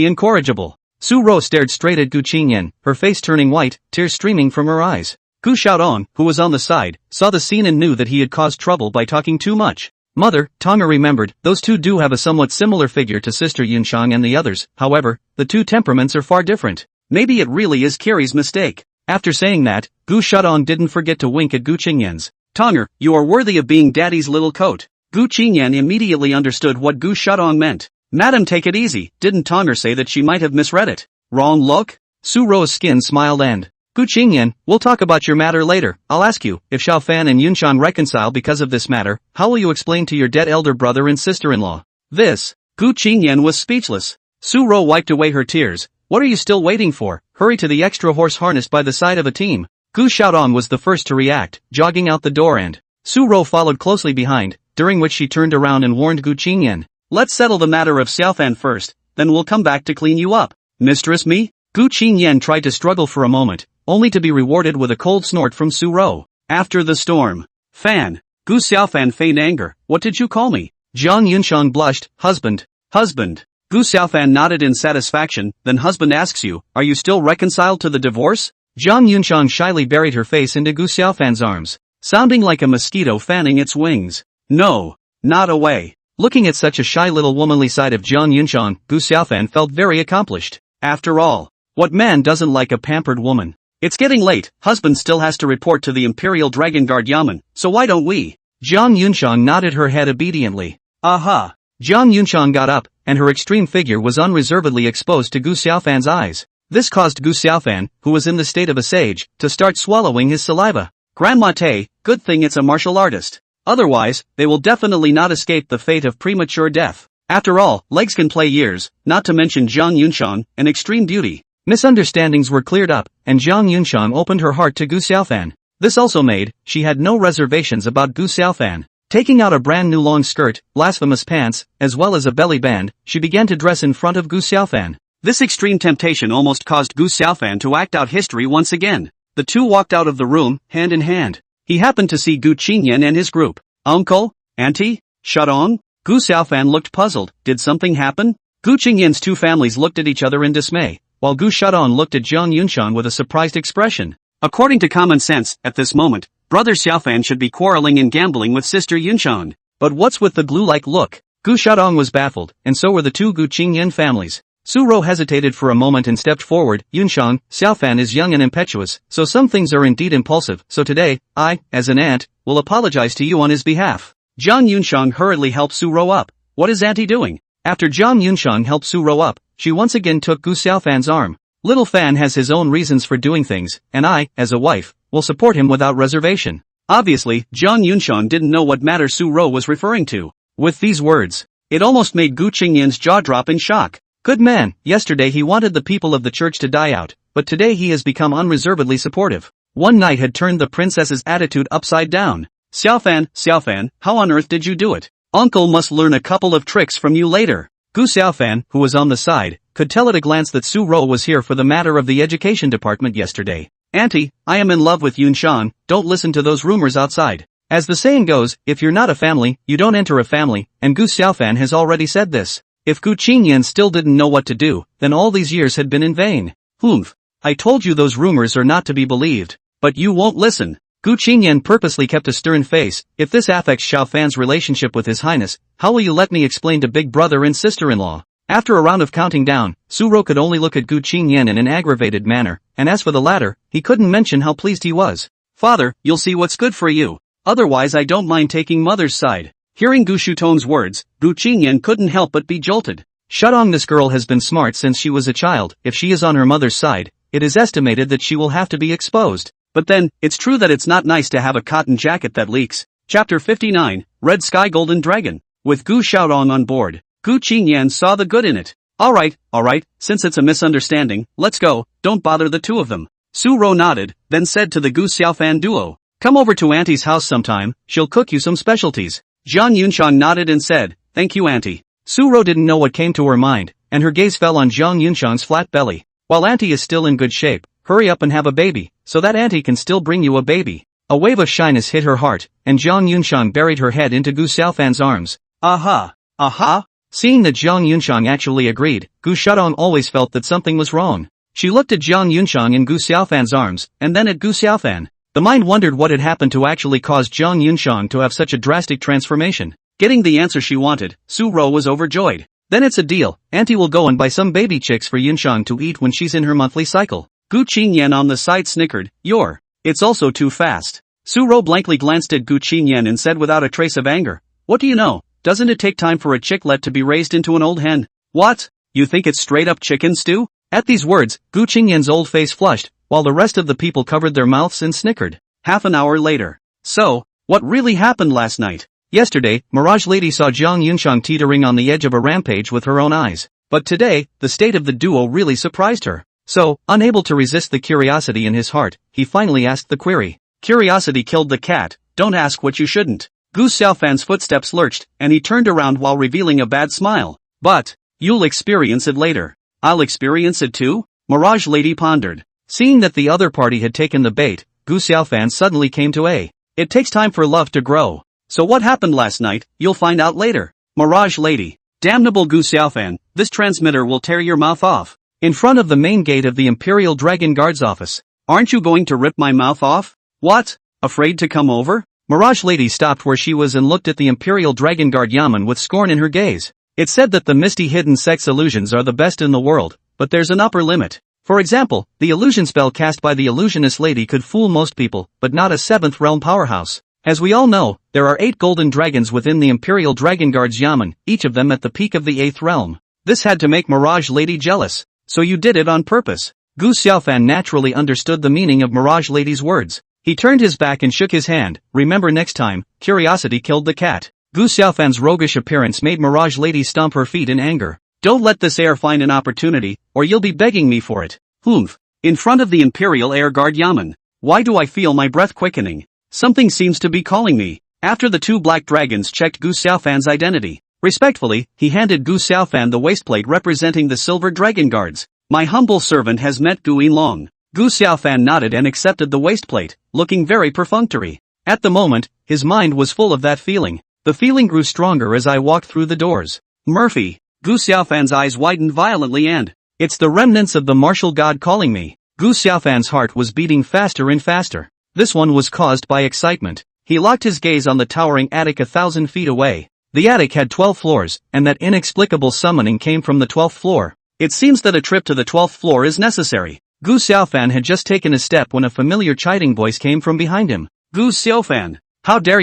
incorrigible. Su Ro stared straight at Gu Qingyan, her face turning white, tears streaming from her eyes. Gu Xiaodong, who was on the side, saw the scene and knew that he had caused trouble by talking too much. Mother, Tonger remembered, those two do have a somewhat similar figure to Sister Yunshang and the others, however, the two temperaments are far different. Maybe it really is Kiri's mistake. After saying that, Gu Xiaodong didn't forget to wink at Gu Qingyan's. Tonger, you are worthy of being daddy's little coat. Gu Qingyan immediately understood what Gu Xiaodong meant. Madam, take it easy, didn't Tonger say that she might have misread it? Wrong look? Su Ro's skin smiled and, Gu Qingyan, we'll talk about your matter later. I'll ask you, if Xiao Fan and Yunshan reconcile because of this matter, how will you explain to your dead elder brother and sister-in-law? Gu Qingyan was speechless. Su Ro wiped away her tears. What are you still waiting for? Hurry to the extra horse harnessed by the side of a team. Gu Xiaodong was the first to react, jogging out the door and Su Ro followed closely behind, during which she turned around and warned Gu Qingyan. Let's settle the matter of Xiao Fan first, then we'll come back to clean you up. Mistress me? Gu Qingyan tried to struggle for a moment, only to be rewarded with a cold snort from Su Ro. After the storm. Fan. Gu Xiaofan feigned anger. What did you call me? Jiang Yunshang blushed. Husband. Gu Xiaofan nodded in satisfaction, then husband asks you, are you still reconciled to the divorce? Jiang Yunshang shyly buried her face into Gu Xiaofan's arms, sounding like a mosquito fanning its wings. No. Not away. Looking at such a shy little womanly side of Jiang Yunshang, Gu Xiaofan felt very accomplished. After all, what man doesn't like a pampered woman? It's getting late, husband still has to report to the Imperial Dragon Guard Yamen, so why don't we? Jiang Yunshang nodded her head obediently. Aha! Jiang Yunshang got up, and her extreme figure was unreservedly exposed to Gu Xiaofan's eyes. This caused Gu Xiaofan, who was in the state of a sage, to start swallowing his saliva. Grandma Tay, good thing it's a martial artist. Otherwise, they will definitely not escape the fate of premature death. After all, legs can play years, not to mention Jiang Yunshang, an extreme beauty. Misunderstandings were cleared up, and Jiang Yunshang opened her heart to Gu Xiaofan. This also made, she had no reservations about Gu Xiaofan. Taking out a brand new long skirt, blasphemous pants, as well as a belly band, she began to dress in front of Gu Xiaofan. This extreme temptation almost caused Gu Xiaofan to act out history once again. The two walked out of the room, hand in hand. He happened to see Gu Qingyan and his group. Uncle? Auntie? Xiaodong? Gu Xiaofan looked puzzled. Did something happen? Gu Qingyan's two families looked at each other in dismay, while Gu Xiaodong looked at Jiang Yunshang with a surprised expression. According to common sense, at this moment, brother Xiaofan should be quarreling and gambling with sister Yunshang. But what's with the glue-like look? Gu Xiaodong was baffled, and so were the two Gu Qingyan families. Su Ro hesitated for a moment and stepped forward. Yunshang, Xiaofan is young and impetuous, so some things are indeed impulsive, so today, I, as an aunt, will apologize to you on his behalf. Jiang Yunshang hurriedly helped Su Ro up. What is auntie doing? After Jiang Yunshang helped Su Ro up, she once again took Gu Xiaofan's arm. Little Fan has his own reasons for doing things, and I, as a wife, will support him without reservation. Obviously, Jiang Yunshang didn't know what matter Su Ro was referring to. With these words, it almost made Gu Qingyan's jaw drop in shock. Good man, yesterday he wanted the people of the church to die out, but today he has become unreservedly supportive. One night had turned the princess's attitude upside down. Xiaofan, how on earth did you do it? Uncle must learn a couple of tricks from you later. Gu Xiaofan, who was on the side, could tell at a glance that Su Ro was here for the matter of the education department yesterday. Auntie, I am in love with Yunshan, don't listen to those rumors outside. As the saying goes, if you're not a family, you don't enter a family, and Gu Xiaofan has already said this. If Gu Qingyan still didn't know what to do, then all these years had been in vain. Humph. I told you those rumors are not to be believed. But you won't listen. Gu Qingyan purposely kept a stern face. If this affects Xiao Fan's relationship with His Highness, how will you let me explain to big brother and sister-in-law? After a round of counting down, Su Ro could only look at Gu Qingyan in an aggravated manner, and as for the latter, he couldn't mention how pleased he was. Father, you'll see what's good for you. Otherwise I don't mind taking mother's side. Hearing Gu Shutong's words, Gu Qingyan couldn't help but be jolted. Xiaodong, this girl has been smart since she was a child. If she is on her mother's side, it is estimated that she will have to be exposed. But then, it's true that it's not nice to have a cotton jacket that leaks. Chapter 59, Red Sky Golden Dragon. With Gu Xiaodong on board, Gu Qingyan saw the good in it. Alright, since it's a misunderstanding, let's go, don't bother the two of them. Su Ro nodded, then said to the Gu Xiaofan duo, Come over to Auntie's house sometime, she'll cook you some specialties. Jang Yunchang nodded and said, thank you Auntie. Suro didn't know what came to her mind, and her gaze fell on Jang Yunchang's flat belly. While Auntie is still in good shape, hurry up and have a baby, so that Auntie can still bring you a baby. A wave of shyness hit her heart, and Jang Yunchang buried her head into Gu Xiaofan's arms. Aha! Aha! Seeing that Jang Yunchang actually agreed, Gu Xiaodong always felt that something was wrong. She looked at Jang Yunchang in Gu Xiaofan's arms, and then at Gu Xiaofan. The mind wondered what had happened to actually cause Jang Yunchang to have such a drastic transformation. Getting the answer she wanted, Su Ro was overjoyed. Then it's a deal, Auntie will go and buy some baby chicks for Yunchang to eat when she's in her monthly cycle. Gu Qingyan on the side snickered, it's also too fast. Su Ro blankly glanced at Gu Qingyan and said without a trace of anger, what do you know, doesn't it take time for a chicklet to be raised into an old hen? What? You think it's straight up chicken stew? At these words, Gu Qingyan's old face flushed, while the rest of the people covered their mouths and snickered. Half an hour later. So, what really happened last night? Yesterday, Mirage Lady saw Jang Yunchang teetering on the edge of a rampage with her own eyes. But today, the state of the duo really surprised her. So, unable to resist the curiosity in his heart, he finally asked the query. Curiosity killed the cat, don't ask what you shouldn't. Gu Xiaofan's footsteps lurched, and he turned around while revealing a bad smile. But, you'll experience it later. I'll experience it too? Mirage Lady pondered. Seeing that the other party had taken the bait, Gu Xiaofan suddenly came to a. It takes time for love to grow. So what happened last night, you'll find out later. Mirage Lady. Damnable Gu Xiaofan, this transmitter will tear your mouth off. In front of the main gate of the Imperial Dragon Guard's office. Aren't you going to rip my mouth off? What? Afraid to come over? Mirage Lady stopped where she was and looked at the Imperial Dragon Guard Yaman with scorn in her gaze. It's said that the misty hidden sex illusions are the best in the world, but there's an upper limit. For example, the illusion spell cast by the illusionist lady could fool most people, but not a 7th realm powerhouse. As we all know, there are 8 golden dragons within the Imperial Dragon Guard's Yaman, each of them at the peak of the 8th realm. This had to make Mirage Lady jealous. So you did it on purpose. Gu Xiaofan naturally understood the meaning of Mirage Lady's words. He turned his back and shook his hand. Remember next time, curiosity killed the cat. Gu Xiaofan's roguish appearance made Mirage Lady stomp her feet in anger. Don't let this heir find an opportunity, or you'll be begging me for it. Humph. In front of the Imperial Air Guard Yaman. Why do I feel my breath quickening? Something seems to be calling me. After the 2 black dragons checked Gu Xiaofan's identity. Respectfully, he handed Gu Xiaofan the waistplate representing the Silver Dragon Guards. My humble servant has met Gu Yinlong. Gu Xiaofan nodded and accepted the waistplate, looking very perfunctory. At the moment, his mind was full of that feeling. The feeling grew stronger as I walked through the doors. Murphy. Gu Xiaofan's eyes widened violently and, it's the remnants of the martial god calling me. Gu Xiaofan's heart was beating faster and faster. This one was caused by excitement. He locked his gaze on the towering attic 1,000 feet away. The attic had 12 floors, and that inexplicable summoning came from the 12th floor. It seems that a trip to the 12th floor is necessary. Gu Xiaofan had just taken a step when a familiar chiding voice came from behind him. Gu Xiaofan, how dare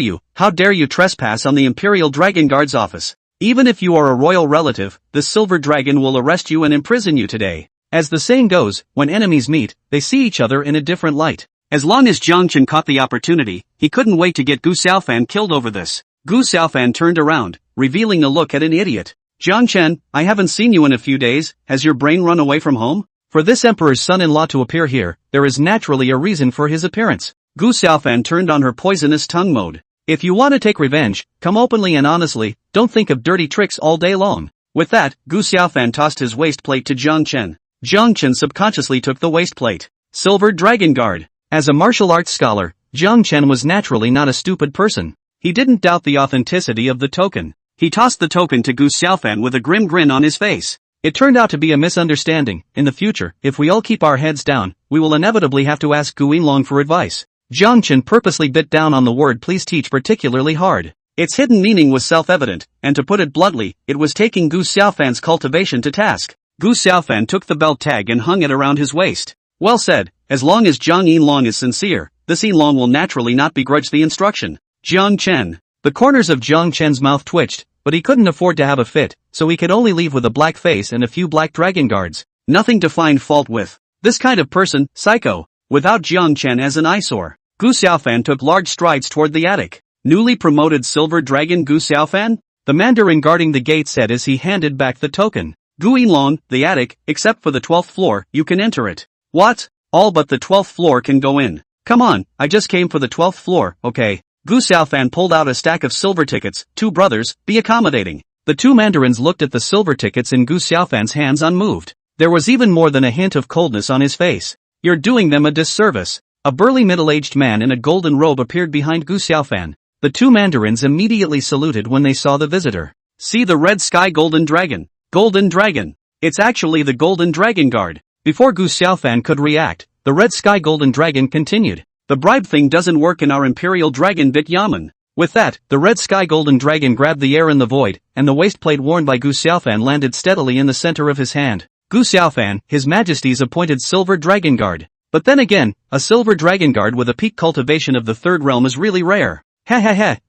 you trespass on the Imperial Dragon Guard's office? Even if you are a royal relative, the Silver Dragon will arrest you and imprison you today. As the saying goes, when enemies meet, they see each other in a different light. As long as Jiang Chen caught the opportunity, he couldn't wait to get Gu Xiaofan killed over this. Gu Xiaofan turned around, revealing a look at an idiot. Jiang Chen, I haven't seen you in a few days, has your brain run away from home? For this emperor's son-in-law to appear here, there is naturally a reason for his appearance. Gu Xiaofan turned on her poisonous tongue mode. If you want to take revenge, come openly and honestly, don't think of dirty tricks all day long. With that, Gu Xiaofan tossed his waistplate to Jiang Chen. Jiang Chen subconsciously took the waistplate. Silver Dragon Guard. As a martial arts scholar, Jiang Chen was naturally not a stupid person. He didn't doubt the authenticity of the token. He tossed the token to Gu Xiaofan with a grim grin on his face. It turned out to be a misunderstanding. In the future, if we all keep our heads down, we will inevitably have to ask Gu Yinlong for advice. Jiang Chen purposely bit down on the word please teach particularly hard. Its hidden meaning was self-evident, and to put it bluntly, it was taking Gu Xiaofan's cultivation to task. Gu Xiaofan took the belt tag and hung it around his waist. Well said, as long as Jiang Yinlong is sincere, this Yinlong will naturally not begrudge the instruction. Jiang Chen. The corners of Jiang Chen's mouth twitched, but he couldn't afford to have a fit, so he could only leave with a black face and a few black dragon guards. Nothing to find fault with. This kind of person, psycho. Without Jiang Chen as an eyesore, Gu Xiaofan took large strides toward the attic. Newly promoted Silver Dragon Gu Xiaofan? The mandarin guarding the gate said as he handed back the token. Gu Yinlong, the attic, except for the 12th floor, you can enter it. What? All but the 12th floor can go in. Come on, I just came for the 12th floor, okay? Gu Xiaofan pulled out a stack of silver tickets. Two brothers, be accommodating. The two mandarins looked at the silver tickets in Gu Xiaofan's hands unmoved. There was even more than a hint of coldness on his face. You're doing them a disservice. A burly middle-aged man in a golden robe appeared behind Gu Xiaofan. The two mandarins immediately saluted when they saw the visitor. See the red sky golden dragon. Golden dragon. It's actually the golden dragon guard. Before Gu Xiaofan could react, the red sky golden dragon continued. The bribe thing doesn't work in our imperial dragon bit Yamen. With that, the red sky golden dragon grabbed the air in the void, and the waistplate worn by Gu Xiaofan landed steadily in the center of his hand. Gu Xiaofan, His Majesty's appointed silver dragon guard. But then again, a silver dragon guard with a peak cultivation of the third realm is really rare.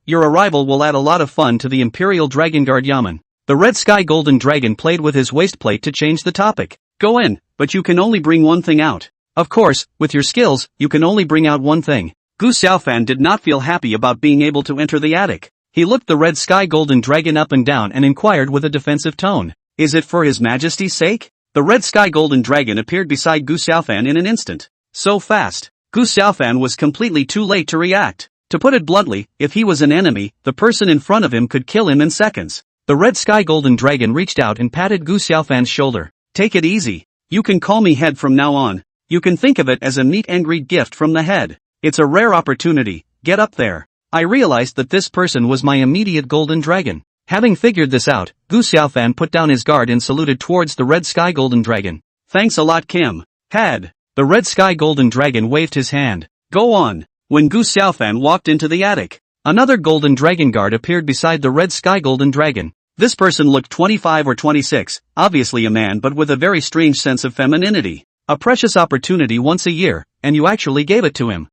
Your arrival will add a lot of fun to the imperial dragon guard Yamen. The red sky golden dragon played with his waistplate to change the topic. Go in, but you can only bring one thing out. Of course, with your skills, you can only bring out one thing. Gu Xiaofan did not feel happy about being able to enter the attic. He looked the red sky golden dragon up and down and inquired with a defensive tone. Is it for His Majesty's sake? The red sky golden dragon appeared beside Gu Xiaofan in an instant. So fast. Gu Xiaofan was completely too late to react. To put it bluntly, if he was an enemy, the person in front of him could kill him in seconds. The red sky golden dragon reached out and patted Gu Xiaofan's shoulder. Take it easy. You can call me head from now on. You can think of it as a meet and greet gift from the head. It's a rare opportunity. Get up there. I realized that this person was my immediate golden dragon. Having figured this out, Gu Xiaofan put down his guard and saluted towards the red sky golden dragon. Thanks a lot, Kim. Head. The red sky golden dragon waved his hand. Go on. When Gu Xiaofan walked into the attic, another golden dragon guard appeared beside the red sky golden dragon. This person looked 25 or 26, obviously a man but with a very strange sense of femininity. A precious opportunity once a year, and you actually gave it to him.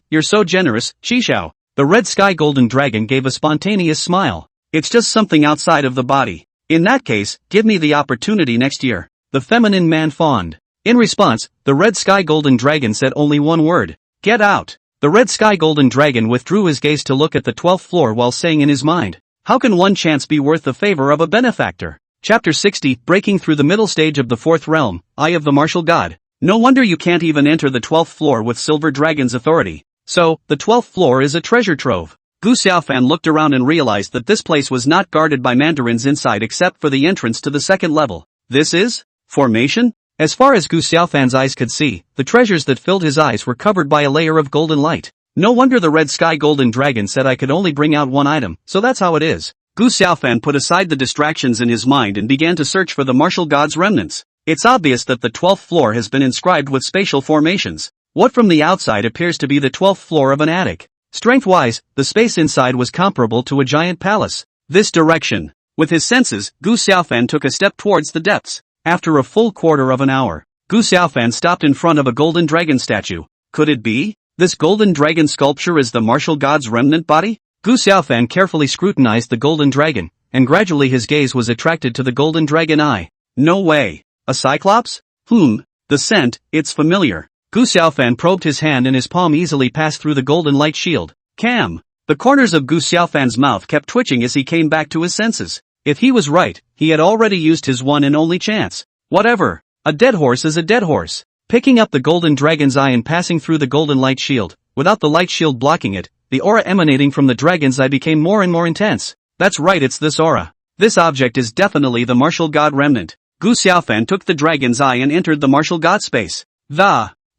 You're so generous, Shishao. The red sky golden dragon gave a spontaneous smile. It's just something outside of the body. In that case, give me the opportunity next year. The feminine man fawned. In response, the red sky golden dragon said only one word. Get out. The red sky golden dragon withdrew his gaze to look at the 12th floor while saying in his mind, how can one chance be worth the favor of a benefactor? Chapter 60, Breaking through the middle stage of the fourth realm, Eye of the Martial God. No wonder you can't even enter the 12th floor with Silver Dragon's authority. So, the 12th floor is a treasure trove. Gu Xiaofan looked around and realized that this place was not guarded by mandarins inside except for the entrance to the second level. This is? Formation? As far as Gu Xiaofan's eyes could see, the treasures that filled his eyes were covered by a layer of golden light. No wonder the red sky golden dragon said I could only bring out one item, so that's how it is. Gu Xiaofan put aside the distractions in his mind and began to search for the martial god's remnants. It's obvious that the 12th floor has been inscribed with spatial formations. What from the outside appears to be the 12th floor of an attic. Strength-wise, the space inside was comparable to a giant palace. This direction. With his senses, Gu Xiaofan took a step towards the depths. After a full quarter of an hour, Gu Xiaofan stopped in front of a golden dragon statue. Could it be? This golden dragon sculpture is the martial god's remnant body? Gu Xiaofan carefully scrutinized the golden dragon, and gradually his gaze was attracted to the golden dragon eye. No way. A cyclops? The scent, it's familiar. Gu Xiaofan probed his hand and his palm easily passed through the golden light shield. Cam! The corners of Gu Xiaofan's mouth kept twitching as he came back to his senses. If he was right, he had already used his one and only chance. Whatever. A dead horse is a dead horse. Picking up the golden dragon's eye and passing through the golden light shield, without the light shield blocking it, the aura emanating from the dragon's eye became more and more intense. That's right, it's this aura. This object is definitely the martial god remnant. Gu Xiaofan took the dragon's eye and entered the martial god space.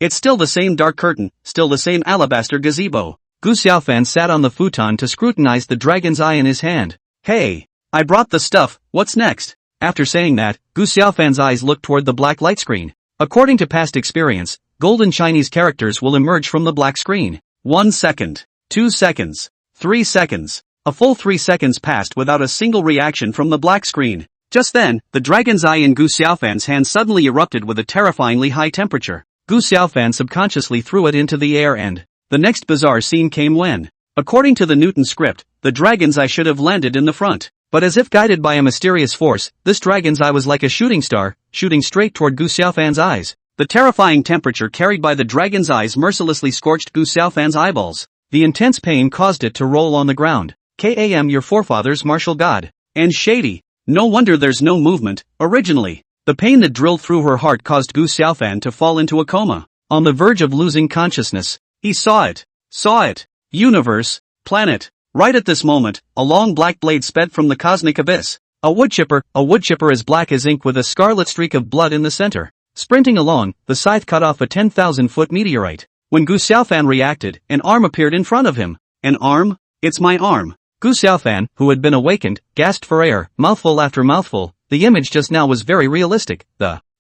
It's still the same dark curtain, still the same alabaster gazebo. Gu Xiaofan sat on the futon to scrutinize the dragon's eye in his hand. Hey, I brought the stuff, what's next? After saying that, Gu Xiaofan's eyes looked toward the black light screen. According to past experience, golden Chinese characters will emerge from the black screen. 1 second. 2 seconds. 3 seconds. A full 3 seconds passed without a single reaction from the black screen. Just then, the dragon's eye in Gu Xiaofan's hand suddenly erupted with a terrifyingly high temperature. Gu Xiaofan subconsciously threw it into the air and the next bizarre scene came when, according to the Newton script, the dragon's eye should have landed in the front. But as if guided by a mysterious force, this dragon's eye was like a shooting star, shooting straight toward Gu Xiaofan's eyes. The terrifying temperature carried by the dragon's eyes mercilessly scorched Gu Xiaofan's eyeballs. The intense pain caused it to roll on the ground. Kam, your forefather's martial god. And shady. No wonder there's no movement, originally. The pain that drilled through her heart caused Gu Xiaofan to fall into a coma. On the verge of losing consciousness, He saw it. Saw it. Universe. Planet. Right at this moment, a long black blade sped from the cosmic abyss. A wood chipper as black as ink with a scarlet streak of blood in the center. Sprinting along, the scythe cut off a 10,000-foot meteorite. When Gu Xiaofan reacted, an arm appeared in front of him. An arm? It's my arm. Gu Xiaofan, who had been awakened, gasped for air, mouthful after mouthful. The image just now was very realistic.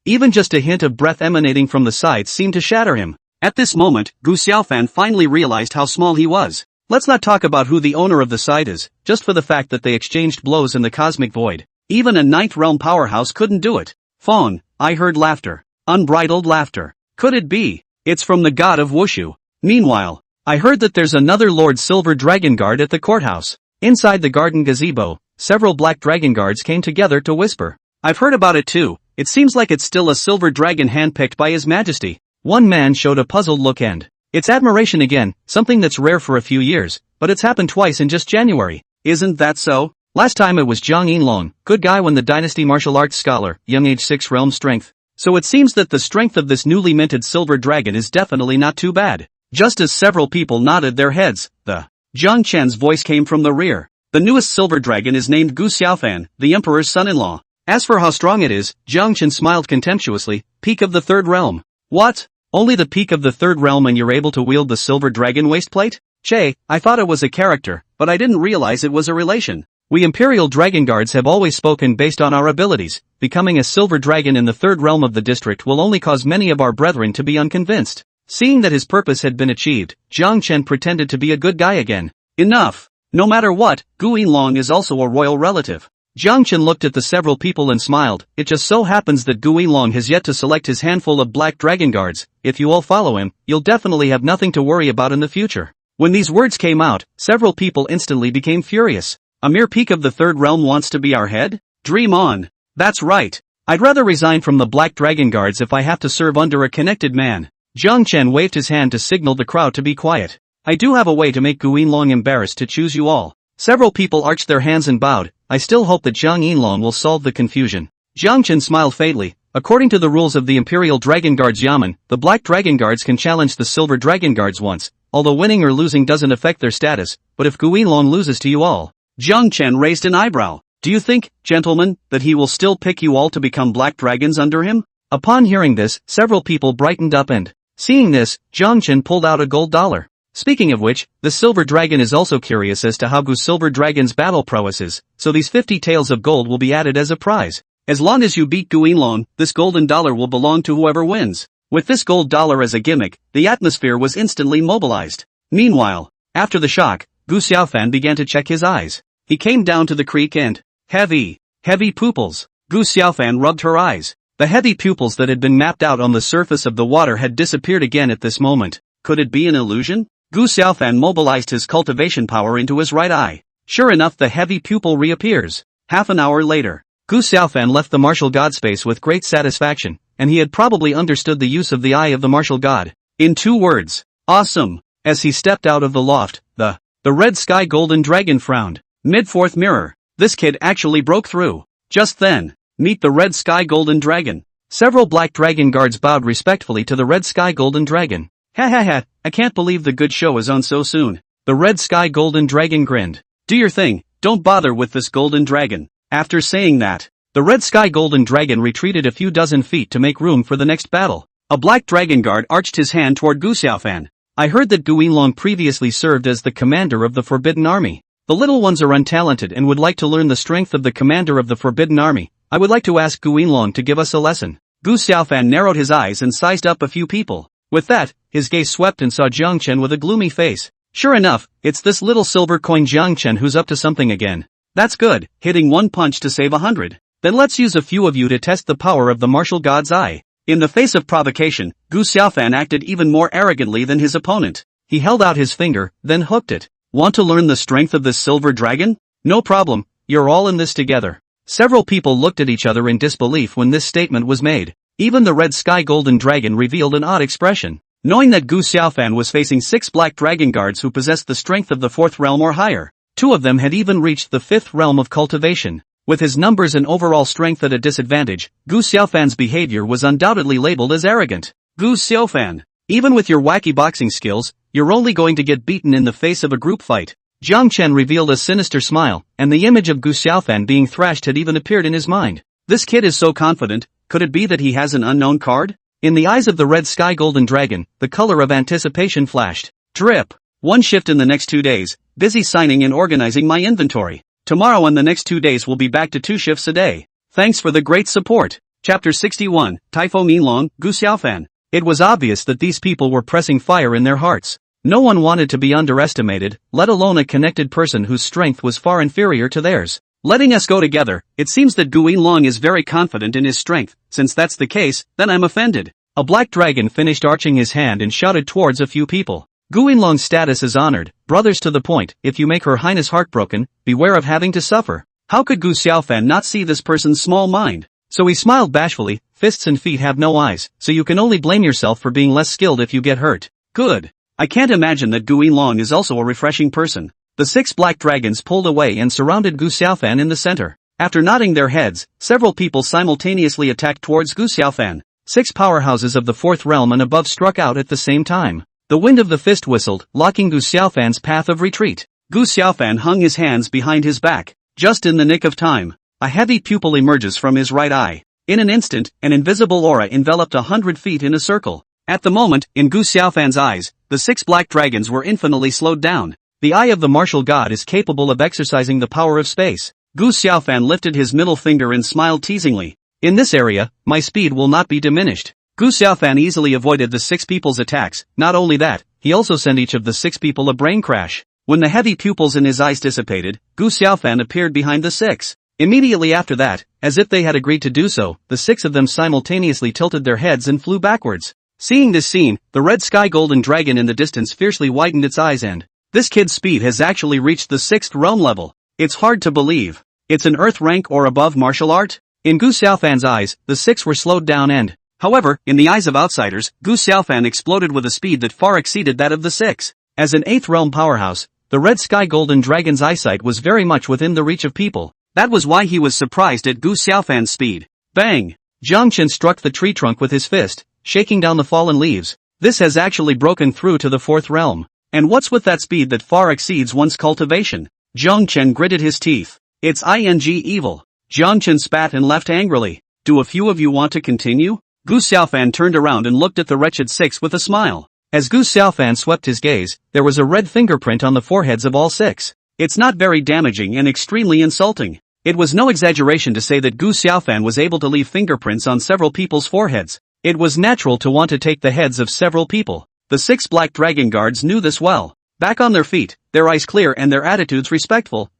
Even just a hint of breath emanating from the scythe seemed to shatter him. At this moment, Gu Xiaofan finally realized how small he was. Let's not talk about who the owner of the scythe is, just for the fact that they exchanged blows in the cosmic void. Even a ninth realm powerhouse couldn't do it. Fong, I heard laughter. Unbridled laughter. Could it be? It's from the god of Wushu. Meanwhile, I heard that there's another Lord Silver Dragon Guard at the courthouse. Inside the garden gazebo, several black dragon guards came together to whisper. I've heard about it too. It seems like it's still a silver dragon handpicked by His Majesty. One man showed a puzzled look and it's admiration again, something that's rare for a few years, but it's happened twice in just January. Isn't that so? Last time it was Zhang Yinlong, good guy when the dynasty martial arts scholar, young age 6 realm strength. So it seems that the strength of this newly minted silver dragon is definitely not too bad. Just as several people nodded their heads, the Zhang Chen's voice came from the rear. The newest silver dragon is named Gu Xiaofan, the emperor's son-in-law. As for how strong it is, Zhang Chen smiled contemptuously, peak of the third realm. What? Only the peak of the third realm and you're able to wield the silver dragon waistplate? Che, I thought it was a character, but I didn't realize it was a relation. We Imperial Dragon Guards have always spoken based on our abilities. Becoming a silver dragon in the third realm of the district will only cause many of our brethren to be unconvinced. Seeing that his purpose had been achieved, Zhang Chen pretended to be a good guy again. Enough! No matter what, Gu Yinlong is also a royal relative. Zhang Chen looked at the several people and smiled. It just so happens that Gu Yinlong has yet to select his handful of black dragon guards. If you all follow him, you'll definitely have nothing to worry about in the future. When these words came out, several people instantly became furious. A mere peak of the third realm wants to be our head? Dream on. That's right. I'd rather resign from the black dragon guards if I have to serve under a connected man. Zhang Chen waved his hand to signal the crowd to be quiet. I do have a way to make Gu Yinlong embarrassed to choose you all. Several people arched their hands and bowed. I still hope that Zhang Yinlong will solve the confusion. Zhang Chen smiled faintly. According to the rules of the Imperial Dragon Guards Yamen, the Black Dragon Guards can challenge the Silver Dragon Guards once, although winning or losing doesn't affect their status, but if Gu Yinlong loses to you all. Zhang Chen raised an eyebrow. Do you think, gentlemen, that he will still pick you all to become black dragons under him? Upon hearing this, several people brightened up and, seeing this, Zhang Chen pulled out a gold dollar. Speaking of which, the Silver Dragon is also curious as to how Gu Silver Dragon's battle prowess is, so these 50 taels of gold will be added as a prize. As long as you beat Gu Yinlong, this golden dollar will belong to whoever wins. With this gold dollar as a gimmick, the atmosphere was instantly mobilized. Meanwhile, after the shock, Gu Xiaofan began to check his eyes. He came down to the creek and, heavy pupils. Gu Xiaofan rubbed her eyes. The heavy pupils that had been mapped out on the surface of the water had disappeared again at this moment. Could it be an illusion? Gu Xiaofan mobilized his cultivation power into his right eye. Sure enough, the heavy pupil reappears. Half an hour later, Gu Xiaofan left the martial god space with great satisfaction, and he had probably understood the use of the eye of the martial god. In 2 words, awesome. As he stepped out of the loft, the red sky golden dragon frowned. Mid-fourth mirror. This kid actually broke through. Just then, meet the red sky golden dragon. Several black dragon guards bowed respectfully to the red sky golden dragon. Ha ha ha, I can't believe the good show is on so soon. The red sky golden dragon grinned. Do your thing, don't bother with this golden dragon. After saying that, the red sky golden dragon retreated a few dozen feet to make room for the next battle. A black dragon guard arched his hand toward Gu Xiaofan. I heard that Gu Yinlong previously served as the commander of the Forbidden Army. The little ones are untalented and would like to learn the strength of the commander of the Forbidden Army. I would like to ask Gu Yinlong to give us a lesson. Gu Xiaofan narrowed his eyes and sized up a few people. With that, his gaze swept and saw Zhang Chen with a gloomy face. Sure enough, it's this little silver coin Zhang Chen who's up to something again. That's good, hitting 1 punch to save 100. Then let's use a few of you to test the power of the martial god's eye. In the face of provocation, Gu Xiaofan acted even more arrogantly than his opponent. He held out his finger, then hooked it. Want to learn the strength of this silver dragon? No problem, you're all in this together. Several people looked at each other in disbelief when this statement was made. Even the red sky golden dragon revealed an odd expression. Knowing that Gu Xiaofan was facing 6 black dragon guards who possessed the strength of the 4th realm or higher. 2 of them had even reached the 5th realm of cultivation. With his numbers and overall strength at a disadvantage, Gu Xiaofan's behavior was undoubtedly labeled as arrogant. Gu Xiaofan, Even with your wacky boxing skills, you're only going to get beaten in the face of a group fight. Jiang Chen revealed a sinister smile, and the image of Gu Xiaofan being thrashed had even appeared in his mind. This kid is so confident, could it be that he has an unknown card? In the eyes of the red sky golden dragon, the color of anticipation flashed. Drip. One shift in the next 2 days, busy signing and organizing my inventory. Tomorrow and the next 2 days will be back to 2 shifts a day. Thanks for the great support. Chapter 61, Taifo Minlong, Gu Xiaofan. It was obvious that these people were pressing fire in their hearts. No one wanted to be underestimated, let alone a connected person whose strength was far inferior to theirs. Letting us go together, it seems that Gu Yinlong is very confident in his strength. Since that's the case, then I'm offended. A black dragon finished arching his hand and shouted towards a few people. Gu Yinlong's status is honored, brothers to the point, if you make Her Highness heartbroken, beware of having to suffer. How could Gu Xiaofan not see this person's small mind? So he smiled bashfully, fists and feet have no eyes, so you can only blame yourself for being less skilled if you get hurt. Good. I can't imagine that Gu Yinlong is also a refreshing person. The 6 black dragons pulled away and surrounded Gu Xiaofan in the center. After nodding their heads, several people simultaneously attacked towards Gu Xiaofan. 6 powerhouses of the 4th realm and above struck out at the same time. The wind of the fist whistled, locking Gu Xiaofan's path of retreat. Gu Xiaofan hung his hands behind his back. Just in the nick of time, a heavy pupil emerges from his right eye. In an instant, an invisible aura enveloped 100 feet in a circle. At the moment, in Gu Xiaofan's eyes, the 6 black dragons were infinitely slowed down. The eye of the martial god is capable of exercising the power of space. Gu Xiaofan lifted his middle finger and smiled teasingly. In this area, my speed will not be diminished. Gu Xiaofan easily avoided the 6 people's attacks. Not only that, he also sent each of the 6 people a brain crash. When the heavy pupils in his eyes dissipated, Gu Xiaofan appeared behind the 6. Immediately after that, as if they had agreed to do so, the 6 of them simultaneously tilted their heads and flew backwards. Seeing this scene, the red sky golden dragon in the distance fiercely widened its eyes and, this kid's speed has actually reached the 6th realm level. It's hard to believe. It's an earth rank or above martial art? In Gu Xiaofan's eyes, the 6 were slowed down and, however, in the eyes of outsiders, Gu Xiaofan exploded with a speed that far exceeded that of the 6. As an 8th realm powerhouse, the red sky golden dragon's eyesight was very much within the reach of people. That was why he was surprised at Gu Xiaofan's speed. Bang! Jiang Chen struck the tree trunk with his fist, shaking down the fallen leaves. This has actually broken through to the 4th realm. And what's with that speed that far exceeds one's cultivation? Jiang Chen gritted his teeth. It's evil. Jiang Chen spat and left angrily. Do a few of you want to continue? Gu Xiaofan turned around and looked at the wretched 6 with a smile. As Gu Xiaofan swept his gaze, there was a red fingerprint on the foreheads of all 6. It's not very damaging and extremely insulting. It was no exaggeration to say that Gu Xiaofan was able to leave fingerprints on several people's foreheads. It was natural to want to take the heads of several people. The 6 black dragon guards knew this well. Back on their feet, their eyes clear and their attitudes respectful,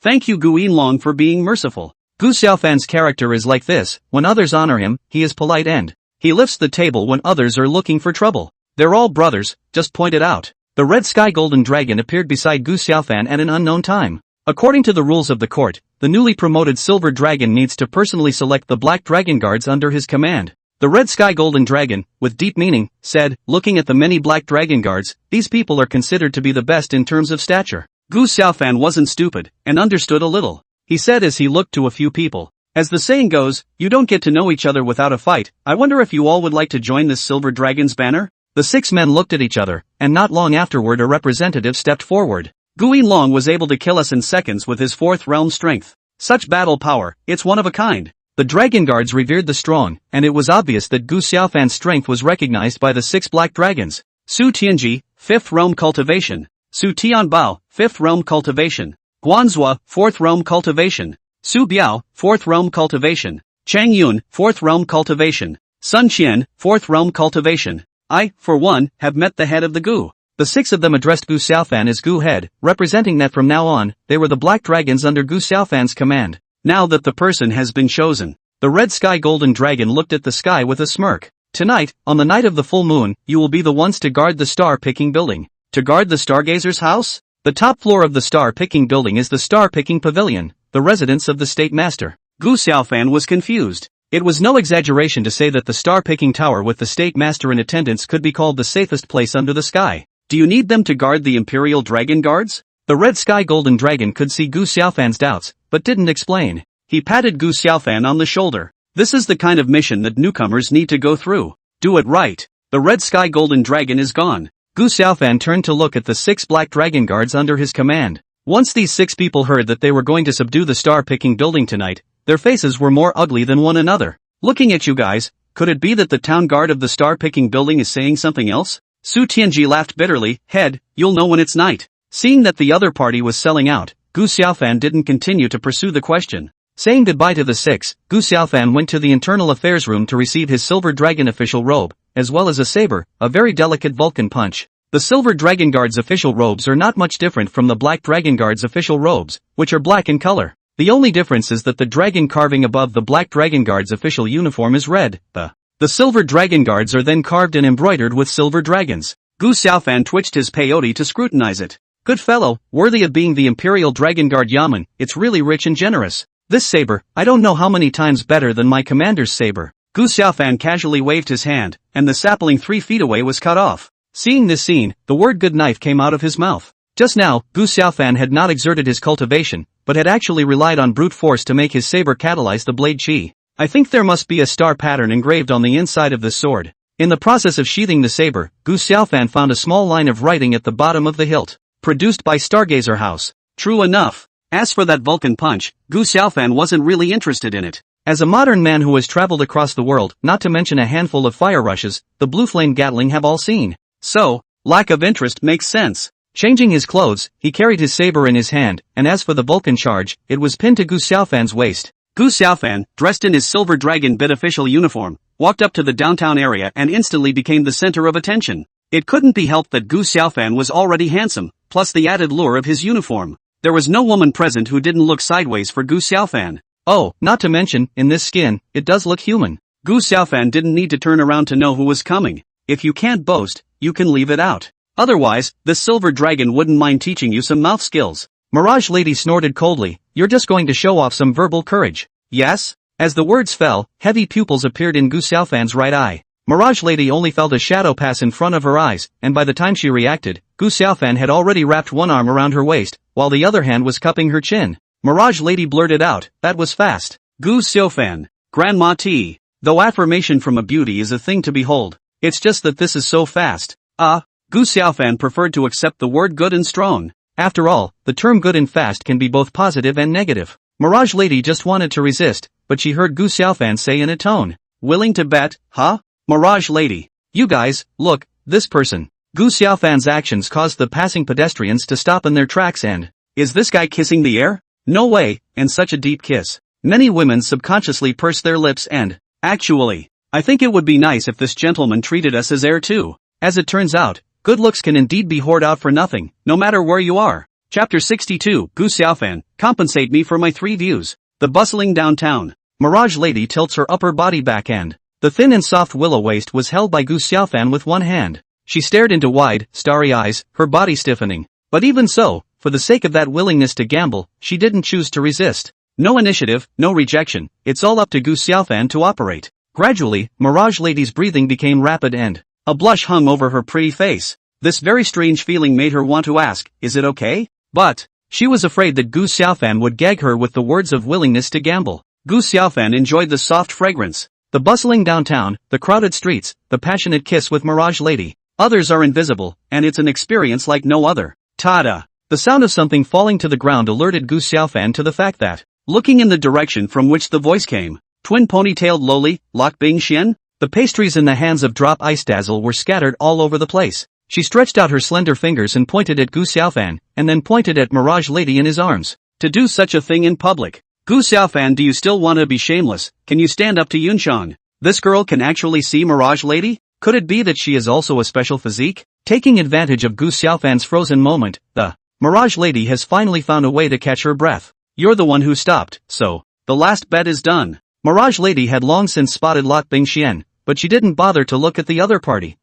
thank you Gu Yinlong for being merciful. Gu Xiaofan's character is like this, when others honor him, he is polite and he lifts the table when others are looking for trouble. They're all brothers, just pointed out. The red sky golden dragon appeared beside Gu Xiaofan at an unknown time. According to the rules of the court, the newly promoted silver dragon needs to personally select the black dragon guards under his command. The red sky golden dragon, with deep meaning, said, looking at the many black dragon guards, these people are considered to be the best in terms of stature. Gu Xiaofan wasn't stupid, and understood a little. He said as he looked to a few people. As the saying goes, you don't get to know each other without a fight. I wonder if you all would like to join this silver dragon's banner? The 6 men looked at each other, and not long afterward a representative stepped forward. Gu Yinlong was able to kill us in seconds with his 4th realm strength. Such battle power, it's one of a kind. The dragon guards revered the strong, and it was obvious that Gu Xiaofan's strength was recognized by the 6 black dragons. Su Tianji, 5th realm cultivation. Su Tianbao, 5th realm cultivation. Guanzhua, 4th realm cultivation. Su Biao, 4th realm cultivation. Chang Yun, 4th realm cultivation. Sun Qian, 4th realm cultivation. I, for one, have met the head of the Gu. The 6 of them addressed Gu Xiaofan as Gu Head, representing that from now on, they were the black dragons under Gu Xiaofan's command. Now that the person has been chosen, the red sky golden dragon looked at the sky with a smirk. Tonight, on the night of the full moon, you will be the ones to guard the star-picking building. To guard the stargazer's house? The top floor of the star-picking building is the star-picking pavilion, the residence of the state master. Gu Xiaofan was confused. It was no exaggeration to say that the star-picking tower with the state master in attendance could be called the safest place under the sky. Do you need them to guard the imperial dragon guards? The red sky golden dragon could see Gu Xiaofan's doubts, but didn't explain. He patted Gu Xiaofan on the shoulder. This is the kind of mission that newcomers need to go through. Do it right. The red sky golden dragon is gone. Gu Xiaofan turned to look at the 6 black dragon guards under his command. Once these 6 people heard that they were going to subdue the star-picking building tonight, their faces were more ugly than one another. Looking at you guys, could it be that the town guard of the star-picking building is saying something else? Su Tianji laughed bitterly. Head, you'll know when it's night. Seeing that the other party was selling out, Gu Xiaofan didn't continue to pursue the question. Saying goodbye to the 6, Gu Xiaofan went to the internal affairs room to receive his silver dragon official robe, as well as a saber, a very delicate Vulcan punch. The silver dragon guard's official robes are not much different from the black dragon guard's official robes, which are black in color. The only difference is that the dragon carving above the black dragon guard's official uniform is red. The silver dragon guards are then carved and embroidered with silver dragons. Gu Xiaofan twitched his peyote to scrutinize it. Good fellow, worthy of being the Imperial Dragon Guard Yamen, it's really rich and generous. This saber, I don't know how many times better than my commander's saber. Gu Xiaofan casually waved his hand, and the sapling 3 feet away was cut off. Seeing this scene, the word good knife came out of his mouth. Just now, Gu Xiaofan had not exerted his cultivation, but had actually relied on brute force to make his saber catalyze the blade chi. I think there must be a star pattern engraved on the inside of this sword. In the process of sheathing the saber, Gu Xiaofan found a small line of writing at the bottom of the hilt. Produced by Stargazer House. True enough. As for that Vulcan punch, Gu Xiaofan wasn't really interested in it. As a modern man who has traveled across the world, not to mention a handful of fire rushes, the blue flame Gatling have all seen. So, lack of interest makes sense. Changing his clothes, he carried his saber in his hand, and as for the Vulcan charge, it was pinned to Gu Xiaofan's waist. Gu Xiaofan, dressed in his silver dragon bit official uniform, walked up to the downtown area and instantly became the center of attention. It couldn't be helped that Gu Xiaofan was already handsome, plus the added lure of his uniform. There was no woman present who didn't look sideways for Gu Xiaofan. Oh, not to mention, in this skin, it does look human. Gu Xiaofan didn't need to turn around to know who was coming. If you can't boast, you can leave it out. Otherwise, this silver dragon wouldn't mind teaching you some mouth skills. Mirage Lady snorted coldly. You're just going to show off some verbal courage. Yes? As the words fell, heavy pupils appeared in Gu Xiaofan's right eye. Mirage Lady only felt a shadow pass in front of her eyes, and by the time she reacted, Gu Xiaofan had already wrapped one arm around her waist, while the other hand was cupping her chin. Mirage Lady blurted out, that was fast. Gu Xiaofan. Grandma T. Though affirmation from a beauty is a thing to behold, it's just that this is so fast. Gu Xiaofan preferred to accept the word good and strong. After all, the term good and fast can be both positive and negative. Mirage Lady just wanted to resist, but she heard Gu Xiaofan say in a tone, willing to bet, huh? Mirage Lady. You guys, look, this person. Gu Xiaofan's actions caused the passing pedestrians to stop in their tracks and, is this guy kissing the air? No way, and such a deep kiss. Many women subconsciously pursed their lips and, actually, I think it would be nice if this gentleman treated us as air too. As it turns out, good looks can indeed be hoarded out for nothing, no matter where you are. Chapter 62, Gu Xiaofan, compensate me for my 3 views. The bustling downtown. Mirage Lady tilts her upper body back and, the thin and soft willow waist was held by Gu Xiaofan with one hand. She stared into wide, starry eyes, her body stiffening. But even so, for the sake of that willingness to gamble, she didn't choose to resist. No initiative, no rejection, it's all up to Gu Xiaofan to operate. Gradually, Mirage Lady's breathing became rapid and a blush hung over her pretty face. This very strange feeling made her want to ask, is it okay? But she was afraid that Gu Xiaofan would gag her with the words of willingness to gamble. Gu Xiaofan enjoyed the soft fragrance. The bustling downtown, the crowded streets, the passionate kiss with Mirage Lady. Others are invisible, and it's an experience like no other. Tada! The sound of something falling to the ground alerted Gu Xiaofan to the fact that, looking in the direction from which the voice came, twin ponytailed lowly, Lok Bing Xian, the pastries in the hands of Drop Ice Dazzle were scattered all over the place. She stretched out her slender fingers and pointed at Gu Xiaofan, and then pointed at Mirage Lady in his arms. To do such a thing in public. Gu Xiaofan, do you still want to be shameless? Can you stand up to Yunshang? This girl can actually see Mirage Lady? Could it be that she is also a special physique? Taking advantage of Gu Xiaofan's frozen moment, the Mirage Lady has finally found a way to catch her breath. You're the one who stopped, so the last bet is done. Mirage Lady had long since spotted Lok Bing Xian, but she didn't bother to look at the other party,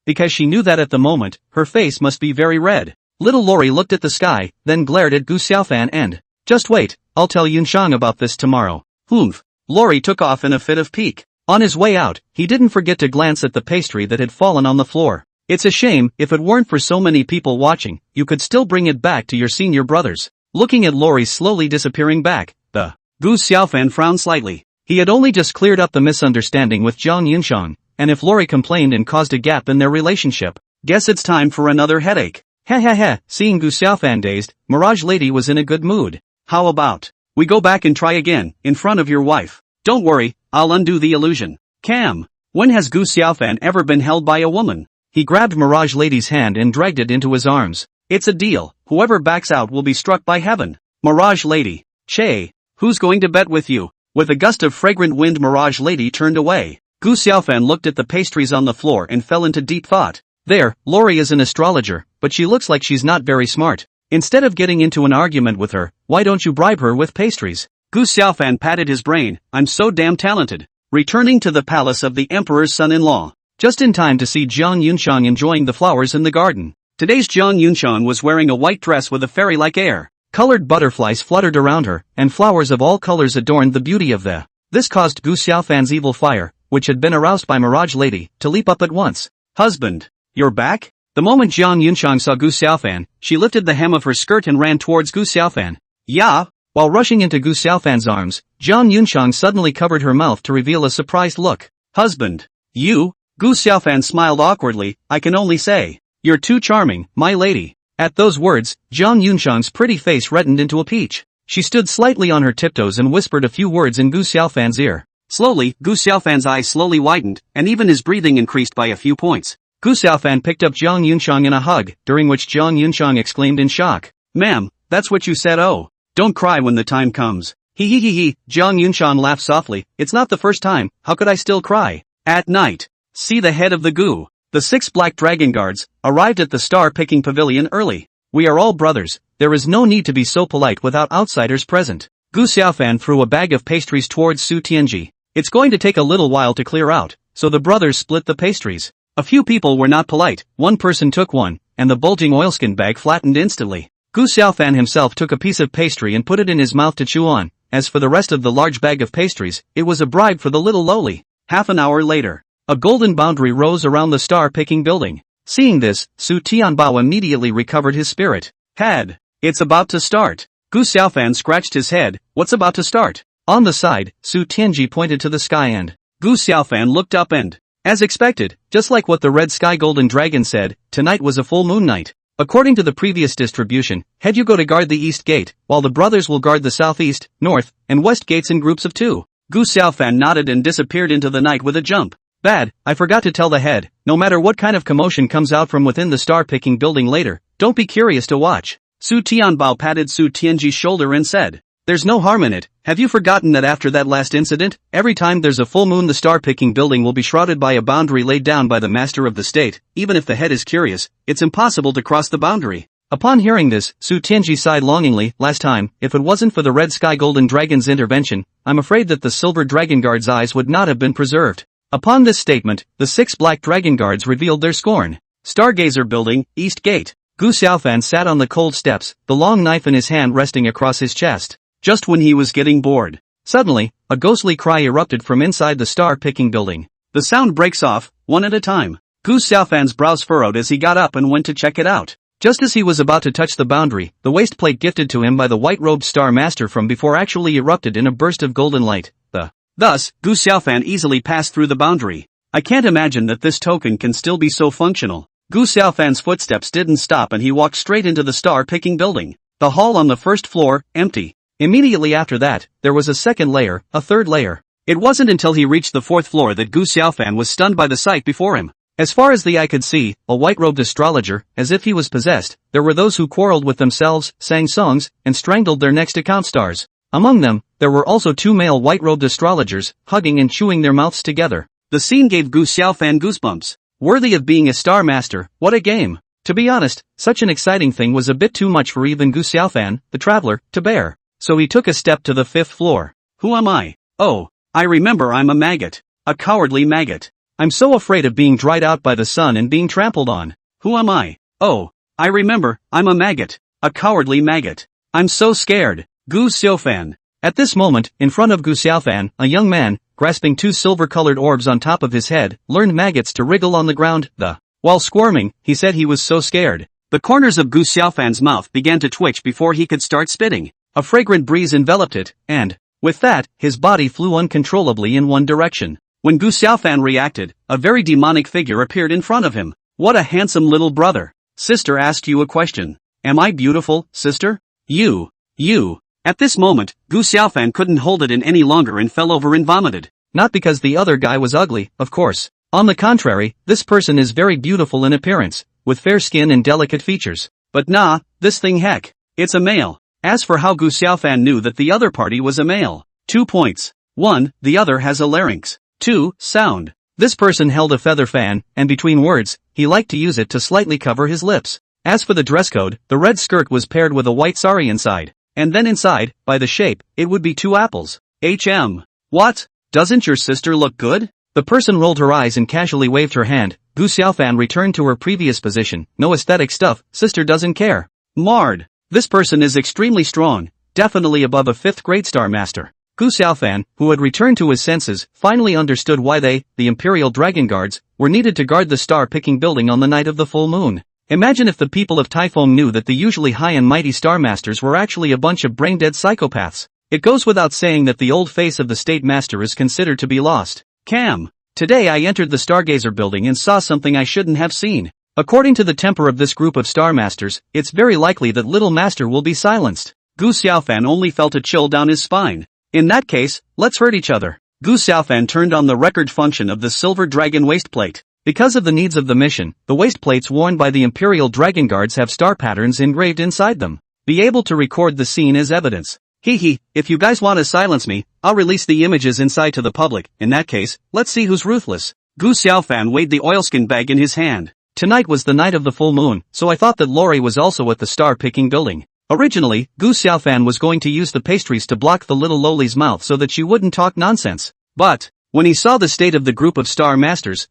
because she knew that at the moment, her face must be very red. Little Lori looked at the sky, then glared at Gu Xiaofan and, just wait, I'll tell Yunshang about this tomorrow. Humph. Lori took off in a fit of pique. On his way out, he didn't forget to glance at the pastry that had fallen on the floor. It's a shame, if it weren't for so many people watching, you could still bring it back to your senior brothers. Looking at Lori's slowly disappearing back, Gu Xiaofan frowned slightly. He had only just cleared up the misunderstanding with Zhang Yunshang, and if Lori complained and caused a gap in their relationship, guess it's time for another headache. Heh heh heh, seeing Gu Xiaofan dazed, Mirage Lady was in a good mood. How about we go back and try again, in front of your wife? Don't worry, I'll undo the illusion. Cam, when has Gu Xiaofan ever been held by a woman? He grabbed Mirage Lady's hand and dragged it into his arms. It's a deal, whoever backs out will be struck by heaven. Mirage Lady. Che, who's going to bet with you? With a gust of fragrant wind, Mirage Lady turned away. Gu Xiaofan looked at the pastries on the floor and fell into deep thought. There, Lori is an astrologer, but she looks like she's not very smart. Instead of getting into an argument with her, why don't you bribe her with pastries? Gu Xiaofan patted his brain. I'm so damn talented. Returning to the palace of the emperor's son-in-law. Just in time to see Jiang Yunxiang enjoying the flowers in the garden. Today's Jiang Yunxiang was wearing a white dress with a fairy-like air. Colored butterflies fluttered around her, and flowers of all colors adorned the beauty of the. This caused Gu Xiaofan's evil fire, which had been aroused by Mirage Lady, to leap up at once. Husband, you're back? The moment Jiang Yunxiang saw Gu Xiaofan, she lifted the hem of her skirt and ran towards Gu Xiaofan. Yeah? While rushing into Gu Xiaofan's arms, Jiang Yunxiang suddenly covered her mouth to reveal a surprised look. Husband, you? Gu Xiaofan smiled awkwardly. I can only say, you're too charming, my lady. At those words, Jiang Yunxiang's pretty face reddened into a peach. She stood slightly on her tiptoes and whispered a few words in Gu Xiaofan's ear. Slowly, Gu Xiaofan's eyes slowly widened, and even his breathing increased by a few points. Gu Xiaofan picked up Jiang Yunxiang in a hug, during which Jiang Yunxiang exclaimed in shock. Ma'am, that's what you said. Oh. Don't cry when the time comes. He. Jiang Yunxiang laughed softly. It's not the first time, how could I still cry? At night. See the head of the Gu. The 6 black dragon guards arrived at the star-picking pavilion early. We are all brothers, there is no need to be so polite without outsiders present. Gu Xiaofan threw a bag of pastries towards Su Tianji. It's going to take a little while to clear out, so the brothers split the pastries. A few people were not polite, one person took one, and the bulging oilskin bag flattened instantly. Gu Xiaofan himself took a piece of pastry and put it in his mouth to chew on. As for the rest of the large bag of pastries, it was a bribe for the little lowly. Half an hour later, a golden boundary rose around the star-picking building. Seeing this, Su Tianbao immediately recovered his spirit. It's about to start. Gu Xiaofan scratched his head. What's about to start? On the side, Su Tianji pointed to the sky and Gu Xiaofan looked up and, as expected, just like what the red sky golden dragon said, tonight was a full moon night. According to the previous distribution, head you go to guard the east gate, while the brothers will guard the southeast, north, and west gates in groups of 2. Gu Xiaofan nodded and disappeared into the night with a jump. Bad, I forgot to tell the head, no matter what kind of commotion comes out from within the star-picking building later, don't be curious to watch. Su Tianbao patted Su Tianji's shoulder and said, there's no harm in it. Have you forgotten that after that last incident, every time there's a full moon the star-picking building will be shrouded by a boundary laid down by the master of the state? Even if the head is curious, it's impossible to cross the boundary. Upon hearing this, Su Tianji sighed longingly. Last time, if it wasn't for the red sky golden dragon's intervention, I'm afraid that the silver dragon guard's eyes would not have been preserved. Upon this statement, the 6 black dragon guards revealed their scorn. Stargazer Building, East Gate. Gu Xiaofan sat on the cold steps, the long knife in his hand resting across his chest. Just when he was getting bored, suddenly, a ghostly cry erupted from inside the star-picking building. The sound breaks off, one at a time. Gu Xiaofan's brows furrowed as he got up and went to check it out. Just as he was about to touch the boundary, the waist plate gifted to him by the white-robed star master from before actually erupted in a burst of golden light. Thus, Gu Xiaofan easily passed through the boundary. I can't imagine that this token can still be so functional. Gu Xiaofan's footsteps didn't stop and he walked straight into the star-picking building. The hall on the first floor, empty. Immediately after that, there was a second layer, a third layer. It wasn't until he reached the 4th floor that Gu Xiaofan was stunned by the sight before him. As far as the eye could see, a white-robed astrologer, as if he was possessed, there were those who quarreled with themselves, sang songs, and strangled their next account stars. Among them, there were also 2 male white-robed astrologers, hugging and chewing their mouths together. The scene gave Gu Xiaofan goosebumps. Worthy of being a star master, what a game! To be honest, such an exciting thing was a bit too much for even Gu Xiaofan, the traveler, to bear. So he took a step to the 5th floor. Who am I? Oh, I remember, I'm a maggot. A cowardly maggot. I'm so afraid of being dried out by the sun and being trampled on. Who am I? Oh, I remember, I'm a maggot. A cowardly maggot. I'm so scared. Gu Xiaofan. At this moment, in front of Gu Xiaofan, a young man, grasping 2 silver-colored orbs on top of his head, learned maggots to wriggle on the ground. While squirming, he said he was so scared. The corners of Gu Xiaofan's mouth began to twitch before he could start spitting. A fragrant breeze enveloped it, and, with that, his body flew uncontrollably in one direction. When Gu Xiaofan reacted, a very demonic figure appeared in front of him. What a handsome little brother. Sister asked you a question. Am I beautiful, sister? You. At this moment, Gu Xiaofan couldn't hold it in any longer and fell over and vomited. Not because the other guy was ugly, of course. On the contrary, this person is very beautiful in appearance, with fair skin and delicate features. But nah, this thing heck. It's a male. As for how Gu Xiaofan knew that the other party was a male. 2 points. 1, the other has a larynx. 2, sound. This person held a feather fan, and between words, he liked to use it to slightly cover his lips. As for the dress code, the red skirt was paired with a white sari inside. And then inside, by the shape, it would be 2 apples. What? Doesn't your sister look good? The person rolled her eyes and casually waved her hand. Gu Xiaofan returned to her previous position. No aesthetic stuff, sister doesn't care. Marred. This person is extremely strong, definitely above a 5th grade star master. Gu Xiaofan, who had returned to his senses, finally understood why they, the Imperial Dragon Guards, were needed to guard the star-picking building on the night of the full moon. Imagine if the people of Taifeng knew that the usually high and mighty star masters were actually a bunch of brain-dead psychopaths. It goes without saying that the old face of the state master is considered to be lost. Cam. Today I entered the Stargazer building and saw something I shouldn't have seen. According to the temper of this group of star masters, it's very likely that little master will be silenced. Gu Xiaofan only felt a chill down his spine. In that case, let's hurt each other. Gu Xiaofan turned on the record function of the Silver Dragon waistplate. Because of the needs of the mission, the waistplates worn by the Imperial Dragon Guards have star patterns engraved inside them. Be able to record the scene as evidence. If you guys want to silence me, I'll release the images inside to the public. In that case, let's see who's ruthless. Gu Xiaofan weighed the oilskin bag in his hand. Tonight was the night of the full moon, so I thought that Lori was also at the star-picking building. Originally, Gu Xiaofan was going to use the pastries to block the little lowly's mouth so that she wouldn't talk nonsense. But, when he saw the state of the group of star masters,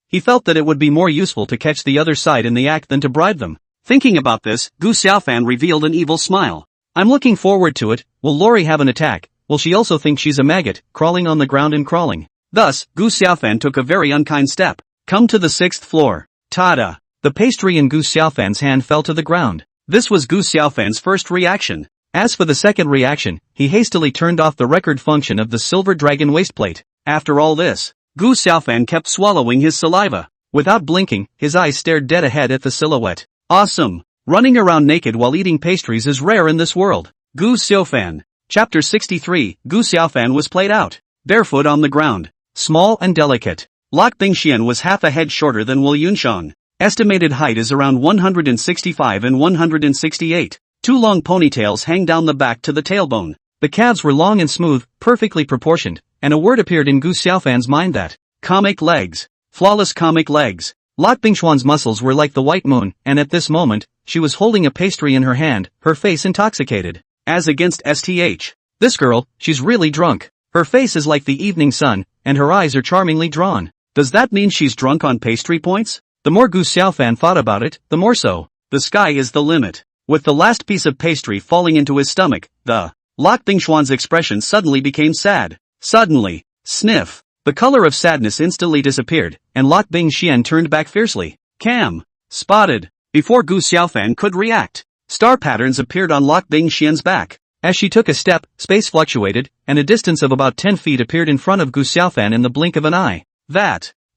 he felt that it would be more useful to catch the other side in the act than to bribe them. Thinking about this, Gu Xiaofan revealed an evil smile. I'm looking forward to it. Will Lori have an attack? Will she also think she's a maggot, crawling on the ground and crawling? Thus, Gu Xiaofan took a very unkind step. Come to the 6th floor. Tada! The pastry in Gu Xiaofan's hand fell to the ground. This was Gu Xiaofan's first reaction. As for the second reaction, he hastily turned off the record function of the Silver Dragon waistplate. After all this, Gu Xiaofan kept swallowing his saliva. Without blinking, his eyes stared dead ahead at the silhouette. Awesome! Running around naked while eating pastries is rare in this world. Gu Xiaofan. Chapter 63, Gu Xiaofan was played out. Barefoot on the ground. Small and delicate. Lok Bingxian was half a head shorter than Wu Yunshang. Estimated height is around 165 and 168. 2 long ponytails hang down the back to the tailbone. The calves were long and smooth, perfectly proportioned, and a word appeared in Gu Xiaofan's mind that, comic legs. Flawless comic legs. Lok Bingxian's muscles were like the white moon, and at this moment, she was holding a pastry in her hand, her face intoxicated. As against STH. This girl, she's really drunk. Her face is like the evening sun, and her eyes are charmingly drawn. Does that mean she's drunk on pastry points? The more Gu Xiaofan thought about it, the more so. The sky is the limit. With the last piece of pastry falling into his stomach, Lok Bingxian's expression suddenly became sad. Suddenly, sniff. The color of sadness instantly disappeared, and Lok Bingxian turned back fiercely. Cam. Spotted. Before Gu Xiaofan could react, star patterns appeared on Lok Bingxian's back. As she took a step, space fluctuated, and a distance of about 10 feet appeared in front of Gu Xiaofan in the blink of an eye.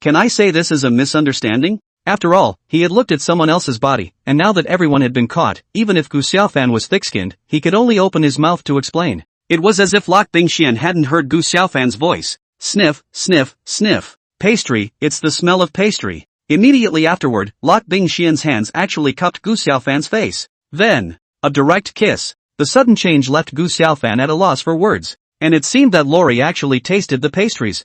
Can I say this is a misunderstanding? After all, he had looked at someone else's body, and now that everyone had been caught, even if Gu Xiaofan was thick-skinned, he could only open his mouth to explain. It was as if Lok Bingxian hadn't heard Gu Xiaofan's voice. Sniff, sniff, sniff. Pastry, it's the smell of pastry. Immediately afterward, Lok Bingxian's hands actually cupped Gu Xiaofan's face. Then, a direct kiss. The sudden change left Gu Xiaofan at a loss for words. And it seemed that Lori actually tasted the pastries.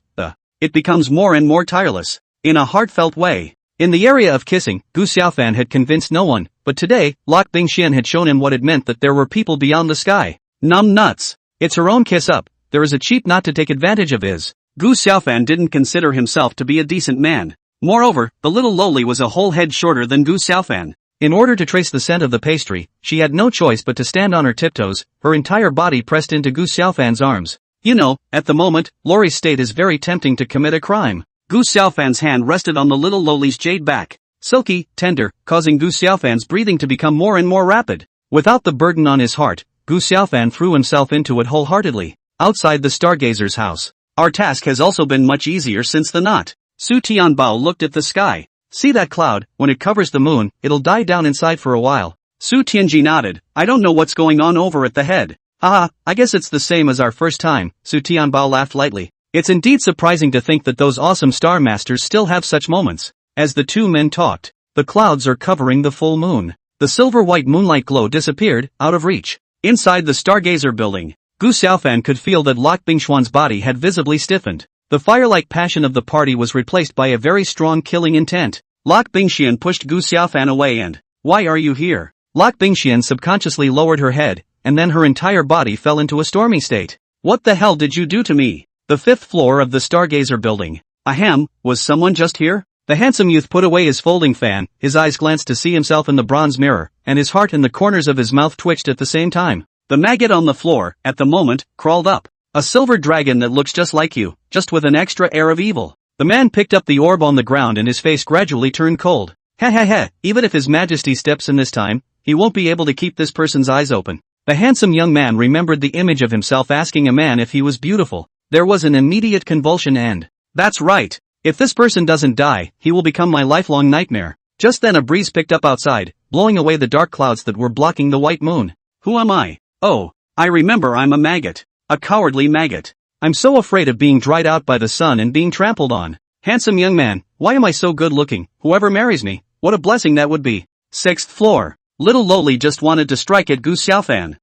It becomes more and more tireless. In a heartfelt way. In the area of kissing, Gu Xiaofan had convinced no one, but today, Lok Bingxian had shown him what it meant that there were people beyond the sky. Numb nuts. It's her own kiss up. There is a cheap not to take advantage of is. Gu Xiaofan didn't consider himself to be a decent man. Moreover, the little lowly was a whole head shorter than Gu Xiaofan. In order to trace the scent of the pastry, she had no choice but to stand on her tiptoes, her entire body pressed into Gu Xiaofan's arms. You know, at the moment, Lori's state is very tempting to commit a crime. Gu Xiaofan's hand rested on the little lowly's jade back. Silky, tender, causing Gu Xiaofan's breathing to become more and more rapid. Without the burden on his heart, Gu Xiaofan threw himself into it wholeheartedly. Outside the Stargazer's house. Our task has also been much easier since the knot. Su Tianbao looked at the sky. See that cloud? When it covers the moon, it'll die down inside for a while. Su Tianji nodded. I don't know what's going on over at the head. Haha, I guess it's the same as our first time. Su Tianbao laughed lightly. It's indeed surprising to think that those awesome star masters still have such moments. As the two men talked, the clouds are covering the full moon. The silver-white moonlight glow disappeared, out of reach. Inside the Stargazer building, Gu Xiaofan could feel that Lok Bingxuan's body had visibly stiffened. The fire-like passion of the party was replaced by a very strong killing intent. Lok Bingxian pushed Gu Xiaofan away and, "Why are you here?" Lok Bingxian subconsciously lowered her head, and then her entire body fell into a stormy state. What the hell did you do to me? The 5th floor of the Stargazer building. Ahem, was someone just here? The handsome youth put away his folding fan, his eyes glanced to see himself in the bronze mirror, and his heart and the corners of his mouth twitched at the same time. The maggot on the floor, at the moment, crawled up. A silver dragon that looks just like you, just with an extra air of evil. The man picked up the orb on the ground and his face gradually turned cold. Even if His Majesty steps in this time, he won't be able to keep this person's eyes open. The handsome young man remembered the image of himself asking a man if he was beautiful. There was an immediate convulsion and, that's right. If this person doesn't die, he will become my lifelong nightmare. Just then a breeze picked up outside, blowing away the dark clouds that were blocking the white moon. Who am I? Oh, I remember I'm a maggot. A cowardly maggot. I'm so afraid of being dried out by the sun and being trampled on. Handsome young man, why am I so good looking? Whoever marries me, what a blessing that would be. 6th floor. Little Loli just wanted to strike at Gu Xiaofan.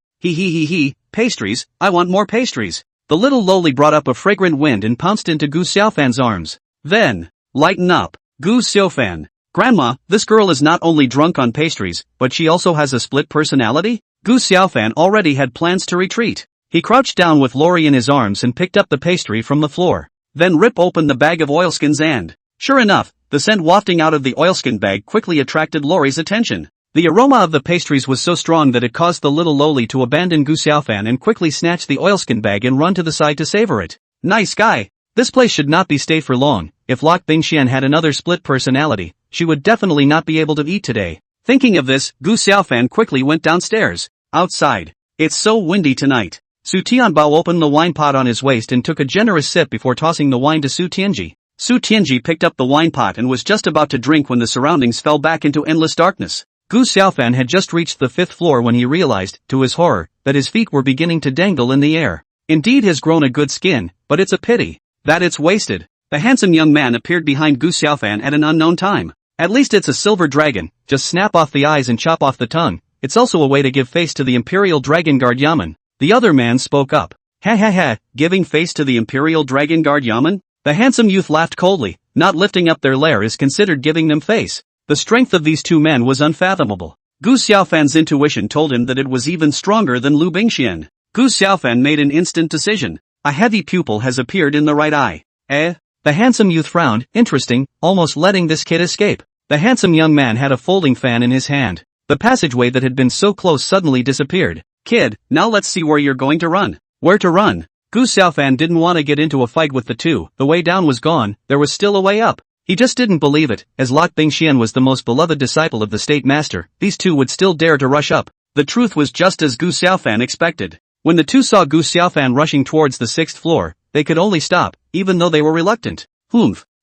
Pastries, I want more pastries. The little Loli brought up a fragrant wind and pounced into Gu Xiaofan's arms. Then, lighten up, Gu Xiaofan. Grandma, this girl is not only drunk on pastries, but she also has a split personality? Gu Xiaofan already had plans to retreat. He crouched down with Lori in his arms and picked up the pastry from the floor. Then Rip opened the bag of oilskins and, sure enough, the scent wafting out of the oilskin bag quickly attracted Lori's attention. The aroma of the pastries was so strong that it caused the little Loli to abandon Gu Xiaofan and quickly snatch the oilskin bag and run to the side to savor it. Nice guy. This place should not be stay for long. If Lok Bingxian had another split personality, she would definitely not be able to eat today. Thinking of this, Gu Xiaofan quickly went downstairs. Outside. It's so windy tonight. Su Tianbao opened the wine pot on his waist and took a generous sip before tossing the wine to Su Tianji. Su Tianji picked up the wine pot and was just about to drink when the surroundings fell back into endless darkness. Gu Xiaofan had just reached the 5th floor when he realized, to his horror, that his feet were beginning to dangle in the air. Indeed has grown a good skin, but it's a pity that it's wasted. The handsome young man appeared behind Gu Xiaofan at an unknown time. At least it's a silver dragon, just snap off the eyes and chop off the tongue. It's also a way to give face to the Imperial Dragon Guard Yamen. The other man spoke up. Giving face to the Imperial Dragon Guard Yamen? The handsome youth laughed coldly. Not lifting up their lair is considered giving them face. The strength of these two men was unfathomable. Gu Xiaofan's intuition told him that it was even stronger than Lu Bingxian. Gu Xiaofan made an instant decision. A heavy pupil has appeared in the right eye. The handsome youth frowned, interesting, almost letting this kid escape. The handsome young man had a folding fan in his hand. The passageway that had been so close suddenly disappeared. Kid, now let's see where you're going to run. Where to run? Gu Xiaofan didn't want to get into a fight with the two. The way down was gone, there was still a way up. He just didn't believe it, as Lok Bingxian was the most beloved disciple of the state master, these two would still dare to rush up. The truth was just as Gu Xiaofan expected. When the two saw Gu Xiaofan rushing towards the 6th floor, they could only stop, even though they were reluctant.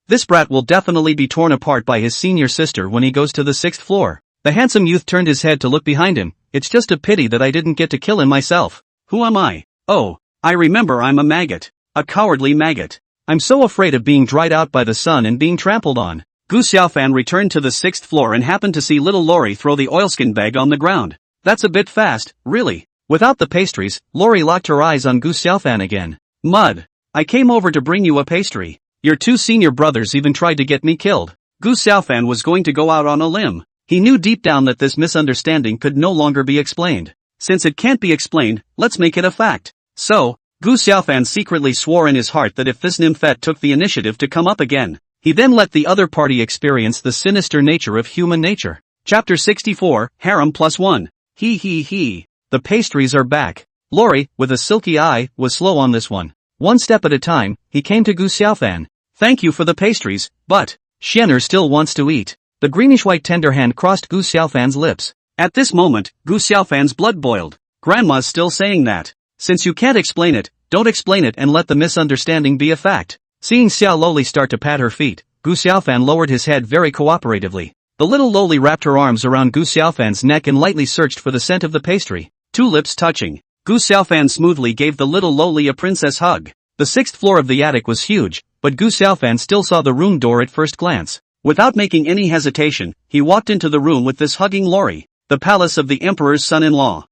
This brat will definitely be torn apart by his senior sister when he goes to the 6th floor. The handsome youth turned his head to look behind him. It's just a pity that I didn't get to kill him myself. Who am I? Oh, I remember I'm a maggot. A cowardly maggot. I'm so afraid of being dried out by the sun and being trampled on. Gu Xiaofan returned to the 6th floor and happened to see little Lori throw the oilskin bag on the ground. That's a bit fast, really. Without the pastries, Lori locked her eyes on Gu Xiaofan again. Mud. I came over to bring you a pastry. Your two senior brothers even tried to get me killed. Gu Xiaofan was going to go out on a limb. He knew deep down that this misunderstanding could no longer be explained. Since it can't be explained, let's make it a fact. So, Gu Xiaofan secretly swore in his heart that if this nymphette took the initiative to come up again, he then let the other party experience the sinister nature of human nature. Chapter 64, Harem Plus 1. The pastries are back. Lori, with a silky eye, was slow on this one. One step at a time, he came to Gu Xiaofan. Thank you for the pastries, but Xianer still wants to eat. The greenish-white tender hand crossed Gu Xiaofan's lips. At this moment, Gu Xiaofan's blood boiled. Grandma's still saying that. Since you can't explain it, Don't explain it and let the misunderstanding be a fact. Seeing Xiao Loli start to pat her feet, Gu Xiaofan lowered his head very cooperatively. The little Loli wrapped her arms around Gu Xiaofan's neck and lightly searched for the scent of the pastry. Two lips touching, Gu Xiaofan smoothly gave the little Loli a princess hug. The sixth floor of the attic was huge, but Gu Xiaofan still saw the room door at first glance. Without making any hesitation, he walked into the room with this hugging Lori. The palace of the emperor's son-in-law.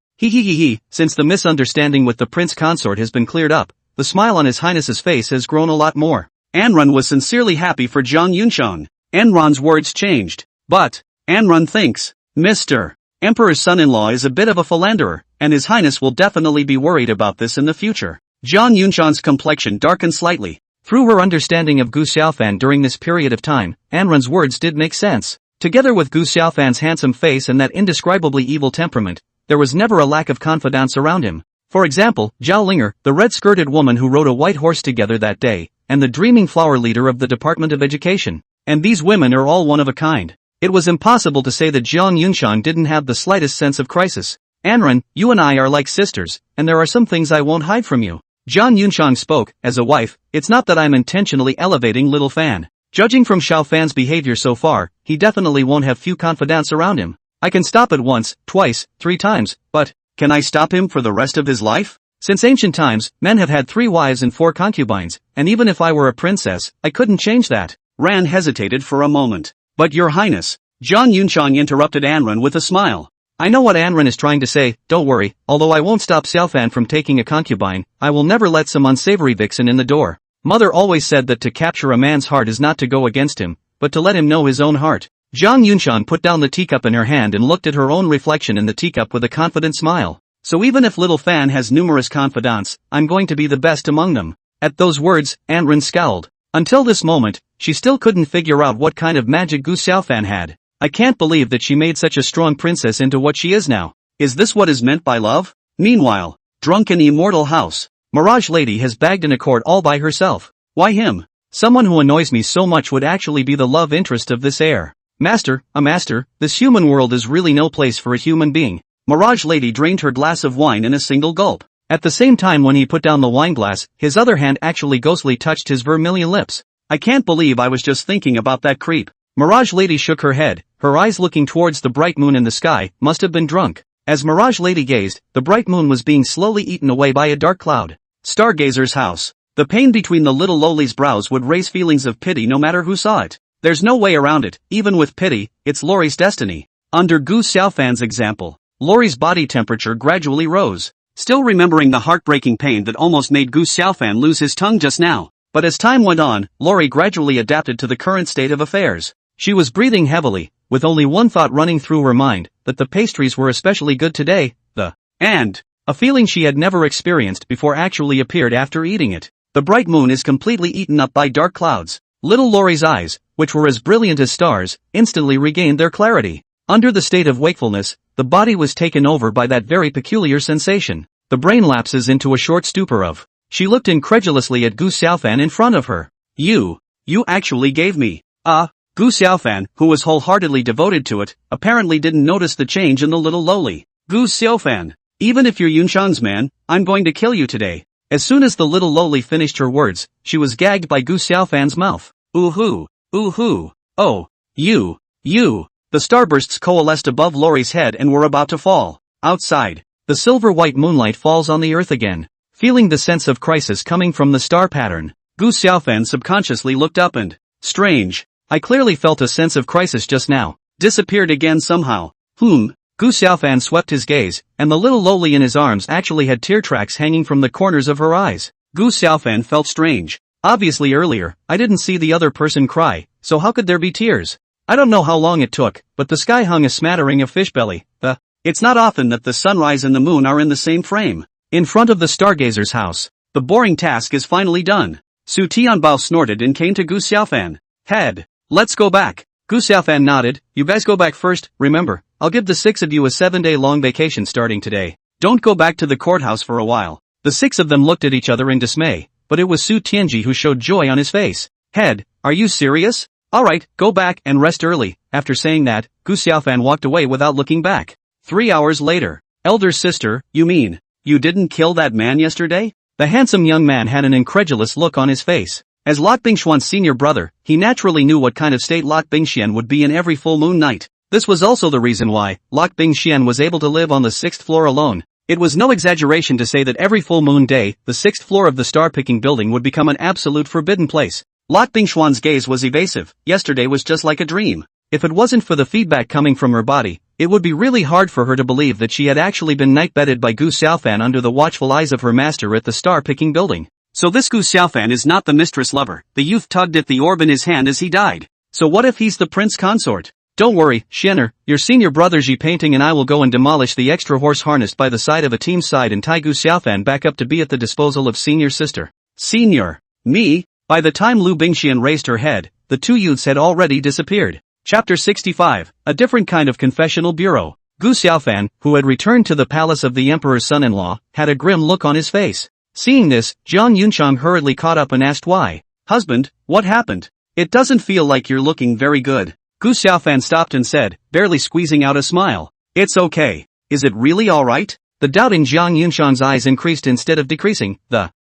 Since the misunderstanding with the prince consort has been cleared up, the smile on his highness's face has grown a lot more. Anrun was sincerely happy for Zhang Yunxiang. Anrun's words changed. But, Anrun thinks, Mr. Emperor's son-in-law is a bit of a philanderer, and his highness will definitely be worried about this in the future. Zhang Yunxiang's complexion darkened slightly. Through her understanding of Gu Xiaofan during this period of time, Anrun's words did make sense. Together with Gu Xiaofan's handsome face and that indescribably evil temperament, there was never a lack of confidants around him. For example, Zhao Linger, the red-skirted woman who rode a white horse together that day, and the dreaming flower leader of the Department of Education. And these women are all one of a kind. It was impossible to say that Zhang Yunxiang didn't have the slightest sense of crisis. Anrun, you and I are like sisters, and there are some things I won't hide from you. Zhang Yunxiang spoke. As a wife, it's not that I'm intentionally elevating little Fan. Judging from Xiao Fan's behavior so far, he definitely won't have few confidants around him. I can stop it once, twice, 3 times, but, can I stop him for the rest of his life? Since ancient times, men have had 3 wives and 4 concubines, and even if I were a princess, I couldn't change that. Ran hesitated for a moment. But your highness, Zhang Yunxiang interrupted Anrun with a smile. I know what Anrun is trying to say, don't worry, although I won't stop Xiaofan from taking a concubine, I will never let some unsavory vixen in the door. Mother always said that to capture a man's heart is not to go against him, but to let him know his own heart. Zhang Yunxiang put down the teacup in her hand and looked at her own reflection in the teacup with a confident smile. So even if little Fan has numerous confidants, I'm going to be the best among them. At those words, Anrun scowled. Until this moment, she still couldn't figure out what kind of magic Gu Xiaofan had. I can't believe that she made such a strong princess into what she is now. Is this what is meant by love? Meanwhile, drunken immortal house. Mirage Lady has bagged in a court all by herself. Why him? Someone who annoys me so much would actually be the love interest of this heir. Master, this human world is really no place for a human being. Mirage Lady drained her glass of wine in a single gulp. At the same time when he put down the wine glass, his other hand actually ghostly touched his vermilion lips. I can't believe I was just thinking about that creep. Mirage Lady shook her head, her eyes looking towards the bright moon in the sky, must have been drunk. As Mirage Lady gazed, the bright moon was being slowly eaten away by a dark cloud. Stargazer's house. The pain between the little Loli's brows would raise feelings of pity no matter who saw it. There's no way around it, even with pity, it's Lori's destiny. Under Gu Xiaofan's example, Lori's body temperature gradually rose. Still remembering the heartbreaking pain that almost made Gu Xiaofan lose his tongue just now. But as time went on, Lori gradually adapted to the current state of affairs. She was breathing heavily, with only one thought running through her mind, that the pastries were especially good today, and a feeling she had never experienced before actually appeared after eating it. The bright moon is completely eaten up by dark clouds. Little Lori's eyes, which were as brilliant as stars, instantly regained their clarity. Under the state of wakefulness, the body was taken over by that very peculiar sensation. The brain lapses into a short stupor of. She looked incredulously at Gu Xiaofan in front of her. You actually gave me. Gu Xiaofan, who was wholeheartedly devoted to it, apparently didn't notice the change in the little Loli. Gu Xiaofan, even if you're Yunxiang's man, I'm going to kill you today. As soon as the little Loli finished her words, she was gagged by Gu Xiaofan's mouth. Ooh-hoo, oh, you. The starbursts coalesced above Lori's head and were about to fall. Outside, the silver-white moonlight falls on the earth again. Feeling the sense of crisis coming from the star pattern, Gu Xiaofan subconsciously looked up and, strange, I clearly felt a sense of crisis just now, disappeared again somehow. Gu Xiaofan swept his gaze, and the little Loli in his arms actually had tear tracks hanging from the corners of her eyes. Gu Xiaofan felt strange. Obviously earlier, I didn't see the other person cry, so how could there be tears? I don't know how long it took, but the sky hung a smattering of fishbelly. It's not often that the sunrise and the moon are in the same frame. In front of the stargazer's house, the boring task is finally done. Su Tianbao snorted and came to Gu Xiaofan. Head, let's go back. Gu Xiaofan nodded. You guys go back first, remember, I'll give the 6 of you a 7-day long vacation starting today. Don't go back to the courthouse for a while. The 6 of them looked at each other in dismay, but it was Su Tianji who showed joy on his face. Head, are you serious? Alright, go back and rest early. After saying that, Gu Xiaofan walked away without looking back. 3 hours later. Elder sister, you mean, you didn't kill that man yesterday? The handsome young man had an incredulous look on his face. As Lok Bingxuan's senior brother, he naturally knew what kind of state Lok Bingxian would be in every full moon night. This was also the reason why Lok Bingxian was able to live on the 6th floor alone. It was no exaggeration to say that every full moon day, the 6th floor of the star-picking building would become an absolute forbidden place. Lok Bingxuan's gaze was evasive. Yesterday was just like a dream. If it wasn't for the feedback coming from her body, it would be really hard for her to believe that she had actually been night-bedded by Gu Xiaofan under the watchful eyes of her master at the star-picking building. So this Gu Xiaofan is not the mistress lover. The youth tugged at the orb in his hand as he died. So what if he's the prince consort? Don't worry, Xianer, your senior brother Ji Painting and I will go and demolish the extra horse harnessed by the side of a team's side and tie Gu Xiaofan back up to be at the disposal of senior sister. Senior? Me? By the time Lu Bingxian raised her head, the two youths had already disappeared. Chapter 65, A Different Kind of Confessional Bureau. Gu Xiaofan, who had returned to the palace of the emperor's son-in-law, had a grim look on his face. Seeing this, Zhang Yunchang hurriedly caught up and asked why. Husband, what happened? It doesn't feel like you're looking very good. Gu Xiaofan stopped and said, barely squeezing out a smile. It's okay. Is it really alright? The doubt in Zhang Yunchang's eyes increased instead of decreasing.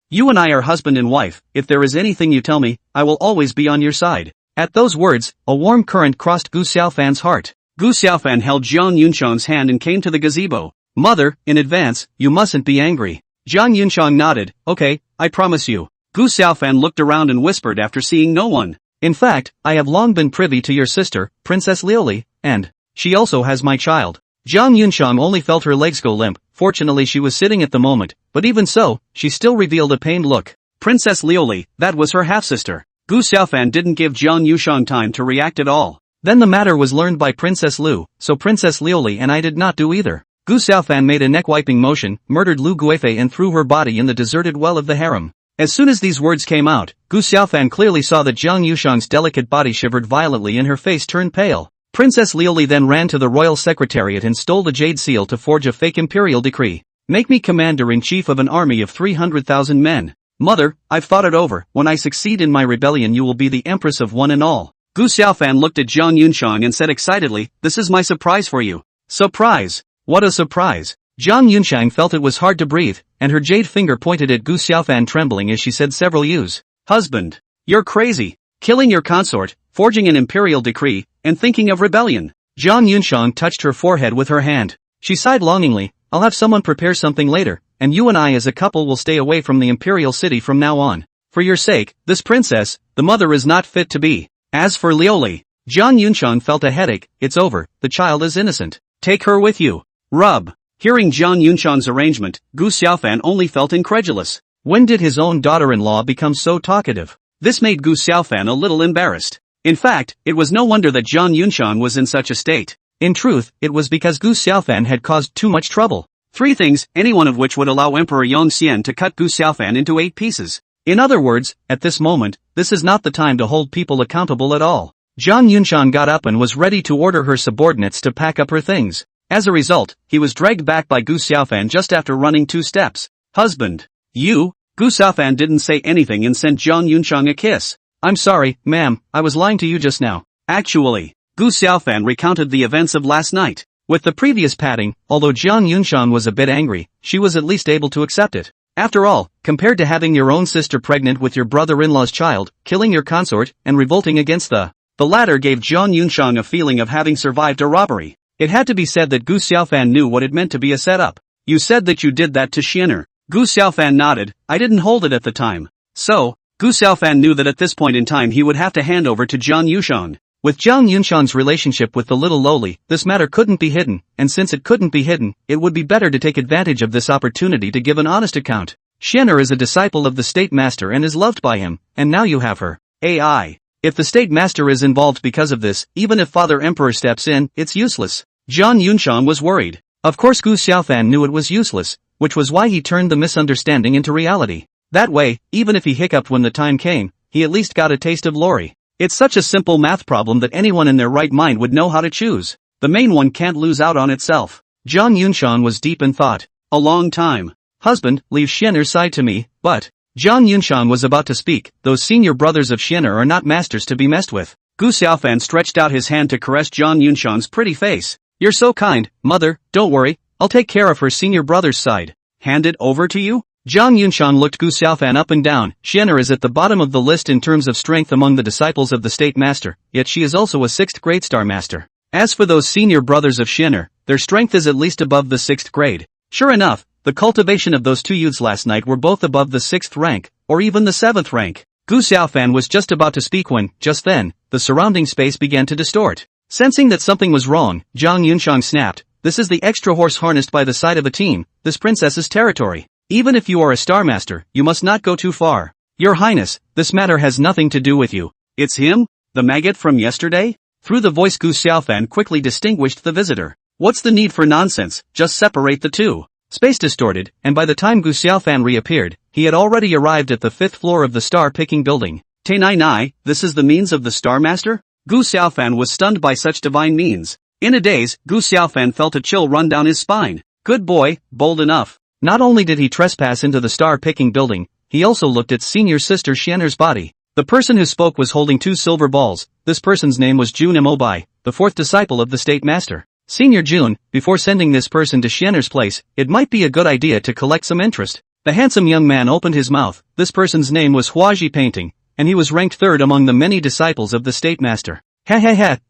You and I are husband and wife. If there is anything you tell me, I will always be on your side. At those words, a warm current crossed Gu Xiaofan's heart. Gu Xiaofan held Zhang Yunchang's hand and came to the gazebo. Mother, in advance, you mustn't be angry. Zhang Yunchang nodded. Okay, I promise you. Gu Xiaofan looked around and whispered after seeing no one. In fact, I have long been privy to your sister, Princess Liuli, and she also has my child. Zhang Yunchang only felt her legs go limp. Fortunately she was sitting at the moment, but even so, she still revealed a pained look. Princess Liuli, that was her half-sister. Gu Xiaofan didn't give Zhang Yunchang time to react at all. Then the matter was learned by Princess Lu, so Princess Liuli and I did not do either. Gu Xiaofan made a neck-wiping motion, murdered Lu Guifei and threw her body in the deserted well of the harem. As soon as these words came out, Gu Xiaofan clearly saw that Zhang Yushang's delicate body shivered violently and her face turned pale. Princess Liuli then ran to the royal secretariat and stole the jade seal to forge a fake imperial decree. Make me commander-in-chief of an army of 300,000 men. Mother, I've thought it over. When I succeed in my rebellion you will be the empress of one and all. Gu Xiaofan looked at Zhang Yunchang and said excitedly, this is my surprise for you. Surprise? What a surprise. Zhang Yunchang felt it was hard to breathe, and her jade finger pointed at Gu Xiaofan trembling as she said several U's. Husband. You're crazy. Killing your consort, forging an imperial decree, and thinking of rebellion. Zhang Yunchang touched her forehead with her hand. She sighed longingly, I'll have someone prepare something later, and you and I as a couple will stay away from the imperial city from now on. For your sake, this princess, the mother is not fit to be. As for Liuli, Zhang Yunchang felt a headache. It's over, the child is innocent. Take her with you. Rub. Hearing Zhang Yunchang's arrangement, Gu Xiaofan only felt incredulous. When did his own daughter-in-law become so talkative? This made Gu Xiaofan a little embarrassed. In fact, it was no wonder that Zhang Yunchang was in such a state. In truth, it was because Gu Xiaofan had caused too much trouble. 3 things, any one of which would allow Emperor Yongxian to cut Gu Xiaofan into 8 pieces. In other words, at this moment, this is not the time to hold people accountable at all. Zhang Yunchang got up and was ready to order her subordinates to pack up her things. As a result, he was dragged back by Gu Xiaofan just after running 2 steps. Husband. You? Gu Xiaofan didn't say anything and sent Zhang Yunchang a kiss. I'm sorry, ma'am, I was lying to you just now. Actually, Gu Xiaofan recounted the events of last night. With the previous patting, although Zhang Yunchang was a bit angry, she was at least able to accept it. After all, compared to having your own sister pregnant with your brother-in-law's child, killing your consort, and revolting against the latter gave Zhang Yunchang a feeling of having survived a robbery. It had to be said that Gu Xiaofan knew what it meant to be a setup. You said that you did that to Xianer. Gu Xiaofan nodded. I didn't hold it at the time. So, Gu Xiaofan knew that at this point in time he would have to hand over to Zhang Yushang. With Zhang Yunchang's relationship with the little lowly, this matter couldn't be hidden, and since it couldn't be hidden, it would be better to take advantage of this opportunity to give an honest account. Xianer is a disciple of the state master and is loved by him, and now you have her. AI. If the state master is involved because of this, even if Father Emperor steps in, it's useless. Zhang Yunchang was worried. Of course Gu Xiaofan knew it was useless, which was why he turned the misunderstanding into reality. That way, even if he hiccuped when the time came, he at least got a taste of glory. It's such a simple math problem that anyone in their right mind would know how to choose. The main one can't lose out on itself. Zhang Yunchang was deep in thought. A long time. Husband, leave Xianer's side to me, but... Zhang Yunchang was about to speak. Those senior brothers of Xianer are not masters to be messed with. Gu Xiaofan stretched out his hand to caress Zhang Yunchang's pretty face. You're so kind, mother, don't worry, I'll take care of her senior brother's side. Hand it over to you? Zhang Yunshan looked Gu Xiaofan up and down. Xian'er is at the bottom of the list in terms of strength among the disciples of the state master, yet she is also a 6th grade star master. As for those senior brothers of Xian'er, their strength is at least above the 6th grade. Sure enough, the cultivation of those two youths last night were both above the 6th rank, or even the 7th rank. Gu Xiaofan was just about to speak when, just then, the surrounding space began to distort. Sensing that something was wrong, Zhang Yunshan snapped, "This is the extra horse harnessed by the side of a team, this princess's territory. Even if you are a star master, you must not go too far. Your Highness, this matter has nothing to do with you." "It's him? The maggot from yesterday?" Through the voice Gu Xiaofan quickly distinguished the visitor. "What's the need for nonsense, just separate the two." Space distorted, and by the time Gu Xiaofan reappeared, he had already arrived at the 5th floor of the star-picking building. "Nai, this is the means of the Star Master?" Gu Xiaofan was stunned by such divine means. In a daze, Gu Xiaofan felt a chill run down his spine. Good boy, bold enough. Not only did he trespass into the star-picking building, he also looked at senior sister Xian'er's body. The person who spoke was holding 2 silver balls. This person's name was Jun Mobai, the 4th disciple of the state master. Senior Jun, before sending this person to Xian'er's place, it might be a good idea to collect some interest. The handsome young man opened his mouth. This person's name was Huaji Painting, and he was ranked 3rd among the many disciples of the state master.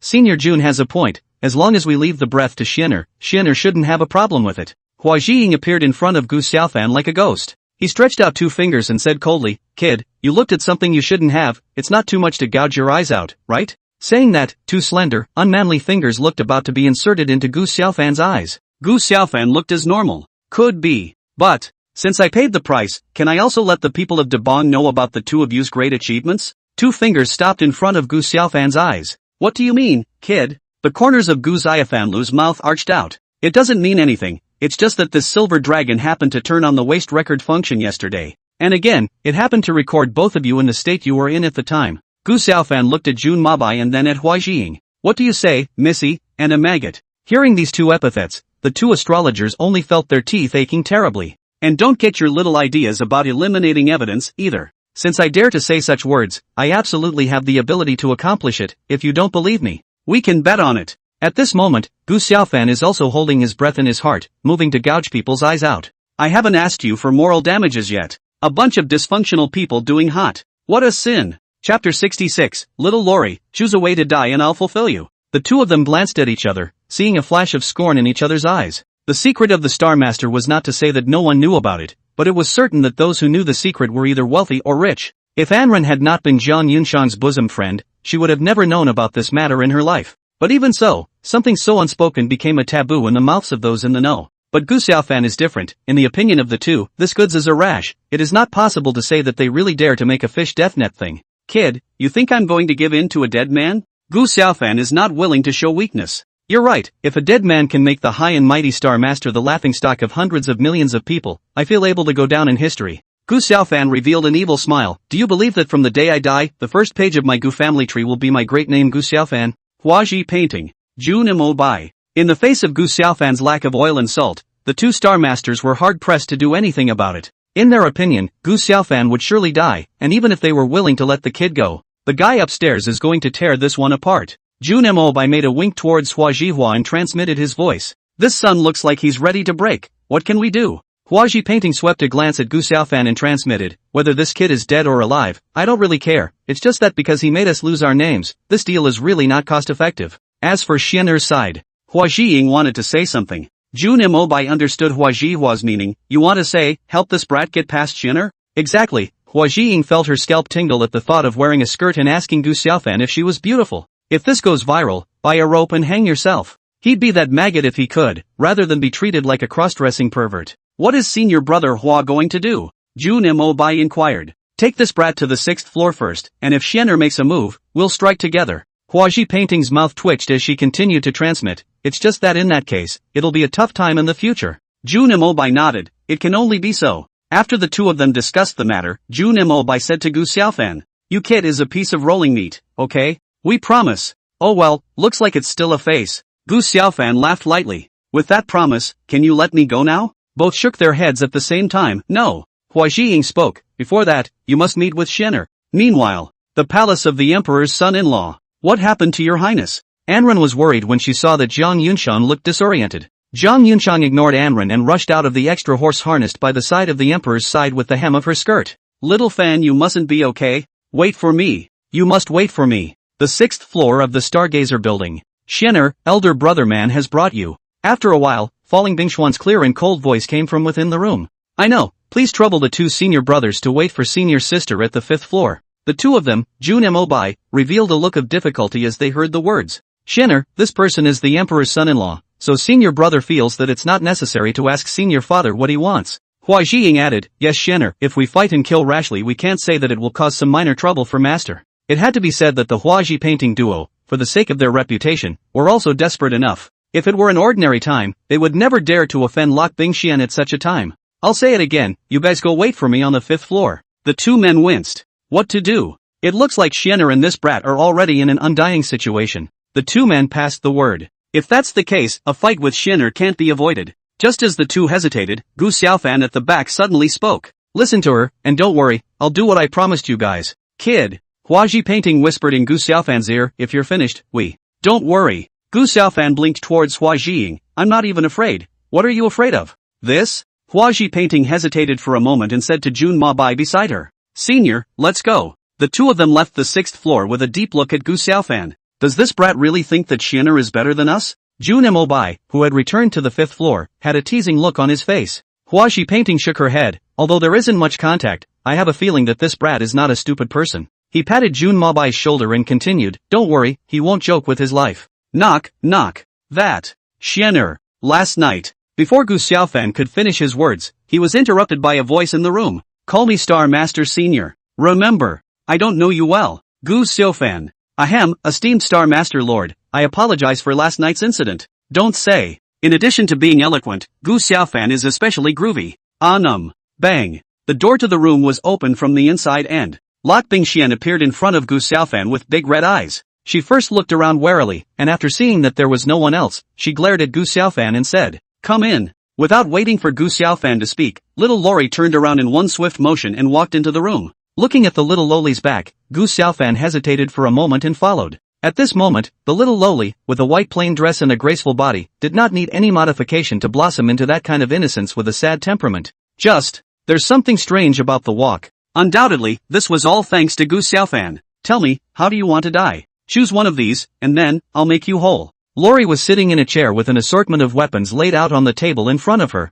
Senior Jun has a point. As long as we leave the breath to Xian'er, Xian'er shouldn't have a problem with it. Hua Jiying appeared in front of Gu Xiaofan like a ghost. He stretched out 2 fingers and said coldly, "Kid, you looked at something you shouldn't have. It's not too much to gouge your eyes out, right?" Saying that, 2 slender, unmanly fingers looked about to be inserted into Gu Xiaofan's eyes. Gu Xiaofan looked as normal. Could be. But, since I paid the price, can I also let the people of Debong know about the 2 of you's great achievements? 2 fingers stopped in front of Gu Xiaofan's eyes. What do you mean, kid? The corners of Gu Xiaofan's mouth arched out. It doesn't mean anything. It's just that this silver dragon happened to turn on the waste record function yesterday. And again, it happened to record both of you in the state you were in at the time. Gu Xiaofan looked at Jun Mabai and then at Hua Jiying. What do you say, Missy, and a maggot? Hearing these 2 epithets, the 2 astrologers only felt their teeth aching terribly. And don't get your little ideas about eliminating evidence, either. Since I dare to say such words, I absolutely have the ability to accomplish it. If you don't believe me, we can bet on it. At this moment, Gu Xiaofan is also holding his breath in his heart, moving to gouge people's eyes out. I haven't asked you for moral damages yet. A bunch of dysfunctional people doing hot. What a sin. Chapter 66, Little Lori, choose a way to die and I'll fulfill you. The 2 of them glanced at each other, seeing a flash of scorn in each other's eyes. The secret of the Star Master was not to say that no one knew about it, but it was certain that those who knew the secret were either wealthy or rich. If Anren had not been Zhang Yunshan's bosom friend, she would have never known about this matter in her life. But even so, something so unspoken became a taboo in the mouths of those in the know. But Gu Xiaofan is different. In the opinion of the 2, this goods is a rash. It is not possible to say that they really dare to make a fish death net thing. Kid, you think I'm going to give in to a dead man? Gu Xiaofan is not willing to show weakness. You're right, if a dead man can make the high and mighty Star Master the laughingstock of hundreds of millions of people, I feel able to go down in history. Gu Xiaofan revealed an evil smile. Do you believe that from the day I die, the first page of my Gu family tree will be my great name Gu Xiaofan? Huaji Painting. Jun Mo Bai. In the face of Gu Xiaofan's lack of oil and salt, the 2 Star Masters were hard-pressed to do anything about it. In their opinion, Gu Xiaofan would surely die, and even if they were willing to let the kid go, the guy upstairs is going to tear this one apart. Jun Mo Bai made a wink towards Hua Jihua and transmitted his voice. This son looks like he's ready to break. What can we do? Huaji Painting swept a glance at Gu Xiaofan and transmitted, whether this kid is dead or alive, I don't really care. It's just that because he made us lose our names, this deal is really not cost-effective. As for Xian'er's side, Hua Jiying wanted to say something. Jun Mobai understood Hua Jihua's meaning. You want to say, help this brat get past Xian'er? Exactly. Hua Jiying felt her scalp tingle at the thought of wearing a skirt and asking Gu Xiaofan if she was beautiful. If this goes viral, buy a rope and hang yourself. He'd be that maggot if he could, rather than be treated like a cross-dressing pervert. What is senior brother Hua going to do? Jun Mobai inquired. Take this brat to the 6th floor first, and if Xian'er makes a move, we'll strike together. Huaji Painting's mouth twitched as she continued to transmit. It's just that in that case, it'll be a tough time in the future. Jun Mobai nodded. It can only be so. After the 2 of them discussed the matter, Jun Mobai said to Gu Xiaofan. You kid is a piece of rolling meat, okay? We promise. Oh well, looks like it's still a face. Gu Xiaofan laughed lightly. With that promise, can you let me go now? Both shook their heads at the same time. No. Hua Jiying spoke. Before that, you must meet with Xian'er. Meanwhile, the palace of the emperor's son-in-law. What happened to your highness? Anren was worried when she saw that Zhang Yunshan looked disoriented. Zhang Yunchang ignored Anren and rushed out of the extra horse harnessed by the side of the emperor's side with the hem of her skirt. Little fan, you mustn't be okay. Wait for me. You must wait for me. The 6th floor of the Stargazer building. Shenner, elder brother man has brought you. After a while, Falling Bingshuan's clear and cold voice came from within the room. I know, please trouble the 2 senior brothers to wait for senior sister at the 5th floor. The 2 of them, Jun Mobai, revealed a look of difficulty as they heard the words. Shenner, this person is the emperor's son-in-law, so senior brother feels that it's not necessary to ask senior father what he wants. Hua Jiying added, yes Shenner, if we fight and kill rashly we can't say that it will cause some minor trouble for master. It had to be said that the Huaji painting duo, for the sake of their reputation, were also desperate enough. If it were an ordinary time, they would never dare to offend Lok Bingxian at such a time. I'll say it again, you guys go wait for me on the 5th floor. The 2 men winced. What to do? It looks like Shenner and this brat are already in an undying situation. The 2 men passed the word. If that's the case, a fight with Shenner can't be avoided. Just as the 2 hesitated, Gu Xiaofan at the back suddenly spoke. Listen to her, and don't worry, I'll do what I promised you guys. Kid. Huaji painting whispered in Gu Xiaofan's ear, if you're finished, we. Don't worry. Gu Xiaofan blinked towards Hua Jiying. I'm not even afraid. What are you afraid of? This? Huaji painting hesitated for a moment and said to Jun Mabai beside her. Senior, let's go. The 2 of them left the 6th floor with a deep look at Gu Xiaofan. Does this brat really think that Shenner is better than us? Jun Mobai, who had returned to the 5th floor, had a teasing look on his face. Huaji painting shook her head. Although there isn't much contact, I have a feeling that this brat is not a stupid person. He patted Jun Mabai's shoulder and continued, don't worry, he won't joke with his life. Knock, knock. That. Shenner. Last night. Before Gu Xiaofan could finish his words, he was interrupted by a voice in the room. Call me Star Master Senior. Remember, I don't know you well. Gu Xiaofan. Ahem, esteemed Star Master Lord, I apologize for last night's incident. Don't say. In addition to being eloquent, Gu Xiaofan is especially groovy. Bang. The door to the room was opened from the inside and Lok Bingxian appeared in front of Gu Xiaofan with big red eyes. She first looked around warily, and after seeing that there was no one else, she glared at Gu Xiaofan and said, come in. Without waiting for Gu Xiaofan to speak, little Lori turned around in one swift motion and walked into the room. Looking at the little lowly's back, Gu Xiaofan hesitated for a moment and followed. At this moment, the little lowly, with a white plain dress and a graceful body, did not need any modification to blossom into that kind of innocence with a sad temperament. There's something strange about the walk. Undoubtedly, this was all thanks to Gu Xiaofan. Tell me, how do you want to die? Choose one of these, and then, I'll make you whole. Lori was sitting in a chair with an assortment of weapons laid out on the table in front of her,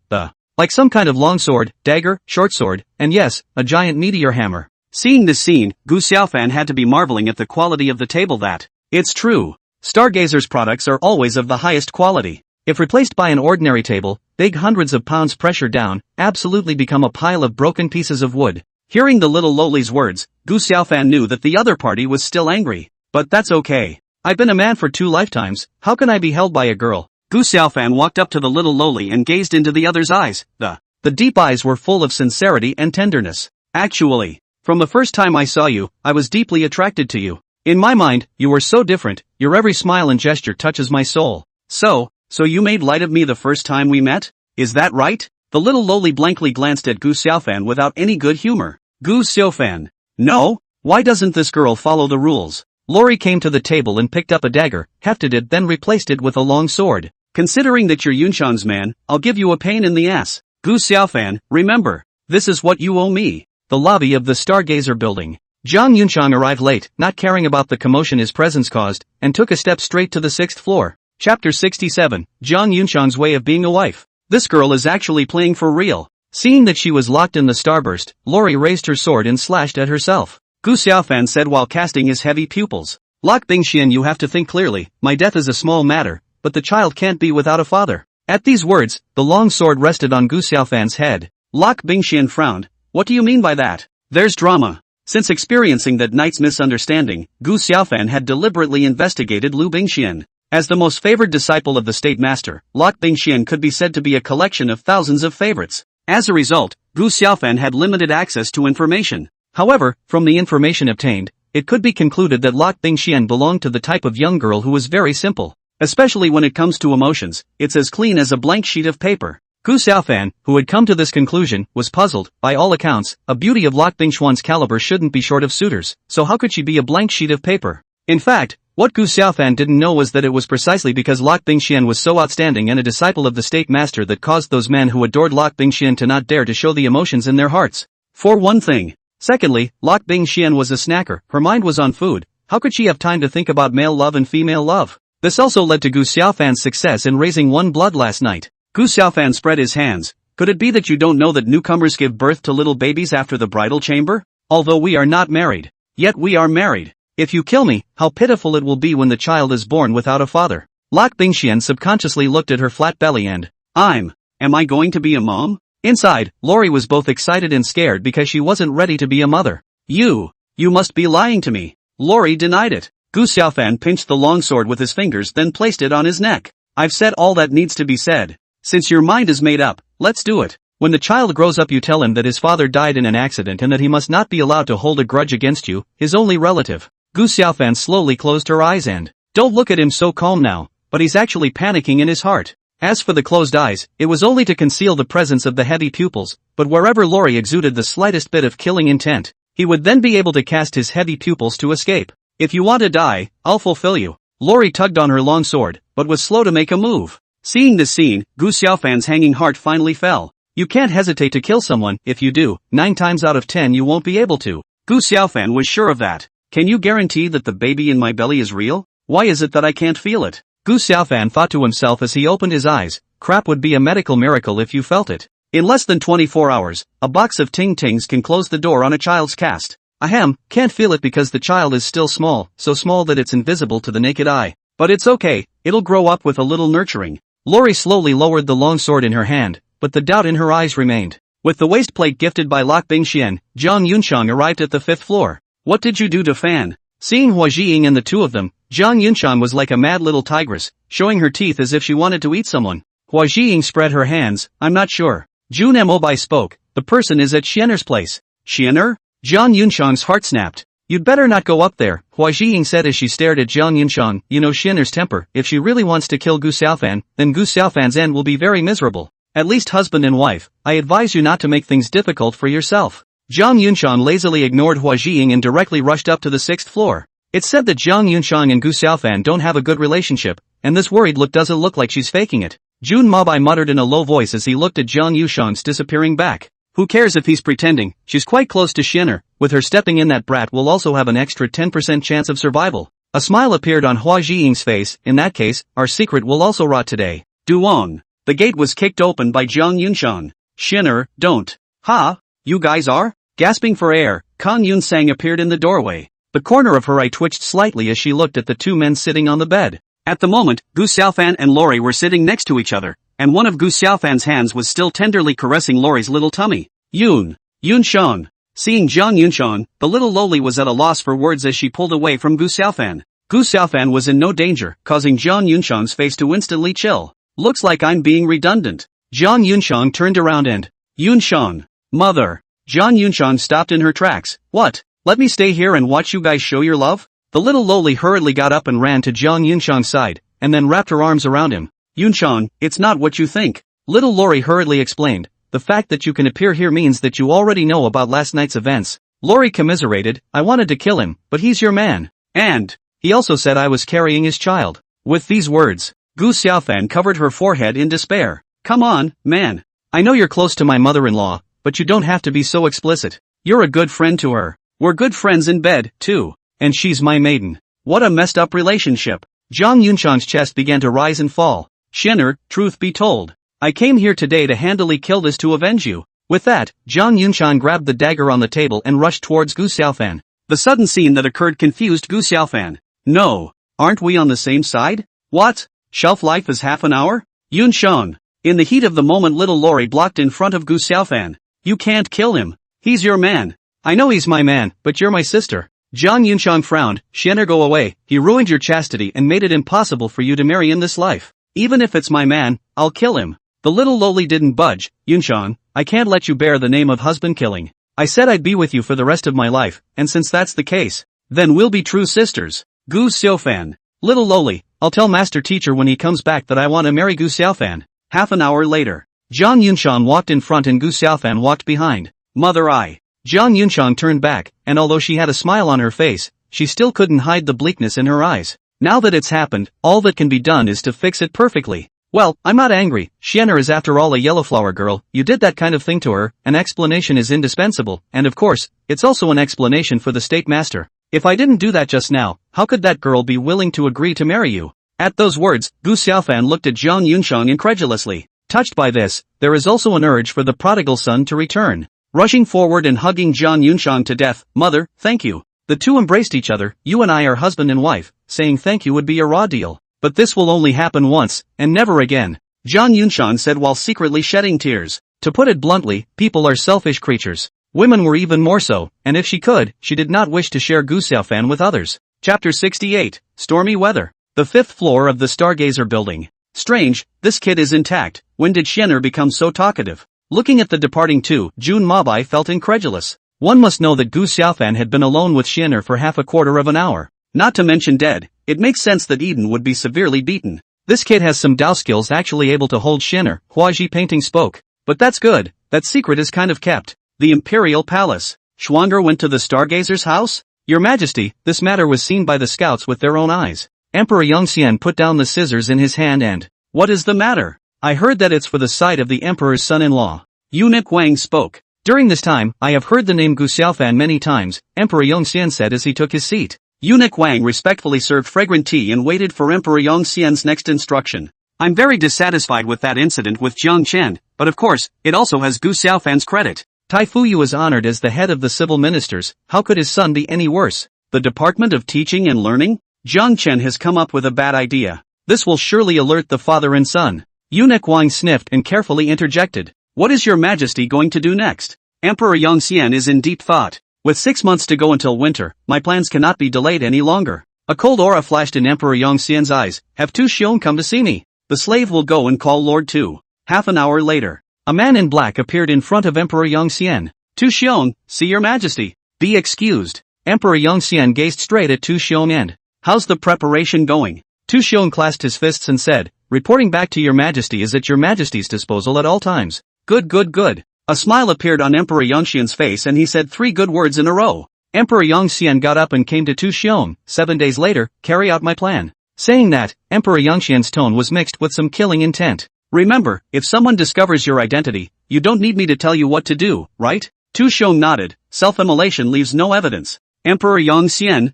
like some kind of long sword, dagger, short sword, and yes, a giant meteor hammer. Seeing this scene, Gu Xiaofan had to be marveling at the quality of the table that. It's true. Stargazer's products are always of the highest quality. If replaced by an ordinary table, big hundreds of pounds pressure down, absolutely become a pile of broken pieces of wood. Hearing the little lowly's words, Gu Xiaofan knew that the other party was still angry. But that's okay. I've been a man for 2 lifetimes, how can I be held by a girl? Gu Xiaofan walked up to the little lowly and gazed into the other's eyes. The deep eyes were full of sincerity and tenderness. Actually, from the first time I saw you, I was deeply attracted to you. In my mind, you were so different, your every smile and gesture touches my soul. So you made light of me the first time we met? Is that right? The little lowly blankly glanced at Gu Xiaofan without any good humor. Gu Xiaofan. No? Why doesn't this girl follow the rules? Lori came to the table and picked up a dagger, hefted it then replaced it with a long sword. Considering that you're Yunchang's man, I'll give you a pain in the ass. Gu Xiaofan, remember, this is what you owe me. The lobby of the Stargazer building. Zhang Yunchang arrived late, not caring about the commotion his presence caused, and took a step straight to the 6th floor. Chapter 67, Zhang Yunchang's way of being a wife. This girl is actually playing for real. Seeing that she was locked in the starburst, Lori raised her sword and slashed at herself. Gu Xiaofan said while casting his heavy pupils. Lok Bingxian, you have to think clearly, my death is a small matter, but the child can't be without a father. At these words, the long sword rested on Gu Xiaofan's head. Lok Bingxian frowned. What do you mean by that? There's drama. Since experiencing that night's misunderstanding, Gu Xiaofan had deliberately investigated Lu Bingxian. As the most favored disciple of the state master, Lok Bingxian could be said to be a collection of thousands of favorites. As a result, Gu Xiaofan had limited access to information. However, from the information obtained, it could be concluded that Lok Bingxian belonged to the type of young girl who was very simple. Especially when it comes to emotions, it's as clean as a blank sheet of paper. Gu Xiaofan, who had come to this conclusion, was puzzled. By all accounts, a beauty of Lok Bingxian's caliber shouldn't be short of suitors, so how could she be a blank sheet of paper? In fact, What Gu Xiaofan didn't know was that it was precisely because Lok Bingxian was so outstanding and a disciple of the state master that caused those men who adored Lok Bingxian to not dare to show the emotions in their hearts. For one thing. Secondly, Lok Bingxian was a snacker, her mind was on food. How could she have time to think about male love and female love? This also led to Gu Xiaofan's success in raising one blood last night. Gu Xiaofan spread his hands. Could it be that you don't know that newcomers give birth to little babies after the bridal chamber? Although we are not married. Yet we are married. If you kill me, how pitiful it will be when the child is born without a father. Lok Bingxian subconsciously looked at her flat belly and, am I going to be a mom? Inside, Lori was both excited and scared because she wasn't ready to be a mother. You must be lying to me. Lori denied it. Gu Xiaofan pinched the longsword with his fingers then placed it on his neck. I've said all that needs to be said. Since your mind is made up, let's do it. When the child grows up you tell him that his father died in an accident and that he must not be allowed to hold a grudge against you, his only relative. Gu Xiaofan slowly closed her eyes and, don't look at him so calm now, but he's actually panicking in his heart. As for the closed eyes, it was only to conceal the presence of the heavy pupils, but wherever Lori exuded the slightest bit of killing intent, he would then be able to cast his heavy pupils to escape. If you want to die, I'll fulfill you. Lori tugged on her long sword, but was slow to make a move. Seeing this scene, Gu Xiaofan's hanging heart finally fell. You can't hesitate to kill someone. If you do, 9 times out of 10 you won't be able to. Gu Xiaofan was sure of that. Can you guarantee that the baby in my belly is real? Why is it that I can't feel it? Gu Xiaofan thought to himself as he opened his eyes, crap would be a medical miracle if you felt it. In less than 24 hours, a box of ting-tings can close the door on a child's cast. Ahem, can't feel it because the child is still small, so small that it's invisible to the naked eye. But it's okay, it'll grow up with a little nurturing. Lori slowly lowered the long sword in her hand, but the doubt in her eyes remained. With the waist plate gifted by Lok Bingxian, Zhang Yunchang arrived at the 5th floor. What did you do to Fan? Seeing Hua Jiying and the two of them, Zhang Yunchang was like a mad little tigress, showing her teeth as if she wanted to eat someone. Hua Jiying spread her hands, I'm not sure. Jun Mobai spoke, the person is at Xianer's place. Xianer? Zhang Yunchang's heart snapped. You'd better not go up there, Hua Jiying said as she stared at Zhang Yunchang. You know Xianer's temper, if she really wants to kill Gu Xiaofan, then Gu Xiaofan's end will be very miserable. At least husband and wife, I advise you not to make things difficult for yourself. Zhang Yunchang lazily ignored Hua Jiying and directly rushed up to the 6th floor. It's said that Zhang Yunchang and Gu Xiaofan don't have a good relationship, and this worried look doesn't look like she's faking it. Jun Mabai muttered in a low voice as he looked at Zhang Yunchang's disappearing back. Who cares if he's pretending, she's quite close to Xianer, with her stepping in that brat will also have an extra 10% chance of survival. A smile appeared on Hua Jiying's face, in that case, our secret will also rot today. Duong. The gate was kicked open by Zhang Yunchang. Xianer, don't. Ha? You guys are? Gasping for air, Kan Yunsang appeared in the doorway. The corner of her eye twitched slightly as she looked at the two men sitting on the bed. At the moment, Gu Xiaofan and Lori were sitting next to each other, and one of Gu Xiaofan's hands was still tenderly caressing Lori's little tummy. Yunchang. Seeing Zhang Yunchang, the little loli was at a loss for words as she pulled away from Gu Xiaofan. Gu Xiaofan was in no danger, causing Zhang Yunchang's face to instantly chill. Looks like I'm being redundant. Zhang Yunchang turned around and, Yunchang. Mother. Zhang Yunchang stopped in her tracks. What? Let me stay here and watch you guys show your love? The little loli hurriedly got up and ran to Zhang Yunchang's side, and then wrapped her arms around him. Yunchang, it's not what you think. Little Lori hurriedly explained. The fact that you can appear here means that you already know about last night's events. Lori commiserated, I wanted to kill him, but he's your man. And, he also said I was carrying his child. With these words, Gu Xiaofan covered her forehead in despair. Come on, man. I know you're close to my mother-in-law, but you don't have to be so explicit. You're a good friend to her. We're good friends in bed, too. And she's my maiden. What a messed up relationship. Zhang Yunchang's chest began to rise and fall. Xianer, truth be told, I came here today to handily kill this to avenge you. With that, Zhang Yunchang grabbed the dagger on the table and rushed towards Gu Xiaofan. The sudden scene that occurred confused Gu Xiaofan. No. Aren't we on the same side? What? Shelf life is half an hour? Yunchang. In the heat of the moment little Lori blocked in front of Gu Xiaofan. You can't kill him. He's your man. I know he's my man, but you're my sister. Zhang Yunchang frowned. Xianer, go away. He ruined your chastity and made it impossible for you to marry in this life. Even if it's my man, I'll kill him. The little loli didn't budge. Yunchang, I can't let you bear the name of husband killing. I said I'd be with you for the rest of my life, and since that's the case, then we'll be true sisters. Gu Xiaofan. Little loli, I'll tell master teacher when he comes back that I want to marry Gu Xiaofan. Half an hour later, Zhang Yunchang walked in front and Gu Xiaofan walked behind. Mother eye. Zhang Yunchang turned back, and although she had a smile on her face, she still couldn't hide the bleakness in her eyes. Now that it's happened, all that can be done is to fix it perfectly. Well, I'm not angry, Xian'er is after all a yellowflower girl, you did that kind of thing to her, an explanation is indispensable, and of course, it's also an explanation for the state master. If I didn't do that just now, how could that girl be willing to agree to marry you? At those words, Gu Xiaofan looked at Zhang Yunsheng incredulously. Touched by this, there is also an urge for the prodigal son to return. Rushing forward and hugging Zhang Yunsheng to death, mother, thank you. The two embraced each other, you and I are husband and wife, saying thank you would be a raw deal. But this will only happen once, and never again. Zhang Yunsheng said while secretly shedding tears. To put it bluntly, people are selfish creatures. Women were even more so, and if she could, she did not wish to share Gu Xiaofan with others. Chapter 68, Stormy Weather. The 5th floor of the Stargazer building. Strange, this kid is intact. When did Xian'er become so talkative? Looking at the departing two, Jun Mabai felt incredulous. One must know that Gu Xiaofan had been alone with Xian'er for half a quarter of an hour. Not to mention dead, it makes sense that Eden would be severely beaten. This kid has some Dao skills actually able to hold Xian'er, Huaji Painting spoke. But that's good, that secret is kind of kept. The Imperial Palace. Xuange went to the Stargazer's house? Your Majesty, this matter was seen by the scouts with their own eyes. Emperor Yongxian put down the scissors in his hand and, what is the matter? I heard that it's for the side of the Emperor's son-in-law. Eunuch Wang spoke. During this time, I have heard the name Gu Xiaofan many times, Emperor Yongxian said as he took his seat. Eunuch Wang respectfully served fragrant tea and waited for Emperor Yongxian's next instruction. I'm very dissatisfied with that incident with Jiang Chen, but of course, it also has Gu Xiaofan's credit. Tai Fuyu is honored as the head of the civil ministers, how could his son be any worse? The Department of Teaching and Learning? Jiang Chen has come up with a bad idea. This will surely alert the father and son. Eunuch Wang sniffed and carefully interjected. What is your Majesty going to do next? Emperor Yongxian is in deep thought. With 6 months to go until winter, my plans cannot be delayed any longer. A cold aura flashed in Emperor Yongxian's eyes. Have Tu Xiong come to see me. The slave will go and call Lord Tu. Half an hour later, a man in black appeared in front of Emperor Yongxian. Tu Xiong, see your Majesty. Be excused. Emperor Yongxian gazed straight at Tu Xiong and, how's the preparation going? Tu Xiong clasped his fists and said, reporting back to your Majesty is at your Majesty's disposal at all times. Good good good. A smile appeared on Emperor Yongxian's face and he said 3 good words in a row. Emperor Yongxian got up and came to Tu Xiong. 7 days later, carry out my plan. Saying that, Emperor Yongxian's tone was mixed with some killing intent. Remember, if someone discovers your identity, you don't need me to tell you what to do, right? Tu Xiong nodded. Self-immolation leaves no evidence. Emperor Yongxian,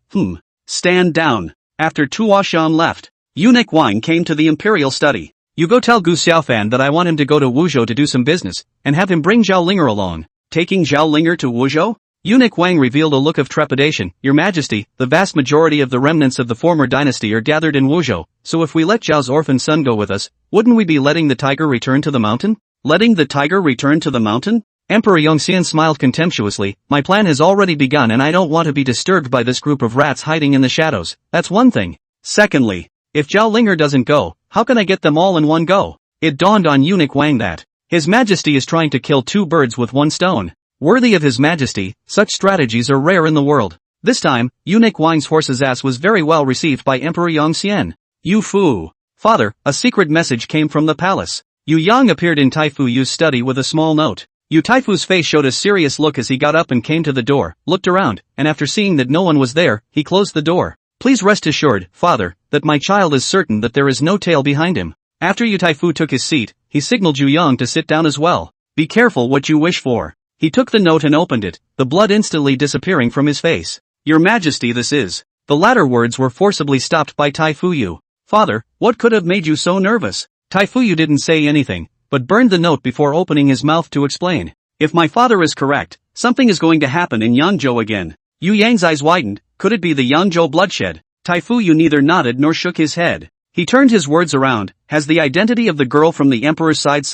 stand down. After Tu Xiong left, Eunuch Wang came to the imperial study. You go tell Gu Xiaofan that I want him to go to Wuzhou to do some business, and have him bring Zhao Linger along. Taking Zhao Linger to Wuzhou? Eunuch Wang revealed a look of trepidation. Your Majesty, the vast majority of the remnants of the former dynasty are gathered in Wuzhou, so if we let Zhao's orphan son go with us, wouldn't we be letting the tiger return to the mountain? Letting the tiger return to the mountain? Emperor Yongxian smiled contemptuously. My plan has already begun and I don't want to be disturbed by this group of rats hiding in the shadows. That's one thing. Secondly, if Zhao Linger doesn't go, how can I get them all in one go? It dawned on Eunuch Wang that His Majesty is trying to kill 2 birds with 1 stone. Worthy of His Majesty, such strategies are rare in the world. This time, Eunuch Wang's horse's ass was very well received by Emperor Yongxian. Yu Fu. Father, a secret message came from the palace. Yu Yang appeared in Tai Fuyu's study with a small note. Yu Taifu's face showed a serious look as he got up and came to the door, looked around, and after seeing that no one was there, he closed the door. Please rest assured, Father, that my child is certain that there is no tail behind him. After Yu Taifu took his seat, he signaled Yu Yang to sit down as well. Be careful what you wish for. He took the note and opened it, the blood instantly disappearing from his face. Your Majesty, this is. The latter words were forcibly stopped by Tai Fuyu. Father, what could have made you so nervous? Tai Fuyu didn't say anything, but burned the note before opening his mouth to explain. If my father is correct, something is going to happen in Yangzhou again. Yu Yang's eyes widened. Could it be the Yangzhou bloodshed? Tai Fuyu neither nodded nor shook his head. He turned his words around. Has the identity of the girl from the Emperor's side's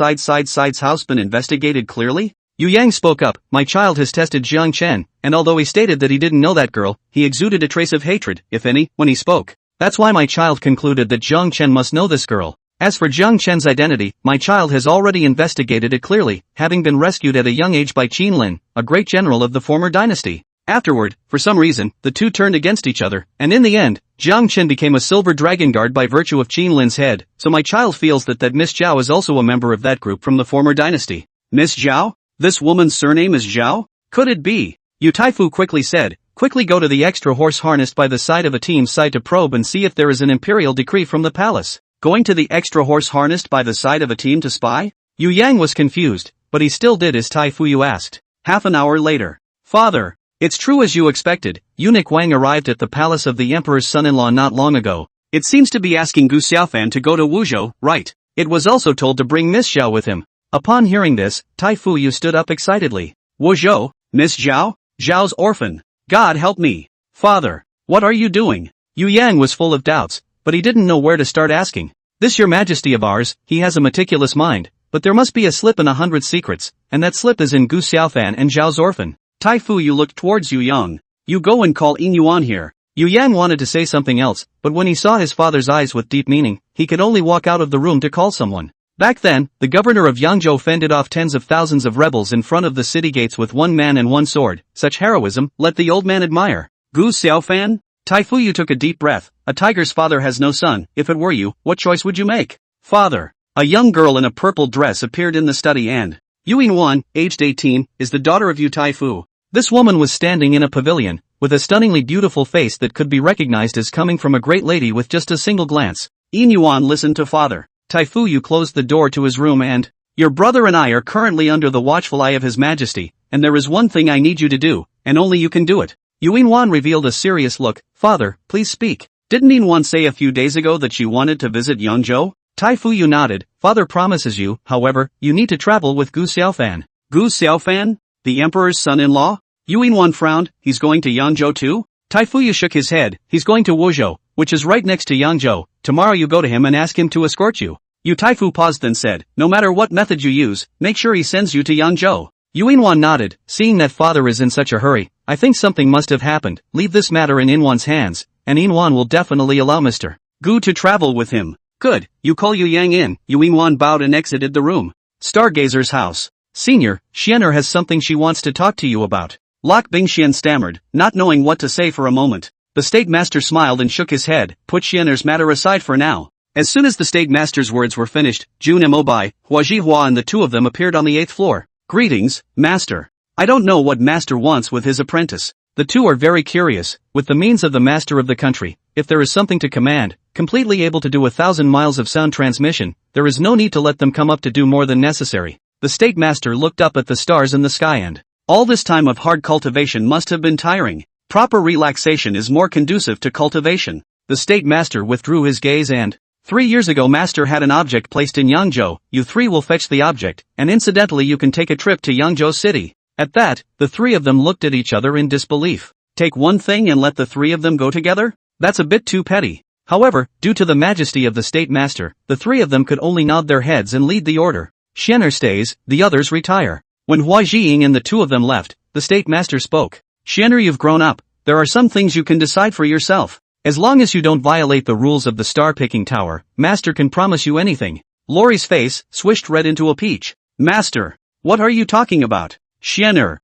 house been investigated clearly? Yu Yang spoke up. My child has tested Jiang Chen, and although he stated that he didn't know that girl, he exuded a trace of hatred, if any, when he spoke. That's why my child concluded that Jiang Chen must know this girl. As for Jiang Chen's identity, my child has already investigated it clearly, having been rescued at a young age by Qin Lin, a great general of the former dynasty. Afterward, for some reason, the two turned against each other, and in the end, Jiang Chen became a silver dragon guard by virtue of Qin Lin's head, so my child feels that Miss Zhao is also a member of that group from the former dynasty. Miss Zhao? This woman's surname is Zhao? Could it be? Yu Taifu quickly said, Quickly go to the extra horse harnessed by the side of a team's side to probe and see if there is an imperial decree from the palace. Going to the extra horse harnessed by the side of a team to spy? Yu Yang was confused, but he still did as Tai Fuyu asked. Half an hour later. Father, it's true as you expected, Eunuch Wang arrived at the palace of the emperor's son-in-law not long ago. It seems to be asking Gu Xiaofan to go to Wuzhou, right? It was also told to bring Miss Zhao with him. Upon hearing this, Tai Fuyu stood up excitedly. Wuzhou? Miss Zhao? Zhao's orphan. God help me. Father, what are you doing? Yu Yang was full of doubts, but he didn't know where to start asking. This your majesty of ours, he has a meticulous mind, but there must be a slip in 100 secrets, and that slip is in Gu Xiaofan and Zhao's orphan. Tai Fuyu looked towards Yu Yang. You go and call Yin Yuan here. Yu Yang wanted to say something else, but when he saw his father's eyes with deep meaning, he could only walk out of the room to call someone. Back then, the governor of Yangzhou fended off tens of thousands of rebels in front of the city gates with one man and one sword. Such heroism, let the old man admire. Gu Xiaofan? Tai Fuyu took a deep breath. A tiger's father has no son. If it were you, what choice would you make? Father. A young girl in a purple dress appeared in the study and Yu Yinwan, aged 18, is the daughter of Yu Taifu. This woman was standing in a pavilion, with a stunningly beautiful face that could be recognized as coming from a great lady with just a single glance. Yin Yuan listened to father. Tai Fuyu closed the door to his room and, your brother and I are currently under the watchful eye of His Majesty, and there is one thing I need you to do, and only you can do it. Yu Yinwan revealed a serious look. Father, please speak. Didn't Yinwan say a few days ago that she wanted to visit Yangzhou? Tai Fuyu nodded. Father promises you, however, you need to travel with Gu Xiaofan. Gu Xiaofan? The emperor's son-in-law? Yu Yinwan frowned. He's going to Yangzhou too? Tai Fuyu shook his head. He's going to Wuzhou, which is right next to Yangzhou. Tomorrow you go to him and ask him to escort you. Yu Taifu paused then said, no matter what method you use, make sure he sends you to Yangzhou. Yu Yinwan nodded. Seeing that father is in such a hurry, I think something must have happened. Leave this matter in Yinwan's hands, and Yinwan will definitely allow Mr. Gu to travel with him. Good, you call Yu Yang in. Yu Yinwan bowed and exited the room. Stargazer's house. Senior, Xianer has something she wants to talk to you about. Lok Bingxian stammered, not knowing what to say for a moment. The state master smiled and shook his head. Put Xianer's matter aside for now. As soon as the state master's words were finished, Jun Mobai, Hua Jihua and the two of them appeared on the 8th floor. Greetings, master. I don't know what master wants with his apprentice. The two are very curious. With the means of the master of the country, if there is something to command, completely able to do 1,000 miles of sound transmission, there is no need to let them come up to do more than necessary. The state master looked up at the stars in the sky and, all this time of hard cultivation must have been tiring. Proper relaxation is more conducive to cultivation. The state master withdrew his gaze and, 3 years ago master had an object placed in Yangzhou. You three will fetch the object, and incidentally you can take a trip to Yangzhou city. At that, the three of them looked at each other in disbelief. Take one thing and let the three of them go together? That's a bit too petty. However, due to the majesty of the state master, the three of them could only nod their heads and lead the order. Xianer stays, the others retire. When Hua Jiying and the two of them left, the state master spoke. Xianer, you've grown up. There are some things you can decide for yourself. As long as you don't violate the rules of the star-picking tower, master can promise you anything. Lori's face swished red into a peach. Master, what are you talking about? Xianer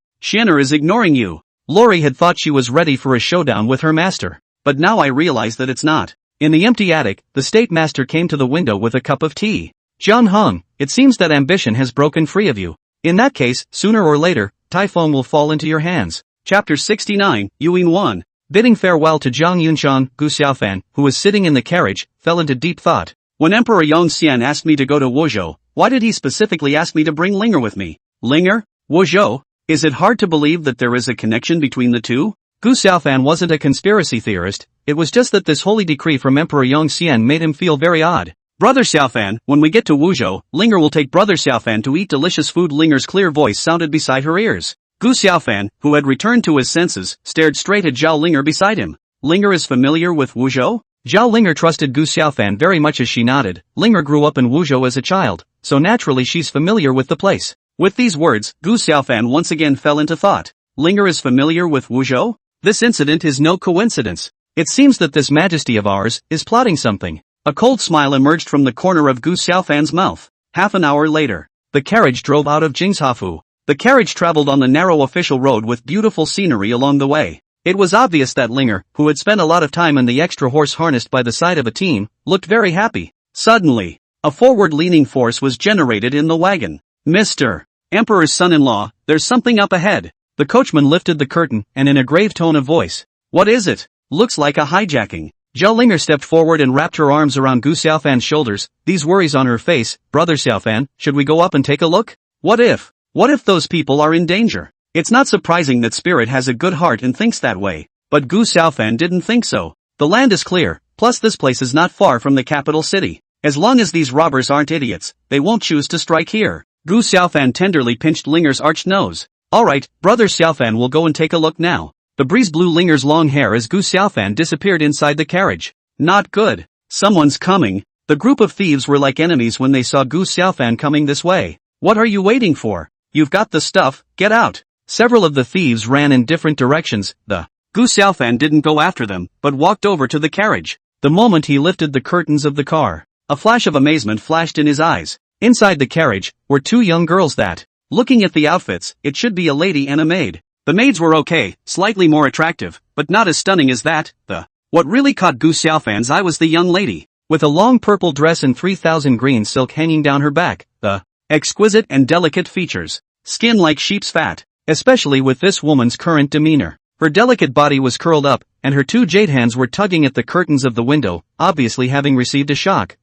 is ignoring you. Lori had thought she was ready for a showdown with her master. But now I realize that it's not. In the empty attic, the state master came to the window with a cup of tea. Jiang Heng, it seems that ambition has broken free of you. In that case, sooner or later, Typhon will fall into your hands. Chapter 69, Yu Yinwan. Bidding farewell to Zhang Yunshan, Gu Xiaofan, who was sitting in the carriage, fell into deep thought. When Emperor Yongxian asked me to go to Wuzhou, why did he specifically ask me to bring Linger with me? Linger? Wuzhou? Is it hard to believe that there is a connection between the two? Gu Xiaofan wasn't a conspiracy theorist, it was just that this holy decree from Emperor Yongxian made him feel very odd. Brother Xiaofan, when we get to Wuzhou, Linger will take Brother Xiaofan to eat delicious food. Linger's clear voice sounded beside her ears. Gu Xiaofan, who had returned to his senses, stared straight at Zhao Linger beside him. Linger is familiar with Wuzhou? Zhao Linger trusted Gu Xiaofan very much as she nodded. Linger grew up in Wuzhou as a child, so naturally she's familiar with the place. With these words, Gu Xiaofan once again fell into thought. Linger is familiar with Wuzhou? This incident is no coincidence. It seems that this majesty of ours is plotting something. A cold smile emerged from the corner of Gu Xiaofan's mouth. Half an hour later, the carriage drove out of Jingshafu. The carriage traveled on the narrow official road with beautiful scenery along the way. It was obvious that Linger, who had spent a lot of time in the extra horse harnessed by the side of a team, looked very happy. Suddenly, a forward-leaning force was generated in the wagon. Mr. Emperor's son-in-law, there's something up ahead. The coachman lifted the curtain, and in a grave tone of voice, "What is it? Looks like a hijacking." Zhao Linger stepped forward and wrapped her arms around Gu Xiaofan's shoulders, these worries on her face. "Brother Xiaofan, should we go up and take a look? What if those people are in danger?" It's not surprising that Spirit has a good heart and thinks that way. But Gu Xiaofan didn't think so. The land is clear, plus this place is not far from the capital city. As long as these robbers aren't idiots, they won't choose to strike here. Gu Xiaofan tenderly pinched Linger's arched nose. "Alright, Brother Xiaofan will go and take a look now." The breeze blew Linger's long hair as Gu Xiaofan disappeared inside the carriage. Not good. Someone's coming. The group of thieves were like enemies when they saw Gu Xiaofan coming this way. "What are you waiting for? You've got the stuff, get out." Several of the thieves ran in different directions. Gu Xiaofan didn't go after them, but walked over to the carriage. The moment he lifted the curtains of the car, a flash of amazement flashed in his eyes. Inside the carriage were two young girls that, looking at the outfits, it should be a lady and a maid. The maids were okay, slightly more attractive, but not as stunning as that. What really caught Gu Xiaofan's eye was the young lady, with a long purple dress and 3000 green silk hanging down her back. Exquisite and delicate features. Skin like sheep's fat. Especially with this woman's current demeanor. Her delicate body was curled up, and her two jade hands were tugging at the curtains of the window, obviously having received a shock.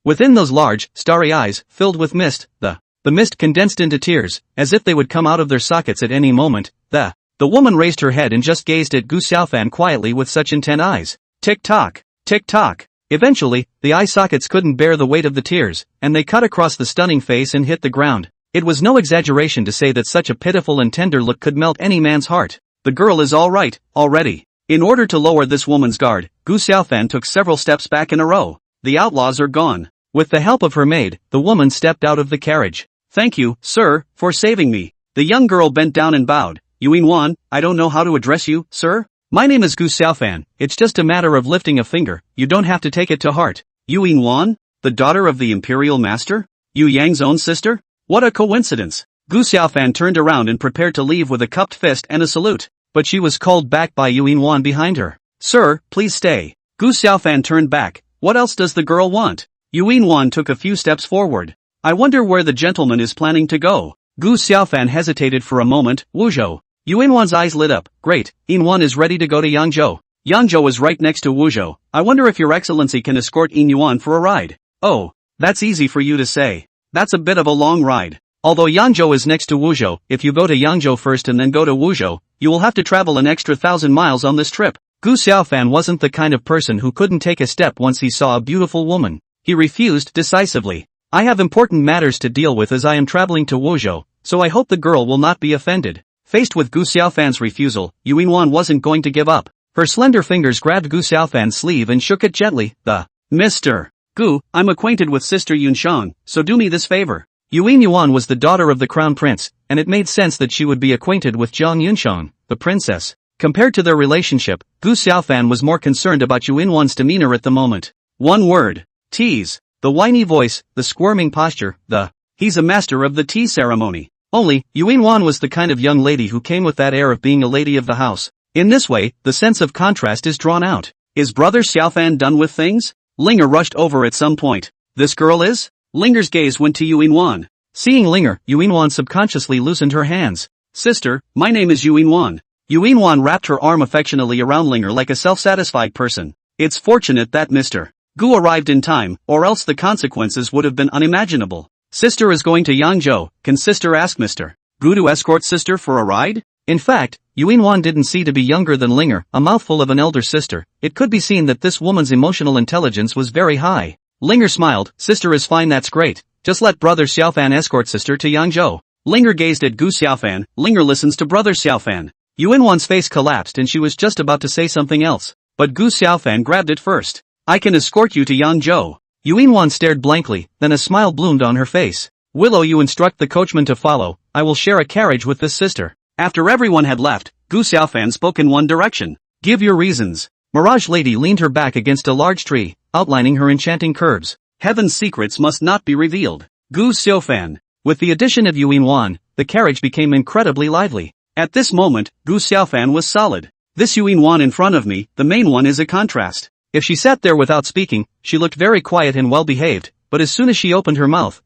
Within those large, starry eyes, filled with mist, the mist condensed into tears, as if they would come out of their sockets at any moment. The woman raised her head and just gazed at Gu Xiaofan quietly with such intent eyes. Tick-tock, tick-tock. Eventually, the eye sockets couldn't bear the weight of the tears, and they cut across the stunning face and hit the ground. It was no exaggeration to say that such a pitiful and tender look could melt any man's heart. The girl is all right, already. In order to lower this woman's guard, Gu Xiaofan took several steps back in a row. The outlaws are gone. With the help of her maid, the woman stepped out of the carriage. "Thank you, sir, for saving me." The young girl bent down and bowed. "Yuan, I don't know how to address you, sir. My name is Gu Xiaofan. It's just a matter of lifting a finger. You don't have to take it to heart." Yuan? The daughter of the imperial master? Yu Yang's own sister? What a coincidence. Gu Xiaofan turned around and prepared to leave with a cupped fist and a salute, but she was called back by Yuan behind her. "Sir, please stay." Gu Xiaofan turned back. What else does the girl want? Yuan took a few steps forward. "I wonder where the gentleman is planning to go." Gu Xiaofan hesitated for a moment. "Wuzhou." Yuan's eyes lit up. "Great, Yuan is ready to go to Yangzhou." Yangzhou is right next to Wuzhou. "I wonder if your excellency can escort Yuan for a ride." "Oh, that's easy for you to say. That's a bit of a long ride. Although Yangzhou is next to Wuzhou, if you go to Yangzhou first and then go to Wuzhou, you will have to travel an extra 1,000 miles on this trip." Gu Xiaofan wasn't the kind of person who couldn't take a step once he saw a beautiful woman. He refused decisively. "I have important matters to deal with as I am traveling to Wuzhou, so I hope the girl will not be offended." Faced with Gu Xiaofan's refusal, Yuan wasn't going to give up. Her slender fingers grabbed Gu Xiaofan's sleeve and shook it gently. "Mr. Gu, I'm acquainted with Sister Yunshang, so do me this favor." Yuan was the daughter of the crown prince, and it made sense that she would be acquainted with Zhang Yunshang, the princess. Compared to their relationship, Gu Xiaofan was more concerned about Yuan's demeanor at the moment. One word. Tease. The whiny voice, the squirming posture, he's a master of the tea ceremony. Only, Yuan was the kind of young lady who came with that air of being a lady of the house. In this way, the sense of contrast is drawn out. Is Brother Xiaofan done with things? Linger rushed over at some point. "This girl is?" Linger's gaze went to Yuan. Seeing Linger, Yuan subconsciously loosened her hands. "Sister, my name is Yuan." Yuan wrapped her arm affectionately around Linger like a self-satisfied person. "It's fortunate that Mr. Gu arrived in time, or else the consequences would have been unimaginable." "Sister is going to Yangzhou, can sister ask Mr. Gu to escort sister for a ride?" In fact, Yuan didn't see to be younger than Linger, a mouthful of an elder sister. It could be seen that this woman's emotional intelligence was very high. Linger smiled. "Sister is fine, that's great. Just let Brother Xiaofan escort sister to Yangzhou." Linger gazed at Gu Xiaofan. Linger listens to Brother Xiaofan. Yuan's face collapsed and she was just about to say something else. But Gu Xiaofan grabbed it first. "I can escort you to Yangzhou." Yuan stared blankly, then a smile bloomed on her face. "Willow, you instruct the coachman to follow. I will share a carriage with this sister." After everyone had left, Gu Xiaofan spoke in one direction. "Give your reasons." Mirage Lady leaned her back against a large tree, outlining her enchanting curves. "Heaven's secrets must not be revealed." Gu Xiaofan. With the addition of Yuan, the carriage became incredibly lively. At this moment, Gu Xiaofan was solid. "This Yuan in front of me, the main one, is a contrast." If she sat there without speaking, she looked very quiet and well-behaved, but as soon as she opened her mouth,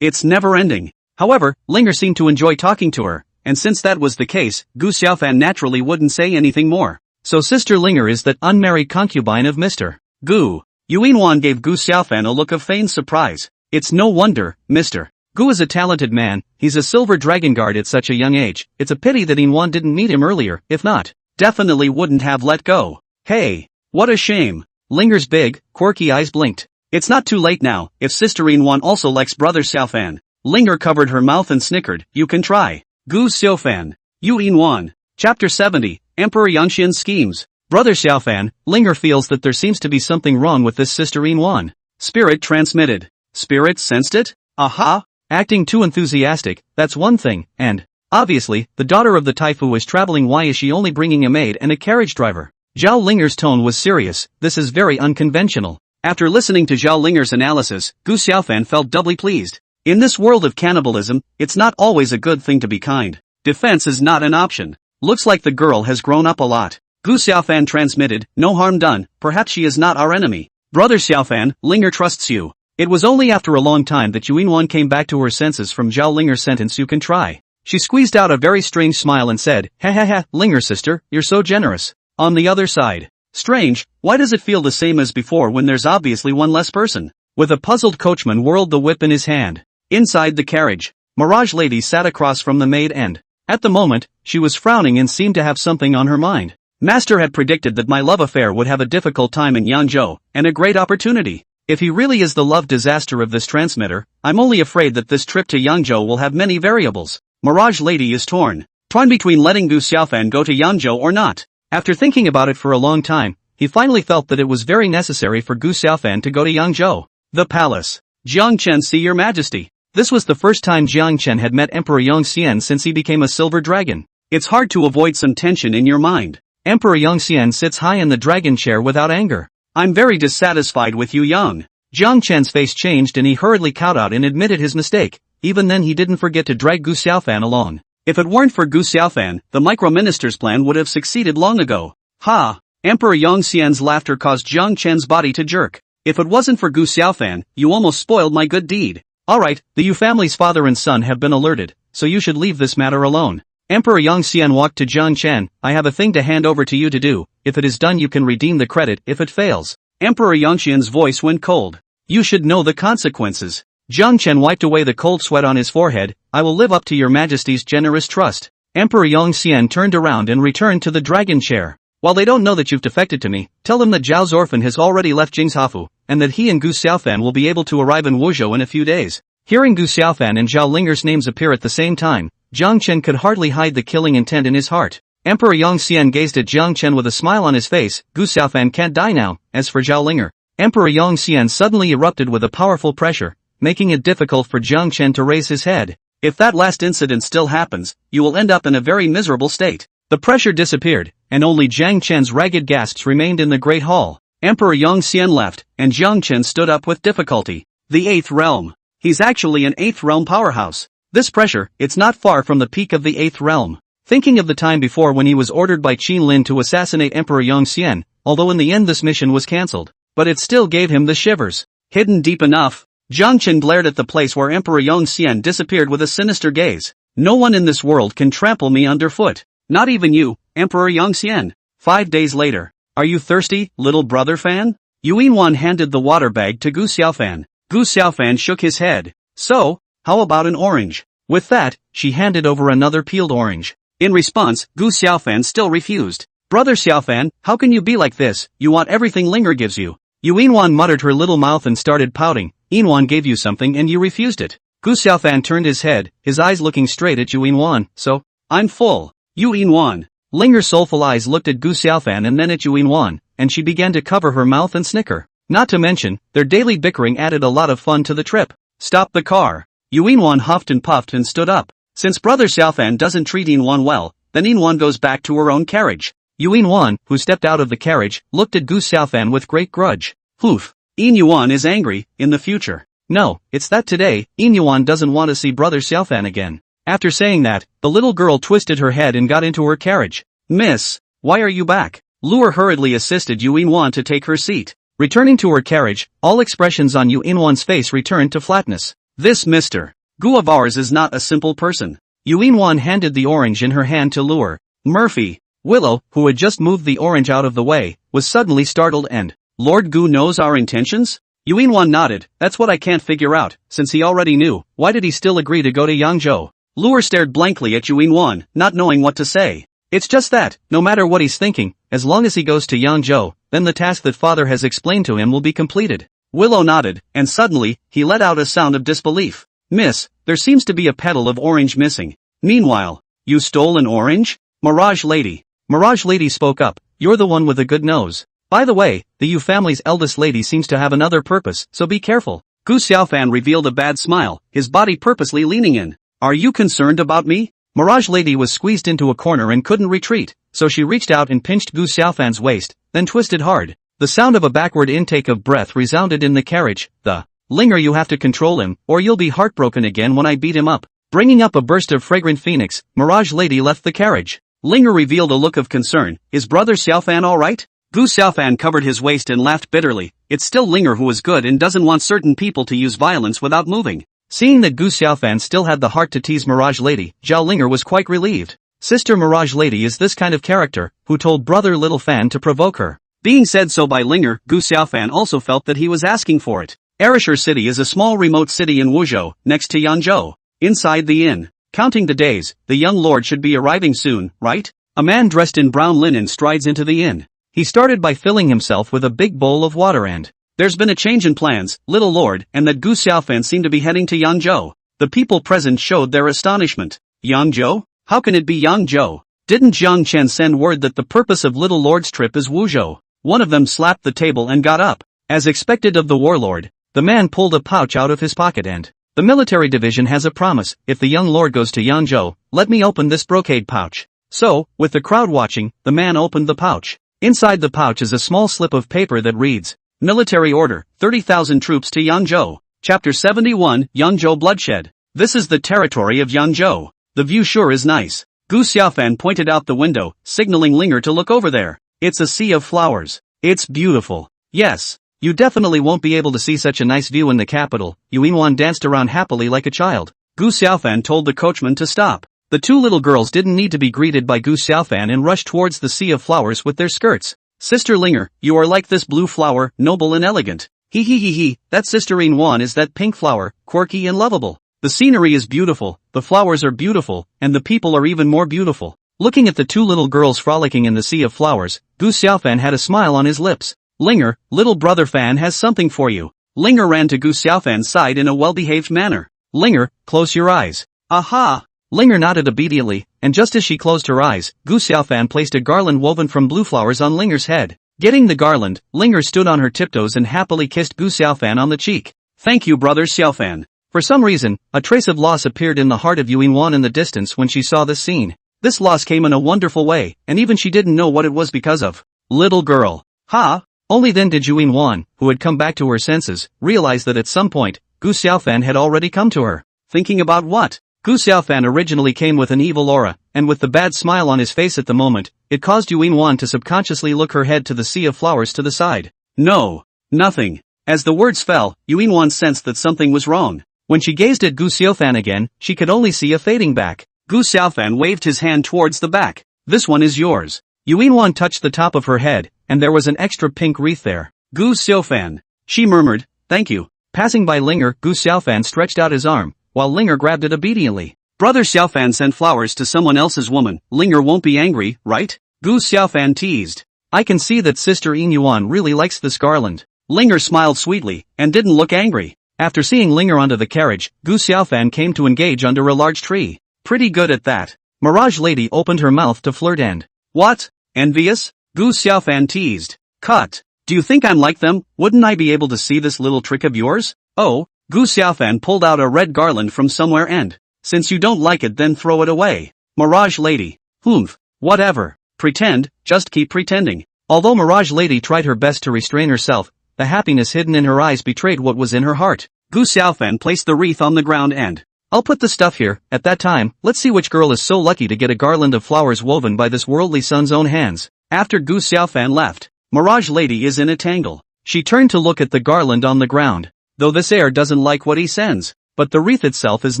it's never ending. However, Linger seemed to enjoy talking to her, and since that was the case, Gu Xiaofan naturally wouldn't say anything more. So Sister Linger is that unmarried concubine of Mr. Gu. Yuan gave Gu Xiaofan a look of feigned surprise. It's no wonder, Mr. Gu is a talented man, he's a silver dragon guard at such a young age. It's a pity that Yuan didn't meet him earlier, if not, definitely wouldn't have let go. Hey, what a shame. Linger's big, quirky eyes blinked. It's not too late now, if Sister Yuan also likes Brother Xiaofan. Linger covered her mouth and snickered, you can try. Gu Xiaofan. Yuan. Chapter 70, Emperor Yangxian's schemes. Brother Xiaofan, Linger feels that there seems to be something wrong with this Sister Yuan. Spirit transmitted. Spirit sensed it? Aha! Acting too enthusiastic, that's one thing, and, obviously, the daughter of the Taifu is traveling. Why is she only bringing a maid and a carriage driver? Zhao Linger's tone was serious, this is very unconventional. After listening to Zhao Linger's analysis, Gu Xiaofan felt doubly pleased. In this world of cannibalism, it's not always a good thing to be kind. Defense is not an option. Looks like the girl has grown up a lot. Gu Xiaofan transmitted, no harm done, perhaps she is not our enemy. Brother Xiaofan, Linger trusts you. It was only after a long time that Yuan came back to her senses from Zhao Linger's sentence, you can try. She squeezed out a very strange smile and said, ha ha ha, Linger sister, you're so generous. On the other side. Strange, why does it feel the same as before when there's obviously one less person? With a puzzled coachman whirled the whip in his hand. Inside the carriage, Mirage Lady sat across from the maid and, at the moment, she was frowning and seemed to have something on her mind. Master had predicted that my love affair would have a difficult time in Yangzhou, and a great opportunity. If he really is the love disaster of this transmitter, I'm only afraid that this trip to Yangzhou will have many variables. Mirage Lady is torn between letting Gu Xiaofan go to Yangzhou or not. After thinking about it for a long time, he finally felt that it was very necessary for Gu Xiaofan to go to Yangzhou. The palace. Jiang Chen, see your majesty. This was the first time Jiang Chen had met Emperor Yongxian since he became a silver dragon. It's hard to avoid some tension in your mind. Emperor Yongxian sits high in the dragon chair without anger. I'm very dissatisfied with you, Yang. Jiang Chen's face changed and he hurriedly cowed out and admitted his mistake. Even then he didn't forget to drag Gu Xiaofan along. If it weren't for Gu Xiaofan, the microminister's plan would have succeeded long ago. Ha! Emperor Yongxian's laughter caused Jiang Chen's body to jerk. If it wasn't for Gu Xiaofan, you almost spoiled my good deed. Alright, the Yu family's father and son have been alerted, so you should leave this matter alone. Emperor Yongxian walked to Jiang Chen, I have a thing to hand over to you to do, if it is done you can redeem the credit if it fails. Emperor Yongxian's voice went cold. You should know the consequences. Jiang Chen wiped away the cold sweat on his forehead, I will live up to your majesty's generous trust. Emperor Yongxian turned around and returned to the dragon chair. While they don't know that you've defected to me, tell them that Zhao's orphan has already left Jinghafu, and that he and Gu Xiaofan will be able to arrive in Wuzhou in a few days. Hearing Gu Xiaofan and Zhao Linger's names appear at the same time, Jiang Chen could hardly hide the killing intent in his heart. Emperor Yongxian gazed at Jiang Chen with a smile on his face, Gu Xiaofan can't die now. As for Zhao Linger, Emperor Yongxian suddenly erupted with a powerful pressure, making it difficult for Jiang Chen to raise his head. If that last incident still happens, you will end up in a very miserable state. The pressure disappeared, and only Jiang Chen's ragged gasps remained in the great hall. Emperor Yongxian left, and Jiang Chen stood up with difficulty. The 8th realm. He's actually an 8th realm powerhouse. This pressure, it's not far from the peak of the 8th realm. Thinking of the time before when he was ordered by Qin Lin to assassinate Emperor Yongxian, although in the end this mission was cancelled, but it still gave him the shivers. Hidden deep enough, Jiang Chen glared at the place where Emperor Yongxian disappeared with a sinister gaze. No one in this world can trample me underfoot. Not even you, Emperor Yongxian. 5 days later. Are you thirsty, little brother fan? Yuan handed the water bag to Gu Xiaofan. Gu Xiaofan shook his head. So, how about an orange? With that, she handed over another peeled orange. In response, Gu Xiaofan still refused. Brother Xiaofan, how can you be like this? You want everything Linger gives you. Yuan muttered her little mouth and started pouting. Yuan gave you something and you refused it. Gu Xiaofan turned his head, his eyes looking straight at Yuan. So, I'm full. Yuan. Linger's soulful eyes looked at Gu Xiaofan and then at Yuan, and she began to cover her mouth and snicker. Not to mention, their daily bickering added a lot of fun to the trip. Stop the car. Yuan huffed and puffed and stood up. Since Brother Xiaofan doesn't treat Yuan well, then Yuan goes back to her own carriage. Yuan, who stepped out of the carriage, looked at Gu Xiaofan with great grudge. Poof. Yuan is angry, in the future. No, it's that today, Yuan doesn't want to see Brother Xiaofan again. After saying that, the little girl twisted her head and got into her carriage. Miss, why are you back? Luer hurriedly assisted Yuan to take her seat. Returning to her carriage, all expressions on Yuan's face returned to flatness. This Mr. Gu of ours is not a simple person. Yuan handed the orange in her hand to Lure. Murphy. Willow, who had just moved the orange out of the way, was suddenly startled and, Lord Gu knows our intentions? Yuan nodded. That's what I can't figure out, since he already knew, why did he still agree to go to Yangzhou? Lure stared blankly at Yuan, not knowing what to say. It's just that, no matter what he's thinking, as long as he goes to Yangzhou, then the task that father has explained to him will be completed. Willow nodded, and suddenly, he let out a sound of disbelief. Miss, there seems to be a petal of orange missing. Meanwhile, you stole an orange? Mirage Lady. Mirage Lady spoke up, you're the one with a good nose. By the way, the Yu family's eldest lady seems to have another purpose, so be careful. Gu Xiaofan revealed a bad smile, his body purposely leaning in. Are you concerned about me? Mirage Lady was squeezed into a corner and couldn't retreat, so she reached out and pinched Gu Xiaofan's waist, then twisted hard. The sound of a backward intake of breath resounded in the carriage. The Linger, you have to control him, or you'll be heartbroken again when I beat him up. Bringing up a burst of fragrant phoenix, Mirage Lady left the carriage. Linger revealed a look of concern. Is brother Xiaofan alright? Gu Xiaofan covered his waist and laughed bitterly. It's still Linger who is good and doesn't want certain people to use violence without moving. Seeing that Gu Xiaofan still had the heart to tease Mirage Lady, Zhao Linger was quite relieved. Sister Mirage Lady is this kind of character, who told brother Little Fan to provoke her. Being said so by Linger, Gu Xiaofan also felt that he was asking for it. Erisher City is a small remote city in Wuzhou, next to Yanzhou. Inside the inn. Counting the days, the young lord should be arriving soon, right? A man dressed in brown linen strides into the inn. He started by filling himself with a big bowl of water and, there's been a change in plans, little lord, and that Gu Xiaofan seemed to be heading to Yangzhou. The people present showed their astonishment. Yangzhou? How can it be Yangzhou? Didn't Jiang Chen send word that the purpose of little lord's trip is Wuzhou? One of them slapped the table and got up. As expected of the warlord, the man pulled a pouch out of his pocket and, the military division has a promise, if the young lord goes to Yangzhou, let me open this brocade pouch. So, with the crowd watching, the man opened the pouch. Inside the pouch is a small slip of paper that reads, Military Order, 30,000 troops to Yangzhou. Chapter 71, Yangzhou Bloodshed. This is the territory of Yangzhou. The view sure is nice. Gu Xiaofan pointed out the window, signaling Linger to look over there. It's a sea of flowers. It's beautiful. Yes. You definitely won't be able to see such a nice view in the capital. Yuan danced around happily like a child. Gu Xiaofan told the coachman to stop. The two little girls didn't need to be greeted by Gu Xiaofan and rushed towards the sea of flowers with their skirts. Sister Linger, you are like this blue flower, noble and elegant. He, that Sister Yuan is that pink flower, quirky and lovable. The scenery is beautiful, the flowers are beautiful, and the people are even more beautiful. Looking at the two little girls frolicking in the sea of flowers, Gu Xiaofan had a smile on his lips. Linger, little brother Fan has something for you. Linger ran to Gu Xiaofan's side in a well-behaved manner. Linger, close your eyes. Aha! Linger nodded obediently, and just as she closed her eyes, Gu Xiaofan placed a garland woven from blue flowers on Linger's head. Getting the garland, Linger stood on her tiptoes and happily kissed Gu Xiaofan on the cheek. Thank you, brother Xiaofan. For some reason, a trace of loss appeared in the heart of Yuan in the distance when she saw this scene. This loss came in a wonderful way, and even she didn't know what it was because of. Little girl. Ha! Only then did Yuan, who had come back to her senses, realize that at some point, Gu Xiaofan had already come to her. Thinking about what? Gu Xiaofan originally came with an evil aura, and with the bad smile on his face at the moment, it caused Yuan to subconsciously look her head to the sea of flowers to the side. No. Nothing. As the words fell, Yuan sensed that something was wrong. When she gazed at Gu Xiaofan again, she could only see a fading back. Gu Xiaofan waved his hand towards the back. This one is yours. Yuan touched the top of her head, and there was an extra pink wreath there. Gu Xiaofan. She murmured, thank you. Passing by Linger, Gu Xiaofan stretched out his arm, while Linger grabbed it obediently. Brother Xiaofan sent flowers to someone else's woman. Linger won't be angry, right? Gu Xiaofan teased. I can see that Sister Yuan really likes this garland. Linger smiled sweetly, and didn't look angry. After seeing Linger onto the carriage, Gu Xiaofan came to engage under a large tree. Pretty good at that. Mirage Lady opened her mouth to flirt and, what? Envious? Gu Xiaofan teased. Cut. Do you think I'm like them? Wouldn't I be able to see this little trick of yours? Oh. Gu Xiaofan pulled out a red garland from somewhere and, since you don't like it then throw it away. Mirage Lady. Humph. Whatever. Pretend, just keep pretending. Although Mirage Lady tried her best to restrain herself, the happiness hidden in her eyes betrayed what was in her heart. Gu Xiaofan placed the wreath on the ground and, I'll put the stuff here. At that time, let's see which girl is so lucky to get a garland of flowers woven by this worldly son's own hands. After Gu Xiaofan left, Mirage Lady is in a tangle. She turned to look at the garland on the ground. Though this heir doesn't like what he sends, but the wreath itself is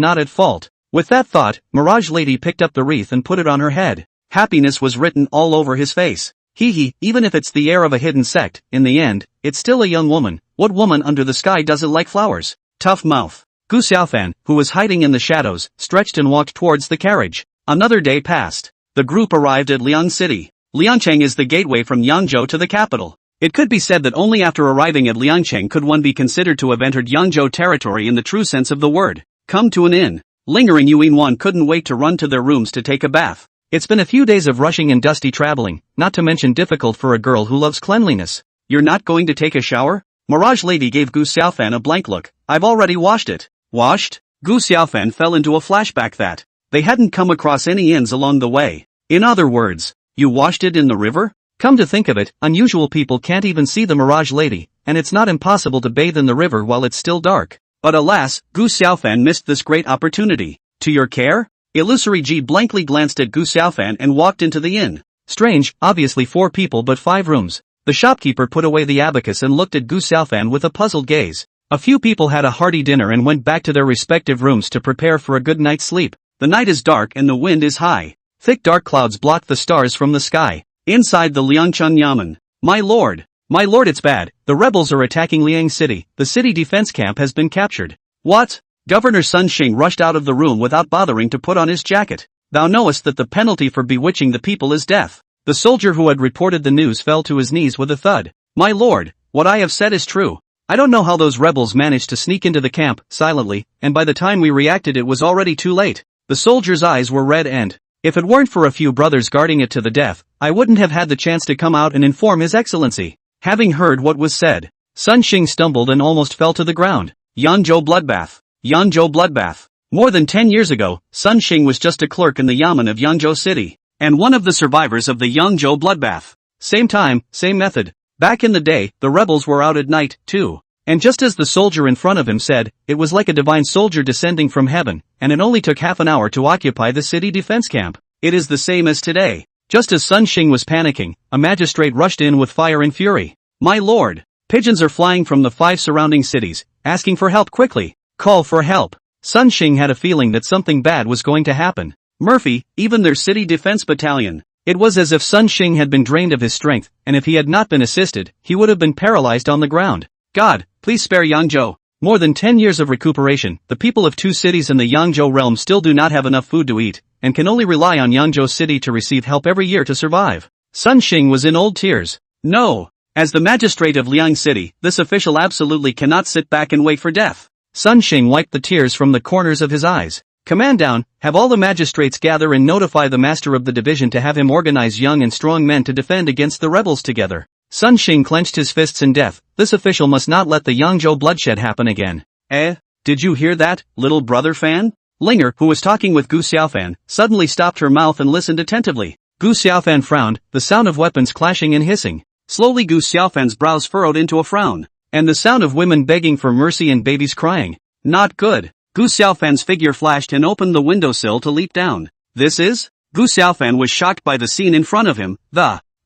not at fault. With that thought, Mirage Lady picked up the wreath and put it on her head. Happiness was written all over his face. Hee, even if it's the heir of a hidden sect, in the end, it's still a young woman. What woman under the sky doesn't like flowers? Tough mouth. Gu Xiaofan, who was hiding in the shadows, stretched and walked towards the carriage. Another day passed. The group arrived at Liang City. Liangcheng is the gateway from Yangzhou to the capital. It could be said that only after arriving at Liangcheng could one be considered to have entered Yangzhou territory in the true sense of the word. Come to an inn. Lingering Yuan couldn't wait to run to their rooms to take a bath. It's been a few days of rushing and dusty traveling, not to mention difficult for a girl who loves cleanliness. You're not going to take a shower? Mirage Lady gave Gu Xiaofan a blank look. I've already washed it. Washed? Gu Xiaofan fell into a flashback that they hadn't come across any inns along the way. In other words, you washed it in the river? Come to think of it, unusual people can't even see the Mirage Lady, and it's not impossible to bathe in the river while it's still dark. But alas, Gu Xiaofan missed this great opportunity. To your care? Illusory G blankly glanced at Gu Xiaofan and walked into the inn. Strange, obviously 4 people but 5 rooms. The shopkeeper put away the abacus and looked at Gu Xiaofan with a puzzled gaze. A few people had a hearty dinner and went back to their respective rooms to prepare for a good night's sleep. The night is dark and the wind is high. Thick dark clouds block the stars from the sky. Inside the Liangcheng Yamen. My lord, it's bad. The rebels are attacking Liang City. The city defense camp has been captured. What? Governor Sun Xing rushed out of the room without bothering to put on his jacket. Thou knowest that the penalty for bewitching the people is death. The soldier who had reported the news fell to his knees with a thud. My lord, what I have said is true. I don't know how those rebels managed to sneak into the camp, silently, and by the time we reacted it was already too late. The soldier's eyes were red and, if it weren't for a few brothers guarding it to the death, I wouldn't have had the chance to come out and inform His Excellency. Having heard what was said, Sun Xing stumbled and almost fell to the ground. Yangzhou bloodbath. Yangzhou bloodbath. More than 10 years ago, Sun Xing was just a clerk in the Yamen of Yangzhou City, and one of the survivors of the Yangzhou bloodbath. Same time, same method. Back in the day, the rebels were out at night, too. And just as the soldier in front of him said, it was like a divine soldier descending from heaven, and it only took half an hour to occupy the city defense camp. It is the same as today. Just as Sun Xing was panicking, a magistrate rushed in with fire and fury. My lord, pigeons are flying from the 5 surrounding cities, asking for help quickly. Call for help. Sun Xing had a feeling that something bad was going to happen. Murphy, even their city defense battalion. It was as if Sun Xing had been drained of his strength, and if he had not been assisted, he would have been paralyzed on the ground. God, please spare Yangzhou. More than 10 years of recuperation, the people of 2 cities in the Yangzhou realm still do not have enough food to eat, and can only rely on Yangzhou City to receive help every year to survive. Sun Xing was in old tears. No. As the magistrate of Liang City, this official absolutely cannot sit back and wait for death. Sun Xing wiped the tears from the corners of his eyes. Command down, have all the magistrates gather and notify the master of the division to have him organize young and strong men to defend against the rebels together. Sun Xing clenched his fists in death. This official must not let the Yangzhou bloodshed happen again. Did you hear that, little brother fan? Linger, who was talking with Gu Xiaofan, suddenly stopped her mouth and listened attentively. Gu Xiaofan frowned, the sound of weapons clashing and hissing. Slowly Gu Xiaofan's brows furrowed into a frown. And the sound of women begging for mercy and babies crying. Not good. Gu Xiaofan's figure flashed and opened the windowsill to leap down. This is? Gu Xiaofan was shocked by the scene in front of him.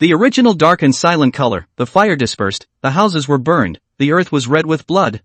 The original dark and silent color, the fire dispersed, the houses were burned, the earth was red with blood,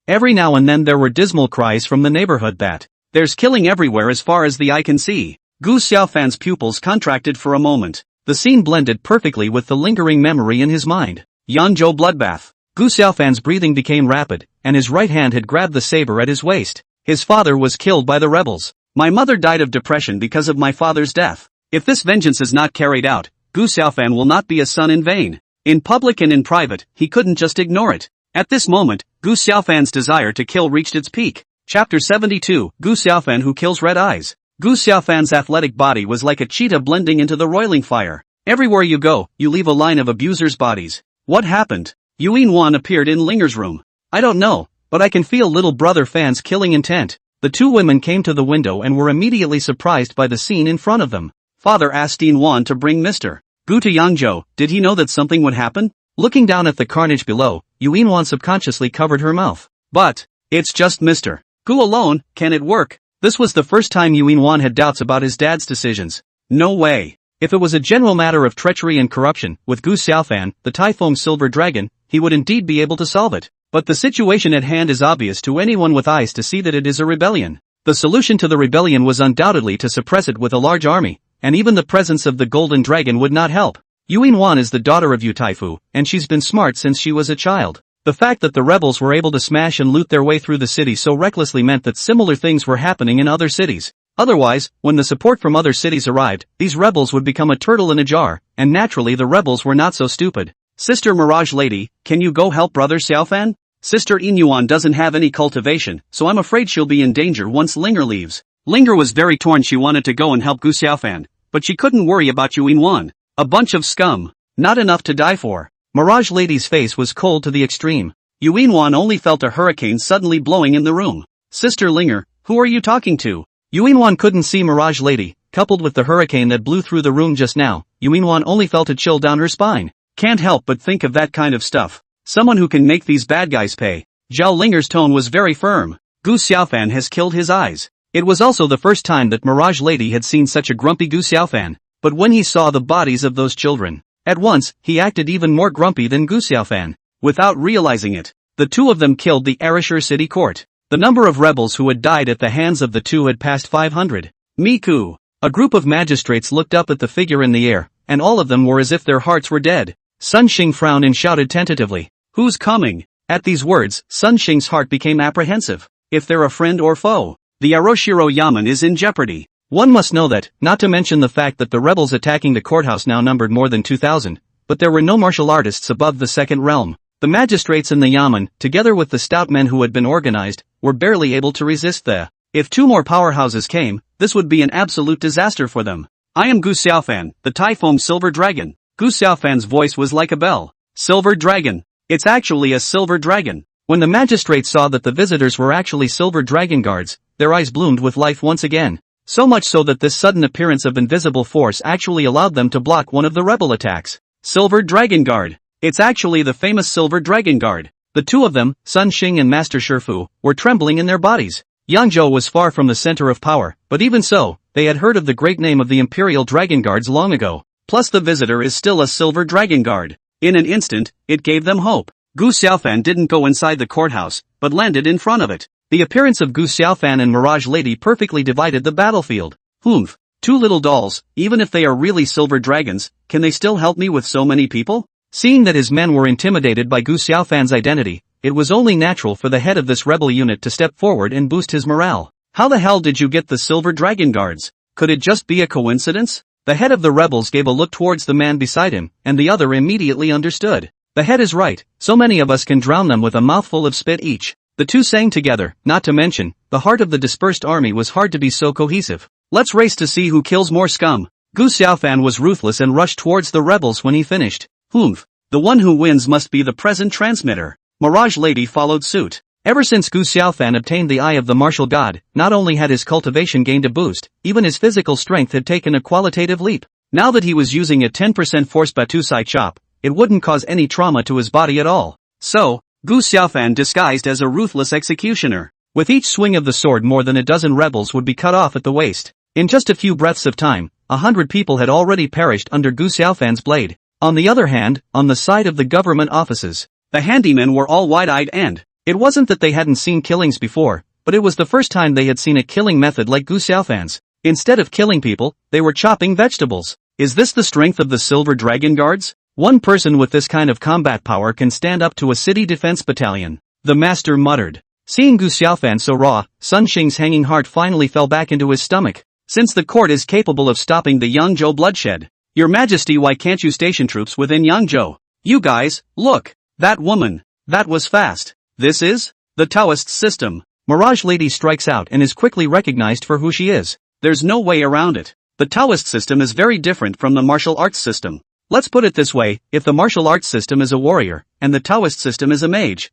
every now and then there were dismal cries from the neighborhood that, there's killing everywhere as far as the eye can see. Gu Xiaofan's pupils contracted for a moment. The scene blended perfectly with the lingering memory in his mind. Yangzhou bloodbath. Gu Xiaofan's breathing became rapid, and his right hand had grabbed the saber at his waist. His father was killed by the rebels. My mother died of depression because of my father's death. If this vengeance is not carried out, Gu Xiaofan will not be a son in vain. In public and in private, he couldn't just ignore it. At this moment, Gu Xiaofan's desire to kill reached its peak. Chapter 72, Gu Xiaofan who kills red eyes. Gu Xiaofan's athletic body was like a cheetah blending into the roiling fire. Everywhere you go, you leave a line of abusers' bodies. What happened? Yuan appeared in Linger's room. I don't know, but I can feel little brother Fan's killing intent. The 2 women came to the window and were immediately surprised by the scene in front of them. Father asked Yuan to bring Mr. Gu to Yangzhou. Did he know that something would happen? Looking down at the carnage below, Yuan subconsciously covered her mouth. But, it's just Mr. Gu alone, can it work? This was the first time Yuan had doubts about his dad's decisions. No way. If it was a general matter of treachery and corruption, with Gu Xiaofan, the Typhoon Silver Dragon, he would indeed be able to solve it. But the situation at hand is obvious to anyone with eyes to see that it is a rebellion. The solution to the rebellion was undoubtedly to suppress it with a large army, and even the presence of the golden dragon would not help. Yuinwan is the daughter of Yu Taifu, and she's been smart since she was a child. The fact that the rebels were able to smash and loot their way through the city so recklessly meant that similar things were happening in other cities. Otherwise, when the support from other cities arrived, these rebels would become a turtle in a jar, and naturally the rebels were not so stupid. Sister Mirage Lady, can you go help Brother Xiaofan? Sister Inyuan doesn't have any cultivation, so I'm afraid she'll be in danger once Linger leaves. Linger was very torn. She wanted to go and help Gu Xiaofan, but she couldn't worry about Yuinwan. A bunch of scum. Not enough to die for. Mirage Lady's face was cold to the extreme. Yuinwan only felt a hurricane suddenly blowing in the room. Sister Linger, who are you talking to? Yuinwan couldn't see Mirage Lady. Coupled with the hurricane that blew through the room just now, Yuinwan only felt a chill down her spine. Can't help but think of that kind of stuff. Someone who can make these bad guys pay. Zhao Linger's tone was very firm. Gu Xiaofan has killed his eyes. It was also the first time that Mirage Lady had seen such a grumpy Gu Xiaofan. But when he saw the bodies of those children, at once, he acted even more grumpy than Gu Xiaofan. Without realizing it, the two of them killed the Arashur city court. The number of rebels who had died at the hands of the two had passed 500. Miku. A group of magistrates looked up at the figure in the air, and all of them were as if their hearts were dead. Sun Xing frowned and shouted tentatively, "Who's coming?" At these words, Sun Xing's heart became apprehensive. If they're a friend or foe, the Aroshiro Yamen is in jeopardy. One must know that, not to mention the fact that the rebels attacking the courthouse now numbered more than 2,000, but there were no martial artists above the second realm. The magistrates in the Yamen, together with the stout men who had been organized, were barely able to resist the. If two more powerhouses came, this would be an absolute disaster for them. I am Gu Xiaofan, the Typhoon Silver Dragon. Gu Xiaofan's voice was like a bell. Silver Dragon. It's actually a silver dragon. When the magistrates saw that the visitors were actually silver dragon guards, their eyes bloomed with life once again. So much so that this sudden appearance of invisible force actually allowed them to block one of the rebel attacks. Silver Dragon Guard. It's actually the famous Silver Dragon Guard. The two of them, Sun Xing and Master Shifu, were trembling in their bodies. Yangzhou was far from the center of power, but even so, they had heard of the great name of the Imperial Dragon Guards long ago. Plus the visitor is still a Silver Dragon Guard. In an instant, it gave them hope. Gu Xiaofan didn't go inside the courthouse, but landed in front of it. The appearance of Gu Xiaofan and Mirage Lady perfectly divided the battlefield. Humph. Two little dolls, even if they are really silver dragons, can they still help me with so many people? Seeing that his men were intimidated by Gu Xiaofan's identity, it was only natural for the head of this rebel unit to step forward and boost his morale. How the hell did you get the Silver Dragon Guards? Could it just be a coincidence? The head of the rebels gave a look towards the man beside him, and the other immediately understood. The head is right, so many of us can drown them with a mouthful of spit each. The two sang together, not to mention, the heart of the dispersed army was hard to be so cohesive. Let's race to see who kills more scum. Gu Xiaofan was ruthless and rushed towards the rebels when he finished. Humph. The one who wins must be the present transmitter. Mirage Lady followed suit. Ever since Gu Xiaofan obtained the Eye of the Martial God, not only had his cultivation gained a boost, even his physical strength had taken a qualitative leap. Now that he was using a 10% force Batusai chop, it wouldn't cause any trauma to his body at all. So, Gu Xiaofan disguised as a ruthless executioner. With each swing of the sword more than a dozen rebels would be cut off at the waist. In just a few breaths of time, 100 people had already perished under Gu Xiaofan's blade. On the other hand, on the side of the government offices, the handymen were all wide-eyed and, it wasn't that they hadn't seen killings before, but it was the first time they had seen a killing method like Gu Xiaofan's. Instead of killing people, they were chopping vegetables. Is this the strength of the Silver Dragon Guards? One person with this kind of combat power can stand up to a city defense battalion. The master muttered. Seeing Gu Xiaofan so raw, Sun Xing's hanging heart finally fell back into his stomach. Since the court is capable of stopping the Yangzhou bloodshed, Your Majesty, why can't you station troops within Yangzhou? You guys, look! That woman! That was fast! This is the Taoist system. Mirage Lady strikes out and is quickly recognized for who she is. There's no way around it. The Taoist system is very different from the martial arts system. Let's put it this way, if the martial arts system is a warrior, and the Taoist system is a mage,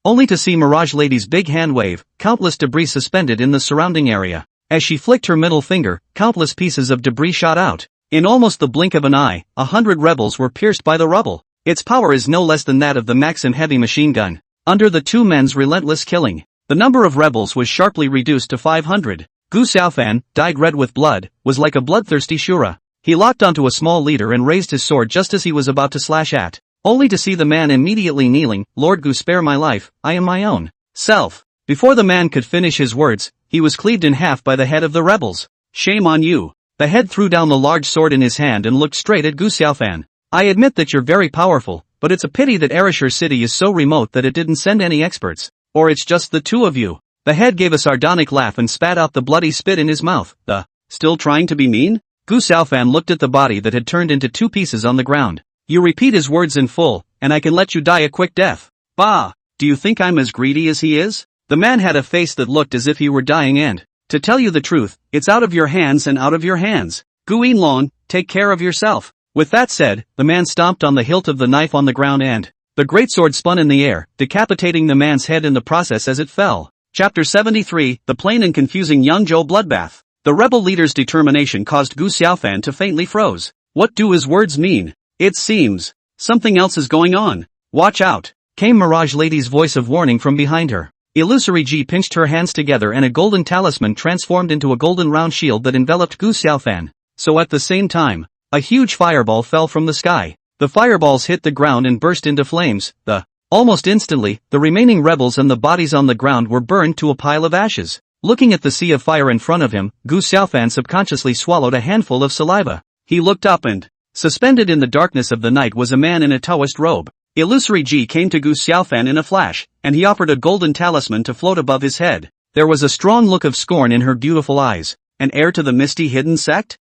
only to see Mirage Lady's big hand wave, countless debris suspended in the surrounding area. As she flicked her middle finger, countless pieces of debris shot out. In almost the blink of an eye, 100 rebels were pierced by the rubble. Its power is no less than that of the Maxim heavy machine gun. Under the two men's relentless killing, the number of rebels was sharply reduced to 500. Gu Xiaofan, dyed red with blood, was like a bloodthirsty Shura. He locked onto a small leader and raised his sword just as he was about to slash at, only to see the man immediately kneeling. Lord Gu, spare my life, I am my own self. Before the man could finish his words, he was cleaved in half by the head of the rebels. Shame on you. The head threw down the large sword in his hand and looked straight at Gu Xiaofan. I admit that you're very powerful, but it's a pity that Ereshur City is so remote that it didn't send any experts. Or it's just the two of you. The head gave a sardonic laugh and spat out the bloody spit in his mouth. Still trying to be mean? Gu Xiaofan looked at the body that had turned into two pieces on the ground. You repeat his words in full, and I can let you die a quick death. Bah! Do you think I'm as greedy as he is? The man had a face that looked as if he were dying and, to tell you the truth, it's out of your hands and out of your hands. Gu Yinlong, take care of yourself. With that said, the man stomped on the hilt of the knife on the ground and the greatsword spun in the air, decapitating the man's head in the process as it fell. Chapter 73, The Plain and Confusing Yangzhou Bloodbath. The rebel leader's determination caused Gu Xiaofan to faintly froze. What do his words mean? It seems something else is going on. Watch out, came Mirage Lady's voice of warning from behind her. Illusory Ji pinched her hands together and a golden talisman transformed into a golden round shield that enveloped Gu Xiaofan. So at the same time, a huge fireball fell from the sky. The fireballs hit the ground and burst into flames. Almost instantly, the remaining rebels and the bodies on the ground were burned to a pile of ashes. Looking at the sea of fire in front of him, Gu Xiaofan subconsciously swallowed a handful of saliva. He looked up and, suspended in the darkness of the night was a man in a Taoist robe. Illusory Ji came to Gu Xiaofan in a flash, and he offered a golden talisman to float above his head. There was a strong look of scorn in her beautiful eyes. An heir to the misty hidden sect?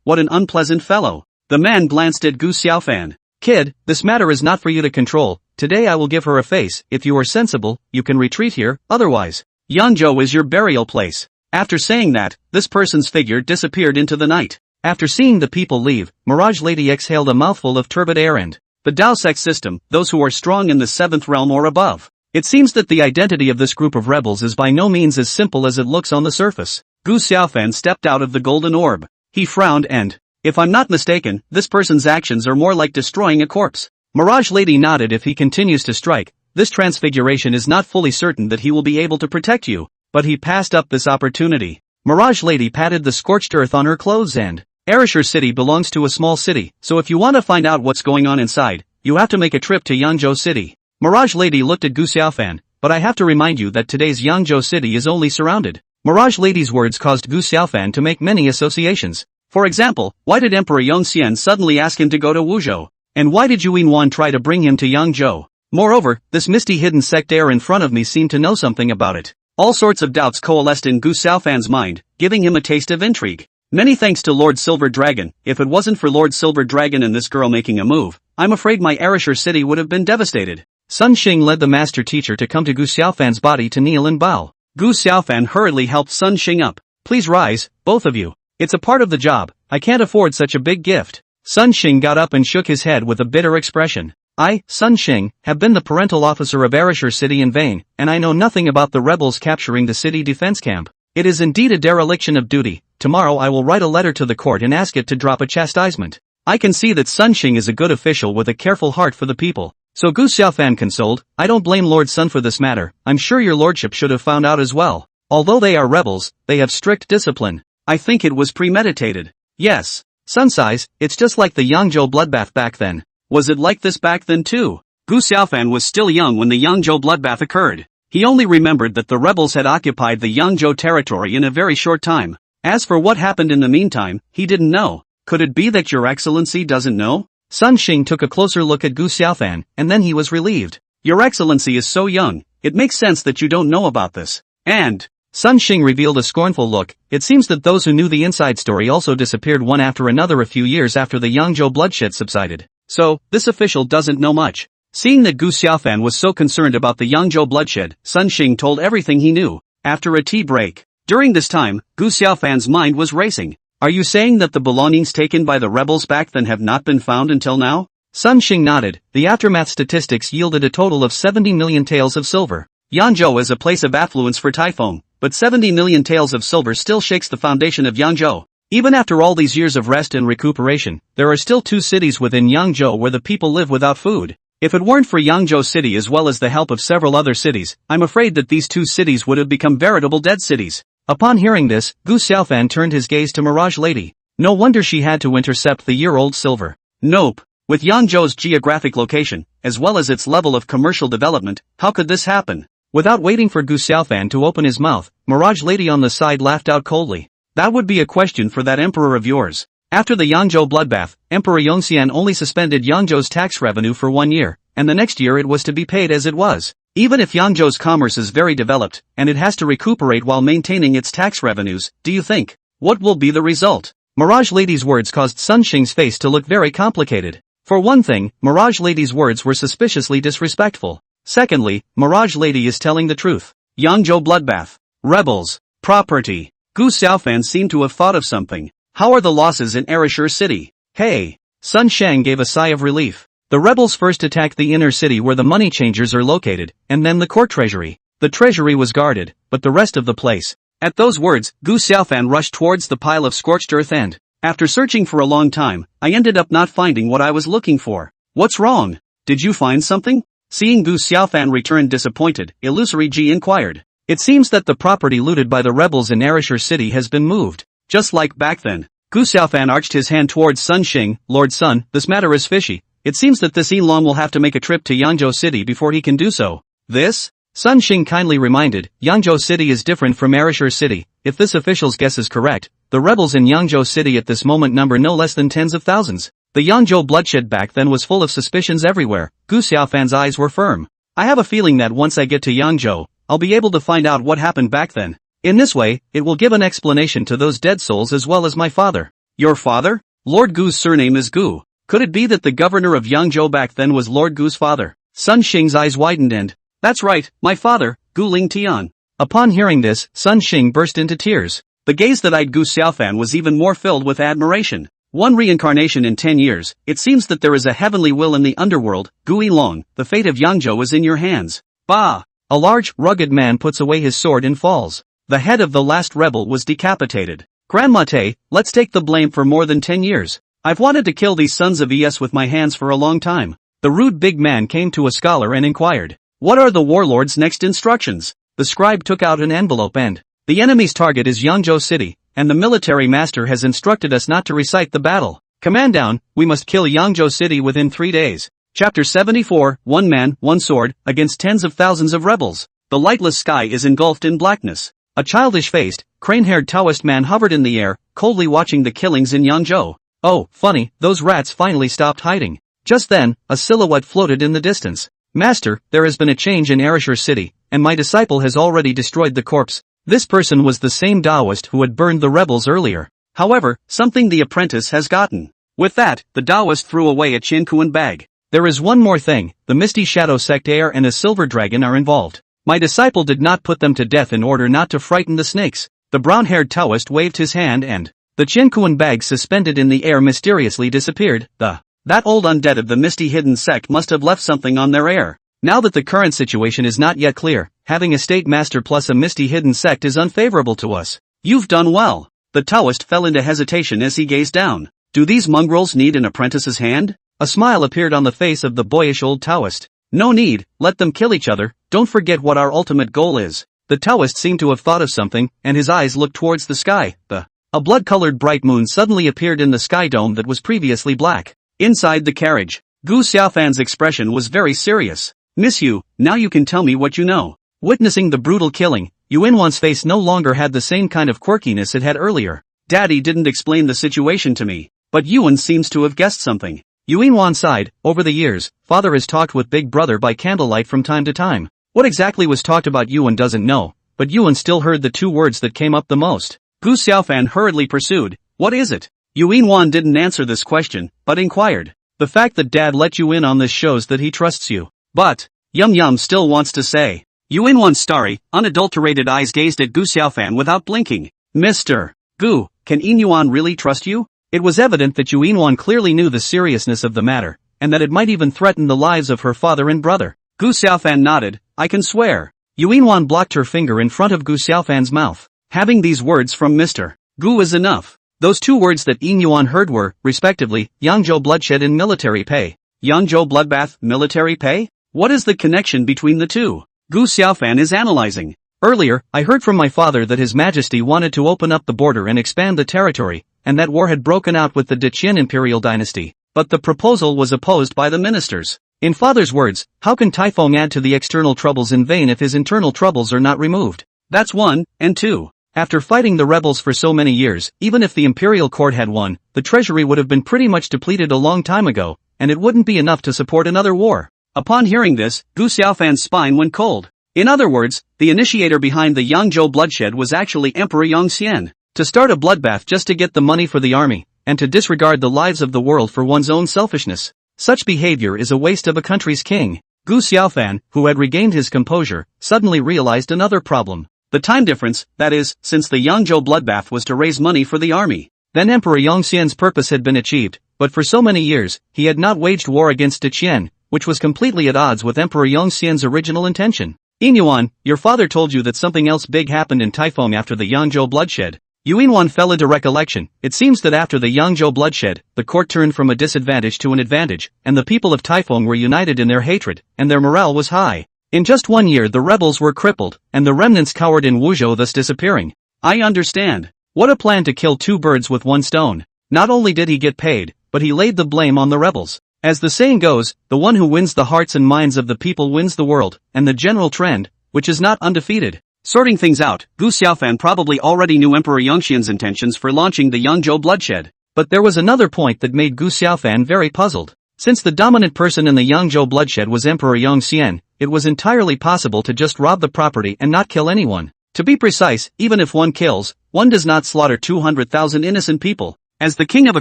What an unpleasant fellow. The man glanced at Gu Xiaofan. Kid, this matter is not for you to control. Today I will give her a face. If you are sensible, you can retreat here, otherwise, Yangzhou is your burial place. After saying that, this person's figure disappeared into the night. After seeing the people leave, Mirage Lady exhaled a mouthful of turbid air and the Dao sect system, those who are strong in the 7th realm or above. It seems that the identity of this group of rebels is by no means as simple as it looks on the surface. Gu Xiaofan stepped out of the golden orb. He frowned and, if I'm not mistaken, this person's actions are more like destroying a corpse. Mirage Lady nodded. If he continues to strike, this transfiguration is not fully certain that he will be able to protect you, but he passed up this opportunity. Mirage Lady patted the scorched earth on her clothes and, Ereshur City belongs to a small city, so if you want to find out what's going on inside, you have to make a trip to Yangzhou City. Mirage Lady looked at Gu Xiaofan, but I have to remind you that today's Yangzhou City is only surrounded. Mirage Lady's words caused Gu Xiaofan to make many associations. For example, why did Emperor Yongxian suddenly ask him to go to Wuzhou? And why did Yu Yinwan try to bring him to Yangzhou? Moreover, this misty hidden sect heir in front of me seemed to know something about it. All sorts of doubts coalesced in Gu Xiaofan's mind, giving him a taste of intrigue. Many thanks to Lord Silver Dragon. If it wasn't for Lord Silver Dragon and this girl making a move, I'm afraid my Ereshur City would have been devastated. Sun Xing led the master teacher to come to Gu Xiaofan's body to kneel and bow. Gu Xiaofan hurriedly helped Sun Xing up. Please rise, both of you. It's a part of the job. I can't afford such a big gift. Sun Xing got up and shook his head with a bitter expression. I, Sun Xing, have been the parental officer of Ereshur City in vain, and I know nothing about the rebels capturing the city defense camp. It is indeed a dereliction of duty. Tomorrow I will write a letter to the court and ask it to drop a chastisement. I can see that Sun Xing is a good official with a careful heart for the people. So Gu Xiaofan consoled, I don't blame Lord Sun for this matter. I'm sure your lordship should have found out as well. Although they are rebels, they have strict discipline. I think it was premeditated. Yes. Sun sighs, it's just like the Yangzhou bloodbath back then. Was it like this back then too? Gu Xiaofan was still young when the Yangzhou bloodbath occurred. He only remembered that the rebels had occupied the Yangzhou territory in a very short time. As for what happened in the meantime, he didn't know. Could it be that your excellency doesn't know? Sun Xing took a closer look at Gu Xiaofan, and then he was relieved. Your excellency is so young, it makes sense that you don't know about this. And, Sun Xing revealed a scornful look. It seems that those who knew the inside story also disappeared one after another a few years after the Yangzhou bloodshed subsided. So, this official doesn't know much. Seeing that Gu Xiaofan was so concerned about the Yangzhou bloodshed, Sun Xing told everything he knew. After a tea break. During this time, Gu Xiaofan's mind was racing. Are you saying that the belongings taken by the rebels back then have not been found until now? Sun Xing nodded. The aftermath statistics yielded a total of 70 million taels of silver. Yangzhou is a place of affluence for Typhoon, but 70 million taels of silver still shakes the foundation of Yangzhou. Even after all these years of rest and recuperation, there are still 2 cities within Yangzhou where the people live without food. If it weren't for Yangzhou City as well as the help of several other cities, I'm afraid that these 2 cities would have become veritable dead cities. Upon hearing this, Gu Xiaofan turned his gaze to Mirage Lady. No wonder she had to intercept the year-old silver. Nope. With Yangzhou's geographic location, as well as its level of commercial development, how could this happen? Without waiting for Gu Xiaofan to open his mouth, Mirage Lady on the side laughed out coldly. That would be a question for that emperor of yours. After the Yangzhou bloodbath, Emperor Yongxian only suspended Yangzhou's tax revenue for 1 year, and the next year it was to be paid as it was. Even if Yangzhou's commerce is very developed, and it has to recuperate while maintaining its tax revenues, do you think? What will be the result? Mirage Lady's words caused Sun Xing's face to look very complicated. For one thing, Mirage Lady's words were suspiciously disrespectful. Secondly, Mirage Lady is telling the truth. Yangzhou bloodbath. Rebels. Property. Gu Xiaofan seemed to have thought of something. How are the losses in Ereshur City? Hey! Sun Shang gave a sigh of relief. The rebels first attacked the inner city where the money changers are located, and then the court treasury. The treasury was guarded, but the rest of the place. At those words, Gu Xiaofan rushed towards the pile of scorched earth and, after searching for a long time, I ended up not finding what I was looking for. What's wrong? Did you find something? Seeing Gu Xiaofan return disappointed, Illusory Ji inquired. It seems that the property looted by the rebels in Ereshur City has been moved. Just like back then. Gu Xiaofan arched his hand towards Sun Xing. Lord Sun, this matter is fishy. It seems that this Elon will have to make a trip to Yangzhou City before he can do so. This? Sun Xing kindly reminded, Yangzhou City is different from Ereshur City. If this official's guess is correct, the rebels in Yangzhou City at this moment number no less than tens of thousands. The Yangzhou bloodshed back then was full of suspicions everywhere. Gu Xiaofan's eyes were firm. I have a feeling that once I get to Yangzhou, I'll be able to find out what happened back then. In this way, it will give an explanation to those dead souls as well as my father. Your father? Lord Gu's surname is Gu. Could it be that the governor of Yangzhou back then was Lord Gu's father? Sun Xing's eyes widened and, that's right, my father, Gu Ling Tian. Upon hearing this, Sun Xing burst into tears. The gaze that eyed Gu Xiaofan was even more filled with admiration. One reincarnation in 10 years, it seems that there is a heavenly will in the underworld. Gu Yilong, the fate of Yangzhou is in your hands. Bah! A large, rugged man puts away his sword and falls. The head of the last rebel was decapitated. Grandmate, let's take the blame for more than 10 years. I've wanted to kill these sons of Es with my hands for a long time. The rude big man came to a scholar and inquired, what are the warlord's next instructions? The scribe took out an envelope and, the enemy's target is Yangzhou City, and the military master has instructed us not to recite the battle. Command down, we must kill Yangzhou City within 3 days. Chapter 74, One Man, One Sword, against tens of thousands of rebels. The lightless sky is engulfed in blackness. A childish-faced, crane-haired Taoist man hovered in the air, coldly watching the killings in Yangzhou. Oh, funny, those rats finally stopped hiding. Just then, a silhouette floated in the distance. Master, there has been a change in Ereshur City, and my disciple has already destroyed the corpse. This person was the same Taoist who had burned the rebels earlier. However, something the apprentice has gotten. With that, the Taoist threw away a Qinkuan bag. There is one more thing, the Misty Shadow Sect heir and a silver dragon are involved. My disciple did not put them to death in order not to frighten the snakes. The brown-haired Taoist waved his hand and the Qinkuan bag suspended in the air mysteriously disappeared. That old undead of the Misty Hidden Sect must have left something on their heir. Now that the current situation is not yet clear, having a state master plus a Misty Hidden Sect is unfavorable to us. You've done well. The Taoist fell into hesitation as he gazed down. Do these mongrels need an apprentice's hand? A smile appeared on the face of the boyish old Taoist. No need, let them kill each other, don't forget what our ultimate goal is. The Taoist seemed to have thought of something, and his eyes looked towards the sky. A blood-colored bright moon suddenly appeared in the sky dome that was previously black. Inside the carriage, Gu Xiaofan's expression was very serious. Miss Yu, now you can tell me what you know. Witnessing the brutal killing, Yuan's face no longer had the same kind of quirkiness it had earlier. Daddy didn't explain the situation to me, but Yuan seems to have guessed something. Yuan sighed. Over the years, father has talked with big brother by candlelight from time to time. What exactly was talked about Yuan doesn't know, but Yuan still heard the two words that came up the most. Gu Xiaofan hurriedly pursued, what is it? Yuan didn't answer this question, but inquired. The fact that dad let you in on this shows that he trusts you. But, Yum still wants to say. Yuan's starry, unadulterated eyes gazed at Gu Xiaofan without blinking. Mr. Gu, can Yuan really trust you? It was evident that Yuan clearly knew the seriousness of the matter, and that it might even threaten the lives of her father and brother. Gu Xiaofan nodded, I can swear. Yuan blocked her finger in front of Gu Xiaofan's mouth. Having these words from Mr. Gu is enough. Those two words that Yuan heard were, respectively, Yangzhou bloodshed and military pay. Yangzhou bloodbath, military pay? What is the connection between the two? Gu Xiaofan is analyzing. Earlier, I heard from my father that His Majesty wanted to open up the border and expand the territory, and that war had broken out with the Deqian imperial dynasty, but the proposal was opposed by the ministers. In father's words, how can Typhon add to the external troubles in vain if his internal troubles are not removed? That's one, and two. After fighting the rebels for so many years, even if the imperial court had won, the treasury would have been pretty much depleted a long time ago, and it wouldn't be enough to support another war. Upon hearing this, Gu Xiaofan's spine went cold. In other words, the initiator behind the Yangzhou bloodshed was actually Emperor Yongxian. To start a bloodbath just to get the money for the army, and to disregard the lives of the world for one's own selfishness. Such behavior is a waste of a country's king. Gu Xiaofan, who had regained his composure, suddenly realized another problem. The time difference, that is, since the Yangzhou bloodbath was to raise money for the army. Then Emperor Yongxian's purpose had been achieved, but for so many years, he had not waged war against Deqian, which was completely at odds with Emperor Yongxian's original intention. Yinyuan, your father told you that something else big happened in Typhon after the Yangzhou bloodshed. Yuinwan fell into recollection. It seems that after the Yangzhou bloodshed, the court turned from a disadvantage to an advantage, and the people of Typhon were united in their hatred, and their morale was high. In just 1 year the rebels were crippled, and the remnants cowered in Wuzhou, thus disappearing. I understand. What a plan to kill two birds with one stone. Not only did he get paid, but he laid the blame on the rebels. As the saying goes, the one who wins the hearts and minds of the people wins the world, and the general trend, which is not undefeated. Sorting things out, Gu Xiaofan probably already knew Emperor Yongxian's intentions for launching the Yangzhou bloodshed. But there was another point that made Gu Xiaofan very puzzled. Since the dominant person in the Yangzhou bloodshed was Emperor Yongxian, it was entirely possible to just rob the property and not kill anyone. To be precise, even if one kills, one does not slaughter 200,000 innocent people. As the king of a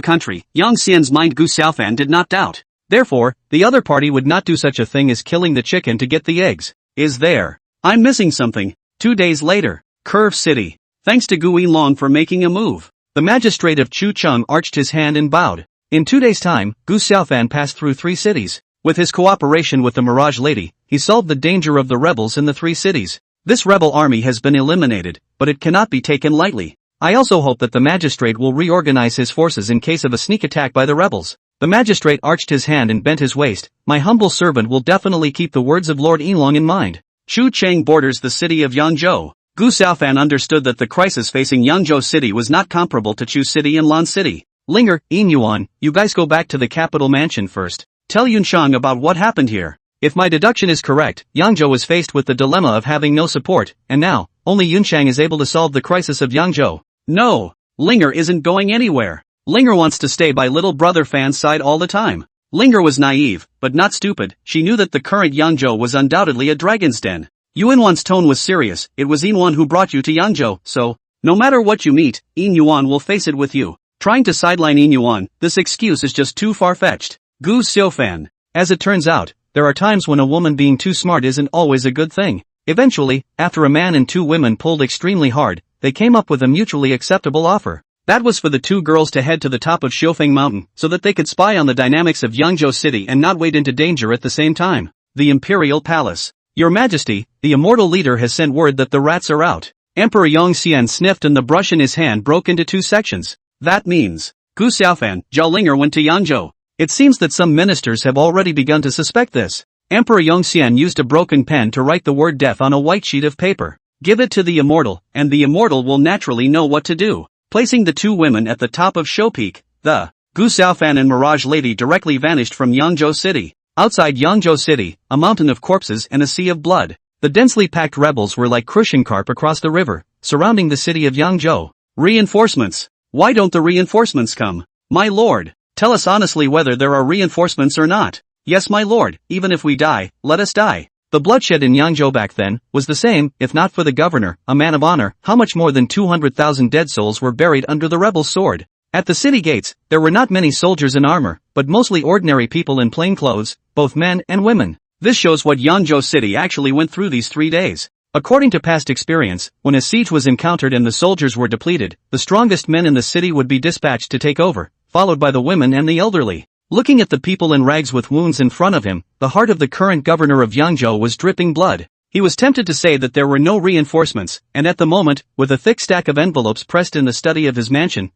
country, Yongxian's mind Gu Xiaofan did not doubt. Therefore, the other party would not do such a thing as killing the chicken to get the eggs. Is there? I'm missing something. 2 days later, Curve City. Thanks to Gu Yinlong for making a move. The magistrate of Chucheng arched his hand and bowed. In 2 days' time, Gu Xiaofan passed through 3 cities. With his cooperation with the Mirage Lady, he solved the danger of the rebels in the 3 cities. This rebel army has been eliminated, but it cannot be taken lightly. I also hope that the magistrate will reorganize his forces in case of a sneak attack by the rebels. The magistrate arched his hand and bent his waist. My humble servant will definitely keep the words of Lord Yinlong in mind. Chu Cheng borders the city of Yangzhou. Gu Xiaofan understood that the crisis facing Yangzhou City was not comparable to Chu City and Lan City. Linger, Yinyuan, you guys go back to the capital mansion first. Tell Yunshang about what happened here. If my deduction is correct, Yangzhou is faced with the dilemma of having no support, and now, only Yunshang is able to solve the crisis of Yangzhou. No, Linger isn't going anywhere. Linger wants to stay by little brother Fan's side all the time. Linger was naive, but not stupid. She knew that the current Yangzhou was undoubtedly a dragon's den. Yuanwan's tone was serious. It was Yinwan who brought you to Yangzhou, so, no matter what you meet, Yinyuan will face it with you. Trying to sideline Yinyuan, this excuse is just too far-fetched. Gu Xiaofan. As it turns out, there are times when a woman being too smart isn't always a good thing. Eventually, after a man and 2 women pulled extremely hard, they came up with a mutually acceptable offer. That was for the 2 girls to head to the top of Xiufeng Mountain, so that they could spy on the dynamics of Yangzhou City and not wade into danger at the same time. The Imperial Palace. Your Majesty, the immortal leader has sent word that the rats are out. Emperor Yongxian sniffed and the brush in his hand broke into 2 sections. That means, Gu Xiaofan, Zhao Linger went to Yangzhou. It seems that some ministers have already begun to suspect this. Emperor Yongxian used a broken pen to write the word death on a white sheet of paper. Give it to the immortal, and the immortal will naturally know what to do. Placing the 2 women at the top of Showpeak, the Gu Xiaofan and Mirage Lady directly vanished from Yangzhou City. Outside Yangzhou City, a mountain of corpses and a sea of blood. The densely packed rebels were like crushing carp across the river, surrounding the city of Yangzhou. Reinforcements. Why don't the reinforcements come? My lord, tell us honestly whether there are reinforcements or not. Yes, my lord, even if we die, let us die. The bloodshed in Yangzhou back then was the same, if not for the governor, a man of honor. How much more than 200,000 dead souls were buried under the rebels' sword? At the city gates, there were not many soldiers in armor, but mostly ordinary people in plain clothes, both men and women. This shows what Yangzhou City actually went through these 3 days. According to past experience, when a siege was encountered and the soldiers were depleted, the strongest men in the city would be dispatched to take over, followed by the women and the elderly. Looking at the people in rags with wounds in front of him, the heart of the current governor of Yangzhou was dripping blood. He was tempted to say that there were no reinforcements, and at the moment, with a thick stack of envelopes pressed in the study of his mansion,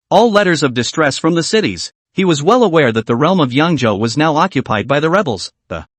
all letters of distress from the cities, he was well aware that the realm of Yangzhou was now occupied by the rebels.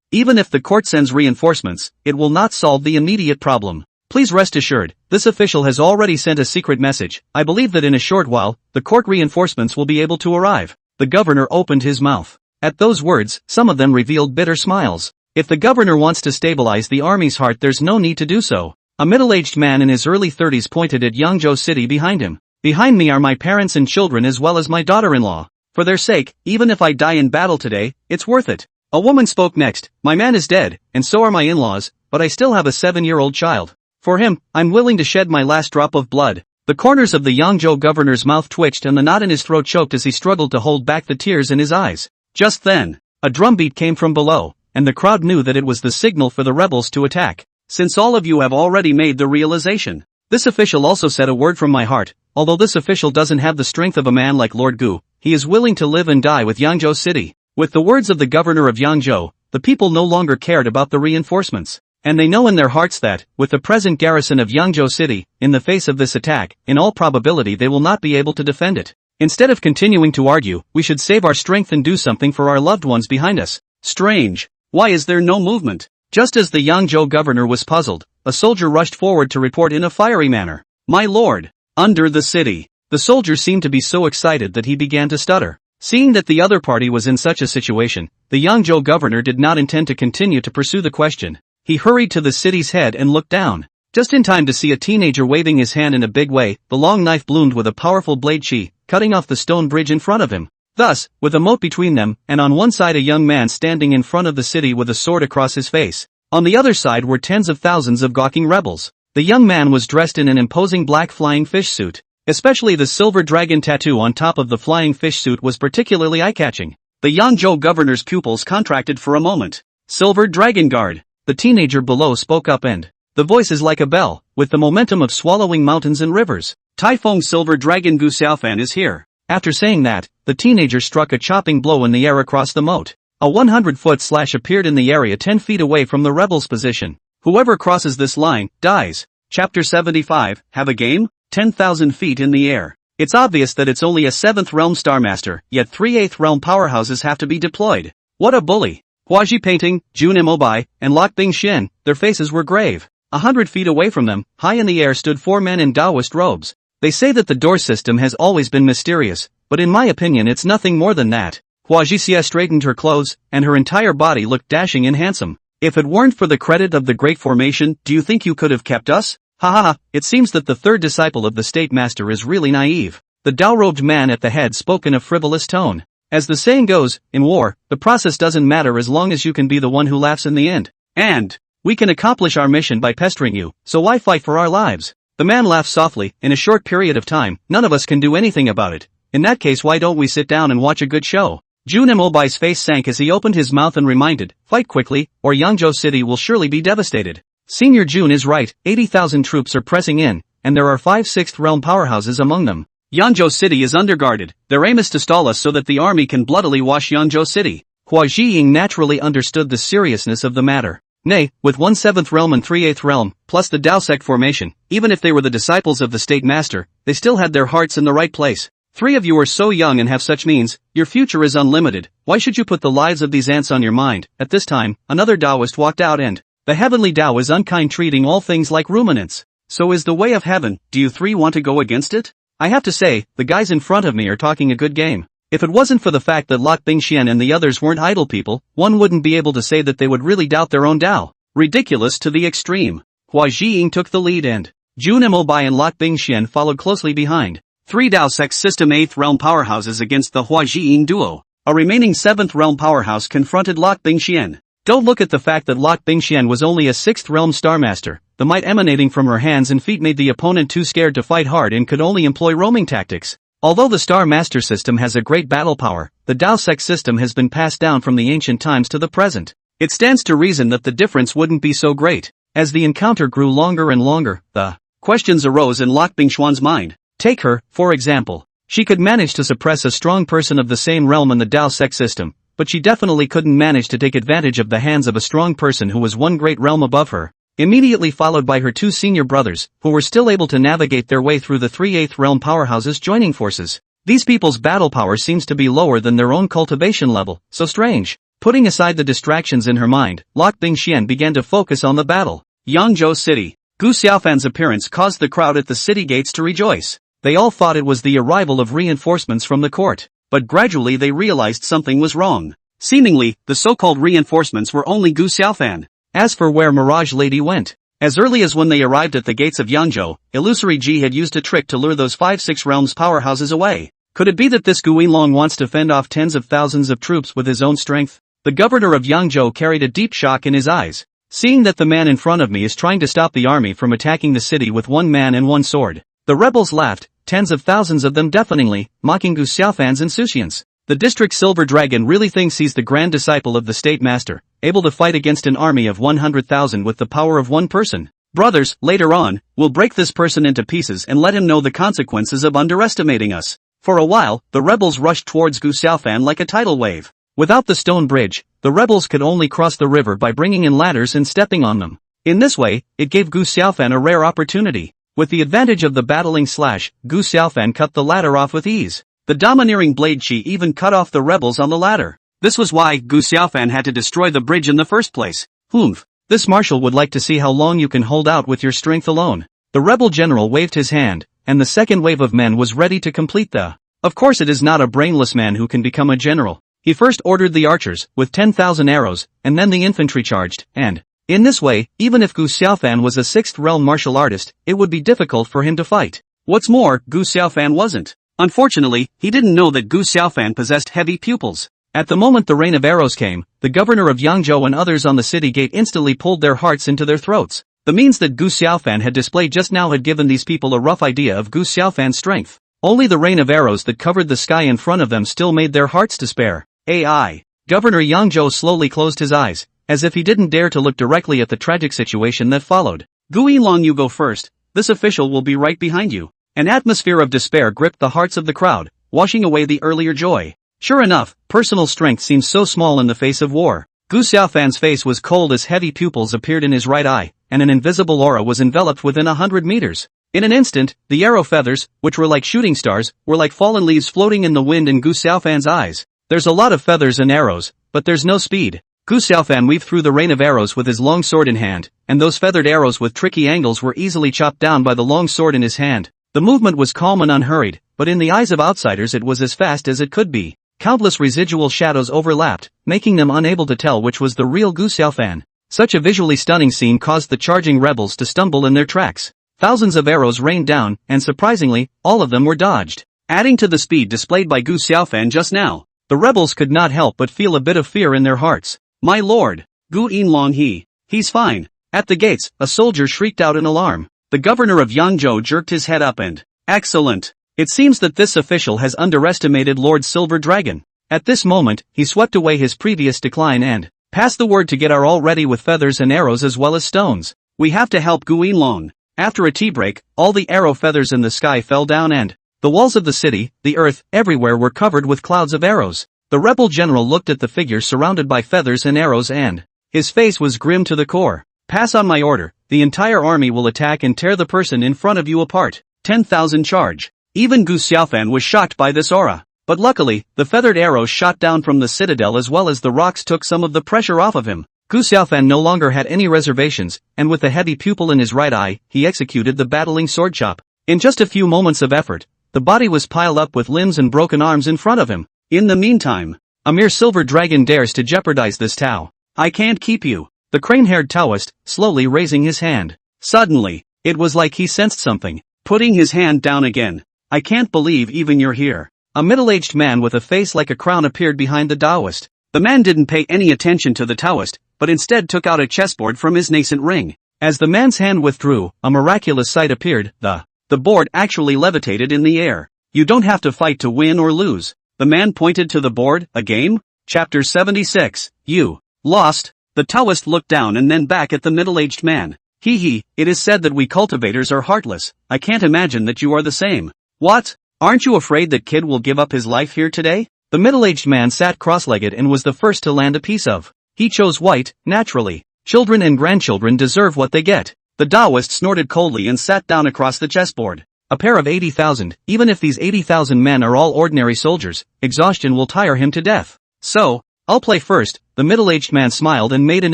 Even if the court sends reinforcements, it will not solve the immediate problem. Please rest assured, this official has already sent a secret message. I believe that in a short while, the court reinforcements will be able to arrive. The governor opened his mouth. At those words, some of them revealed bitter smiles. If the governor wants to stabilize the army's heart, there's no need to do so. A middle-aged man in his early 30s pointed at Yangzhou City behind him. Behind me are my parents and children as well as my daughter-in-law. For their sake, even if I die in battle today, it's worth it. A woman spoke next. My man is dead, and so are my in-laws, but I still have a 7-year-old child. For him, I'm willing to shed my last drop of blood. The corners of the Yangzhou governor's mouth twitched and the knot in his throat choked as he struggled to hold back the tears in his eyes. Just then, a drumbeat came from below, and the crowd knew that it was the signal for the rebels to attack. Since all of you have already made the realization, this official also said a word from my heart. Although this official doesn't have the strength of a man like Lord Gu, he is willing to live and die with Yangzhou City. With the words of the governor of Yangzhou, the people no longer cared about the reinforcements. And they know in their hearts that, with the present garrison of Yangzhou City, in the face of this attack, in all probability they will not be able to defend it. Instead of continuing to argue, we should save our strength and do something for our loved ones behind us. Strange. Why is there no movement? Just as the Yangzhou governor was puzzled, a soldier rushed forward to report in a fiery manner. My lord, under the city. The soldier seemed to be so excited that he began to stutter. Seeing that the other party was in such a situation, the Yangzhou governor did not intend to continue to pursue the question. He hurried to the city's head and looked down. Just in time to see a teenager waving his hand in a big way, the long knife bloomed with a powerful blade cutting off the stone bridge in front of him. Thus, with a moat between them, and on one side a young man standing in front of the city with a sword across his face. On the other side were tens of thousands of gawking rebels. The young man was dressed in an imposing black flying fish suit. Especially the silver dragon tattoo on top of the flying fish suit was particularly eye-catching. The Yangzhou governor's pupils contracted for a moment. Silver Dragon Guard. The teenager below spoke up and, the voice is like a bell, with the momentum of swallowing mountains and rivers. Taifeng Silver Dragon Gu Xiaofan is here. After saying that, the teenager struck a chopping blow in the air across the moat. A 100-foot slash appeared in the area 10 feet away from the rebels' position. Whoever crosses this line, dies. Chapter 75, have a game? 10,000 feet in the air. It's obvious that it's only a 7th realm Star Master, yet 3 8th realm powerhouses have to be deployed. What a bully. Huaji Painting, Jun Imobai, and Lok Bingxian, their faces were grave. 100 feet away from them, high in the air stood 4 men in Taoist robes. They say that the door system has always been mysterious, but in my opinion it's nothing more than that. Huajixia straightened her clothes, and her entire body looked dashing and handsome. If it weren't for the credit of the Great Formation, do you think you could have kept us? Ha ha ha, it seems that the third disciple of the State Master is really naive. The Dao-robed man at the head spoke in a frivolous tone. As the saying goes, in war, the process doesn't matter as long as you can be the one who laughs in the end. And, we can accomplish our mission by pestering you, so why fight for our lives? The man laughed softly. In a short period of time, none of us can do anything about it. In that case, why don't we sit down and watch a good show? Jun Imobai's face sank as he opened his mouth and reminded, fight quickly, or Yangzhou City will surely be devastated. Senior Jun is right, 80,000 troops are pressing in, and there are 5 6th realm powerhouses among them. Yangzhou City is underguarded. Their aim is to stall us so that the army can bloodily wash Yangzhou City. Hua Zhiying naturally understood the seriousness of the matter. Nay, with 1 7th realm and 3 8th realm, plus the Dao sect formation, even if they were the disciples of the State Master, they still had their hearts in the right place. 3 of you are so young and have such means, your future is unlimited. Why should you put the lives of these ants on your mind? At this time, another Taoist walked out and, the heavenly Tao is unkind, treating all things like ruminants. So is the way of heaven. Do you 3 want to go against it? I have to say, the guys in front of me are talking a good game. If it wasn't for the fact that Lok Bingxian and the others weren't idle people, one wouldn't be able to say that they would really doubt their own Tao. Ridiculous to the extreme. Hua Zhiying took the lead and Jun Imobai and Lok Bingxian followed closely behind. 3 Dao sect system 8th realm powerhouses against the Hua Zhiying duo. A remaining 7th realm powerhouse confronted Lok Bingxian. Don't look at the fact that Lok Bingxian was only a 6th realm Star Master. The might emanating from her hands and feet made the opponent too scared to fight hard and could only employ roaming tactics. Although the Star Master system has a great battle power, the Dao sect system has been passed down from the ancient times to the present. It stands to reason that the difference wouldn't be so great. As the encounter grew longer and longer, the questions arose in Lok Bingxian's mind. Take her, for example. She could manage to suppress a strong person of the same realm in the Dao sect system, but she definitely couldn't manage to take advantage of the hands of a strong person who was one great realm above her. Immediately followed by her 2 senior brothers, who were still able to navigate their way through the 3 8th realm powerhouses joining forces. These people's battle power seems to be lower than their own cultivation level, so strange. Putting aside the distractions in her mind, Lok Bingxian began to focus on the battle. Yangzhou City. Gu Xiaofan's appearance caused the crowd at the city gates to rejoice. They all thought it was the arrival of reinforcements from the court, but gradually they realized something was wrong. Seemingly, the so-called reinforcements were only Gu Xiaofan. As for where Mirage Lady went, as early as when they arrived at the gates of Yangzhou, Illusory G had used a trick to lure those 5-6 realms powerhouses away. Could it be that this Gu Yinlong wants to fend off tens of thousands of troops with his own strength? The governor of Yangzhou carried a deep shock in his eyes. Seeing that the man in front of me is trying to stop the army from attacking the city with one man and one sword, the rebels laughed, tens of thousands of them deafeningly, mocking Gu Xiaofan's insouciance. The district Silver Dragon really thinks he's the grand disciple of the state master, able to fight against an army of 100,000 with the power of one person. Brothers, later on, we'll break this person into pieces and let him know the consequences of underestimating us. For a while, the rebels rushed towards Gu Xiaofan like a tidal wave. Without the stone bridge, the rebels could only cross the river by bringing in ladders and stepping on them. In this way, it gave Gu Xiaofan a rare opportunity. With the advantage of the battling slash, Gu Xiaofan cut the ladder off with ease. The domineering blade Qi even cut off the rebels on the ladder. This was why Gu Xiaofan had to destroy the bridge in the first place. Humph. This marshal would like to see how long you can hold out with your strength alone. The rebel general waved his hand, and the second wave of men was ready to complete the. Of course it is not a brainless man who can become a general. He first ordered the archers, with 10,000 arrows, and then the infantry charged, and, in this way, even if Gu Xiaofan was a 6th realm martial artist, it would be difficult for him to fight. What's more, Gu Xiaofan wasn't. Unfortunately, he didn't know that Gu Xiaofan possessed heavy pupils. At the moment the rain of arrows came, the governor of Yangzhou and others on the city gate instantly pulled their hearts into their throats. The means that Gu Xiaofan had displayed just now had given these people a rough idea of Gu Xiaofan's strength. Only the rain of arrows that covered the sky in front of them still made their hearts despair. AI. Governor Yangzhou slowly closed his eyes, as if he didn't dare to look directly at the tragic situation that followed. Gu Yinlong, you go first. This official will be right behind you. An atmosphere of despair gripped the hearts of the crowd, washing away the earlier joy. Sure enough, personal strength seems so small in the face of war. Gu Xiaofan's face was cold as heavy pupils appeared in his right eye, and an invisible aura was enveloped within 100 meters. In an instant, the arrow feathers, which were like shooting stars, were like fallen leaves floating in the wind in Gu Xiaofan's eyes. There's a lot of feathers and arrows, but there's no speed. Gu Xiaofan weaved through the rain of arrows with his long sword in hand, and those feathered arrows with tricky angles were easily chopped down by the long sword in his hand. The movement was calm and unhurried, but in the eyes of outsiders it was as fast as it could be. Countless residual shadows overlapped, making them unable to tell which was the real Gu Xiaofan. Such a visually stunning scene caused the charging rebels to stumble in their tracks. Thousands of arrows rained down, and surprisingly, all of them were dodged. Adding to the speed displayed by Gu Xiaofan just now, the rebels could not help but feel a bit of fear in their hearts. My lord! Gu Yinlong he's fine. At the gates, a soldier shrieked out in alarm. The governor of Yangzhou jerked his head up and, excellent! It seems that this official has underestimated Lord Silver Dragon. At this moment, he swept away his previous decline and passed the word to get our all ready with feathers and arrows as well as stones. We have to help Gu Yinlong. After a tea break, all the arrow feathers in the sky fell down and the walls of the city, the earth, everywhere were covered with clouds of arrows. The rebel general looked at the figure surrounded by feathers and arrows and his face was grim to the core. Pass on my order, the entire army will attack and tear the person in front of you apart. 10,000 charge. Even Gu Xiaofan was shocked by this aura. But luckily, the feathered arrows shot down from the citadel as well as the rocks took some of the pressure off of him. Gu Xiaofan no longer had any reservations, and with the heavy pupil in his right eye, he executed the battling sword chop. In just a few moments of effort, the body was piled up with limbs and broken arms in front of him. In the meantime, a mere silver dragon dares to jeopardize this Tao. I can't keep you. The crane-haired Taoist, slowly raising his hand. Suddenly, it was like he sensed something, putting his hand down again. I can't believe even you're here. A middle-aged man with a face like a crown appeared behind the Taoist. The man didn't pay any attention to the Taoist, but instead took out a chessboard from his nascent ring. As the man's hand withdrew, a miraculous sight appeared. The board actually levitated in the air. You don't have to fight to win or lose. The man pointed to the board. A game? Chapter 76. You lost. The Taoist looked down and then back at the middle-aged man. It is said that we cultivators are heartless. I can't imagine that you are the same. What? Aren't you afraid that kid will give up his life here today? The middle-aged man sat cross-legged and was the first to land a piece of. He chose white, naturally. Children and grandchildren deserve what they get. The Taoist snorted coldly and sat down across the chessboard. A pair of 80,000, even if these 80,000 men are all ordinary soldiers, exhaustion will tire him to death. So, I'll play first. The middle-aged man smiled and made an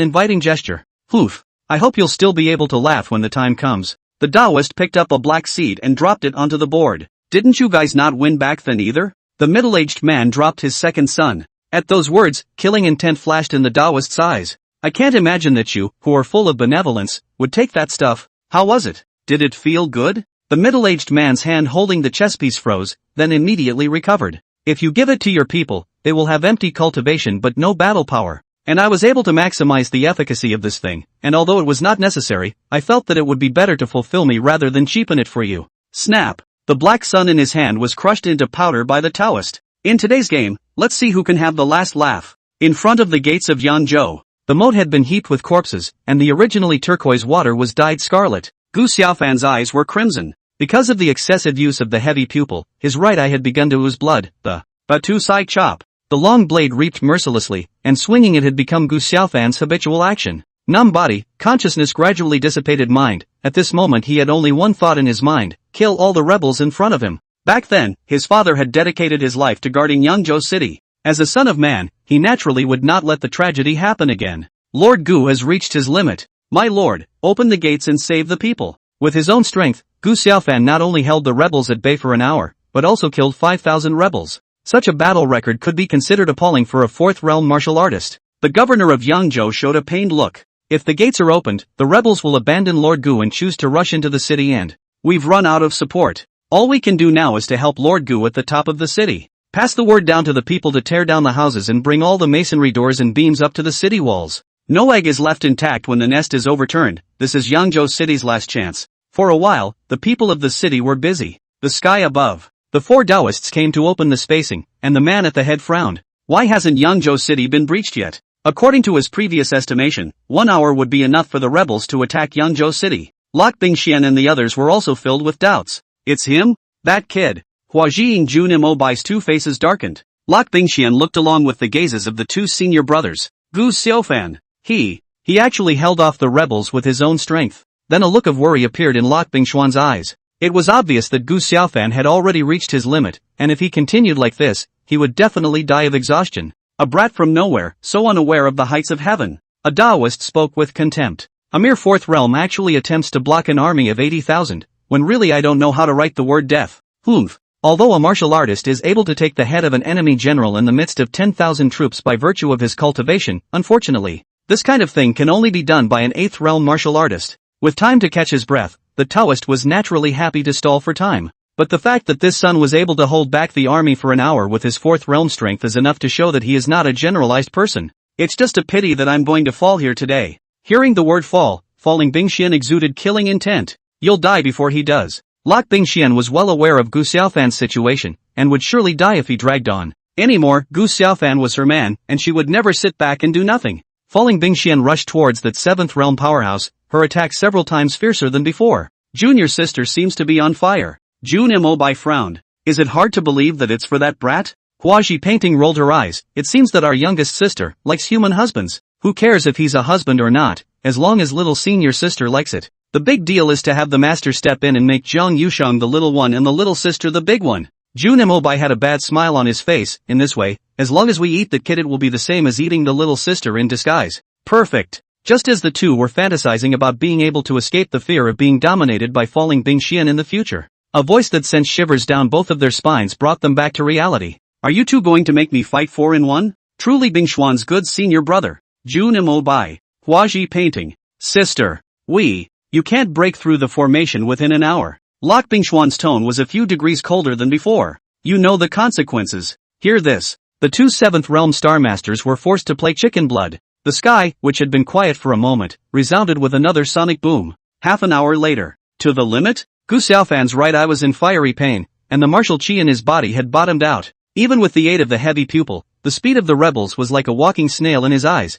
inviting gesture. Oof. I hope you'll still be able to laugh when the time comes. The Taoist picked up a black seed and dropped it onto the board. Didn't you guys not win back then either? The middle-aged man dropped his second son. At those words, killing intent flashed in the Taoist's eyes. I can't imagine that you, who are full of benevolence, would take that stuff. How was it? Did it feel good? The middle-aged man's hand holding the chess piece froze, then immediately recovered. If you give it to your people, they will have empty cultivation but no battle power. And I was able to maximize the efficacy of this thing, and although it was not necessary, I felt that it would be better to fulfill me rather than cheapen it for you. Snap! The black sun in his hand was crushed into powder by the Taoist. In today's game, let's see who can have the last laugh. In front of the gates of Yanzhou, the moat had been heaped with corpses, and the originally turquoise water was dyed scarlet. Gu Xiaofan's eyes were crimson. Because of the excessive use of the heavy pupil, his right eye had begun to ooze blood. The Batu Sai chop. The long blade reaped mercilessly, and swinging it had become Gu Xiaofan's habitual action. Numb body, consciousness gradually dissipated mind. At this moment he had only one thought in his mind: kill all the rebels in front of him. Back then, his father had dedicated his life to guarding Yangzhou City. As a son of man, he naturally would not let the tragedy happen again. Lord Gu has reached his limit. My lord, open the gates and save the people. With his own strength, Gu Xiaofan not only held the rebels at bay for an hour, but also killed 5,000 rebels. Such a battle record could be considered appalling for a fourth realm martial artist. The governor of Yangzhou showed a pained look. If the gates are opened, the rebels will abandon Lord Gu and choose to rush into the city and we've run out of support. All we can do now is to help Lord Gu at the top of the city. Pass the word down to the people to tear down the houses and bring all the masonry doors and beams up to the city walls. No egg is left intact when the nest is overturned. This is Yangzhou City's last chance. For a while, the people of the city were busy. The sky above. The four Taoists came to open the spacing, and the man at the head frowned. Why hasn't Yangzhou City been breached yet? According to his previous estimation, 1 hour would be enough for the rebels to attack Yangzhou City. Lok Bingxian and the others were also filled with doubts. It's him? That kid. Hua Jiying Jun Imobai's two faces darkened. Lok Bingxian looked along with the gazes of the two senior brothers. Gu Xiaofan. He actually held off the rebels with his own strength. Then a look of worry appeared in Lok Bingxian's eyes. It was obvious that Gu Xiaofan had already reached his limit, and if he continued like this, he would definitely die of exhaustion. A brat from nowhere, so unaware of the heights of heaven. A Taoist spoke with contempt. A mere fourth realm actually attempts to block an army of 80,000, when really I don't know how to write the word death. Humph. Although a martial artist is able to take the head of an enemy general in the midst of 10,000 troops by virtue of his cultivation, unfortunately, this kind of thing can only be done by an 8th realm martial artist. With time to catch his breath, the Taoist was naturally happy to stall for time. But the fact that this son was able to hold back the army for an hour with his 4th realm strength is enough to show that he is not a generalized person. It's just a pity that I'm going to fall here today. Hearing the word falling Bingxian exuded killing intent. You'll die before he does. Lok Bingxian was well aware of Gu Xiaofan's situation, and would surely die if he dragged on. Anymore, Gu Xiaofan was her man, and she would never sit back and do nothing. Falling Bingxian rushed towards that 7th realm powerhouse, her attack several times fiercer than before. Junior sister seems to be on fire. Jun Imobai frowned. Is it hard to believe that it's for that brat? Huaji Painting rolled her eyes. It seems that our youngest sister likes human husbands. Who cares if he's a husband or not, as long as little senior sister likes it. The big deal is to have the master step in and make Zhang Yusheng the little one and the little sister the big one. Jun Imobai had a bad smile on his face. In this way, as long as we eat the kid, it will be the same as eating the little sister in disguise. Perfect. Just as the two were fantasizing about being able to escape the fear of being dominated by falling Bingxian in the future, a voice that sent shivers down both of their spines brought them back to reality. Are you two going to make me fight 4 in 1? Truly Bingxuan's good senior brother. Jun Imobai. Huaji Painting. Sister. You can't break through the formation within an hour. Lok Bingxuan's tone was a few degrees colder than before. You know the consequences. Hear this. The two 7th realm star masters were forced to play chicken blood. The sky, which had been quiet for a moment, resounded with another sonic boom. Half an hour later. To the limit? Gu Xiaofan's right eye was in fiery pain, and the martial chi in his body had bottomed out. Even with the aid of the heavy pupil, the speed of the rebels was like a walking snail in his eyes.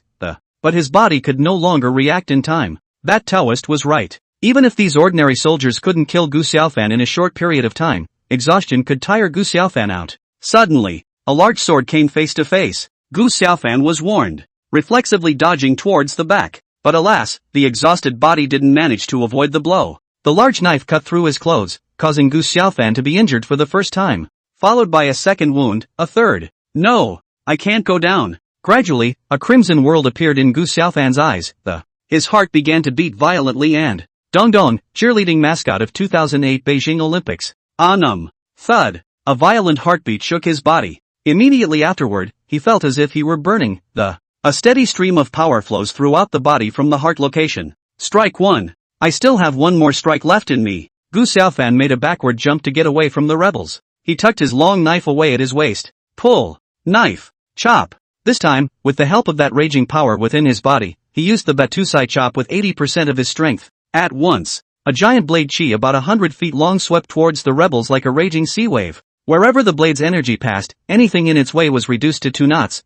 But his body could no longer react in time. That Taoist was right. Even if these ordinary soldiers couldn't kill Gu Xiaofan in a short period of time, exhaustion could tire Gu Xiaofan out. Suddenly, a large sword came face to face. Gu Xiaofan was warned, reflexively dodging towards the back. But alas, the exhausted body didn't manage to avoid the blow. The large knife cut through his clothes, causing Gu Xiaofan to be injured for the first time. Followed by a second wound, a third. No, I can't go down. Gradually, a crimson world appeared in Gu Xiaofan's eyes. His heart began to beat violently and Dongdong, cheerleading mascot of 2008 Beijing Olympics. Thud. A violent heartbeat shook his body. Immediately afterward, he felt as if he were burning. A steady stream of power flows throughout the body from the heart location. Strike 1. I still have one more strike left in me. Gu Xiaofan made a backward jump to get away from the rebels. He tucked his long knife away at his waist. Pull. Knife. Chop. This time, with the help of that raging power within his body, he used the Batusai chop with 80% of his strength. At once, a giant blade chi about 100 feet long swept towards the rebels like a raging sea wave. Wherever the blade's energy passed, anything in its way was reduced to 2 knots.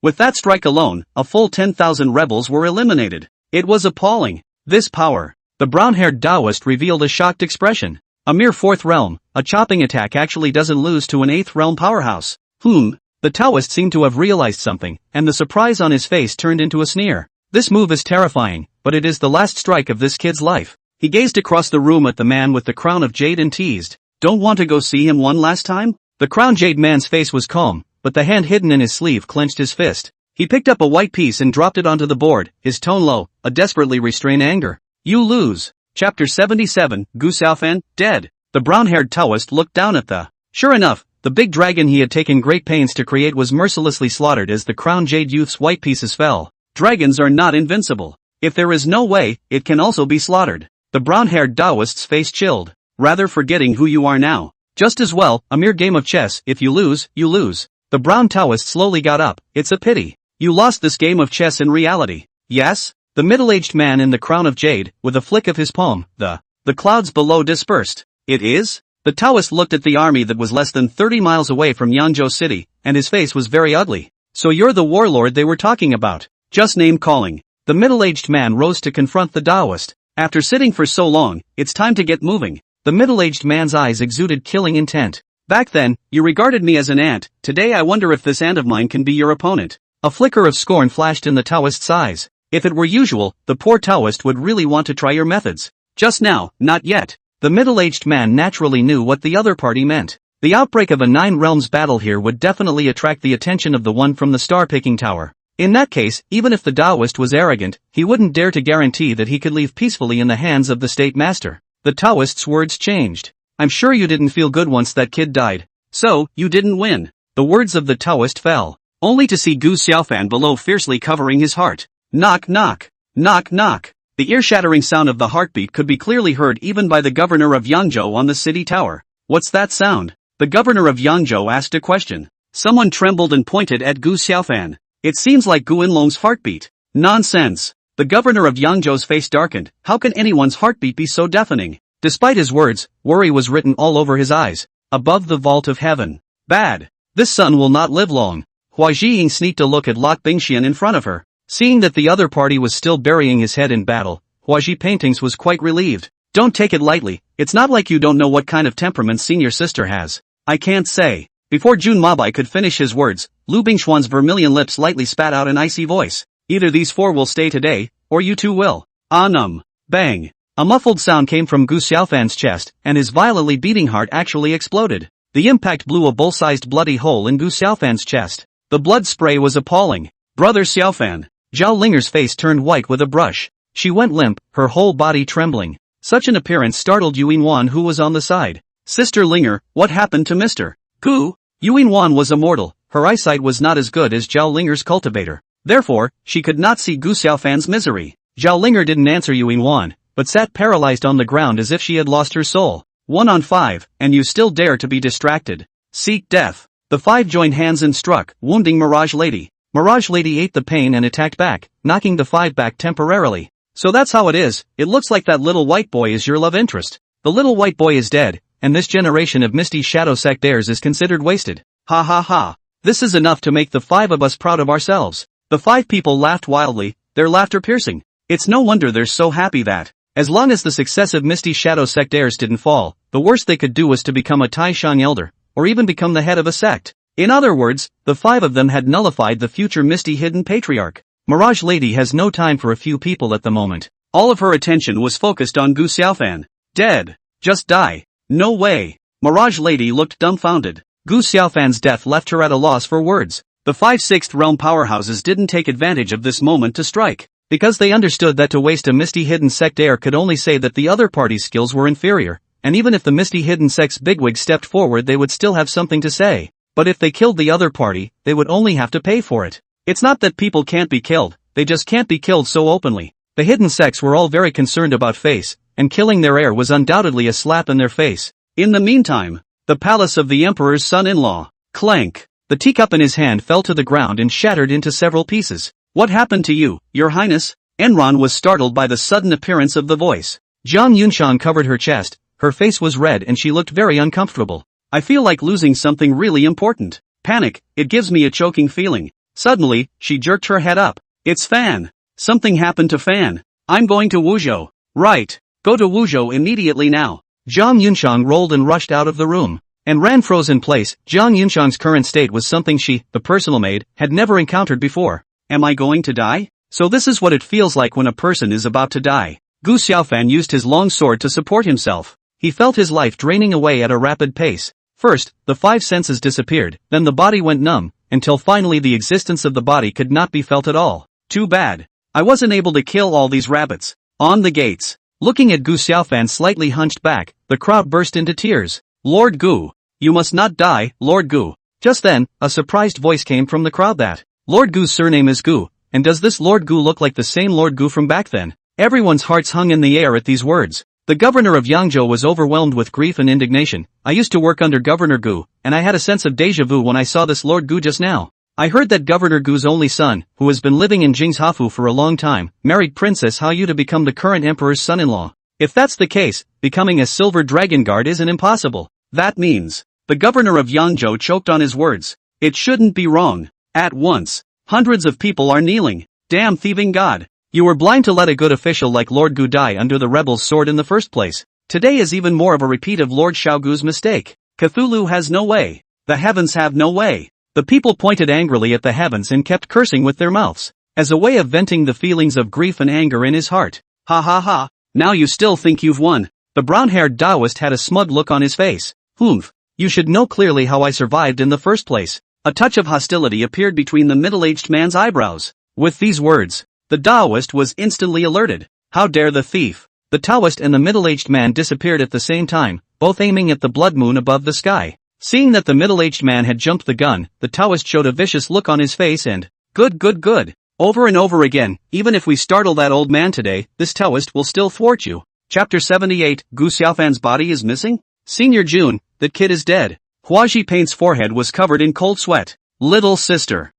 With that strike alone, a full 10,000 rebels were eliminated. It was appalling. This power. The brown-haired Taoist revealed a shocked expression. A mere 4th realm, a chopping attack actually doesn't lose to an 8th realm powerhouse. The Taoist seemed to have realized something, and the surprise on his face turned into a sneer. This move is terrifying, but it is the last strike of this kid's life. He gazed across the room at the man with the crown of jade and teased. Don't want to go see him one last time? The crown jade man's face was calm, but the hand hidden in his sleeve clenched his fist. He picked up a white piece and dropped it onto the board, his tone low, a desperately restrained anger. You lose. Chapter 77, Gu Xiaofan, dead. The brown-haired Taoist looked down at the. Sure enough, the big dragon he had taken great pains to create was mercilessly slaughtered as the crown jade youth's white pieces fell. Dragons are not invincible. If there is no way, it can also be slaughtered. The brown-haired Taoist's face chilled. Rather forgetting who you are now. Just as well, a mere game of chess. If you lose, you lose. The brown Taoist slowly got up. It's a pity. You lost this game of chess in reality. Yes? The middle-aged man in the crown of jade, with a flick of his palm, the clouds below dispersed. It is? The Taoist looked at the army that was less than 30 miles away from Yanzhou City, and his face was very ugly. So you're the warlord they were talking about. Just name-calling. The middle-aged man rose to confront the Taoist. After sitting for so long, it's time to get moving. The middle-aged man's eyes exuded killing intent. Back then, you regarded me as an ant. Today I wonder if this ant of mine can be your opponent. A flicker of scorn flashed in the Taoist's eyes. If it were usual, the poor Taoist would really want to try your methods. Just now, not yet. The middle-aged man naturally knew what the other party meant. The outbreak of a 9 realms battle here would definitely attract the attention of the one from the star-picking tower. In that case, even if the Taoist was arrogant, he wouldn't dare to guarantee that he could leave peacefully in the hands of the state master. The Taoist's words changed. I'm sure you didn't feel good once that kid died. So, you didn't win. The words of the Taoist fell, only to see Gu Xiaofan below fiercely covering his heart. Knock knock. Knock knock. The ear-shattering sound of the heartbeat could be clearly heard even by the governor of Yangzhou on the city tower. What's that sound? The governor of Yangzhou asked a question. Someone trembled and pointed at Gu Xiaofan. It seems like Gu Inlong's heartbeat. Nonsense. The governor of Yangzhou's face darkened. How can anyone's heartbeat be so deafening? Despite his words, worry was written all over his eyes. Above the vault of heaven. Bad. This son will not live long. Hua Zhiying sneaked a look at Lot Bingxian in front of her. Seeing that the other party was still burying his head in battle, Hua Zhi Paintings was quite relieved. Don't take it lightly. It's not like you don't know what kind of temperament senior sister has. I can't say. Before Jun Mabai could finish his words, Lu Bingxuan's vermilion lips lightly spat out an icy voice. Either these 4 will stay today, or you 2 will. Bang. A muffled sound came from Gu Xiaofan's chest, and his violently beating heart actually exploded. The impact blew a bowl-sized bloody hole in Gu Xiaofan's chest. The blood spray was appalling. Brother Xiaofan. Zhao Linger's face turned white with a brush. She went limp, her whole body trembling. Such an appearance startled Yu Yinwan, who was on the side. Sister Linger, what happened to Mr. Gu? Yu Yinwan was immortal. Her eyesight was not as good as Zhao Linger's cultivator. Therefore, she could not see Gu Xiaofan's misery. Zhao Linger didn't answer Yu Yinwan, but sat paralyzed on the ground as if she had lost her soul. 1 on 5, and you still dare to be distracted. Seek death. The 5 joined hands and struck, wounding Mirage Lady. Mirage Lady ate the pain and attacked back, knocking the 5 back temporarily. So that's how it is. It looks like that little white boy is your love interest. The little white boy is dead, and this generation of Misty Shadow Sect heirs is considered wasted. Ha ha ha. This is enough to make the 5 of us proud of ourselves. The 5 people laughed wildly, their laughter piercing. It's no wonder they're so happy that, as long as the successive Misty Shadow Sect heirs didn't fall, the worst they could do was to become a Tai Shang elder, or even become the head of a sect. In other words, the 5 of them had nullified the future Misty Hidden Patriarch. Mirage Lady has no time for a few people at the moment. All of her attention was focused on Gu Xiaofan. Dead. Just die. No way. Mirage Lady looked dumbfounded. Gu Xiaofan's death left her at a loss for words. The 5 6th realm powerhouses didn't take advantage of this moment to strike, because they understood that to waste a Misty Hidden Sect heir could only say that the other party's skills were inferior, and even if the Misty Hidden Sect's bigwig stepped forward they would still have something to say. but if they killed the other party, they would only have to pay for it. It's not that people can't be killed, they just can't be killed so openly. The hidden sects were all very concerned about face, and killing their heir was undoubtedly a slap in their face. In the meantime, the palace of the emperor's son-in-law. Clank. The teacup in his hand fell to the ground and shattered into several pieces. What happened to you, your highness? Enron was startled by the sudden appearance of the voice. Jiang Yunxiang covered her chest, her face was red and she looked very uncomfortable. I feel like losing something really important. Panic, it gives me a choking feeling. Suddenly, she jerked her head up. It's Fan. Something happened to Fan. I'm going to Wuzhou. Right. Go to Wuzhou immediately now. Jiang Yunxiang rolled and rushed out of the room, and ran frozen place. Jiang Yunxiang's current state was something she, the personal maid, had never encountered before. Am I going to die? So this is what it feels like when a person is about to die. Gu Xiaofan used his long sword to support himself. He felt his life draining away at a rapid pace. First, the five senses disappeared, then the body went numb, until finally the existence of the body could not be felt at all. Too bad. I wasn't able to kill all these rabbits. On the gates. Looking at Gu Xiaofan slightly hunched back, the crowd burst into tears. Lord Gu. You must not die, Lord Gu. Just then, a surprised voice came from the crowd that, Lord Gu's surname is Gu, and does this Lord Gu look like the same Lord Gu from back then? Everyone's hearts hung in the air at these words. The governor of Yangzhou was overwhelmed with grief and indignation. I used to work under Governor Gu, and I had a sense of déjà vu when I saw this Lord Gu just now. I heard that Governor Gu's only son, who has been living in Jingshafu for a long time, married Princess Hao Yu to become the current emperor's son-in-law. If that's the case, becoming a silver dragon guard isn't impossible. That means, the governor of Yangzhou choked on his words. It shouldn't be wrong. At once, hundreds of people are kneeling. Damn thieving god. You were blind to let a good official like Lord Gu die under the rebels' sword in the first place. Today is even more of a repeat of Lord Xiaogu's mistake. Cthulhu has no way. The heavens have no way. The people pointed angrily at the heavens and kept cursing with their mouths, as a way of venting the feelings of grief and anger in his heart. Ha ha ha. Now you still think you've won. The brown-haired Taoist had a smug look on his face. Humph. You should know clearly how I survived in the first place. A touch of hostility appeared between the middle-aged man's eyebrows. With these words, the Taoist was instantly alerted. How dare the thief? The Taoist and the middle-aged man disappeared at the same time, both aiming at the blood moon above the sky. Seeing that the middle-aged man had jumped the gun, the Taoist showed a vicious look on his face and, good. Over and over again, even if we startle that old man today, this Taoist will still thwart you. Chapter 78, Gu Xiaofan's body is missing? Senior June, that kid is dead. Huaji Paint's forehead was covered in cold sweat. Little sister.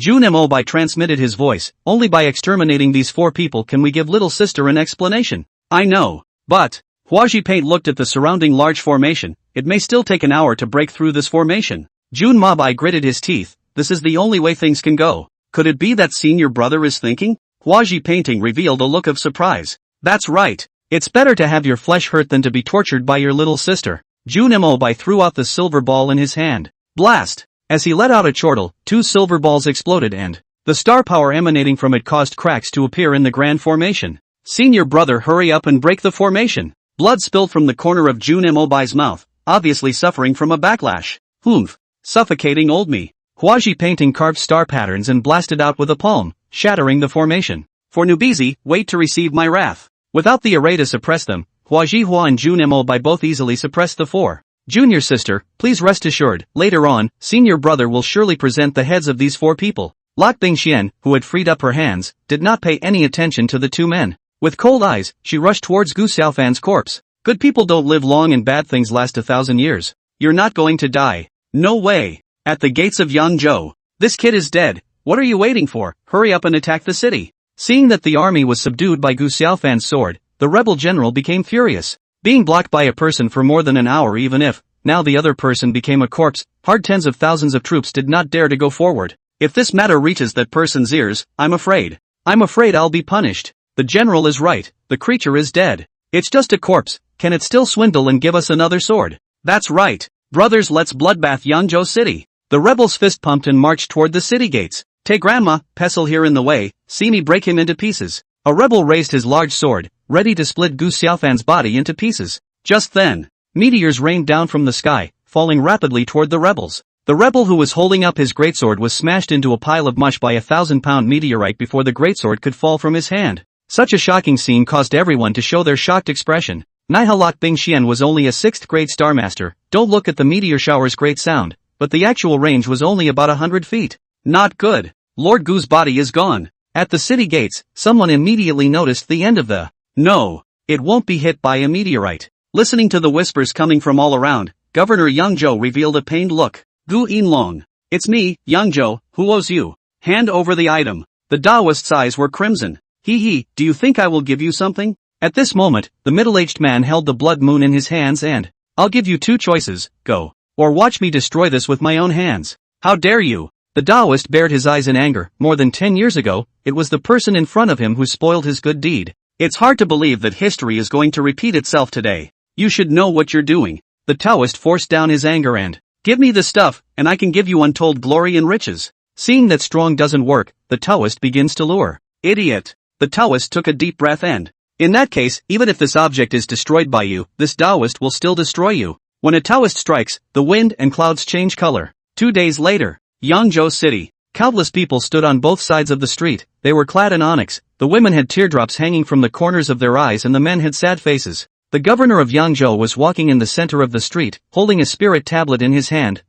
June Mobai transmitted his voice. Only by exterminating these four people can we give little sister an explanation. I know. But, Huaji Paint looked at the surrounding large formation. It may still take an hour to break through this formation. June Mobai gritted his teeth. This is the only way things can go. Could it be that senior brother is thinking? Huaji Painting revealed a look of surprise. That's right. It's better to have your flesh hurt than to be tortured by your little sister. June Mobai threw out the silver ball in his hand. Blast! As he let out a chortle, two silver balls exploded and the star power emanating from it caused cracks to appear in the grand formation. Senior brother, hurry up and break the formation. Blood spilled from the corner of June Mobai's mouth, obviously suffering from a backlash. Humph. Suffocating old me. Huaji Painting carved star patterns and blasted out with a palm, shattering the formation. For Nubizi, wait to receive my wrath. Without the array to suppress them, Huaji Hua and June Mobai both easily suppressed the four. Junior sister, please rest assured, later on, senior brother will surely present the heads of these four people. Lak Bingxian, who had freed up her hands, did not pay any attention to the two men. With cold eyes, she rushed towards Gu Xiaofan's corpse. Good people don't live long and bad things last 1,000 years. You're not going to die. No way. At the gates of Yangzhou. This kid is dead. What are you waiting for? Hurry up and attack the city. Seeing that the army was subdued by Gu Xiaofan's sword, the rebel general became furious. Being blocked by a person for more than an hour, even if, now the other person became a corpse, hard tens of thousands of troops did not dare to go forward. If this matter reaches that person's ears, I'm afraid I'll be punished. The general is right, the creature is dead. It's just a corpse, can it still swindle and give us another sword? That's right. Brothers, let's bloodbath Yangzhou city. The rebels fist pumped and marched toward the city gates. Take grandma, pestle here in the way, see me break him into pieces. A rebel raised his large sword, ready to split Gu Xiaofan's body into pieces. Just then, meteors rained down from the sky, falling rapidly toward the rebels. The rebel who was holding up his greatsword was smashed into a pile of mush by a 1,000-pound meteorite before the greatsword could fall from his hand. Such a shocking scene caused everyone to show their shocked expression. Naihalak Bingxian was only a 6th grade Star Master. Don't look at the meteor shower's great sound. but the actual range was only about 100 feet. Not good. Lord Gu's body is gone. At the city gates, someone immediately noticed the end of the "No, it won't be hit by a meteorite." Listening to the whispers coming from all around, Governor Yang Zhou revealed a pained look. Gu Yinlong. It's me, Yang Zhou, who owes you. Hand over the item. The Taoist's eyes were crimson. He, do you think I will give you something? At this moment, the middle-aged man held the blood moon in his hands and, I'll give you two choices, go. Or watch me destroy this with my own hands. How dare you? The Taoist bared his eyes in anger. More than 10 years ago, it was the person in front of him who spoiled his good deed. It's hard to believe that history is going to repeat itself today. You should know what you're doing. The Taoist forced down his anger and, give me the stuff, and I can give you untold glory and riches. Seeing that strong doesn't work, the Taoist begins to lure. Idiot. The Taoist took a deep breath and, in that case, even if this object is destroyed by you, this Taoist will still destroy you. When a Taoist strikes, the wind and clouds change color. 2 days later, Yangzhou City. Countless people stood on both sides of the street. They were clad in onyx. The women had teardrops hanging from the corners of their eyes and the men had sad faces. The governor of Yangzhou was walking in the center of the street, holding a spirit tablet in his hand.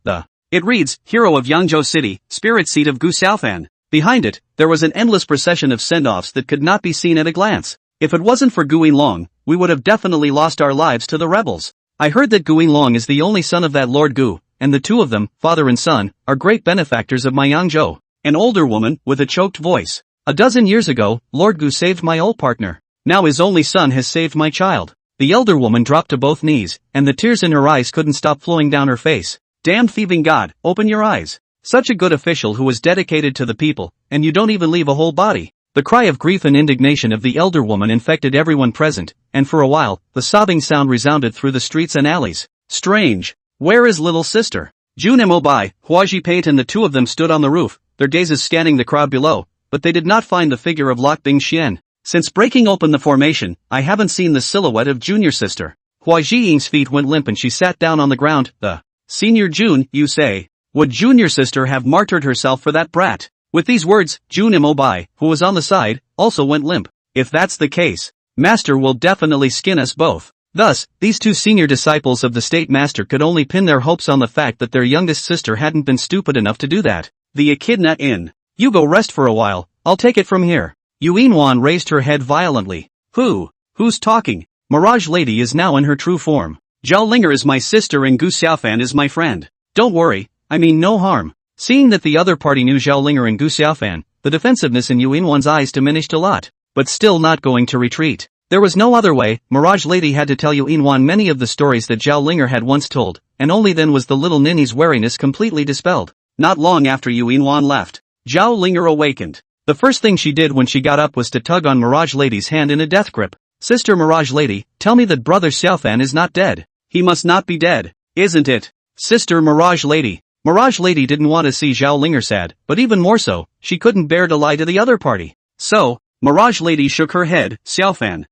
It reads, Hero of Yangzhou City, Spirit Seat of Gu Xiaofan. Behind it, there was an endless procession of send-offs that could not be seen at a glance. If it wasn't for Gu Yinlong, we would have definitely lost our lives to the rebels. I heard that Gu Yinlong is the only son of that Lord Gu, and the two of them, father and son, are great benefactors of my Yangzhou. An older woman, with a choked voice. A dozen years ago, Lord Gu saved my old partner. Now his only son has saved my child. The elder woman dropped to both knees, and the tears in her eyes couldn't stop flowing down her face. Damn thieving God, open your eyes. Such a good official who was dedicated to the people, and you don't even leave a whole body. The cry of grief and indignation of the elder woman infected everyone present, and for a while, the sobbing sound resounded through the streets and alleys. Strange. Where is little sister? Jun Mobai, Huaji Pate and the two of them stood on the roof, their gazes scanning the crowd below, but they did not find the figure of Lok Bing Xian. Since breaking open the formation, I haven't seen the silhouette of junior sister. Hua Jiying's feet went limp and she sat down on the ground. Senior June, you say? Would junior sister have martyred herself for that brat? With these words, Jun Mobai, who was on the side, also went limp. If that's the case, Master will definitely skin us both. Thus, these two senior disciples of the state master could only pin their hopes on the fact that their youngest sister hadn't been stupid enough to do that. The Echidna Inn. You go rest for a while, I'll take it from here. Yu Yinwan raised her head violently. Who's talking? Mirage Lady is now in her true form. Zhao Linger is my sister and Gu Xiaofan is my friend. Don't worry, I mean no harm. Seeing that the other party knew Zhao Linger and Gu Xiaofan, the defensiveness in Yu Yinwan's eyes diminished a lot. But still not going to retreat. There was no other way. Mirage Lady had to tell Yu Yinwan many of the stories that Zhao Linger had once told, and only then was the little ninny's wariness completely dispelled. Not long after Yu Yinwan left, Zhao Linger awakened. The first thing she did when she got up was to tug on Mirage Lady's hand in a death grip. Sister Mirage Lady, tell me that brother Xiaofan is not dead. He must not be dead, isn't it? Sister Mirage Lady. Mirage Lady didn't want to see Zhao Linger sad, but even more so, she couldn't bear to lie to the other party. So, Mirage Lady shook her head. Xiaofan.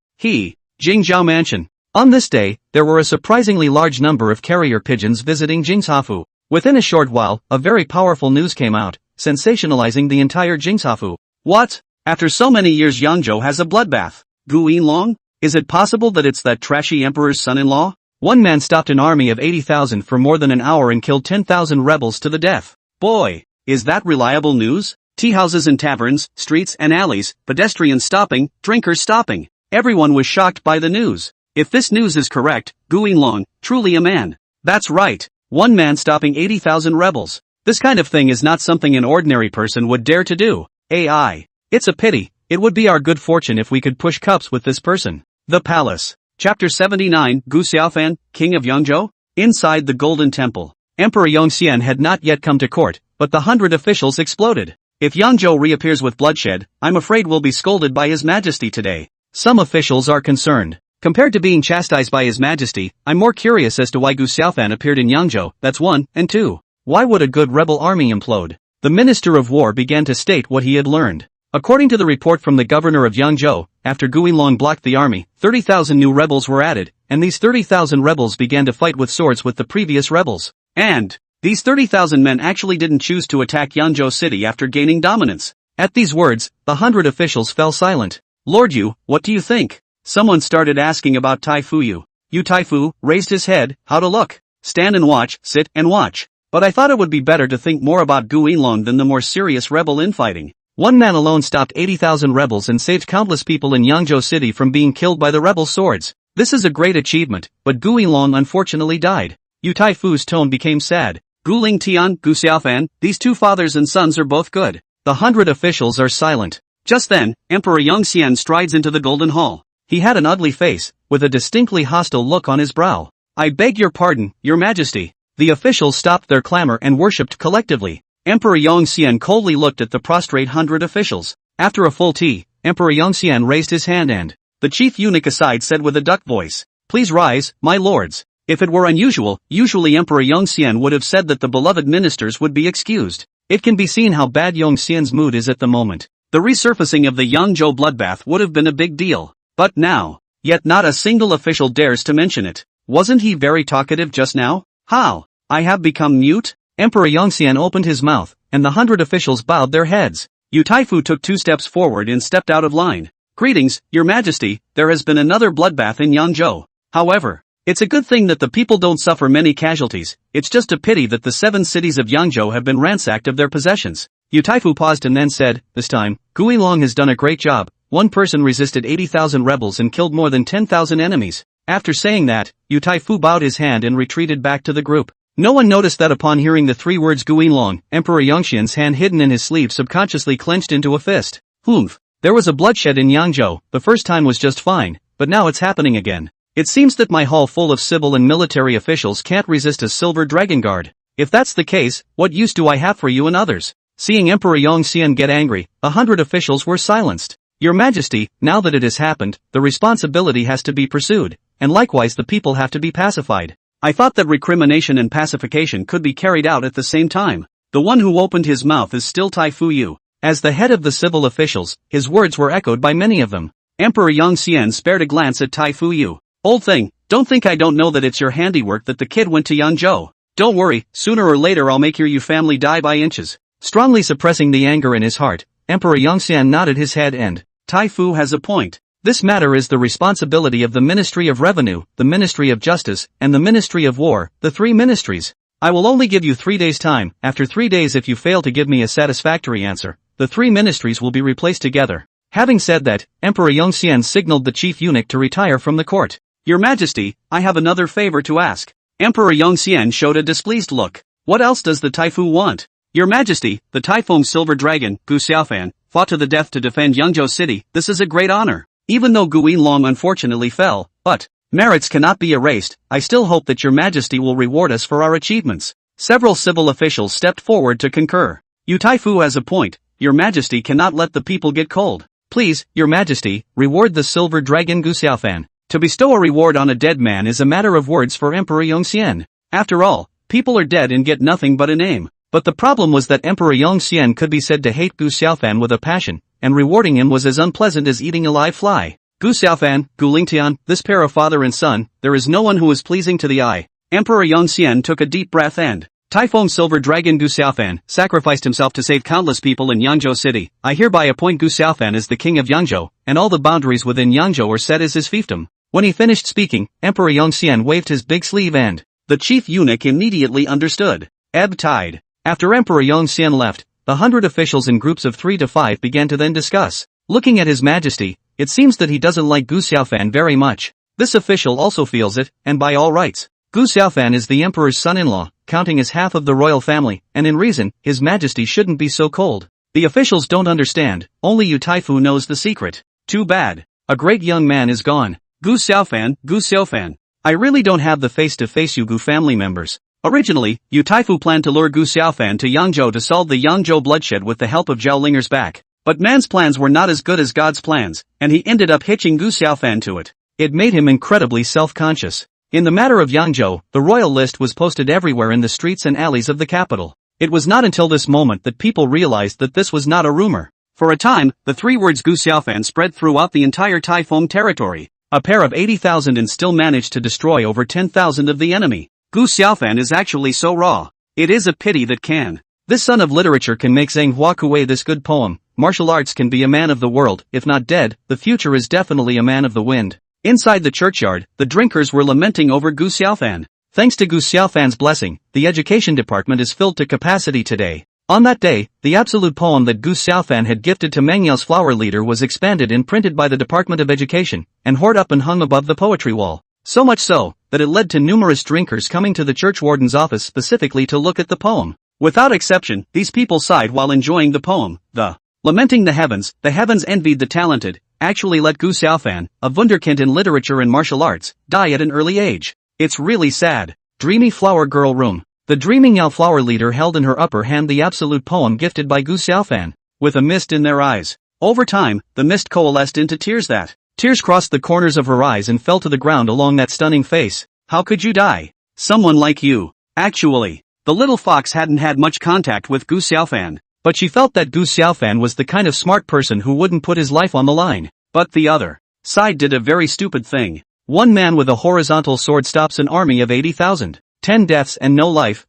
Jingzhou Mansion. On this day, there were a surprisingly large number of carrier pigeons visiting Jingshafu. Within a short while, a very powerful news came out, sensationalizing the entire Jingshafu. What? After so many years Yangzhou has a bloodbath. Gu Yinlong? Is it possible that it's that trashy emperor's son-in-law? One man stopped an army of 80,000 for more than an hour and killed 10,000 rebels to the death. Boy, is that reliable news? Tea houses and taverns, streets and alleys, pedestrians stopping, drinkers stopping. Everyone was shocked by the news. If this news is correct, Gu Yinlong, truly a man. That's right. One man stopping 80,000 rebels. This kind of thing is not something an ordinary person would dare to do. AI. It's a pity. It would be our good fortune if we could push cups with this person. The Palace. Chapter 79, Gu Xiaofan, King of Yangzhou? Inside the Golden Temple. Emperor Yongxian had not yet come to court, but the 100 officials exploded. If Yangzhou reappears with bloodshed, I'm afraid we'll be scolded by His Majesty today. Some officials are concerned. Compared to being chastised by His Majesty, I'm more curious as to why Gu Xiaofan appeared in Yangzhou, that's one, and two. Why would a good rebel army implode? The Minister of War began to state what he had learned. According to the report from the governor of Yangzhou, after Gu Yinlong blocked the army, 30,000 new rebels were added, and these 30,000 rebels began to fight with swords with the previous rebels. And these 30,000 men actually didn't choose to attack Yangzhou city after gaining dominance. At these words, the 100 officials fell silent. Lord Yu, what do you think? Someone started asking about Tai Fu Yu. Yu Tai Fu raised his head. How to look? Stand and watch, sit and watch. But I thought it would be better to think more about Gu Yinlong than the more serious rebel infighting. One man alone stopped 80,000 rebels and saved countless people in Yangzhou City from being killed by the rebel swords. This is a great achievement, but Gu Yinlong unfortunately died. Yu Taifu's tone became sad. Gu Lingtian, Gu Xiaofan, these two fathers and sons are both good. The 100 officials are silent. Just then, Emperor Yongxian strides into the Golden Hall. He had an ugly face, with a distinctly hostile look on his brow. I beg your pardon, your majesty. The officials stopped their clamor and worshipped collectively. Emperor Yongxian coldly looked at the prostrate 100 officials. After a full tea, Emperor Yongxian raised his hand and the chief eunuch aside said with a duck voice, "Please rise, my lords." If it were unusual, usually Emperor Yongxian would have said that the beloved ministers would be excused. It can be seen how bad Yongxian's mood is at the moment. The resurfacing of the Yangzhou bloodbath would have been a big deal. But now, yet not a single official dares to mention it. Wasn't he very talkative just now? How? I have become mute? Emperor Yongxian opened his mouth, and the 100 officials bowed their heads. Yu Taifu took 2 steps forward and stepped out of line. Greetings, your majesty, there has been another bloodbath in Yangzhou. However, it's a good thing that the people don't suffer many casualties. It's just a pity that the 7 cities of Yangzhou have been ransacked of their possessions. Yu Taifu paused and then said, this time, Gu Yinlong has done a great job. One person resisted 80,000 rebels and killed more than 10,000 enemies. After saying that, Yu Taifu bowed his hand and retreated back to the group. No one noticed that upon hearing the 3 words Gu Yinlong, Emperor Yongxian's hand hidden in his sleeve subconsciously clenched into a fist. Humph. There was a bloodshed in Yangzhou. The first time was just fine, but now it's happening again. It seems that my hall full of civil and military officials can't resist a silver dragon guard. If that's the case, what use do I have for you and others? Seeing Emperor Yongxian get angry, 100 officials were silenced. Your Majesty, now that it has happened, the responsibility has to be pursued, and likewise the people have to be pacified. I thought that recrimination and pacification could be carried out at the same time. The one who opened his mouth is still Taifu Yu. As the head of the civil officials, his words were echoed by many of them. Emperor Yongxian spared a glance at Taifu Yu. Old thing, don't think I don't know that it's your handiwork that the kid went to Yangzhou. Don't worry, sooner or later I'll make your Yu family die by inches. Strongly suppressing the anger in his heart, Emperor Yongxian nodded his head and, Taifu has a point. This matter is the responsibility of the Ministry of Revenue, the Ministry of Justice, and the Ministry of War, the 3 ministries. I will only give you 3 days time. After 3 days if you fail to give me a satisfactory answer, the 3 ministries will be replaced together. Having said that, Emperor Yongxian signaled the chief eunuch to retire from the court. Your Majesty, I have another favor to ask. Emperor Yongxian showed a displeased look. What else does the Taifu want? Your Majesty, the Taifeng Silver Dragon, Gu Xiaofan, fought to the death to defend Yangzhou City. This is a great honor. Even though Gu Yinlong unfortunately fell, but merits cannot be erased, I still hope that your Majesty will reward us for our achievements. Several civil officials stepped forward to concur. Yu Taifu has a point. Your Majesty cannot let the people get cold. Please, your Majesty, reward the Silver Dragon Gu Xiaofan. To bestow a reward on a dead man is a matter of words for Emperor Yongxian. After all, people are dead and get nothing but a name. But the problem was that Emperor Yongxian could be said to hate Gu Xiaofan with a passion, and rewarding him was as unpleasant as eating a live fly. Gu Xiaofan, Gu Lingtian, this pair of father and son, there is no one who is pleasing to the eye. Emperor Yongxian took a deep breath and, Taifeng Silver Dragon Gu Xiaofan sacrificed himself to save countless people in Yangzhou City. I hereby appoint Gu Xiaofan as the king of Yangzhou, and all the boundaries within Yangzhou are set as his fiefdom. When he finished speaking, Emperor Yongxian waved his big sleeve and the chief eunuch immediately understood. Ebb tide. After Emperor Yongxian left, the 100 officials in groups of 3 to 5 began to then discuss. Looking at His Majesty, it seems that he doesn't like Gu Xiaofan very much. This official also feels it, and by all rights. Gu Xiaofan is the emperor's son-in-law, counting as half of the royal family, and in reason, His Majesty shouldn't be so cold. The officials don't understand, only Yu Taifu knows the secret. Too bad. A great young man is gone. Gu Xiaofan. I really don't have the face to face you Gu family members. Originally, Yu Taifu planned to lure Gu Xiaofan to Yangzhou to solve the Yangzhou bloodshed with the help of Zhao Linger's back. But man's plans were not as good as God's plans, and he ended up hitching Gu Xiaofan to it. It made him incredibly self-conscious. In the matter of Yangzhou, the royal list was posted everywhere in the streets and alleys of the capital. It was not until this moment that people realized that this was not a rumor. For a time, the 3 words Gu Xiaofan spread throughout the entire Taifeng territory. A pair of 80,000 and still managed to destroy over 10,000 of the enemy. Gu Xiaofan is actually so raw. It is a pity that this son of literature can make Zhang Huakue this good poem. Martial arts can be a man of the world, if not dead, the future is definitely a man of the wind. Inside the churchyard, the drinkers were lamenting over Gu Xiaofan. Thanks to Gu Xiaofan's blessing, the education department is filled to capacity today. On that day, the absolute poem that Gu Xiaofan had gifted to Mengyao's flower leader was expanded and printed by the Department of Education, and hoarded up and hung above the poetry wall. So much so, that it led to numerous drinkers coming to the church warden's office specifically to look at the poem. Without exception, these people sighed while enjoying the poem. The lamenting the heavens envied the talented, actually let Gu Xiaofan, a wunderkind in literature and martial arts, die at an early age. It's really sad. Dreamy flower girl room. The dreaming Yao flower leader held in her upper hand the absolute poem gifted by Gu Xiaofan, with a mist in their eyes. Over time, the mist coalesced into tears Tears crossed the corners of her eyes and fell to the ground along that stunning face. How could you die? Someone like you. Actually, the little fox hadn't had much contact with Gu Xiaofan, but she felt that Gu Xiaofan was the kind of smart person who wouldn't put his life on the line. But the other side did a very stupid thing. One man with a horizontal sword stops an army of 80,000. 10 deaths and no life.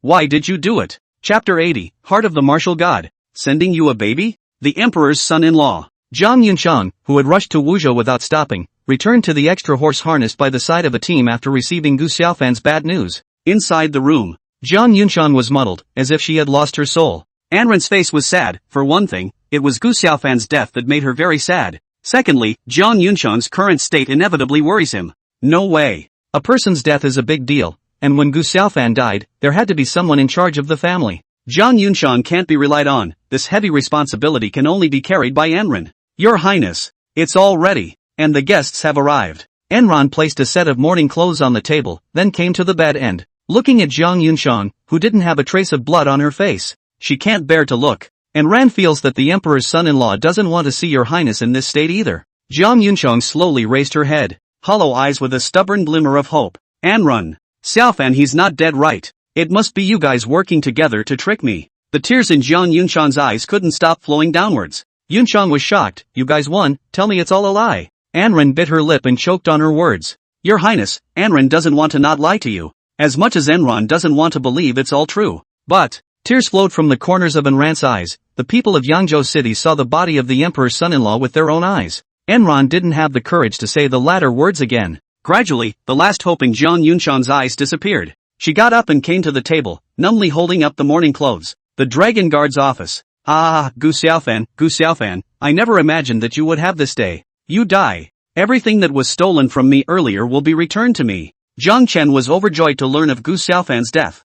Why did you do it? Chapter 80, Heart of the Martial God. Sending you a baby? The Emperor's son-in-law. Zhang Yunxiang, who had rushed to Wuzhou without stopping, returned to the extra horse harnessed by the side of a team after receiving Gu Xiaofan's bad news. Inside the room, Zhang Yunxiang was muddled, as if she had lost her soul. Anren's face was sad. For one thing, it was Gu Xiaofan's death that made her very sad. Secondly, Zhang Yunxiang's current state inevitably worries him. No way. A person's death is a big deal, and when Gu Xiaofan died, there had to be someone in charge of the family. Zhang Yunxiang can't be relied on. This heavy responsibility can only be carried by Anren. Your Highness, it's all ready, and the guests have arrived. Enron placed a set of morning clothes on the table, then came to the bed and, looking at Zhang Yunxiang, who didn't have a trace of blood on her face. She can't bear to look. Enran feels that the Emperor's son-in-law doesn't want to see your Highness in this state either. Zhang Yunxiang slowly raised her head, hollow eyes with a stubborn glimmer of hope. Anren. Xiaofan, he's not dead, right? It must be you guys working together to trick me. The tears in Zhang Yunxiang's eyes couldn't stop flowing downwards. Yunxiang was shocked. You guys won, tell me it's all a lie. Anren bit her lip and choked on her words. Your Highness, Anren doesn't want to not lie to you. As much as Enron doesn't want to believe it's all true. But, tears flowed from the corners of Enran's eyes. The people of Yangzhou City saw the body of the Emperor's son-in-law with their own eyes. Enron didn't have the courage to say the latter words again. Gradually, the last hope in Zhang Yunxiang's eyes disappeared. She got up and came to the table, numbly holding up the morning clothes. The Dragon Guard's office. Gu Xiaofan, I never imagined that you would have this day. You die. Everything that was stolen from me earlier will be returned to me. Zhang Chen was overjoyed to learn of Gu Xiaofan's death.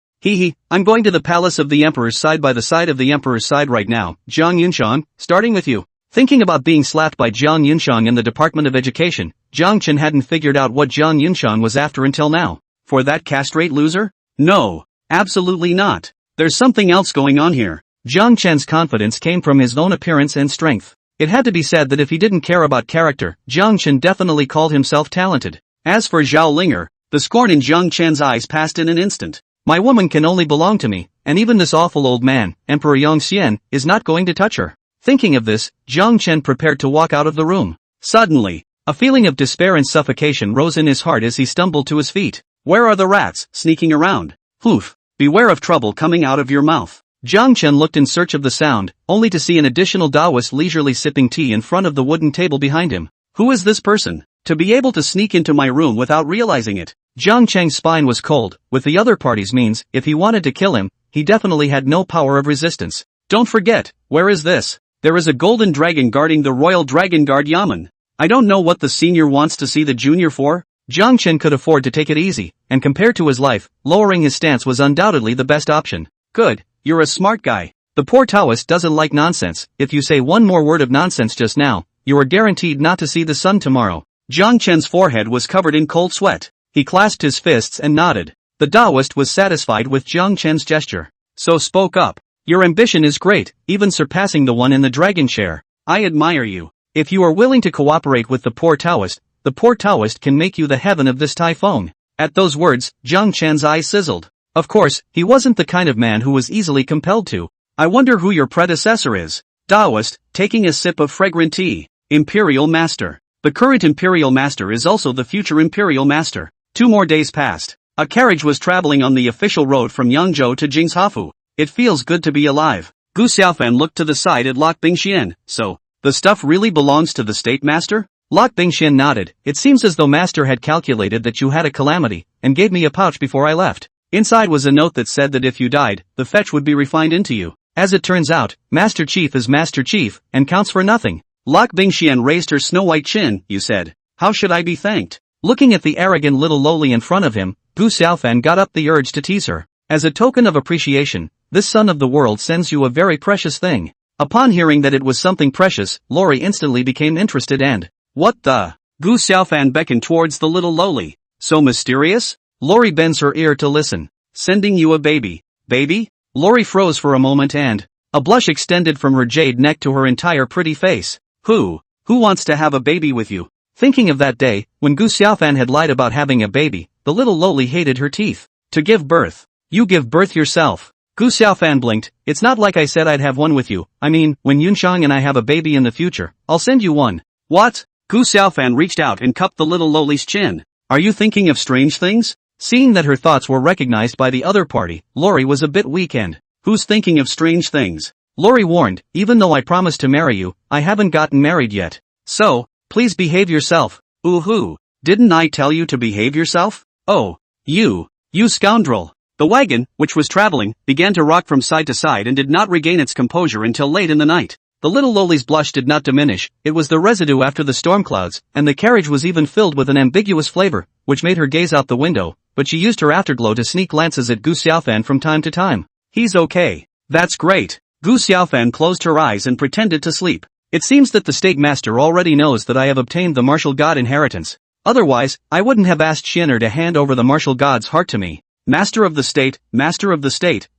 I'm going to the palace of the Emperor's side by the side of the Emperor's side right now. Zhang Yunxiang, starting with you. Thinking about being slapped by Zhang Yunxiang in the Department of Education, Zhang Chen hadn't figured out what Zhang Yunxiang was after until now. For that castrate loser? No, absolutely not. There's something else going on here. Zhang Chen's confidence came from his own appearance and strength. It had to be said that if he didn't care about character, Zhang Chen definitely called himself talented. As for Zhao Linger, the scorn in Zhang Chen's eyes passed in an instant. My woman can only belong to me, and even this awful old man, Emperor Yongxian, is not going to touch her. Thinking of this, Zhang Chen prepared to walk out of the room. Suddenly, a feeling of despair and suffocation rose in his heart as he stumbled to his feet. Where are the rats sneaking around? Poof! Beware of trouble coming out of your mouth. Zhang Chen looked in search of the sound, only to see an additional Taoist leisurely sipping tea in front of the wooden table behind him. Who is this person? To be able to sneak into my room without realizing it. Zhang Cheng's spine was cold. With the other party's means, if he wanted to kill him, he definitely had no power of resistance. Don't forget, where is this? There is a golden dragon guarding the Royal Dragon Guard Yamen. I don't know what the senior wants to see the junior for. Zhang Chen could afford to take it easy, and compared to his life, lowering his stance was undoubtedly the best option. Good, you're a smart guy. The poor Taoist doesn't like nonsense. If you say one more word of nonsense just now, you are guaranteed not to see the sun tomorrow. Zhang Chen's forehead was covered in cold sweat. He clasped his fists and nodded. The Taoist was satisfied with Zhang Chen's gesture. So spoke up. Your ambition is great, even surpassing the one in the dragon chair. I admire you. If you are willing to cooperate with the poor Taoist can make you the heaven of this typhoon. At those words, Zhang Chen's eyes sizzled. Of course, he wasn't the kind of man who was easily compelled to. I wonder who your predecessor is. Taoist, taking a sip of fragrant tea. Imperial Master. The current Imperial Master is also the future Imperial Master. 2 more days passed. A carriage was traveling on the official road from Yangzhou to Jingshafu. It feels good to be alive. Gu Xiaofan looked to the side at Lok Bingxian. So, the stuff really belongs to the State Master? Lok Bingxian nodded. It seems as though Master had calculated that you had a calamity, and gave me a pouch before I left. Inside was a note that said that if you died, the fetch would be refined into you. As it turns out, Master Chief is Master Chief, and counts for nothing. Lok Bingxian raised her snow-white chin. You said. How should I be thanked? Looking at the arrogant little loli in front of him, Gu Xiaofan got up the urge to tease her. As a token of appreciation, this son of the world sends you a very precious thing. Upon hearing that it was something precious, Lori instantly became interested and, what the? Gu Xiaofan beckoned towards the little loli. So mysterious? Lori bends her ear to listen. Sending you a baby. Baby? Lori froze for a moment and, a blush extended from her jade neck to her entire pretty face. Who wants to have a baby with you? Thinking of that day, when Gu Xiaofan had lied about having a baby, the little loli hated her teeth. To give birth. You give birth yourself. Gu Xiaofan blinked. It's not like I said I'd have one with you. I mean, when Yunshang and I have a baby in the future, I'll send you one. What? Gu Xiaofan reached out and cupped the little loli's chin. Are you thinking of strange things? Seeing that her thoughts were recognized by the other party, Lori was a bit weak and, who's thinking of strange things? Lori warned, even though I promised to marry you, I haven't gotten married yet. So, please behave yourself. Ooh-hoo. Didn't I tell you to behave yourself? Oh. You scoundrel. The wagon, which was traveling, began to rock from side to side and did not regain its composure until late in the night. The little loli's blush did not diminish, it was the residue after the storm clouds, and the carriage was even filled with an ambiguous flavor, which made her gaze out the window, but she used her afterglow to sneak glances at Gu Xiaofan from time to time. He's okay. That's great. Gu Xiaofan closed her eyes and pretended to sleep. It seems that the state master already knows that I have obtained the martial god inheritance. Otherwise, I wouldn't have asked Xiener to hand over the martial god's heart to me. Master of the state,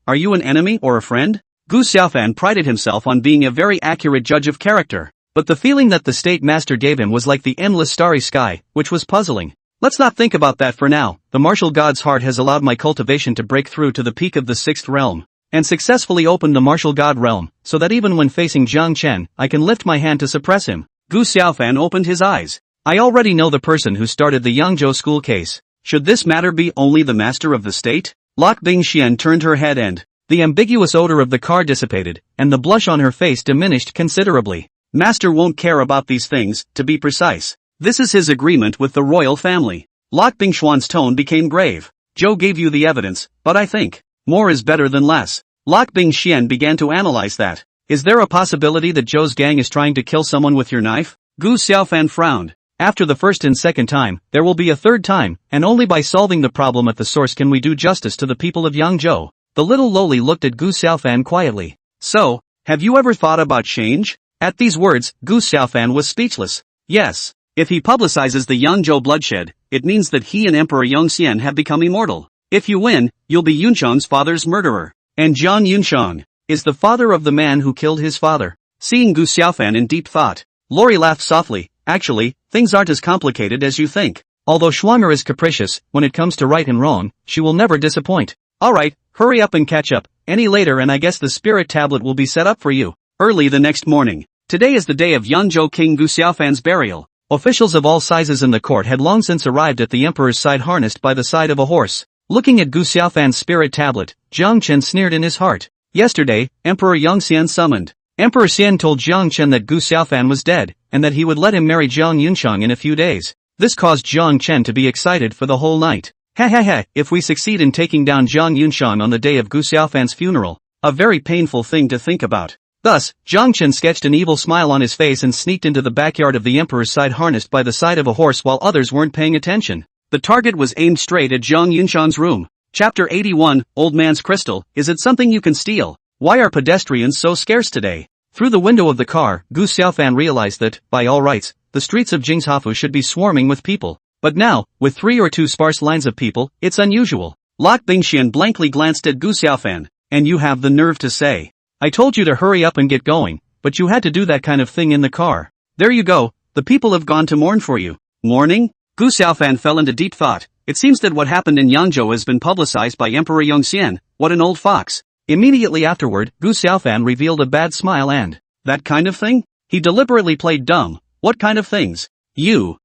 are you an enemy or a friend? Gu Xiaofan prided himself on being a very accurate judge of character, but the feeling that the state master gave him was like the endless starry sky, which was puzzling. Let's not think about that for now. The martial god's heart has allowed my cultivation to break through to the peak of the 6th realm, and successfully opened the martial god realm, so that even when facing Jiang Chen, I can lift my hand to suppress him. Gu Xiaofan opened his eyes. I already know the person who started the Yangzhou school case. Should this matter be only the master of the state? Lok Bingxian turned her head and, the ambiguous odor of the car dissipated, and the blush on her face diminished considerably. Master won't care about these things, to be precise. This is his agreement with the royal family. Lok Bingxian's tone became grave. Zhou gave you the evidence, but I think, more is better than less. Lok Bingxian began to analyze that. Is there a possibility that Zhou's gang is trying to kill someone with your knife? Gu Xiaofan frowned. After the first and second time, there will be a third time, and only by solving the problem at the source can we do justice to the people of Yangzhou. The little loli looked at Gu Xiaofan quietly. So, have you ever thought about change? At these words, Gu Xiaofan was speechless. Yes. If he publicizes the Yangzhou bloodshed, it means that he and Emperor Yongxian have become immortal. If you win, you'll be Yunshang's father's murderer. And Zhang Yunshang is the father of the man who killed his father. Seeing Gu Xiaofan in deep thought, Lori laughed softly. Actually, things aren't as complicated as you think. Although Schwanger is capricious, when it comes to right and wrong, she will never disappoint. Alright, hurry up and catch up. Any later and I guess the spirit tablet will be set up for you. Early the next morning. Today is the day of Yangzhou King Gu Xiaofan's burial. Officials of all sizes in the court had long since arrived at the emperor's side harnessed by the side of a horse. Looking at Gu Xiaofan's spirit tablet, Jiang Chen sneered in his heart. Yesterday, Emperor Yongxian summoned. Emperor Xian told Jiang Chen that Gu Xiaofan was dead, and that he would let him marry Jiang Yunshang in a few days. This caused Jiang Chen to be excited for the whole night. If we succeed in taking down Jiang Yunshang on the day of Gu Xiaofan's funeral, a very painful thing to think about. Thus, Jiang Chen sketched an evil smile on his face and sneaked into the backyard of the emperor's side harnessed by the side of a horse while others weren't paying attention. The target was aimed straight at Jiang Yunshang's room. Chapter 81, Old Man's Crystal, is it something you can steal? Why are pedestrians so scarce today? Through the window of the car, Gu Xiaofan realized that, by all rights, the streets of Jingshafu should be swarming with people. But now, with 3 or 2 sparse lines of people, it's unusual. Lok Bingxian blankly glanced at Gu Xiaofan. And you have the nerve to say. I told you to hurry up and get going, but you had to do that kind of thing in the car. There you go, the people have gone to mourn for you. Mourning? Gu Xiaofan fell into deep thought. It seems that what happened in Yangzhou has been publicized by Emperor Yongxian. What an old fox. Immediately afterward, Gu Xiaofan revealed a bad smile and, that kind of thing? He deliberately played dumb. What kind of things? You.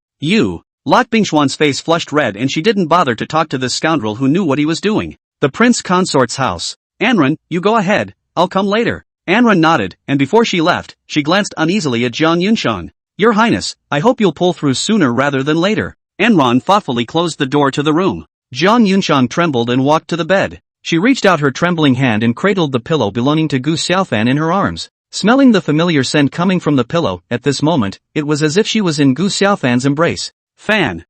Lok Bingxian's face flushed red and she didn't bother to talk to this scoundrel who knew what he was doing. The prince consort's house. Anran, you go ahead, I'll come later. Anran nodded, and before she left, she glanced uneasily at Jiang Yunshang. Your Highness, I hope you'll pull through sooner rather than later. Enron thoughtfully closed the door to the room. Jiang Yunxiang trembled and walked to the bed. She reached out her trembling hand and cradled the pillow belonging to Gu Xiaofan in her arms. Smelling the familiar scent coming from the pillow, at this moment, it was as if she was in Gu Xiaofan's embrace. Fan.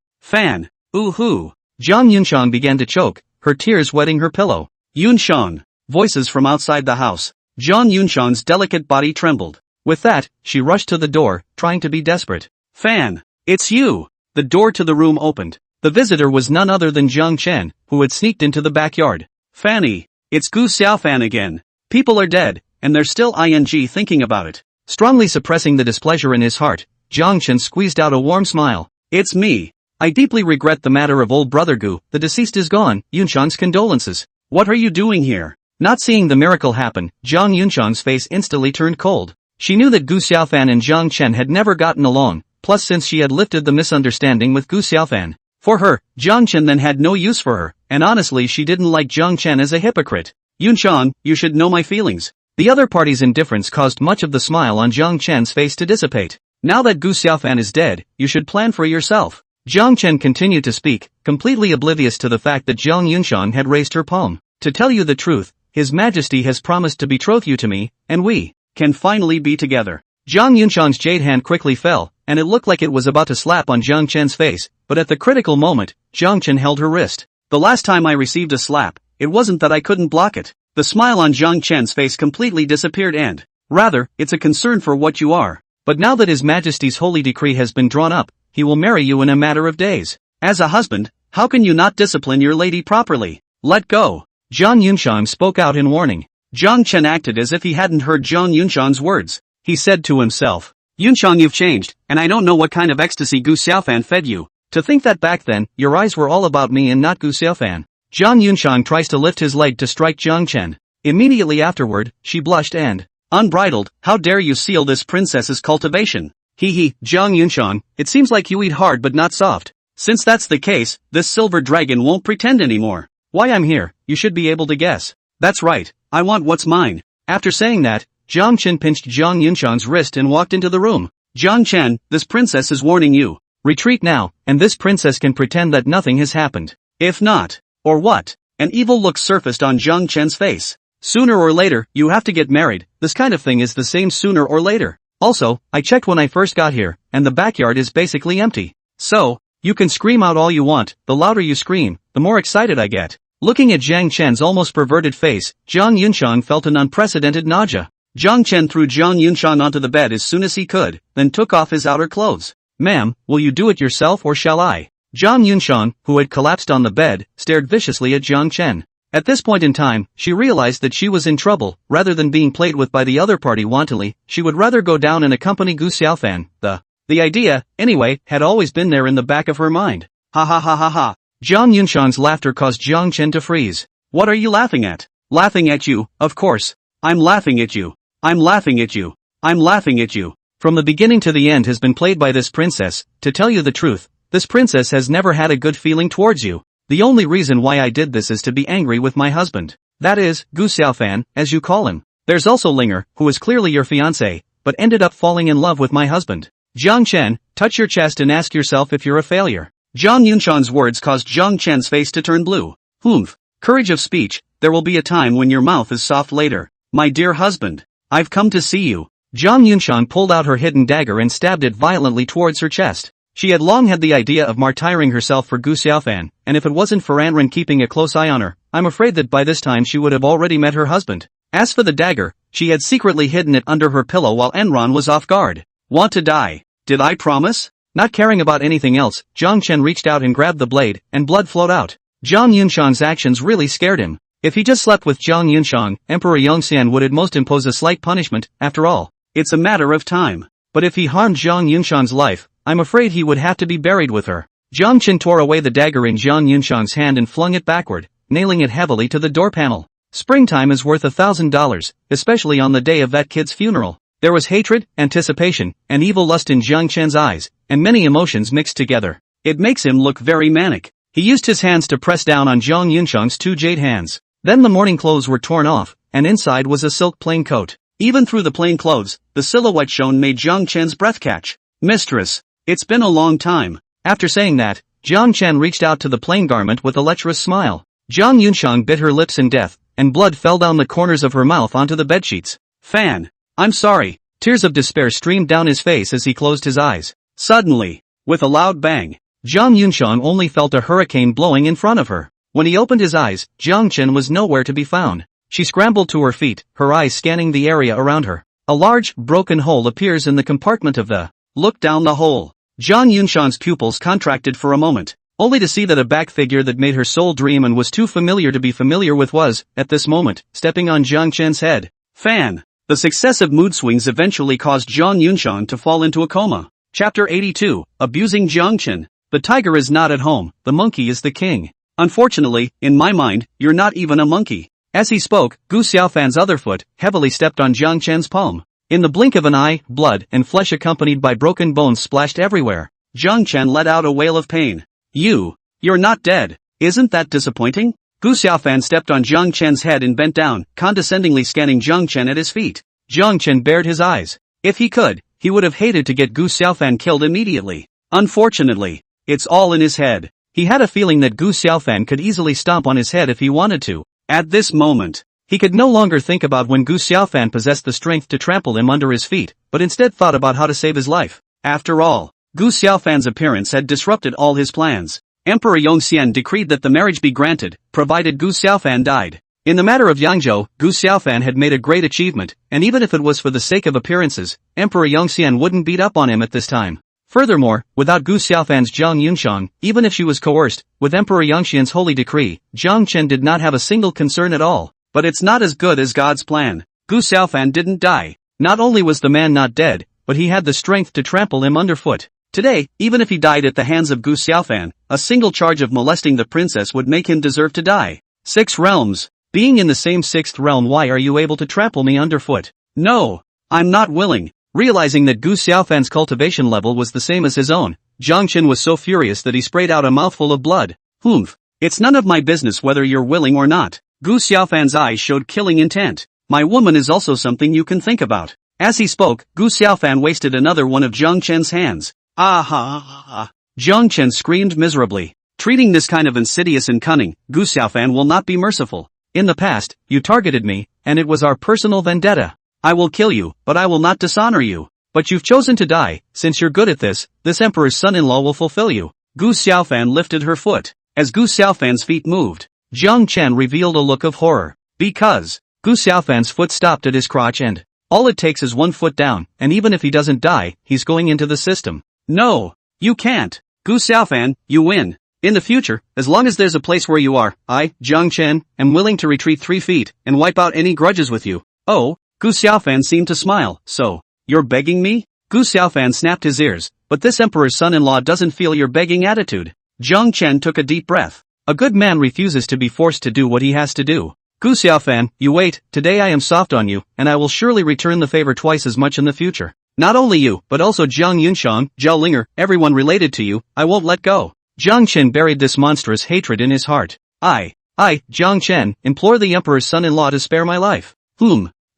Ooh-hoo. Jiang Yunxiang began to choke, her tears wetting her pillow. Yunxiang. Voices from outside the house. Jiang Yunxiang's delicate body trembled. With that, she rushed to the door, trying to be desperate. Fan. It's you. The door to the room opened. The visitor was none other than Jiang Chen, who had sneaked into the backyard. Fanny. It's Gu Xiaofan again. People are dead, and they're still thinking about it. Strongly suppressing the displeasure in his heart, Jiang Chen squeezed out a warm smile. It's me. I deeply regret the matter of old brother Gu, the deceased is gone, Yunxiang's condolences. What are you doing here? Not seeing the miracle happen, Jiang Yunxiang's face instantly turned cold. She knew that Gu Xiaofan and Jiang Chen had never gotten along, plus since she had lifted the misunderstanding with Gu Xiaofan. For her, Jiang Chen then had no use for her, and honestly she didn't like Jiang Chen as a hypocrite. Yunxiang, you should know my feelings. The other party's indifference caused much of the smile on Jiang Chen's face to dissipate. Now that Gu Xiaofan is dead, you should plan for yourself. Jiang Chen continued to speak, completely oblivious to the fact that Jiang Yunxiang had raised her palm. To tell you the truth, His Majesty has promised to betroth you to me, and we can finally be together. Jiang Yunxiang's jade hand quickly fell, and it looked like it was about to slap on Jiang Chen's face, but at the critical moment, Jiang Chen held her wrist. The last time I received a slap, it wasn't that I couldn't block it. The smile on Jiang Chen's face completely disappeared and, rather, it's a concern for what you are. But now that His Majesty's holy decree has been drawn up, he will marry you in a matter of days. As a husband, how can you not discipline your lady properly? Let go. Jiang Yunxiang spoke out in warning. Jiang Chen acted as if he hadn't heard Jiang Yunxiang's words. He said to himself, Yunxiang, you've changed, and I don't know what kind of ecstasy Gu Xiaofan fed you. To think that back then, your eyes were all about me and not Gu Xiaofan. Jiang Yunxiang tries to lift his leg to strike Jiang Chen. Immediately afterward, she blushed and, unbridled, how dare you seal this princess's cultivation? Jiang Yunxiang, it seems like you eat hard but not soft. Since that's the case, this silver dragon won't pretend anymore. Why I'm here, you should be able to guess. That's right, I want what's mine. After saying that, Jiang Chen pinched Jiang Yunxiang's wrist and walked into the room. Jiang Chen, this princess is warning you. Retreat now, and this princess can pretend that nothing has happened. If not, or what? An evil look surfaced on Jiang Chen's face. Sooner or later, you have to get married, this kind of thing is the same sooner or later. Also, I checked when I first got here, and the backyard is basically empty. So, you can scream out all you want, the louder you scream, the more excited I get. Looking at Jiang Chen's almost perverted face, Jiang Yunxiang felt an unprecedented nausea. Jiang Chen threw Jiang Yunxiang onto the bed as soon as he could, then took off his outer clothes. Ma'am, will you do it yourself or shall I? Jiang Yunxiang, who had collapsed on the bed, stared viciously at Jiang Chen. At this point in time, she realized that she was in trouble. Rather than being played with by the other party wantonly, she would rather go down and accompany Gu Xiaofan. The idea, anyway, had always been there in the back of her mind. Ha ha ha ha ha. Jiang Yunxiang's laughter caused Jiang Chen to freeze. What are you laughing at? Laughing at you, of course. I'm laughing at you. I'm laughing at you. I'm laughing at you. From the beginning to the end has been played by this princess. To tell you the truth, this princess has never had a good feeling towards you. The only reason why I did this is to be angry with my husband. That is, Gu Xiaofan, as you call him. There's also Linger, who is clearly your fiancé, but ended up falling in love with my husband. Jiang Chen, touch your chest and ask yourself if you're a failure. Jiang Yunxiang's words caused Jiang Chen's face to turn blue. Humph. Courage of speech, there will be a time when your mouth is soft later. My dear husband, I've come to see you. Jiang Yunxiang pulled out her hidden dagger and stabbed it violently towards her chest. She had long had the idea of martyring herself for Gu Xiaofan, and if it wasn't for Anren keeping a close eye on her, I'm afraid that by this time she would have already met her husband. As for the dagger, she had secretly hidden it under her pillow while Enron was off guard. Want to die? Did I promise? Not caring about anything else, Jiang Chen reached out and grabbed the blade, and blood flowed out. Jiang Yunxiang's actions really scared him. If he just slept with Jiang Yunxiang, Emperor Yongxian would at most impose a slight punishment. After all, it's a matter of time. But if he harmed Jiang Yunxiang's life, I'm afraid he would have to be buried with her. Jiang Chen tore away the dagger in Jiang Yunxiang's hand and flung it backward, nailing it heavily to the door panel. Springtime is worth $1,000, especially on the day of that kid's funeral. There was hatred, anticipation, and evil lust in Jiang Chen's eyes, and many emotions mixed together. It makes him look very manic. He used his hands to press down on Jiang Yunxiang's two jade hands. Then the morning clothes were torn off, and inside was a silk plain coat. Even through the plain clothes, the silhouette shown made Jiang Chen's breath catch. Mistress, it's been a long time. After saying that, Jiang Chen reached out to the plain garment with a lecherous smile. Jiang Yunxiang bit her lips in death, and blood fell down the corners of her mouth onto the bedsheets. Fan. I'm sorry. Tears of despair streamed down his face as he closed his eyes. Suddenly, with a loud bang, Jiang Yunxiang only felt a hurricane blowing in front of her. When he opened his eyes, Jiang Chen was nowhere to be found. She scrambled to her feet, her eyes scanning the area around her. A large, broken hole appears in the compartment of the. Look down the hole. Jiang Yunxiang's pupils contracted for a moment, only to see that a back figure that made her soul dream and was too familiar to be familiar with was, at this moment, stepping on Jiang Chen's head. Fan. The successive mood swings eventually caused Jiang Yunxiang to fall into a coma. Chapter 82, Abusing Jiang Chen. The tiger is not at home, the monkey is the king. Unfortunately, in my mind, you're not even a monkey. As he spoke, Gu Xiaofan's other foot heavily stepped on Jiang Chen's palm. In the blink of an eye, blood and flesh accompanied by broken bones splashed everywhere. Jiang Chen let out a wail of pain. You're not dead. Isn't that disappointing? Gu Xiaofan stepped on Jiang Chen's head and bent down, condescendingly scanning Jiang Chen at his feet. Jiang Chen bared his eyes. If he could, he would have hated to get Gu Xiaofan killed immediately. Unfortunately, it's all in his head. He had a feeling that Gu Xiaofan could easily stomp on his head if he wanted to. At this moment, he could no longer think about when Gu Xiaofan possessed the strength to trample him under his feet, but instead thought about how to save his life. After all, Gu Xiaofan's appearance had disrupted all his plans. Emperor Yongxian decreed that the marriage be granted, provided Gu Xiaofan died. In the matter of Yangzhou, Gu Xiaofan had made a great achievement, and even if it was for the sake of appearances, Emperor Yongxian wouldn't beat up on him at this time. Furthermore, without Gu Xiaofan's Jiang Yunxiang, even if she was coerced, with Emperor Yongxian's holy decree, Jiang Chen did not have a single concern at all. But it's not as good as God's plan. Gu Xiaofan didn't die. Not only was the man not dead, but he had the strength to trample him underfoot. Today, even if he died at the hands of Gu Xiaofan, a single charge of molesting the princess would make him deserve to die. 6 realms. Being in the same 6th realm, why are you able to trample me underfoot? No, I'm not willing. Realizing that Gu Xiaofan's cultivation level was the same as his own, Jiang Chen was so furious that he sprayed out a mouthful of blood. Humph. It's none of my business whether you're willing or not. Gu Xiaofan's eyes showed killing intent. My woman is also something you can think about. As he spoke, Gu Xiaofan wasted another one of Jiang Chen's hands. Ah ha ha ha. Jiang Chen screamed miserably. Treating this kind of insidious and cunning, Gu Xiaofan will not be merciful. In the past, you targeted me, and it was our personal vendetta. I will kill you, but I will not dishonor you. But you've chosen to die. Since you're good at this emperor's son-in-law will fulfill you. Gu Xiaofan lifted her foot. As Gu Xiaofan's feet moved, Jiang Chen revealed a look of horror. Because Gu Xiaofan's foot stopped at his crotch and all it takes is 1 foot down, and even if he doesn't die, he's going into the system. No, you can't. Gu Xiaofan, you win. In the future, as long as there's a place where you are, I, Jiang Chen, am willing to retreat 3 feet and wipe out any grudges with you. Oh, Gu Xiaofan seemed to smile. So, you're begging me? Gu Xiaofan snapped his ears, but this emperor's son-in-law doesn't feel your begging attitude. Jiang Chen took a deep breath. A good man refuses to be forced to do what he has to do. Gu Xiaofan, you wait, today I am soft on you, and I will surely return the favor twice as much in the future. Not only you, but also Jiang Yunxiang, Zhao Linger, everyone related to you, I won't let go. Jiang Chen buried this monstrous hatred in his heart. I, Jiang Chen, implore the emperor's son-in-law to spare my life.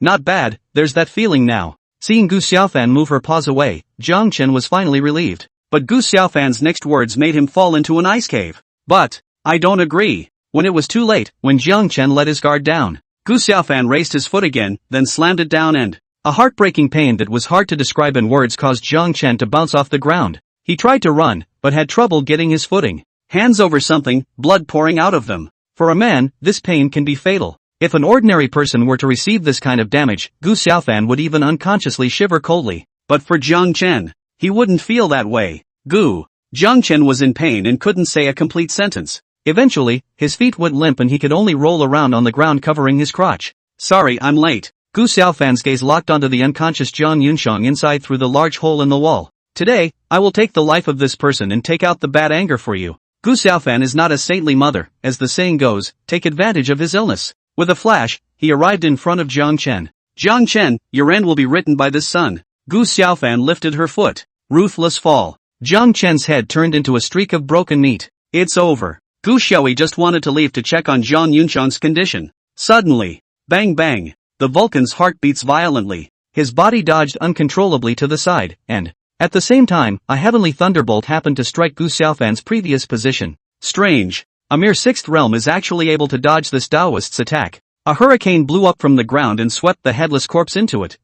Not bad, there's that feeling now. Seeing Gu Xiaofan move her paws away, Jiang Chen was finally relieved. But Gu Xiaofan's next words made him fall into an ice cave. But, I don't agree. When it was too late, when Jiang Chen let his guard down, Gu Xiaofan raised his foot again, then slammed it down and a heartbreaking pain that was hard to describe in words caused Jiang Chen to bounce off the ground. He tried to run, but had trouble getting his footing. Hands over something, blood pouring out of them. For a man, this pain can be fatal. If an ordinary person were to receive this kind of damage, Gu Xiaofan would even unconsciously shiver coldly. But for Jiang Chen, he wouldn't feel that way. Jiang Chen was in pain and couldn't say a complete sentence. Eventually, his feet went limp and he could only roll around on the ground covering his crotch. Sorry, I'm late. Gu Xiaofan's gaze locked onto the unconscious Jiang Yunxiang inside through the large hole in the wall. Today, I will take the life of this person and take out the bad anger for you. Gu Xiaofan is not a saintly mother, as the saying goes, take advantage of his illness. With a flash, he arrived in front of Jiang Chen. Jiang Chen, your end will be written by this sun. Gu Xiaofan lifted her foot. Ruthless fall. Jiang Chen's head turned into a streak of broken meat. It's over. Gu Xiaoyi just wanted to leave to check on Jiang Yunxiang's condition. Suddenly, bang bang, the Vulcan's heart beats violently. His body dodged uncontrollably to the side, and At the same time, a heavenly thunderbolt happened to strike Gu Xiaofan's previous position. Strange. A mere sixth realm is actually able to dodge this Taoist's attack. A hurricane blew up from the ground and swept the headless corpse into it.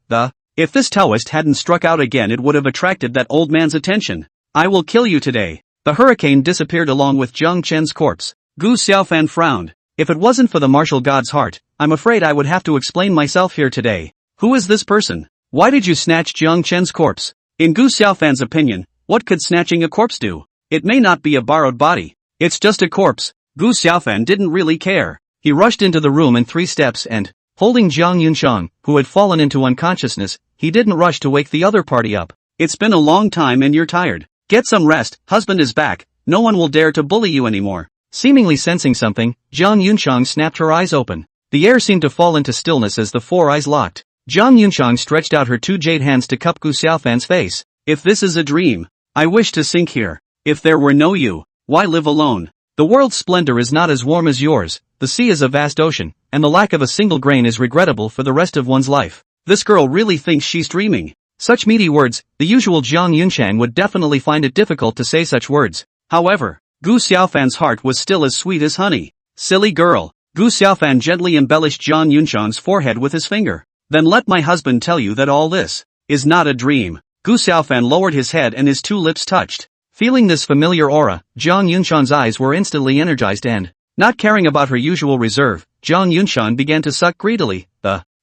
If this Taoist hadn't struck out again, it would have attracted that old man's attention. I will kill you today. The hurricane disappeared along with Jiang Chen's corpse. Gu Xiaofan frowned. If it wasn't for the martial god's heart, I'm afraid I would have to explain myself here today. Who is this person? Why did you snatch Jiang Chen's corpse? In Gu Xiaofan's opinion, what could snatching a corpse do? It may not be a borrowed body. It's just a corpse. Gu Xiaofan didn't really care. He rushed into the room in 3 steps and, holding Jiang Yunshang, who had fallen into unconsciousness, he didn't rush to wake the other party up. It's been a long time and you're tired. Get some rest, husband is back, no one will dare to bully you anymore. Seemingly sensing something, Jiang Yunshang snapped her eyes open. The air seemed to fall into stillness as the 4 eyes locked. Jiang Yunshang stretched out her 2 jade hands to cup Gu Xiaofan's face. If this is a dream, I wish to sink here. If there were no you, why live alone? The world's splendor is not as warm as yours, the sea is a vast ocean, and the lack of a single grain is regrettable for the rest of one's life. This girl really thinks she's dreaming. Such meaty words, the usual Jiang Yunshang would definitely find it difficult to say such words. However, Gu Xiaofan's heart was still as sweet as honey. Silly girl. Gu Xiaofan gently embellished Jiang Yunshang's forehead with his finger. Then let my husband tell you that all this is not a dream. Gu Xiaofan lowered his head and his 2 lips touched. Feeling this familiar aura, Jiang Yunshang's eyes were instantly energized and, not caring about her usual reserve, Jiang Yunshang began to suck greedily.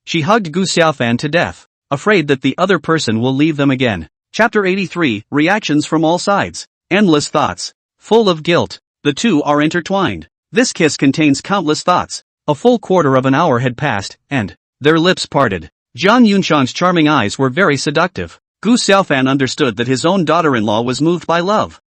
She hugged Gu Xiaofan to death, afraid that the other person will leave them again. Chapter 83, Reactions from all sides. Endless thoughts. Full of guilt. The two are intertwined. This kiss contains countless thoughts. A full quarter of an hour had passed, and their lips parted. Jiang Yunshang's charming eyes were very seductive. Gu Xiaofan understood that his own daughter-in-law was moved by love.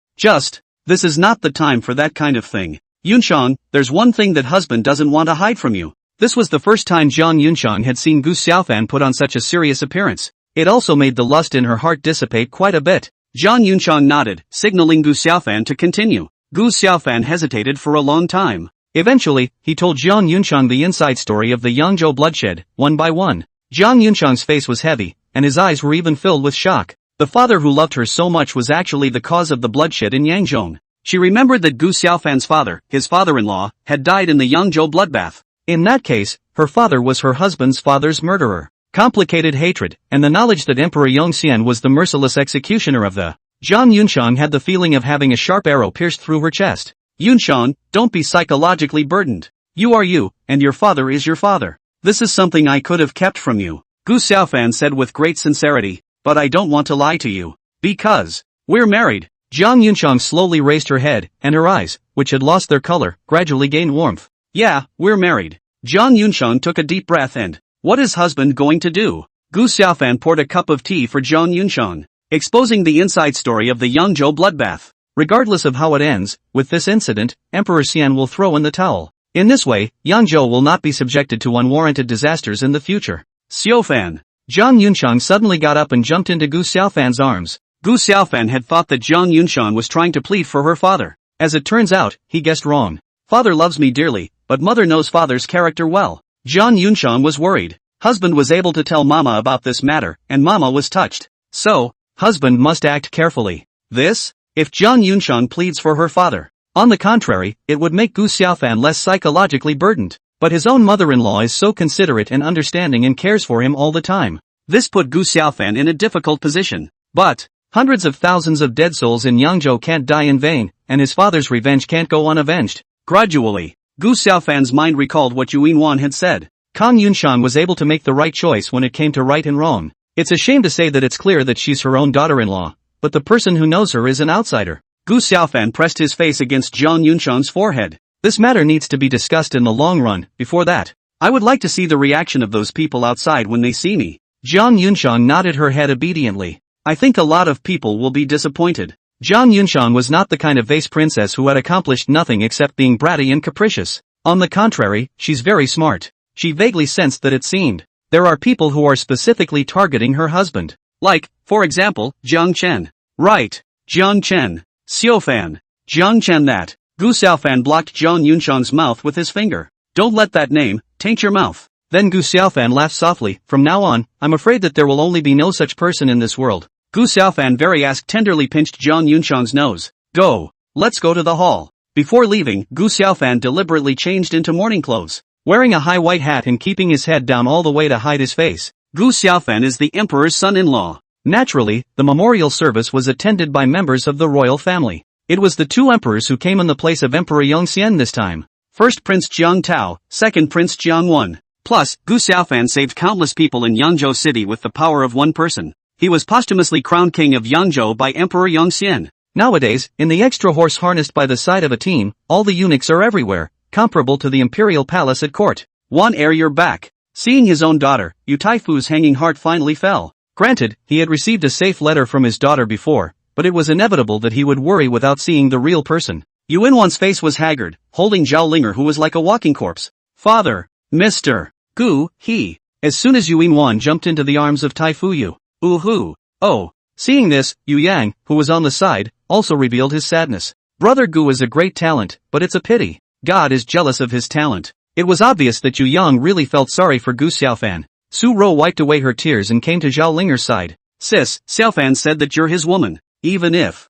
This is not the time for that kind of thing. Yunshang, there's one thing that husband doesn't want to hide from you. This was the first time Jiang Yunshang had seen Gu Xiaofan put on such a serious appearance. It also made the lust in her heart dissipate quite a bit. Jiang Yunshang nodded, signaling Gu Xiaofan to continue. Gu Xiaofan hesitated for a long time. Eventually, he told Jiang Yunshang the inside story of the Yangzhou bloodshed, one by one. Jiang Yunshang's face was heavy, and his eyes were even filled with shock. The father who loved her so much was actually the cause of the bloodshed in Yangzhou. She remembered that Gu Xiaofan's father, his father-in-law, had died in the Yangzhou bloodbath. In that case, her father was her husband's father's murderer. Complicated hatred, and the knowledge that Emperor Yongxian was the merciless executioner of the Jiang Yunshang had the feeling of having a sharp arrow pierced through her chest. Yunshang, don't be psychologically burdened. You are you, and your father is your father. This is something I could have kept from you, Gu Xiaofan said with great sincerity, but I don't want to lie to you. Because we're married. Jiang Yunshang slowly raised her head, and her eyes, which had lost their color, gradually gained warmth. Yeah, we're married. Jiang Yunshang took a deep breath and, what is husband going to do? Gu Xiaofan poured a cup of tea for Jiang Yunshang, exposing the inside story of the Yangzhou bloodbath. Regardless of how it ends, with this incident, Emperor Xian will throw in the towel. In this way, Yangzhou will not be subjected to unwarranted disasters in the future. Xiaofan. Jiang Yunshang suddenly got up and jumped into Gu Xiaofan's arms. Gu Xiaofan had thought that Jiang Yunshang was trying to plead for her father. As it turns out, he guessed wrong. Father loves me dearly, but mother knows father's character well. Jiang Yunshang was worried. Husband was able to tell mama about this matter, and mama was touched. So, husband must act carefully. If Jiang Yunshang pleads for her father. On the contrary, it would make Gu Xiaofan less psychologically burdened. But his own mother-in-law is so considerate and understanding and cares for him all the time. This put Gu Xiaofan in a difficult position. But hundreds of thousands of dead souls in Yangzhou can't die in vain, and his father's revenge can't go unavenged. Gradually, Gu Xiaofan's mind recalled what Yuan had said. Kang Yunshang was able to make the right choice when it came to right and wrong. It's a shame to say that it's clear that she's her own daughter-in-law, but the person who knows her is an outsider. Gu Xiaofan pressed his face against Jiang Yunshang's forehead. This matter needs to be discussed in the long run. Before that, I would like to see the reaction of those people outside when they see me. Jiang Yunshang nodded her head obediently. I think a lot of people will be disappointed. Jiang Yunshang was not the kind of vase princess who had accomplished nothing except being bratty and capricious. On the contrary, she's very smart. She vaguely sensed that it seemed there are people who are specifically targeting her husband. Like, for example, Jiang Chen. Right. Jiang Chen. Xiaofan. Jiang Chen that. Gu Xiaofan blocked Jiang Yunshang's mouth with his finger. Don't let that name taint your mouth. Then Gu Xiaofan laughed softly. From now on, I'm afraid that there will only be no such person in this world. Gu Xiaofan very tenderly pinched Jiang Yunxiang's nose. Go. Let's go to the hall. Before leaving, Gu Xiaofan deliberately changed into morning clothes. Wearing a high white hat and keeping his head down all the way to hide his face. Gu Xiaofan is the emperor's son-in-law. Naturally, the memorial service was attended by members of the royal family. It was the two emperors who came in the place of Emperor Yongxian this time. First Prince Jiang Tao, second Prince Jiang Wen. Plus, Gu Xiaofan saved countless people in Yangzhou city with the power of one person. He was posthumously crowned king of Yangzhou by Emperor Yongxian. Nowadays, in the extra horse harnessed by the side of a team, all the eunuchs are everywhere, comparable to the imperial palace at court. One ere you're back. Seeing his own daughter, Yu Taifu's hanging heart finally fell. Granted, he had received a safe letter from his daughter before, but it was inevitable that he would worry without seeing the real person. Yu Inwan's face was haggard, holding Zhao Linger who was like a walking corpse. Father, Mr. Gu, he. As soon as Yu Inwan jumped into the arms of Taifu Yu. Ooh-hoo. Oh. Seeing this, Yu Yang, who was on the side, also revealed his sadness. Brother Gu is a great talent, but it's a pity. God is jealous of his talent. It was obvious that Yu Yang really felt sorry for Gu Xiaofan. Su Ro wiped away her tears and came to Zhao Linger's side. Sis, Xiaofan said that you're his woman. Even if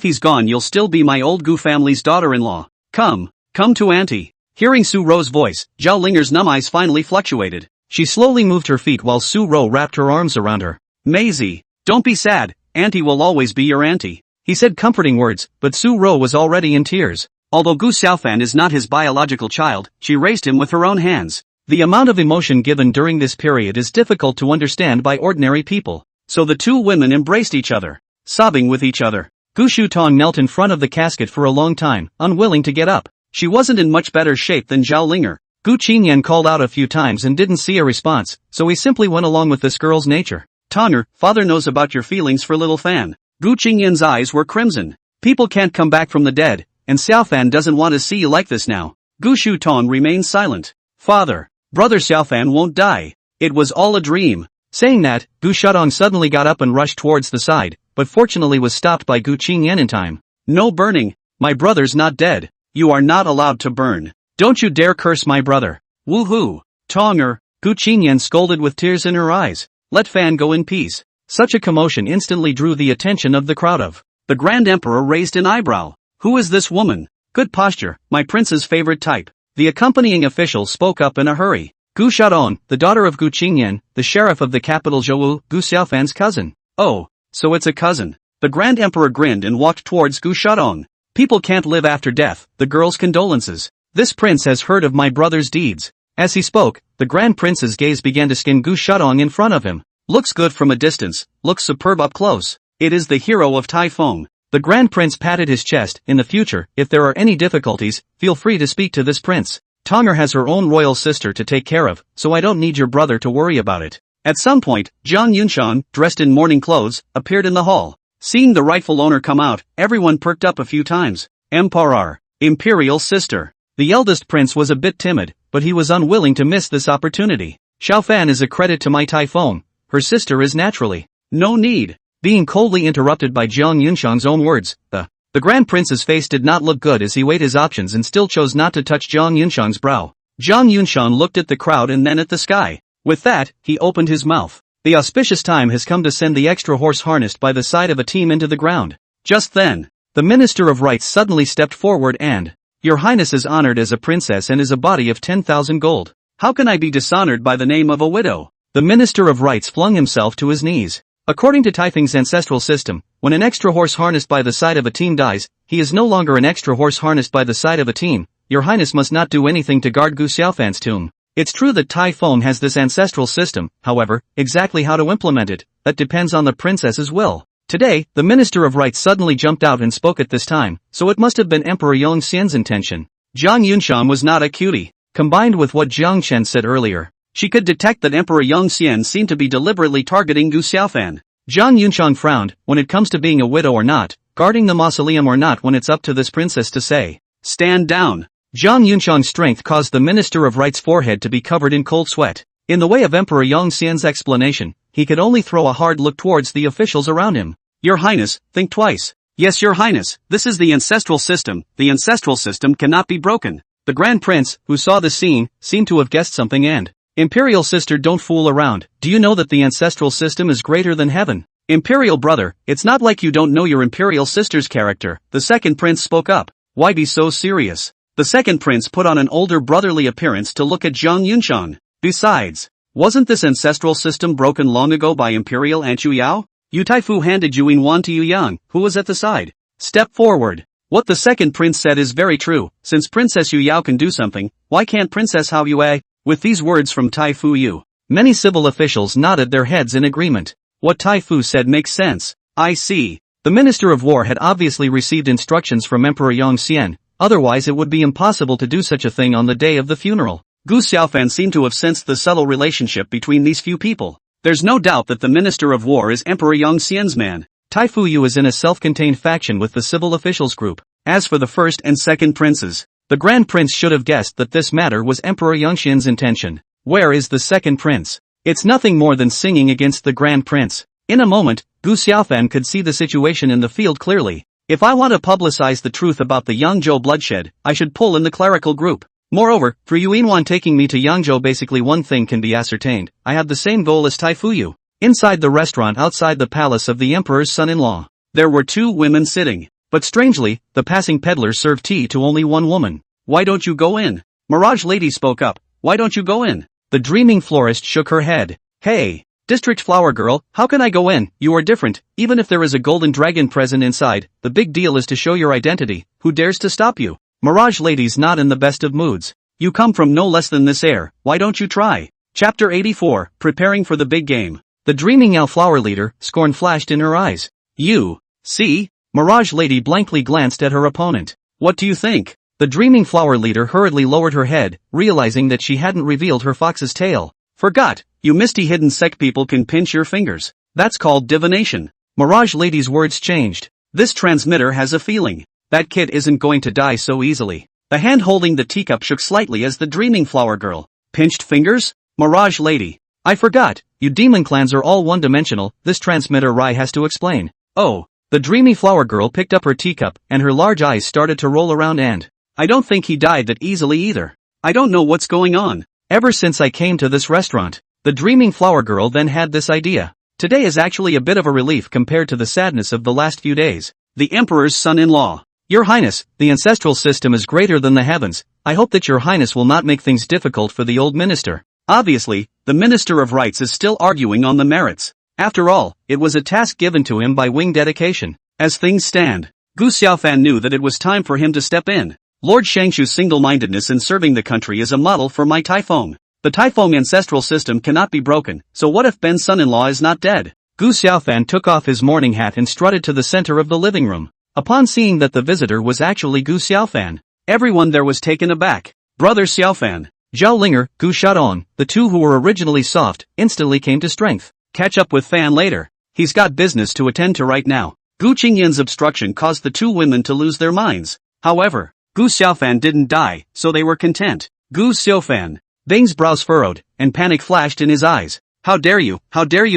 he's gone you'll still be my old Gu family's daughter-in-law. Come to auntie. Hearing Su Ro's voice, Zhao Linger's numb eyes finally fluctuated. She slowly moved her feet while Su Ro wrapped her arms around her. Maisie, don't be sad, auntie will always be your auntie. He said comforting words, but Su Ro was already in tears. Although Gu Xiaofan is not his biological child, she raised him with her own hands. The amount of emotion given during this period is difficult to understand by ordinary people. So the two women embraced each other, sobbing with each other. Gu Shutong knelt in front of the casket for a long time, unwilling to get up. She wasn't in much better shape than Zhao Linger. Gu Qingyan called out a few times and didn't see a response, so he simply went along with this girl's nature. Tonger, father knows about your feelings for little Fan. Gu Qingyan's eyes were crimson. People can't come back from the dead, and Xiaofan doesn't want to see you like this now. Gu Shutong remained silent. Father, brother Xiaofan won't die. It was all a dream. Saying that, Gu Shutong suddenly got up and rushed towards the side, but fortunately was stopped by Gu Qingyan in time. No burning. My brother's not dead. You are not allowed to burn. Don't you dare curse my brother. Woohoo. Tonger, Gu Qingyan scolded with tears in her eyes. Let Fan go in peace. Such a commotion instantly drew the attention of the crowd of. The Grand Emperor raised an eyebrow. Who is this woman? Good posture, my prince's favorite type. The accompanying official spoke up in a hurry. Gu Shadong, the daughter of Gu Qingyan, the sheriff of the capital Zhou, Gu Xiaofan's cousin. Oh, so it's a cousin. The Grand Emperor grinned and walked towards Gu Shadong. People can't live after death, the girl's condolences. This prince has heard of my brother's deeds. As he spoke, the Grand Prince's gaze began to scan Gu Shadong in front of him. Looks good from a distance, looks superb up close. It is the hero of Taifeng. The Grand Prince patted his chest. In the future, if there are any difficulties, feel free to speak to this prince. Tonger has her own royal sister to take care of, so I don't need your brother to worry about it. At some point, Jiang Yunxiang, dressed in morning clothes, appeared in the hall. Seeing the rightful owner come out, everyone perked up a few times. Emperor, imperial sister. The eldest prince was a bit timid, but he was unwilling to miss this opportunity. Xiaofan is a credit to my Taifeng. Her sister is naturally. No need. Being coldly interrupted by Jiang Yunxiang's own words, the Grand Prince's face did not look good as he weighed his options and still chose not to touch Jiang Yunxiang's brow. Jiang Yunxiang looked at the crowd and then at the sky. With that, he opened his mouth. The auspicious time has come to send the extra horse harnessed by the side of a team into the ground. Just then, the Minister of Rights suddenly stepped forward and, Your Highness is honored as a princess and is a body of 10,000 gold. How can I be dishonored by the name of a widow? The Minister of Rights flung himself to his knees. According to Taifeng's ancestral system, when an extra horse harnessed by the side of a team dies, he is no longer an extra horse harnessed by the side of a team. Your Highness must not do anything to guard Gu Xiaofan's tomb. It's true that Taifeng has this ancestral system, however, exactly how to implement it, that depends on the princess's will. Today, the Minister of Rights suddenly jumped out and spoke at this time, so it must have been Emperor Yongxian's intention. Jiang Yunxiang was not a cutie. Combined with what Jiang Chen said earlier, she could detect that Emperor Yongxian seemed to be deliberately targeting Gu Xiaofan. Jiang Yunxiang frowned. When it comes to being a widow or not, guarding the mausoleum or not, when it's up to this princess to say. Stand down. Jiang Yunxiang's strength caused the Minister of Right's forehead to be covered in cold sweat. In the way of Emperor Yongxian's explanation, he could only throw a hard look towards the officials around him. Your Highness, think twice. Yes, Your Highness, this is the ancestral system. The ancestral system cannot be broken. The Grand Prince, who saw the scene, seemed to have guessed something and, Imperial sister, don't fool around. Do you know that the ancestral system is greater than heaven? Imperial brother, it's not like you don't know your imperial sister's character, the second prince spoke up. Why be so serious? The second prince put on an older brotherly appearance to look at Zhang Yunshan. Besides, wasn't this ancestral system broken long ago by Imperial Aunt Yu Yao? Yu Taifu handed Yu Yinwan to Yu Yang, who was at the side. Step forward. What the second prince said is very true. Since Princess Yu Yao can do something, why can't Princess Hao Yue? With these words from Taifu Yu, many civil officials nodded their heads in agreement. What Taifu said makes sense. I see. The Minister of War had obviously received instructions from Emperor Yang Xian, otherwise it would be impossible to do such a thing on the day of the funeral. Gu Xiaofan seemed to have sensed the subtle relationship between these few people. There's no doubt that the Minister of War is Emperor Yang Xian's man. Taifu Yu is in a self-contained faction with the civil officials group. As for the first and second princes, the Grand Prince should have guessed that this matter was Emperor Yang Xian's intention. Where is the second prince? It's nothing more than singing against the Grand Prince. In a moment, Gu Xiaofan could see the situation in the field clearly. If I want to publicize the truth about the Yangzhou bloodshed, I should pull in the clerical group. Moreover, for Yu Yinwan taking me to Yangzhou, basically one thing can be ascertained. I have the same goal as Taifu Yu. Inside the restaurant outside the palace of the emperor's son-in-law, there were two women sitting. But strangely, the passing peddler served tea to only one woman. Why don't you go in? Mirage Lady spoke up. Why don't you go in? The dreaming florist shook her head. Hey, District Flower Girl, how can I go in? You are different. Even if there is a golden dragon present inside, the big deal is to show your identity. Who dares to stop you? Mirage Lady's not in the best of moods. You come from no less than this air, why don't you try? Chapter 84, Preparing for the Big Game. The dreaming Yao Flower Leader, scorn flashed in her eyes. You, see? Mirage Lady blankly glanced at her opponent. What do you think? The dreaming flower leader hurriedly lowered her head, realizing that she hadn't revealed her fox's tail. Forgot, you misty hidden sect people can pinch your fingers. That's called divination. Mirage Lady's words changed. This transmitter has a feeling. That kid isn't going to die so easily. The hand holding the teacup shook slightly as the dreaming flower girl. Pinched fingers? Mirage Lady. I forgot, you demon clans are all one-dimensional, this transmitter Rai has to explain. Oh. The dreamy flower girl picked up her teacup, and her large eyes started to roll around and, I don't think he died that easily either. I don't know what's going on. Ever since I came to this restaurant, the dreaming flower girl then had this idea. Today is actually a bit of a relief compared to the sadness of the last few days. The Emperor's son-in-law. Your Highness, the ancestral system is greater than the heavens. I hope that your Highness will not make things difficult for the old minister. Obviously, the Minister of Rights is still arguing on the merits. After all, it was a task given to him by Wing Dedication. As things stand, Gu Xiaofan knew that it was time for him to step in. Lord Shangshu's single-mindedness in serving the country is a model for my Taifeng. The Taifeng ancestral system cannot be broken, so what if Ben's son-in-law is not dead? Gu Xiaofan took off his morning hat and strutted to the center of the living room. Upon seeing that the visitor was actually Gu Xiaofan, everyone there was taken aback. Brother Xiaofan, Zhao Linger, Gu Shadong, the two who were originally soft, instantly came to strength. Catch up with Fan later. He's got business to attend to right now. Gu Qingyan's obstruction caused the two women to lose their minds. However, Gu Xiaofan didn't die, so they were content. Gu Xiaofan. Bing's brows furrowed, and panic flashed in his eyes. How dare you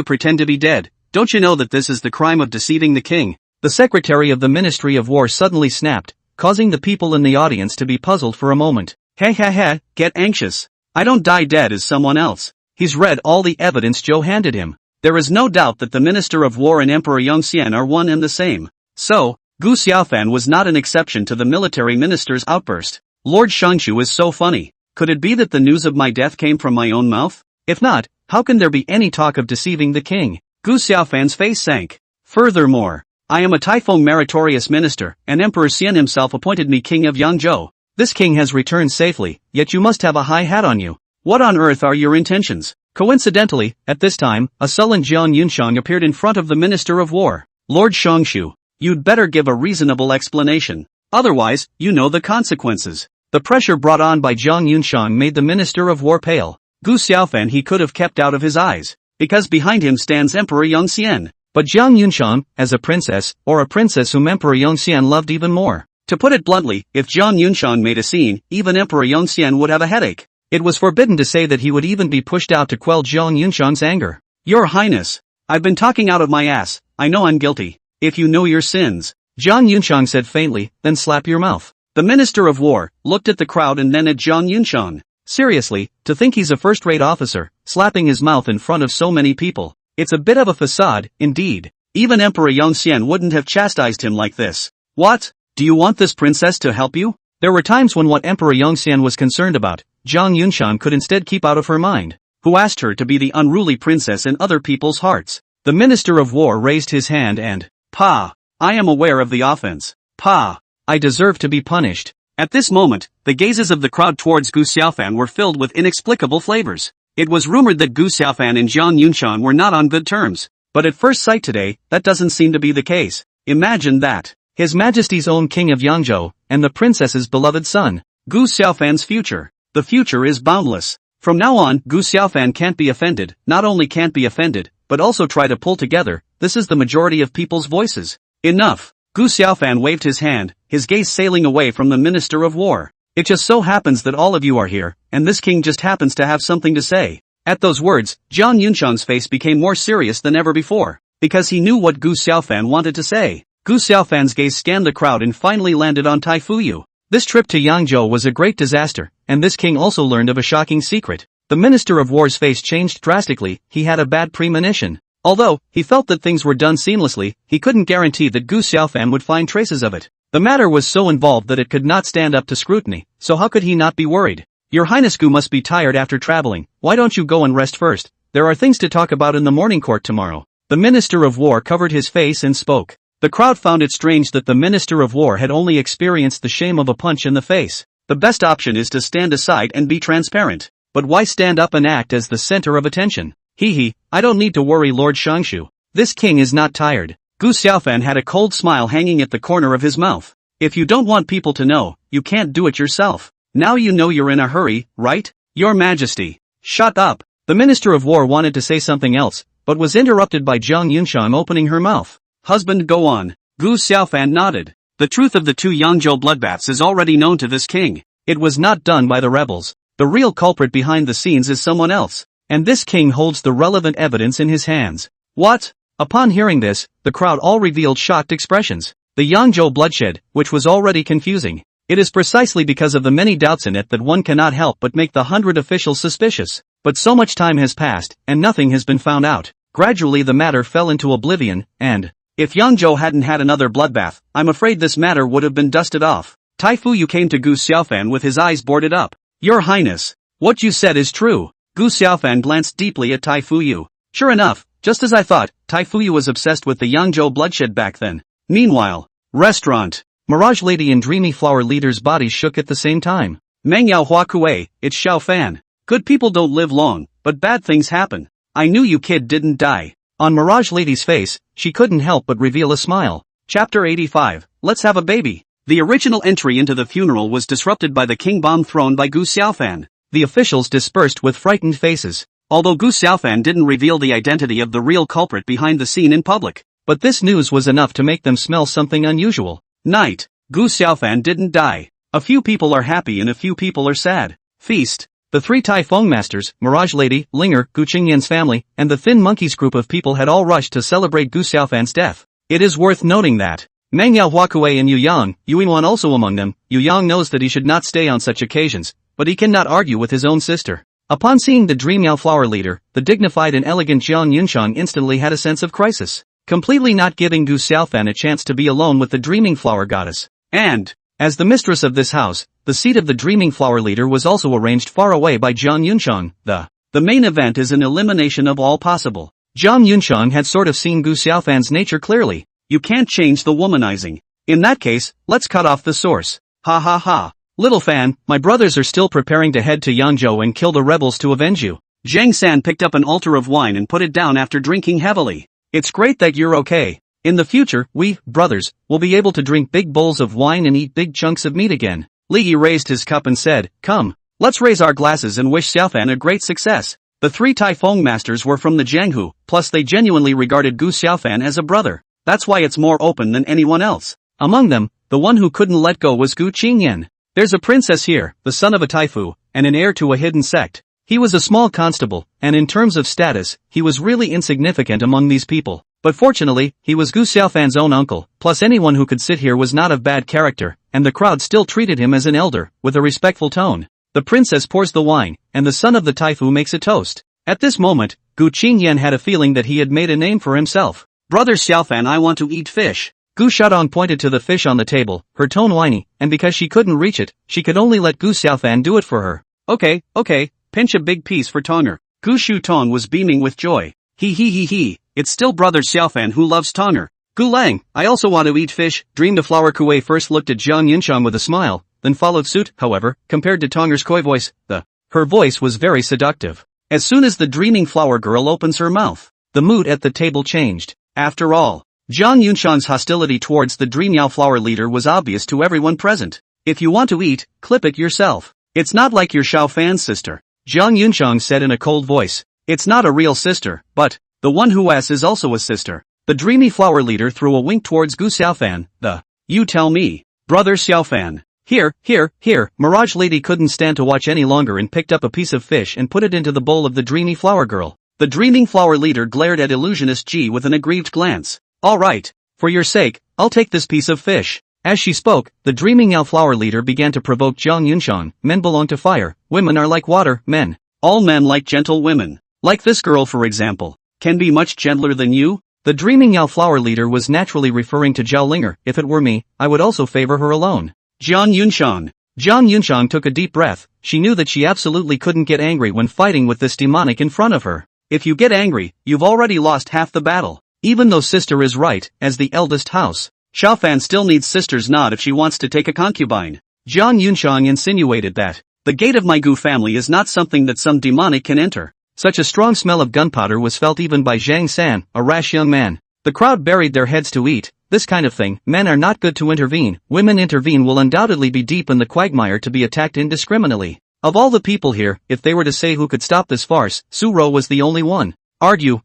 pretend to be dead? Don't you know that this is the crime of deceiving the king? The secretary of the Ministry of War suddenly snapped, causing the people in the audience to be puzzled for a moment. Hey, get anxious. I don't die dead as someone else. He's read all the evidence Zhou handed him. There is no doubt that the Minister of War and Emperor Yongxian are one and the same. So, Gu Xiaofan was not an exception to the military minister's outburst. Lord Shangshu is so funny. Could it be that the news of my death came from my own mouth? If not, how can there be any talk of deceiving the king? Gu Xiaofan's face sank. Furthermore, I am a Taifeng meritorious minister, and Emperor Xian himself appointed me king of Yangzhou. This king has returned safely, yet you must have a high hat on you. What on earth are your intentions? Coincidentally, at this time, a sullen Jiang Yunshang appeared in front of the Minister of War. Lord Shangshu, you'd better give a reasonable explanation. Otherwise, you know the consequences. The pressure brought on by Jiang Yunshang made the Minister of War pale. Gu Xiaofan he could have kept out of his eyes, because behind him stands Emperor Yongxian. But Jiang Yunshang, as a princess, or a princess whom Emperor Yongxian loved even more. To put it bluntly, if Jiang Yunshang made a scene, even Emperor Yongxian would have a headache. It was forbidden to say that he would even be pushed out to quell Jiang Yunshang's anger. Your Highness, I've been talking out of my ass, I know I'm guilty. If you know your sins, Jiang Yunshang said faintly, then slap your mouth. The Minister of War looked at the crowd and then at Jiang Yunshang. Seriously, to think he's a first-rate officer, slapping his mouth in front of so many people. It's a bit of a facade, indeed. Even Emperor Yongxian wouldn't have chastised him like this. What? Do you want this princess to help you? There were times when what Emperor Yongxian was concerned about, Zhang Yunshan could instead keep out of her mind. Who asked her to be the unruly princess in other people's hearts? The Minister of War raised his hand and, "Pa, I am aware of the offense. Pa, I deserve to be punished." At this moment, the gazes of the crowd towards Gu Xiaofan were filled with inexplicable flavors. It was rumored that Gu Xiaofan and Zhang Yunshan were not on good terms. But at first sight today, that doesn't seem to be the case. Imagine that. His Majesty's own King of Yangzhou, and the princess's beloved son. Gu Xiaofan's future. The future is boundless. From now on, Gu Xiaofan can't be offended, not only can't be offended, but also try to pull together. This is the majority of people's voices. Enough. Gu Xiaofan waved his hand, his gaze sailing away from the Minister of War. It just so happens that all of you are here, and this king just happens to have something to say. At those words, Zhang Yunshan's face became more serious than ever before, because he knew what Gu Xiaofan wanted to say. Gu Xiaofan's gaze scanned the crowd and finally landed on Tai Fuyu. This trip to Yangzhou was a great disaster, and this king also learned of a shocking secret. The Minister of War's face changed drastically. He had a bad premonition. Although he felt that things were done seamlessly, he couldn't guarantee that Gu Xiaofan would find traces of it. The matter was so involved that it could not stand up to scrutiny, so how could he not be worried? Your Highness Gu must be tired after traveling. Why don't you go and rest first? There are things to talk about in the morning court tomorrow. The Minister of War covered his face and spoke. The crowd found it strange that the Minister of War had only experienced the shame of a punch in the face. The best option is to stand aside and be transparent. But why stand up and act as the center of attention? I don't need to worry, Lord Shangshu. This king is not tired. Gu Xiaofan had a cold smile hanging at the corner of his mouth. If you don't want people to know, you can't do it yourself. Now you know you're in a hurry, right? Your Majesty. Shut up. The Minister of War wanted to say something else, but was interrupted by Zhang Yunshan opening her mouth. Husband, go on. Gu Xiaofan nodded. The truth of the two Yangzhou bloodbaths is already known to this king. It was not done by the rebels. The real culprit behind the scenes is someone else. And this king holds the relevant evidence in his hands. What? Upon hearing this, the crowd all revealed shocked expressions. The Yangzhou bloodshed, which was already confusing. It is precisely because of the many doubts in it that one cannot help but make the 100 officials suspicious. But so much time has passed, and nothing has been found out. Gradually the matter fell into oblivion, and if Yangzhou hadn't had another bloodbath, I'm afraid this matter would have been dusted off. Tai Fuyu came to Gu Xiaofan with his eyes boarded up. Your Highness, what you said is true. Gu Xiaofan glanced deeply at Tai Fuyu. Sure enough, just as I thought, Tai Fuyu was obsessed with the Yangzhou bloodshed back then. Meanwhile, restaurant. Mirage Lady and Dreamy Flower Leader's bodies shook at the same time. Mengyao Hua Kue, it's Xiao Fan. Good people don't live long, but bad things happen. I knew you kid didn't die. On Mirage Lady's face, she couldn't help but reveal a smile. Chapter 85, Let's Have a Baby. The original entry into the funeral was disrupted by the king bomb thrown by Gu Xiaofan. The officials dispersed with frightened faces. Although Gu Xiaofan didn't reveal the identity of the real culprit behind the scene in public. But this news was enough to make them smell something unusual. Night. Gu Xiaofan didn't die. A few people are happy and a few people are sad. Feast. The three Typhone Masters, Mirage Lady, Linger, Gu Qingyan's family, and the Thin Monkeys group of people had all rushed to celebrate Gu Xiaofan's death. It is worth noting that Mengyao Huakue and Yu Yuan also among them. Yu Yang knows that he should not stay on such occasions, but he cannot argue with his own sister. Upon seeing the Dream Yao Flower Leader, the dignified and elegant Zhang Yunshan instantly had a sense of crisis, completely not giving Gu Xiaofan a chance to be alone with the Dreaming Flower Goddess. And, as the mistress of this house, the seat of the Dreaming Flower Leader was also arranged far away by Zhang Yunshan. The main event is an elimination of all possible. Zhang Yunshan had sort of seen Gu Xiaofan's nature clearly. You can't change the womanizing. In that case, let's cut off the source. Ha ha ha. Little fan, my brothers are still preparing to head to Yangzhou and kill the rebels to avenge you. Zhang San picked up an altar of wine and put it down after drinking heavily. It's great that you're okay. In the future, we, brothers, will be able to drink big bowls of wine and eat big chunks of meat again. Li Yi raised his cup and said, come, let's raise our glasses and wish Xiaofan a great success. The three Typhone Masters were from the Jianghu, plus they genuinely regarded Gu Xiaofan as a brother. That's why it's more open than anyone else. Among them, the one who couldn't let go was Gu Qingyan. There's a princess here, the son of a Taifu, and an heir to a hidden sect. He was a small constable, and in terms of status, he was really insignificant among these people. But fortunately, he was Gu Xiaofan's own uncle, plus anyone who could sit here was not of bad character, and the crowd still treated him as an elder, with a respectful tone. The princess pours the wine, and the son of the Taifu makes a toast. At this moment, Gu Qingyan had a feeling that he had made a name for himself. Brother Xiaofan, I want to eat fish. Gu Xiaodong pointed to the fish on the table, her tone whiny, and because she couldn't reach it, she could only let Gu Xiaofan do it for her. Okay, pinch a big piece for Tonger. Gu Shutong was beaming with joy. He, it's still Brother Xiaofan who loves Tonger. Gu Lang, I also want to eat fish. Dreamed of Flower Kuei first looked at Jiang Yunxiang with a smile, then followed suit. However, compared to Tonger's coy voice, her voice was very seductive. As soon as the dreaming flower girl opens her mouth, the mood at the table changed. After all, Jiang Yunxiang's hostility towards the Dream Yao flower leader was obvious to everyone present. If you want to eat, clip it yourself. It's not like your Xiaofan's sister. Jiang Yunxiang said in a cold voice. It's not a real sister, but the one who is also a sister. The dreamy flower leader threw a wink towards Gu Xiaofan. You tell me. Brother Xiaofan. Here. Mirage Lady couldn't stand to watch any longer and picked up a piece of fish and put it into the bowl of the dreamy flower girl. The dreaming flower leader glared at illusionist Ji with an aggrieved glance. Alright. For your sake, I'll take this piece of fish. As she spoke, the dreaming Yao flower leader began to provoke Jiang Yunxiang. Men belong to fire, women are like water, men. All men like gentle women. Like this girl for example. Can be much gentler than you? The dreaming Yao flower leader was naturally referring to Zhao Linger. If it were me, I would also favor her alone. Jiang Yunxiang took a deep breath. She knew that she absolutely couldn't get angry when fighting with this demonic in front of her. If you get angry, you've already lost half the battle. Even though sister is right, as the eldest house, Xiaofan still needs sister's nod if she wants to take a concubine. Jiang Yunxiang insinuated that the gate of my Gu family is not something that some demonic can enter. Such a strong smell of gunpowder was felt even by Zhang San, a rash young man. The crowd buried their heads to eat. This kind of thing, men are not good to intervene. Women intervene will undoubtedly be deep in the quagmire to be attacked indiscriminately. Of all the people here, if they were to say who could stop this farce, Su Ro was the only one. Argue,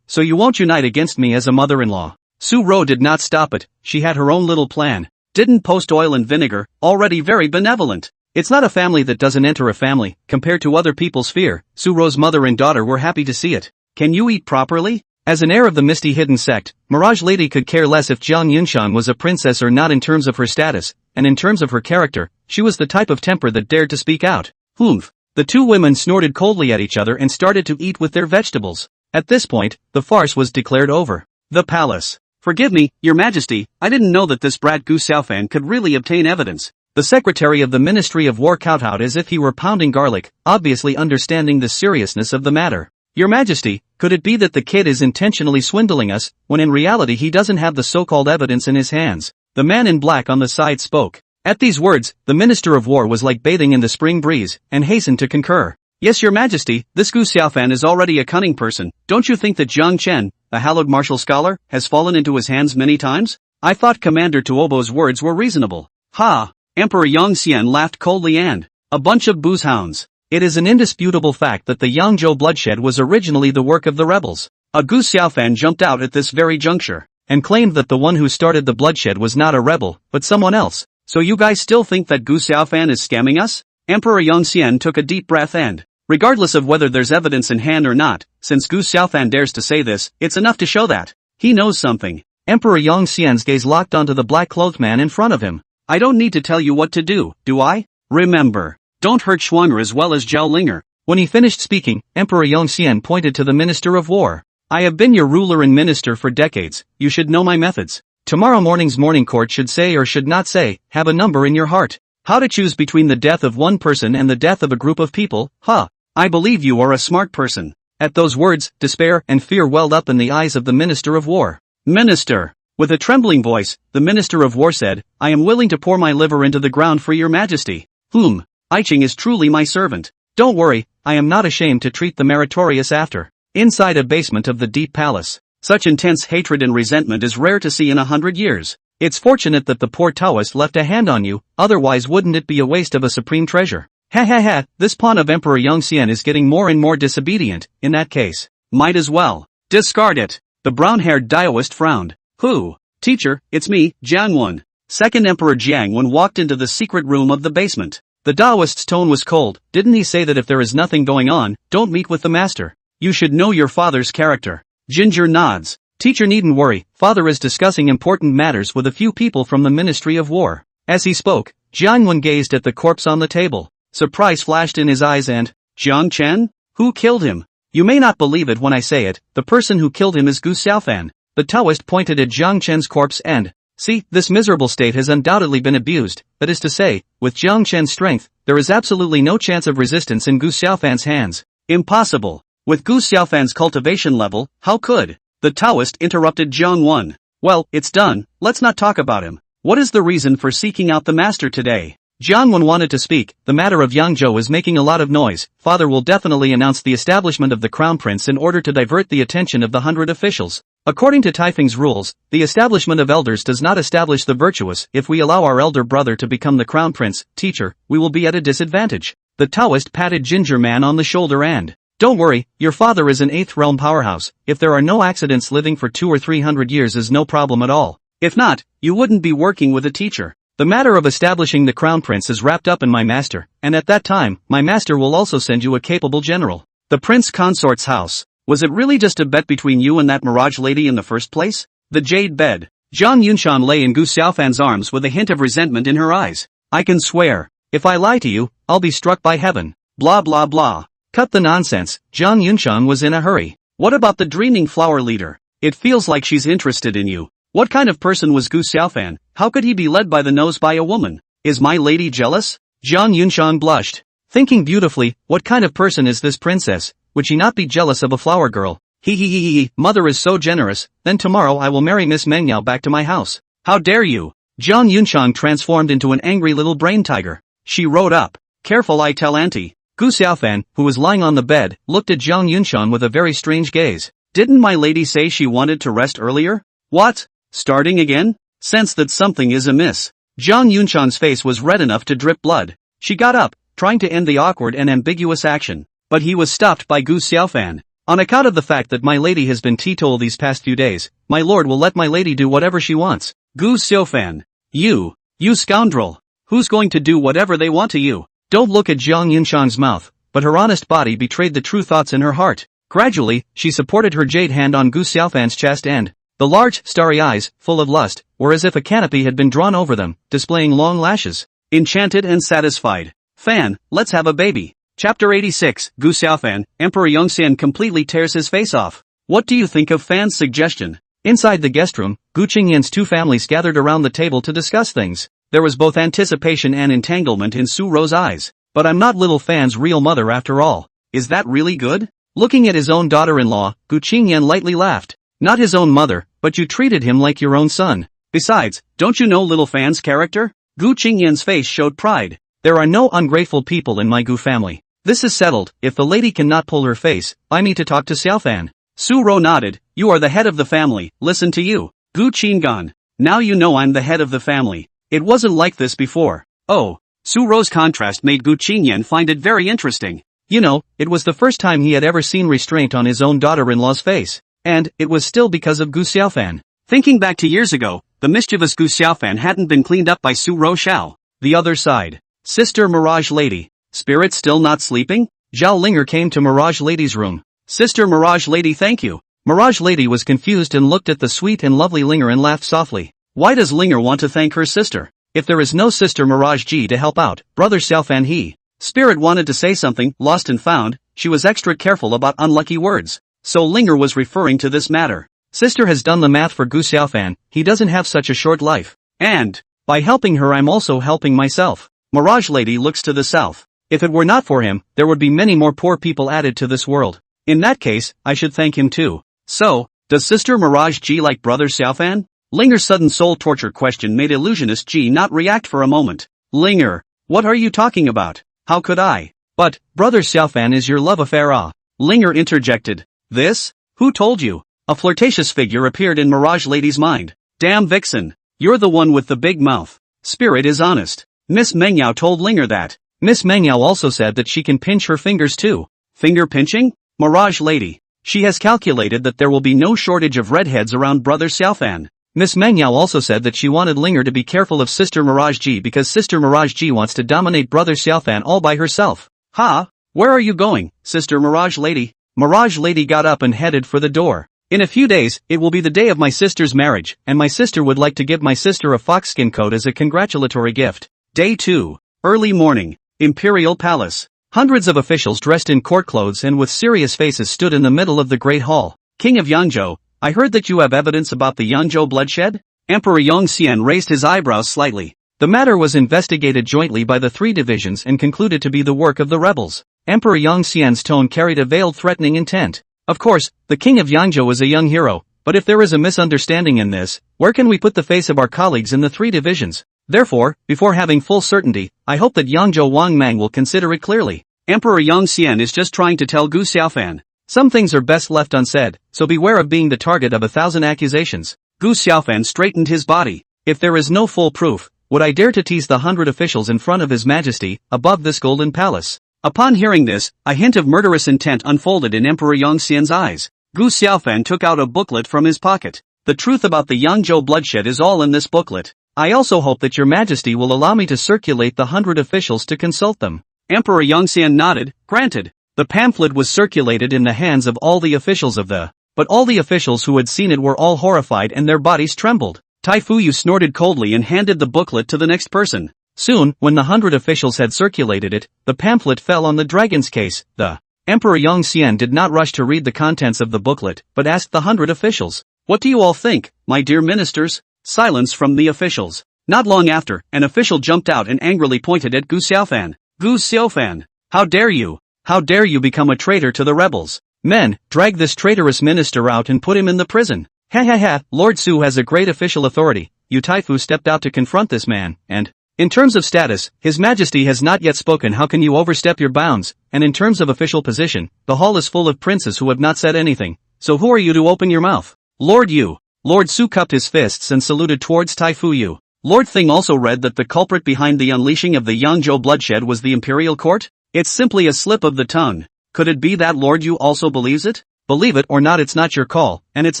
so you won't unite against me as a mother-in-law. Su Ro did not stop it, she had her own little plan. Didn't post oil and vinegar, already very benevolent. It's not a family that doesn't enter a family, compared to other people's fear. Su Ro's mother and daughter were happy to see it. Can you eat properly? As an heir of the misty hidden sect, Mirage Lady could care less if Jiang Yunxiang was a princess or not in terms of her status, and in terms of her character, she was the type of temper that dared to speak out. Humph. The two women snorted coldly at each other and started to eat with their vegetables. At this point, the farce was declared over. The palace. Forgive me, your majesty, I didn't know that this brat Gu Xiaofan could really obtain evidence. The secretary of the Ministry of War kowtowed as if he were pounding garlic, obviously understanding the seriousness of the matter. Your majesty, could it be that the kid is intentionally swindling us, when in reality he doesn't have the so-called evidence in his hands? The man in black on the side spoke. At these words, the Minister of War was like bathing in the spring breeze, and hastened to concur. Yes, your majesty, this Gu Xiaofan is already a cunning person. Don't you think that Zhang Chen, a hallowed martial scholar, has fallen into his hands many times? I thought Commander Tuobo's words were reasonable. Ha! Emperor Yongxian laughed coldly and, a bunch of booze hounds. It is an indisputable fact that the Yangzhou bloodshed was originally the work of the rebels. A Gu Xiaofan jumped out at this very juncture, and claimed that the one who started the bloodshed was not a rebel, but someone else. So you guys still think that Gu Xiaofan is scamming us? Emperor Yongxian took a deep breath and, regardless of whether there's evidence in hand or not, since Gu Xiaofan dares to say this, it's enough to show that he knows something. Emperor Yongxian's gaze locked onto the black-clothed man in front of him. I don't need to tell you what to do I? Remember, don't hurt Schwanger as well as Zhao Linger. When he finished speaking, Emperor Yongxian pointed to the Minister of War. I have been your ruler and minister for decades, you should know my methods. Tomorrow morning's morning court should say or should not say, have a number in your heart. How to choose between the death of one person and the death of a group of people, I believe you are a smart person. At those words, despair and fear welled up in the eyes of the Minister of War. Minister! With a trembling voice, the Minister of War said, I am willing to pour my liver into the ground for your majesty. Aiching is truly my servant. Don't worry, I am not ashamed to treat the meritorious after. Inside a basement of the Deep Palace, such intense hatred and resentment is rare to see in 100 years. It's fortunate that the poor Taoist left a hand on you, otherwise wouldn't it be a waste of a supreme treasure? This pawn of Emperor Yongxian is getting more and more disobedient, in that case. Might as well discard it. The brown-haired Daoist frowned. Who? Teacher, it's me, Jiang Wen. Second Emperor Jiang Wen walked into the secret room of the basement. The Daoist's tone was cold. Didn't he say that if there is nothing going on, don't meet with the master? You should know your father's character. Ginger nods. Teacher needn't worry, father is discussing important matters with a few people from the Ministry of War. As he spoke, Jiang Wen gazed at the corpse on the table. Surprise flashed in his eyes and, Jiang Chen? Who killed him? You may not believe it when I say it, the person who killed him is Gu Xiaofan. The Taoist pointed at Jiang Chen's corpse and, see, this miserable state has undoubtedly been abused, that is to say, with Jiang Chen's strength, there is absolutely no chance of resistance in Gu Xiaofan's hands. Impossible. With Gu Xiaofan's cultivation level, how could? The Taoist interrupted Jiang Wan. Well, it's done, let's not talk about him. What is the reason for seeking out the master today? Jiang Wan wanted to speak. The matter of Yangzhou is making a lot of noise. Father will definitely announce the establishment of the crown prince in order to divert the attention of the 100 officials. According to Taifeng's rules, the establishment of elders does not establish the virtuous. If we allow our elder brother to become the crown prince, teacher, we will be at a disadvantage. The Taoist patted Ginger Man on the shoulder and, don't worry, your father is an 8th realm powerhouse. If there are no accidents, living for 200 or 300 years is no problem at all. If not, you wouldn't be working with a teacher. The matter of establishing the crown prince is wrapped up in my master, and at that time, my master will also send you a capable general. The prince consort's house. Was it really just a bet between you and that mirage lady in the first place? The jade bed. Zhang Yunshan lay in Gu Xiaofan's arms with a hint of resentment in her eyes. I can swear, if I lie to you, I'll be struck by heaven. Blah blah blah. Cut the nonsense. Zhang Yunshan was in a hurry. What about the dreaming flower leader? It feels like she's interested in you. What kind of person was Gu Xiaofan? How could he be led by the nose by a woman? Is my lady jealous? Zhang Yunshan blushed. Thinking beautifully, what kind of person is this princess? Would she not be jealous of a flower girl? He, mother is so generous, then tomorrow I will marry Miss Mengyao back to my house. How dare you? Zhang Yunshan transformed into an angry little brain tiger. She rode up. Careful, I tell auntie. Gu Xiaofan, who was lying on the bed, looked at Zhang Yunshan with a very strange gaze. Didn't my lady say she wanted to rest earlier? What? Starting again? Sense that something is amiss. Zhang Yunshan's face was red enough to drip blood. She got up, trying to end the awkward and ambiguous action. But he was stopped by Gu Xiaofan. On account of the fact that my lady has been teetotal these past few days, my lord will let my lady do whatever she wants. Gu Xiaofan. You scoundrel. Who's going to do whatever they want to you? Don't look at Zhang Yunshan's mouth, but her honest body betrayed the true thoughts in her heart. Gradually, she supported her jade hand on Gu Xiaofan's chest and, the large, starry eyes, full of lust, were as if a canopy had been drawn over them, displaying long lashes. Enchanted and satisfied. Fan, let's have a baby. Chapter 86, Gu Xiaofan, Emperor Yongxian completely tears his face off. What do you think of Fan's suggestion? Inside the guest room, Gu Qingyan's two families gathered around the table to discuss things. There was both anticipation and entanglement in Su Ro's eyes. But I'm not little Fan's real mother after all. Is that really good? Looking at his own daughter-in-law, Gu Qingyan lightly laughed. Not his own mother, but you treated him like your own son. Besides, don't you know little Fan's character? Gu Qingyan's face showed pride. There are no ungrateful people in my Gu family. This is settled. If the lady cannot pull her face, I need to talk to Xiaofan. Su Ro nodded. You are the head of the family, listen to you. Gu Qingyan. Now you know I'm the head of the family. It wasn't like this before. Oh. Su Ro's contrast made Gu Qingyan find it very interesting. You know, it was the first time he had ever seen restraint on his own daughter-in-law's face. And, it was still because of Gu Xiaofan. Thinking back to years ago, the mischievous Gu Xiaofan hadn't been cleaned up by Su Ro Xiao. The other side. Sister Mirage Lady. Spirit still not sleeping? Zhao Linger came to Mirage Lady's room. Sister Mirage Lady, thank you. Mirage Lady was confused and looked at the sweet and lovely Linger and laughed softly. Why does Linger want to thank her sister? If there is no Sister Mirage G to help out, Brother Xiaofan he. Spirit wanted to say something, lost and found, she was extra careful about unlucky words. So Linger was referring to this matter. Sister has done the math for Gu Xiaofan, he doesn't have such a short life. And, by helping her I'm also helping myself. Mirage Lady looks to the south. If it were not for him, there would be many more poor people added to this world. In that case, I should thank him too. So, does Sister Mirage G like Brother Xiaofan? Linger's sudden soul torture question made Illusionist G not react for a moment. Linger, what are you talking about? How could I? But, Brother Xiaofan is your love affair ah. Linger interjected. This? Who told you? A flirtatious figure appeared in Mirage Lady's mind. Damn vixen. You're the one with the big mouth. Spirit is honest. Miss Mengyao told Linger that. Miss Mengyao also said that she can pinch her fingers too. Finger pinching? Mirage Lady. She has calculated that there will be no shortage of redheads around Brother Xiaofan. Miss Mengyao also said that she wanted Linger to be careful of Sister Mirage G because Sister Mirage G wants to dominate Brother Xiaofan all by herself. Ha? Where are you going, Sister Mirage Lady? Mirage Lady got up and headed for the door. In a few days, it will be the day of my sister's marriage, and my sister would like to give my sister a foxskin coat as a congratulatory gift. Day 2. Early morning. Imperial Palace. Hundreds of officials dressed in court clothes and with serious faces stood in the middle of the Great Hall. King of Yangzhou, I heard that you have evidence about the Yangzhou bloodshed? Emperor Yongxian raised his eyebrows slightly. The matter was investigated jointly by the three divisions and concluded to be the work of the rebels. Emperor Yongxian's tone carried a veiled threatening intent. Of course, the king of Yangzhou is a young hero, but if there is a misunderstanding in this, where can we put the face of our colleagues in the three divisions? Therefore, before having full certainty, I hope that Yangzhou Wang Mang will consider it clearly. Emperor Yongxian is just trying to tell Gu Xiaofan. Some things are best left unsaid, so beware of being the target of 1,000 accusations. Gu Xiaofan straightened his body. If there is no full proof, would I dare to tease the 100 officials in front of His Majesty, above this golden palace? Upon hearing this, a hint of murderous intent unfolded in Emperor Yongxian's eyes. Gu Xiaofan took out a booklet from his pocket. The truth about the Yangzhou bloodshed is all in this booklet. I also hope that your Majesty will allow me to circulate the 100 officials to consult them. Emperor Yongxian nodded, granted. The pamphlet was circulated in the hands of all the officials but all the officials who had seen it were all horrified and their bodies trembled. Tai Fuyu snorted coldly and handed the booklet to the next person. Soon, when the 100 officials had circulated it, the pamphlet fell on the dragon's case. The Emperor Yongxian did not rush to read the contents of the booklet, but asked the 100 officials, "What do you all think, my dear ministers?" Silence from the officials. Not long after, an official jumped out and angrily pointed at Gu Xiaofan. Gu Xiaofan, how dare you? How dare you become a traitor to the rebels? Men, drag this traitorous minister out and put him in the prison. Ha ha ha, Lord Su has a great official authority. Yu Taifu stepped out to confront this man, and, in terms of status, His Majesty has not yet spoken. How can you overstep your bounds? And in terms of official position, the hall is full of princes who have not said anything. So who are you to open your mouth? Lord Su cupped his fists and saluted towards Tai Fuyu. Lord Thing also read that the culprit behind the unleashing of the Yangzhou bloodshed was the imperial court? It's simply a slip of the tongue. Could it be that Lord Yu also believes it? Believe it or not, it's not your call, and it's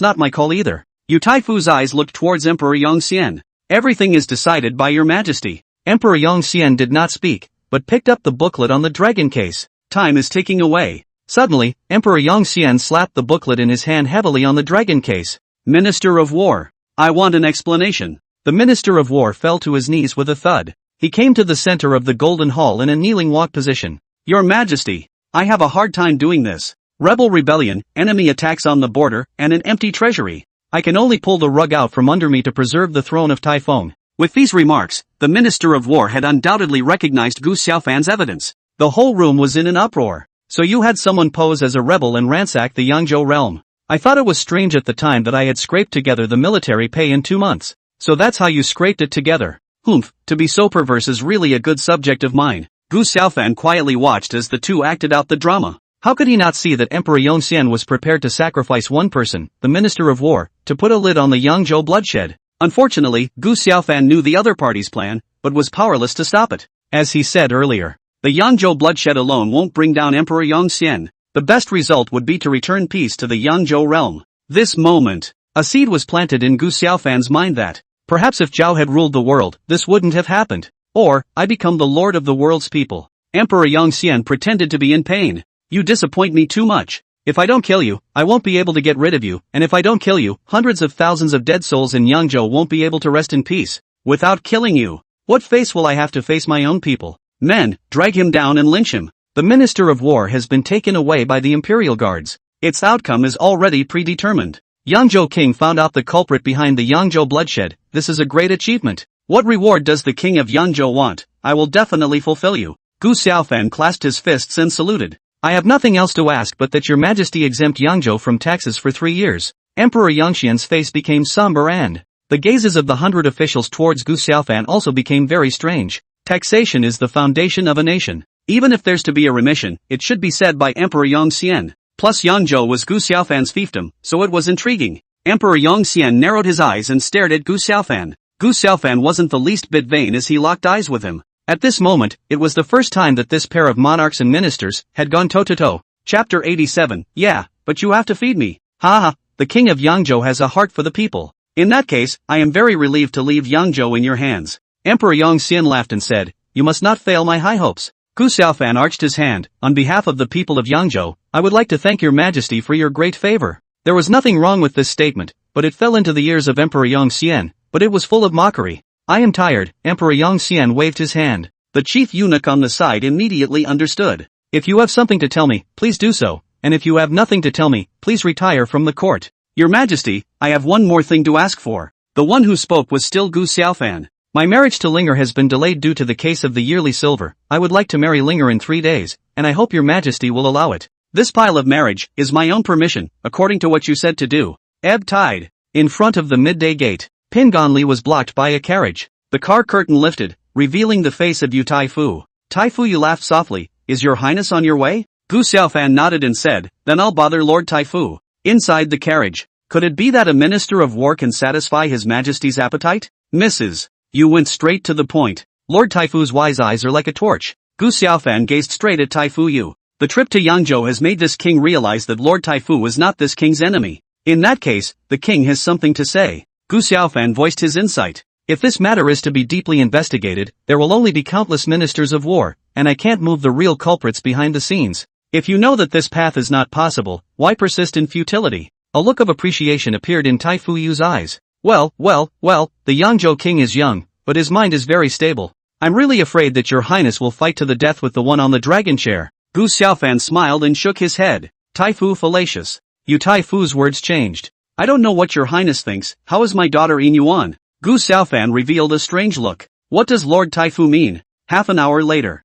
not my call either. Yu Taifu's eyes looked towards Emperor Yongxian. Everything is decided by your Majesty. Emperor Yongxian did not speak, but picked up the booklet on the dragon case. Time is ticking away. Suddenly, Emperor Yongxian slapped the booklet in his hand heavily on the dragon case. Minister of War. I want an explanation. The Minister of War fell to his knees with a thud. He came to the center of the Golden Hall in a kneeling walk position. Your Majesty, I have a hard time doing this. Rebel rebellion, enemy attacks on the border, and an empty treasury. I can only pull the rug out from under me to preserve the throne of Taifeng. With these remarks, the Minister of War had undoubtedly recognized Gu Xiaofan's evidence. The whole room was in an uproar. So you had someone pose as a rebel and ransack the Yangzhou realm. I thought it was strange at the time that I had scraped together the military pay in 2 months. So that's how you scraped it together. Humph, to be so perverse is really a good subject of mine. Gu Xiaofan quietly watched as the two acted out the drama. How could he not see that Emperor Yongxian was prepared to sacrifice one person, the Minister of War, to put a lid on the Yangzhou bloodshed? Unfortunately, Gu Xiaofan knew the other party's plan, but was powerless to stop it. As he said earlier, the Yangzhou bloodshed alone won't bring down Emperor Yongxian. The best result would be to return peace to the Yangzhou realm. This moment, a seed was planted in Gu Xiaofan's mind that, perhaps if Zhao had ruled the world, this wouldn't have happened. Or, I become the lord of the world's people. Emperor Yongxian pretended to be in pain. You disappoint me too much. If I don't kill you, I won't be able to get rid of you, and if I don't kill you, hundreds of thousands of dead souls in Yangzhou won't be able to rest in peace. Without killing you, what face will I have to face my own people? Men, drag him down and lynch him. The Minister of War has been taken away by the Imperial Guards. Its outcome is already predetermined. Yangzhou King found out the culprit behind the Yangzhou bloodshed. This is a great achievement. What reward does the King of Yangzhou want? I will definitely fulfill you. Gu Xiaofan clasped his fists and saluted. I have nothing else to ask but that your Majesty exempt Yangzhou from taxes for 3 years. Emperor Yongxian's face became somber and the gazes of the 100 officials towards Gu Xiaofan also became very strange. Taxation is the foundation of a nation. Even if there's to be a remission, it should be said by Emperor Yongxian. Plus Yangzhou was Gu Xiaofan's fiefdom, so it was intriguing. Emperor Yongxian narrowed his eyes and stared at Gu Xiaofan. Gu Xiaofan wasn't the least bit vain as he locked eyes with him. At this moment, it was the first time that this pair of monarchs and ministers had gone toe-to-toe. Chapter 87, yeah, but you have to feed me. Ha ha, the King of Yangzhou has a heart for the people. In that case, I am very relieved to leave Yangzhou in your hands. Emperor Yongxian laughed and said, you must not fail my high hopes. Gu Xiaofan arched his hand. On behalf of the people of Yangzhou, I would like to thank your Majesty for your great favor. There was nothing wrong with this statement, but it fell into the ears of Emperor Yongxian, but it was full of mockery. I am tired. Emperor Yongxian waved his hand. The chief eunuch on the side immediately understood. If you have something to tell me, please do so, and if you have nothing to tell me, please retire from the court. Your Majesty, I have one more thing to ask for. The one who spoke was still Gu Xiaofan. My marriage to Linger has been delayed due to the case of the yearly silver. I would like to marry Linger in 3 days, and I hope your Majesty will allow it. This pile of marriage is my own permission, according to what you said to do. Ebb tide. In front of the midday gate, Pingonli was blocked by a carriage. The car curtain lifted, revealing the face of Yu Taifu. Taifu, you laughed softly. Is your highness on your way? Gu Xiaofan nodded and said, then I'll bother Lord Taifu. Inside the carriage. Could it be that a minister of war can satisfy his majesty's appetite? Mrs. You went straight to the point. Lord Taifu's wise eyes are like a torch. Gu Xiaofan gazed straight at Taifu Yu. The trip to Yangzhou has made this king realize that Lord Taifu was not this king's enemy. In that case, the king has something to say. Gu Xiaofan voiced his insight. If this matter is to be deeply investigated, there will only be countless ministers of war, and I can't move the real culprits behind the scenes. If you know that this path is not possible, why persist in futility? A look of appreciation appeared in Taifu Yu's eyes. Well, the Yangzhou king is young, but his mind is very stable. I'm really afraid that your highness will fight to the death with the one on the dragon chair. Gu Xiaofan smiled and shook his head. Taifu fallacious. Yu Taifu's words changed. I don't know what your highness thinks. How is my daughter Yin Yuan? Gu Xiaofan revealed a strange look. What does Lord Taifu mean? Half an hour later.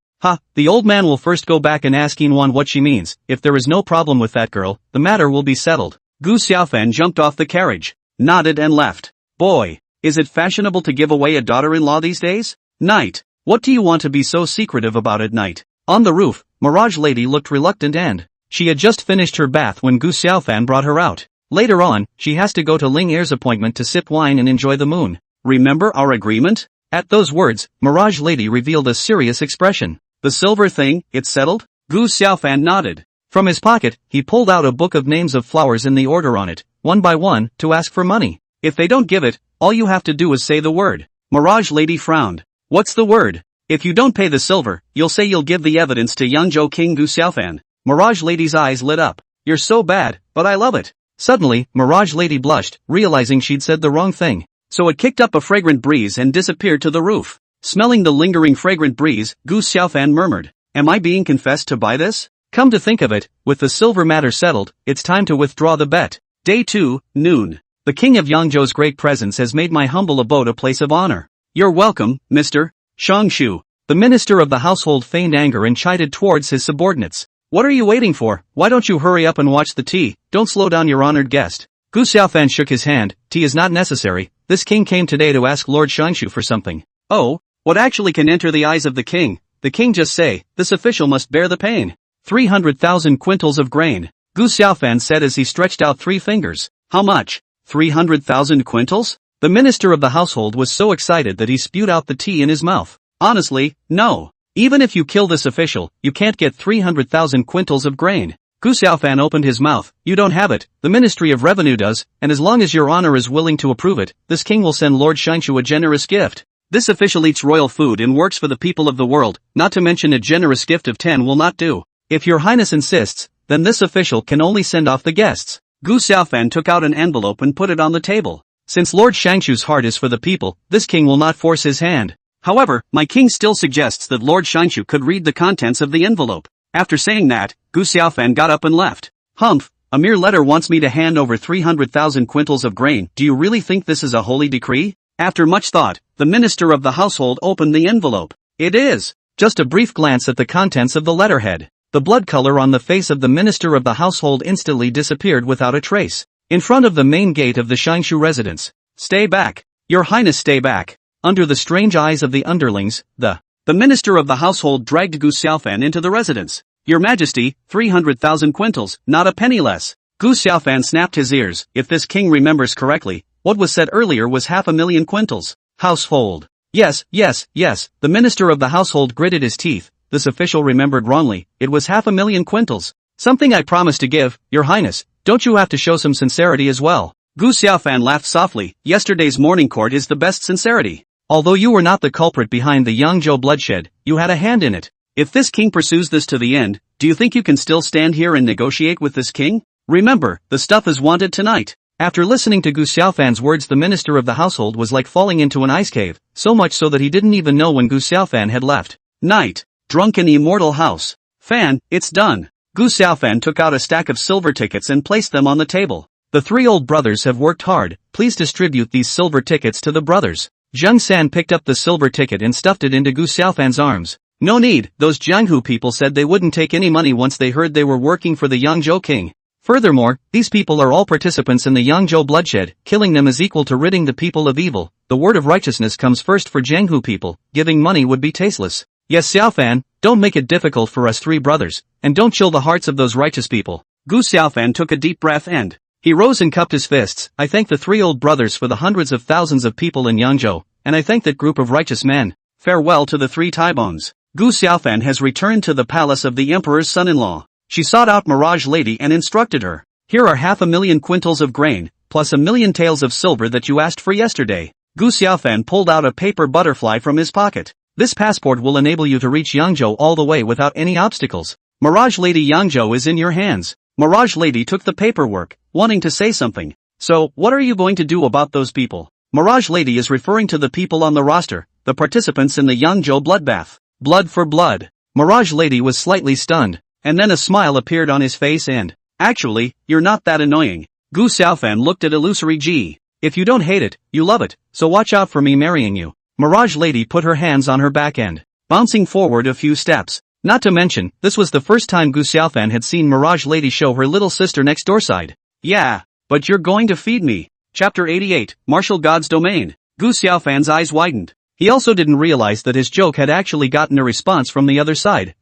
The old man will first go back and ask Yin Yuan what she means. If there is no problem with that girl, the matter will be settled. Gu Xiaofan jumped off the carriage, nodded and left. Boy, is it fashionable to give away a daughter-in-law these days? Night. What do you want to be so secretive about at night? On the roof, Mirage Lady looked reluctant and she had just finished her bath when Gu Xiaofan brought her out. Later on, she has to go to Ling Er's appointment to sip wine and enjoy the moon. Remember our agreement? At those words, Mirage Lady revealed a serious expression. The silver thing, it's settled? Gu Xiaofan nodded. From his pocket, he pulled out a book of names of flowers in the order on it, one by one, to ask for money. If they don't give it, all you have to do is say the word. Mirage Lady frowned. What's the word? If you don't pay the silver, you'll say you'll give the evidence to Yangzhou King Gu Xiaofan. Mirage Lady's eyes lit up. You're so bad, but I love it. Suddenly, Mirage Lady blushed, realizing she'd said the wrong thing. So it kicked up a fragrant breeze and disappeared to the roof. Smelling the lingering fragrant breeze, Gu Xiaofan murmured, am I being confessed to buy this? Come to think of it, with the silver matter settled, it's time to withdraw the bet. Day 2, noon. The king of Yangzhou's great presence has made my humble abode a place of honor. You're welcome, Mr. Shangshu. The minister of the household feigned anger and chided towards his subordinates. What are you waiting for? Why don't you hurry up and watch the tea? Don't slow down your honored guest. Gu Xiaofan shook his hand. Tea is not necessary. This king came today to ask Lord Shangshu for something. Oh, what actually can enter the eyes of the king? The king just say, this official must bear the pain. 300,000 quintals of grain. Gu Xiaofan said as he stretched out 3 fingers. How much? 300,000 quintals? The minister of the household was so excited that he spewed out the tea in his mouth. Honestly, no. Even if you kill this official, you can't get 300,000 quintals of grain. Gu Xiaofan opened his mouth. You don't have it, the Ministry of Revenue does, and as long as your honor is willing to approve it, this king will send Lord Shangshu a generous gift. This official eats royal food and works for the people of the world, not to mention a generous gift of 10 will not do. If your highness insists, then this official can only send off the guests. Gu Xiaofan took out an envelope and put it on the table. Since Lord Shangshu's heart is for the people, this king will not force his hand. However, my king still suggests that Lord Shangshu could read the contents of the envelope. After saying that, Gu Xiaofan got up and left. Humph, a mere letter wants me to hand over 300,000 quintals of grain. Do you really think this is a holy decree? After much thought, the minister of the household opened the envelope. It is. Just a brief glance at the contents of the letterhead. The blood color on the face of the minister of the household instantly disappeared without a trace. In front of the main gate of the Shangshu residence. Stay back. Your highness, stay back. Under the strange eyes of the underlings, the minister of the household dragged Gu Xiaofan into the residence. Your majesty, 300,000 quintals, not a penny less. Gu Xiaofan snapped his ears. If this king remembers correctly, what was said earlier was 500,000 quintals. Household. Yes, the minister of the household gritted his teeth. This official remembered wrongly. It was 500,000 quintals. Something I promised to give, your highness. Don't you have to show some sincerity as well? Gu Xiaofan laughed softly. Yesterday's morning court is the best sincerity. Although you were not the culprit behind the Yangzhou bloodshed, you had a hand in it. If this king pursues this to the end, do you think you can still stand here and negotiate with this king? Remember, the stuff is wanted tonight. After listening to Gu Xiaofan's words, the minister of the household was like falling into an ice cave, so much so that he didn't even know when Gu Xiaofan had left. Night. Drunken immortal house. Fan, it's done. Gu Xiaofan took out a stack of silver tickets and placed them on the table. The three old brothers have worked hard, please distribute these silver tickets to the brothers. Jung San picked up the silver ticket and stuffed it into Gu Xiaofan's arms. No need, those Jianghu people said they wouldn't take any money once they heard they were working for the Yangzhou king. Furthermore, these people are all participants in the Yangzhou bloodshed, killing them is equal to ridding the people of evil. The word of righteousness comes first for Jianghu people, giving money would be tasteless. Yes Xiaofan, don't make it difficult for us three brothers, and don't chill the hearts of those righteous people. Gu Xiaofan took a deep breath and he rose and cupped his fists. I thank the three old brothers for the hundreds of thousands of people in Yangzhou, and I thank that group of righteous men. Farewell to the three Taibons. Gu Xiaofan has returned to the palace of the emperor's son-in-law. She sought out Mirage Lady and instructed her. Here are 500,000 quintals of grain, plus 1,000,000 taels of silver that you asked for yesterday. Gu Xiaofan pulled out a paper butterfly from his pocket. This passport will enable you to reach Yangzhou all the way without any obstacles. Mirage Lady, Yangzhou is in your hands. Mirage Lady took the paperwork, wanting to say something. So, what are you going to do about those people? Mirage Lady is referring to the people on the roster, the participants in the Yangzhou bloodbath. Blood for blood. Mirage Lady was slightly stunned, and then a smile appeared on his face and, actually, you're not that annoying. Gu Xiaofan looked at Illusory G. If you don't hate it, you love it, so watch out for me marrying you. Mirage Lady put her hands on her back end, bouncing forward a few steps. Not to mention, this was the first time Gu Xiaofan had seen Mirage Lady show her little sister next door side. Yeah, but you're going to feed me. Chapter 88, Martial God's Domain. Gu Xiaofan's eyes widened. He also didn't realize that his joke had actually gotten a response from the other side.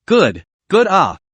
Good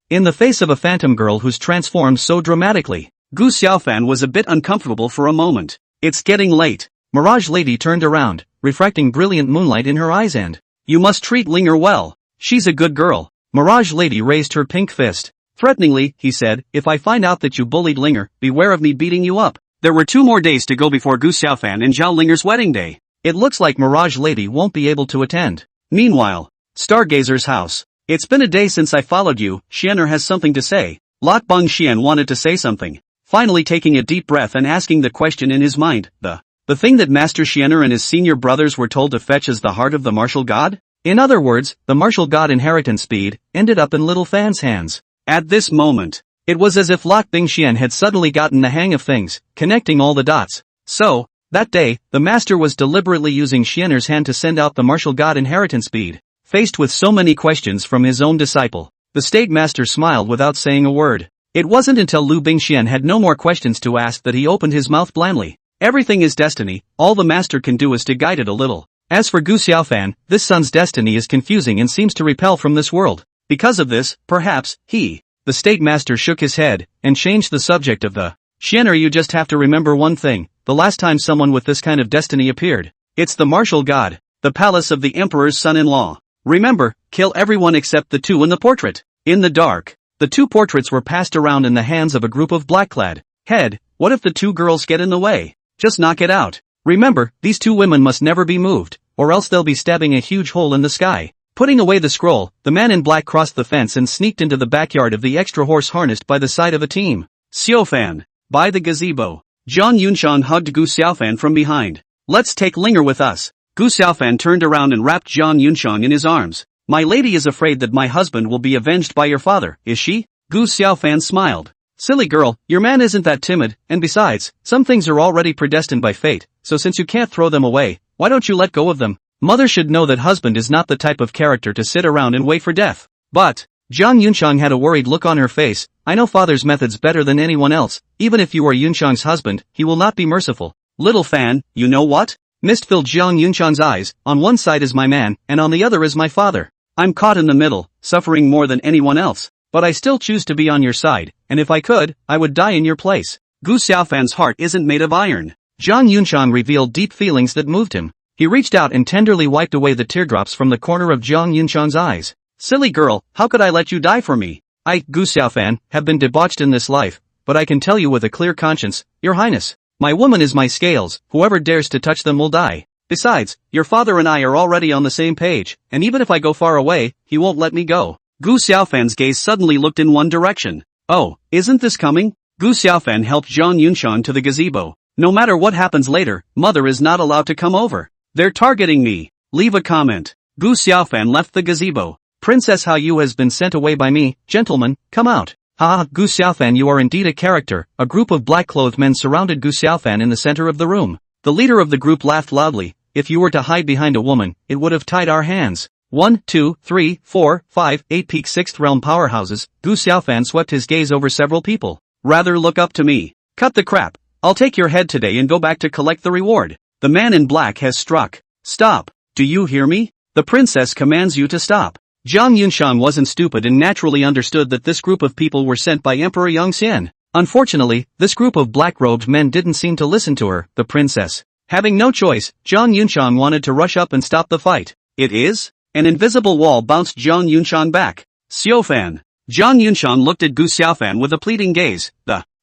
in the face of a phantom girl who's transformed so dramatically. Gu Xiaofan was a bit uncomfortable for a moment. It's getting late. Mirage Lady turned around, refracting brilliant moonlight in her eyes and, you must treat Linger well. She's a good girl. Mirage Lady raised her pink fist. Threateningly, he said, if I find out that you bullied Linger, beware of me beating you up. There were 2 more days to go before Gu Xiaofan and Zhao Linger's wedding day. It looks like Mirage Lady won't be able to attend. Meanwhile, Stargazer's house. It's been a day since I followed you, Xianer has something to say. Lot Bung Xian wanted to say something. Finally taking a deep breath and asking the question in his mind, the thing that Master Xianer and his senior brothers were told to fetch is the heart of the martial god? In other words, the martial god inheritance bead ended up in little Fan's hands. At this moment, it was as if Lot Bingxian had suddenly gotten the hang of things, connecting all the dots. So, that day, the master was deliberately using Xianer's hand to send out the martial god inheritance bead. Faced with so many questions from his own disciple, the state master smiled without saying a word. It wasn't until Lu Bingxian had no more questions to ask that he opened his mouth blandly. Everything is destiny, all the master can do is to guide it a little. As for Gu Xiaofan, this son's destiny is confusing and seems to repel from this world. Because of this, perhaps, the state master shook his head, and changed the subject of the Xianer. You just have to remember one thing, the last time someone with this kind of destiny appeared, it's the martial god, the palace of the emperor's son-in-law. Remember, kill everyone except the 2 in the portrait. In the dark, the 2 portraits were passed around in the hands of a group of black-clad. Head, what if the 2 girls get in the way? Just knock it out. Remember, these 2 women must never be moved, or else they'll be stabbing a huge hole in the sky. Putting away the scroll, the man in black crossed the fence and sneaked into the backyard of the extra horse harnessed by the side of a team. Xiaofan. By the gazebo. Zhang Yunxiang hugged Gu Xiaofan from behind. Let's take Linger with us. Gu Xiaofan turned around and wrapped Zhang Yunxiang in his arms. My lady is afraid that my husband will be avenged by your father, is she? Gu Xiaofan smiled. Silly girl, your man isn't that timid, and besides, some things are already predestined by fate, so since you can't throw them away, why don't you let go of them? Mother should know that husband is not the type of character to sit around and wait for death. But, Zhang Yunxiang had a worried look on her face, I know father's methods better than anyone else, even if you are Yunxiang's husband, he will not be merciful. Little Fan, you know what? Mist filled Zhang Yunxiang's eyes, on one side is my man, and on the other is my father. I'm caught in the middle, suffering more than anyone else. But I still choose to be on your side, and if I could, I would die in your place. Gu Xiaofan's heart isn't made of iron. Zhang Yunxiang revealed deep feelings that moved him. He reached out and tenderly wiped away the teardrops from the corner of Zhang Yunxiang's eyes. Silly girl, how could I let you die for me? I, Gu Xiaofan, have been debauched in this life, but I can tell you with a clear conscience, your highness, my woman is my scales, whoever dares to touch them will die. Besides, your father and I are already on the same page, and even if I go far away, he won't let me go. Gu Xiaofan's gaze suddenly looked in one direction. Oh, isn't this coming? Gu Xiaofan helped Zhang Yunxiang to the gazebo. No matter what happens later, mother is not allowed to come over. They're targeting me. Leave a comment. Gu Xiaofan left the gazebo. Princess Hao Yu has been sent away by me, gentlemen, come out. Ha, Gu Xiaofan, you are indeed a character. A group of black-clothed men surrounded Gu Xiaofan in the center of the room. The leader of the group laughed loudly. If you were to hide behind a woman, it would have tied our hands. 1, 2, 3, 4, 5, 8 peak 6th realm powerhouses. Gu Xiaofan swept his gaze over several people. Rather look up to me. Cut the crap. I'll take your head today and go back to collect the reward. The man in black has struck. Stop. Do you hear me? The princess commands you to stop. Zhang Yunshan wasn't stupid and naturally understood that this group of people were sent by Emperor Yongxian. Unfortunately, this group of black-robed men didn't seem to listen to her, the princess. Having no choice, Zhang Yunshan wanted to rush up and stop the fight. It is? An invisible wall bounced Zhang Yunshan back. Xiaofan. Zhang Yunshan looked at Gu Xiaofan with a pleading gaze.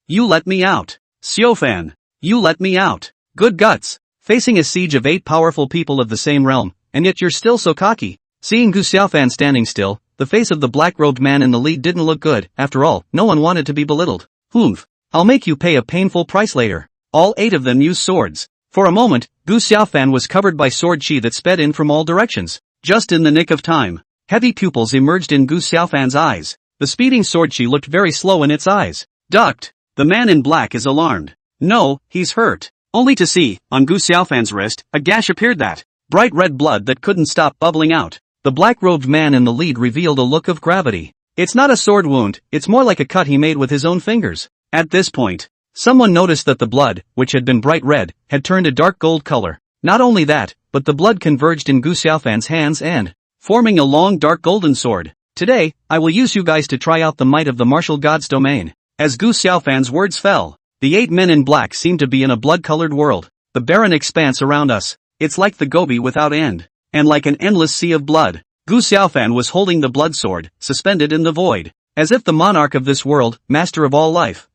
You let me out. Xiaofan. You let me out. Good guts. Facing a siege of 8 powerful people of the same realm, and yet you're still so cocky. Seeing Gu Xiaofan standing still, the face of the black-robed man in the lead didn't look good. After all, no one wanted to be belittled. Humph. I'll make you pay a painful price later. All 8 of them used swords. For a moment, Gu Xiaofan was covered by sword chi that sped in from all directions. Just in the nick of time, heavy pupils emerged in Gu Xiaofan's eyes. The speeding sword chi looked very slow in its eyes. Ducked. The man in black is alarmed. No, he's hurt. Only to see, on Gu Xiaofan's wrist, a gash appeared that. Bright red blood that couldn't stop bubbling out. The black-robed man in the lead revealed a look of gravity. It's not a sword wound, it's more like a cut he made with his own fingers. At this point, someone noticed that the blood, which had been bright red, had turned a dark gold color. Not only that, but the blood converged in Gu Xiaofan's hands and, forming a long dark golden sword. Today, I will use you guys to try out the might of the martial god's domain. As Gu Xiaofan's words fell, the 8 men in black seemed to be in a blood-colored world. The barren expanse around us. It's like the Gobi without end. And like an endless sea of blood. Gu Xiaofan was holding the blood sword, suspended in the void. As if the monarch of this world, master of all life.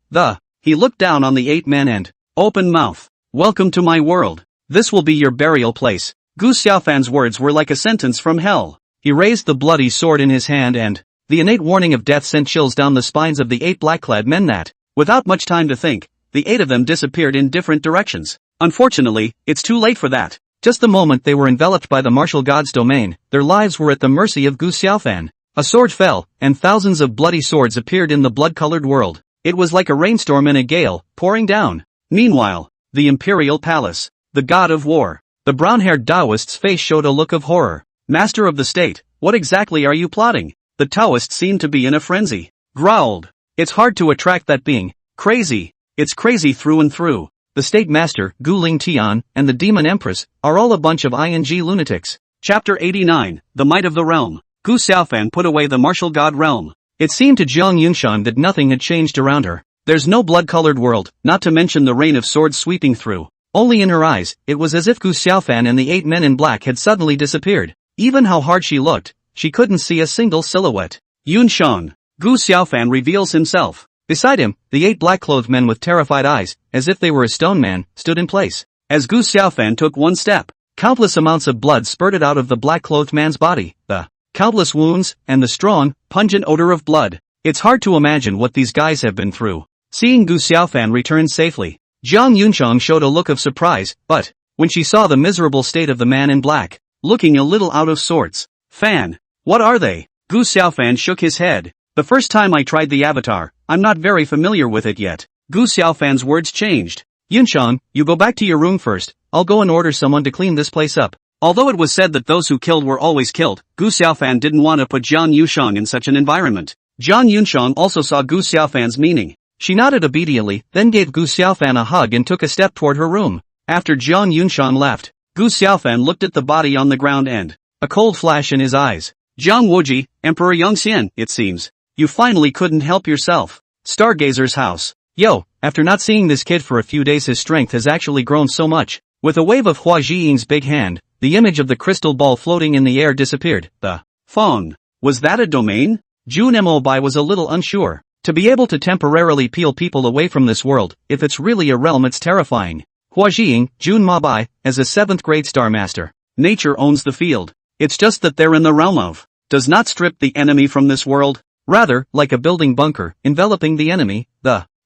He looked down on the 8 men and, open mouth. Welcome to my world. This will be your burial place. Gu Xiaofan's words were like a sentence from hell. He raised the bloody sword in his hand and, the innate warning of death sent chills down the spines of the 8 black-clad men that, without much time to think, the 8 of them disappeared in different directions. Unfortunately, it's too late for that. Just the moment they were enveloped by the martial god's domain, their lives were at the mercy of Gu Xiaofan. A sword fell, and thousands of bloody swords appeared in the blood-colored world. It was like a rainstorm in a gale, pouring down. Meanwhile, the imperial palace. The god of war. The brown-haired Taoist's face showed a look of horror. Master of the state, what exactly are you plotting? The Taoist seemed to be in a frenzy. Growled. It's hard to attract that being. Crazy. It's crazy through and through. The state master, Gu Ling Tian, and the demon empress, are all a bunch of ing lunatics. Chapter 89, The Might of the Realm. Gu Xiaofan put away the martial god realm. It seemed to Zhang Yunshan that nothing had changed around her. There's no blood-colored world, not to mention the rain of swords sweeping through. Only in her eyes, it was as if Gu Xiaofan and the 8 men in black had suddenly disappeared. Even how hard she looked, she couldn't see a single silhouette. Yunshan. Gu Xiaofan reveals himself. Beside him, the 8 black-clothed men with terrified eyes, as if they were a stone man, stood in place. As Gu Xiaofan took one step, countless amounts of blood spurted out of the black-clothed man's body, the countless wounds, and the strong, pungent odor of blood. It's hard to imagine what these guys have been through. Seeing Gu Xiaofan return safely, Zhang Yunshan showed a look of surprise, but, when she saw the miserable state of the man in black, looking a little out of sorts. Fan. What are they? Gu Xiaofan shook his head. The first time I tried the avatar, I'm not very familiar with it yet. Gu Xiaofan's words changed. Yunshan, you go back to your room first, I'll go and order someone to clean this place up. Although it was said that those who killed were always killed, Gu Xiaofan didn't want to put Zhang Yunshan in such an environment. Zhang Yunshan also saw Gu Xiaofan's meaning. She nodded obediently, then gave Gu Xiaofan a hug and took a step toward her room. After Zhang Yunshan left, Gu Xiaofan looked at the body on the ground and, a cold flash in his eyes. Zhang Wuji, Emperor Yongxian, it seems. You finally couldn't help yourself. Stargazer's house. Yo, after not seeing this kid for a few days his strength has actually grown so much. With a wave of Hua Jiying's big hand, the image of the crystal ball floating in the air disappeared. The phone. Was that a domain? Jun Mobai was a little unsure. To be able to temporarily peel people away from this world, if it's really a realm it's terrifying. Hua Jiying, Jun Mobai, as a 7th grade star master. Nature owns the field. It's just that they're in the realm of, does not strip the enemy from this world. Rather, like a building bunker, enveloping the enemy,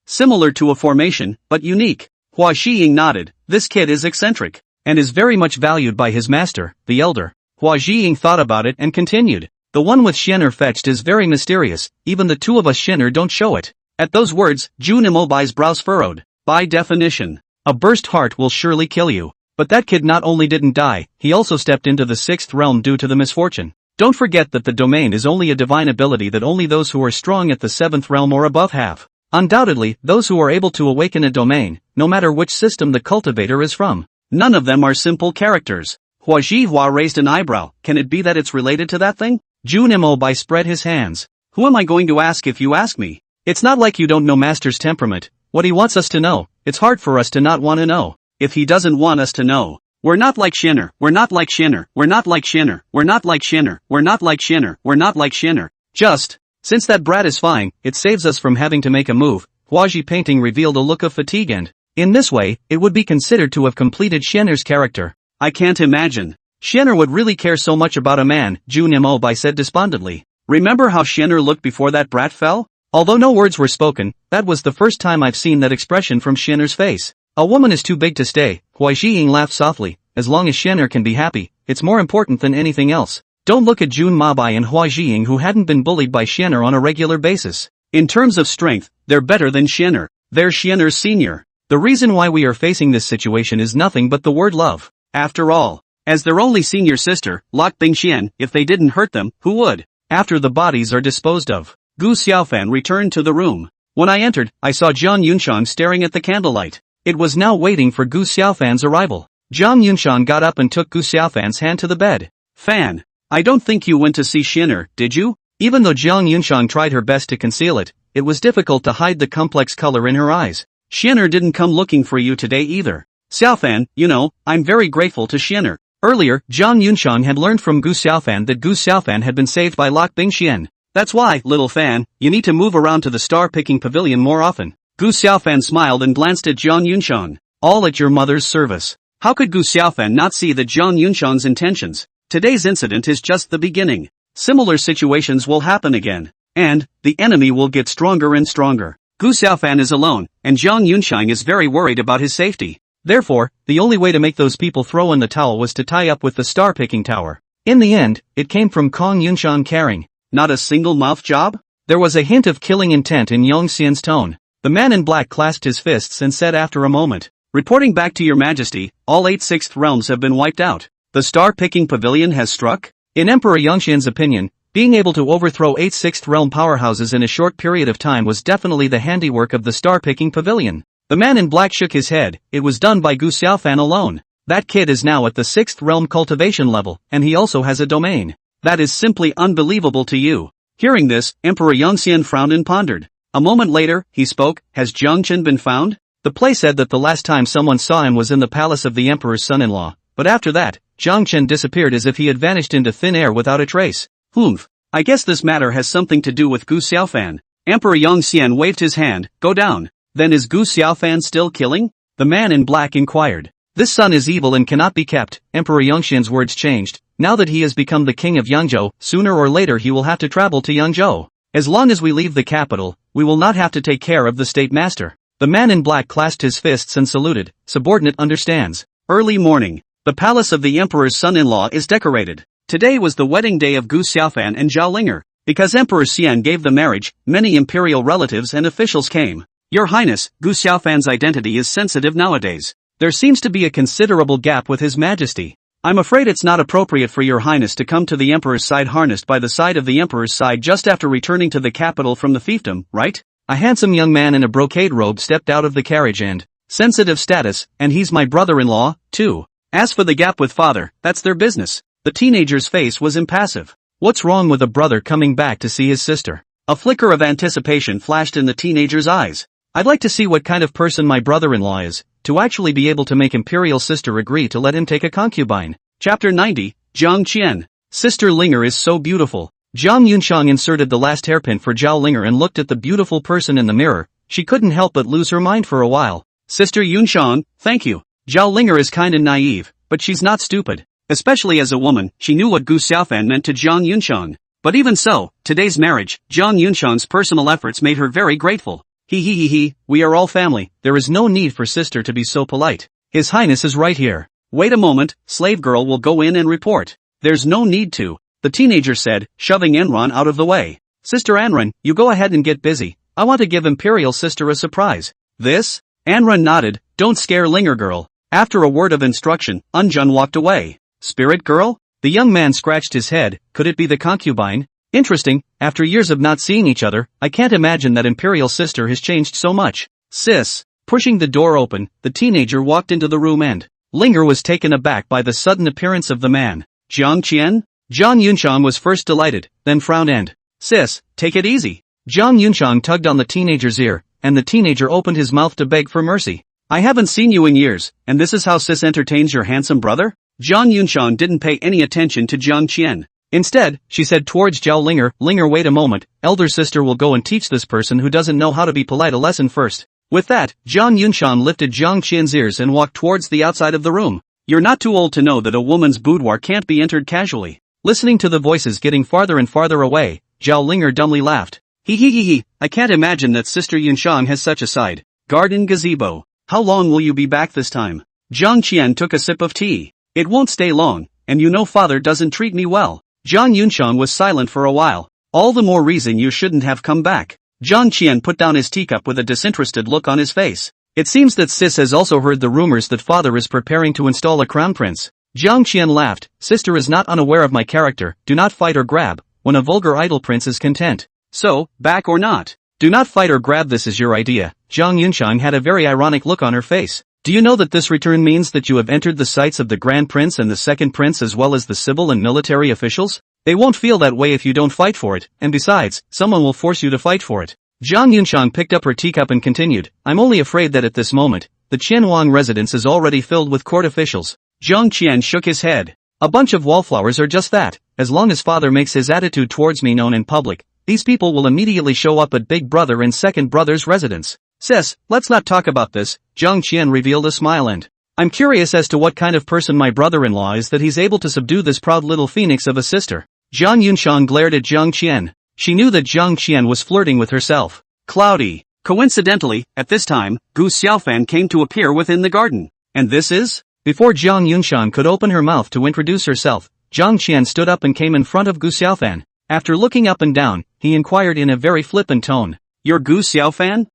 similar to a formation, but unique. Hua Jiying nodded. This kid is eccentric, and is very much valued by his master, the elder. Hua Jiying thought about it and continued. The one with Shinner fetched is very mysterious, even the two of us Shinner don't show it. At those words, Jun Imobai's brows furrowed. By definition, a burst heart will surely kill you. But that kid not only didn't die, he also stepped into the 6th realm due to the misfortune. Don't forget that the domain is only a divine ability that only those who are strong at the 7th realm or above have. Undoubtedly, those who are able to awaken a domain, no matter which system the cultivator is from. None of them are simple characters. Hua Jihua raised an eyebrow. Can it be that it's related to that thing? Jun Imobai spread his hands. Who am I going to ask if you ask me? It's not like you don't know Master's temperament, what he wants us to know. It's hard for us to not want to know. If he doesn't want us to know. We're not like Shinner, we're not like Shinner, we're not like Shinner, we're not like Shinner, we're not like Shinner, we're not like Shinner. Just, since that brat is fine, it saves us from having to make a move. Huaji painting revealed a look of fatigue and, in this way, it would be considered to have completed Shinner's character. I can't imagine. Shinner would really care so much about a man, Jun Imobai said despondently. Remember how Shinner looked before that brat fell? Although no words were spoken, that was the first time I've seen that expression from Shinner's face. A woman is too big to stay, Hua Jiying laughed softly. As long as Shinner can be happy, it's more important than anything else. Don't look at Jun Mabai and Hua Jiying who hadn't been bullied by Shinner on a regular basis. In terms of strength, they're better than Shinner. They're Shinner's senior. The reason why we are facing this situation is nothing but the word love. After all, as their only senior sister, Lok Bingxian, if they didn't hurt them, who would? After the bodies are disposed of, Gu Xiaofan returned to the room. When I entered, I saw Zhang Yunshang staring at the candlelight. It was now waiting for Gu Xiaofan's arrival. Zhang Yunshang got up and took Gu Xiaofan's hand to the bed. Fan, I don't think you went to see Shinner, did you? Even though Zhang Yunshang tried her best to conceal it, it was difficult to hide the complex color in her eyes. Shinner didn't come looking for you today either. Xiaofan, you know, I'm very grateful to Shinner. Earlier, Zhang Yunshang had learned from Gu Xiaofan that Gu Xiaofan had been saved by Lok Bingxian. That's why, little fan, you need to move around to the star-picking pavilion more often. Gu Xiaofan smiled and glanced at Zhang Yunshang. All at your mother's service. How could Gu Xiaofan not see that Zhang Yunshang's intentions? Today's incident is just the beginning. Similar situations will happen again. And, the enemy will get stronger and stronger. Gu Xiaofan is alone, and Zhang Yunshang is very worried about his safety. Therefore, the only way to make those people throw in the towel was to tie up with the star-picking tower. In the end, it came from Kong Yunshang caring. Not a single mouth job? There was a hint of killing intent in Yang Xian's tone. The man in black clasped his fists and said after a moment, reporting back to your majesty, all 8 sixth realms have been wiped out. The star-picking pavilion has struck? In Emperor Yangxian's opinion, being able to overthrow 8 sixth realm powerhouses in a short period of time was definitely the handiwork of the star-picking pavilion. The man in black shook his head. It was done by Gu Xiaofan alone. That kid is now at the 6th realm cultivation level, and he also has a domain. That is simply unbelievable to you. Hearing this, Emperor Yangxian frowned and pondered. A moment later, he spoke. Has Jiang Chen been found? The play said that the last time someone saw him was in the palace of the emperor's son-in-law, but after that, Jiang Chen disappeared as if he had vanished into thin air without a trace. Humph. I guess this matter has something to do with Gu Xiaofan. Emperor Yangxian waved his hand. Go down. Then is Gu Xiaofan still killing? The man in black inquired. This son is evil and cannot be kept. Emperor Yangxian's words changed. Now that he has become the king of Yangzhou, sooner or later he will have to travel to Yangzhou. As long as we leave the capital, we will not have to take care of the state master. The man in black clasped his fists and saluted. Subordinate understands. Early morning. The palace of the emperor's son-in-law is decorated. Today was the wedding day of Gu Xiaofan and Zhao Linger. Because Emperor Xian gave the marriage, many imperial relatives and officials came. Your Highness, Gu Xiaofan's identity is sensitive nowadays. There seems to be a considerable gap with His Majesty. I'm afraid it's not appropriate for your Highness to come to the Emperor's side harnessed by the side of the Emperor's side just after returning to the capital from the fiefdom, right? A handsome young man in a brocade robe stepped out of the carriage and, sensitive status, and he's my brother-in-law, too. As for the gap with father, that's their business. The teenager's face was impassive. What's wrong with a brother coming back to see his sister? A flicker of anticipation flashed in the teenager's eyes. I'd like to see what kind of person my brother-in-law is, to actually be able to make imperial sister agree to let him take a concubine. Chapter 90, Zhang Qian. Sister Linger is so beautiful. Zhang Yunshang inserted the last hairpin for Zhao Linger and looked at the beautiful person in the mirror. She couldn't help but lose her mind for a while. Sister Yunshang, thank you. Zhao Linger is kind and naive, but she's not stupid. Especially as a woman, she knew what Gu Xiaofan meant to Zhang Yunshang. But even so, today's marriage, Zhang Yunshang's personal efforts made her very grateful. We are all family, there is no need for sister to be so polite. His Highness is right here. Wait a moment, slave girl will go in and report. There's no need to. the teenager said, shoving Enron out of the way. Sister Anran, you go ahead and get busy. I want to give Imperial Sister a surprise. This? Anran nodded, don't scare Linger Girl. After a word of instruction, Unjun walked away. Spirit Girl? The young man scratched his head, could it be the concubine? Interesting, after years of not seeing each other, I can't imagine that Imperial Sister has changed so much. Sis. Pushing the door open, the teenager walked into the room and Linger was taken aback by the sudden appearance of the man. Jiang Qian? Zhang Yunchang was first delighted, then frowned and, sis, take it easy. Zhang Yunchang tugged on the teenager's ear, and the teenager opened his mouth to beg for mercy. I haven't seen you in years, and this is how sis entertains your handsome brother? Zhang Yunchang didn't pay any attention to Jiang Qian. Instead, she said towards Zhao Linger, Linger wait a moment, elder sister will go and teach this person who doesn't know how to be polite a lesson first. With that, Zhang Yunchang lifted Jiang Qian's ears and walked towards the outside of the room. You're not too old to know that a woman's boudoir can't be entered casually. Listening to the voices getting farther and farther away, Zhao Linger dumbly laughed. He, I can't imagine that Sister Yunchang has such a side. Garden gazebo. How long will you be back this time? Zhang Qian took a sip of tea. It won't stay long, and you know father doesn't treat me well. Zhang Yunchang was silent for a while. All the more reason you shouldn't have come back. Zhang Qian put down his teacup with a disinterested look on his face. It seems that sis has also heard the rumors that father is preparing to install a crown prince. Zhang Qian laughed, sister is not unaware of my character, do not fight or grab, when a vulgar idol prince is content. So, back or not? Do not fight or grab, this is your idea. Zhang Yunchang had a very ironic look on her face. Do you know that this return means that you have entered the sights of the Grand Prince and the Second Prince as well as the civil and military officials? They won't feel that way if you don't fight for it, and besides, someone will force you to fight for it. Zhang Yunchang picked up her teacup and continued, I'm only afraid that at this moment, the Qianwang residence is already filled with court officials. Zhang Qian shook his head. A bunch of wallflowers are just that. As long as father makes his attitude towards me known in public, these people will immediately show up at big brother and second brother's residence. Sis, let's not talk about this. Zhang Qian revealed a smile and, I'm curious as to what kind of person my brother-in-law is that he's able to subdue this proud little phoenix of a sister. Zhang Yunchang glared at Zhang Qian. She knew that Zhang Qian was flirting with herself. Cloudy. Coincidentally, at this time, Gu Xiaofan came to appear within the garden. And this is? Before Zhang Yunchang could open her mouth to introduce herself, Zhang Qian stood up and came in front of Gu Xiaofan. After looking up and down, he inquired in a very flippant tone. You're Gu Xiaofan?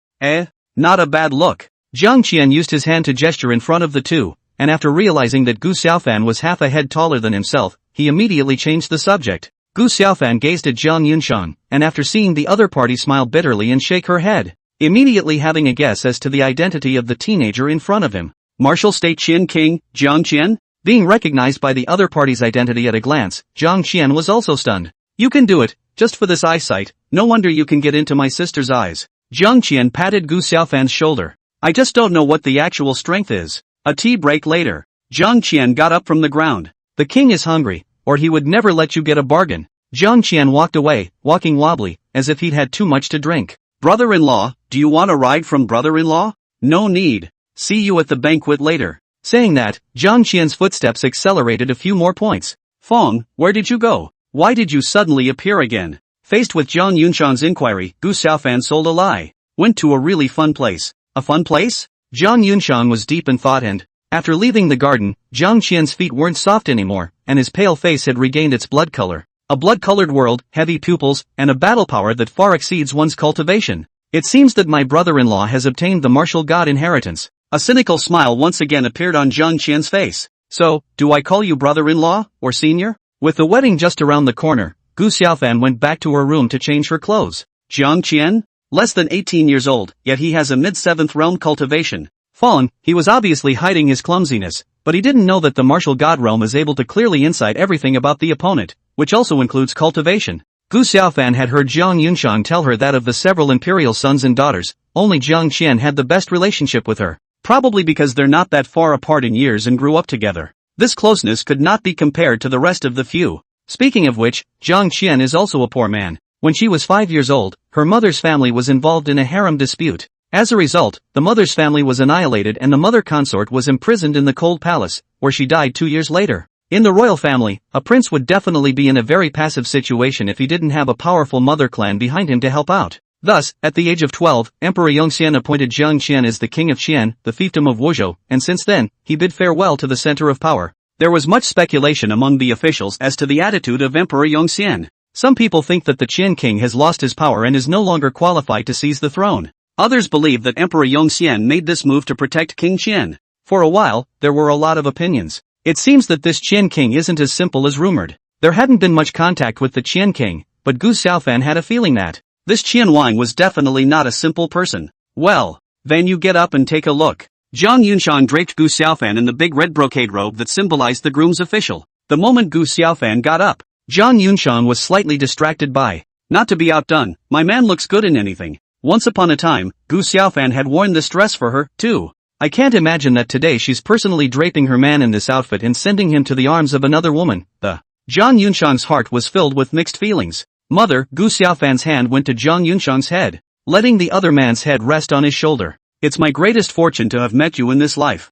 Not a bad look. Zhang Qian used his hand to gesture in front of the two, and after realizing that Gu Xiaofan was half a head taller than himself, he immediately changed the subject. Gu Xiaofan gazed at Zhang Yunchang, and after seeing the other party smile bitterly and shake her head, immediately having a guess as to the identity of the teenager in front of him. Martial State Qin King, Jiang Qian? Being recognized by the other party's identity at a glance, Zhang Qian was also stunned. You can do it, just for this eyesight, no wonder you can get into my sister's eyes. Zhang Qian patted Gu Xiaofan's shoulder. I just don't know what the actual strength is. A tea break later. Zhang Qian got up from the ground. The king is hungry, or he would never let you get a bargain. Zhang Qian walked away, walking wobbly, as if he'd had too much to drink. Brother-in-law, do you want a ride from brother-in-law? No need. See you at the banquet later. Saying that, Zhang Qian's footsteps accelerated a few more points. Fong, where did you go? Why did you suddenly appear again? Faced with Zhang Yunchang's inquiry, Gu Xiaofan sold a lie. Went to a really fun place. A fun place? Zhang Yunchang was deep in thought and, after leaving the garden, Zhang Qian's feet weren't soft anymore, and his pale face had regained its blood color. A blood-colored world, heavy pupils, and a battle power that far exceeds one's cultivation. It seems that my brother-in-law has obtained the martial god inheritance. A cynical smile once again appeared on Zhang Qian's face. So, do I call you brother-in-law, or senior? With the wedding just around the corner, Gu Xiaofan went back to her room to change her clothes. Jiang Qian? Less than 18 years old, yet he has a mid-7th realm cultivation. Fong, he was obviously hiding his clumsiness, but he didn't know that the martial god realm is able to clearly insight everything about the opponent, which also includes cultivation. Gu Xiaofan had heard Zhang Yunchang tell her that of the several imperial sons and daughters, only Jiang Qian had the best relationship with her. Probably because they're not that far apart in years and grew up together. This closeness could not be compared to the rest of the few. Speaking of which, Jiang Qian is also a poor man. When she was 5 years old, her mother's family was involved in a harem dispute. As a result, the mother's family was annihilated and the mother consort was imprisoned in the cold palace, where she died 2 years later. In the royal family, a prince would definitely be in a very passive situation if he didn't have a powerful mother clan behind him to help out. Thus, at the age of 12, Emperor Yongxian appointed Jiang Qian as the king of Qian, the fiefdom of Wuzhou, and since then, he bid farewell to the center of power. There was much speculation among the officials as to the attitude of Emperor Yongxian. Some people think that the Qin king has lost his power and is no longer qualified to seize the throne. Others believe that Emperor Yongxian made this move to protect King Qin. For a while, there were a lot of opinions. It seems that this Qin king isn't as simple as rumored. There hadn't been much contact with the Qin king, but Gu Xiaofan had a feeling that this Qian Wang was definitely not a simple person. Well, then you get up and take a look. Zhang Yunshan draped Gu Xiaofan in the big red brocade robe that symbolized the groom's official. The moment Gu Xiaofan got up, Zhang Yunshan was slightly distracted by, not to be outdone, my man looks good in anything. Once upon a time, Gu Xiaofan had worn this dress for her, too. I can't imagine that today she's personally draping her man in this outfit and sending him to the arms of another woman. Zhang Yunshan's heart was filled with mixed feelings. Mother, Gu Xiaofan's hand went to Zhang Yunshan's head, letting the other man's head rest on his shoulder. It's my greatest fortune to have met you in this life.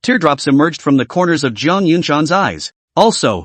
Teardrops emerged from the corners of Zhang Yunshan's eyes. Also,